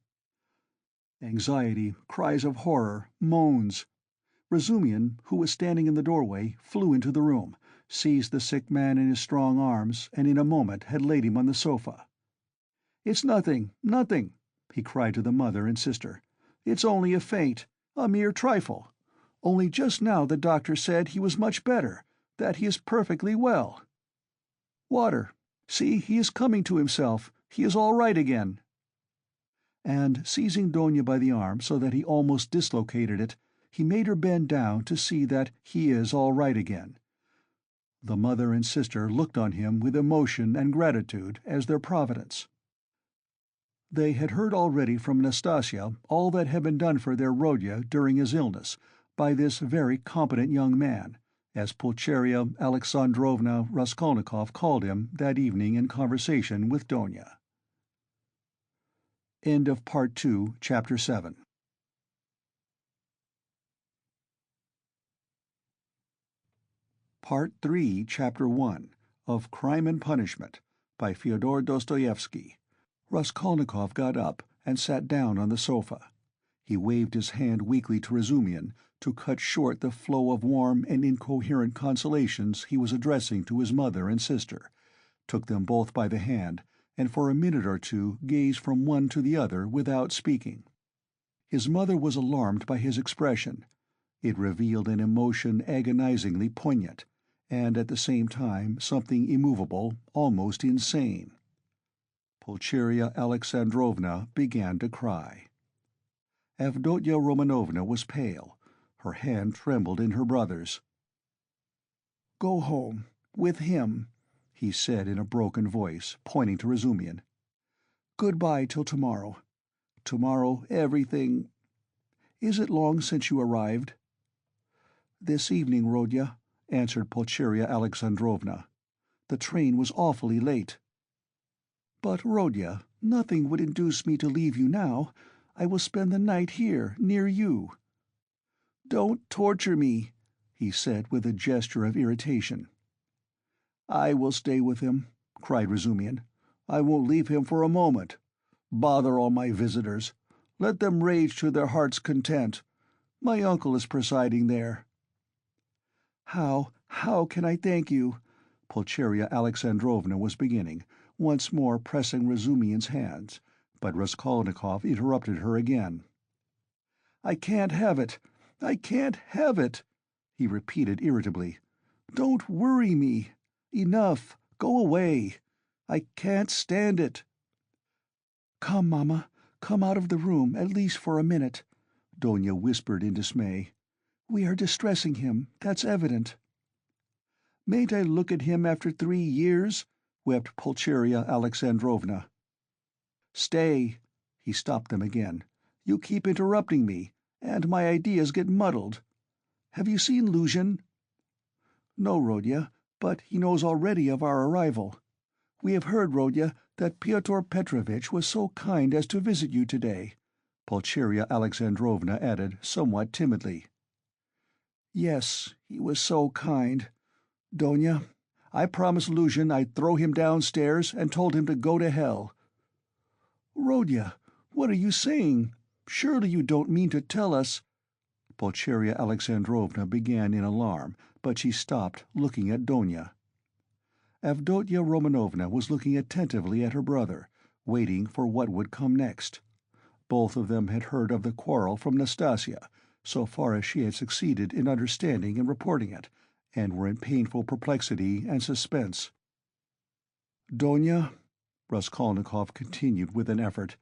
Anxiety, cries of horror, moans. Razumian, who was standing in the doorway, flew into the room, seized the sick man in his strong arms, and in a moment had laid him on the sofa. "It's nothing, nothing," he cried to the mother and sister. "It's only a faint, a mere trifle. Only just now the doctor said he was much better, that he is perfectly well. Water. See, he is coming to himself. He is all right again." And, seizing Donia by the arm so that he almost dislocated it, he made her bend down to see that he is all right again. The mother and sister looked on him with emotion and gratitude as their providence. They had heard already from Nastasia all that had been done for their Rodya during his illness by this very competent young man, as Pulcheria Alexandrovna Raskolnikov called him that evening in conversation with Donia. End of Part 2, Chapter 7. Part 3, Chapter 1 of Crime and Punishment by Fyodor Dostoevsky. Raskolnikov got up and sat down on the sofa. He waved his hand weakly to Razumian to cut short the flow of warm and incoherent consolations he was addressing to his mother and sister, took them both by the hand, and for a minute or two gazed from one to the other without speaking. His mother was alarmed by his expression. It revealed an emotion agonizingly poignant, and at the same time something immovable, almost insane. Pulcheria Alexandrovna began to cry. Avdotya Romanovna was pale. Her hand trembled in her brother's. "Go home, with him," he said in a broken voice, pointing to Razumian. "Good-bye till tomorrow. Tomorrow everything— Is it long since you arrived?" "This evening, Rodya," answered Pulcheria Alexandrovna. "The train was awfully late." "But, Rodya, nothing would induce me to leave you now. I will spend the night here, near you." "Don't torture me," he said with a gesture of irritation. "I will stay with him," cried Razumian. "I won't leave him for a moment. Bother all my visitors. Let them rage to their heart's content. My uncle is presiding there." How can I thank you?" Pulcheria Alexandrovna was beginning, once more pressing Razumian's hands, but Raskolnikov interrupted her again. "I can't have it! I can't have it!" he repeated irritably. "Don't worry me! Enough! Go away! I can't stand it!" "Come, Mamma, come out of the room, at least for a minute," Donia whispered in dismay. "We are distressing him, that's evident." "Mayn't I look at him after 3 years?" wept Pulcheria Alexandrovna. "Stay!" He stopped them again. "You keep interrupting me, and my ideas get muddled. Have you seen Luzhin?" "No, Rodya, but he knows already of our arrival. We have heard, Rodya, that Pyotr Petrovitch was so kind as to visit you today," Pulcheria Alexandrovna added somewhat timidly. "Yes, he was so kind. Donia, I promised Luzhin I'd throw him downstairs and told him to go to hell." "Rodya, what are you saying? Surely you don't mean to tell us—" Pulcheria Alexandrovna began in alarm, but she stopped, looking at Donia. Avdotya Romanovna was looking attentively at her brother, waiting for what would come next. Both of them had heard of the quarrel from Nastasia, so far as she had succeeded in understanding and reporting it, and were in painful perplexity and suspense. "Donia," Raskolnikov continued with an effort,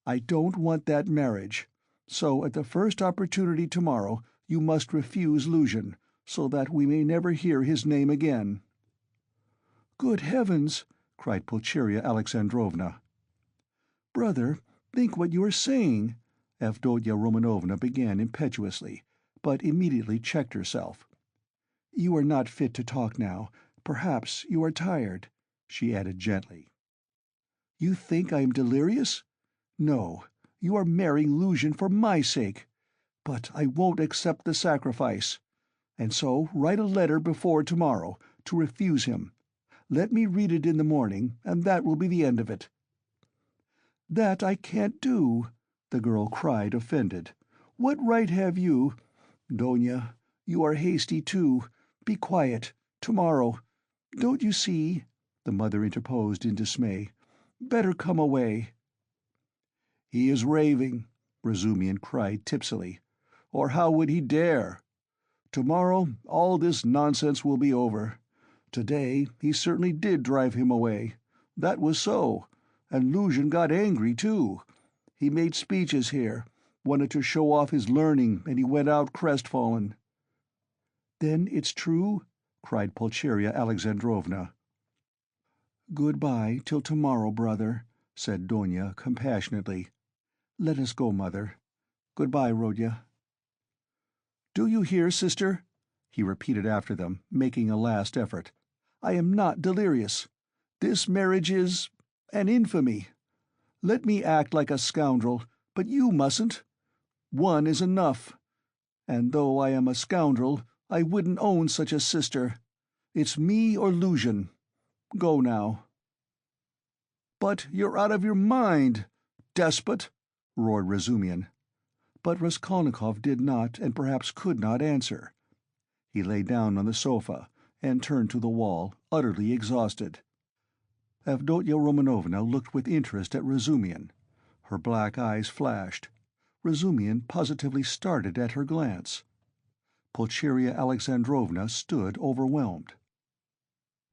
"I don't want that marriage. So at the first opportunity tomorrow you must refuse Luzhin, so that we may never hear his name again." "Good heavens!" cried Pulcheria Alexandrovna. "Brother, think what you are saying," Avdotya Romanovna began impetuously, but immediately checked herself. "You are not fit to talk now. Perhaps you are tired," she added gently. "You think I am delirious? No, you are marrying Luzhin for my sake. But I won't accept the sacrifice. And so write a letter before tomorrow, to refuse him. Let me read it in the morning, and that will be the end of it." "That I can't do," the girl cried, offended. "What right have you— Donia, you are hasty too. Be quiet. Tomorrow— Don't you see?" the mother interposed in dismay. "Better come away." "He is raving," Razumian cried tipsily. "Or how would he dare? Tomorrow all this nonsense will be over. Today he certainly did drive him away. That was so. And Luzhin got angry too. He made speeches here, wanted to show off his learning, and he went out crestfallen." "Then it's true?" cried Pulcheria Alexandrovna. "Good-bye till tomorrow, brother," said Donya compassionately. "Let us go, mother. Goodbye, Rodya." "Do you hear, sister?" he repeated after them, making a last effort. "I am not delirious. This marriage is an infamy. Let me act like a scoundrel, but you mustn't. One is enough. And though I am a scoundrel, I wouldn't own such a sister. It's me or Luzhin. Go now." "But you're out of your mind, despot!" roared Razumian. But Raskolnikov did not and perhaps could not answer. He lay down on the sofa and turned to the wall, utterly exhausted. Avdotya Romanovna looked with interest at Razumian. Her black eyes flashed. Razumian positively started at her glance. Pulcheria Alexandrovna stood overwhelmed.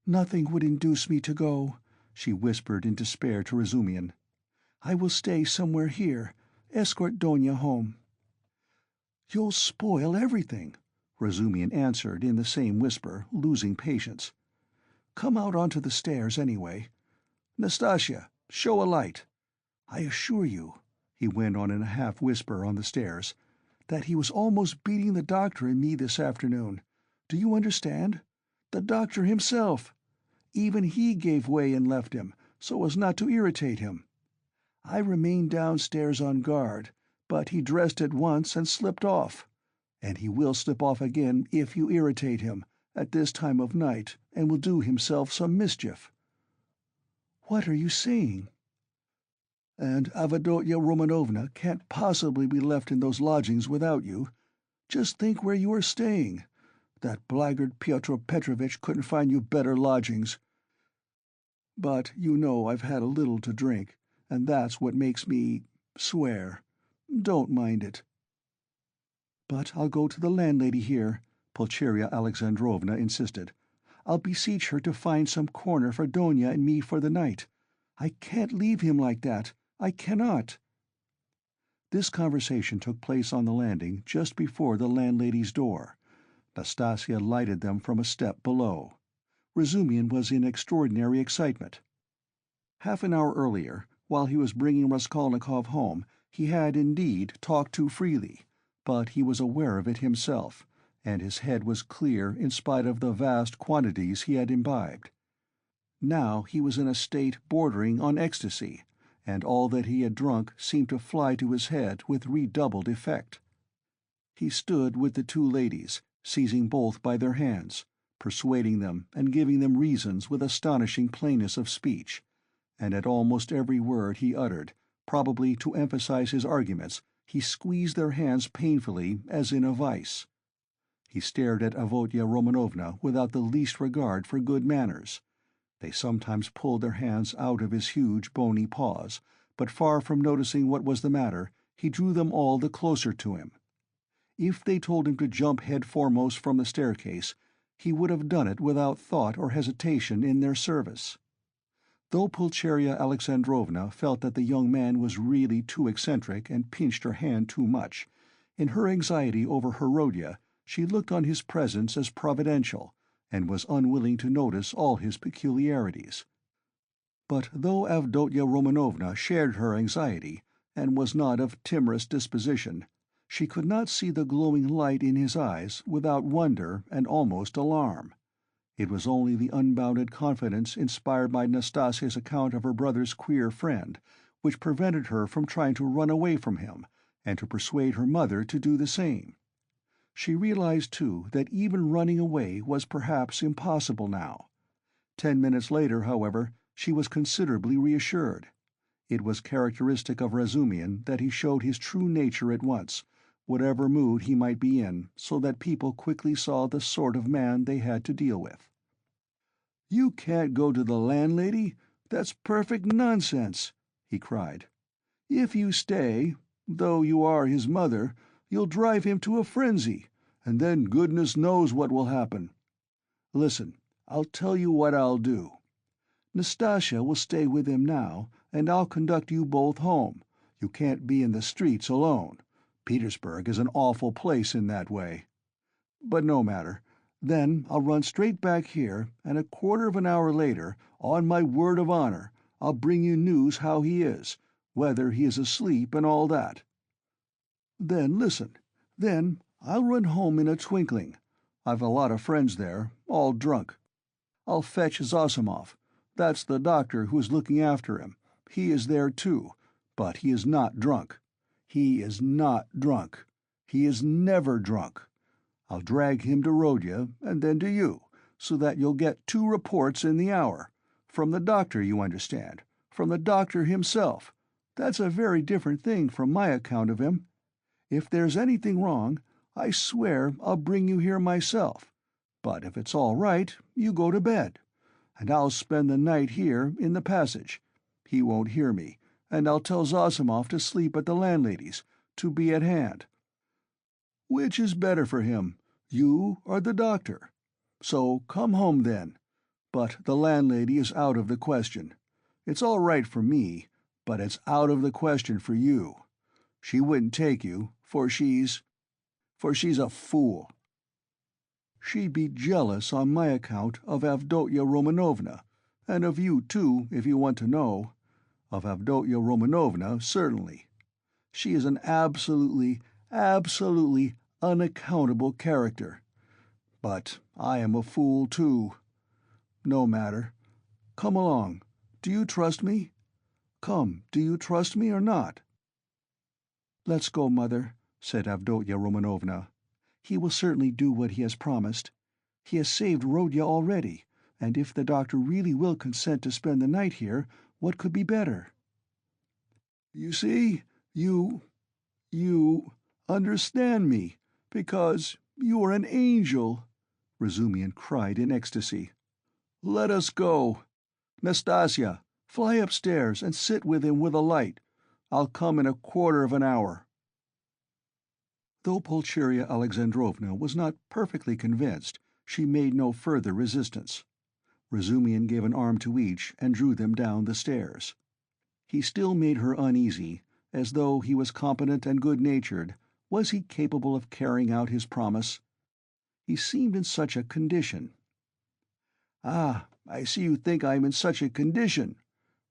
"Nothing would induce me to go," she whispered in despair to Razumian. "I will stay somewhere here. Escort Donya home." "You'll spoil everything," Razumian answered in the same whisper, losing patience. "Come out onto the stairs, anyway. Nastasya, show a light. I assure you," he went on in a half-whisper on the stairs, "that he was almost beating the doctor and me this afternoon. Do you understand? The doctor himself. Even he gave way and left him, so as not to irritate him. I remained downstairs on guard, but he dressed at once and slipped off. And he will slip off again if you irritate him, at this time of night, and will do himself some mischief." "What are you saying?" "And Avdotya Romanovna can't possibly be left in those lodgings without you. Just think where you are staying. That blackguard Pyotr Petrovitch couldn't find you better lodgings. But you know I've had a little to drink, and that's what makes me swear. Don't mind it." "But I'll go to the landlady here," Pulcheria Alexandrovna insisted. "I'll beseech her to find some corner for Donya and me for the night. I can't leave him like that. I cannot." This conversation took place on the landing just before the landlady's door. Nastasya lighted them from a step below. Razumian was in extraordinary excitement. Half an hour earlier, while he was bringing Raskolnikov home, he had indeed talked too freely, but he was aware of it himself, and his head was clear in spite of the vast quantities he had imbibed. Now he was in a state bordering on ecstasy, and all that he had drunk seemed to fly to his head with redoubled effect. He stood with the two ladies, seizing both by their hands, persuading them and giving them reasons with astonishing plainness of speech, and at almost every word he uttered, probably to emphasize his arguments, he squeezed their hands painfully as in a vice. He stared at Avdotya Romanovna without the least regard for good manners. They sometimes pulled their hands out of his huge bony paws, but far from noticing what was the matter, he drew them all the closer to him. If they told him to jump head foremost from the staircase, he would have done it without thought or hesitation in their service. Though Pulcheria Alexandrovna felt that the young man was really too eccentric and pinched her hand too much, in her anxiety over her Rodya she looked on his presence as providential, and was unwilling to notice all his peculiarities. But though Avdotya Romanovna shared her anxiety, and was not of timorous disposition, she could not see the glowing light in his eyes without wonder and almost alarm. It was only the unbounded confidence inspired by Nastasya's account of her brother's queer friend which prevented her from trying to run away from him, and to persuade her mother to do the same. She realized, too, that even running away was perhaps impossible now. 10 minutes later, however, she was considerably reassured. It was characteristic of Razumian that he showed his true nature at once, whatever mood he might be in, so that people quickly saw the sort of man they had to deal with. "You can't go to the landlady? That's perfect nonsense!" he cried. "If you stay, though you are his mother, you'll drive him to a frenzy, and then goodness knows what will happen. Listen, I'll tell you what I'll do. Nastasya will stay with him now, and I'll conduct you both home. You can't be in the streets alone. Petersburg is an awful place in that way. But no matter. Then I'll run straight back here, and a quarter of an hour later, on my word of honor, I'll bring you news how he is, whether he is asleep and all that. Then listen. Then I'll run home in a twinkling. I've a lot of friends there, all drunk. I'll fetch Zossimov. That's the doctor who is looking after him. He is there too, but he is not drunk. He is not drunk. He is never drunk. I'll drag him to Rodya, and then to you, so that you'll get 2 reports in the hour. From the doctor, you understand. From the doctor himself. That's a very different thing from my account of him. If there's anything wrong, I swear I'll bring you here myself. But if it's all right, you go to bed. And I'll spend the night here in the passage. He won't hear me, and I'll tell Zossimov to sleep at the landlady's, to be at hand. Which is better for him, you or the doctor? So come home then. But the landlady is out of the question. It's all right for me, but it's out of the question for you. She wouldn't take you, for she's a fool. She'd be jealous on my account of Avdotya Romanovna, and of you too, if you want to know. Of Avdotya Romanovna, certainly. She is an absolutely unaccountable character. But I am a fool too. No matter. Come along. Do you trust me? Come, do you trust me or not? Let's go, Mother, said Avdotya Romanovna. He will certainly do what he has promised. He has saved Rodya already, and if the doctor really will consent to spend the night here, what could be better? You see, you understand me, because you are an angel, Razumihin cried in ecstasy. Let us go. Nastasya, fly upstairs and sit with him with a light. I'll come in a quarter of an hour. Though Pulcheria Alexandrovna was not perfectly convinced, she made no further resistance. Razumihin gave an arm to each and drew them down the stairs. He still made her uneasy, as though he was competent and good-natured. Was he capable of carrying out his promise? He seemed in such a condition. "Ah, I see you think I am in such a condition,"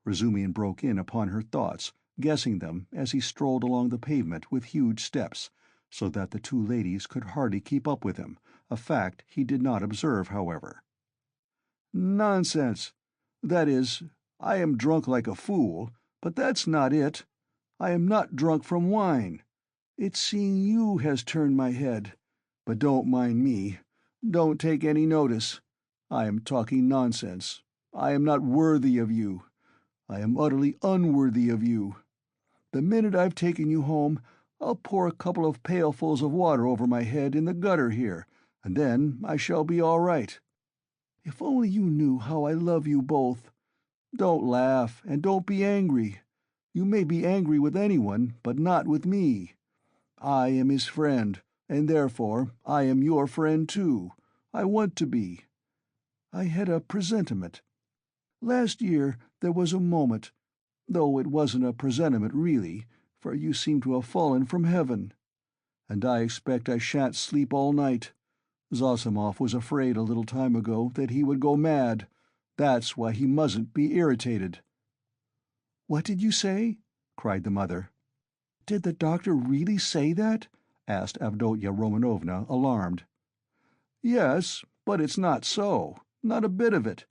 Razumihin broke in upon her thoughts, guessing them as he strolled along the pavement with huge steps, so that the 2 ladies could hardly keep up with him, a fact he did not observe, however. "Nonsense! That is, I am drunk like a fool, but that's not it. I am not drunk from wine. It's seeing you has turned my head. But don't mind me. Don't take any notice. I am talking nonsense. I am not worthy of you. I am utterly unworthy of you. The minute I've taken you home, I'll pour a couple of pailfuls of water over my head in the gutter here, and then I shall be all right. If only you knew how I love you both. Don't laugh, and don't be angry. You may be angry with anyone, but not with me. I am his friend, and therefore I am your friend too. I want to be. I had a presentiment. Last year there was a moment, though it wasn't a presentiment really, for you seem to have fallen from heaven. And I expect I shan't sleep all night. Zossimov was afraid a little time ago that he would go mad. That's why he mustn't be irritated." "What did you say?" cried the mother. "Did the doctor really say that?" asked Avdotya Romanovna, alarmed. "Yes, but it's not so. Not a bit of it.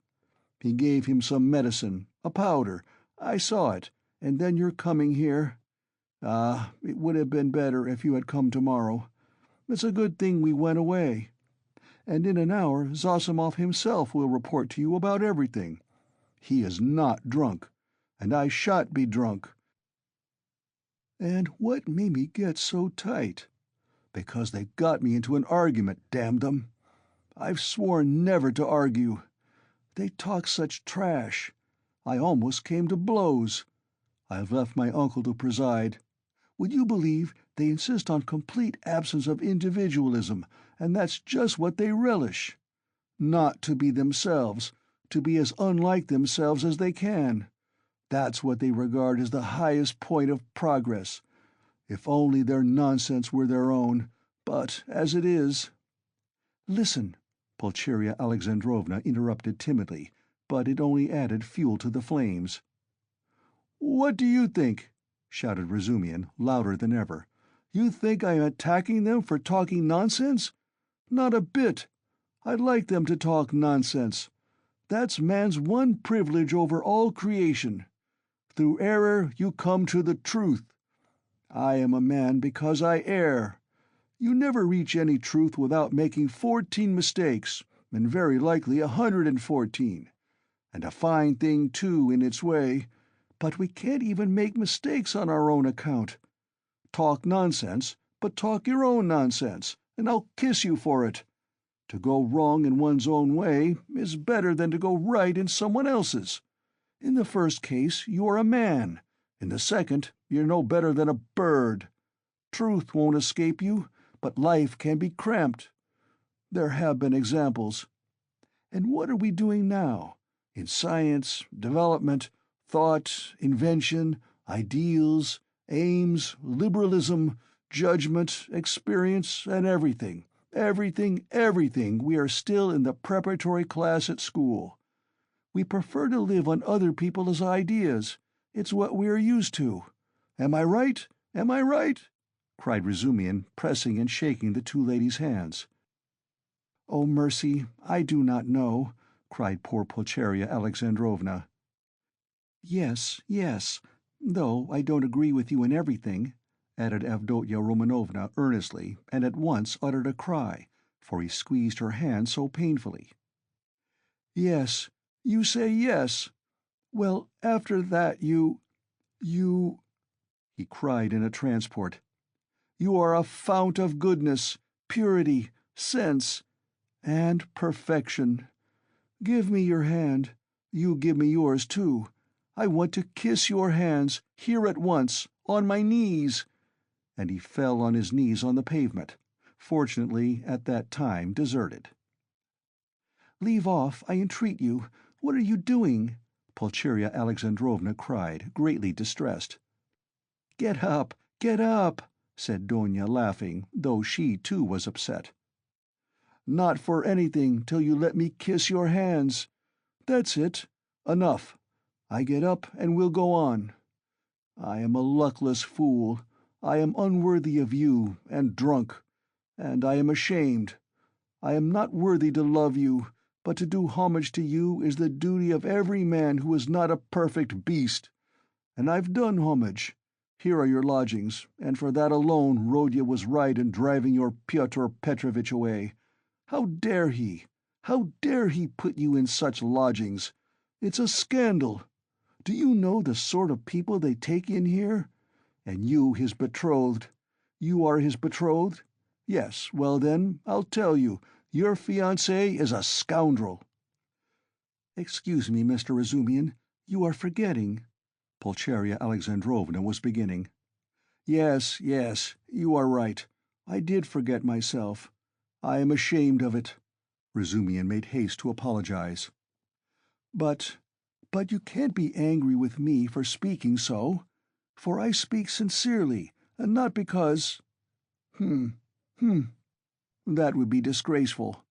He gave him some medicine, a powder. I saw it, and then you're coming here. Ah, it would have been better if you had come tomorrow. It's a good thing we went away. And in an hour Zossimov himself will report to you about everything. He is not drunk, and I shan't be drunk. And what made me get so tight? Because they got me into an argument, damn them. I've sworn never to argue. They talk such trash. I almost came to blows. I've left my uncle to preside. Would you believe they insist on complete absence of individualism, and that's just what they relish. Not to be themselves, to be as unlike themselves as they can. That's what they regard as the highest point of progress. If only their nonsense were their own, but as it is—" "Listen," Pulcheria Alexandrovna interrupted timidly, but it only added fuel to the flames. What do you think?" shouted Razumian, louder than ever. "You think I am attacking them for talking nonsense? Not a bit. I'd like them to talk nonsense. That's man's one privilege over all creation. Through error you come to the truth. I am a man because I err. You never reach any truth without making 14 mistakes, and very likely 114. And a fine thing, too, in its way, but we can't even make mistakes on our own account. Talk nonsense, but talk your own nonsense, and I'll kiss you for it. To go wrong in one's own way is better than to go right in someone else's. In the first case, you are a man. In the second, you're no better than a bird. Truth won't escape you, but life can be cramped. There have been examples. And what are we doing now? In science, development, thought, invention, ideals, aims, liberalism, judgment, experience, and everything, we are still in the preparatory class at school. We prefer to live on other people's ideas. It's what we are used to. Am I right? Am I right?" cried Razumian, pressing and shaking the two ladies' hands. "Oh, mercy, I do not know," cried poor Pulcheria Alexandrovna. "Yes, yes, though I don't agree with you in everything," added Avdotya Romanovna earnestly, and at once uttered a cry, for he squeezed her hand so painfully. "Yes, you say yes. Well, after that you, he cried in a transport. "You are a fount of goodness, purity, sense, and perfection. Give me your hand. You give me yours, too. I want to kiss your hands, here at once, on my knees." And he fell on his knees on the pavement, fortunately at that time deserted. "Leave off, I entreat you. What are you doing?" Pulcheria Alexandrovna cried, greatly distressed. "Get up," said Donia, laughing, though she too was upset. "Not for anything till you let me kiss your hands. That's it. Enough. I get up and we'll go on. I am a luckless fool. I am unworthy of you, and drunk. And I am ashamed. I am not worthy to love you, but to do homage to you is the duty of every man who is not a perfect beast. And I've done homage. Here are your lodgings, and for that alone Rodya was right in driving your Pyotr Petrovitch away. How dare he? How dare he put you in such lodgings? It's a scandal. Do you know the sort of people they take in here? And you his betrothed. You are his betrothed? Yes, well then, I'll tell you, your fiancé is a scoundrel." "Excuse me, Mr. Razumian, you are forgetting—" Pulcheria Alexandrovna was beginning. Yes, you are right. I did forget myself. I am ashamed of it." Razumian made haste to apologize. But you can't be angry with me for speaking so, for I speak sincerely, and not because— that would be disgraceful.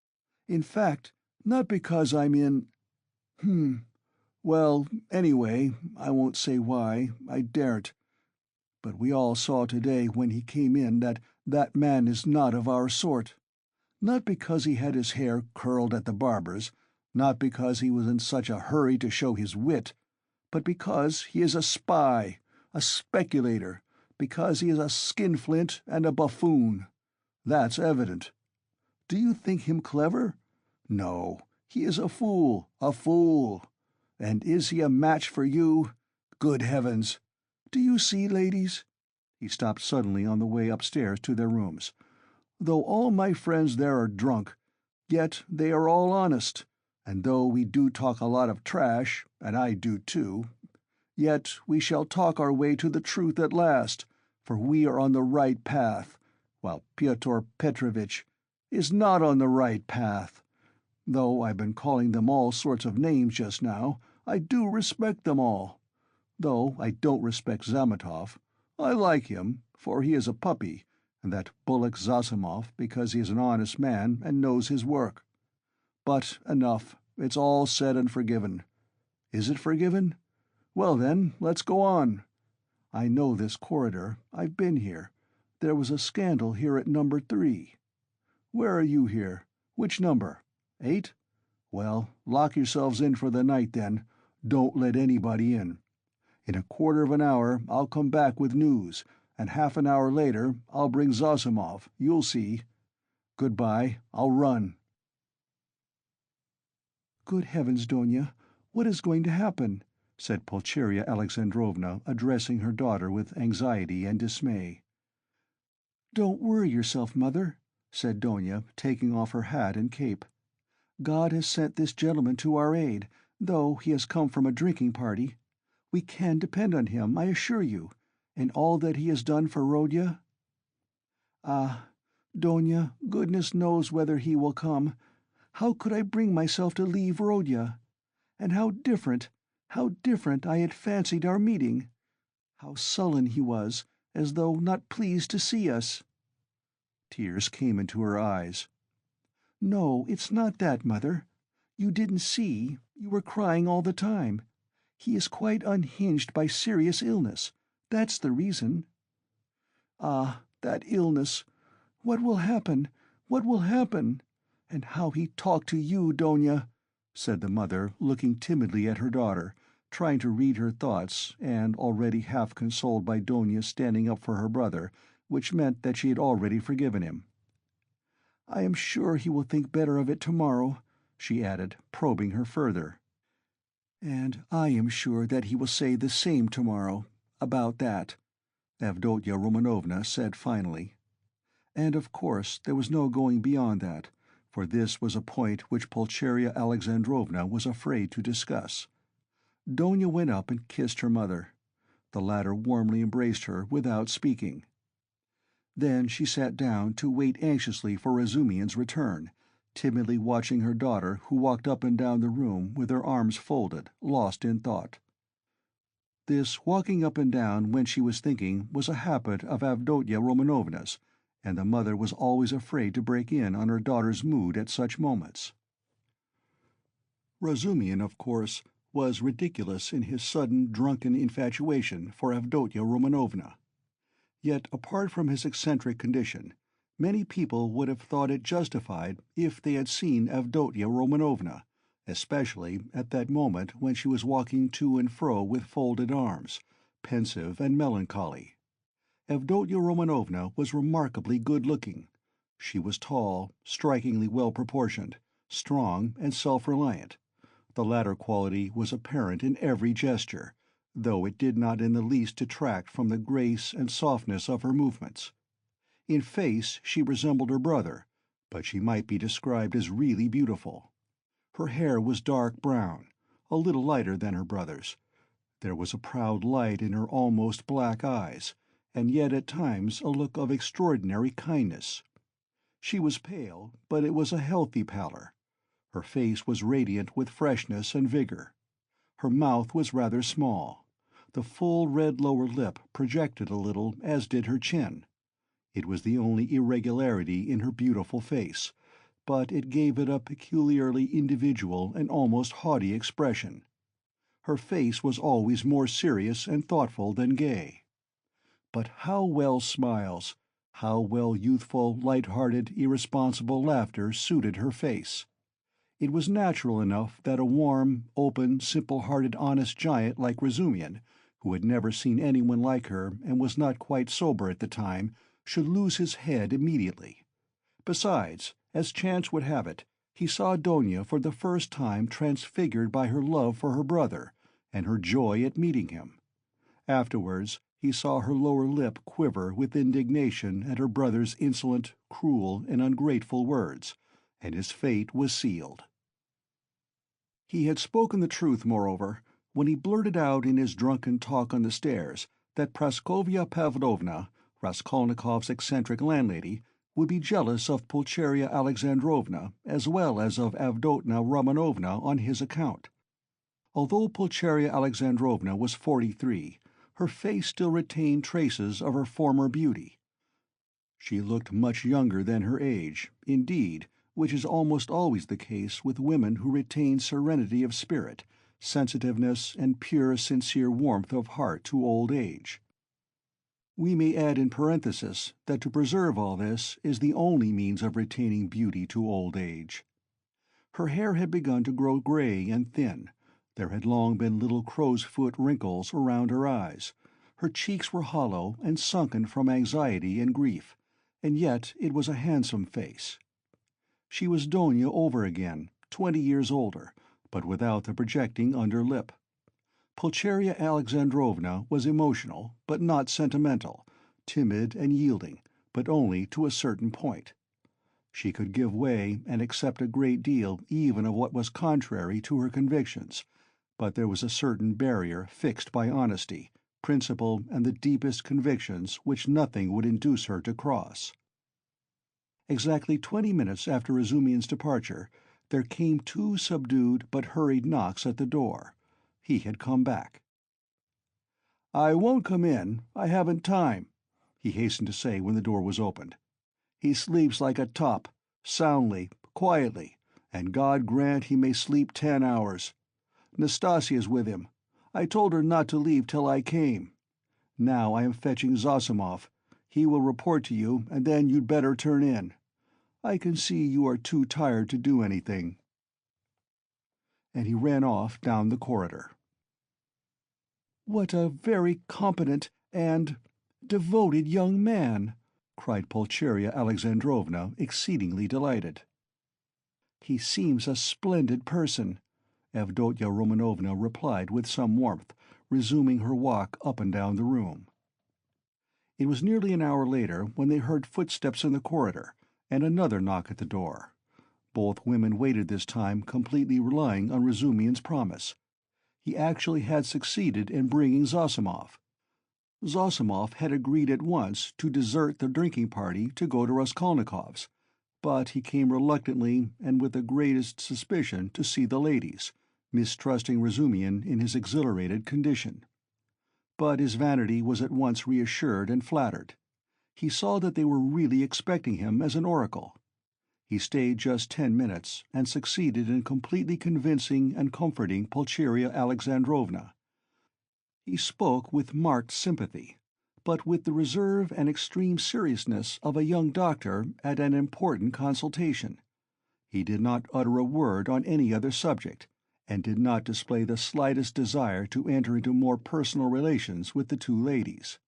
In fact, not because I'm in— well, anyway, I won't say why, I daren't. But we all saw today when he came in that that man is not of our sort. Not because he had his hair curled at the barber's, not because he was in such a hurry to show his wit, but because he is a spy, a speculator, because he is a skinflint and a buffoon. That's evident. Do you think him clever? No, he is a fool, a fool. And is he a match for you? Good heavens! Do you see, ladies?" He stopped suddenly on the way upstairs to their rooms. "Though all my friends there are drunk, yet they are all honest, and though we do talk a lot of trash, and I do too, yet we shall talk our way to the truth at last, for we are on the right path, while Pyotr Petrovitch is not on the right path. Though I've been calling them all sorts of names just now, I do respect them all. Though I don't respect Zametov. I like him, for he is a puppy, and that bullock Zosimov because he is an honest man and knows his work. But enough, it's all said and forgiven. Is it forgiven? Well then, let's go on. I know this corridor. I've been here. There was a scandal here at number 3. Where are you here? Which number? 8? Well, lock yourselves in for the night then. Don't let anybody in. In a quarter of an hour I'll come back with news, and half an hour later I'll bring Zossimov, you'll see. Goodbye, I'll run. Good heavens, Donia, what is going to happen? Said Pulcheria Alexandrovna, addressing her daughter with anxiety and dismay. Don't worry yourself, mother, said Donia, taking off her hat and cape. God has sent this gentleman to our aid, though he has come from a drinking party. We can depend on him, I assure you, and all that he has done for Rodya. Ah, Donia, goodness knows whether he will come. How could I bring myself to leave Rodya? And how different I had fancied our meeting. How sullen he was, as though not pleased to see us. Tears came into her eyes. No, it's not that, mother. You didn't see, you were crying all the time. He is quite unhinged by serious illness. That's the reason. Ah, that illness! What will happen? What will happen? And how he talked to you, Donia, said the mother, looking timidly at her daughter, trying to read her thoughts, and already half consoled by Donia standing up for her brother, which meant that she had already forgiven him. I am sure he will think better of it tomorrow, she added, probing her further. And I am sure that he will say the same tomorrow, about that, Avdotya Romanovna said finally. And of course there was no going beyond that, for this was a point which Pulcheria Alexandrovna was afraid to discuss. Donia went up and kissed her mother. The latter warmly embraced her without speaking. Then she sat down to wait anxiously for Razumian's return, timidly watching her daughter, who walked up and down the room with her arms folded, lost in thought. This walking up and down when she was thinking was a habit of Avdotya Romanovna's, and the mother was always afraid to break in on her daughter's mood at such moments. Razumian, of course, was ridiculous in his sudden drunken infatuation for Avdotya Romanovna. Yet, apart from his eccentric condition, many people would have thought it justified if they had seen Avdotya Romanovna, especially at that moment when she was walking to and fro with folded arms, pensive and melancholy. Avdotya Romanovna was remarkably good-looking. She was tall, strikingly well-proportioned, strong and self-reliant. The latter quality was apparent in every gesture, though it did not in the least detract from the grace and softness of her movements. In face she resembled her brother, but she might be described as really beautiful. Her hair was dark brown, a little lighter than her brother's. There was a proud light in her almost black eyes, and yet at times a look of extraordinary kindness. She was pale, but it was a healthy pallor. Her face was radiant with freshness and vigor. Her mouth was rather small. The full red lower lip projected a little, as did her chin. It was the only irregularity in her beautiful face, but it gave it a peculiarly individual and almost haughty expression. Her face was always more serious and thoughtful than gay. But how well smiles, how well youthful, light-hearted, irresponsible laughter suited her face! It was natural enough that a warm, open, simple-hearted honest giant like Razumian, who had never seen anyone like her and was not quite sober at the time, should lose his head immediately. Besides, as chance would have it, he saw Donia for the first time transfigured by her love for her brother, and her joy at meeting him. Afterwards, he saw her lower lip quiver with indignation at her brother's insolent, cruel, and ungrateful words, and his fate was sealed. He had spoken the truth, moreover, when he blurted out in his drunken talk on the stairs that Praskovya Pavlovna, Raskolnikov's eccentric landlady, would be jealous of Pulcheria Alexandrovna as well as of Avdotya Romanovna on his account. Although Pulcheria Alexandrovna was 43, her face still retained traces of her former beauty. She looked much younger than her age, indeed, which is almost always the case with women who retain serenity of spirit, sensitiveness, and pure, sincere warmth of heart to old age. We may add in parenthesis that to preserve all this is the only means of retaining beauty to old age. Her hair had begun to grow gray and thin. There had long been little crow's-foot wrinkles around her eyes. Her cheeks were hollow and sunken from anxiety and grief, and yet it was a handsome face. She was Donia over again, 20 years older, but without the projecting under lip. Pulcheria Alexandrovna was emotional, but not sentimental, timid and yielding, but only to a certain point. She could give way and accept a great deal even of what was contrary to her convictions, but there was a certain barrier fixed by honesty, principle, and the deepest convictions which nothing would induce her to cross. Exactly 20 minutes after Razumian's departure, there came 2 subdued but hurried knocks at the door. He had come back. "I won't come in. I haven't time," he hastened to say when the door was opened. "He sleeps like a top, soundly, quietly, and God grant he may sleep 10 hours. Nastasia's with him. I told her not to leave till I came. Now I am fetching Zosimov. He will report to you, and then you'd better turn in. I can see you are too tired to do anything." And he ran off down the corridor. "What a very competent and devoted young man!" cried Pulcheria Alexandrovna, exceedingly delighted. "He seems a splendid person," Avdotya Romanovna replied with some warmth, resuming her walk up and down the room. It was nearly an hour later when they heard footsteps in the corridor, and another knock at the door. Both women waited this time, completely relying on Razumian's promise. He actually had succeeded in bringing Zosimov. Zosimov had agreed at once to desert the drinking party to go to Raskolnikov's, but he came reluctantly and with the greatest suspicion to see the ladies, mistrusting Razumian in his exhilarated condition. But his vanity was at once reassured and flattered. He saw that they were really expecting him as an oracle. He stayed just 10 minutes, and succeeded in completely convincing and comforting Pulcheria Alexandrovna. He spoke with marked sympathy, but with the reserve and extreme seriousness of a young doctor at an important consultation. He did not utter a word on any other subject, and did not display the slightest desire to enter into more personal relations with the 2 ladies.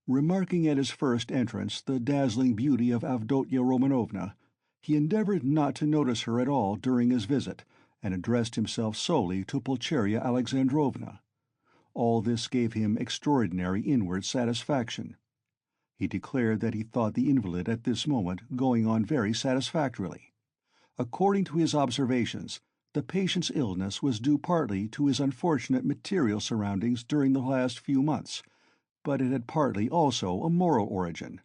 Remarking at his first entrance the dazzling beauty of Avdotya Romanovna, he endeavored not to notice her at all during his visit, and addressed himself solely to Pulcheria Alexandrovna. All this gave him extraordinary inward satisfaction. He declared that he thought the invalid at this moment going on very satisfactorily. According to his observations, the patient's illness was due partly to his unfortunate material surroundings during the last few months, but it had partly also a moral origin,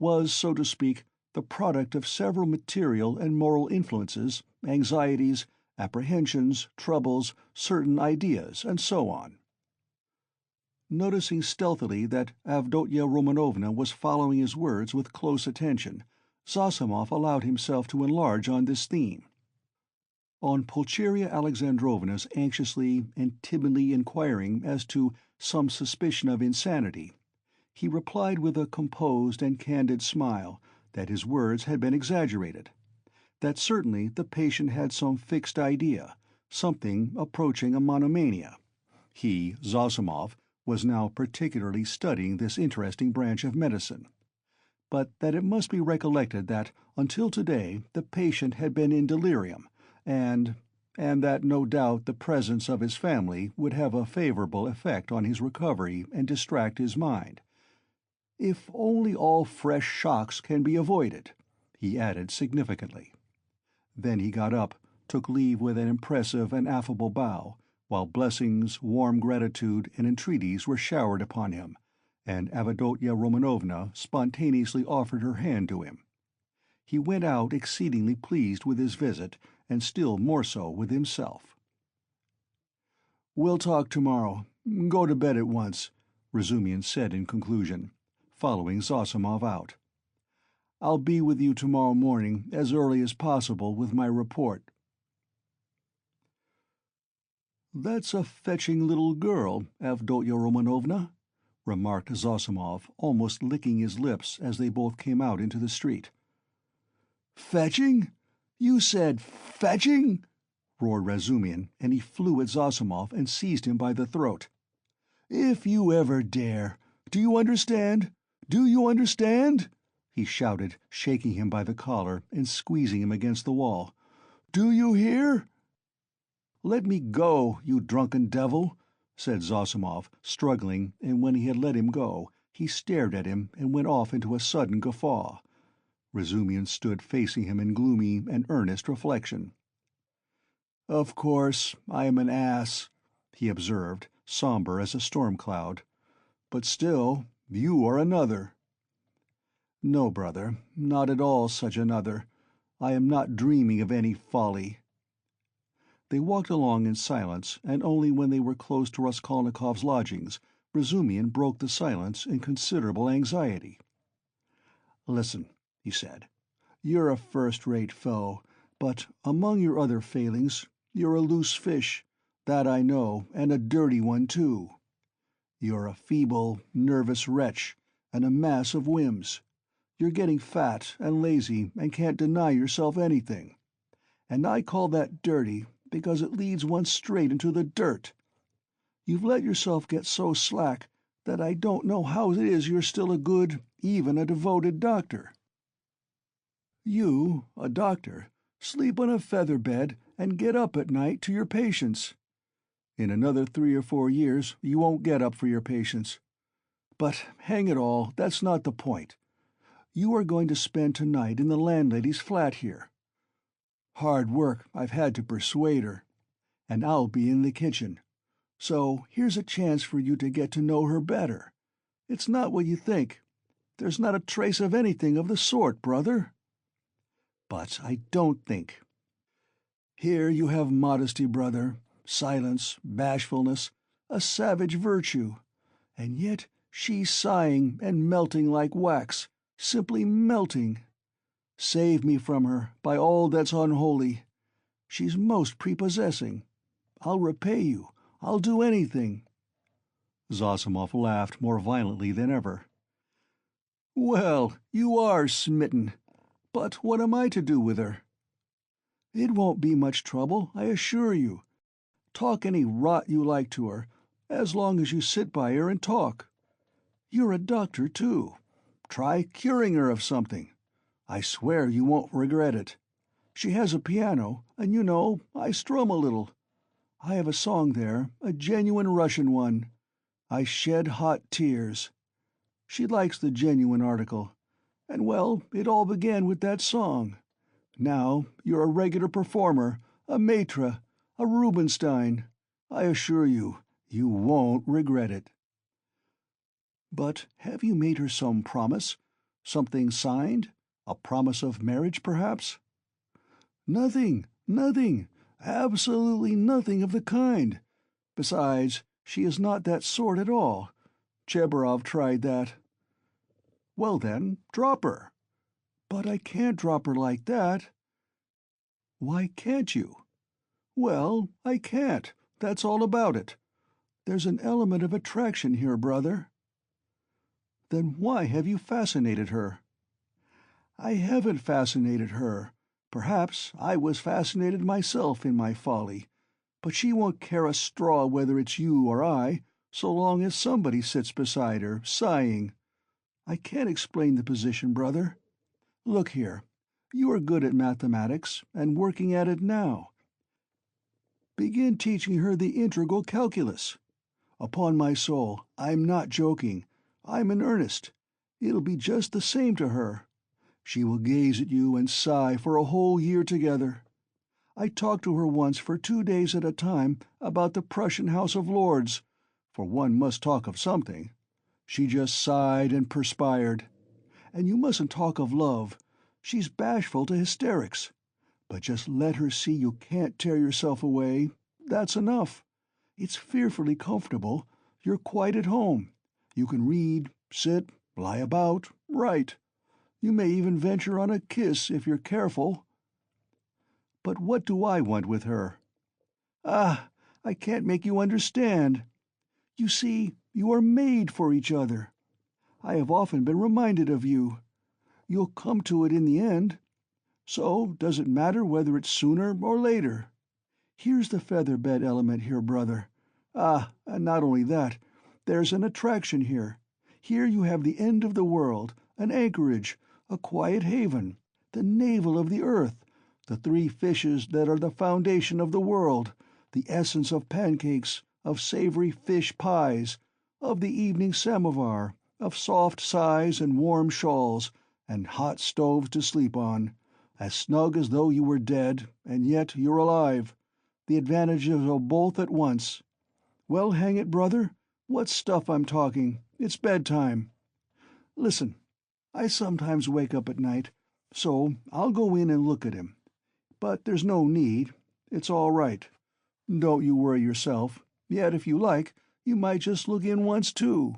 was, so to speak, the product of several material and moral influences, anxieties, apprehensions, troubles, certain ideas, and so on. Noticing stealthily that Avdotya Romanovna was following his words with close attention, Zosimov allowed himself to enlarge on this theme. On Pulcheria Alexandrovna's anxiously and timidly inquiring as to some suspicion of insanity, he replied with a composed and candid smile that his words had been exaggerated, that certainly the patient had some fixed idea, something approaching a monomania. He, Zosimov, was now particularly studying this interesting branch of medicine, but that it must be recollected that until today the patient had been in delirium, and that no doubt the presence of his family would have a favorable effect on his recovery and distract his mind. "If only all fresh shocks can be avoided," he added significantly. Then he got up, took leave with an impressive and affable bow, while blessings, warm gratitude, and entreaties were showered upon him, and Avdotya Romanovna spontaneously offered her hand to him. He went out exceedingly pleased with his visit, and still more so with himself. "We'll talk tomorrow. Go to bed at once," Razumian said in conclusion, following Zosimov out. "I'll be with you tomorrow morning as early as possible with my report." "That's a fetching little girl, Avdotya Romanovna," remarked Zossimov, almost licking his lips as they both came out into the street. "Fetching? You said fetching?" roared Razumian, and he flew at Zossimov and seized him by the throat. "If you ever dare! Do you understand? Do you understand?" he shouted, shaking him by the collar and squeezing him against the wall. "Do you hear?" "Let me go, you drunken devil," said Zossimov, struggling, and when he had let him go, he stared at him and went off into a sudden guffaw. Razumian stood facing him in gloomy and earnest reflection. "Of course, I am an ass," he observed, somber as a storm cloud. "But still, you are another." "No, brother, not at all such another. I am not dreaming of any folly." They walked along in silence, and only when they were close to Raskolnikov's lodgings, Razumian broke the silence in considerable anxiety. "Listen," he said. "You're a first-rate fellow, but among your other failings, you're a loose fish, that I know, and a dirty one too. You're a feeble, nervous wretch, and a mass of whims. You're getting fat and lazy and can't deny yourself anything. And I call that dirty because it leads one straight into the dirt. You've let yourself get so slack that I don't know how it is you're still a good, even a devoted doctor. You, a doctor, sleep on a feather bed and get up at night to your patients. In another 3 or 4 years you won't get up for your patients. But, hang it all, that's not the point. You are going to spend tonight in the landlady's flat here. Hard work I've had to persuade her. And I'll be in the kitchen. So here's a chance for you to get to know her better. It's not what you think. There's not a trace of anything of the sort, brother." "But I don't think." "Here you have modesty, brother, silence, bashfulness, a savage virtue. And yet she's sighing and melting like wax, simply melting. Save me from her, by all that's unholy. She's most prepossessing. I'll repay you. I'll do anything." Zossimov laughed more violently than ever. "Well, you are smitten. But what am I to do with her?" "It won't be much trouble, I assure you. Talk any rot you like to her, as long as you sit by her and talk. You're a doctor, too. Try curing her of something. I swear you won't regret it. She has a piano, and you know, I strum a little. I have a song there, a genuine Russian one. I shed hot tears. She likes the genuine article. And well, it all began with that song. Now you're a regular performer, a maître, a Rubinstein. I assure you, you won't regret it." "But have you made her some promise? Something signed? A promise of marriage, perhaps?" "Nothing, nothing, absolutely nothing of the kind. Besides, she is not that sort at all. Chebarov tried that." "Well then, drop her." "But I can't drop her like that." "Why can't you?" "Well, I can't. That's all about it. There's an element of attraction here, brother." "Then why have you fascinated her?" "I haven't fascinated her. Perhaps I was fascinated myself in my folly. But she won't care a straw whether it's you or I, so long as somebody sits beside her, sighing. I can't explain the position, brother. Look here, you are good at mathematics, and working at it now. Begin teaching her the integral calculus. Upon my soul, I'm not joking. I'm in earnest. It'll be just the same to her. She will gaze at you and sigh for a whole year together. I talked to her once for 2 days at a time about the Prussian House of Lords, for one must talk of something. She just sighed and perspired. And you mustn't talk of love. She's bashful to hysterics. But just let her see you can't tear yourself away. That's enough. It's fearfully comfortable. You're quite at home. You can read, sit, lie about, write. You may even venture on a kiss if you're careful." "But what do I want with her?" "Ah, I can't make you understand. You see, you are made for each other. I have often been reminded of you. You'll come to it in the end. So, does it matter whether it's sooner or later? Here's the feather-bed element here, brother. Ah, and not only that, there's an attraction here. Here you have the end of the world, an anchorage, a quiet haven, the navel of the earth, the three fishes that are the foundation of the world, the essence of pancakes, of savory fish pies, of the evening samovar, of soft sighs and warm shawls, and hot stoves to sleep on, as snug as though you were dead, and yet you're alive. The advantages of both at once. Well, hang it, brother, what stuff I'm talking. It's bedtime. Listen, I sometimes wake up at night, so I'll go in and look at him. But there's no need. It's all right. Don't you worry yourself. Yet, if you like, you might just look in once, too.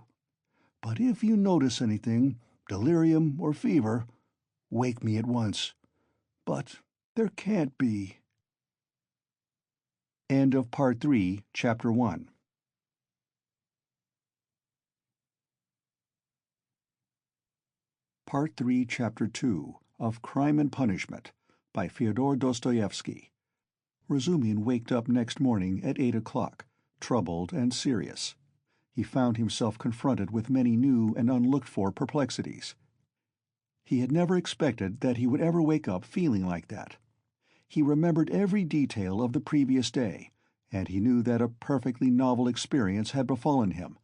But if you notice anything, delirium or fever, wake me at once. But there can't be. End of Part 3, Chapter 1. Part 3, Chapter 2 of Crime and Punishment by Fyodor Dostoevsky. Razumihin waked up next morning at 8 o'clock, troubled and serious. He found himself confronted with many new and unlooked-for perplexities. He had never expected that he would ever wake up feeling like that. He remembered every detail of the previous day, and he knew that a perfectly novel experience had befallen him,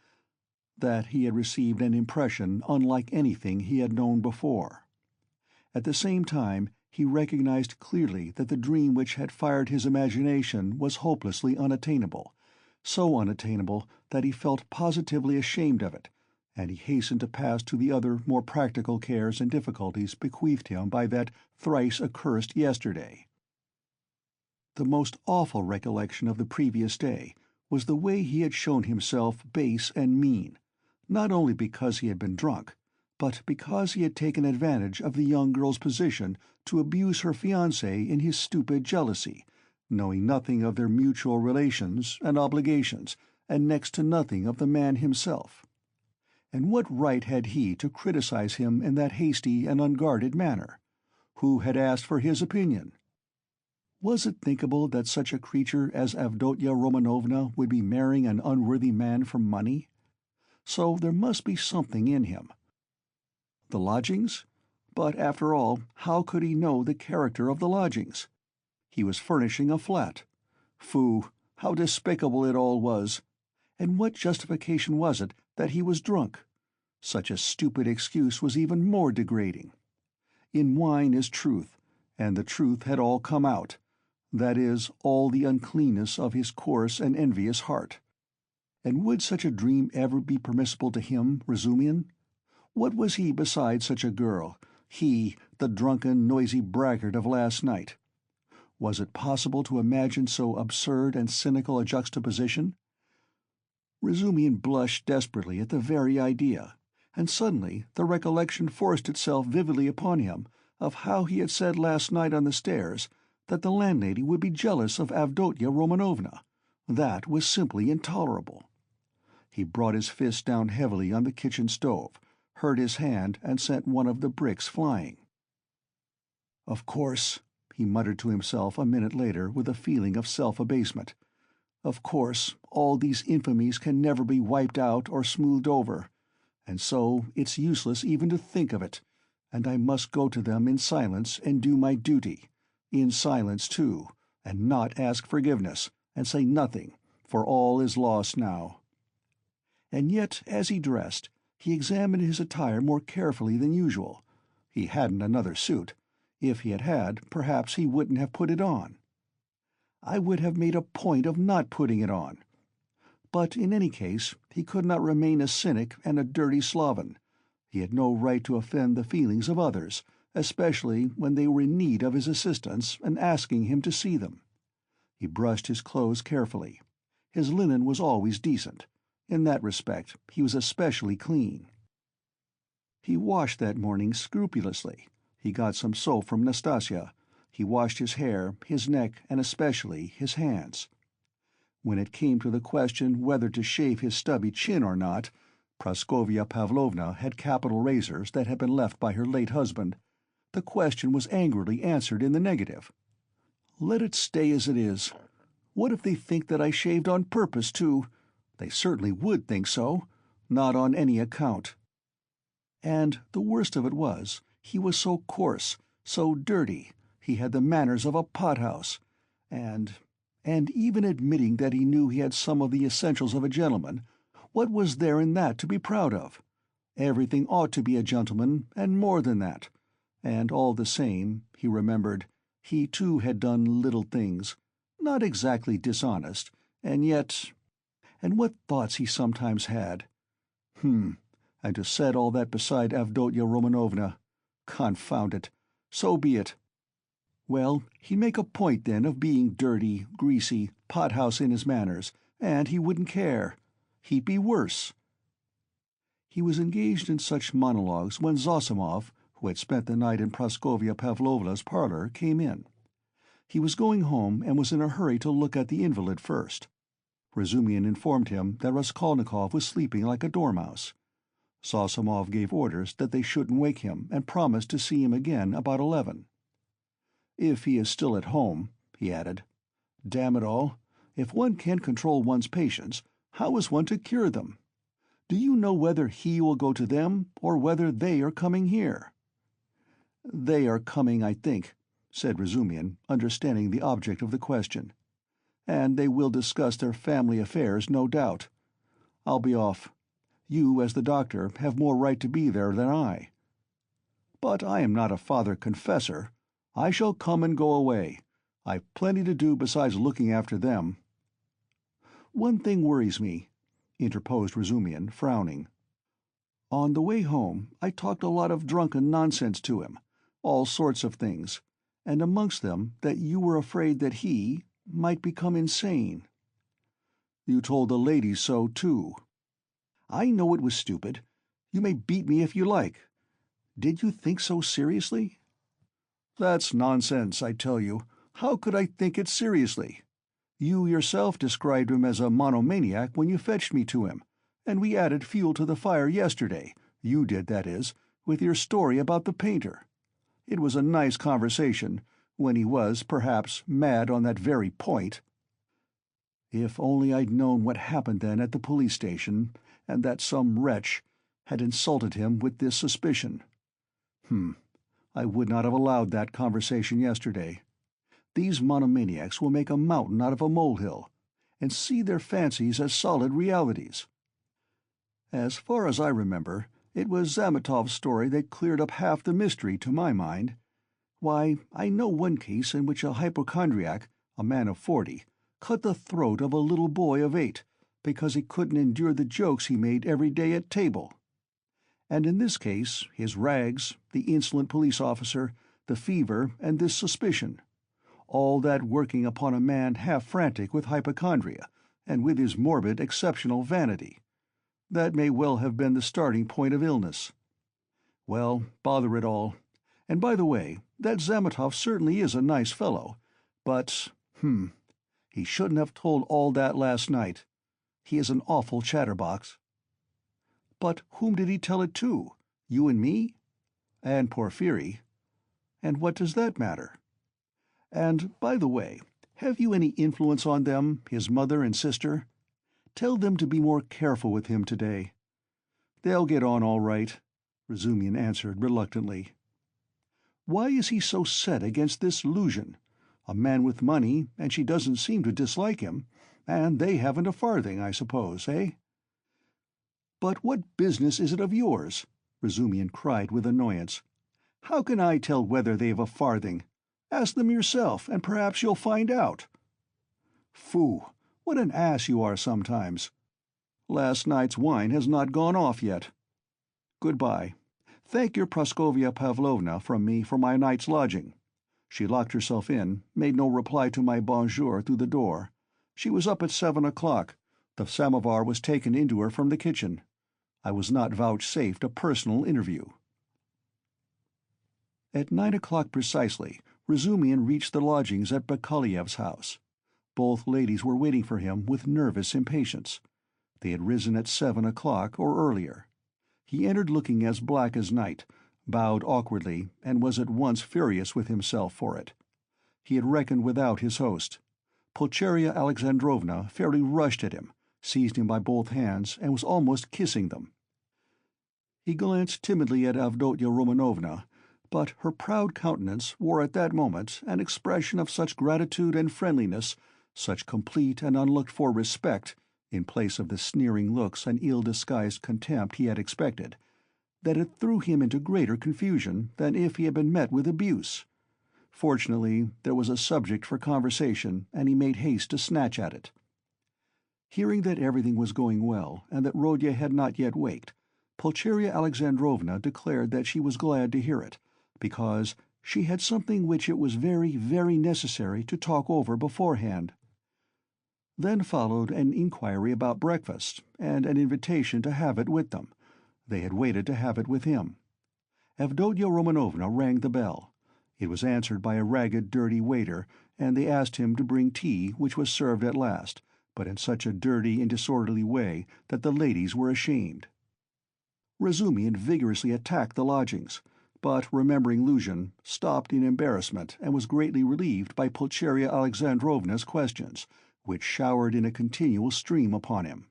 that he had received an impression unlike anything he had known before. At the same time, he recognized clearly that the dream which had fired his imagination was hopelessly unattainable, so unattainable that he felt positively ashamed of it, and he hastened to pass to the other more practical cares and difficulties bequeathed him by that thrice-accursed yesterday. The most awful recollection of the previous day was the way he had shown himself base and mean, not only because he had been drunk, but because he had taken advantage of the young girl's position to abuse her fiancé in his stupid jealousy, knowing nothing of their mutual relations and obligations, and next to nothing of the man himself. And what right had he to criticize him in that hasty and unguarded manner? Who had asked for his opinion? Was it thinkable that such a creature as Avdotya Romanovna would be marrying an unworthy man for money? So there must be something in him. The lodgings? But after all, how could he know the character of the lodgings? He was furnishing a flat. Phoo, how despicable it all was! And what justification was it that he was drunk? Such a stupid excuse was even more degrading. In wine is truth, and the truth had all come out. That is, all the uncleanness of his coarse and envious heart. And would such a dream ever be permissible to him, Razumihin? What was he beside such a girl, he, the drunken, noisy braggart of last night? Was it possible to imagine so absurd and cynical a juxtaposition? Razumihin blushed desperately at the very idea, and suddenly the recollection forced itself vividly upon him of how he had said last night on the stairs that the landlady would be jealous of Avdotya Romanovna. That was simply intolerable. He brought his fist down heavily on the kitchen stove, hurt his hand, and sent one of the bricks flying. "Of course," he muttered to himself a minute later with a feeling of self-abasement, "of course, all these infamies can never be wiped out or smoothed over, and so it's useless even to think of it, and I must go to them in silence and do my duty, in silence too, and not ask forgiveness, and say nothing, for all is lost now." And yet, as he dressed, he examined his attire more carefully than usual. He hadn't another suit. If he had had, perhaps he wouldn't have put it on. I would have made a point of not putting it on. But in any case, he could not remain a cynic and a dirty sloven. He had no right to offend the feelings of others, especially when they were in need of his assistance and asking him to see them. He brushed his clothes carefully. His linen was always decent. In that respect, he was especially clean. He washed that morning scrupulously. He got some soap from Nastasia. He washed his hair, his neck, and especially his hands. When it came to the question whether to shave his stubby chin or not, Praskovia Pavlovna had capital razors that had been left by her late husband. The question was angrily answered in the negative. Let it stay as it is. What if they think that I shaved on purpose, too? They certainly would think so. Not on any account. And the worst of it was, he was so coarse, so dirty. He had the manners of a pothouse. And even admitting that he knew he had some of the essentials of a gentleman, what was there in that to be proud of? Everything ought to be a gentleman, and more than that. And all the same, he remembered, he too had done little things, not exactly dishonest, and yet... And what thoughts he sometimes had. And to set all that beside Avdotya Romanovna. Confound it. So be it. Well, he'd make a point then of being dirty, greasy, pothouse in his manners, and he wouldn't care. He'd be worse. He was engaged in such monologues when Zosimov, who had spent the night in Praskovia Pavlovna's parlor, came in. He was going home and was in a hurry to look at the invalid first. Razumihin informed him that Raskolnikov was sleeping like a dormouse. Zosimov gave orders that they shouldn't wake him and promised to see him again about 11. "If he is still at home," he added. "Damn it all, if one can't control one's patients, how is one to cure them? Do you know whether he will go to them, or whether they are coming here?" "They are coming, I think," said Razumihin, understanding the object of the question. "And they will discuss their family affairs, no doubt. I'll be off. You, as the doctor, have more right to be there than I." "But I am not a father-confessor. I shall come and go away. I've plenty to do besides looking after them." "One thing worries me," interposed Razumihin, frowning. "On the way home I talked a lot of drunken nonsense to him, all sorts of things, and amongst them that you were afraid that he might become insane." "You told the ladies so, too." "I know it was stupid. You may beat me if you like. Did you think so seriously?" "That's nonsense, I tell you. How could I think it seriously? You yourself described him as a monomaniac when you fetched me to him, and we added fuel to the fire yesterday, you did, that is, with your story about the painter. It was a nice conversation, when he was, perhaps, mad on that very point." "If only I'd known what happened then at the police station, and that some wretch had insulted him with this suspicion. I would not have allowed that conversation yesterday. These monomaniacs will make a mountain out of a molehill, and see their fancies as solid realities. As far as I remember, it was Zamitov's story that cleared up half the mystery, to my mind. Why, I know one case in which a hypochondriac, a man of 40, cut the throat of a little boy of 8, because he couldn't endure the jokes he made every day at table. And in this case, his rags, the insolent police officer, the fever, and this suspicion, all that working upon a man half frantic with hypochondria, and with his morbid, exceptional vanity. That may well have been the starting point of illness. Well, bother it all. And by the way, that Zamitov certainly is a nice fellow, but, he shouldn't have told all that last night. He is an awful chatterbox." "But whom did he tell it to? You and me?" "And Porphyry." "And what does that matter? And, by the way, have you any influence on them, his mother and sister? Tell them to be more careful with him today." "They'll get on all right," Razumihin answered reluctantly. "Why is he so set against this Luzhin? A man with money, and she doesn't seem to dislike him, and they haven't a farthing, I suppose, eh?" "But what business is it of yours?" Razumihin cried with annoyance. "How can I tell whether they've a farthing? Ask them yourself, and perhaps you'll find out." "Phoo! What an ass you are sometimes. Last night's wine has not gone off yet. Good-bye. Thank your Praskovia Pavlovna from me for my night's lodging. She locked herself in, made no reply to my bonjour through the door. She was up at 7 o'clock. The samovar was taken into her from the kitchen. I was not vouchsafed a personal interview." At 9 o'clock precisely, Razumihin reached the lodgings at Bakaleyev's house. Both ladies were waiting for him with nervous impatience. They had risen at 7 o'clock or earlier. He entered looking as black as night, bowed awkwardly, and was at once furious with himself for it. He had reckoned without his host. Pulcheria Alexandrovna fairly rushed at him, seized him by both hands, and was almost kissing them. He glanced timidly at Avdotya Romanovna, but her proud countenance wore at that moment an expression of such gratitude and friendliness, such complete and unlooked-for respect, in place of the sneering looks and ill-disguised contempt he had expected, that it threw him into greater confusion than if he had been met with abuse. Fortunately, there was a subject for conversation, and he made haste to snatch at it. Hearing that everything was going well, and that Rodya had not yet waked, Pulcheria Alexandrovna declared that she was glad to hear it, because she had something which it was very, very necessary to talk over beforehand. Then followed an inquiry about breakfast, and an invitation to have it with them. They had waited to have it with him. Avdotya Romanovna rang the bell. It was answered by a ragged, dirty waiter, and they asked him to bring tea, which was served at last, but in such a dirty and disorderly way that the ladies were ashamed. Razumihin vigorously attacked the lodgings, but, remembering Luzhin, stopped in embarrassment and was greatly relieved by Pulcheria Alexandrovna's questions, which showered in a continual stream upon him.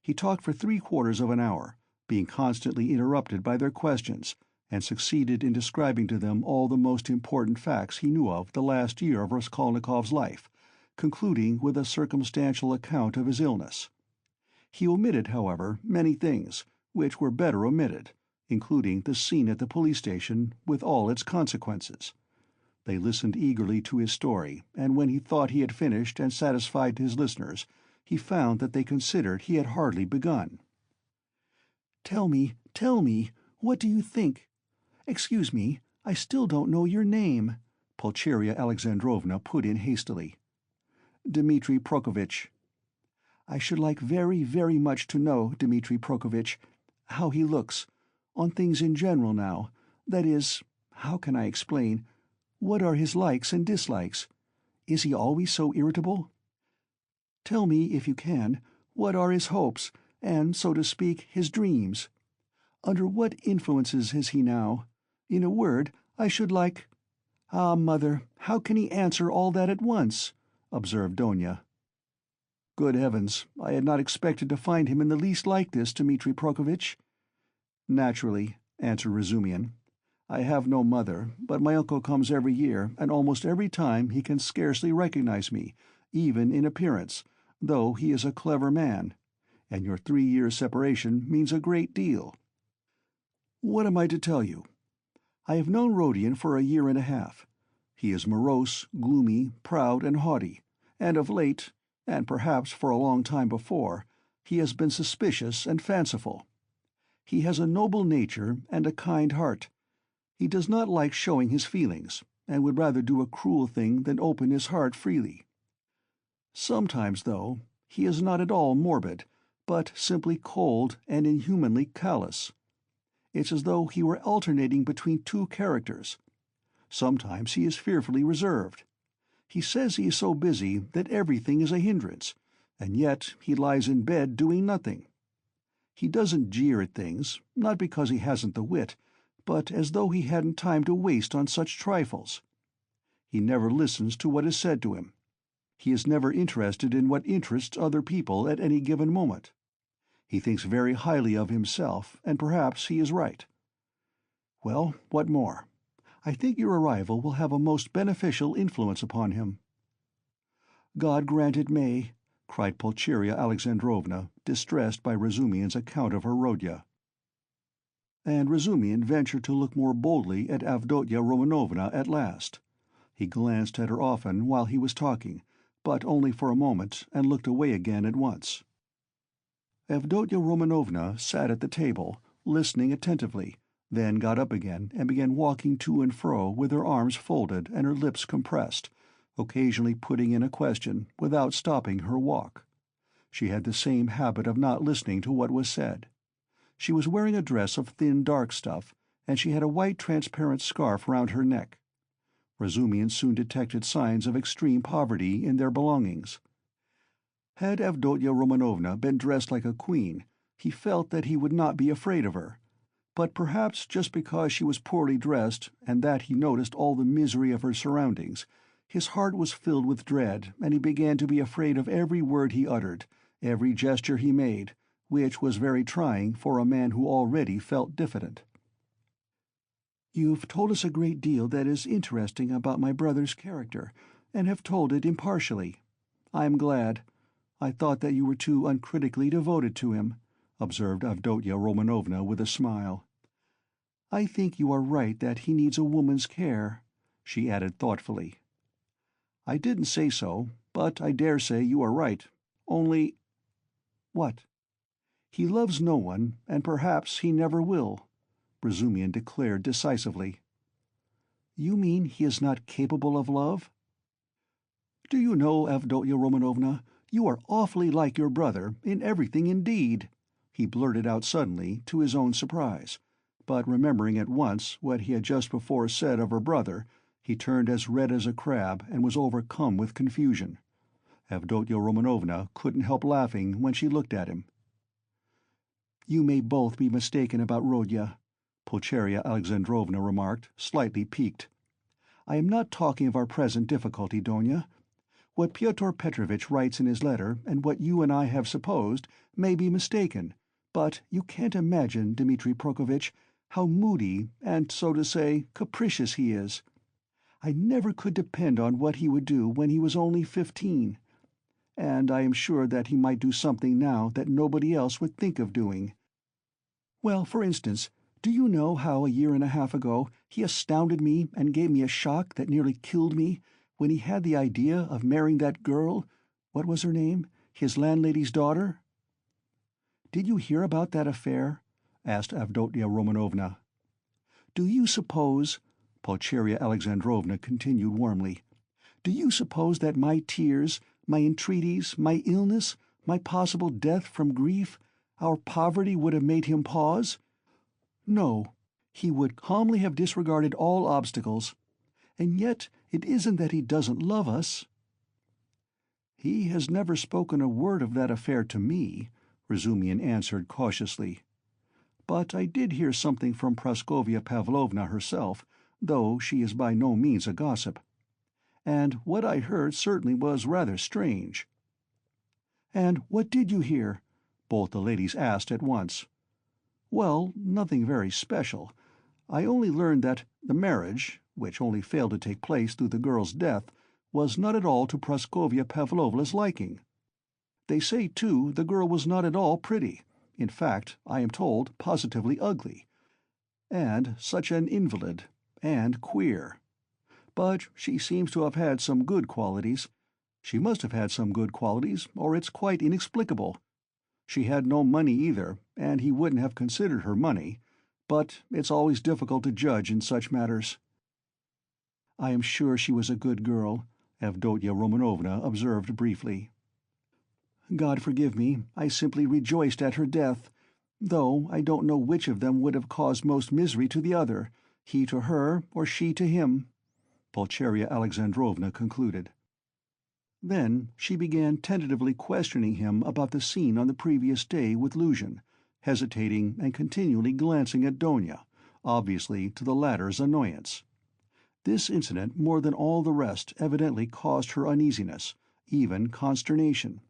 He talked for 3/4 of an hour, being constantly interrupted by their questions, and succeeded in describing to them all the most important facts he knew of the last year of Raskolnikov's life, concluding with a circumstantial account of his illness. He omitted, however, many things, which were better omitted, including the scene at the police station with all its consequences. They listened eagerly to his story, and when he thought he had finished and satisfied his listeners, he found that they considered he had hardly begun. Tell me, what do you think? Excuse me, I still don't know your name," Pulcheria Alexandrovna put in hastily. "Dmitri Prokofitch." "I should like very, very much to know, Dmitri Prokofitch, how he looks, on things in general now. That is, how can I explain? What are his likes and dislikes? Is he always so irritable? Tell me, if you can, what are his hopes, and, so to speak, his dreams? Under what influences is he now? In a word, I should like—" "Ah, Mother, how can he answer all that at once?" observed Donia. "Good heavens, I had not expected to find him in the least like this, Dmitri Prokofitch." "Naturally," answered Razumihin. "I have no mother, but my uncle comes every year, and almost every time he can scarcely recognize me, even in appearance, though he is a clever man, and your 3 years' separation means a great deal. What am I to tell you? I have known Rodion for a year and a half. He is morose, gloomy, proud, and haughty, and of late, and perhaps for a long time before, he has been suspicious and fanciful. He has a noble nature and a kind heart. He does not like showing his feelings, and would rather do a cruel thing than open his heart freely. Sometimes, though, he is not at all morbid, but simply cold and inhumanly callous. It's as though he were alternating between two characters. Sometimes he is fearfully reserved. He says he is so busy that everything is a hindrance, and yet he lies in bed doing nothing. He doesn't jeer at things, not because he hasn't the wit, but as though he hadn't time to waste on such trifles. He never listens to what is said to him. He is never interested in what interests other people at any given moment. He thinks very highly of himself, and perhaps he is right. Well, what more? I think your arrival will have a most beneficial influence upon him." "God grant it may," cried Pulcheria Alexandrovna, distressed by Razumihin's account of her Rodya. And Razumihin ventured to look more boldly at Avdotya Romanovna at last. He glanced at her often while he was talking, but only for a moment, and looked away again at once. Avdotya Romanovna sat at the table, listening attentively, then got up again and began walking to and fro with her arms folded and her lips compressed, occasionally putting in a question without stopping her walk. She had the same habit of not listening to what was said. She was wearing a dress of thin dark stuff, and she had a white transparent scarf round her neck. Razumian soon detected signs of extreme poverty in their belongings. Had Avdotya Romanovna been dressed like a queen, he felt that he would not be afraid of her. But perhaps just because she was poorly dressed, and that he noticed all the misery of her surroundings, his heart was filled with dread, and he began to be afraid of every word he uttered, every gesture he made, which was very trying for a man who already felt diffident. "You've told us a great deal that is interesting about my brother's character, and have told it impartially. I am glad. I thought that you were too uncritically devoted to him," observed Avdotya Romanovna with a smile. "I think you are right that he needs a woman's care," she added thoughtfully. "I didn't say so, but I dare say you are right. Only—" "What?" "He loves no one, and perhaps he never will," Razumian declared decisively. "You mean he is not capable of love?" "Do you know, Avdotya Romanovna, you are awfully like your brother, in everything indeed," he blurted out suddenly, to his own surprise, but remembering at once what he had just before said of her brother, he turned as red as a crab and was overcome with confusion. Avdotya Romanovna couldn't help laughing when she looked at him. "You may both be mistaken about Rodya," Pulcheria Alexandrovna remarked, slightly piqued. "I am not talking of our present difficulty, Donia. What Pyotr Petrovitch writes in his letter, and what you and I have supposed, may be mistaken, but you can't imagine, Dmitri Prokofitch, how moody and, so to say, capricious he is. I never could depend on what he would do when he was only 15. And I am sure that he might do something now that nobody else would think of doing. Well, for instance, do you know how a year and a half ago he astounded me and gave me a shock that nearly killed me, when he had the idea of marrying that girl, what was her name, his landlady's daughter?" "Did you hear about that affair?" asked Avdotya Romanovna. "Do you suppose," Pulcheria Alexandrovna continued warmly, "do you suppose that my tears, my entreaties, my illness, my possible death from grief, our poverty would have made him pause? No, he would calmly have disregarded all obstacles. And yet it isn't that he doesn't love us." "He has never spoken a word of that affair to me," Razumian answered cautiously. "But I did hear something from Praskovia Pavlovna herself, though she is by no means a gossip. And what I heard certainly was rather strange." "And what did you hear?" both the ladies asked at once. "Well, nothing very special. I only learned that the marriage, which only failed to take place through the girl's death, was not at all to Praskovia Pavlovna's liking. They say, too, the girl was not at all pretty, in fact, I am told, positively ugly. And such an invalid, and queer. But she seems to have had some good qualities. She must have had some good qualities, or it's quite inexplicable. She had no money either, and he wouldn't have considered her money, but it's always difficult to judge in such matters." "I am sure she was a good girl," Avdotya Romanovna observed briefly. "God forgive me, I simply rejoiced at her death, though I don't know which of them would have caused most misery to the other, he to her or she to him," Pulcheria Alexandrovna concluded. Then she began tentatively questioning him about the scene on the previous day with Luzhin, hesitating and continually glancing at Donia, obviously to the latter's annoyance. This incident, more than all the rest, evidently caused her uneasiness, even consternation.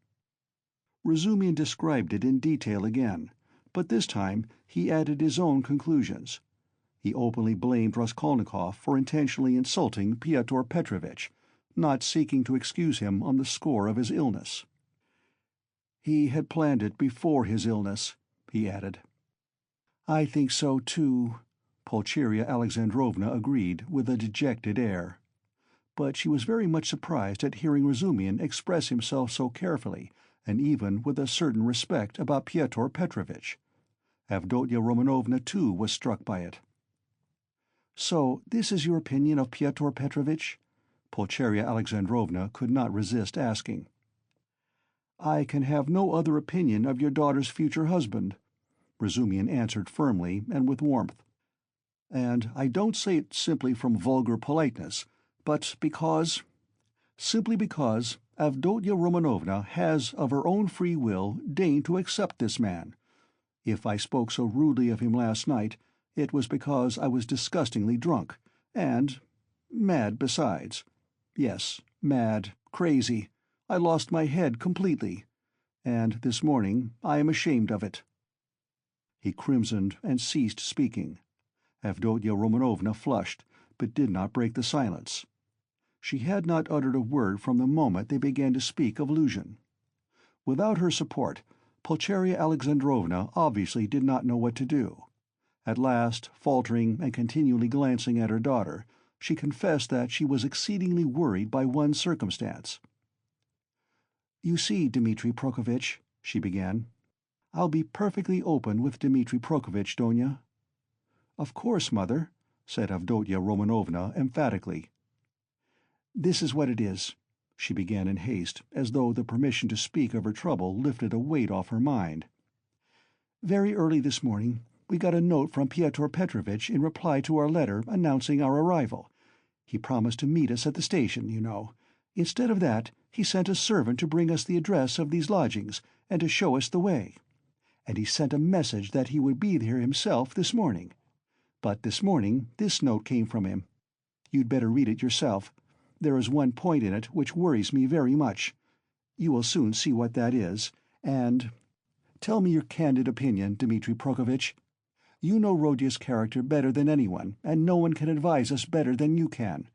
Razumian described it in detail again, but this time he added his own conclusions. He openly blamed Raskolnikov for intentionally insulting Pyotr Petrovitch, not seeking to excuse him on the score of his illness. "He had planned it before his illness," he added. "I think so, too," Pulcheria Alexandrovna agreed with a dejected air. But she was very much surprised at hearing Razumian express himself so carefully, and even with a certain respect, about Pyotr Petrovitch. Avdotya Romanovna too was struck by it. "So this is your opinion of Pyotr Petrovitch?" Pulcheria Alexandrovna could not resist asking. "I can have no other opinion of your daughter's future husband," Razumian answered firmly and with warmth. "And I don't say it simply from vulgar politeness, but simply because Avdotya Romanovna has of her own free will deigned to accept this man. If I spoke so rudely of him last night, it was because I was disgustingly drunk, and mad besides. Yes, mad, crazy. I lost my head completely, and this morning I am ashamed of it." He crimsoned and ceased speaking. Avdotya Romanovna flushed, but did not break the silence. She had not uttered a word from the moment they began to speak of Luzhin. Without her support, Pulcheria Alexandrovna obviously did not know what to do. At last, faltering and continually glancing at her daughter, she confessed that she was exceedingly worried by one circumstance. "You see, Dmitri Prokofitch," she began, "I'll be perfectly open with Dmitri Prokofitch, Donya." "Of course, mother," said Avdotya Romanovna emphatically. "This is what it is," she began in haste, as though the permission to speak of her trouble lifted a weight off her mind. "Very early this morning we got a note from Pyotr Petrovitch in reply to our letter announcing our arrival. He promised to meet us at the station, you know. Instead of that, he sent a servant to bring us the address of these lodgings and to show us the way. And he sent a message that he would be here himself this morning. But this morning this note came from him. You'd better read it yourself. There is one point in it which worries me very much. You will soon see what that is, and— Tell me your candid opinion, Dmitri Prokofitch. You know Rodya's character better than anyone, and no one can advise us better than you can.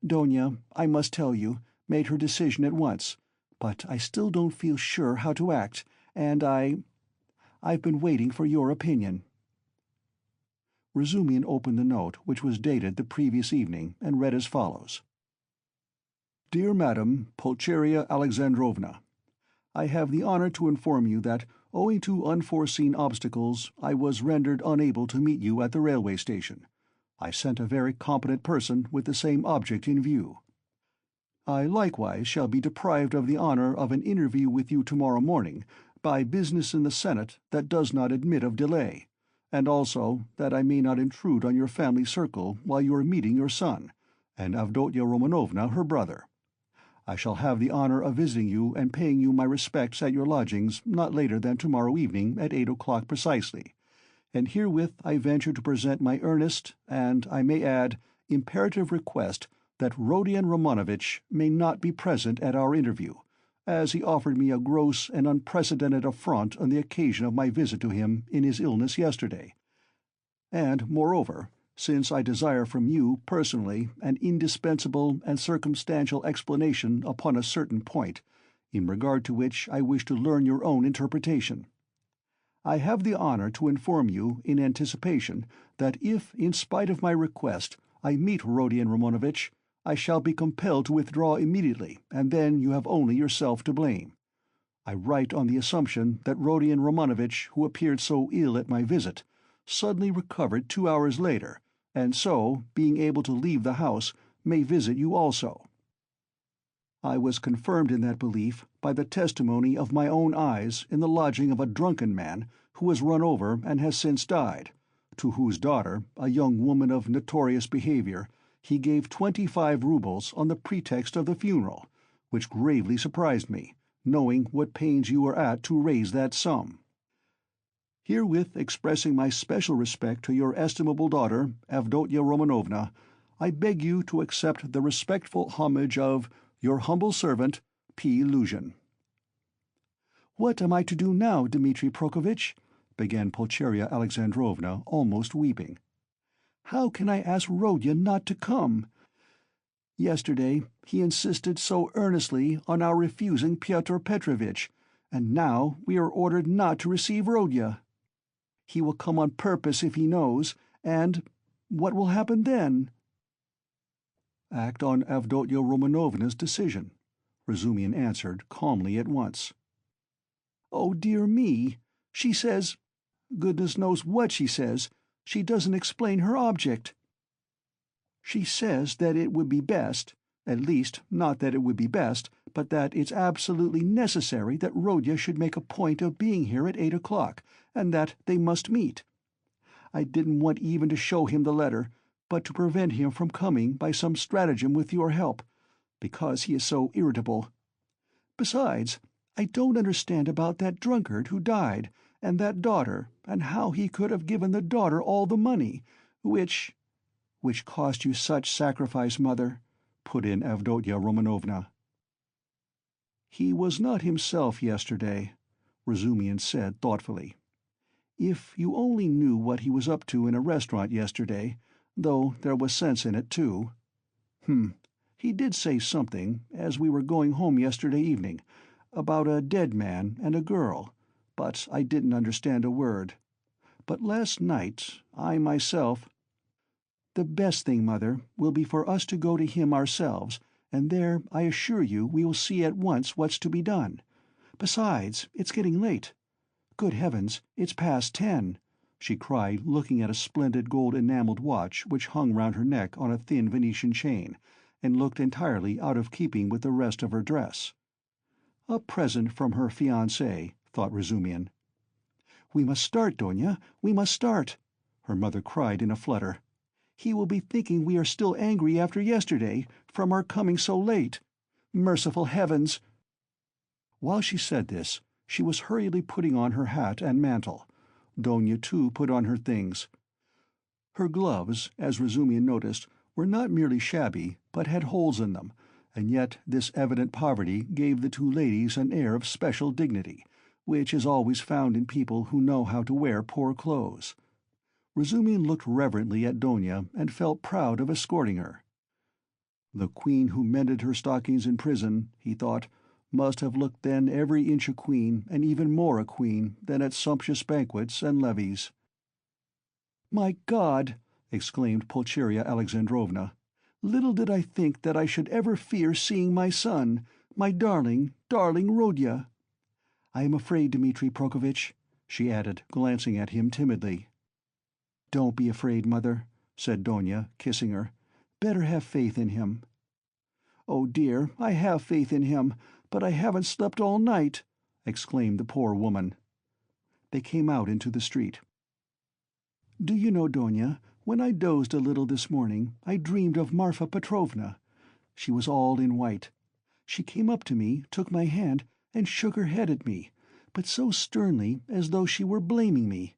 Donya, I must tell you, made her decision at once, but I still don't feel sure how to act, and I've been waiting for your opinion." Razumian opened the note, which was dated the previous evening, and read as follows. "Dear Madam Pulcheria Alexandrovna, I have the honor to inform you that, owing to unforeseen obstacles, I was rendered unable to meet you at the railway station. I sent a very competent person with the same object in view. I likewise shall be deprived of the honor of an interview with you tomorrow morning by business in the Senate that does not admit of delay, and also that I may not intrude on your family circle while you are meeting your son, and Avdotya Romanovna, her brother. I shall have the honor of visiting you and paying you my respects at your lodgings not later than tomorrow evening at 8 o'clock precisely, and herewith I venture to present my earnest, and, I may add, imperative request that Rodion Romanovitch may not be present at our interview, as he offered me a gross and unprecedented affront on the occasion of my visit to him in his illness yesterday. And, moreover, since I desire from you, personally, an indispensable and circumstantial explanation upon a certain point, in regard to which I wish to learn your own interpretation. I have the honor to inform you, in anticipation, that if, in spite of my request, I meet Rodion Romanovitch, I shall be compelled to withdraw immediately, and then you have only yourself to blame. I write on the assumption that Rodion Romanovitch, who appeared so ill at my visit, suddenly recovered 2 hours later, and so, being able to leave the house, may visit you also. I was confirmed in that belief by the testimony of my own eyes in the lodging of a drunken man who was run over and has since died, to whose daughter, a young woman of notorious behavior, he gave 25 roubles on the pretext of the funeral, which gravely surprised me, knowing what pains you were at to raise that sum. Herewith expressing my special respect to your estimable daughter, Avdotya Romanovna, I beg you to accept the respectful homage of your humble servant, P. Luzhin." "What am I to do now, Dmitri Prokofitch?" began Pulcheria Alexandrovna, almost weeping. "How can I ask Rodya not to come? Yesterday he insisted so earnestly on our refusing Pyotr Petrovitch, and now we are ordered not to receive Rodya. He will come on purpose if he knows, and what will happen then?" "Act on Avdotya Romanovna's decision," Razumian answered calmly at once. "Oh, dear me! She says— goodness knows what she says. She doesn't explain her object. She says that it would be best, at least not that it would be best, but that it's absolutely necessary that Rodya should make a point of being here at 8 o'clock, and that they must meet. I didn't want even to show him the letter, but to prevent him from coming by some stratagem with your help, because he is so irritable. Besides, I don't understand about that drunkard who died, and that daughter, and how he could have given the daughter all the money, which cost you such sacrifice, Mother," put in Avdotya Romanovna. "He was not himself yesterday," Razumihin said thoughtfully. "If you only knew what he was up to in a restaurant yesterday, though there was sense in it, too. He did say something, as we were going home yesterday evening, about a dead man and a girl, but I didn't understand a word. But last night, I myself—" "The best thing, Mother, will be for us to go to him ourselves, and there I assure you we will see at once what's to be done. Besides, it's getting late. Good heavens, it's past 10!" she cried, looking at a splendid gold-enameled watch which hung round her neck on a thin Venetian chain, and looked entirely out of keeping with the rest of her dress. A present from her fiancé, thought Razumihin. "We must start, Donia, we must start!" her mother cried in a flutter. "He will be thinking we are still angry after yesterday, from our coming so late. Merciful heavens!" While she said this, she was hurriedly putting on her hat and mantle. Donia too put on her things. Her gloves, as Razumihin noticed, were not merely shabby, but had holes in them, and yet this evident poverty gave the two ladies an air of special dignity, which is always found in people who know how to wear poor clothes. Razumihin looked reverently at Donia and felt proud of escorting her. The queen who mended her stockings in prison, he thought, must have looked then every inch a queen, and even more a queen, than at sumptuous banquets and levees. "My God!" exclaimed Pulcheria Alexandrovna. "Little did I think that I should ever fear seeing my son, my darling, darling Rodya. I am afraid, Dmitri Prokofitch," she added, glancing at him timidly. "Don't be afraid, Mother," said Donia, kissing her. "Better have faith in him." "Oh dear, I have faith in him, but I haven't slept all night," exclaimed the poor woman. They came out into the street. "Do you know, Donia, when I dozed a little this morning, I dreamed of Marfa Petrovna. She was all in white. She came up to me, took my hand, and shook her head at me, but so sternly as though she were blaming me.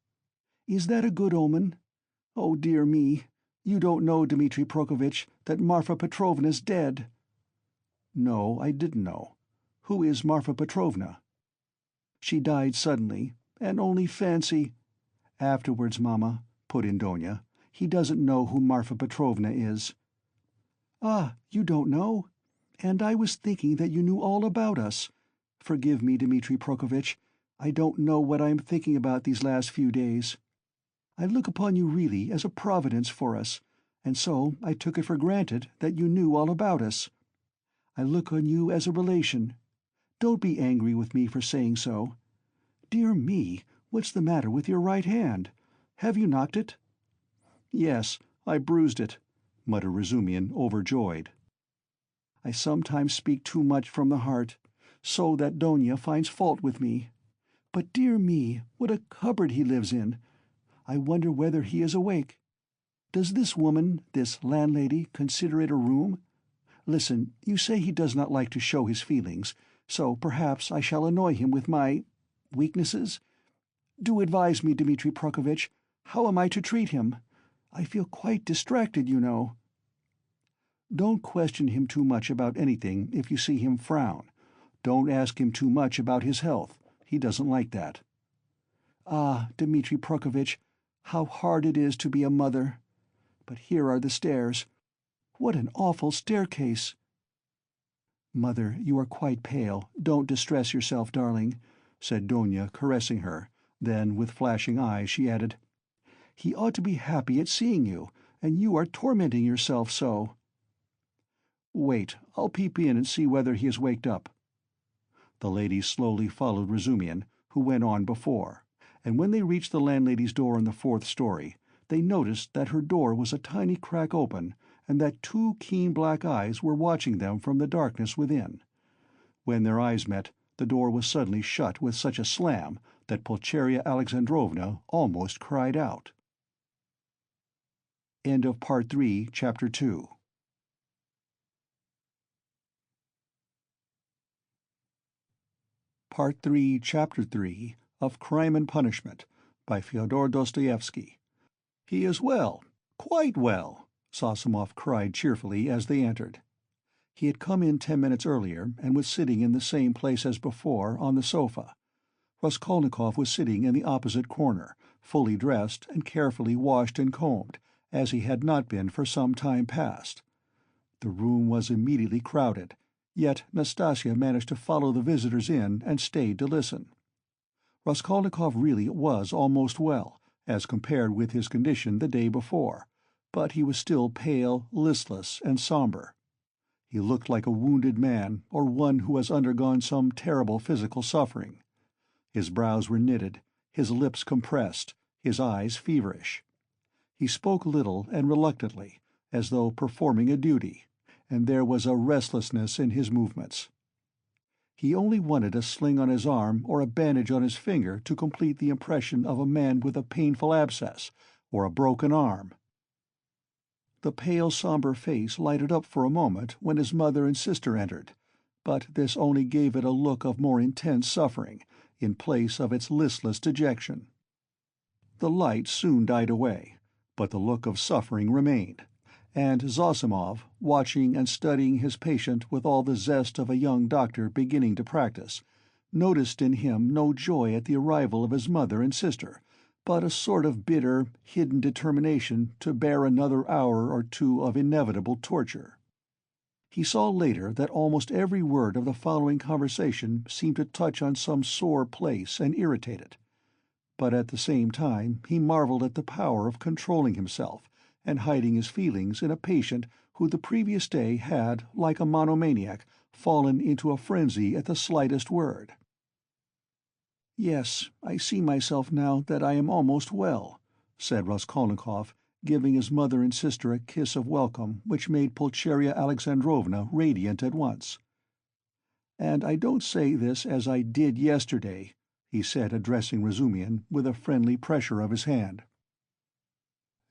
Is that a good omen? Oh dear me, you don't know, Dmitri Prokofitch, that Marfa Petrovna's dead." "No, I didn't know. Who is Marfa Petrovna?" "She died suddenly, and only fancy—" "Afterwards, Mamma," put in Donia. "He doesn't know who Marfa Petrovna is." "Ah, you don't know? And I was thinking that you knew all about us. Forgive me, Dmitri Prokofitch, I don't know what I am thinking about these last few days. I look upon you really as a providence for us, and so I took it for granted that you knew all about us. I look on you as a relation. Don't be angry with me for saying so. Dear me, what's the matter with your right hand? Have you knocked it?" "Yes, I bruised it," muttered Razumihin, overjoyed. "I sometimes speak too much from the heart, so that Donia finds fault with me. But dear me, what a cupboard he lives in! I wonder whether he is awake. Does this woman, this landlady, consider it a room? Listen, you say he does not like to show his feelings, so perhaps I shall annoy him with my weaknesses? Do advise me, Dmitri Prokofitch. How am I to treat him? I feel quite distracted, you know." "Don't question him too much about anything if you see him frown. Don't ask him too much about his health. He doesn't like that." "Ah, Dmitri Prokofitch, how hard it is to be a mother! But here are the stairs. What an awful staircase!" "Mother, you are quite pale. Don't distress yourself, darling," said Donia, caressing her. Then, with flashing eyes, she added, "He ought to be happy at seeing you, and you are tormenting yourself so." "Wait, I'll peep in and see whether he has waked up." The ladies slowly followed Razumihin, who went on before, and when they reached the landlady's door on the 4th story, they noticed that her door was a tiny crack open, and that two keen black eyes were watching them from the darkness within. When their eyes met, the door was suddenly shut with such a slam that Pulcheria Alexandrovna almost cried out. End of Part 3, Chapter 2. Part 3, Chapter 3 of Crime and Punishment by Fyodor Dostoevsky. "He is well, quite well," Zosimov cried cheerfully as they entered. He had come in 10 minutes earlier and was sitting in the same place as before, on the sofa. Raskolnikov was sitting in the opposite corner, fully dressed and carefully washed and combed, as he had not been for some time past. The room was immediately crowded, yet Nastasia managed to follow the visitors in and stayed to listen. Raskolnikov really was almost well, as compared with his condition the day before, but he was still pale, listless, and somber. He looked like a wounded man, or one who has undergone some terrible physical suffering. His brows were knitted, his lips compressed, his eyes feverish. He spoke little and reluctantly, as though performing a duty, and there was a restlessness in his movements. He only wanted a sling on his arm or a bandage on his finger to complete the impression of a man with a painful abscess or a broken arm. The pale, somber face lighted up for a moment when his mother and sister entered, but this only gave it a look of more intense suffering, in place of its listless dejection. The light soon died away, but the look of suffering remained, and Zosimov, watching and studying his patient with all the zest of a young doctor beginning to practice, noticed in him no joy at the arrival of his mother and sister, but a sort of bitter, hidden determination to bear another hour or two of inevitable torture. He saw later that almost every word of the following conversation seemed to touch on some sore place and irritate it. But at the same time he marveled at the power of controlling himself and hiding his feelings in a patient who the previous day had, like a monomaniac, fallen into a frenzy at the slightest word. "Yes, I see myself now that I am almost well," said Raskolnikov, giving his mother and sister a kiss of welcome which made Pulcheria Alexandrovna radiant at once. "And I don't say this as I did yesterday," he said, addressing Razumihin with a friendly pressure of his hand.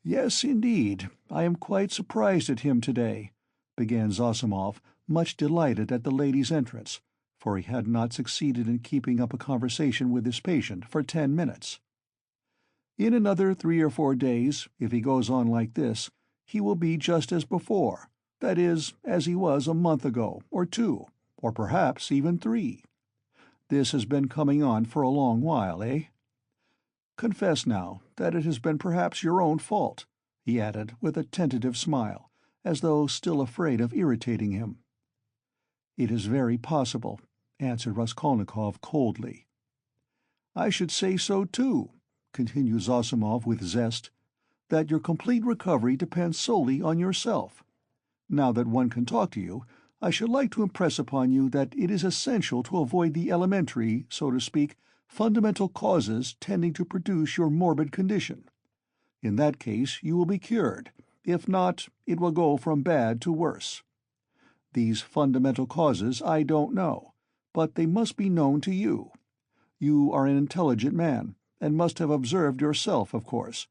"Yes, indeed, I am quite surprised at him today," began Zosimov, much delighted at the lady's entrance, for he had not succeeded in keeping up a conversation with his patient for 10 minutes. "In another 3 or 4 days, if he goes on like this, he will be just as before, that is, as he was a month ago, or 2, or perhaps even 3. This has been coming on for a long while, eh? Confess now that it has been perhaps your own fault," he added, with a tentative smile, as though still afraid of irritating him. "It is very possible," answered Raskolnikov coldly. "I should say so too," continued Zosimov with zest, "that your complete recovery depends solely on yourself. Now that one can talk to you, I should like to impress upon you that it is essential to avoid the elementary, so to speak, fundamental causes tending to produce your morbid condition. In that case you will be cured; if not, it will go from bad to worse. These fundamental causes I don't know, but they must be known to you. You are an intelligent man, and must have observed yourself, of course.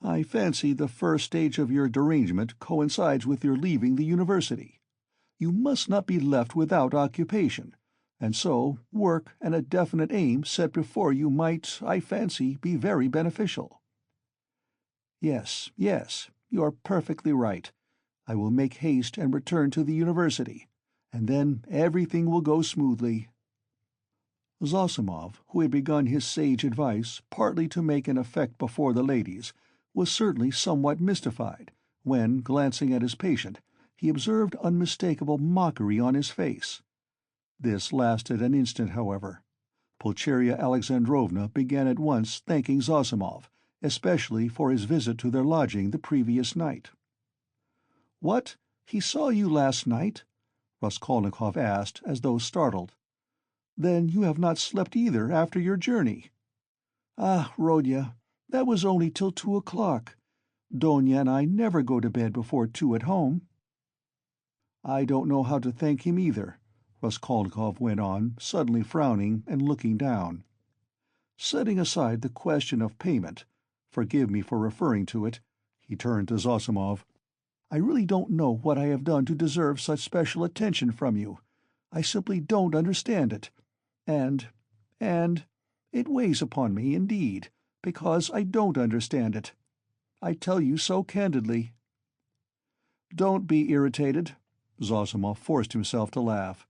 I fancy the first stage of your derangement coincides with your leaving the university. You must not be left without occupation, and so work and a definite aim set before you might, I fancy, be very beneficial." "Yes, yes, you are perfectly right. I will make haste and return to the university, and then everything will go smoothly." Zosimov, who had begun his sage advice partly to make an effect before the ladies, was certainly somewhat mystified when, glancing at his patient, he observed unmistakable mockery on his face. This lasted an instant, however. Pulcheria Alexandrovna began at once thanking Zosimov, especially for his visit to their lodging the previous night. "What? He saw you last night?" Raskolnikov asked, as though startled. "Then you have not slept either after your journey." "Ah, Rodya, that was only till 2 o'clock. Donia and I never go to bed before 2 at home." "I don't know how to thank him either," Raskolnikov went on, suddenly frowning and looking down. "Setting aside the question of payment, forgive me for referring to it," He turned to Zossimov. "I really don't know what I have done to deserve such special attention from you. I simply don't understand it. And it weighs upon me, indeed, because I don't understand it. I tell you so candidly." "Don't be irritated." Zossimov forced himself to laugh.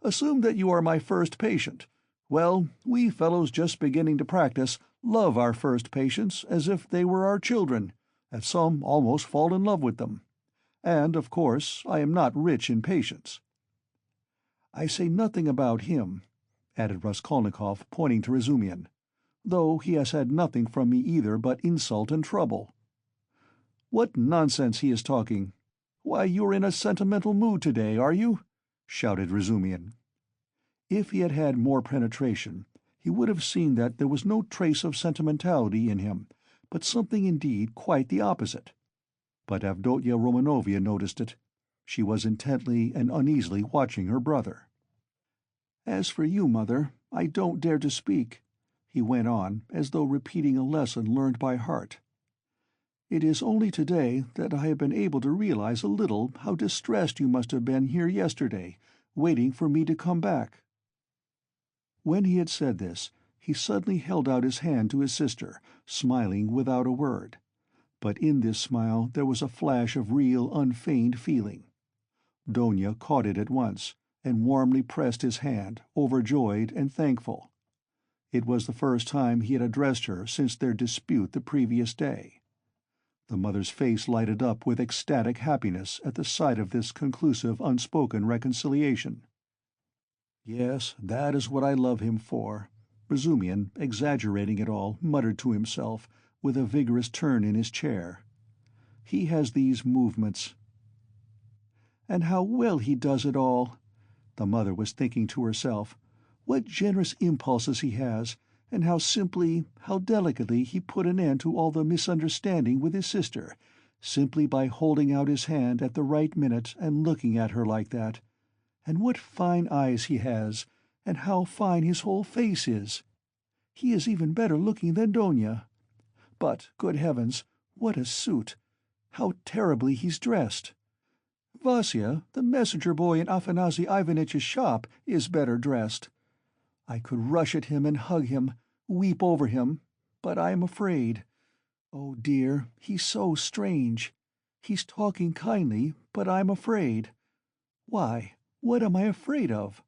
"Assume that you are my first patient. Well, we fellows just beginning to practice love our first patients as if they were our children, and some almost fall in love with them. And, of course, I am not rich in patience." "I say nothing about him," added Raskolnikov, pointing to Razumihin, "though he has had nothing from me either but insult and trouble." "What nonsense he is talking! Why, you're in a sentimental mood today, are you?" shouted Razumihin. If he had had more penetration, he would have seen that there was no trace of sentimentality in him, but something indeed quite the opposite. But Avdotya Romanovna noticed it. She was intently and uneasily watching her brother. "As for you, Mother, I don't dare to speak," he went on, as though repeating a lesson learned by heart. "It is only today that I have been able to realize a little how distressed you must have been here yesterday, waiting for me to come back." When he had said this, he suddenly held out his hand to his sister, smiling without a word. But in this smile there was a flash of real, unfeigned feeling. Donia caught it at once, and warmly pressed his hand, overjoyed and thankful. It was the first time he had addressed her since their dispute the previous day. The mother's face lighted up with ecstatic happiness at the sight of this conclusive unspoken reconciliation. "Yes, that is what I love him for," Razumihin, exaggerating it all, muttered to himself, with a vigorous turn in his chair. "He has these movements." "And how well he does it all!" the mother was thinking to herself. "What generous impulses he has, and how simply, how delicately he put an end to all the misunderstanding with his sister, simply by holding out his hand at the right minute and looking at her like that. And what fine eyes he has, and how fine his whole face is! He is even better looking than Donia. But, good heavens, what a suit! How terribly he's dressed! Vasya, the messenger boy in Afanasy Ivanitch's shop, is better dressed. I could rush at him and hug him, weep over him, but I am afraid. Oh dear, he's so strange. He's talking kindly, but I'm afraid. Why, what am I afraid of?"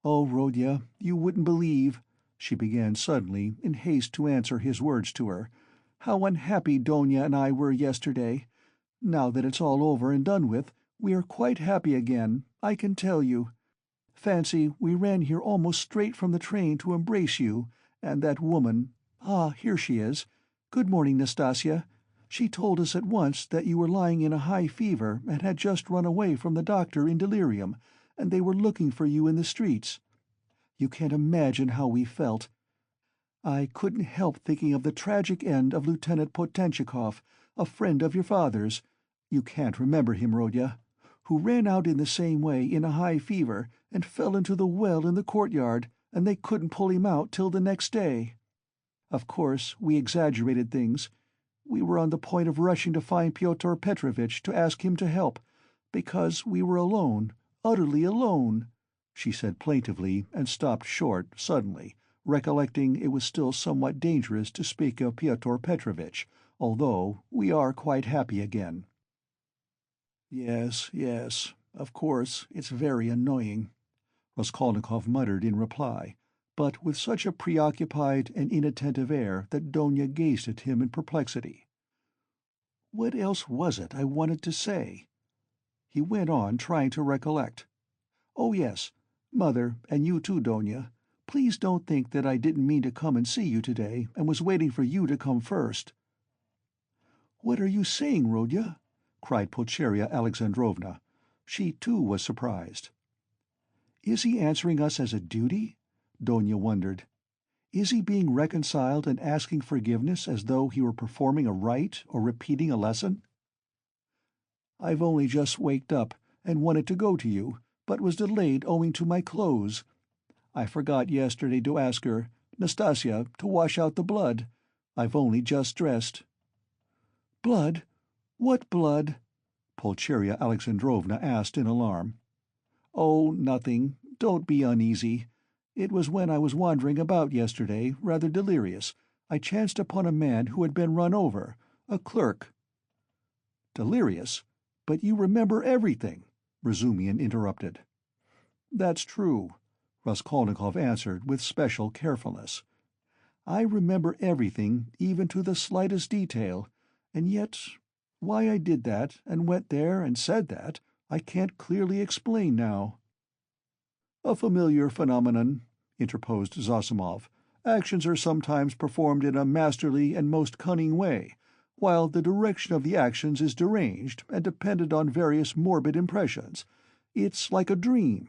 "Oh, Rodya, you wouldn't believe," she began suddenly, in haste to answer his words to her, "how unhappy Donia and I were yesterday. Now that it's all over and done with, we are quite happy again, I can tell you. Fancy, we ran here almost straight from the train to embrace you, and that woman—ah, here she is. Good morning, Nastasya. She told us at once that you were lying in a high fever and had just run away from the doctor in delirium, and they were looking for you in the streets. You can't imagine how we felt. I couldn't help thinking of the tragic end of Lieutenant Potenchikov, a friend of your father's—you can't remember him, Rodya—who ran out in the same way in a high fever and fell into the well in the courtyard, and they couldn't pull him out till the next day. Of course, we exaggerated things. We were on the point of rushing to find Pyotr Petrovitch to ask him to help, because we were alone, utterly alone," she said plaintively, and stopped short suddenly, recollecting it was still somewhat dangerous to speak of Pyotr Petrovitch, although we are quite happy again. "Yes, yes, of course, it's very annoying," Raskolnikov muttered in reply, but with such a preoccupied and inattentive air that Donia gazed at him in perplexity. "What else was it I wanted to say?" He went on, trying to recollect. "Oh yes, Mother, and you too, Donia, please don't think that I didn't mean to come and see you today, and was waiting for you to come first." "What are you saying, Rodya?" cried Pulcheria Alexandrovna. She too was surprised. "Is he answering us as a duty?" Donia wondered. "Is he being reconciled and asking forgiveness as though he were performing a rite or repeating a lesson?" "I've only just waked up and wanted to go to you, but was delayed owing to my clothes. I forgot yesterday to ask her, Nastasya, to wash out the blood. I've only just dressed." Blood? What blood?" Pulcheria Alexandrovna asked in alarm. "Oh, nothing. Don't be uneasy. It was when I was wandering about yesterday, rather delirious, I chanced upon a man who had been run over, a clerk." "Delirious? But you remember everything," Razumian interrupted. "That's true," Raskolnikov answered with special carefulness. "I remember everything, even to the slightest detail, and yet why I did that, and went there, and said that, I can't clearly explain now." "A familiar phenomenon," interposed Zosimov. "Actions are sometimes performed in a masterly and most cunning way, while the direction of the actions is deranged and dependent on various morbid impressions. It's like a dream."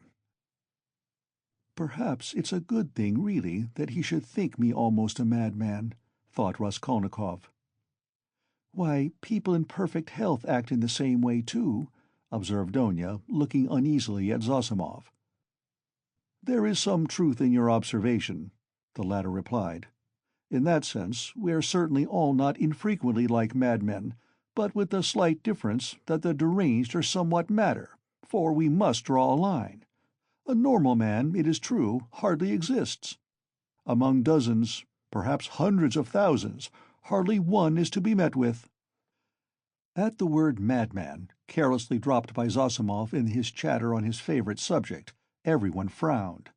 "Perhaps it's a good thing, really, that he should think me almost a madman," thought Raskolnikov. "Why, people in perfect health act in the same way, too," observed Donia, looking uneasily at Zosimov. "There is some truth in your observation," the latter replied. "In that sense, we are certainly all not infrequently like madmen, but with the slight difference that the deranged are somewhat madder, for we must draw a line. A normal man, it is true, hardly exists. Among dozens, perhaps hundreds of thousands, hardly one is to be met with." At the word madman, carelessly dropped by Zosimov in his chatter on his favorite subject, everyone frowned.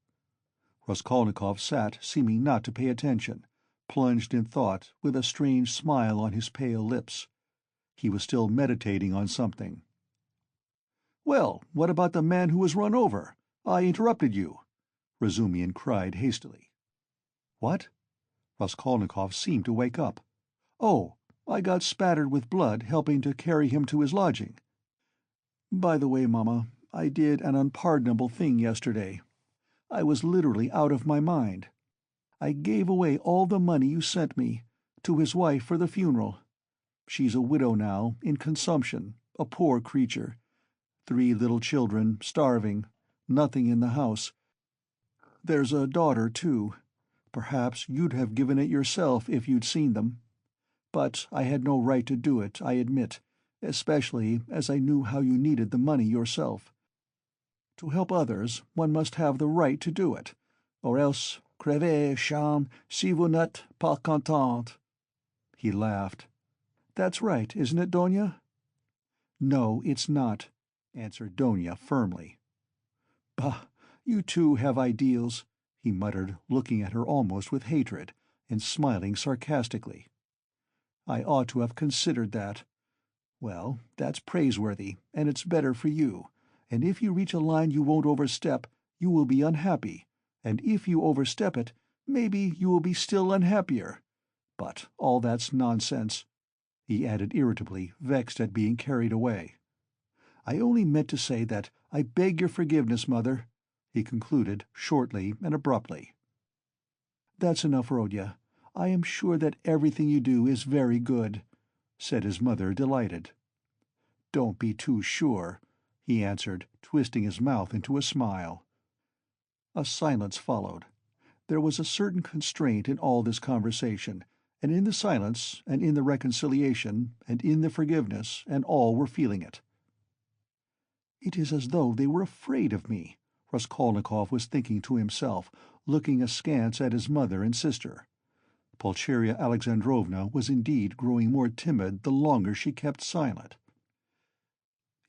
Raskolnikov sat seeming not to pay attention, plunged in thought, with a strange smile on his pale lips. He was still meditating on something. "Well, what about the man who was run over? I interrupted you," Razumian cried hastily. "What?" Raskolnikov seemed to wake up. "Oh, I got spattered with blood helping to carry him to his lodging. By the way, Mamma, I did an unpardonable thing yesterday. I was literally out of my mind. I gave away all the money you sent me, to his wife for the funeral. She's a widow now, in consumption, a poor creature. 3 little children, starving, nothing in the house. There's a daughter, too. Perhaps you'd have given it yourself if you'd seen them. But I had no right to do it, I admit, especially as I knew how you needed the money yourself. To help others, one must have the right to do it, or else crevez cham si vous n'êtes pas content." He laughed. "That's right, isn't it, Donia?" "No, it's not," answered Donia firmly. "Bah, you two have ideals," he muttered, looking at her almost with hatred, and smiling sarcastically. "I ought to have considered that. Well, that's praiseworthy, and it's better for you, and if you reach a line you won't overstep, you will be unhappy, and if you overstep it, maybe you will be still unhappier. But all that's nonsense," he added irritably, vexed at being carried away. "I only meant to say that I beg your forgiveness, Mother," he concluded, shortly and abruptly. "That's enough, Rodya. I am sure that everything you do is very good," said his mother, delighted. "Don't be too sure," he answered, twisting his mouth into a smile. A silence followed. There was a certain constraint in all this conversation, and in the silence, and in the reconciliation, and in the forgiveness, and all were feeling it. "It is as though they were afraid of me," Raskolnikov was thinking to himself, looking askance at his mother and sister. Pulcheria Alexandrovna was indeed growing more timid the longer she kept silent.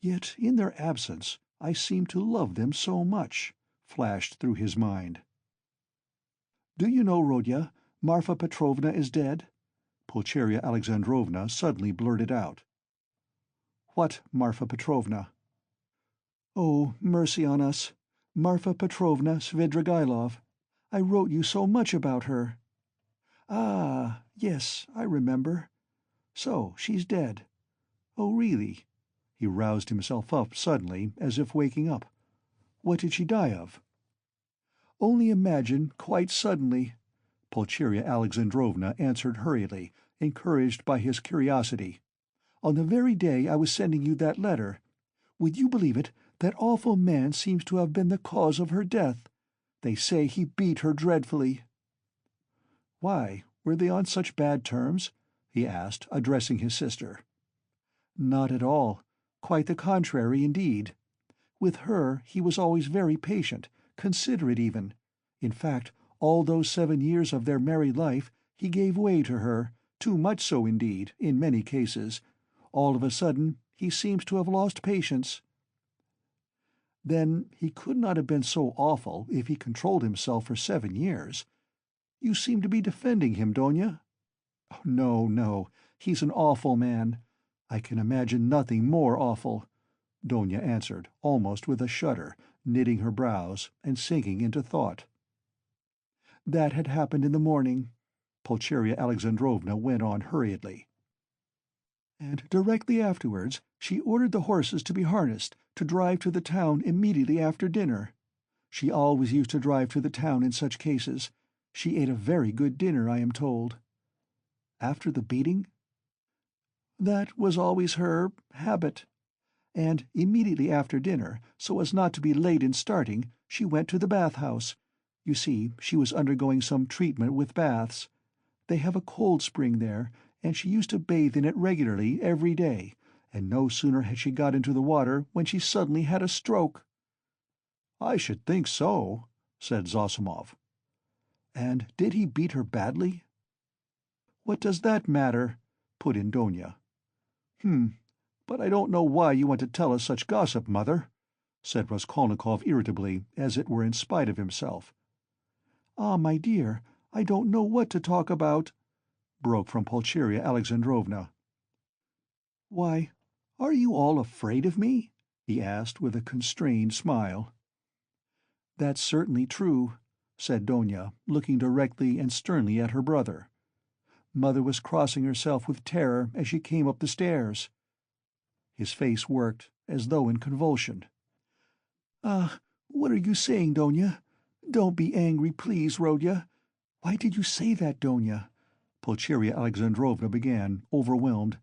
"Yet in their absence I seem to love them so much," flashed through his mind. "Do you know, Rodya, Marfa Petrovna is dead?" Pulcheria Alexandrovna suddenly blurted out. "What Marfa Petrovna?" "Oh, mercy on us! Marfa Petrovna Svidrigailov. I wrote you so much about her." "Ah, yes, I remember. So she's dead. Oh, really?" He roused himself up suddenly, as if waking up. "What did she die of?" "Only imagine, quite suddenly," Pulcheria Alexandrovna answered hurriedly, encouraged by his curiosity. "On the very day I was sending you that letter. Would you believe it, that awful man seems to have been the cause of her death. They say he beat her dreadfully." "Why, were they on such bad terms?" he asked, addressing his sister. Not at all. Quite the contrary, indeed. With her he was always very patient, considerate even. In fact, all those 7 years of their married life he gave way to her, too much so indeed, in many cases. All of a sudden he seems to have lost patience." "Then he could not have been so awful if he controlled himself for 7 years. You seem to be defending him, don't you?" "Oh, no, no, he's an awful man. I can imagine nothing more awful," Donia answered, almost with a shudder, knitting her brows and sinking into thought. "That had happened in the morning," Pulcheria Alexandrovna went on hurriedly. "And directly afterwards she ordered the horses to be harnessed, to drive to the town immediately after dinner. She always used to drive to the town in such cases. She ate a very good dinner, I am told." "After the beating?" "That was always her habit. And immediately after dinner, so as not to be late in starting, she went to the bath-house. You see, she was undergoing some treatment with baths. They have a cold spring there, and she used to bathe in it regularly every day, and no sooner had she got into the water when she suddenly had a stroke." "I should think so," said Zossimov. "And did he beat her badly?" "What does that matter?" put in Donia. But I don't know why you want to tell us such gossip, Mother," said Raskolnikov irritably, as it were in spite of himself. "Ah, my dear, I don't know what to talk about," broke from Pulcheria Alexandrovna. "Why, are you all afraid of me?" he asked with a constrained smile. "That's certainly true," said Donia, looking directly and sternly at her brother. "Mother was crossing herself with terror as she came up the stairs." His face worked, as though in convulsion. "Ah, what are you saying, Donia? Don't be angry, please, Rodya. Why did you say that, Donia?" Pulcheria Alexandrovna began, overwhelmed.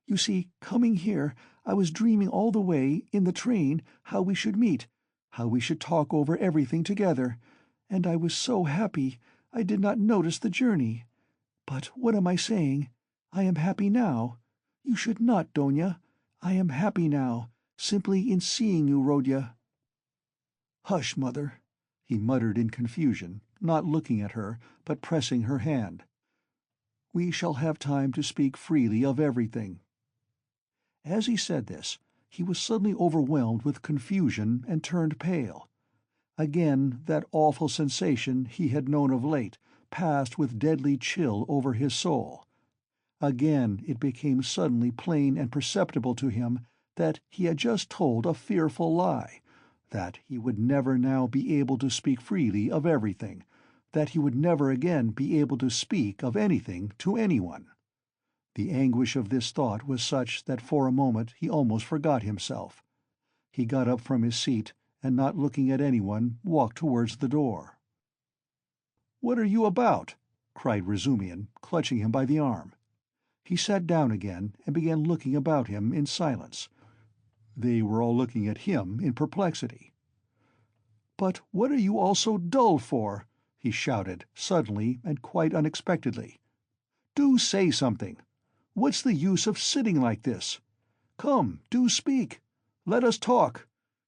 "You see, coming here, I was dreaming all the way, in the train, how we should meet, how we should talk over everything together, and I was so happy I did not notice the journey. But what am I saying? I am happy now. You should not, Donia. I am happy now, simply in seeing you, Rodya." "Hush, Mother," he muttered in confusion, not looking at her, but pressing her hand. "We shall have time to speak freely of everything." As he said this, he was suddenly overwhelmed with confusion and turned pale. Again that awful sensation he had known of late passed with deadly chill over his soul. Again it became suddenly plain and perceptible to him that he had just told a fearful lie, that he would never now be able to speak freely of everything, that he would never again be able to speak of anything to anyone. The anguish of this thought was such that for a moment he almost forgot himself. He got up from his seat, and not looking at anyone, walked towards the door. "What are you about?" cried Razumihin, clutching him by the arm. He sat down again and began looking about him in silence. They were all looking at him in perplexity. "But what are you all so dull for?" he shouted, suddenly and quite unexpectedly. "Do say something! What's the use of sitting like this? Come, do speak! Let us talk!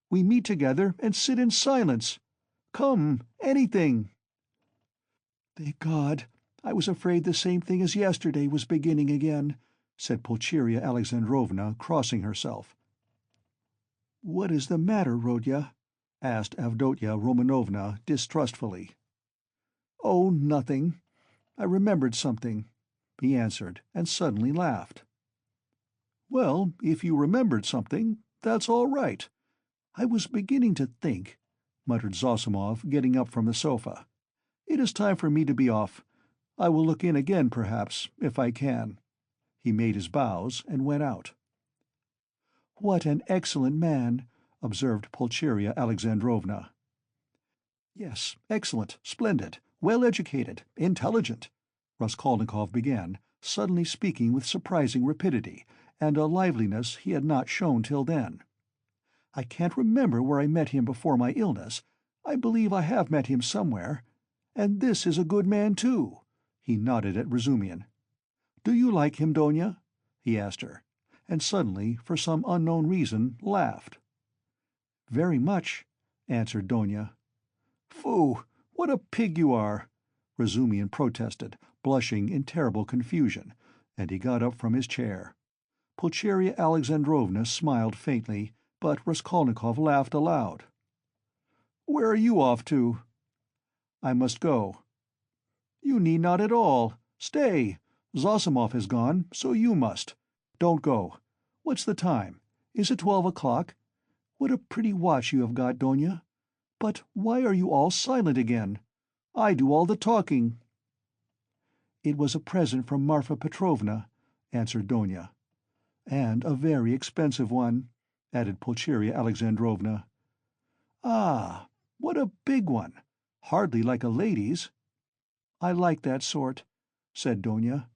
We meet together and sit in silence! Come, anything!" "Thank God! I was afraid the same thing as yesterday was beginning again," said Pulcheria Alexandrovna, crossing herself. "What is the matter, Rodya?" asked Avdotya Romanovna distrustfully. "Oh, nothing. I remembered something," he answered, and suddenly laughed. "Well, if you remembered something, that's all right. I was beginning to think," muttered Zossimov, getting up from the sofa. "It is time for me to be off. I will look in again, perhaps, if I can." He made his bows and went out. "What an excellent man!" observed Pulcheria Alexandrovna. "Yes, excellent, splendid, well-educated, intelligent," Raskolnikov began, suddenly speaking with surprising rapidity, and a liveliness he had not shown till then. "I can't remember where I met him before my illness. I believe I have met him somewhere. And this is a good man, too." He nodded at Razumihin. "Do you like him, Donia?" he asked her. and suddenly, for some unknown reason, laughed. "Very much," answered Donia. "Phoo! What a pig you are!" Razumian protested, blushing in terrible confusion, and he got up from his chair. Pulcheria Alexandrovna smiled faintly, but Raskolnikov laughed aloud. "Where are you off to?" "I must go." "You need not at all. Stay. Zosimov has gone, so you must. Don't go. What's the time? Is it 12 o'clock? What a pretty watch you have got, Donia. But why are you all silent again? I do all the talking." "It was a present from Marfa Petrovna," answered Donia. "And a very expensive one," added Pulcheria Alexandrovna. "Ah, what a big one! Hardly like a lady's." "I like that sort," said Donia.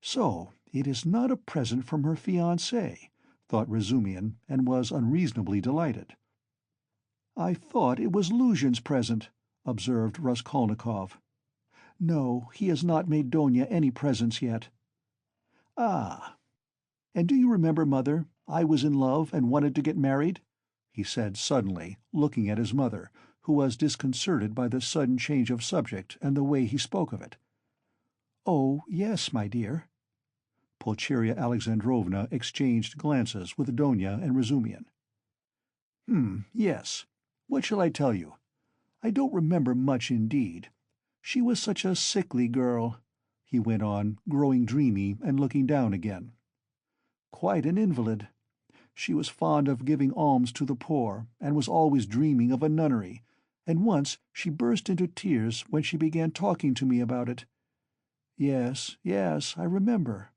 "So it is not a present from her fiancé," thought Razumian, and was unreasonably delighted. "I thought it was Luzhin's present," observed Raskolnikov. "No, he has not made Donia any presents yet." "Ah. And do you remember, Mother, I was in love and wanted to get married?" he said suddenly, looking at his mother, who was disconcerted by the sudden change of subject and the way he spoke of it. "Oh, yes, my dear." Pulcheria Alexandrovna exchanged glances with Donia and Razumian. Yes. What shall I tell you? I don't remember much indeed. She was such a sickly girl," he went on, growing dreamy and looking down again. "Quite an invalid. She was fond of giving alms to the poor, and was always dreaming of a nunnery, and once she burst into tears when she began talking to me about it. Yes, yes, I remember.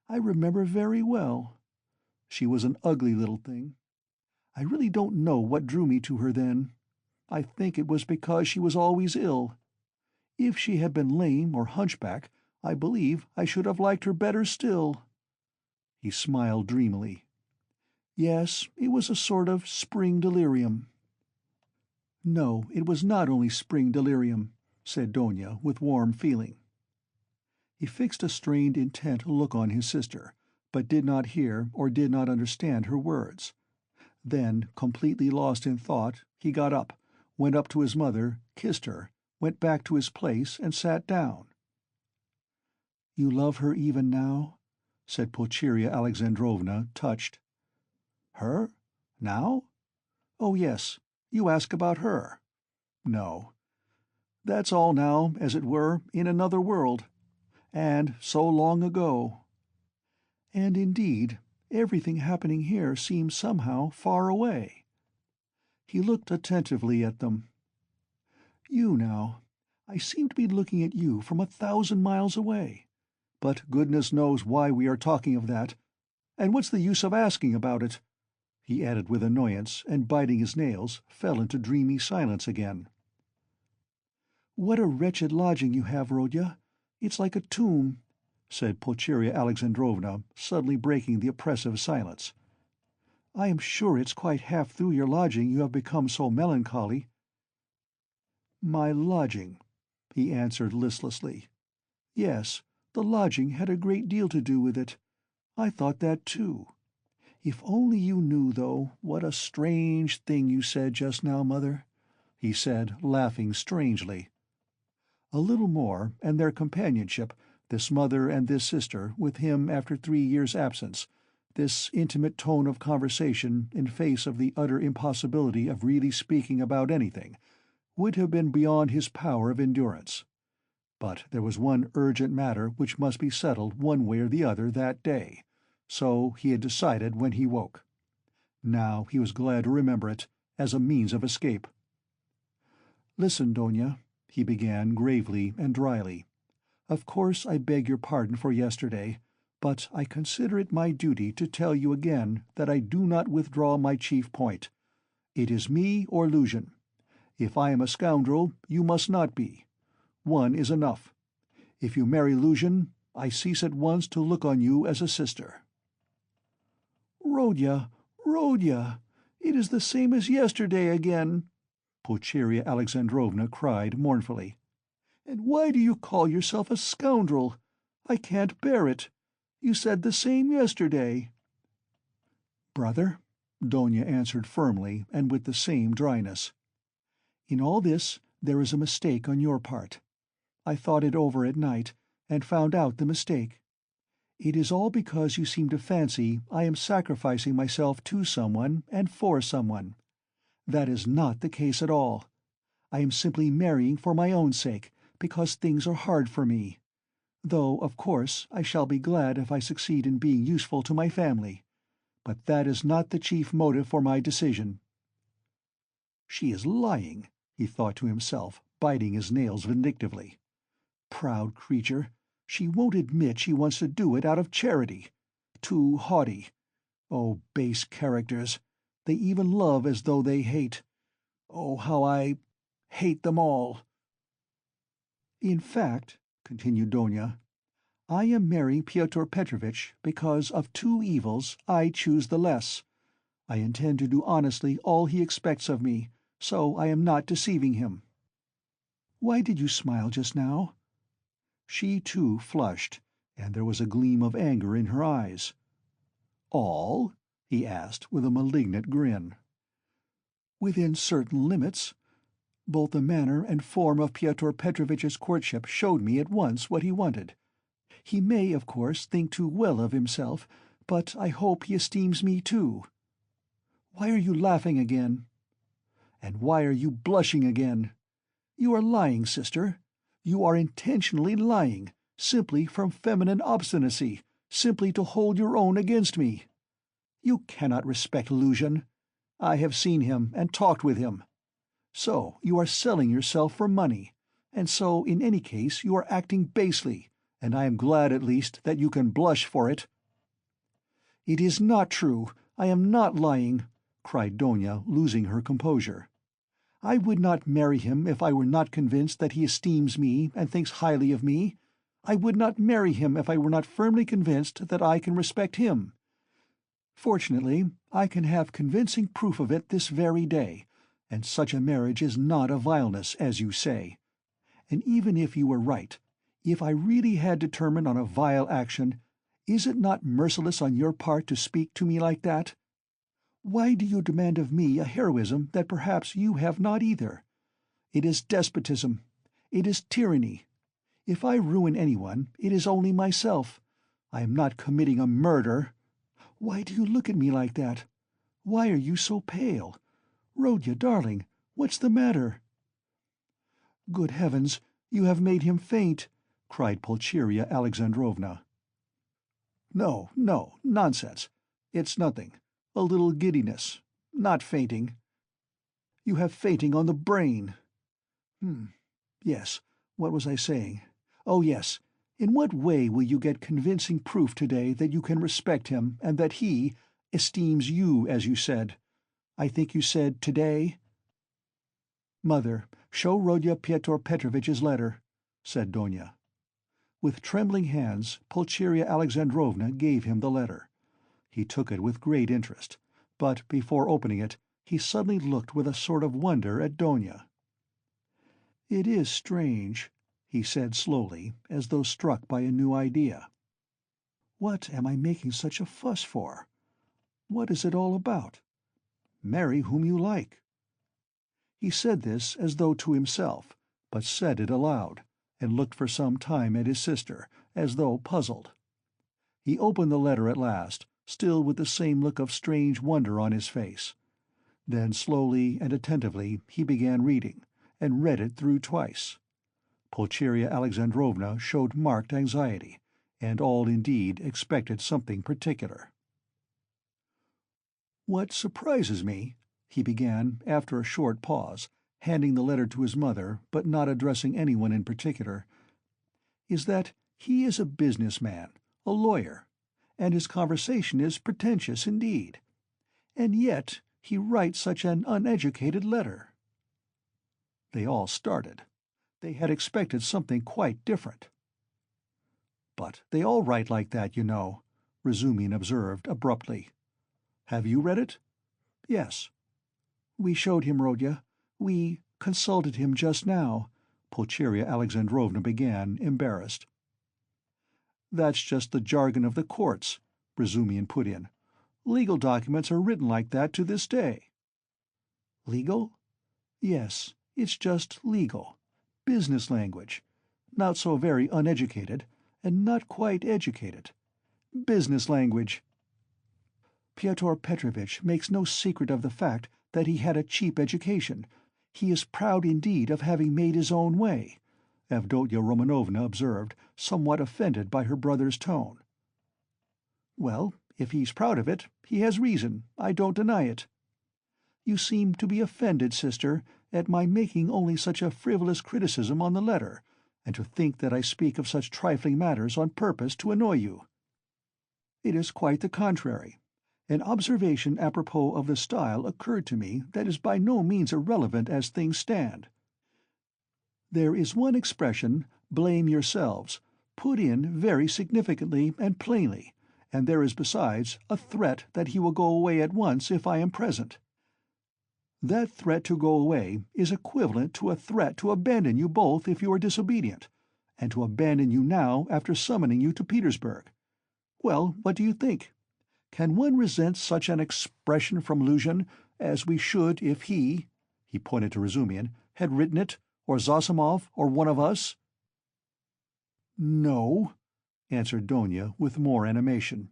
I remember very well. She was an ugly little thing. I really don't know what drew me to her then. I think it was because she was always ill. If she had been lame or hunchback, I believe I should have liked her better still." He smiled dreamily. "Yes, it was a sort of spring delirium." "No, it was not only spring delirium," said Donia with warm feeling. He fixed a strained, intent look on his sister, but did not hear or did not understand her words. Then, completely lost in thought, he got up, went up to his mother, kissed her, went back to his place and sat down. "You love her even now?" said Pulcheria Alexandrovna, touched. "Her? Now? Oh, yes, you ask about her. No. That's all now, as it were, in another world. And so long ago. And indeed, everything happening here seems somehow far away." He looked attentively at them. "You now, I seem to be looking at you from 1,000 miles away. But goodness knows why we are talking of that. And what's the use of asking about it?" he added with annoyance, and biting his nails, fell into dreamy silence again. "What a wretched lodging you have, Rodya. It's like a tomb," said Pulcheria Alexandrovna, suddenly breaking the oppressive silence. "I am sure it's quite half through your lodging you have become so melancholy." "My lodging," he answered listlessly. "Yes, the lodging had a great deal to do with it. I thought that too. If only you knew, though, what a strange thing you said just now, Mother," he said, laughing strangely. A little more, and their companionship, this mother and this sister, with him after 3 years' absence, this intimate tone of conversation in face of the utter impossibility of really speaking about anything, would have been beyond his power of endurance. But there was one urgent matter which must be settled one way or the other that day, so he had decided when he woke. Now he was glad to remember it, as a means of escape. "Listen, Donia," he began gravely and dryly. "Of course I beg your pardon for yesterday, but I consider it my duty to tell you again that I do not withdraw my chief point. It is me or Luzhin. If I am a scoundrel, you must not be. One is enough. If you marry Luzhin, I cease at once to look on you as a sister." "Rodya, Rodya, it is the same as yesterday again," Pulcheria Alexandrovna cried mournfully. "And why do you call yourself a scoundrel? I can't bear it. You said the same yesterday." "Brother," Donia answered firmly and with the same dryness, "in all this there is a mistake on your part. I thought it over at night, and found out the mistake. It is all because you seem to fancy I am sacrificing myself to someone and for someone. That is not the case at all. I am simply marrying for my own sake, because things are hard for me. Though, of course, I shall be glad if I succeed in being useful to my family. But that is not the chief motive for my decision." "She is lying," he thought to himself, biting his nails vindictively. "Proud creature! She won't admit she wants to do it out of charity. Too haughty. Oh, base characters! They even love as though they hate. Oh, how I hate them all!" "In fact," continued Donia, "I am marrying Pyotr Petrovitch because of two evils I choose the less. I intend to do honestly all he expects of me, so I am not deceiving him. Why did you smile just now?" She, too, flushed, and there was a gleam of anger in her eyes. "All?" he asked, with a malignant grin. "Within certain limits. Both the manner and form of Pyotr Petrovitch's courtship showed me at once what he wanted. He may, of course, think too well of himself, but I hope he esteems me too. Why are you laughing again? And why are you blushing again? You are lying, sister. You are intentionally lying, simply from feminine obstinacy, simply to hold your own against me. You cannot respect Luzhin. I have seen him and talked with him. So you are selling yourself for money, and so in any case you are acting basely, and I am glad at least that you can blush for it." "It is not true. I am not lying," cried Donia, losing her composure. "I would not marry him if I were not convinced that he esteems me and thinks highly of me. I would not marry him if I were not firmly convinced that I can respect him. Fortunately, I can have convincing proof of it this very day, and such a marriage is not a vileness, as you say. And even if you were right, if I really had determined on a vile action, is it not merciless on your part to speak to me like that? Why do you demand of me a heroism that perhaps you have not either? It is despotism. It is tyranny. If I ruin anyone, it is only myself. I am not committing a murder. Why do you look at me like that? Why are you so pale? Rodya, darling, what's the matter?" "Good heavens, you have made him faint!" cried Pulcheria Alexandrovna. "No, no, nonsense. It's nothing. A little giddiness. Not fainting. You have fainting on the brain. Yes, what was I saying? Oh, yes. In what way will you get convincing proof today that you can respect him, and that he esteems you, as you said? I think you said today?" "Mother, show Rodya Pyotr Petrovitch's letter," said Donia. With trembling hands, Pulcheria Alexandrovna gave him the letter. He took it with great interest, but before opening it, he suddenly looked with a sort of wonder at Donia. "It is strange," he said slowly, as though struck by a new idea. "What am I making such a fuss for? What is it all about? Marry whom you like." He said this as though to himself, but said it aloud, and looked for some time at his sister, as though puzzled. He opened the letter at last, still with the same look of strange wonder on his face. Then slowly and attentively he began reading, and read it through twice. Pulcheria Alexandrovna showed marked anxiety, and all indeed expected something particular. "What surprises me," he began, after a short pause, handing the letter to his mother, but not addressing anyone in particular, "is that he is a business man, a lawyer, and his conversation is pretentious indeed. And yet he writes such an uneducated letter." They all started. They had expected something quite different. "But they all write like that, you know," Razumihin observed abruptly. "Have you read it?" "Yes." "We showed him, Rodya. We consulted him just now," Pulcheria Alexandrovna began, embarrassed. "That's just the jargon of the courts," Razumihin put in. Legal documents are written like that to this day." "Legal? Yes, it's just legal. Business language. Not so very uneducated, and not quite educated. Business language." "Pyotr Petrovitch makes no secret of the fact that he had a cheap education. He is proud indeed of having made his own way," Avdotya Romanovna observed, somewhat offended by her brother's tone. "Well, if he's proud of it, he has reason, I don't deny it. You seem to be offended, sister, at my making only such a frivolous criticism on the letter, and to think that I speak of such trifling matters on purpose to annoy you. It is quite the contrary. An observation apropos of the style occurred to me that is by no means irrelevant as things stand. There is one expression, 'blame yourselves,' put in very significantly and plainly, and there is besides a threat that he will go away at once if I am present. That threat to go away is equivalent to a threat to abandon you both if you are disobedient, and to abandon you now after summoning you to Petersburg. Well, what do you think? Can one resent such an expression from Luzhin, as we should if he pointed to Razumihin, had written it, or Zosimov, or one of us?" "No," answered Donia with more animation.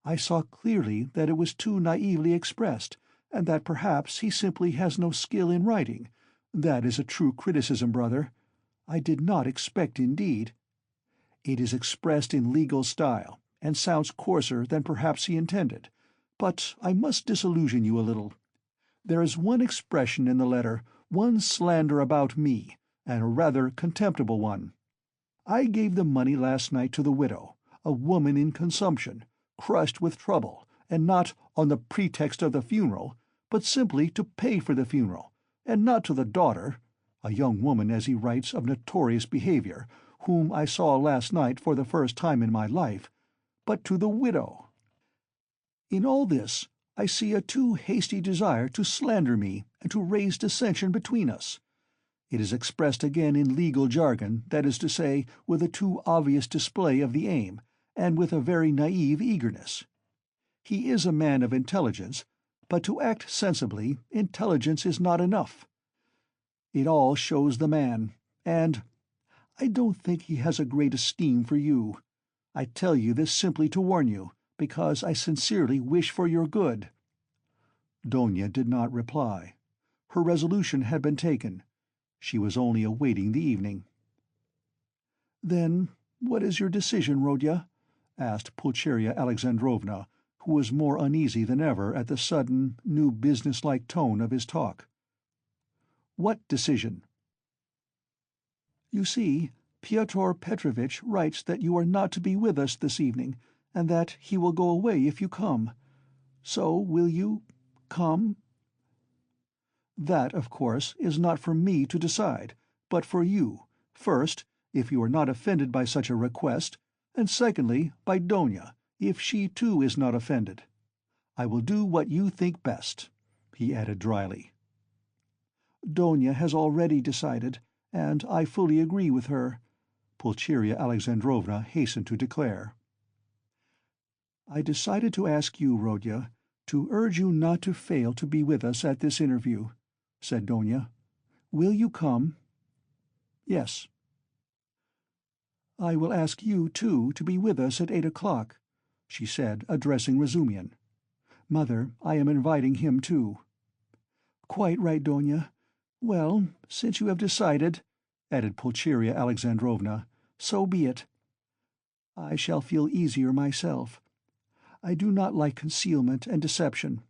"I saw clearly that it was too naively expressed, and that perhaps he simply has no skill in writing. That is a true criticism, brother. I did not expect, indeed. It is expressed in legal style, and sounds coarser than perhaps he intended. But I must disillusion you a little. There is one expression in the letter, one slander about me, and a rather contemptible one. I gave the money last night to the widow, a woman in consumption, crushed with trouble, and not on the pretext of the funeral, but simply to pay for the funeral, and not to the daughter, a young woman, as he writes, of notorious behavior, whom I saw last night for the first time in my life, but to the widow. In all this I see a too hasty desire to slander me and to raise dissension between us. It is expressed again in legal jargon, that is to say, with a too obvious display of the aim, and with a very naive eagerness. He is a man of intelligence, but to act sensibly, intelligence is not enough. It all shows the man, and I don't think he has a great esteem for you. I tell you this simply to warn you, because I sincerely wish for your good." Donia did not reply. Her resolution had been taken. She was only awaiting the evening. "Then what is your decision, Rodya?" asked Pulcheria Alexandrovna, who was more uneasy than ever at the sudden, new business-like tone of his talk. "What decision?" "You see, Pyotr Petrovitch writes that you are not to be with us this evening, and that he will go away if you come. So will you come?" "That, of course, is not for me to decide, but for you, first, if you are not offended by such a request, and secondly, by Donia, if she too is not offended. I will do what you think best," he added dryly. "Donia has already decided, and I fully agree with her," Pulcheria Alexandrovna hastened to declare. "I decided to ask you, Rodya, to urge you not to fail to be with us at this interview," said Donia. "Will you come?" "Yes." "I will ask you, too, to be with us at 8 o'clock," she said, addressing Razumihin. "Mother, I am inviting him too." "Quite right, Donia. Well, since you have decided," added Pulcheria Alexandrovna, "so be it. I shall feel easier myself. I do not like concealment and deception.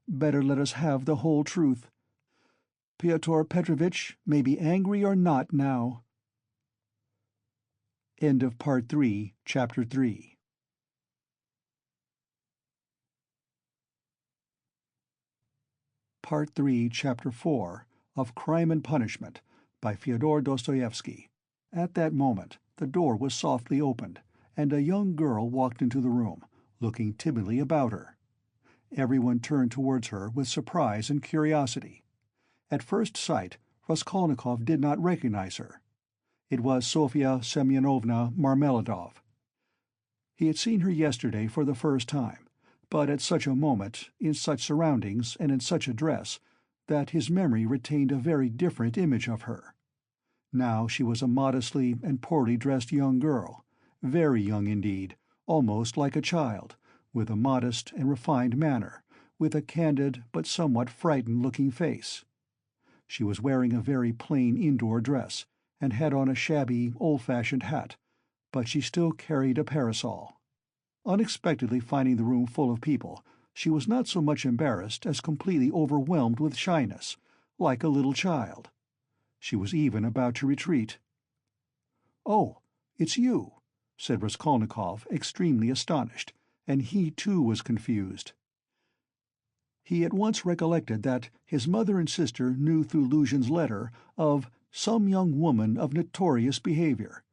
Better let us have the whole truth. Pyotr Petrovitch may be angry or not now." End of Part 3, Chapter 3. Part 3, Chapter 4 of Crime and Punishment by Fyodor Dostoevsky. At that moment the door was softly opened, and a young girl walked into the room, looking timidly about her. Everyone turned towards her with surprise and curiosity. At first sight Raskolnikov did not recognize her. It was Sofya Semyonovna Marmeladov. He had seen her yesterday for the first time, but at such a moment, in such surroundings, and in such a dress, that his memory retained a very different image of her. Now she was a modestly and poorly dressed young girl, very young indeed, almost like a child, with a modest and refined manner, with a candid but somewhat frightened-looking face. She was wearing a very plain indoor dress, and had on a shabby, old-fashioned hat, but she still carried a parasol. Unexpectedly finding the room full of people, she was not so much embarrassed as completely overwhelmed with shyness, like a little child. She was even about to retreat. "Oh, it's you," said Raskolnikov, extremely astonished, and he too was confused. He at once recollected that his mother and sister knew through Luzhin's letter of some young woman of notorious behavior.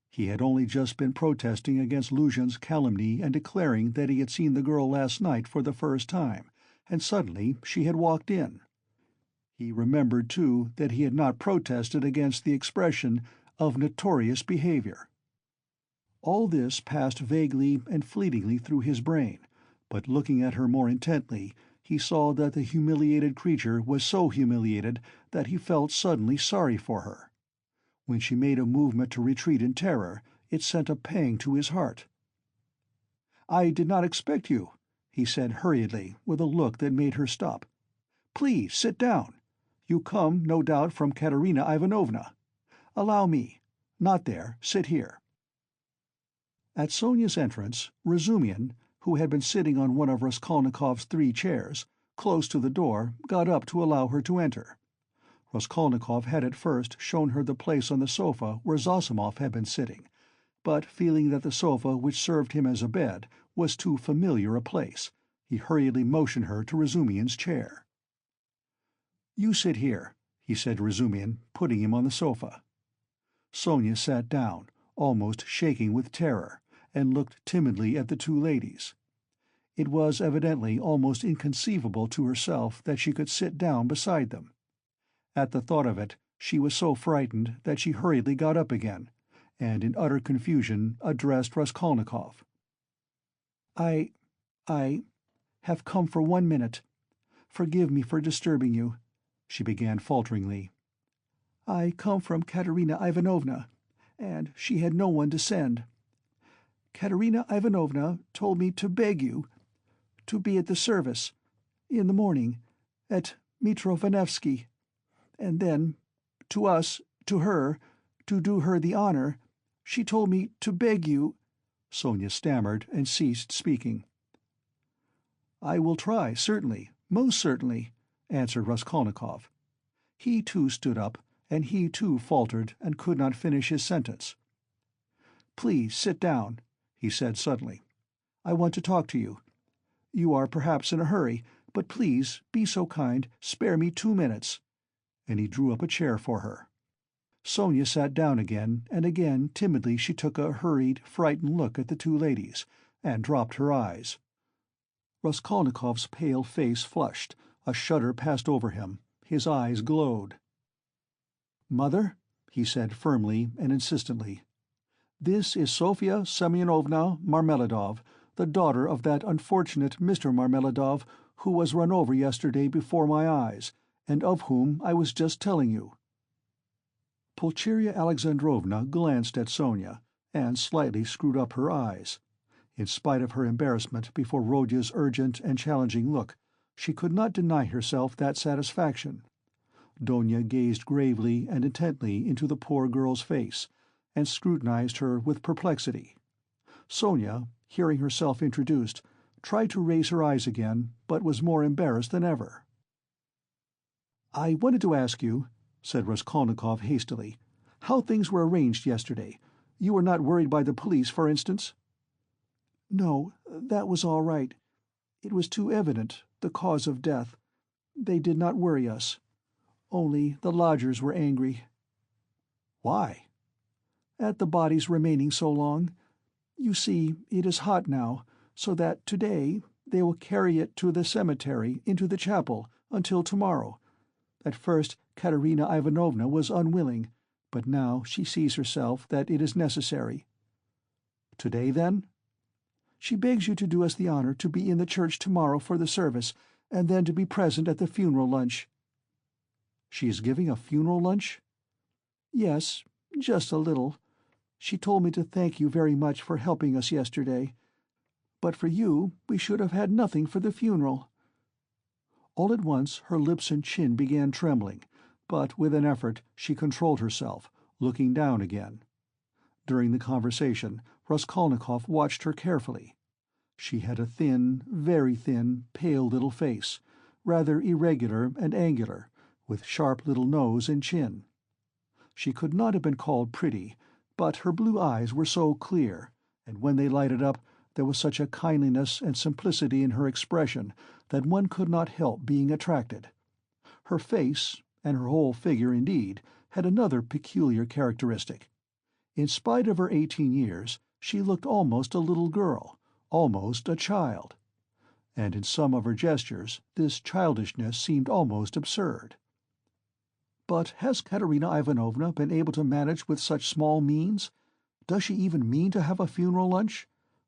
He had only just been protesting against Luzhin's calumny and declaring that he had seen the girl last night for the first time, and suddenly she had walked in. He remembered, too, that he had not protested against the expression of notorious behavior. All this passed vaguely and fleetingly through his brain, but looking at her more intently, he saw that the humiliated creature was so humiliated that he felt suddenly sorry for her. When she made a movement to retreat in terror, it sent a pang to his heart. "I did not expect you," he said hurriedly, with a look that made her stop. "Please sit down. You come, no doubt, from Katerina Ivanovna. Allow me. Not there. Sit here." At Sonia's entrance, Razumihin, who had been sitting on one of Raskolnikov's 3 chairs, close to the door, got up to allow her to enter. Raskolnikov had at first shown her the place on the sofa where Zossimov had been sitting, but feeling that the sofa which served him as a bed was too familiar a place, he hurriedly motioned her to Razumihin's chair. "You sit here," he said to Razumihin, putting him on the sofa. Sonia sat down, almost shaking with terror, and looked timidly at the 2 ladies. It was evidently almost inconceivable to herself that she could sit down beside them. At the thought of it, she was so frightened that she hurriedly got up again, and in utter confusion addressed Raskolnikov. I have come for 1 minute. Forgive me for disturbing you," she began falteringly. "I come from Katerina Ivanovna, and she had no one to send. Katerina Ivanovna told me to beg you to be at the service, in the morning, at Mitrovanevsky, and then, to her, to do her the honor, she told me to beg you—" Sonia stammered and ceased speaking. "I will try, certainly, most certainly," answered Raskolnikov. He too stood up, and he too faltered and could not finish his sentence. "Please sit down," he said suddenly. "I want to talk to you. You are perhaps in a hurry, but please, be so kind, spare me 2 minutes." And he drew up a chair for her. Sonia sat down again, and again timidly she took a hurried, frightened look at the 2 ladies, and dropped her eyes. Raskolnikov's pale face flushed, a shudder passed over him, his eyes glowed. "Mother," he said firmly and insistently, "this is Sofya Semyonovna Marmeladov, the daughter of that unfortunate Mr. Marmeladov who was run over yesterday before my eyes, and of whom I was just telling you." Pulcheria Alexandrovna glanced at Sonia, and slightly screwed up her eyes. In spite of her embarrassment before Rodya's urgent and challenging look, she could not deny herself that satisfaction. Donia gazed gravely and intently into the poor girl's face, and scrutinized her with perplexity. Sonia, hearing herself introduced, tried to raise her eyes again, but was more embarrassed than ever. "I wanted to ask you," said Raskolnikov hastily, "how things were arranged yesterday. You were not worried by the police, for instance?" "No, that was all right. It was too evident, the cause of death. They did not worry us. Only the lodgers were angry." "Why?" "At the body's remaining so long. You see, it is hot now, so that today they will carry it to the cemetery, into the chapel, until tomorrow. At first Katerina Ivanovna was unwilling, but now she sees herself that it is necessary." "Today, then?" She begs you to do us the honor to be in the church tomorrow for the service, and then to be present at the funeral lunch." "She is giving a funeral lunch?" "Yes, just a little. She told me to thank you very much for helping us yesterday. But for you, we should have had nothing for the funeral." All at once her lips and chin began trembling, but with an effort she controlled herself, looking down again. During the conversation, Raskolnikov watched her carefully. She had a thin, very thin, pale little face, rather irregular and angular, with sharp little nose and chin. She could not have been called pretty, but her blue eyes were so clear, and when they lighted up there was such a kindliness and simplicity in her expression that one could not help being attracted. Her face, and her whole figure indeed, had another peculiar characteristic. In spite of her 18 years, she looked almost a little girl, almost a child. And in some of her gestures this childishness seemed almost absurd. "But has Katerina Ivanovna been able to manage with such small means? Does she even mean to have a funeral lunch?"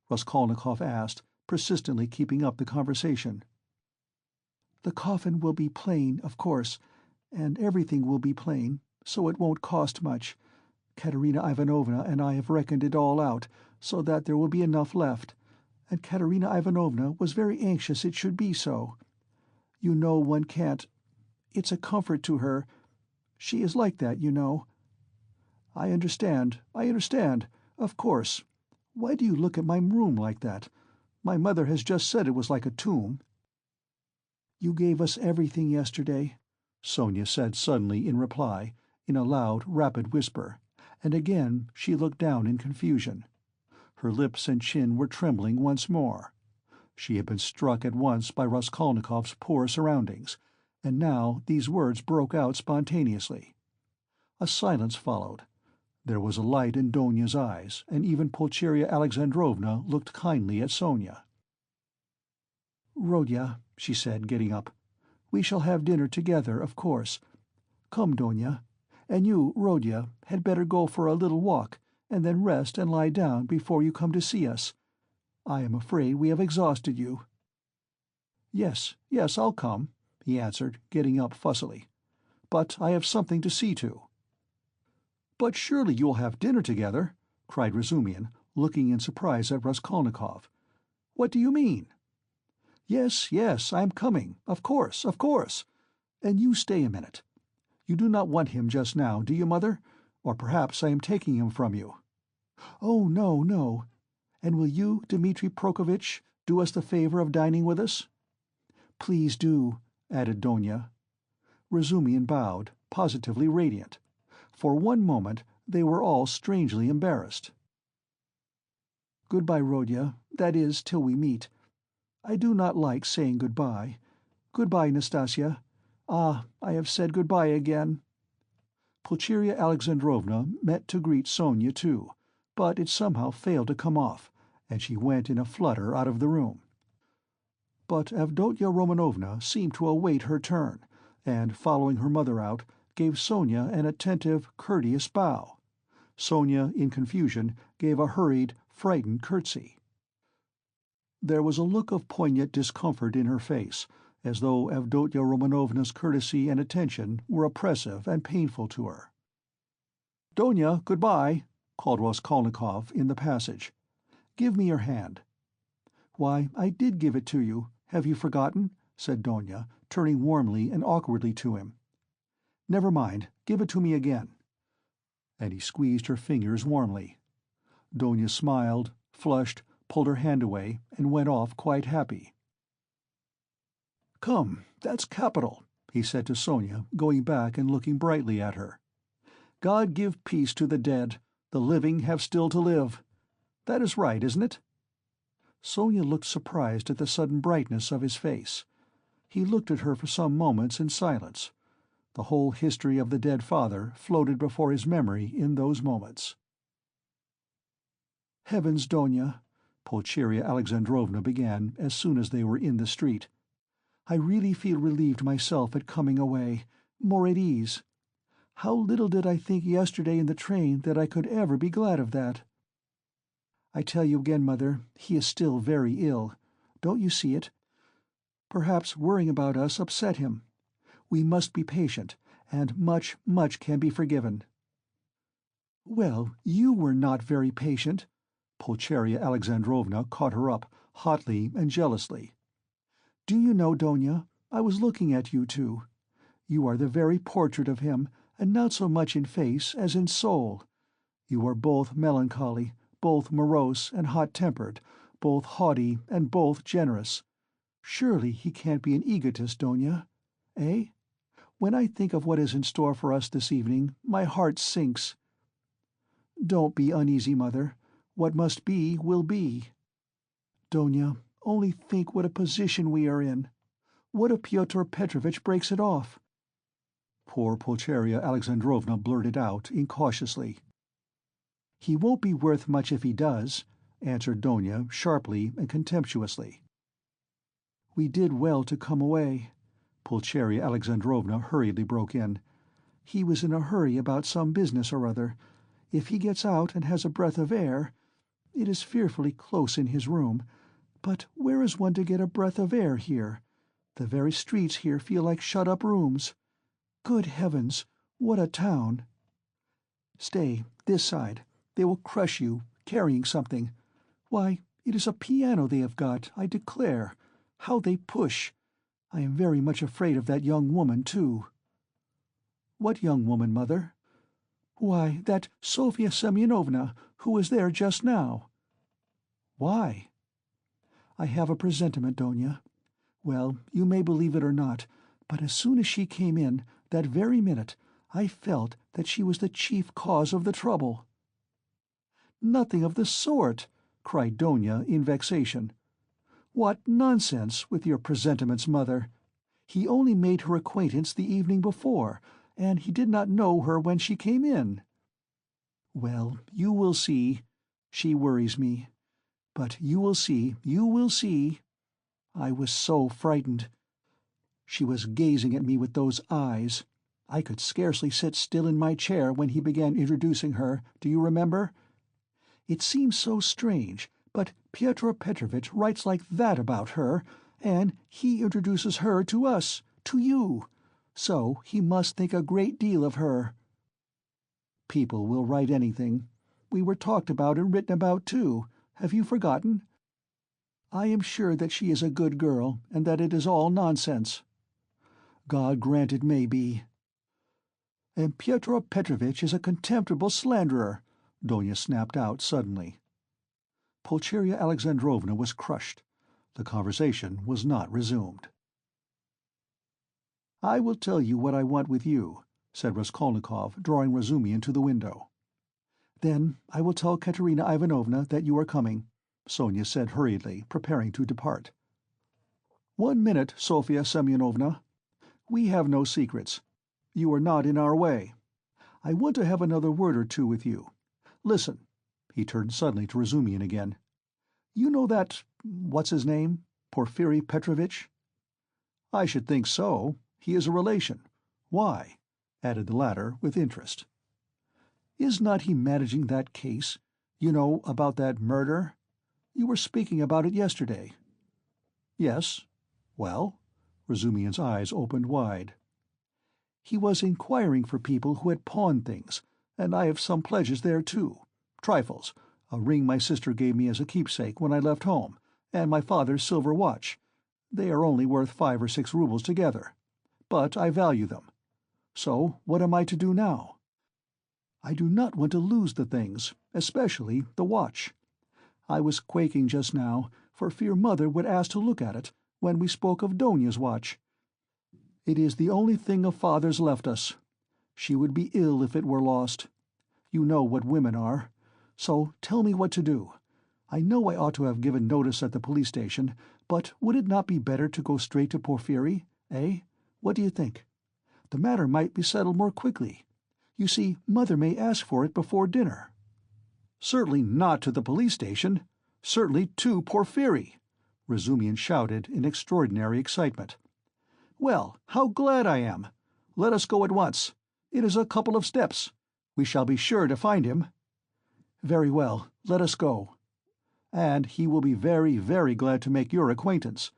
Raskolnikov asked, persistently keeping up the conversation. "The coffin will be plain, of course, and everything will be plain, so it won't cost much. Katerina Ivanovna and I have reckoned it all out, so that there will be enough left, and Katerina Ivanovna was very anxious it should be so. You know one can't... It's a comfort to her. She is like that, you know." I understand, of course. Why do you look at my room like that? My mother has just said it was like a tomb." "You gave us everything yesterday," Sonia said suddenly in reply, in a loud, rapid whisper, and again she looked down in confusion. Her lips and chin were trembling once more. She had been struck at once by Raskolnikov's poor surroundings, and now these words broke out spontaneously. A silence followed. There was a light in Donia's eyes, and even Pulcheria Alexandrovna looked kindly at Sonia. "Rodya," she said, getting up, "we shall have dinner together, of course. Come, Donia. And you, Rodya, had better go for a little walk, and then rest and lie down before you come to see us. I am afraid we have exhausted you." Yes, I'll come," he answered, getting up fussily. "But I have something to see to." "But surely you will have dinner together?" cried Razumihin, looking in surprise at Raskolnikov. "What do you mean?" Yes, I am coming, of course. And you stay a minute. You do not want him just now, do you, Mother? Or perhaps I am taking him from you." "Oh, no. And will you, Dmitri Prokofitch, do us the favor of dining with us?" "Please do," added Donia. Razumihin bowed, positively radiant. For one moment they were all strangely embarrassed. "Goodbye, Rodya, that is, till we meet. I do not like saying goodbye. Goodbye, Nastasia. Ah, I have said goodbye again." Pulcheria Alexandrovna meant to greet Sonia too, but it somehow failed to come off, and she went in a flutter out of the room. But Avdotya Romanovna seemed to await her turn, and, following her mother out, gave Sonia an attentive, courteous bow. Sonia, in confusion, gave a hurried, frightened curtsy. There was a look of poignant discomfort in her face, as though Avdotya Romanovna's courtesy and attention were oppressive and painful to her. "Donia, good-bye," called Raskolnikov in the passage. "Give me your hand." "Why, I did give it to you. Have you forgotten?" said Donia, turning warmly and awkwardly to him. "Never mind, give it to me again." And he squeezed her fingers warmly. Donia smiled, flushed, pulled her hand away, and went off quite happy. "Come, that's capital," he said to Sonia, going back and looking brightly at her. "God give peace to the dead, the living have still to live. That is right, isn't it?" Sonia looked surprised at the sudden brightness of his face. He looked at her for some moments in silence. The whole history of the dead father floated before his memory in those moments. "Heavens, Donia," Pulcheria Alexandrovna began as soon as they were in the street, "I really feel relieved myself at coming away, more at ease. How little did I think yesterday in the train that I could ever be glad of that." I tell you again, Mother, he is still very ill. Don't you see it? Perhaps worrying about us upset him. We must be patient, and much, much can be forgiven." "Well, you were not very patient." Pulcheria Alexandrovna caught her up, hotly and jealously. "Do you know, Donia, I was looking at you too. You are the very portrait of him, and not so much in face as in soul. You are both melancholy, both morose and hot-tempered, both haughty and both generous. Surely he can't be an egotist, Donia? Eh? When I think of what is in store for us this evening, my heart sinks." "Don't be uneasy, Mother. What must be, will be." "Donia, only think what a position we are in. What if Pyotr Petrovitch breaks it off?" Poor Pulcheria Alexandrovna blurted out, incautiously. "He won't be worth much if he does," answered Donia, sharply and contemptuously. "We did well to come away," Pulcheria Alexandrovna hurriedly broke in. "He was in a hurry about some business or other. If he gets out and has a breath of air— It is fearfully close in his room. But where is one to get a breath of air here? The very streets here feel like shut-up rooms. Good heavens, what a town! Stay, this side. They will crush you, carrying something. Why, it is a piano they have got, I declare. How they push! I am very much afraid of that young woman, too." "What young woman, Mother?" "Why, that Sofya Semyonovna, who was there just now." "Why?" "I have a presentiment, Donia. Well, you may believe it or not, but as soon as she came in, that very minute, I felt that she was the chief cause of the trouble." "Nothing of the sort!" cried Donia in vexation. "What nonsense, with your presentiments, Mother! He only made her acquaintance the evening before, and he did not know her when she came in." "Well, you will see. She worries me. But you will see, you will see. I was so frightened. She was gazing at me with those eyes. I could scarcely sit still in my chair when he began introducing her, do you remember? It seems so strange, but Pyotr Petrovitch writes like that about her, and he introduces her to us, to you. So he must think a great deal of her." "People will write anything. We were talked about and written about, too. Have you forgotten? I am sure that she is a good girl, and that it is all nonsense." "God grant it may be." "And Pyotr Petrovitch is a contemptible slanderer," Donia snapped out suddenly. Pulcheria Alexandrovna was crushed. The conversation was not resumed. "I will tell you what I want with you," said Raskolnikov, drawing Razumihin to the window. "Then I will tell Katerina Ivanovna that you are coming," Sonia said hurriedly, preparing to depart. "1 minute, Sofya Semyonovna. We have no secrets. You are not in our way. I want to have another word or two with you. Listen." He turned suddenly to Razumihin again. "You know that—what's his name? Porfiri Petrovitch?" "I should think so. He is a relation. Why?" added the latter with interest. "Is not he managing that case? You know, about that murder? You were speaking about it yesterday." "Yes. Well?" Razumihin's eyes opened wide. "He was inquiring for people who had pawned things, and I have some pledges there too. Trifles. A ring my sister gave me as a keepsake when I left home, and my father's silver watch. They are only worth 5 or 6 roubles together. But I value them. So what am I to do now? I do not want to lose the things, especially the watch. I was quaking just now, for fear Mother would ask to look at it, when we spoke of Donia's watch. It is the only thing of Father's left us. She would be ill if it were lost. You know what women are. So tell me what to do. I know I ought to have given notice at the police station, but would it not be better to go straight to Porfiri, eh? What do you think? The matter might be settled more quickly. You see, Mother may ask for it before dinner." "Certainly not to the police station. Certainly to Porfiri!" Razumihin shouted in extraordinary excitement. "Well, how glad I am! Let us go at once. It is a couple of steps. We shall be sure to find him." "Very well, let us go." and he will be very, very glad to make your acquaintance.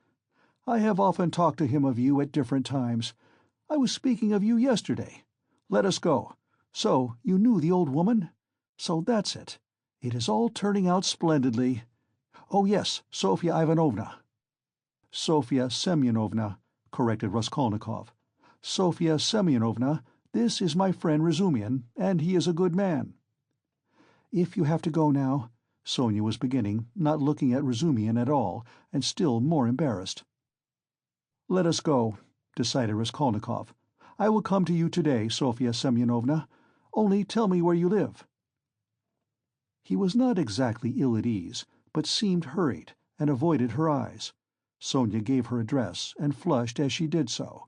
I have often talked to him of you at different times. I was speaking of you yesterday. Let us go. So, you knew the old woman? So that's it. It is all turning out splendidly. Oh yes, Sofya Ivanovna." "Sofya Semyonovna," corrected Raskolnikov. "Sofya Semyonovna, this is my friend Razumihin, and he is a good man." "If you have to go now," Sonia was beginning, not looking at Razumihin at all, and still more embarrassed. "Let us go," decided Raskolnikov. "I will come to you today, Sofya Semyonovna. Only tell me where you live." He was not exactly ill at ease, but seemed hurried, and avoided her eyes. Sonia gave her address, and flushed as she did so.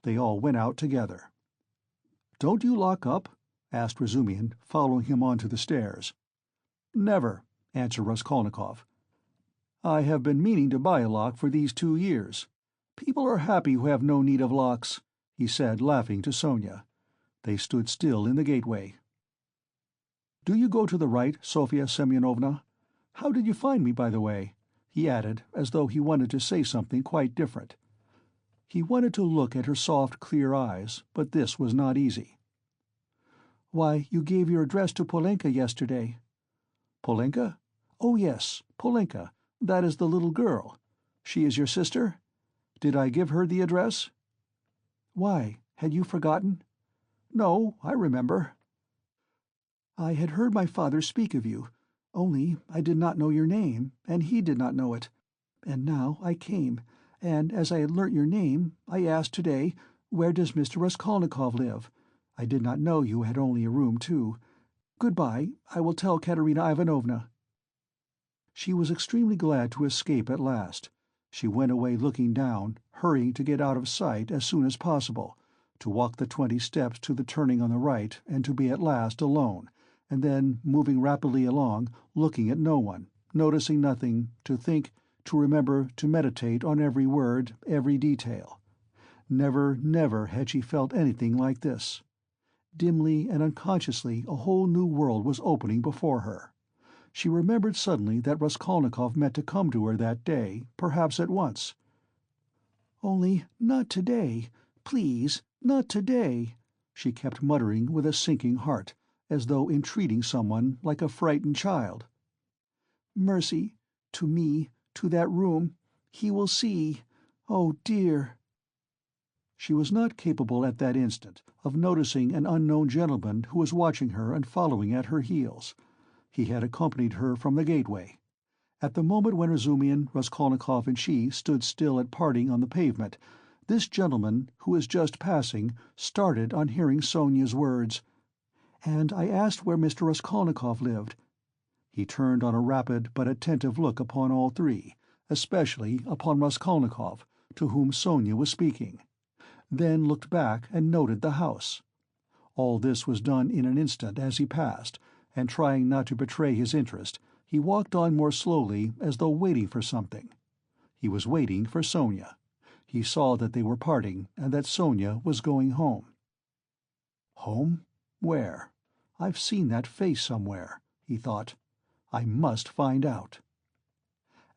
They all went out together. "Don't you lock up?" asked Razumihin, following him on to the stairs. "Never," answered Raskolnikov. "I have been meaning to buy a lock for these 2 years. People are happy who have no need of locks," he said, laughing, to Sonia. They stood still in the gateway. "Do you go to the right, Sofya Semyonovna? How did you find me, by the way?" he added, as though he wanted to say something quite different. He wanted to look at her soft, clear eyes, but this was not easy. "Why, you gave your address to Polenka yesterday." "Polenka? Oh yes, Polenka. That is the little girl. She is your sister? Did I give her the address?" "Why, had you forgotten?" "No, I remember." "I had heard my father speak of you, only I did not know your name, and he did not know it. And now I came, and as I had learnt your name, I asked today, 'Where does Mr. Raskolnikov live?' I did not know you had only a room, too. Good-bye, I will tell Katerina Ivanovna." She was extremely glad to escape at last. She went away looking down, hurrying to get out of sight as soon as possible, to walk the 20 steps to the turning on the right, and to be at last alone, and then moving rapidly along, looking at no one, noticing nothing, to think, to remember, to meditate on every word, every detail. Never, never had she felt anything like this. Dimly and unconsciously a whole new world was opening before her. She remembered suddenly that Raskolnikov meant to come to her that day, perhaps at once. "Only not today, please, not today," she kept muttering with a sinking heart, as though entreating someone, like a frightened child. "Mercy, to me, to that room. He will see. Oh dear!" She was not capable at that instant of noticing an unknown gentleman who was watching her and following at her heels. He had accompanied her from the gateway. At the moment when Razumihin, Raskolnikov, and she stood still at parting on the pavement, this gentleman, who was just passing, started on hearing Sonia's words, "And I asked where Mr. Raskolnikov lived." He turned on a rapid but attentive look upon all three, especially upon Raskolnikov, to whom Sonia was speaking, then looked back and noted the house. All this was done in an instant as he passed, and trying not to betray his interest, he walked on more slowly, as though waiting for something. He was waiting for Sonia. He saw that they were parting, and that Sonia was going home. Home? Where? I've seen that face somewhere, he thought. I must find out.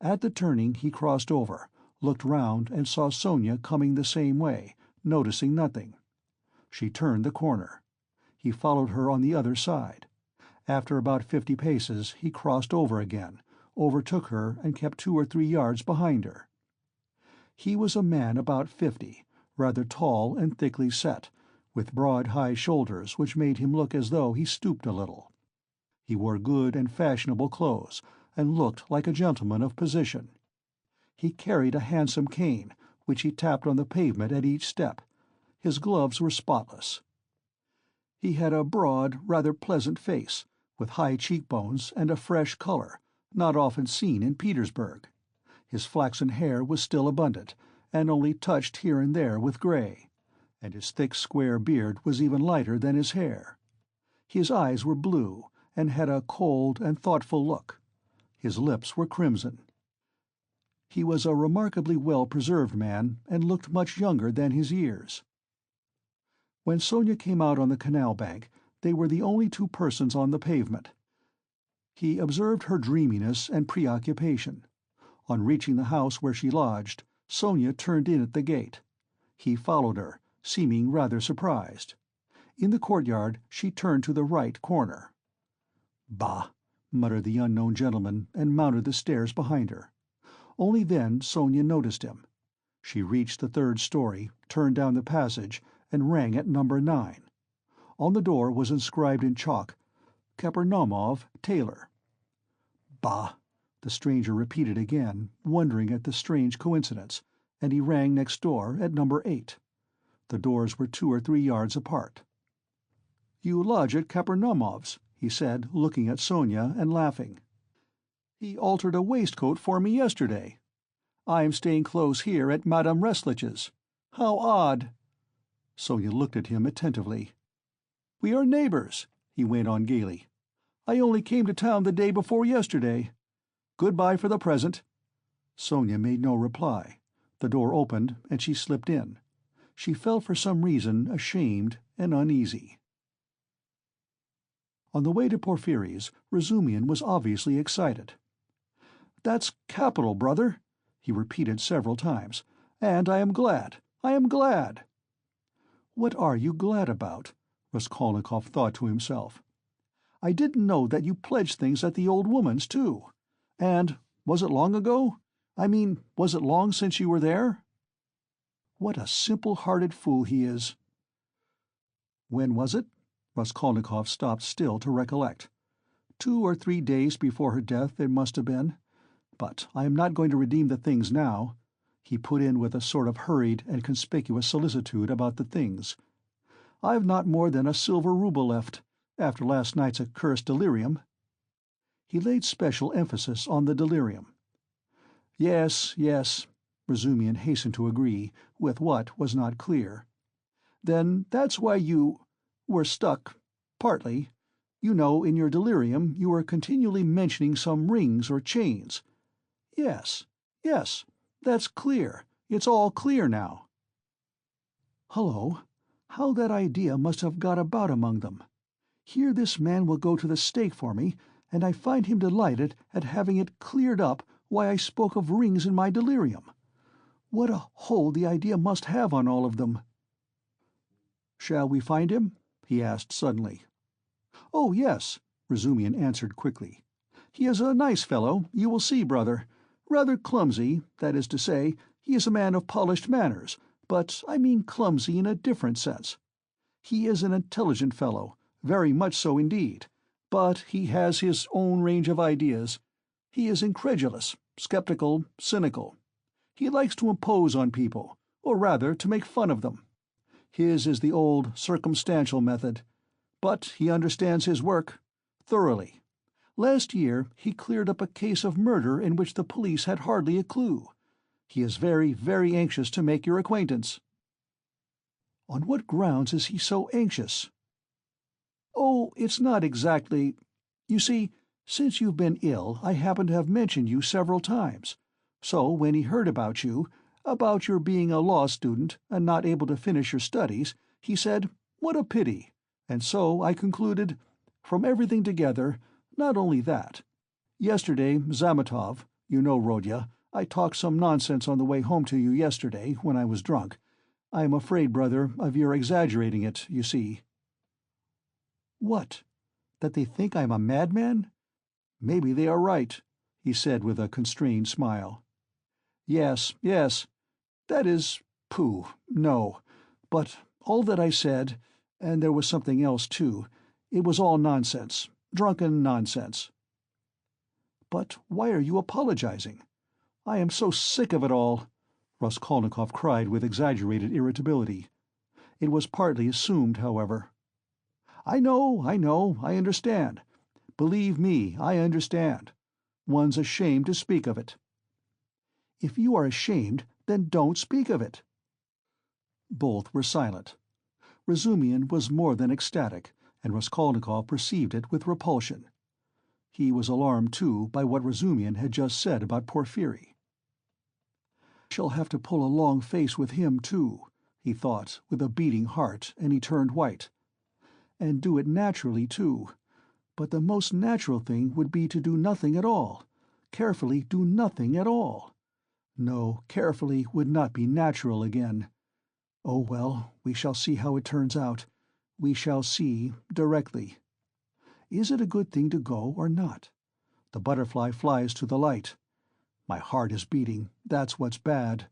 At the turning he crossed over, looked round and saw Sonia coming the same way, noticing nothing. She turned the corner. He followed her on the other side. After about 50 paces he crossed over again, overtook her and kept 2 or 3 yards behind her. He was a man about 50, rather tall and thickly set, with broad high shoulders which made him look as though he stooped a little. He wore good and fashionable clothes, and looked like a gentleman of position. He carried a handsome cane, which he tapped on the pavement at each step. His gloves were spotless. He had a broad, rather pleasant face, with high cheekbones and a fresh color, not often seen in Petersburg. His flaxen hair was still abundant, and only touched here and there with grey, and his thick square beard was even lighter than his hair. His eyes were blue, and had a cold and thoughtful look. His lips were crimson. He was a remarkably well-preserved man, and looked much younger than his years. When Sonia came out on the canal bank, they were the only 2 persons on the pavement. He observed her dreaminess and preoccupation. On reaching the house where she lodged, Sonia turned in at the gate. He followed her, seeming rather surprised. In the courtyard she turned to the right corner. "Bah!" muttered the unknown gentleman, and mounted the stairs behind her. Only then Sonia noticed him. She reached the third story, turned down the passage, and rang at number 9. On the door was inscribed in chalk, "Kapernaumov, tailor." "Bah!" the stranger repeated again, wondering at the strange coincidence, and he rang next door, at number 8. The doors were 2 or 3 yards apart. "You lodge at Kapernaumov's," he said, looking at Sonia and laughing. "He altered a waistcoat for me yesterday. I'm staying close here at Madame Restlich's. How odd!" Sonia looked at him attentively. "We are neighbors," he went on gaily. "I only came to town the day before yesterday. Goodbye for the present." Sonia made no reply. The door opened, and she slipped in. She felt for some reason ashamed and uneasy. On the way to Porphyry's, Razumian was obviously excited. "That's capital, brother," he repeated several times. "And I am glad. I am glad." "What are you glad about?" Raskolnikov thought to himself. "I didn't know that you pledged things at the old woman's, too. And was it long ago? I mean, was it long since you were there?" What a simple-hearted fool he is. When was it? Raskolnikov stopped still to recollect. 2 or 3 days before her death, it must have been. But I am not going to redeem the things now, he put in with a sort of hurried and conspicuous solicitude about the things. I've not more than a silver rouble left, after last night's accursed delirium. He laid special emphasis on the delirium. Yes, yes, Razumian hastened to agree, with what was not clear. Then that's why you were stuck, partly. You know, in your delirium you were continually mentioning some rings or chains. Yes, yes, that's clear. It's all clear now. Hullo, how that idea must have got about among them. Here this man will go to the stake for me, and I find him delighted at having it cleared up why I spoke of rings in my delirium. What a hold the idea must have on all of them. "Shall we find him?" he asked suddenly. "Oh, yes," Razumian answered quickly. "He is a nice fellow, you will see, brother. Rather clumsy, that is to say, he is a man of polished manners, but I mean clumsy in a different sense. He is an intelligent fellow, very much so indeed, but he has his own range of ideas. He is incredulous, skeptical, cynical. He likes to impose on people, or rather to make fun of them. His is the old circumstantial method. But he understands his work thoroughly. Last year he cleared up a case of murder in which the police had hardly a clue. He is very, very anxious to make your acquaintance." "On what grounds is he so anxious?" "Oh, it's not exactly— You see, since you've been ill, I happen to have mentioned you several times. So when he heard about you, about your being a law student and not able to finish your studies, he said, 'What a pity!' And so I concluded, from everything together, not only that. Yesterday Zametov— you know, Rodya, I talked some nonsense on the way home to you yesterday, when I was drunk. I am afraid, brother, of your exaggerating it, you see." "What? That they think I am a madman? Maybe they are right," he said with a constrained smile. "Yes, yes. That is— pooh, no. But all that I said, and there was something else too, it was all nonsense, drunken nonsense." "But why are you apologizing? I am so sick of it all," Raskolnikov cried with exaggerated irritability. It was partly assumed, however. I know, I understand. Believe me, I understand. One's ashamed to speak of it." "If you are ashamed, then don't speak of it." Both were silent. Razumian was more than ecstatic, and Raskolnikov perceived it with repulsion. He was alarmed, too, by what Razumian had just said about Porphyry. "I shall have to pull a long face with him, too," he thought, with a beating heart, and he turned white. "And do it naturally, too. But the most natural thing would be to do nothing at all. Carefully do nothing at all. No, carefully would not be natural again. Oh well, we shall see how it turns out. We shall see directly. Is it a good thing to go or not? The butterfly flies to the light. My heart is beating. That's what's bad.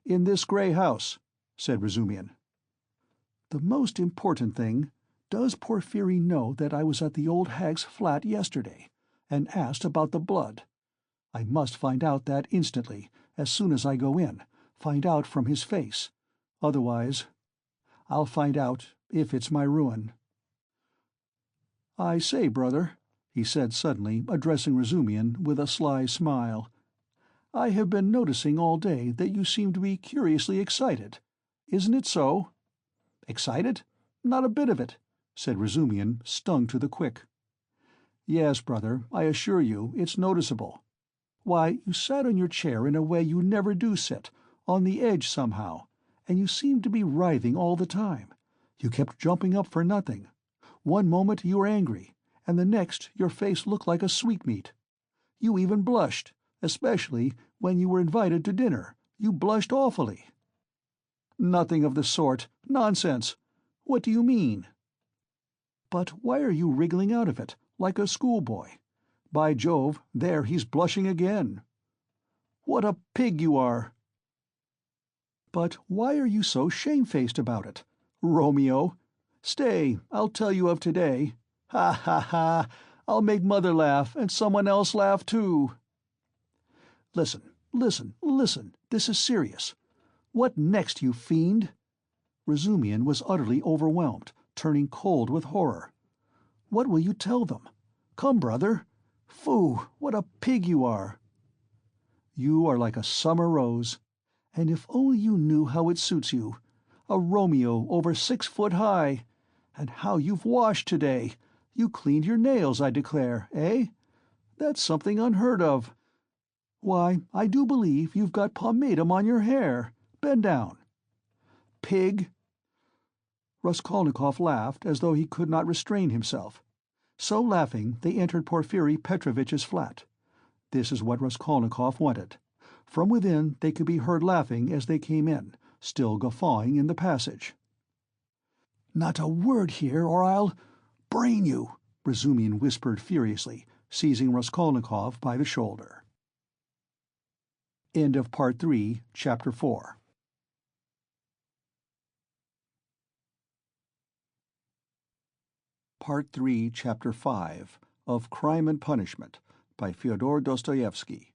"In this grey house," said Razumian. "The most important thing, does Porphyry know that I was at the old hag's flat yesterday, and asked about the blood? I must find out that instantly, as soon as I go in, find out from his face. Otherwise, I'll find out if it's my ruin." "I say, brother," he said suddenly, addressing Razumian with a sly smile, "I have been noticing all day that you seem to be curiously excited. Isn't it so?" "Excited? Not a bit of it," said Razumian, stung to the quick. "Yes, brother, I assure you, it's noticeable. Why, you sat on your chair in a way you never do sit, on the edge somehow, and you seemed to be writhing all the time. You kept jumping up for nothing. One moment you were angry, and the next your face looked like a sweetmeat. You even blushed, especially when you were invited to dinner. You blushed awfully." "Nothing of the sort. Nonsense. What do you mean?" "But why are you wriggling out of it, like a schoolboy? By Jove, there he's blushing again." "What a pig you are!" "But why are you so shamefaced about it? Romeo! Stay, I'll tell you of today. Ha ha ha! I'll make Mother laugh, and someone else laugh too." "Listen, listen, listen! This is serious. What next, you fiend?" Razumian was utterly overwhelmed, turning cold with horror. "What will you tell them? Come, brother. Phoo, what a pig you are!" "You are like a summer rose. And if only you knew how it suits you. A Romeo over 6 foot high. And how you've washed today. You cleaned your nails, I declare, eh? That's something unheard of. Why, I do believe you've got pomatum on your hair. Bend down." "Pig!" Raskolnikov laughed as though he could not restrain himself. So laughing, they entered Porphyry Petrovitch's flat. This is what Raskolnikov wanted. From within they could be heard laughing as they came in, still guffawing in the passage. "Not a word here, or I'll brain you," Razumian whispered furiously, seizing Raskolnikov by the shoulder. End of Part 3, Chapter 4. Part 3, Chapter 5 of Crime and Punishment by Fyodor Dostoevsky.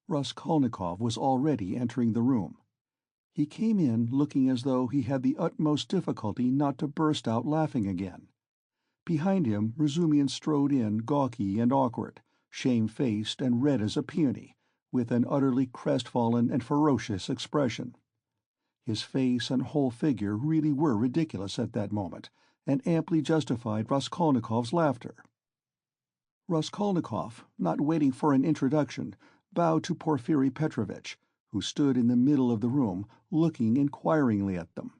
Raskolnikov was already entering the room. He came in looking as though he had the utmost difficulty not to burst out laughing again. Behind him Razumian strode in gawky and awkward, shamefaced and red as a peony, with an utterly crestfallen and ferocious expression. His face and whole figure really were ridiculous at that moment, and amply justified Raskolnikov's laughter. Raskolnikov, not waiting for an introduction, bowed to Porphyry Petrovitch, who stood in the middle of the room, looking inquiringly at them.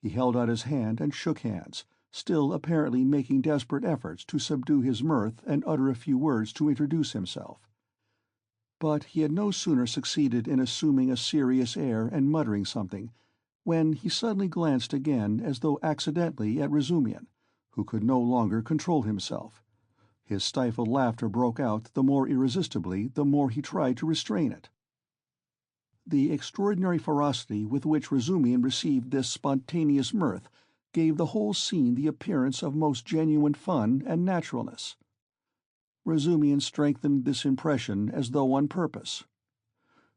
He held out his hand and shook hands, still apparently making desperate efforts to subdue his mirth and utter a few words to introduce himself. But he had no sooner succeeded in assuming a serious air and muttering something, when he suddenly glanced again as though accidentally at Razumian, who could no longer control himself. His stifled laughter broke out the more irresistibly the more he tried to restrain it. The extraordinary ferocity with which Razumian received this spontaneous mirth gave the whole scene the appearance of most genuine fun and naturalness. Razumian strengthened this impression as though on purpose.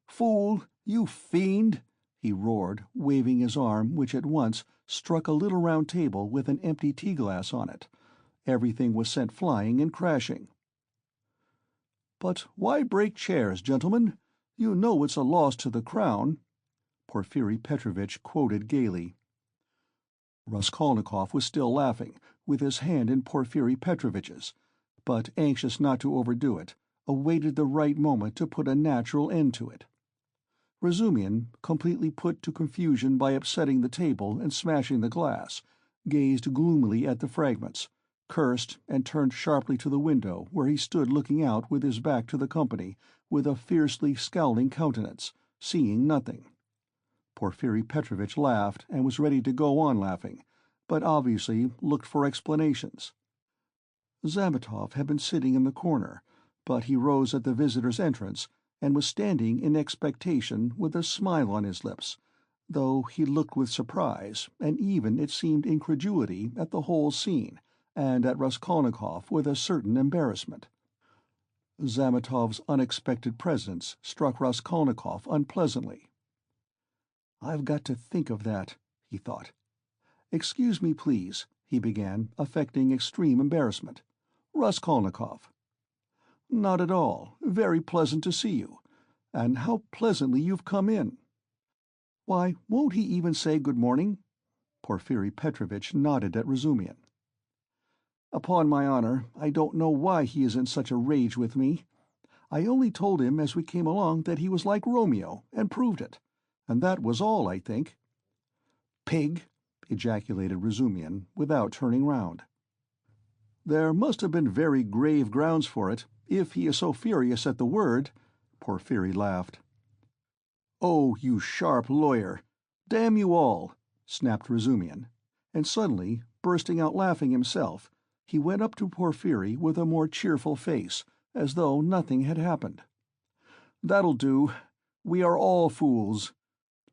"Fool! You fiend!" he roared, waving his arm, which at once struck a little round table with an empty tea-glass on it. Everything was sent flying and crashing. "But why break chairs, gentlemen? You know it's a loss to the crown," Porphyry Petrovitch quoted gaily. Raskolnikov was still laughing, with his hand in Porphyry Petrovitch's, but, anxious not to overdo it, awaited the right moment to put a natural end to it. Razumian, completely put to confusion by upsetting the table and smashing the glass, gazed gloomily at the fragments, cursed, and turned sharply to the window, where he stood looking out with his back to the company, with a fiercely scowling countenance, seeing nothing. Porfiri Petrovitch laughed, and was ready to go on laughing, but obviously looked for explanations. Zametov had been sitting in the corner, but he rose at the visitor's entrance, and was standing in expectation with a smile on his lips, though he looked with surprise, and even, it seemed, incredulity at the whole scene, and at Raskolnikov with a certain embarrassment. Zametov's unexpected presence struck Raskolnikov unpleasantly. "I've got to think of that," he thought. "Excuse me, please," he began, affecting extreme embarrassment. "Raskolnikov." "Not at all. Very pleasant to see you. And how pleasantly you've come in." "Why, won't he even say good morning?" Porfiri Petrovitch nodded at Razumihin. "Upon my honor, I don't know why he is in such a rage with me. I only told him as we came along that he was like Romeo, and proved it. And that was all, I think." "Pig!" ejaculated Razumihin, without turning round. "There must have been very grave grounds for it, if he is so furious at the word," Porfiri laughed. "Oh, you sharp lawyer! Damn you all!" snapped Razumihin, and suddenly, bursting out laughing himself, he went up to Porfiri with a more cheerful face, as though nothing had happened. "That'll do. We are all fools.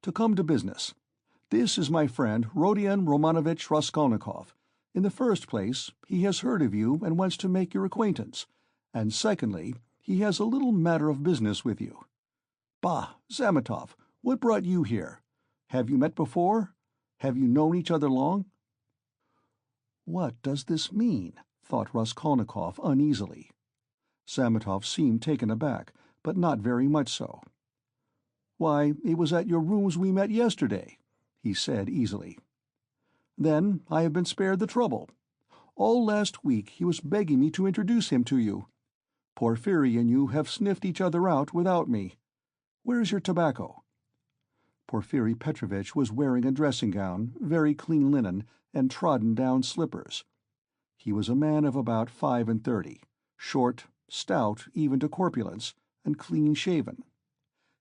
To come to business. This is my friend Rodion Romanovitch Raskolnikov. In the first place, he has heard of you and wants to make your acquaintance, and secondly, he has a little matter of business with you. Bah, Zametov, what brought you here? Have you met before? Have you known each other long?" "What does this mean?" thought Raskolnikov uneasily. Zametov seemed taken aback, but not very much so. "Why, it was at your rooms we met yesterday," he said easily. "Then I have been spared the trouble. All last week he was begging me to introduce him to you. Porfiri and you have sniffed each other out without me. Where is your tobacco?" Porfiri Petrovitch was wearing a dressing-gown, very clean linen, and trodden-down slippers. He was a man of about 35, short, stout even to corpulence, and clean-shaven.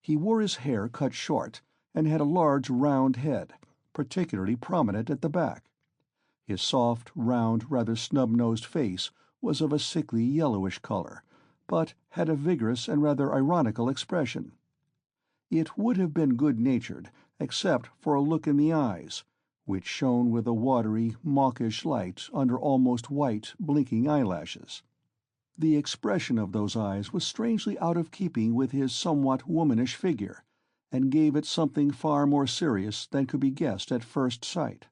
He wore his hair cut short, and had a large round head, particularly prominent at the back. His soft, round, rather snub-nosed face was of a sickly yellowish color, but had a vigorous and rather ironical expression. It would have been good-natured, except for a look in the eyes, which shone with a watery, mawkish light under almost white, blinking eyelashes. The expression of those eyes was strangely out of keeping with his somewhat womanish figure, and gave it something far more serious than could be guessed at first sight.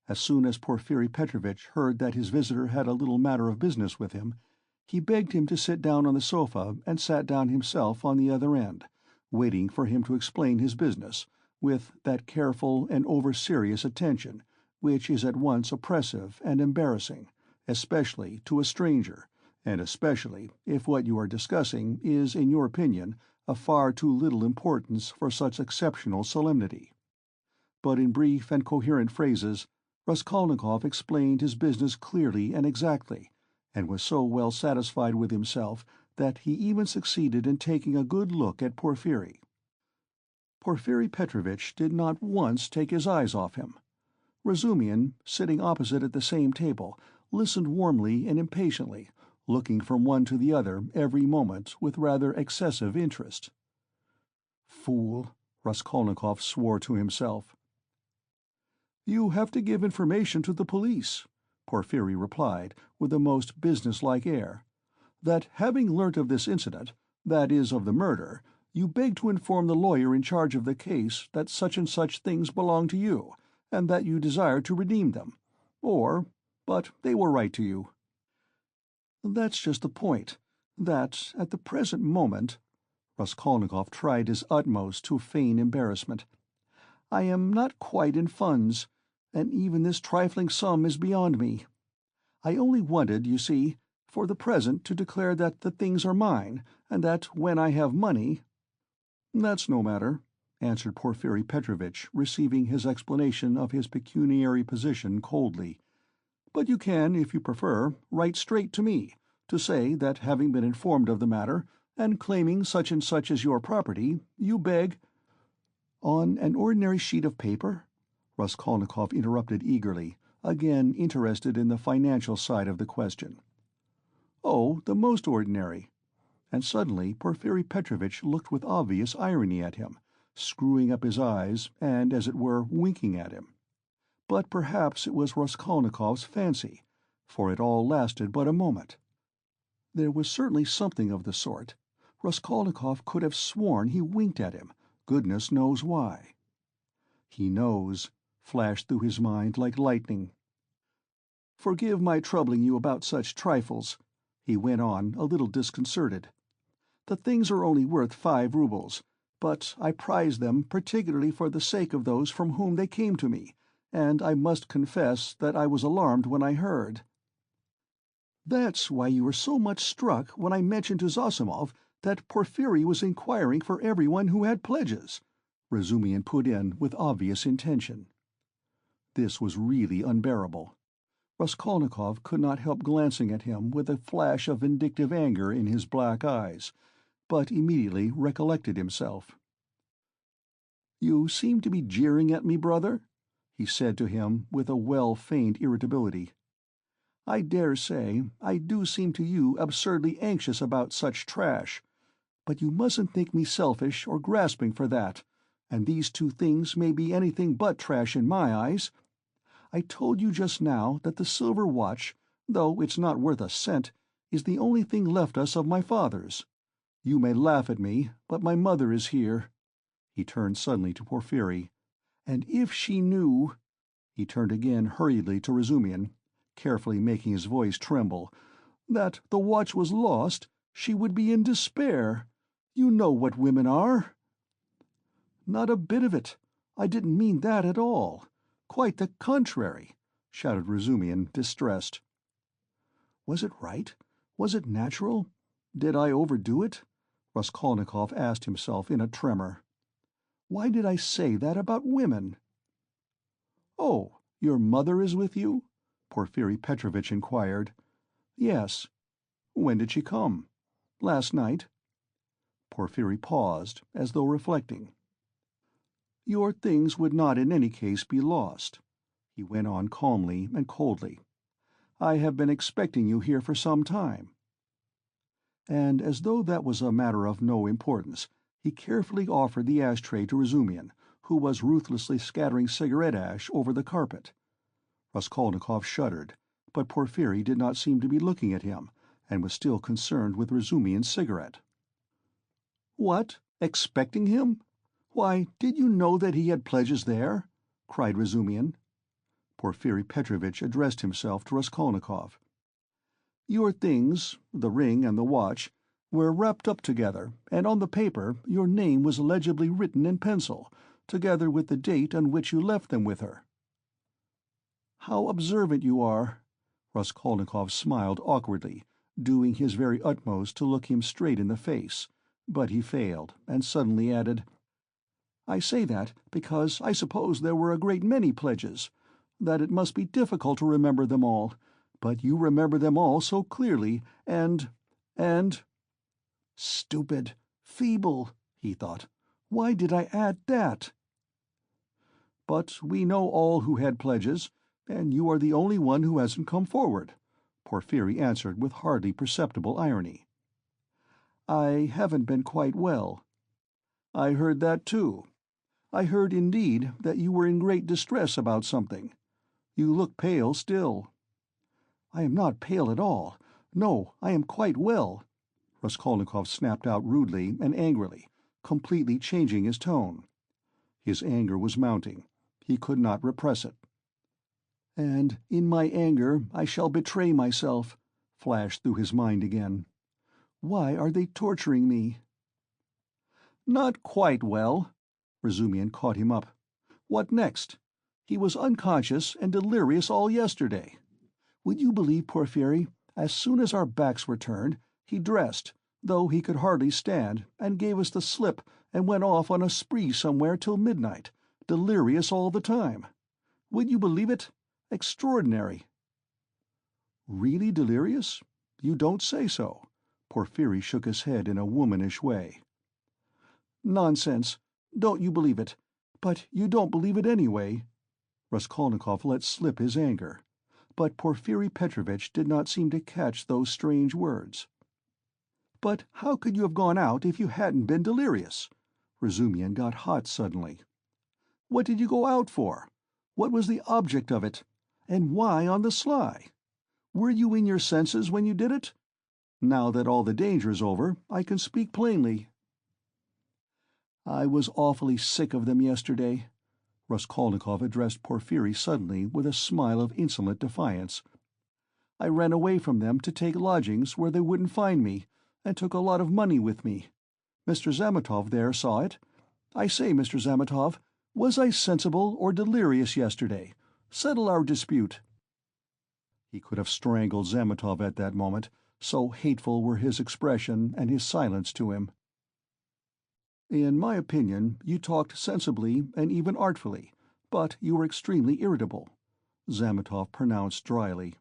As soon as Porfiri Petrovitch heard that his visitor had a little matter of business with him, he begged him to sit down on the sofa, and sat down himself on the other end, waiting for him to explain his business, with that careful and over-serious attention which is at once oppressive and embarrassing, especially to a stranger, and especially if what you are discussing is, in your opinion, of far too little importance for such exceptional solemnity. But in brief and coherent phrases, Raskolnikov explained his business clearly and exactly, and was so well satisfied with himself that he even succeeded in taking a good look at Porfiri. Porfiri Petrovitch did not once take his eyes off him. Razumihin, sitting opposite at the same table, listened warmly and impatiently, looking from one to the other every moment with rather excessive interest. "Fool," Raskolnikov swore to himself. "You have to give information to the police," Porfiri replied, with a most business-like air. "That having learnt of this incident, that is, of the murder, you beg to inform the lawyer in charge of the case that such and such things belong to you, and that you desire to redeem them. But they were right to you." "That's just the point, that, at the present moment," Raskolnikov tried his utmost to feign embarrassment, "I am not quite in funds, and even this trifling sum is beyond me. I only wanted, you see, for the present to declare that the things are mine, and that when I have money—" "That's no matter," answered Porfiri Petrovitch, receiving his explanation of his pecuniary position coldly. But you can, if you prefer, write straight to me, to say that having been informed of the matter, and claiming such and such as your property, you beg—" "On an ordinary sheet of paper?" Raskolnikov interrupted eagerly, again interested in the financial side of the question. "Oh, the most ordinary." And suddenly Porfiri Petrovitch looked with obvious irony at him, screwing up his eyes and, as it were, winking at him. But perhaps it was Raskolnikov's fancy, for it all lasted but a moment. There was certainly something of the sort. Raskolnikov could have sworn he winked at him, goodness knows why. "He knows," flashed through his mind like lightning. "Forgive my troubling you about such trifles," he went on, a little disconcerted. "The things are only worth 5 roubles, but I prize them particularly for the sake of those from whom they came to me, and I must confess that I was alarmed when I heard—" "That's why you were so much struck when I mentioned to Zosimov that Porfiri was inquiring for everyone who had pledges," Razumihin put in with obvious intention. This was really unbearable. Raskolnikov could not help glancing at him with a flash of vindictive anger in his black eyes, but immediately recollected himself. "You seem to be jeering at me, brother," he said to him with a well-feigned irritability. "I dare say I do seem to you absurdly anxious about such trash, but you mustn't think me selfish or grasping for that, and these 2 things may be anything but trash in my eyes. I told you just now that the silver watch, though it's not worth a cent, is the only thing left us of my father's. You may laugh at me, but my mother is here." He turned suddenly to Porfiri. "And if she knew—" He turned again hurriedly to Razumihin, carefully making his voice tremble, "that the watch was lost, she would be in despair. You know what women are." "Not a bit of it. I didn't mean that at all. Quite the contrary," shouted Razumihin, distressed. "Was it right? Was it natural? Did I overdo it?" Raskolnikov asked himself in a tremor. "Why did I say that about women?" "Oh, your mother is with you?" Porfiri Petrovitch inquired. "Yes." "When did she come?" "Last night." Porfiri paused, as though reflecting. "Your things would not in any case be lost," he went on calmly and coldly. "I have been expecting you here for some time." And as though that was a matter of no importance, he carefully offered the ashtray to Razumihin, who was ruthlessly scattering cigarette ash over the carpet. Raskolnikov shuddered, but Porfiri did not seem to be looking at him, and was still concerned with Razumihin's cigarette. "What? Expecting him? Why, did you know that he had pledges there?" cried Razumihin. Porfiri Petrovitch addressed himself to Raskolnikov. "Your things, the ring and the watch, were wrapped up together, and on the paper your name was legibly written in pencil, together with the date on which you left them with her." "How observant you are!" Raskolnikov smiled awkwardly, doing his very utmost to look him straight in the face, but he failed, and suddenly added, "I say that because I suppose there were a great many pledges, that it must be difficult to remember them all, but you remember them all so clearly, and— Stupid, feeble, he thought. Why did I add that? "But we know all who had pledges, and you are the only one who hasn't come forward," Porfiri answered with hardly perceptible irony. "I haven't been quite well." "I heard that too. I heard, indeed, that you were in great distress about something. You look pale still." "I am not pale at all. No, I am quite well," Raskolnikov snapped out rudely and angrily, completely changing his tone. His anger was mounting. He could not repress it. "And in my anger I shall betray myself," flashed through his mind again. "Why are they torturing me?" "Not quite well." Razumihin caught him up. "What next? He was unconscious and delirious all yesterday. Would you believe, Porfiri, as soon as our backs were turned, he dressed, though he could hardly stand, and gave us the slip and went off on a spree somewhere till midnight, delirious all the time. Would you believe it? Extraordinary." Really delirious? You don't say so. Porphyry shook his head in a womanish way. Nonsense. Don't you believe it. But you don't believe it anyway. Raskolnikov let slip his anger, but Porfiri Petrovitch did not seem to catch those strange words. But how could you have gone out if you hadn't been delirious? Razumian got hot suddenly. What did you go out for? What was the object of it? And why on the sly? Were you in your senses when you did it? Now that all the danger is over, I can speak plainly. I was awfully sick of them yesterday. Raskolnikov addressed Porfiri suddenly with a smile of insolent defiance. I ran away from them to take lodgings where they wouldn't find me, and took a lot of money with me. Mr. Zametov there saw it. I say, Mr. Zametov, was I sensible or delirious yesterday? Settle our dispute. He could have strangled Zametov at that moment, so hateful were his expression and his silence to him. In my opinion, you talked sensibly and even artfully, but you were extremely irritable, Zametov pronounced dryly.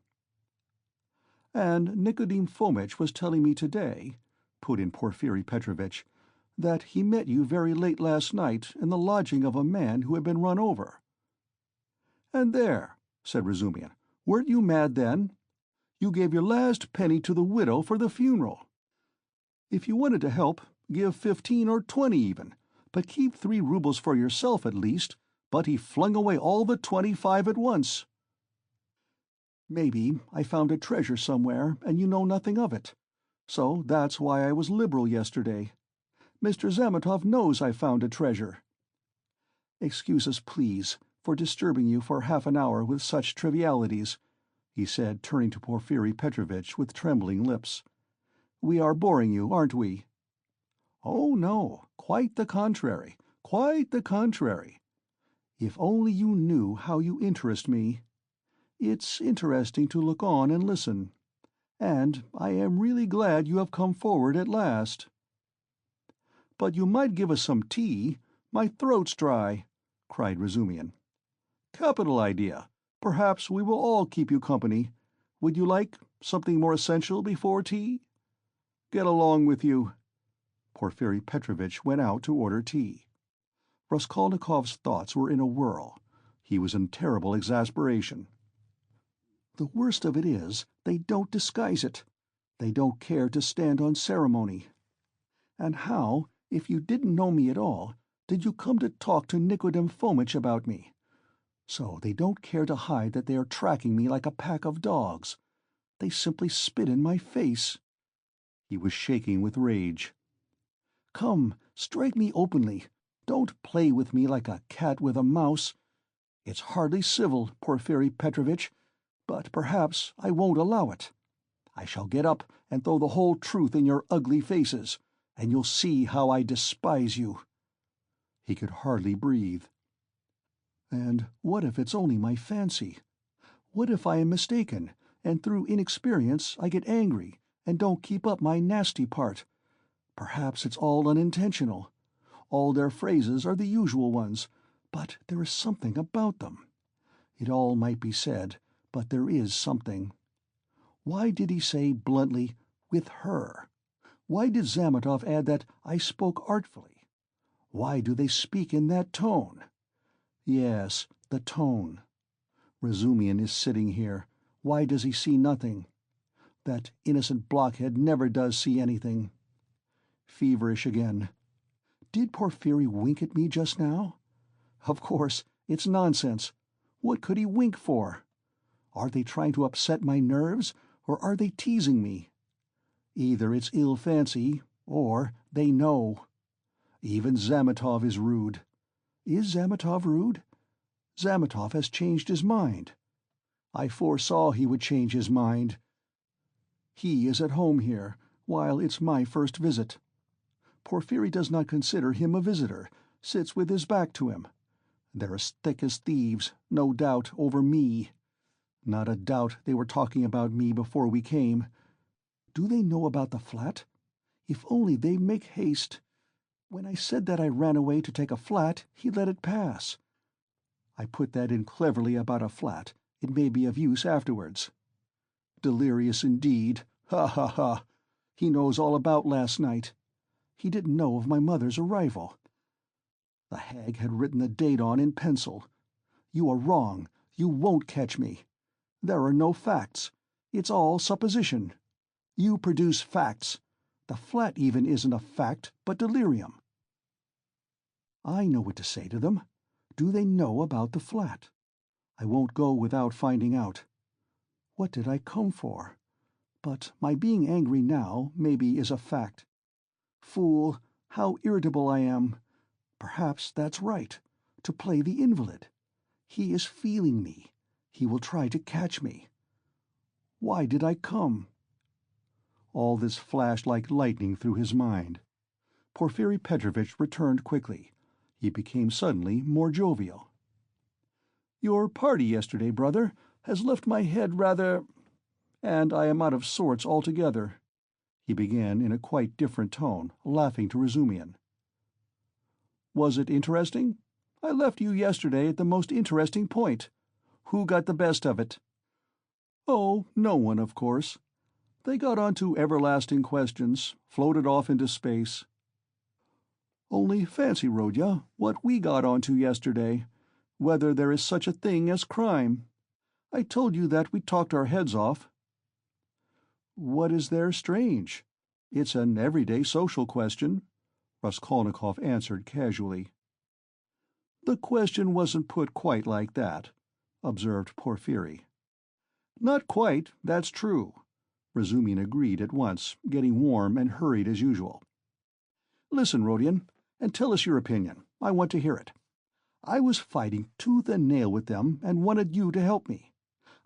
And Nikodim Fomitch was telling me today, put in Porfiri Petrovitch, that he met you very late last night in the lodging of a man who had been run over. And there, said Razumian, weren't you mad then? You gave your last penny to the widow for the funeral. If you wanted to help, give 15 or 20 even, but keep 3 rubles for yourself at least. But he flung away all the 25 at once. Maybe I found a treasure somewhere and you know nothing of it. So that's why I was liberal yesterday. Mr. Zametov knows I found a treasure. Excuse us, please, for disturbing you for half an hour with such trivialities, he said, turning to Porfiri Petrovitch with trembling lips. We are boring you, aren't we? Oh, no, quite the contrary, quite the contrary. If only you knew how you interest me. It's interesting to look on and listen. And I am really glad you have come forward at last. But you might give us some tea. My throat's dry, cried Razumian. Capital idea. Perhaps we will all keep you company. Would you like something more essential before tea? Get along with you. Porfiri Petrovitch went out to order tea. Raskolnikov's thoughts were in a whirl. He was in terrible exasperation. The worst of it is, they don't disguise it. They don't care to stand on ceremony. And how, if you didn't know me at all, did you come to talk to Nikodim Fomitch about me? So they don't care to hide that they are tracking me like a pack of dogs. They simply spit in my face. He was shaking with rage. Come, strike me openly. Don't play with me like a cat with a mouse. It's hardly civil, Porfiri Petrovitch, but perhaps I won't allow it. I shall get up and throw the whole truth in your ugly faces, and you'll see how I despise you. He could hardly breathe. And what if it's only my fancy? What if I am mistaken, and through inexperience I get angry and don't keep up my nasty part? Perhaps it's all unintentional. All their phrases are the usual ones, but there is something about them. It all might be said, but there is something. Why did he say bluntly, with her? Why did Zametov add that I spoke artfully? Why do they speak in that tone? Yes, the tone. Razumian is sitting here. Why does he see nothing? That innocent blockhead never does see anything. Feverish again. Did Porfiri wink at me just now? Of course, it's nonsense. What could he wink for? Are they trying to upset my nerves, or are they teasing me? Either it's ill fancy, or they know. Even Zametov is rude. Is Zametov rude? Zametov has changed his mind. I foresaw he would change his mind. He is at home here, while it's my first visit. Porfiri does not consider him a visitor, sits with his back to him. They're as thick as thieves, no doubt, over me. Not a doubt they were talking about me before we came. Do they know about the flat? If only they'd make haste. When I said that I ran away to take a flat, he let it pass. I put that in cleverly about a flat. It may be of use afterwards. Delirious indeed. Ha ha ha! He knows all about last night. He didn't know of my mother's arrival. The hag had written the date on in pencil. You are wrong. You won't catch me. There are no facts. It's all supposition. You produce facts. The flat even isn't a fact, but delirium. I know what to say to them. Do they know about the flat? I won't go without finding out. What did I come for? But my being angry now, maybe, is a fact. Fool, how irritable I am. Perhaps that's right, to play the invalid. He is feeling me. He will try to catch me. Why did I come? All this flashed like lightning through his mind. Porfiri Petrovitch returned quickly. He became suddenly more jovial. "Your party yesterday, brother, has left my head rather... and I am out of sorts altogether," he began in a quite different tone, laughing to Razumian. "Was it interesting? I left you yesterday at the most interesting point. Who got the best of it?" "Oh, no one, of course. They got on to everlasting questions, floated off into space. Only fancy, Rodya, what we got onto yesterday, whether there is such a thing as crime. I told you that we talked our heads off." "What is there strange? It's an everyday social question," Raskolnikov answered casually. "The question wasn't put quite like that," observed Porfiri. "Not quite, that's true," Razumian agreed at once, getting warm and hurried as usual. "Listen, Rodion, and tell us your opinion. I want to hear it. I was fighting tooth and nail with them and wanted you to help me.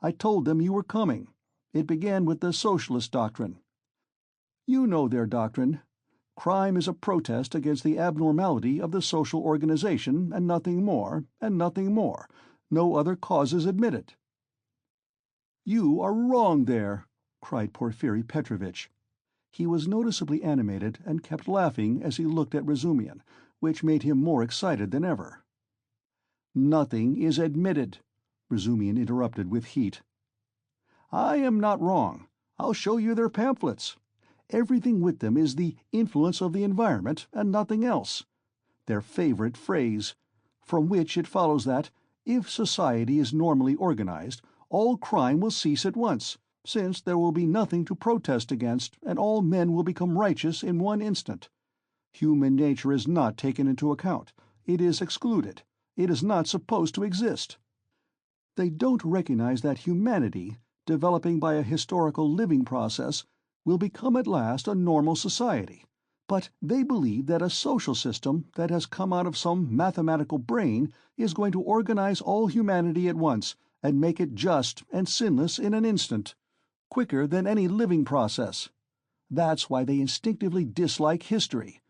I told them you were coming. It began with the socialist doctrine. You know their doctrine. Crime is a protest against the abnormality of the social organization, and nothing more, and nothing more. No other causes admitted." "You are wrong there," cried Porfiri Petrovitch. He was noticeably animated and kept laughing as he looked at Razumian, which made him more excited than ever. "Nothing is admitted," Razumian interrupted with heat. "I am not wrong. I'll show you their pamphlets. Everything with them is the influence of the environment and nothing else. Their favorite phrase, from which it follows that, if society is normally organized, all crime will cease at once, since there will be nothing to protest against, and all men will become righteous in one instant. Human nature is not taken into account. It is excluded. It is not supposed to exist. They don't recognize that humanity, developing by a historical living process, will become at last a normal society, but they believe that a social system that has come out of some mathematical brain is going to organize all humanity at once and make it just and sinless in an instant, quicker than any living process. That's why they instinctively dislike history.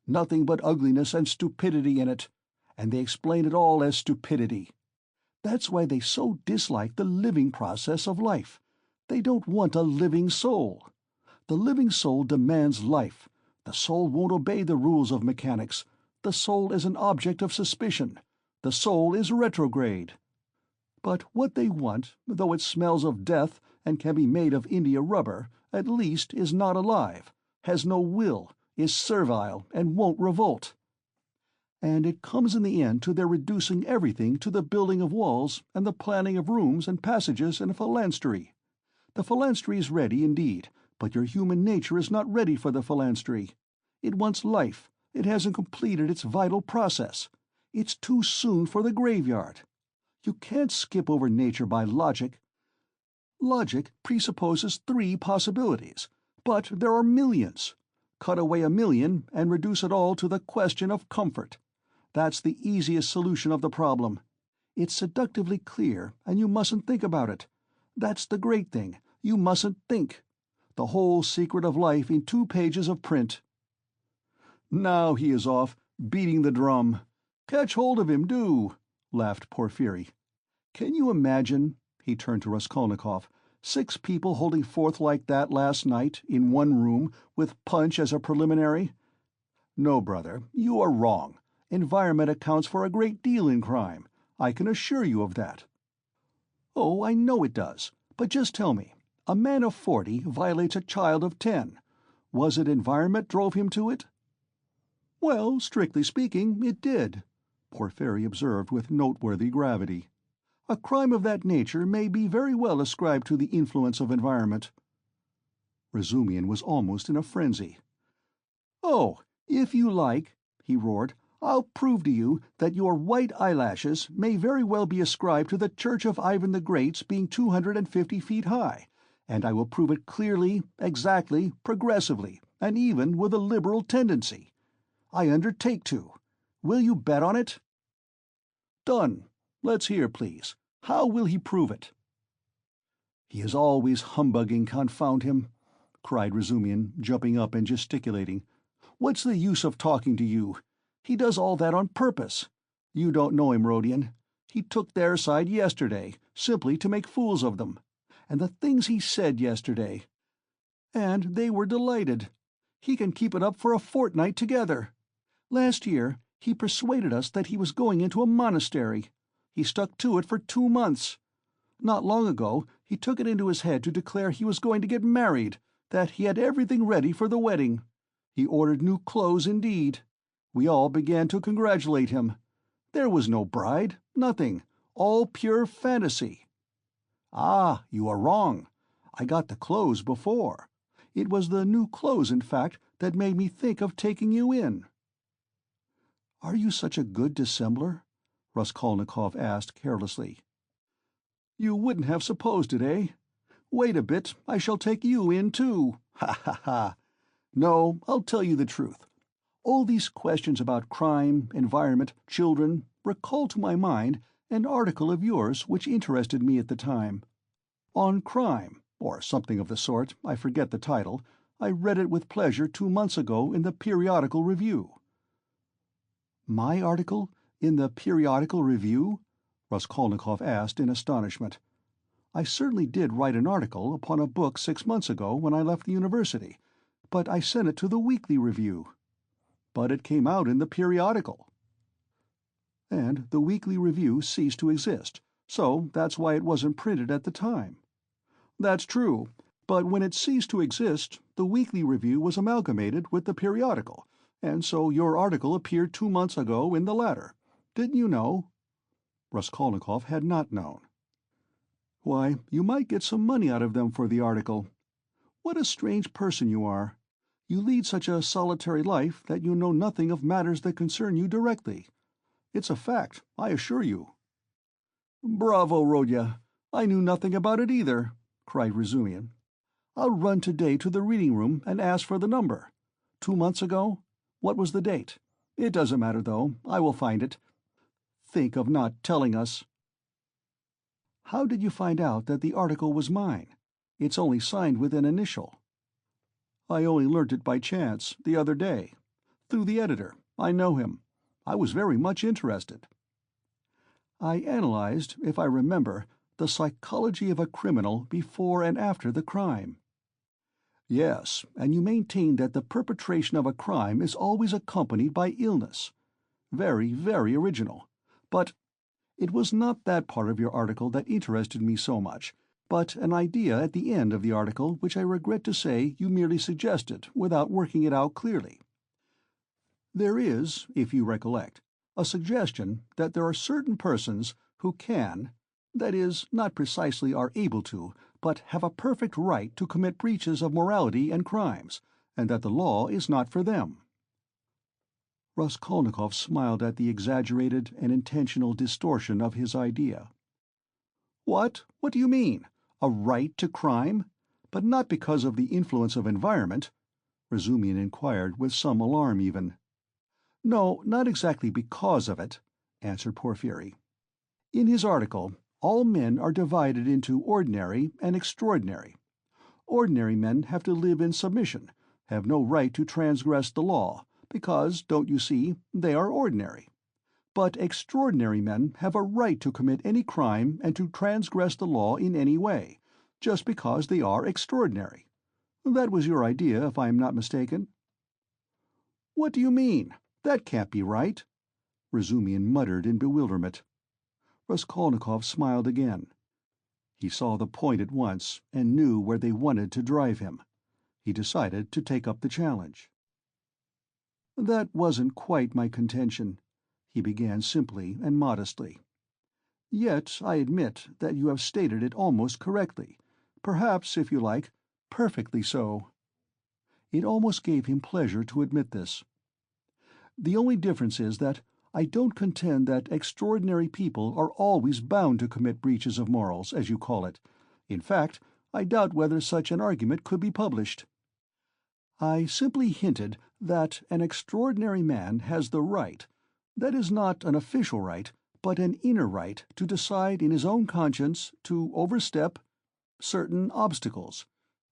Nothing but ugliness and stupidity in it, and they explain it all as stupidity. That's why they so dislike the living process of life. They don't want a living soul. The living soul demands life. The soul won't obey the rules of mechanics. The soul is an object of suspicion. The soul is retrograde. But what they want, though it smells of death and can be made of India rubber, at least is not alive, has no will, is servile, and won't revolt. And it comes in the end to their reducing everything to the building of walls and the planning of rooms and passages in a phalanstery. The phalanstery is ready, indeed, but your human nature is not ready for the phalanstery. It wants life. It hasn't completed its vital process. It's too soon for the graveyard. You can't skip over nature by logic. Logic presupposes 3 possibilities, but there are millions. Cut away a million and reduce it all to the question of comfort. That's the easiest solution of the problem. It's seductively clear, and you mustn't think about it. That's the great thing. You mustn't think. The whole secret of life in 2 pages of print. Now he is off, beating the drum. Catch hold of him, do, laughed Porfiri. Can you imagine, he turned to Raskolnikov, 6 people holding forth like that last night, in one room, with punch as a preliminary? No, brother, you are wrong. Environment accounts for a great deal in crime. I can assure you of that. Oh, I know it does. But just tell me, A man of 40 violates a child of 10. Was it environment drove him to it?" "Well, strictly speaking, it did," Porphyry observed with noteworthy gravity. "A crime of that nature may be very well ascribed to the influence of environment." Razumian was almost in a frenzy. "Oh, if you like," he roared, "I'll prove to you that your white eyelashes may very well be ascribed to the Church of Ivan the Great's being 250 feet high, and I will prove it clearly, exactly, progressively, and even with a liberal tendency. I undertake to. Will you bet on it?" "Done. Let's hear, please. How will he prove it?" "He is always humbugging, confound him," cried Razumian, jumping up and gesticulating. "What's the use of talking to you? He does all that on purpose. You don't know him, Rodion. He took their side yesterday, simply to make fools of them. And the things he said yesterday! And they were delighted. He can keep it up for a fortnight together. Last year he persuaded us that he was going into a monastery. He stuck to it for 2 months. Not long ago he took it into his head to declare he was going to get married, that he had everything ready for the wedding. He ordered new clothes indeed. We all began to congratulate him. There was no bride, nothing, all pure fantasy." "Ah, you are wrong. I got the clothes before. It was the new clothes, in fact, that made me think of taking you in." "Are you such a good dissembler?" Raskolnikov asked carelessly. "You wouldn't have supposed it, eh? Wait a bit, I shall take you in too. Ha ha ha! No, I'll tell you the truth. All these questions about crime, environment, children, recall to my mind an article of yours which interested me at the time. On crime, or something of the sort, I forget the title. I read it with pleasure 2 months ago in the Periodical Review." "My article? In the Periodical Review?" Raskolnikov asked in astonishment. "I certainly did write an article upon a book 6 months ago when I left the university, but I sent it to the Weekly Review." "But it came out in the Periodical." "And the Weekly Review ceased to exist, so that's why it wasn't printed at the time." "That's true, but when it ceased to exist, the Weekly Review was amalgamated with the Periodical, and so your article appeared 2 months ago in the latter. Didn't you know?" Raskolnikov had not known. "Why, you might get some money out of them for the article. What a strange person you are. You lead such a solitary life that you know nothing of matters that concern you directly. It's a fact, I assure you." "Bravo, Rodya! I knew nothing about it either," cried Razumian. "I'll run today to the reading room and ask for the number. 2 months ago? What was the date? It doesn't matter, though. I will find it. Think of not telling us." "How did you find out that the article was mine? It's only signed with an initial." "I only learnt it by chance, the other day. Through the editor. I know him. I was very much interested." "I analyzed, if I remember, the psychology of a criminal before and after the crime." "Yes, and you maintain that the perpetration of a crime is always accompanied by illness. Very, very original. But it was not that part of your article that interested me so much, but an idea at the end of the article which I regret to say you merely suggested without working it out clearly. There is, if you recollect, a suggestion that there are certain persons who can, that is, not precisely are able to, but have a perfect right to commit breaches of morality and crimes, and that the law is not for them." Raskolnikov smiled at the exaggerated and intentional distortion of his idea. "What? What do you mean? A right to crime? But not because of the influence of environment?" Razumian inquired with some alarm even. "No, not exactly because of it," answered Porphyry. "In his article, all men are divided into ordinary and extraordinary. Ordinary men have to live in submission, have no right to transgress the law, because, don't you see, they are ordinary. But extraordinary men have a right to commit any crime and to transgress the law in any way, just because they are extraordinary. That was your idea, if I am not mistaken." "What do you mean? That can't be right." Razumian muttered in bewilderment. Raskolnikov smiled again. He saw the point at once and knew where they wanted to drive him. He decided to take up the challenge. "That wasn't quite my contention," he began simply and modestly. "Yet I admit that you have stated it almost correctly, perhaps, if you like, perfectly so." It almost gave him pleasure to admit this. "The only difference is that I don't contend that extraordinary people are always bound to commit breaches of morals, as you call it. In fact, I doubt whether such an argument could be published. I simply hinted that an extraordinary man has the right, that is not an official right, but an inner right, to decide in his own conscience to overstep certain obstacles,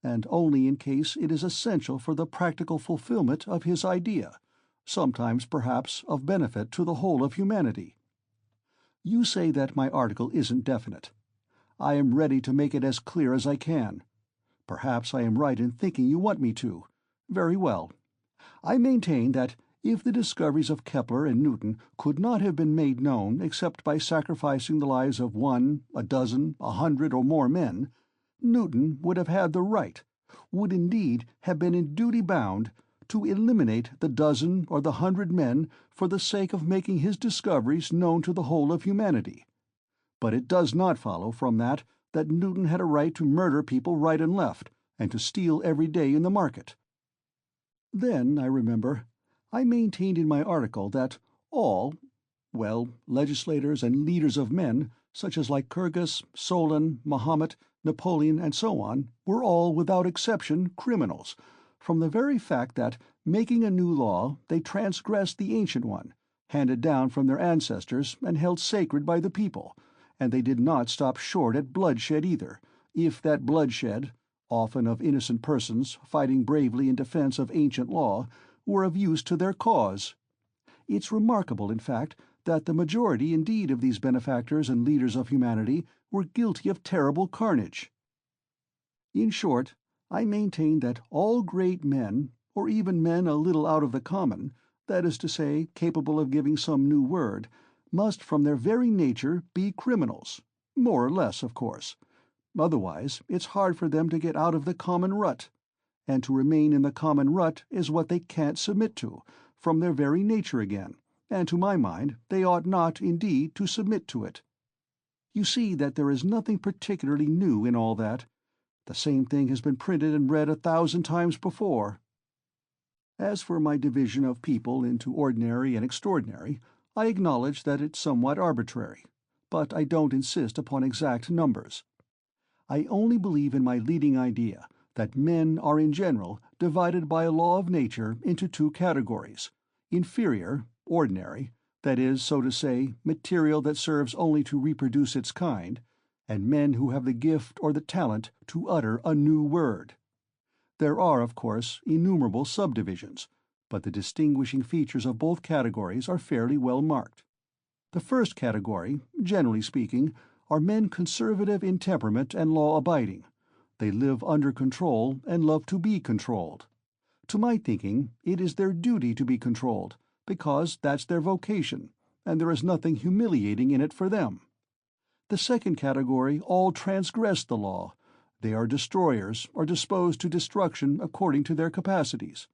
and only in case it is essential for the practical fulfillment of his idea, sometimes perhaps of benefit to the whole of humanity. You say that my article isn't definite. I am ready to make it as clear as I can. Perhaps I am right in thinking you want me to. Very well. I maintain that if the discoveries of Kepler and Newton could not have been made known except by sacrificing the lives of 1, a dozen, 100, or more men, Newton would have had the right, would indeed have been in duty bound, to eliminate the dozen or the 100 men for the sake of making his discoveries known to the whole of humanity. But it does not follow from that Newton had a right to murder people right and left, and to steal every day in the market. Then, I remember, I maintained in my article that legislators and leaders of men, such as Lycurgus, Solon, Mahomet, Napoleon, and so on, were all, without exception, criminals, from the very fact that, making a new law, they transgressed the ancient one, handed down from their ancestors and held sacred by the people, and they did not stop short at bloodshed either, if that bloodshed, often of innocent persons fighting bravely in defense of ancient law, were of use to their cause. It's remarkable, in fact, that the majority indeed of these benefactors and leaders of humanity were guilty of terrible carnage. In short, I maintain that all great men, or even men a little out of the common, that is to say, capable of giving some new word, must from their very nature be criminals, more or less, of course. Otherwise it's hard for them to get out of the common rut, and to remain in the common rut is what they can't submit to, from their very nature again, and to my mind they ought not, indeed, to submit to it. You see that there is nothing particularly new in all that. The same thing has been printed and read 1,000 times before. As for my division of people into ordinary and extraordinary, I acknowledge that it's somewhat arbitrary, but I don't insist upon exact numbers. I only believe in my leading idea that men are in general divided by a law of nature into two categories: inferior, ordinary, that is, so to say, material that serves only to reproduce its kind, and men who have the gift or the talent to utter a new word. There are, of course, innumerable subdivisions, but the distinguishing features of both categories are fairly well marked. The first category, generally speaking, are men conservative in temperament and law-abiding. They live under control and love to be controlled. To my thinking, it is their duty to be controlled, because that's their vocation, and there is nothing humiliating in it for them. The second category all transgress the law. They are destroyers, or disposed to destruction according to their capacities.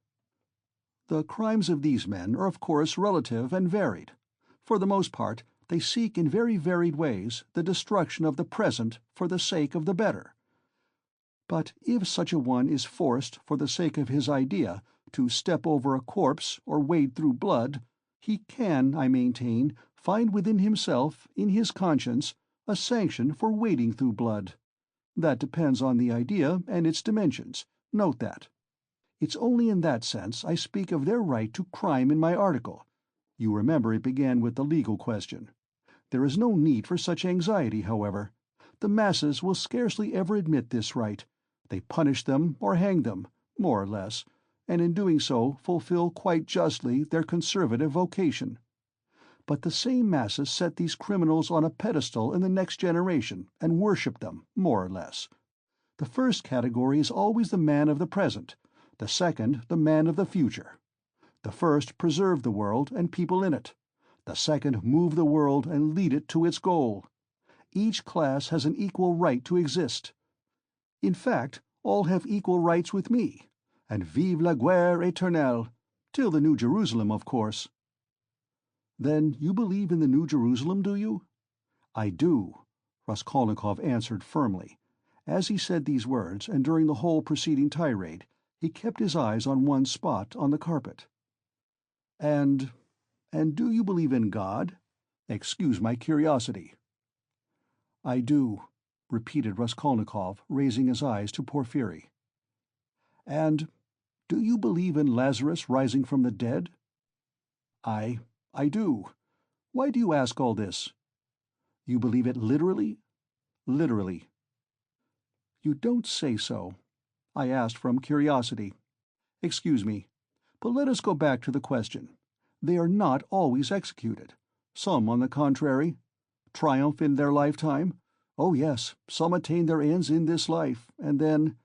The crimes of these men are of course relative and varied. For the most part, they seek in very varied ways the destruction of the present for the sake of the better. But if such a one is forced, for the sake of his idea, to step over a corpse or wade through blood, he can, I maintain, find within himself, in his conscience, a sanction for wading through blood. That depends on the idea and its dimensions. Note that. It's only in that sense I speak of their right to crime in my article. You remember it began with the legal question. There is no need for such anxiety, however. The masses will scarcely ever admit this right. They punish them or hang them, more or less, and in doing so fulfill quite justly their conservative vocation. But the same masses set these criminals on a pedestal in the next generation and worship them, more or less. The first category is always the man of the present, the second the man of the future. The first preserve the world and people in it. The second move the world and lead it to its goal. Each class has an equal right to exist. In fact, all have equal rights with me, and vive la guerre éternelle, till the New Jerusalem, of course." "Then you believe in the New Jerusalem, do you?" "I do," Raskolnikov answered firmly. As he said these words, and during the whole preceding tirade, he kept his eyes on one spot on the carpet. "And do you believe in God? Excuse my curiosity." "I do," repeated Raskolnikov, raising his eyes to Porfiry. "And do you believe in Lazarus rising from the dead?" I do. Why do you ask all this?" "You believe it literally?" "Literally." "You don't say so. I asked from curiosity. Excuse me, but let us go back to the question. They are not always executed. Some, on the contrary, triumph in their lifetime. Oh yes, some attain their ends in this life, and then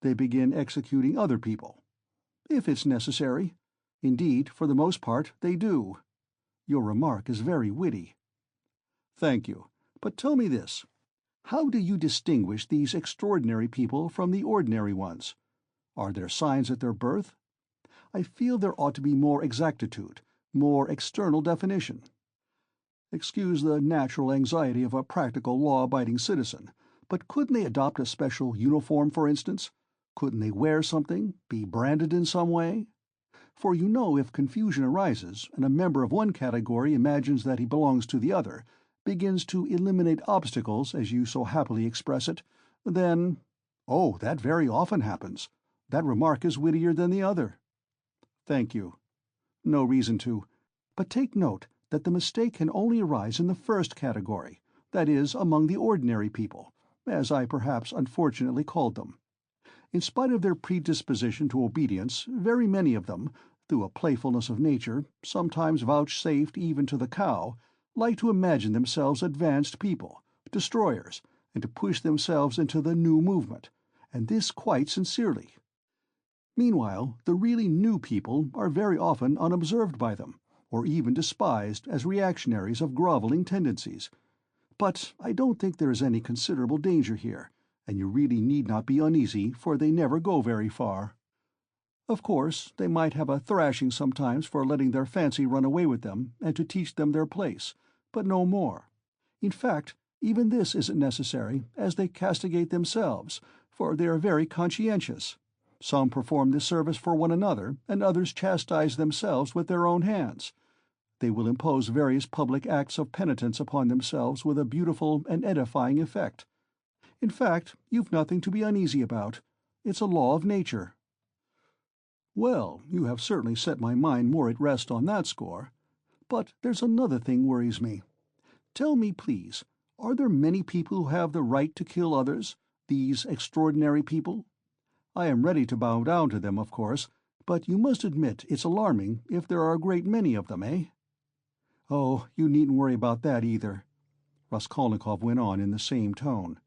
they begin executing other people. If it's necessary. Indeed, for the most part, they do. Your remark is very witty." "Thank you. But tell me this. How do you distinguish these extraordinary people from the ordinary ones? Are there signs at their birth? I feel there ought to be more exactitude, more external definition. Excuse the natural anxiety of a practical law-abiding citizen, but couldn't they adopt a special uniform, for instance? Couldn't they wear something, be branded in some way? For you know, if confusion arises, and a member of one category imagines that he belongs to the other, begins to eliminate obstacles, as you so happily express it, then— Oh, that very often happens. That remark is wittier than the other." "Thank you. No reason to. But take note that the mistake can only arise in the first category, that is, among the ordinary people, as I perhaps unfortunately called them. In spite of their predisposition to obedience, very many of them, through a playfulness of nature, sometimes vouchsafed even to the cow, like to imagine themselves advanced people, destroyers, and to push themselves into the new movement, and this quite sincerely. Meanwhile, the really new people are very often unobserved by them, or even despised as reactionaries of groveling tendencies. But I don't think there is any considerable danger here, and you really need not be uneasy, for they never go very far. Of course, they might have a thrashing sometimes for letting their fancy run away with them, and to teach them their place, but no more. In fact, even this isn't necessary, as they castigate themselves, for they are very conscientious. Some perform this service for one another, and others chastise themselves with their own hands. They will impose various public acts of penitence upon themselves with a beautiful and edifying effect. In fact, you've nothing to be uneasy about. It's a law of nature." "Well, you have certainly set my mind more at rest on that score. But there's another thing worries me. Tell me, please, are there many people who have the right to kill others, these extraordinary people? I am ready to bow down to them, of course, but you must admit it's alarming if there are a great many of them, eh?" "Oh, you needn't worry about that either," Raskolnikov went on in the same tone.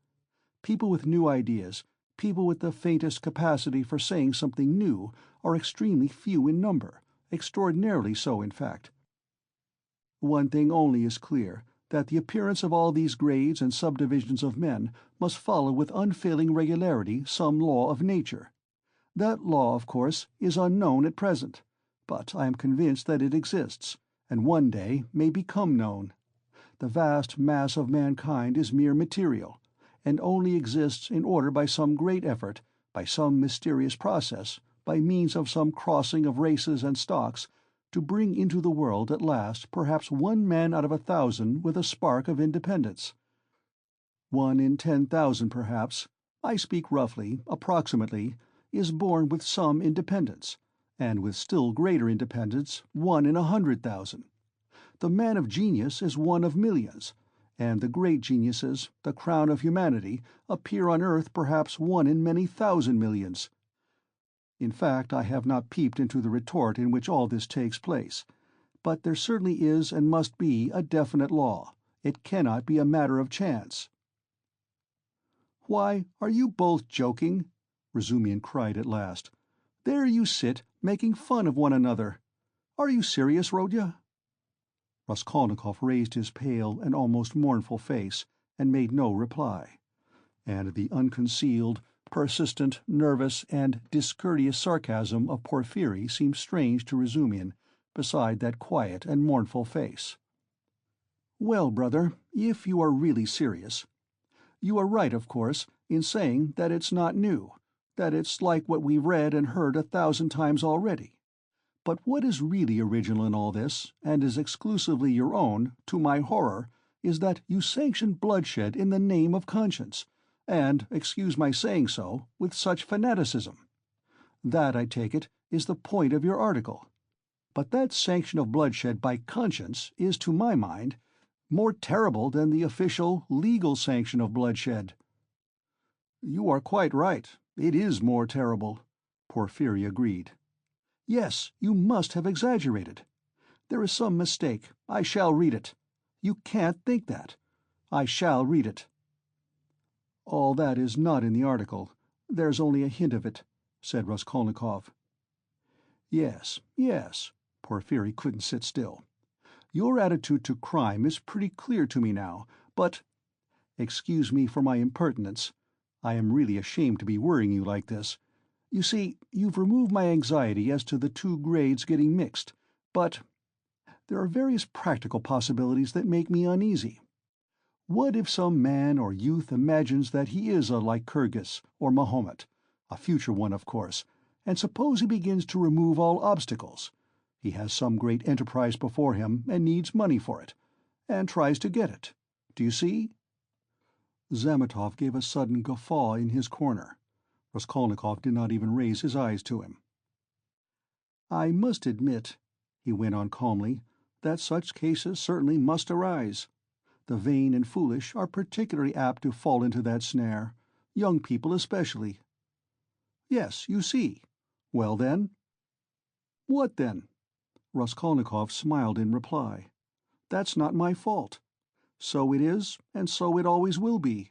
"People with new ideas, people with the faintest capacity for saying something new, are extremely few in number, extraordinarily so, in fact. One thing only is clear, that the appearance of all these grades and subdivisions of men must follow with unfailing regularity some law of nature. That law, of course, is unknown at present, but I am convinced that it exists, and one day may become known. The vast mass of mankind is mere material, and only exists in order by some great effort, by some mysterious process, by means of some crossing of races and stocks, to bring into the world at last perhaps one man out of 1,000 with a spark of independence. 1 in 10,000 perhaps, I speak roughly, approximately, is born with some independence, and with still greater independence 1 in 100,000. The man of genius is one of millions, and the great geniuses, the crown of humanity, appear on earth perhaps 1 in many thousand millions. In fact, I have not peeped into the retort in which all this takes place, but there certainly is and must be a definite law. It cannot be a matter of chance." "Why, are you both joking?" Razumihin cried at last. "There you sit, making fun of one another. Are you serious, Rodya?" Raskolnikov raised his pale and almost mournful face, and made no reply, and the unconcealed, persistent, nervous, and discourteous sarcasm of Porphyry seemed strange to Razumian beside that quiet and mournful face. "Well, brother, if you are really serious, you are right, of course, in saying that it's not new, that it's like what we've read and heard 1,000 times already. But what is really original in all this, and is exclusively your own, to my horror, is that you sanction bloodshed in the name of conscience, and, excuse my saying so, with such fanaticism. That, I take it, is the point of your article. But that sanction of bloodshed by conscience is, to my mind, more terrible than the official, legal sanction of bloodshed." "You are quite right. It is more terrible," Porphyry agreed. "Yes, you must have exaggerated. There is some mistake. I shall read it. You can't think that. I shall read it." "All that is not in the article. There's only a hint of it," said Raskolnikov. "Yes, yes." Porphyry couldn't sit still. "Your attitude to crime is pretty clear to me now, but— Excuse me for my impertinence. I am really ashamed to be worrying you like this. You see, you've removed my anxiety as to the two grades getting mixed, but there are various practical possibilities that make me uneasy. What if some man or youth imagines that he is a Lycurgus or Mahomet, a future one, of course, and suppose he begins to remove all obstacles? He has some great enterprise before him and needs money for it, and tries to get it. Do you see?" Zametov gave a sudden guffaw in his corner. Raskolnikov did not even raise his eyes to him. "I must admit," he went on calmly, "that such cases certainly must arise. The vain and foolish are particularly apt to fall into that snare, young people especially." "Yes, you see. Well, then?" "What then?" Raskolnikov smiled in reply. "That's not my fault. So it is, and so it always will be.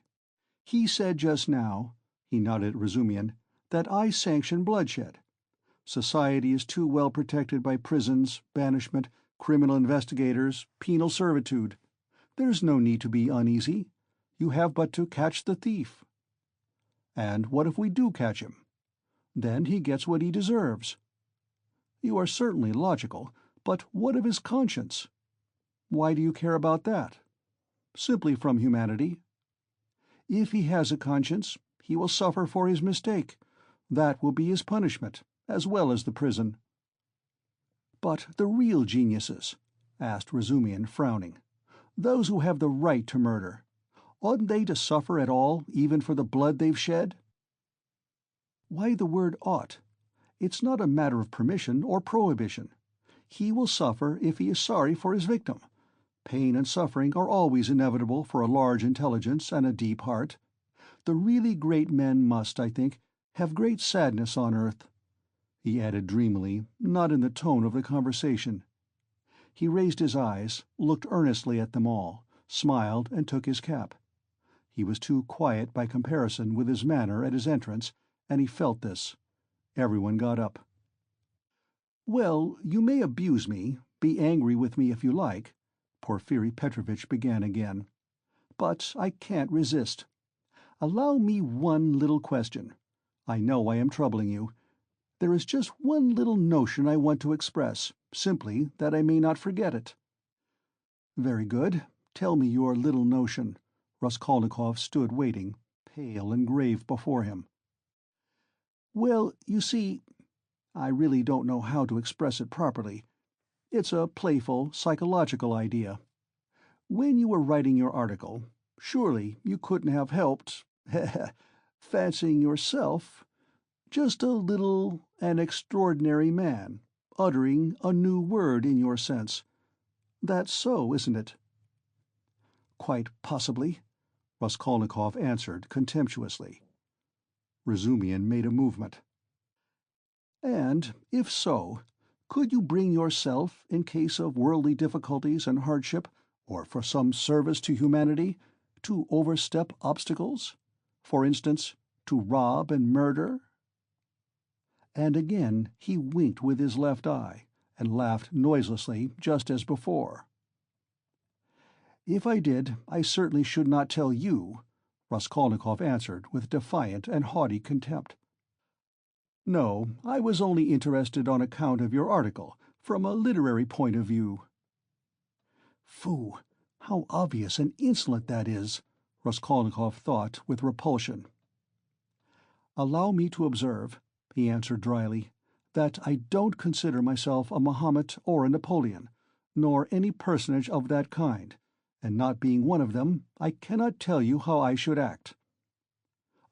He said just now," he nodded at Razumian, "that I sanction bloodshed. Society is too well protected by prisons, banishment, criminal investigators, penal servitude. There's no need to be uneasy. You have but to catch the thief." "And what if we do catch him?" "Then he gets what he deserves." "You are certainly logical, but what of his conscience?" "Why do you care about that?" "Simply from humanity. If he has a conscience, he will suffer for his mistake. That will be his punishment, as well as the prison." "But the real geniuses?" asked Razumian, frowning. "Those who have the right to murder. Oughtn't they to suffer at all, even for the blood they've shed?" "Why the word 'ought'? It's not a matter of permission or prohibition. He will suffer if he is sorry for his victim. Pain and suffering are always inevitable for a large intelligence and a deep heart. The really great men must, I think, have great sadness on earth," he added dreamily, not in the tone of the conversation. He raised his eyes, looked earnestly at them all, smiled, and took his cap. He was too quiet by comparison with his manner at his entrance, and he felt this. Everyone got up. "Well, you may abuse me, be angry with me if you like," Porphyry Petrovitch began again, "but I can't resist. Allow me one little question. I know I am troubling you. There is just one little notion I want to express, simply that I may not forget it." "Very good. Tell me your little notion." Raskolnikov stood waiting, pale and grave before him. "Well, you see, I really don't know how to express it properly. It's a playful, psychological idea. When you were writing your article, surely you couldn't have helped fancying yourself just a little, an extraordinary man, uttering a new word in your sense. That's so, isn't it?" "Quite possibly," Raskolnikov answered contemptuously. Razumian made a movement. "And, if so, could you bring yourself, in case of worldly difficulties and hardship, or for some service to humanity, to overstep obstacles? For instance, to rob and murder?" And again he winked with his left eye, and laughed noiselessly just as before. "If I did, I certainly should not tell you," Raskolnikov answered with defiant and haughty contempt. "No, I was only interested on account of your article, from a literary point of view." "Phoo! How obvious and insolent that is," Raskolnikov thought with repulsion. "Allow me to observe," he answered dryly, "that I don't consider myself a Mahomet or a Napoleon, nor any personage of that kind, and not being one of them, I cannot tell you how I should act."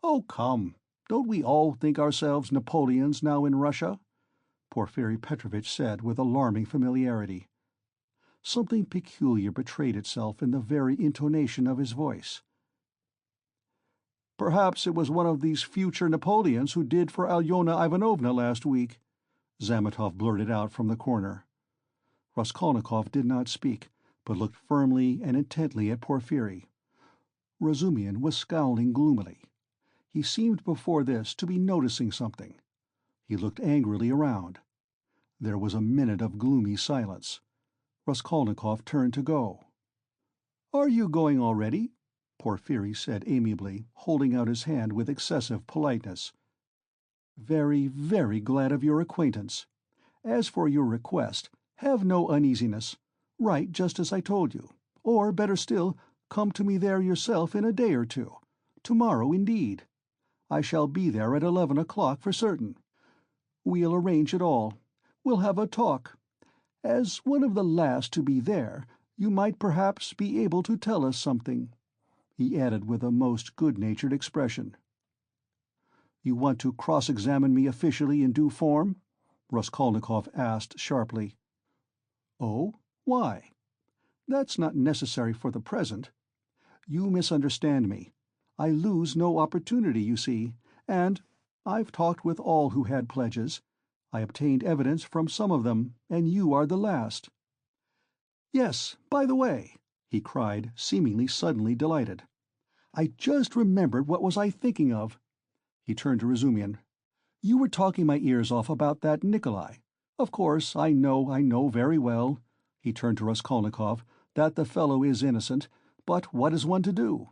"Oh, come, don't we all think ourselves Napoleons now in Russia?" Porfiri Petrovitch said with alarming familiarity. Something peculiar betrayed itself in the very intonation of his voice. "Perhaps it was one of these future Napoleons who did for Alyona Ivanovna last week," Zametov blurted out from the corner. Raskolnikov did not speak, but looked firmly and intently at Porfiri. Razumihin was scowling gloomily. He seemed before this to be noticing something. He looked angrily around. There was a minute of gloomy silence. Raskolnikov turned to go. "Are you going already?" Porfiri said amiably, holding out his hand with excessive politeness. "Very, very glad of your acquaintance. As for your request, have no uneasiness. Write just as I told you. Or, better still, come to me there yourself in a day or two. Tomorrow, indeed. I shall be there at 11 o'clock for certain. We'll arrange it all. We'll have a talk. As one of the last to be there, you might perhaps be able to tell us something," he added with a most good-natured expression. "You want to cross-examine me officially in due form?" Raskolnikov asked sharply. "Oh? Why?" "That's not necessary for the present. You misunderstand me. I lose no opportunity, you see, and I've talked with all who had pledges. I obtained evidence from some of them, and you are the last." "Yes, by the way," he cried, seemingly suddenly delighted, "I just remembered what was I thinking of." He turned to Razumihin. "You were talking my ears off about that Nikolai. Of course, I know very well," he turned to Raskolnikov, "that the fellow is innocent, but what is one to do?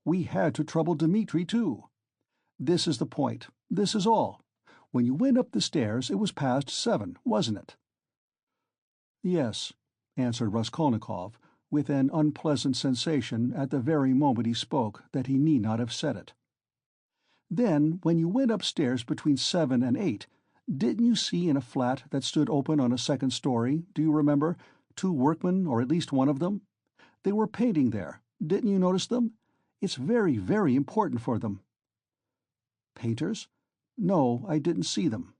We had to trouble Dmitri, too. This is the point, this is all. When you went up the stairs, it was past 7, wasn't it?" "Yes," answered Raskolnikov, with an unpleasant sensation at the very moment he spoke that he need not have said it. "Then, when you went upstairs between 7 and 8, didn't you see in a flat that stood open on a second story, do you remember, 2 workmen, or at least one of them? They were painting there. Didn't you notice them? It's very, very important for them." "Painters? No, I didn't see them,"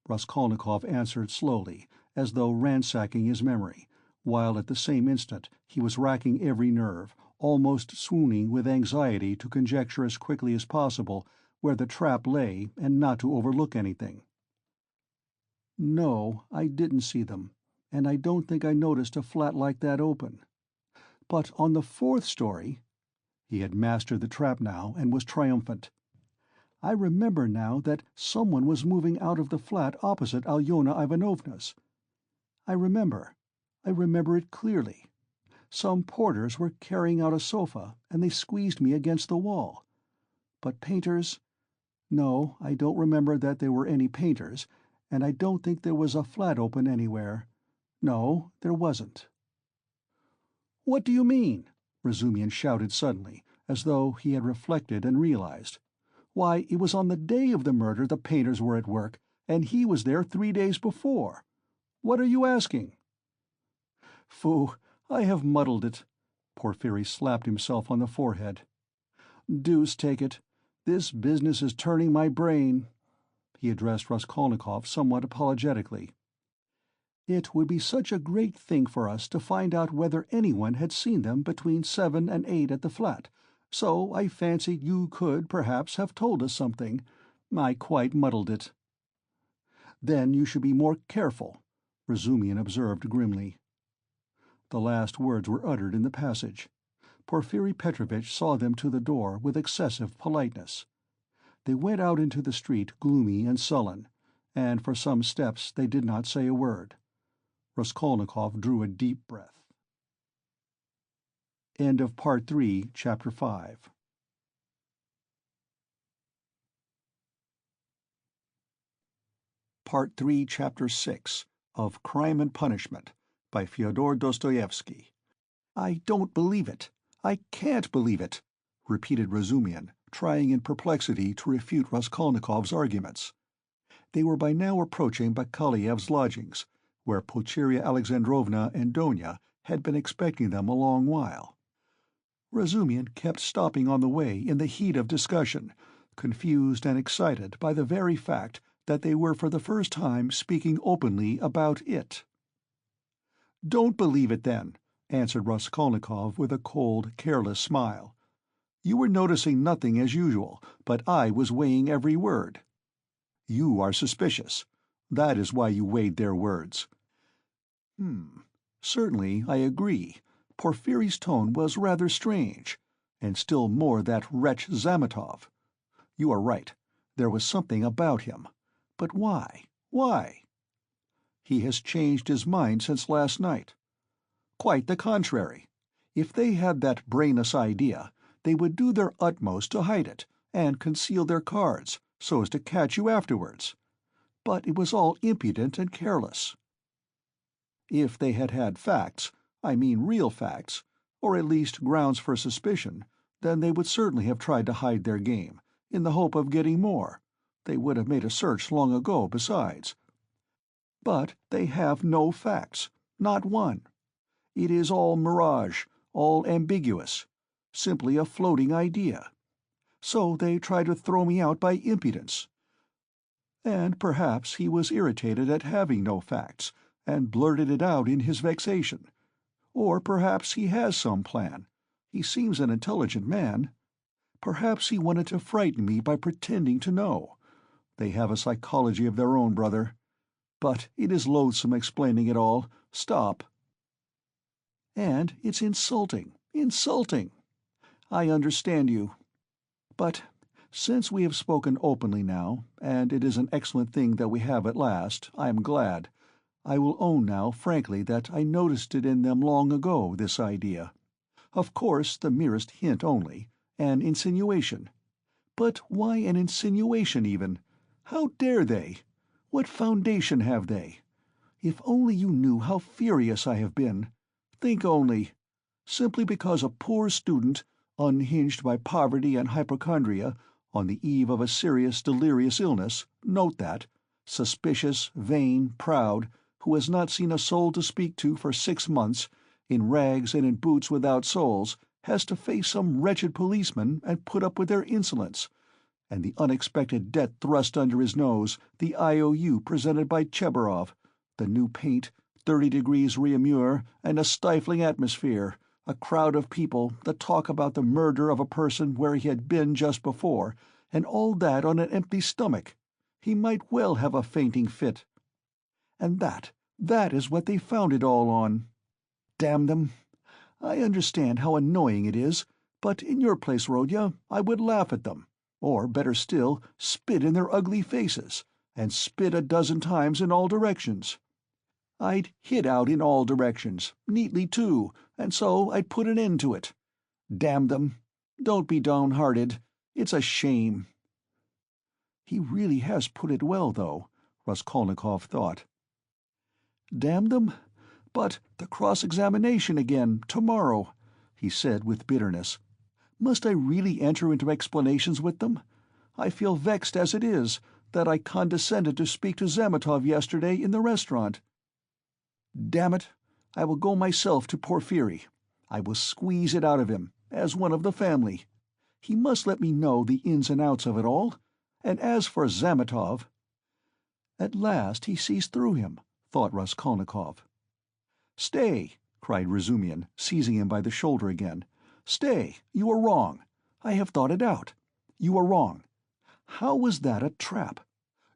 Raskolnikov answered slowly, as though ransacking his memory, while at the same instant he was racking every nerve, almost swooning with anxiety to conjecture as quickly as possible where the trap lay and not to overlook anything. "No, I didn't see them, and I don't think I noticed a flat like that open. But on the 4th story—" He had mastered the trap now and was triumphant. "I remember now that someone was moving out of the flat opposite Alyona Ivanovna's. I remember it clearly. Some porters were carrying out a sofa, and they squeezed me against the wall. But painters? No, I don't remember that there were any painters, and I don't think there was a flat open anywhere. No, there wasn't." "What do you mean?" Razumihin shouted suddenly, as though he had reflected and realized. "Why, it was on the day of the murder the painters were at work, and he was there 3 days before. What are you asking?" "Phoo, I have muddled it." Porfiri slapped himself on the forehead. "Deuce take it, this business is turning my brain." He addressed Raskolnikov somewhat apologetically. "It would be such a great thing for us to find out whether anyone had seen them between 7 and 8 at the flat, so I fancied you could, perhaps, have told us something. I quite muddled it." "Then you should be more careful," Razumihin observed grimly. The last words were uttered in the passage. Porfiri Petrovitch saw them to the door with excessive politeness. They went out into the street gloomy and sullen, and for some steps they did not say a word. Raskolnikov drew a deep breath. End of Part 3, Chapter 5. Part 3, Chapter 6 of Crime and Punishment by Fyodor Dostoevsky. "I don't believe it. I can't believe it," repeated Razumian, trying in perplexity to refute Raskolnikov's arguments. They were by now approaching Bakaliev's lodgings, where Pulcheria Alexandrovna and Donia had been expecting them a long while. Razumian kept stopping on the way in the heat of discussion, confused and excited by the very fact that they were for the first time speaking openly about it. "Don't believe it, then," answered Raskolnikov with a cold, careless smile. "You were noticing nothing as usual, but I was weighing every word. You are suspicious. That is why you weighed their words." Certainly, I agree. Porfiry's tone was rather strange, and still more that wretch Zametov. You are right. There was something about him. But why? Why? He has changed his mind since last night. Quite the contrary. If they had that brainless idea, they would do their utmost to hide it, and conceal their cards, so as to catch you afterwards. But it was all impudent and careless. If they had had facts, I mean real facts, or at least grounds for suspicion, then they would certainly have tried to hide their game, in the hope of getting more. They would have made a search long ago, besides. But they have no facts, not one. It is all mirage, all ambiguous, simply a floating idea. So they try to throw me out by impudence. And perhaps he was irritated at having no facts, and blurted it out in his vexation. Or perhaps he has some plan. He seems an intelligent man. Perhaps he wanted to frighten me by pretending to know. They have a psychology of their own, brother. But it is loathsome explaining it all. Stop. And it's insulting, insulting. I understand you. But since we have spoken openly now, and it is an excellent thing that we have at last, I am glad. I will own now frankly that I noticed it in them long ago, this idea. Of course the merest hint only, an insinuation. But why an insinuation even? How dare they? What foundation have they? If only you knew how furious I have been. Think only. Simply because a poor student, unhinged by poverty and hypochondria, on the eve of a serious delirious illness, note that, suspicious, vain, proud, who has not seen a soul to speak to for 6 months, in rags and in boots without soles, has to face some wretched policeman and put up with their insolence, and the unexpected debt thrust under his nose, the IOU presented by Chebarov, the new paint, 30 degrees Réaumur, and a stifling atmosphere, a crowd of people that talk about the murder of a person where he had been just before, and all that on an empty stomach. He might well have a fainting fit. And that is what they found it all on. Damn them! I understand how annoying it is, but in your place, Rodya, I would laugh at them, or, better still, spit in their ugly faces, and spit a dozen times in all directions. I'd hit out in all directions, neatly too, and so I'd put an end to it. Damn them! Don't be downhearted. It's a shame. He really has put it well, though, Raskolnikov thought. Damn them? But the cross-examination again, tomorrow, he said with bitterness. Must I really enter into explanations with them? I feel vexed as it is, that I condescended to speak to Zametov yesterday in the restaurant. Damn it, I will go myself to Porfiry. I will squeeze it out of him, as one of the family. He must let me know the ins and outs of it all. And as for Zametov— At last he sees through him, thought Raskolnikov. "Stay!" cried Razumian, seizing him by the shoulder again. "Stay! You are wrong. I have thought it out. You are wrong. How was that a trap?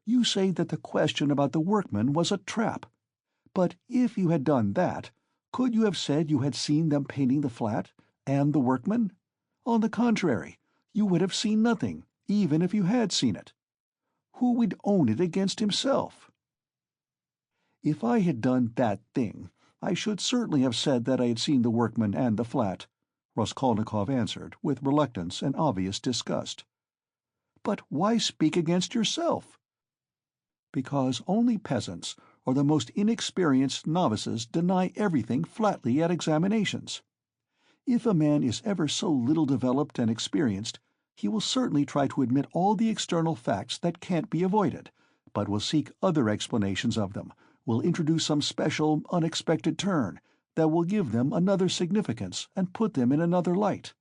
You say that the question about the workmen was a trap. But if you had done that, could you have said you had seen them painting the flat, and the workmen? On the contrary, you would have seen nothing, even if you had seen it. Who would own it against himself? If I had done that thing, I should certainly have said that I had seen the workmen and the flat. Raskolnikov answered, with reluctance and obvious disgust. "But why speak against yourself?" "Because only peasants or the most inexperienced novices deny everything flatly at examinations. If a man is ever so little developed and experienced, he will certainly try to admit all the external facts that can't be avoided, but will seek other explanations of them, will introduce some special, unexpected turn that will give them another significance and put them in another light.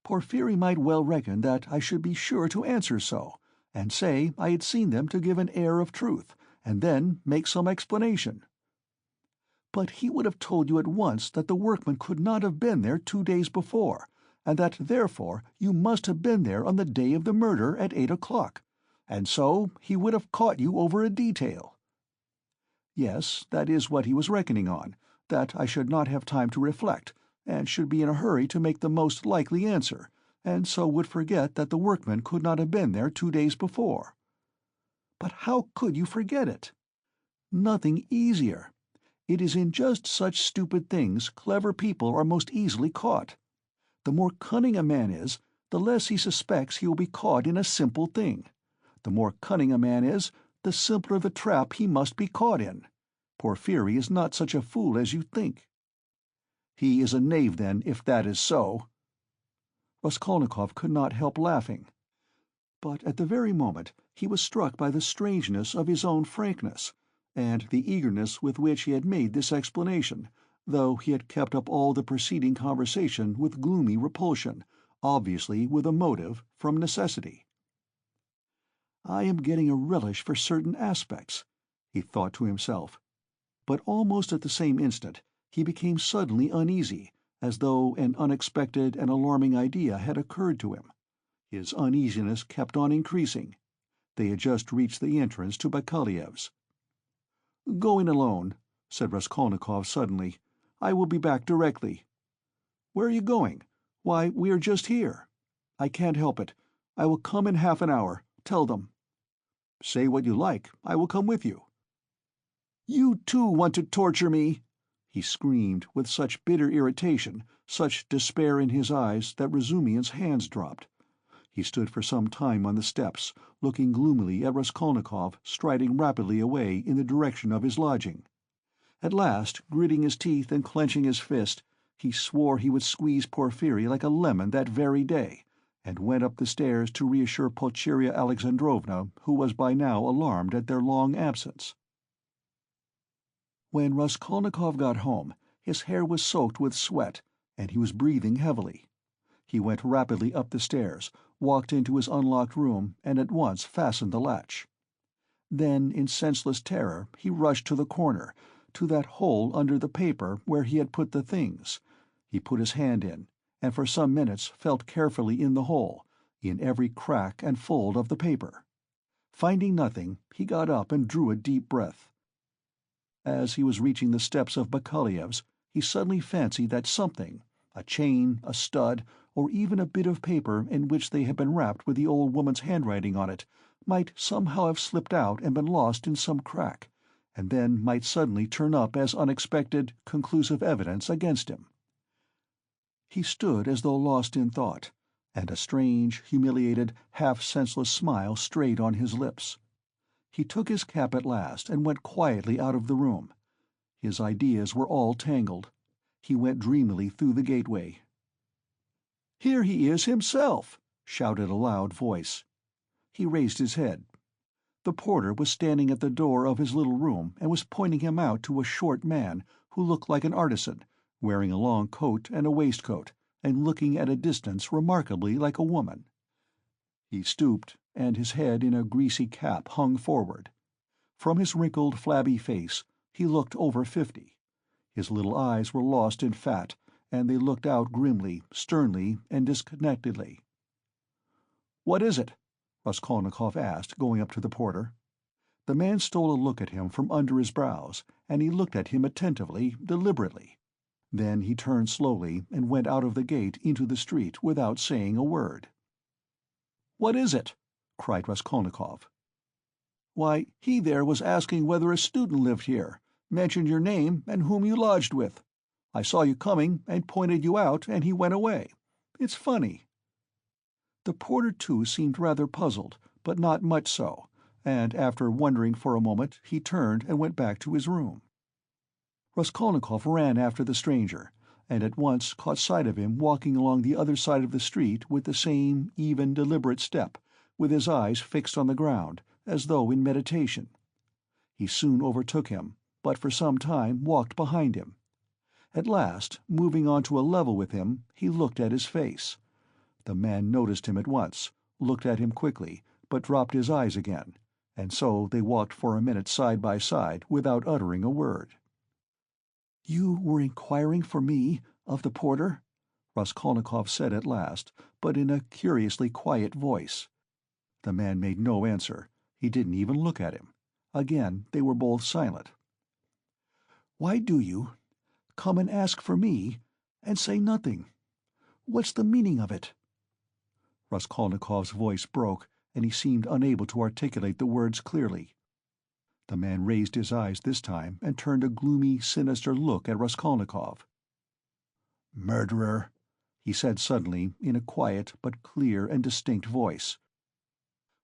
Porphyry might well reckon that I should be sure to answer so, and say I had seen them to give an air of truth, and then make some explanation. But he would have told you at once that the workman could not have been there 2 days before, and that therefore you must have been there on the day of the murder at 8 o'clock, and so he would have caught you over a detail. Yes, that is what he was reckoning on, that I should not have time to reflect, and should be in a hurry to make the most likely answer, and so would forget that the workman could not have been there 2 days before. But how could you forget it? Nothing easier. It is in just such stupid things clever people are most easily caught. The more cunning a man is, the less he suspects he will be caught in a simple thing. The more cunning a man is, the simpler the trap he must be caught in. Porphyry is not such a fool as you think." "He is a knave, then, if that is so." Raskolnikov could not help laughing. But at the very moment he was struck by the strangeness of his own frankness, and the eagerness with which he had made this explanation, though he had kept up all the preceding conversation with gloomy repulsion, obviously with a motive, from necessity. "I am getting a relish for certain aspects," he thought to himself. But almost at the same instant he became suddenly uneasy, as though an unexpected and alarming idea had occurred to him. His uneasiness kept on increasing. They had just reached the entrance to Bakaleyev's. "Going alone," said Raskolnikov suddenly. "I will be back directly." "Where are you going?" "Why, we are just here." "I can't help it. I will come in half an hour. Tell them." "Say what you like. I will come with you." "You too want to torture me!" he screamed, with such bitter irritation, such despair in his eyes, that Razumian's hands dropped. He stood for some time on the steps, looking gloomily at Raskolnikov striding rapidly away in the direction of his lodging. At last, gritting his teeth and clenching his fist, he swore he would squeeze Porphyry like a lemon that very day, and went up the stairs to reassure Pulcheria Alexandrovna, who was by now alarmed at their long absence. When Raskolnikov got home, his hair was soaked with sweat, and he was breathing heavily. He went rapidly up the stairs, walked into his unlocked room, and at once fastened the latch. Then, in senseless terror, he rushed to the corner, to that hole under the paper where he had put the things. He put his hand in, and for some minutes felt carefully in the hole, in every crack and fold of the paper. Finding nothing, he got up and drew a deep breath. As he was reaching the steps of Bakaleyev's, he suddenly fancied that something, a chain, a stud, or even a bit of paper in which they had been wrapped with the old woman's handwriting on it, might somehow have slipped out and been lost in some crack, and then might suddenly turn up as unexpected, conclusive evidence against him. He stood as though lost in thought, and a strange, humiliated, half-senseless smile strayed on his lips. He took his cap at last and went quietly out of the room. His ideas were all tangled. He went dreamily through the gateway. "Here he is himself!" shouted a loud voice. He raised his head. The porter was standing at the door of his little room and was pointing him out to a short man who looked like an artisan, wearing a long coat and a waistcoat, and looking at a distance remarkably like a woman. He stooped, and his head in a greasy cap hung forward. From his wrinkled, flabby face he looked over 50. His little eyes were lost in fat, and they looked out grimly, sternly, and disconnectedly. "What is it?" Raskolnikov asked, going up to the porter. The man stole a look at him from under his brows, and he looked at him attentively, deliberately. Then he turned slowly and went out of the gate into the street without saying a word. "What is it?" cried Raskolnikov. "Why, he there was asking whether a student lived here, mentioned your name and whom you lodged with. I saw you coming and pointed you out, and he went away. It's funny." The porter, too, seemed rather puzzled, but not much so, and after wondering for a moment he turned and went back to his room. Raskolnikov ran after the stranger, and at once caught sight of him walking along the other side of the street with the same even, deliberate step, with his eyes fixed on the ground, as though in meditation. He soon overtook him, but for some time walked behind him. At last, moving on to a level with him, he looked at his face. The man noticed him at once, looked at him quickly, but dropped his eyes again, and so they walked for a minute side by side without uttering a word. "You were inquiring for me, of the porter?" Raskolnikov said at last, but in a curiously quiet voice. The man made no answer. He didn't even look at him. Again they were both silent. "Why do you come and ask for me, and say nothing? What's the meaning of it?" Raskolnikov's voice broke, and he seemed unable to articulate the words clearly. The man raised his eyes this time and turned a gloomy, sinister look at Raskolnikov. "Murderer," he said suddenly, in a quiet but clear and distinct voice.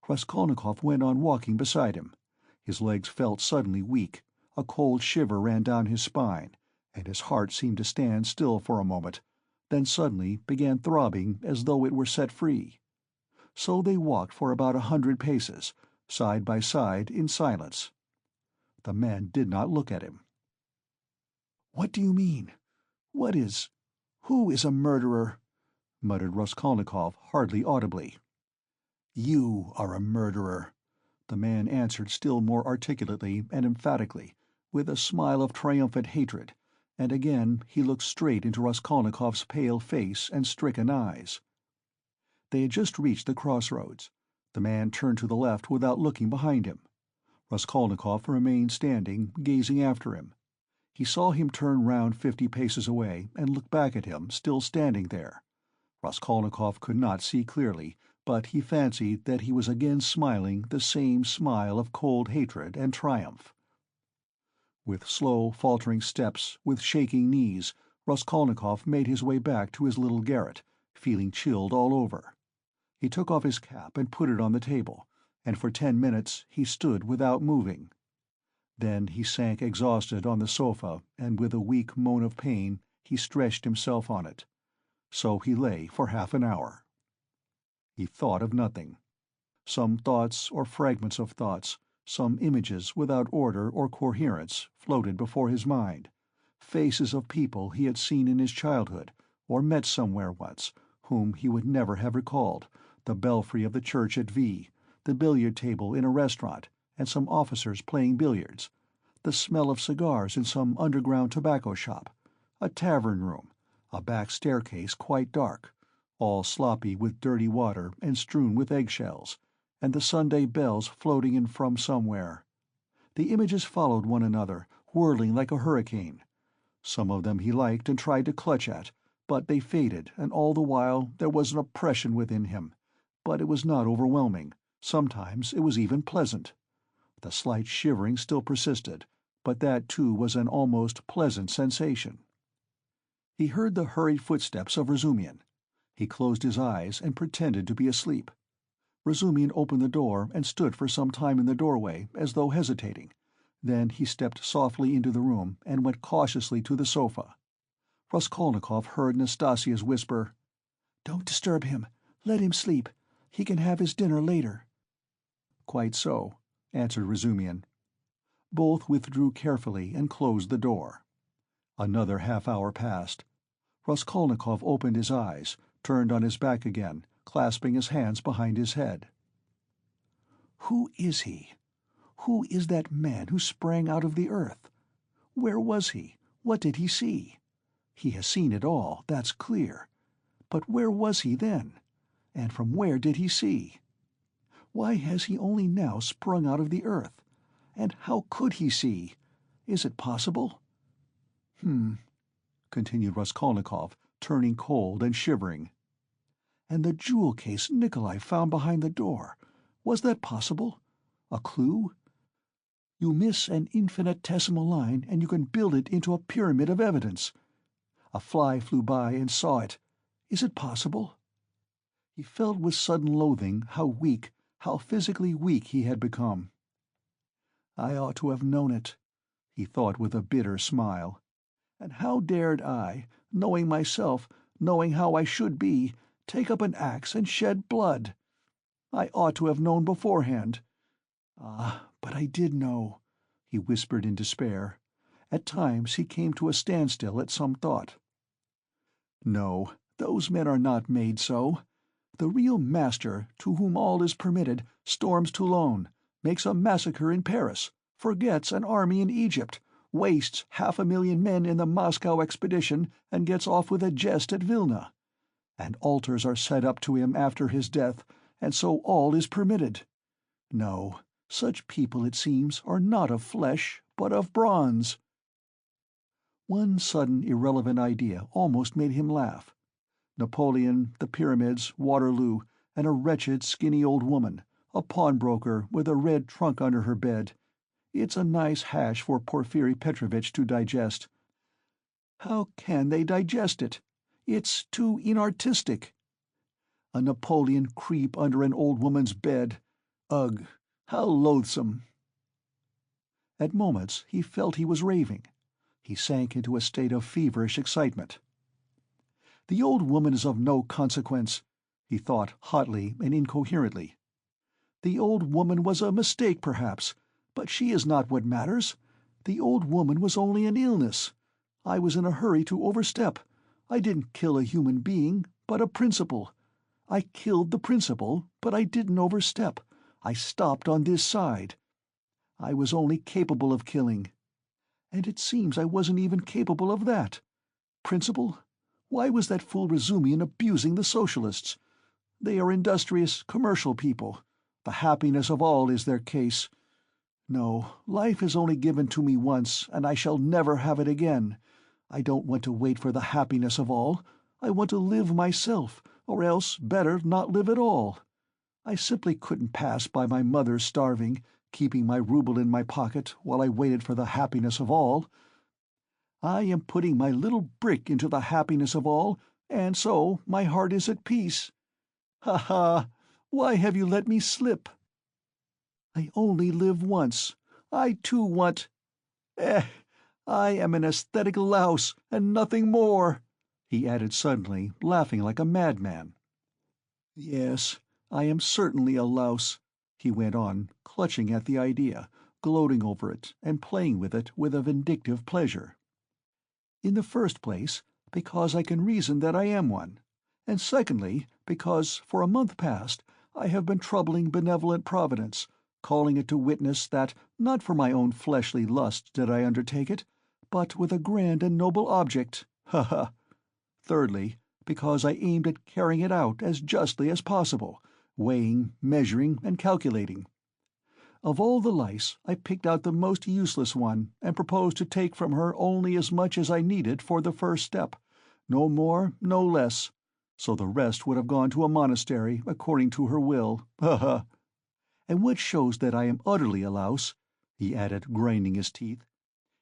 Raskolnikov went on walking beside him. His legs felt suddenly weak, a cold shiver ran down his spine, and his heart seemed to stand still for a moment, then suddenly began throbbing as though it were set free. So they walked for about 100 paces, side by side, in silence. The man did not look at him. "What do you mean? Who is a murderer?" muttered Raskolnikov, hardly audibly. "You are a murderer," the man answered still more articulately and emphatically, with a smile of triumphant hatred, and again he looked straight into Raskolnikov's pale face and stricken eyes. They had just reached the crossroads. The man turned to the left without looking behind him. Raskolnikov remained standing, gazing after him. He saw him turn round 50 paces away and look back at him, still standing there. Raskolnikov could not see clearly, but he fancied that he was again smiling the same smile of cold hatred and triumph. With slow, faltering steps, with shaking knees, Raskolnikov made his way back to his little garret, feeling chilled all over. He took off his cap and put it on the table, and for 10 minutes he stood without moving. Then he sank exhausted on the sofa, and with a weak moan of pain he stretched himself on it. So he lay for half an hour. He thought of nothing. Some thoughts or fragments of thoughts, some images without order or coherence, floated before his mind, faces of people he had seen in his childhood, or met somewhere once, whom he would never have recalled, the belfry of the church at V, the billiard table in a restaurant, and some officers playing billiards, the smell of cigars in some underground tobacco shop, a tavern room, a back staircase quite dark, all sloppy with dirty water and strewn with eggshells, and the Sunday bells floating in from somewhere. The images followed one another, whirling like a hurricane. Some of them he liked and tried to clutch at, but they faded, and all the while there was an oppression within him, but it was not overwhelming. Sometimes it was even pleasant. The slight shivering still persisted, but that too was an almost pleasant sensation. He heard the hurried footsteps of Razumihin. He closed his eyes and pretended to be asleep. Razumihin opened the door and stood for some time in the doorway, as though hesitating. Then he stepped softly into the room and went cautiously to the sofa. Raskolnikov heard Nastasia's whisper, "Don't disturb him. Let him sleep. He can have his dinner later." "Quite so," answered Razumihin. Both withdrew carefully and closed the door. Another half-hour passed. Raskolnikov opened his eyes, turned on his back again, clasping his hands behind his head. Who is he? Who is that man who sprang out of the earth? Where was he? What did he see? He has seen it all, that's clear. But where was he then? And from where did he see? Why has he only now sprung out of the earth? And how could he see? Is it possible? Continued Raskolnikov, turning cold and shivering. And the jewel case Nikolai found behind the door, was that possible? A clue? You miss an infinitesimal line and you can build it into a pyramid of evidence. A fly flew by and saw it. Is it possible? He felt with sudden loathing how weak, how physically weak he had become. I ought to have known it, he thought with a bitter smile. And how dared I, knowing myself, knowing how I should be, take up an axe and shed blood? I ought to have known beforehand. Ah, but I did know, he whispered in despair. At times he came to a standstill at some thought. No, those men are not made so. The real master, to whom all is permitted, storms Toulon, makes a massacre in Paris, forgets an army in Egypt, wastes 500,000 men in the Moscow expedition, and gets off with a jest at Vilna. And altars are set up to him after his death, and so all is permitted. No, such people, it seems, are not of flesh, but of bronze. One sudden irrelevant idea almost made him laugh. Napoleon, the Pyramids, Waterloo, and a wretched, skinny old woman, a pawnbroker with a red trunk under her bed. It's a nice hash for Porfiry Petrovitch to digest. How can they digest it? It's too inartistic. A Napoleon creep under an old woman's bed. Ugh, how loathsome! At moments he felt he was raving. He sank into a state of feverish excitement. The old woman is of no consequence, he thought hotly and incoherently. The old woman was a mistake, perhaps, but she is not what matters. The old woman was only an illness. I was in a hurry to overstep. I didn't kill a human being, but a principle. I killed the principle, but I didn't overstep. I stopped on this side. I was only capable of killing. And it seems I wasn't even capable of that. Principle? Why was that fool Razumian abusing the socialists? They are industrious, commercial people. The happiness of all is their case. No, life is only given to me once, and I shall never have it again. I don't want to wait for the happiness of all. I want to live myself, or else better not live at all. I simply couldn't pass by my mother starving, keeping my rouble in my pocket while I waited for the happiness of all. I am putting my little brick into the happiness of all, and so my heart is at peace. Ha ha! Why have you let me slip? I only live once. I too want— Eh! I am an aesthetic louse, and nothing more," he added suddenly, laughing like a madman. "Yes, I am certainly a louse," he went on, clutching at the idea, gloating over it, and playing with it with a vindictive pleasure. "In the first place, because I can reason that I am one, and secondly, because, for a month past, I have been troubling benevolent Providence, calling it to witness that not for my own fleshly lust did I undertake it, but with a grand and noble object, ha ha! Thirdly, because I aimed at carrying it out as justly as possible, weighing, measuring, and calculating. Of all the lice, I picked out the most useless one, and proposed to take from her only as much as I needed for the first step, no more, no less, so the rest would have gone to a monastery, according to her will, ha ha! And what shows that I am utterly a louse," he added, grinding his teeth,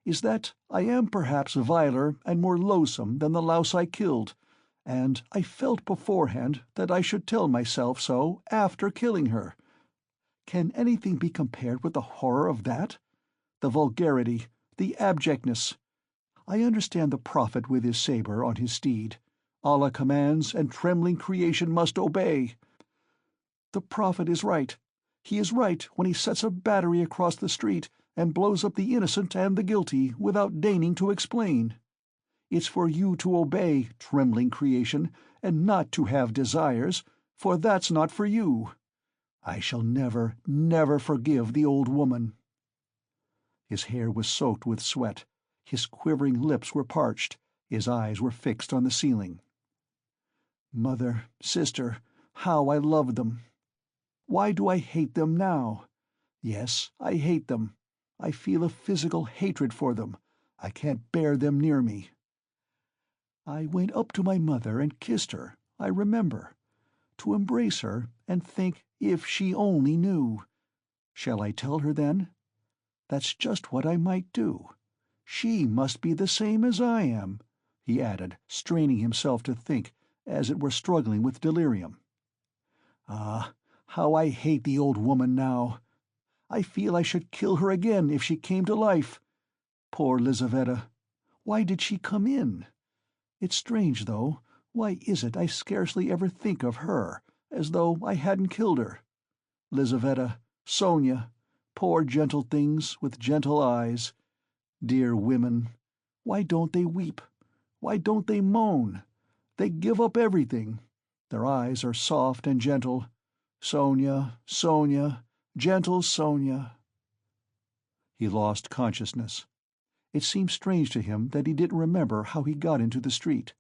"is that I am perhaps viler and more loathsome than the louse I killed, and I felt beforehand that I should tell myself so after killing her. Can anything be compared with the horror of that? The vulgarity, the abjectness! I understand the prophet with his saber on his steed. Allah commands, and trembling creation must obey. The prophet is right. He is right when he sets a battery across the street and blows up the innocent and the guilty without deigning to explain. It's for you to obey, trembling creation, and not to have desires, for that's not for you. I shall never, never forgive the old woman." His hair was soaked with sweat, his quivering lips were parched, his eyes were fixed on the ceiling. Mother, sister, how I loved them! Why do I hate them now? Yes, I hate them. I feel a physical hatred for them. I can't bear them near me. I went up to my mother and kissed her, I remember, to embrace her and think if she only knew. Shall I tell her then? That's just what I might do. She must be the same as I am. he added, straining himself to think, as it were struggling with delirium. Ah, how I hate the old woman now! I feel I should kill her again if she came to life. Poor Lizaveta! Why did she come in? It's strange, though. Why is it I scarcely ever think of her, as though I hadn't killed her? Lizaveta, Sonia, poor gentle things with gentle eyes. Dear women, why don't they weep? Why don't they moan? They give up everything. Their eyes are soft and gentle. Sonia, Sonia, gentle Sonia. He lost consciousness. It seemed strange to him that he didn't remember how he got into the street.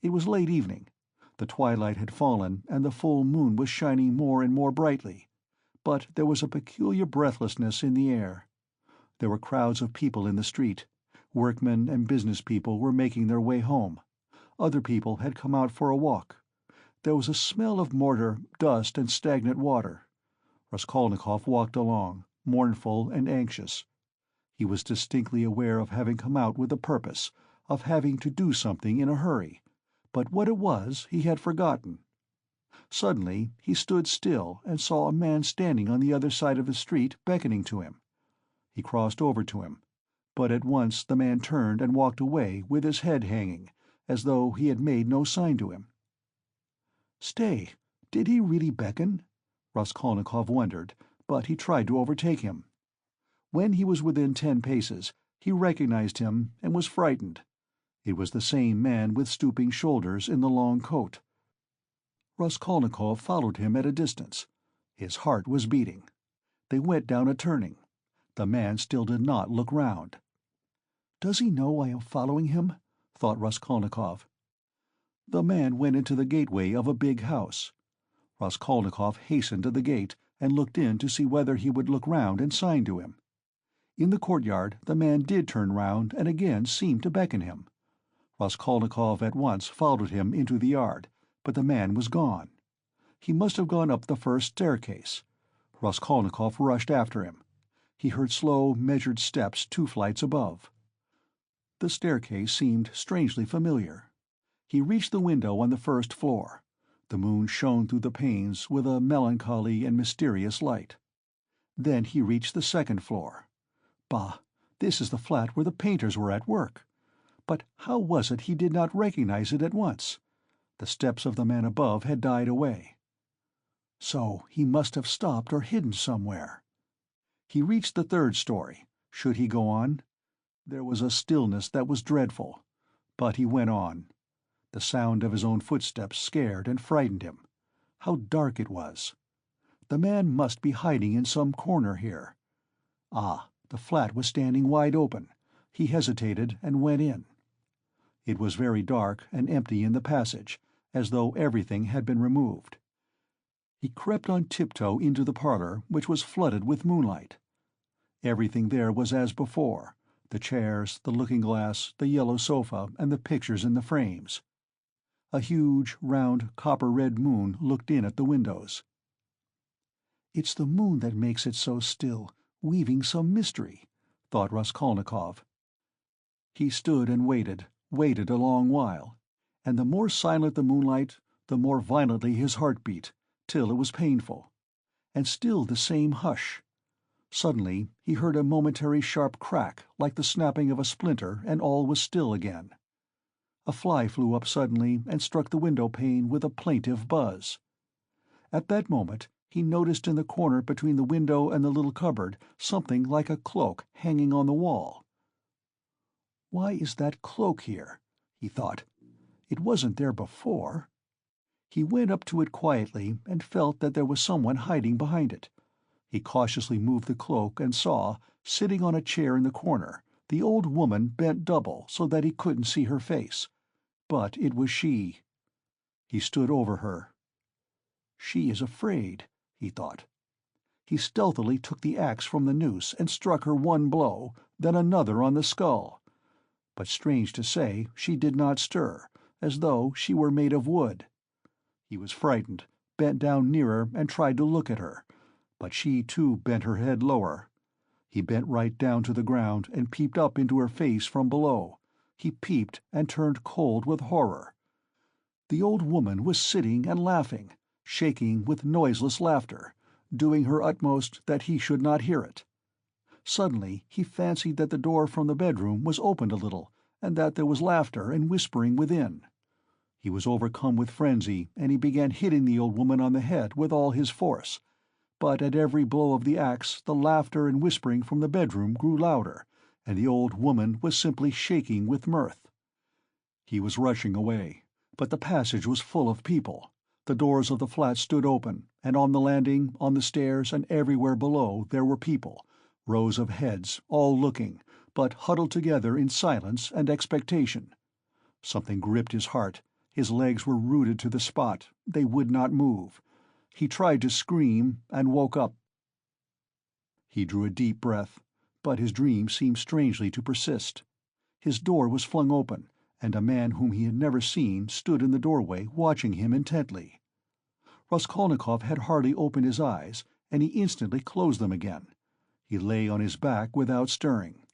It was late evening. The twilight had fallen, and the full moon was shining more and more brightly. But there was a peculiar breathlessness in the air. There were crowds of people in the street. Workmen and business people were making their way home. Other people had come out for a walk. There was a smell of mortar, dust, and stagnant water. Raskolnikov walked along, mournful and anxious. He was distinctly aware of having come out with a purpose, of having to do something in a hurry, but what it was he had forgotten. Suddenly he stood still and saw a man standing on the other side of the street beckoning to him. He crossed over to him, but at once the man turned and walked away with his head hanging, as though he had made no sign to him. Stay, did he really beckon? Raskolnikov wondered, but he tried to overtake him. When he was within 10 paces, he recognized him and was frightened. It was the same man with stooping shoulders in the long coat. Raskolnikov followed him at a distance. His heart was beating. They went down a turning. The man still did not look round. "Does he know I am following him?" thought Raskolnikov. The man went into the gateway of a big house. Raskolnikov hastened to the gate and looked in to see whether he would look round and sign to him. In the courtyard the man did turn round and again seemed to beckon him. Raskolnikov at once followed him into the yard, but the man was gone. He must have gone up the first staircase. Raskolnikov rushed after him. He heard slow, measured steps 2 flights above. The staircase seemed strangely familiar. He reached the window on the first floor. The moon shone through the panes with a melancholy and mysterious light. Then he reached the second floor. Bah, this is the flat where the painters were at work. But how was it he did not recognize it at once? The steps of the man above had died away. So he must have stopped or hidden somewhere. He reached the third story. Should he go on? There was a stillness that was dreadful. But he went on. The sound of his own footsteps scared and frightened him. How dark it was. The man must be hiding in some corner here. Ah, the flat was standing wide open. He hesitated and went in. It was very dark and empty in the passage, as though everything had been removed. He crept on tiptoe into the parlor, which was flooded with moonlight. Everything there was as before: the chairs, the looking-glass, the yellow sofa, and the pictures in the frames. A huge, round, copper-red moon looked in at the windows. "It's the moon that makes it so still, weaving some mystery," thought Raskolnikov. He stood and waited a long while, and the more silent the moonlight, the more violently his heart beat, till it was painful. And still the same hush. Suddenly he heard a momentary sharp crack like the snapping of a splinter, and all was still again. A fly flew up suddenly and struck the window-pane with a plaintive buzz. At that moment he noticed in the corner between the window and the little cupboard something like a cloak hanging on the wall. "Why is that cloak here?" he thought. "It wasn't there before." He went up to it quietly and felt that there was someone hiding behind it. He cautiously moved the cloak and saw, sitting on a chair in the corner, the old woman bent double so that he couldn't see her face. But it was she. He stood over her. "She is afraid," he thought. He stealthily took the axe from the noose and struck her one blow, then another on the skull. But strange to say, she did not stir, as though she were made of wood. He was frightened, bent down nearer and tried to look at her, but she too bent her head lower. He bent right down to the ground and peeped up into her face from below. He peeped and turned cold with horror. The old woman was sitting and laughing, shaking with noiseless laughter, doing her utmost that he should not hear it. Suddenly he fancied that the door from the bedroom was opened a little, and that there was laughter and whispering within. He was overcome with frenzy, and he began hitting the old woman on the head with all his force. But at every blow of the axe the laughter and whispering from the bedroom grew louder, and the old woman was simply shaking with mirth. He was rushing away, but the passage was full of people. The doors of the flat stood open, and on the landing, on the stairs, and everywhere below there were people, rows of heads, all looking, but huddled together in silence and expectation. Something gripped his heart. His legs were rooted to the spot. They would not move. He tried to scream, and woke up. He drew a deep breath, but his dream seemed strangely to persist. His door was flung open, and a man whom he had never seen stood in the doorway watching him intently. Raskolnikov had hardly opened his eyes, and he instantly closed them again. He lay on his back without stirring.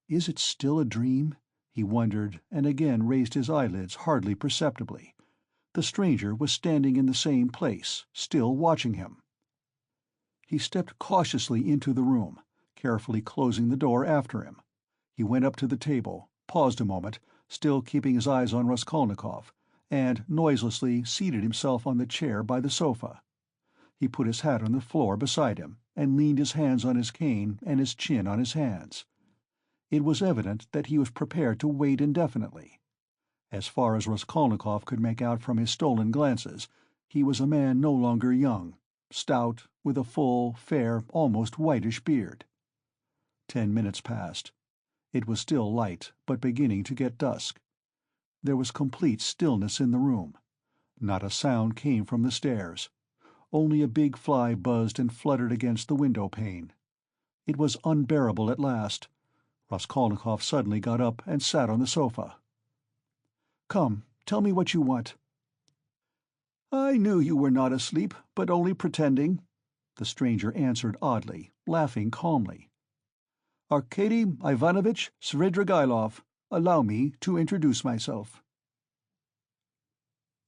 "Is it still a dream?" he wondered, and again raised his eyelids hardly perceptibly. The stranger was standing in the same place, still watching him. He stepped cautiously into the room, carefully closing the door after him. He went up to the table, paused a moment, still keeping his eyes on Raskolnikov, and noiselessly seated himself on the chair by the sofa. He put his hat on the floor beside him, and leaned his hands on his cane and his chin on his hands. It was evident that he was prepared to wait indefinitely. As far as Raskolnikov could make out from his stolen glances, he was a man no longer young, stout, with a full, fair, almost whitish beard. 10 minutes passed. It was still light, but beginning to get dusk. There was complete stillness in the room. Not a sound came from the stairs. Only a big fly buzzed and fluttered against the window-pane. It was unbearable at last. Raskolnikov suddenly got up and sat on the sofa. "Come, tell me what you want." "I knew you were not asleep, but only pretending," the stranger answered oddly, laughing calmly. "Arkady Ivanovitch Svidrigaïlov, allow me to introduce myself."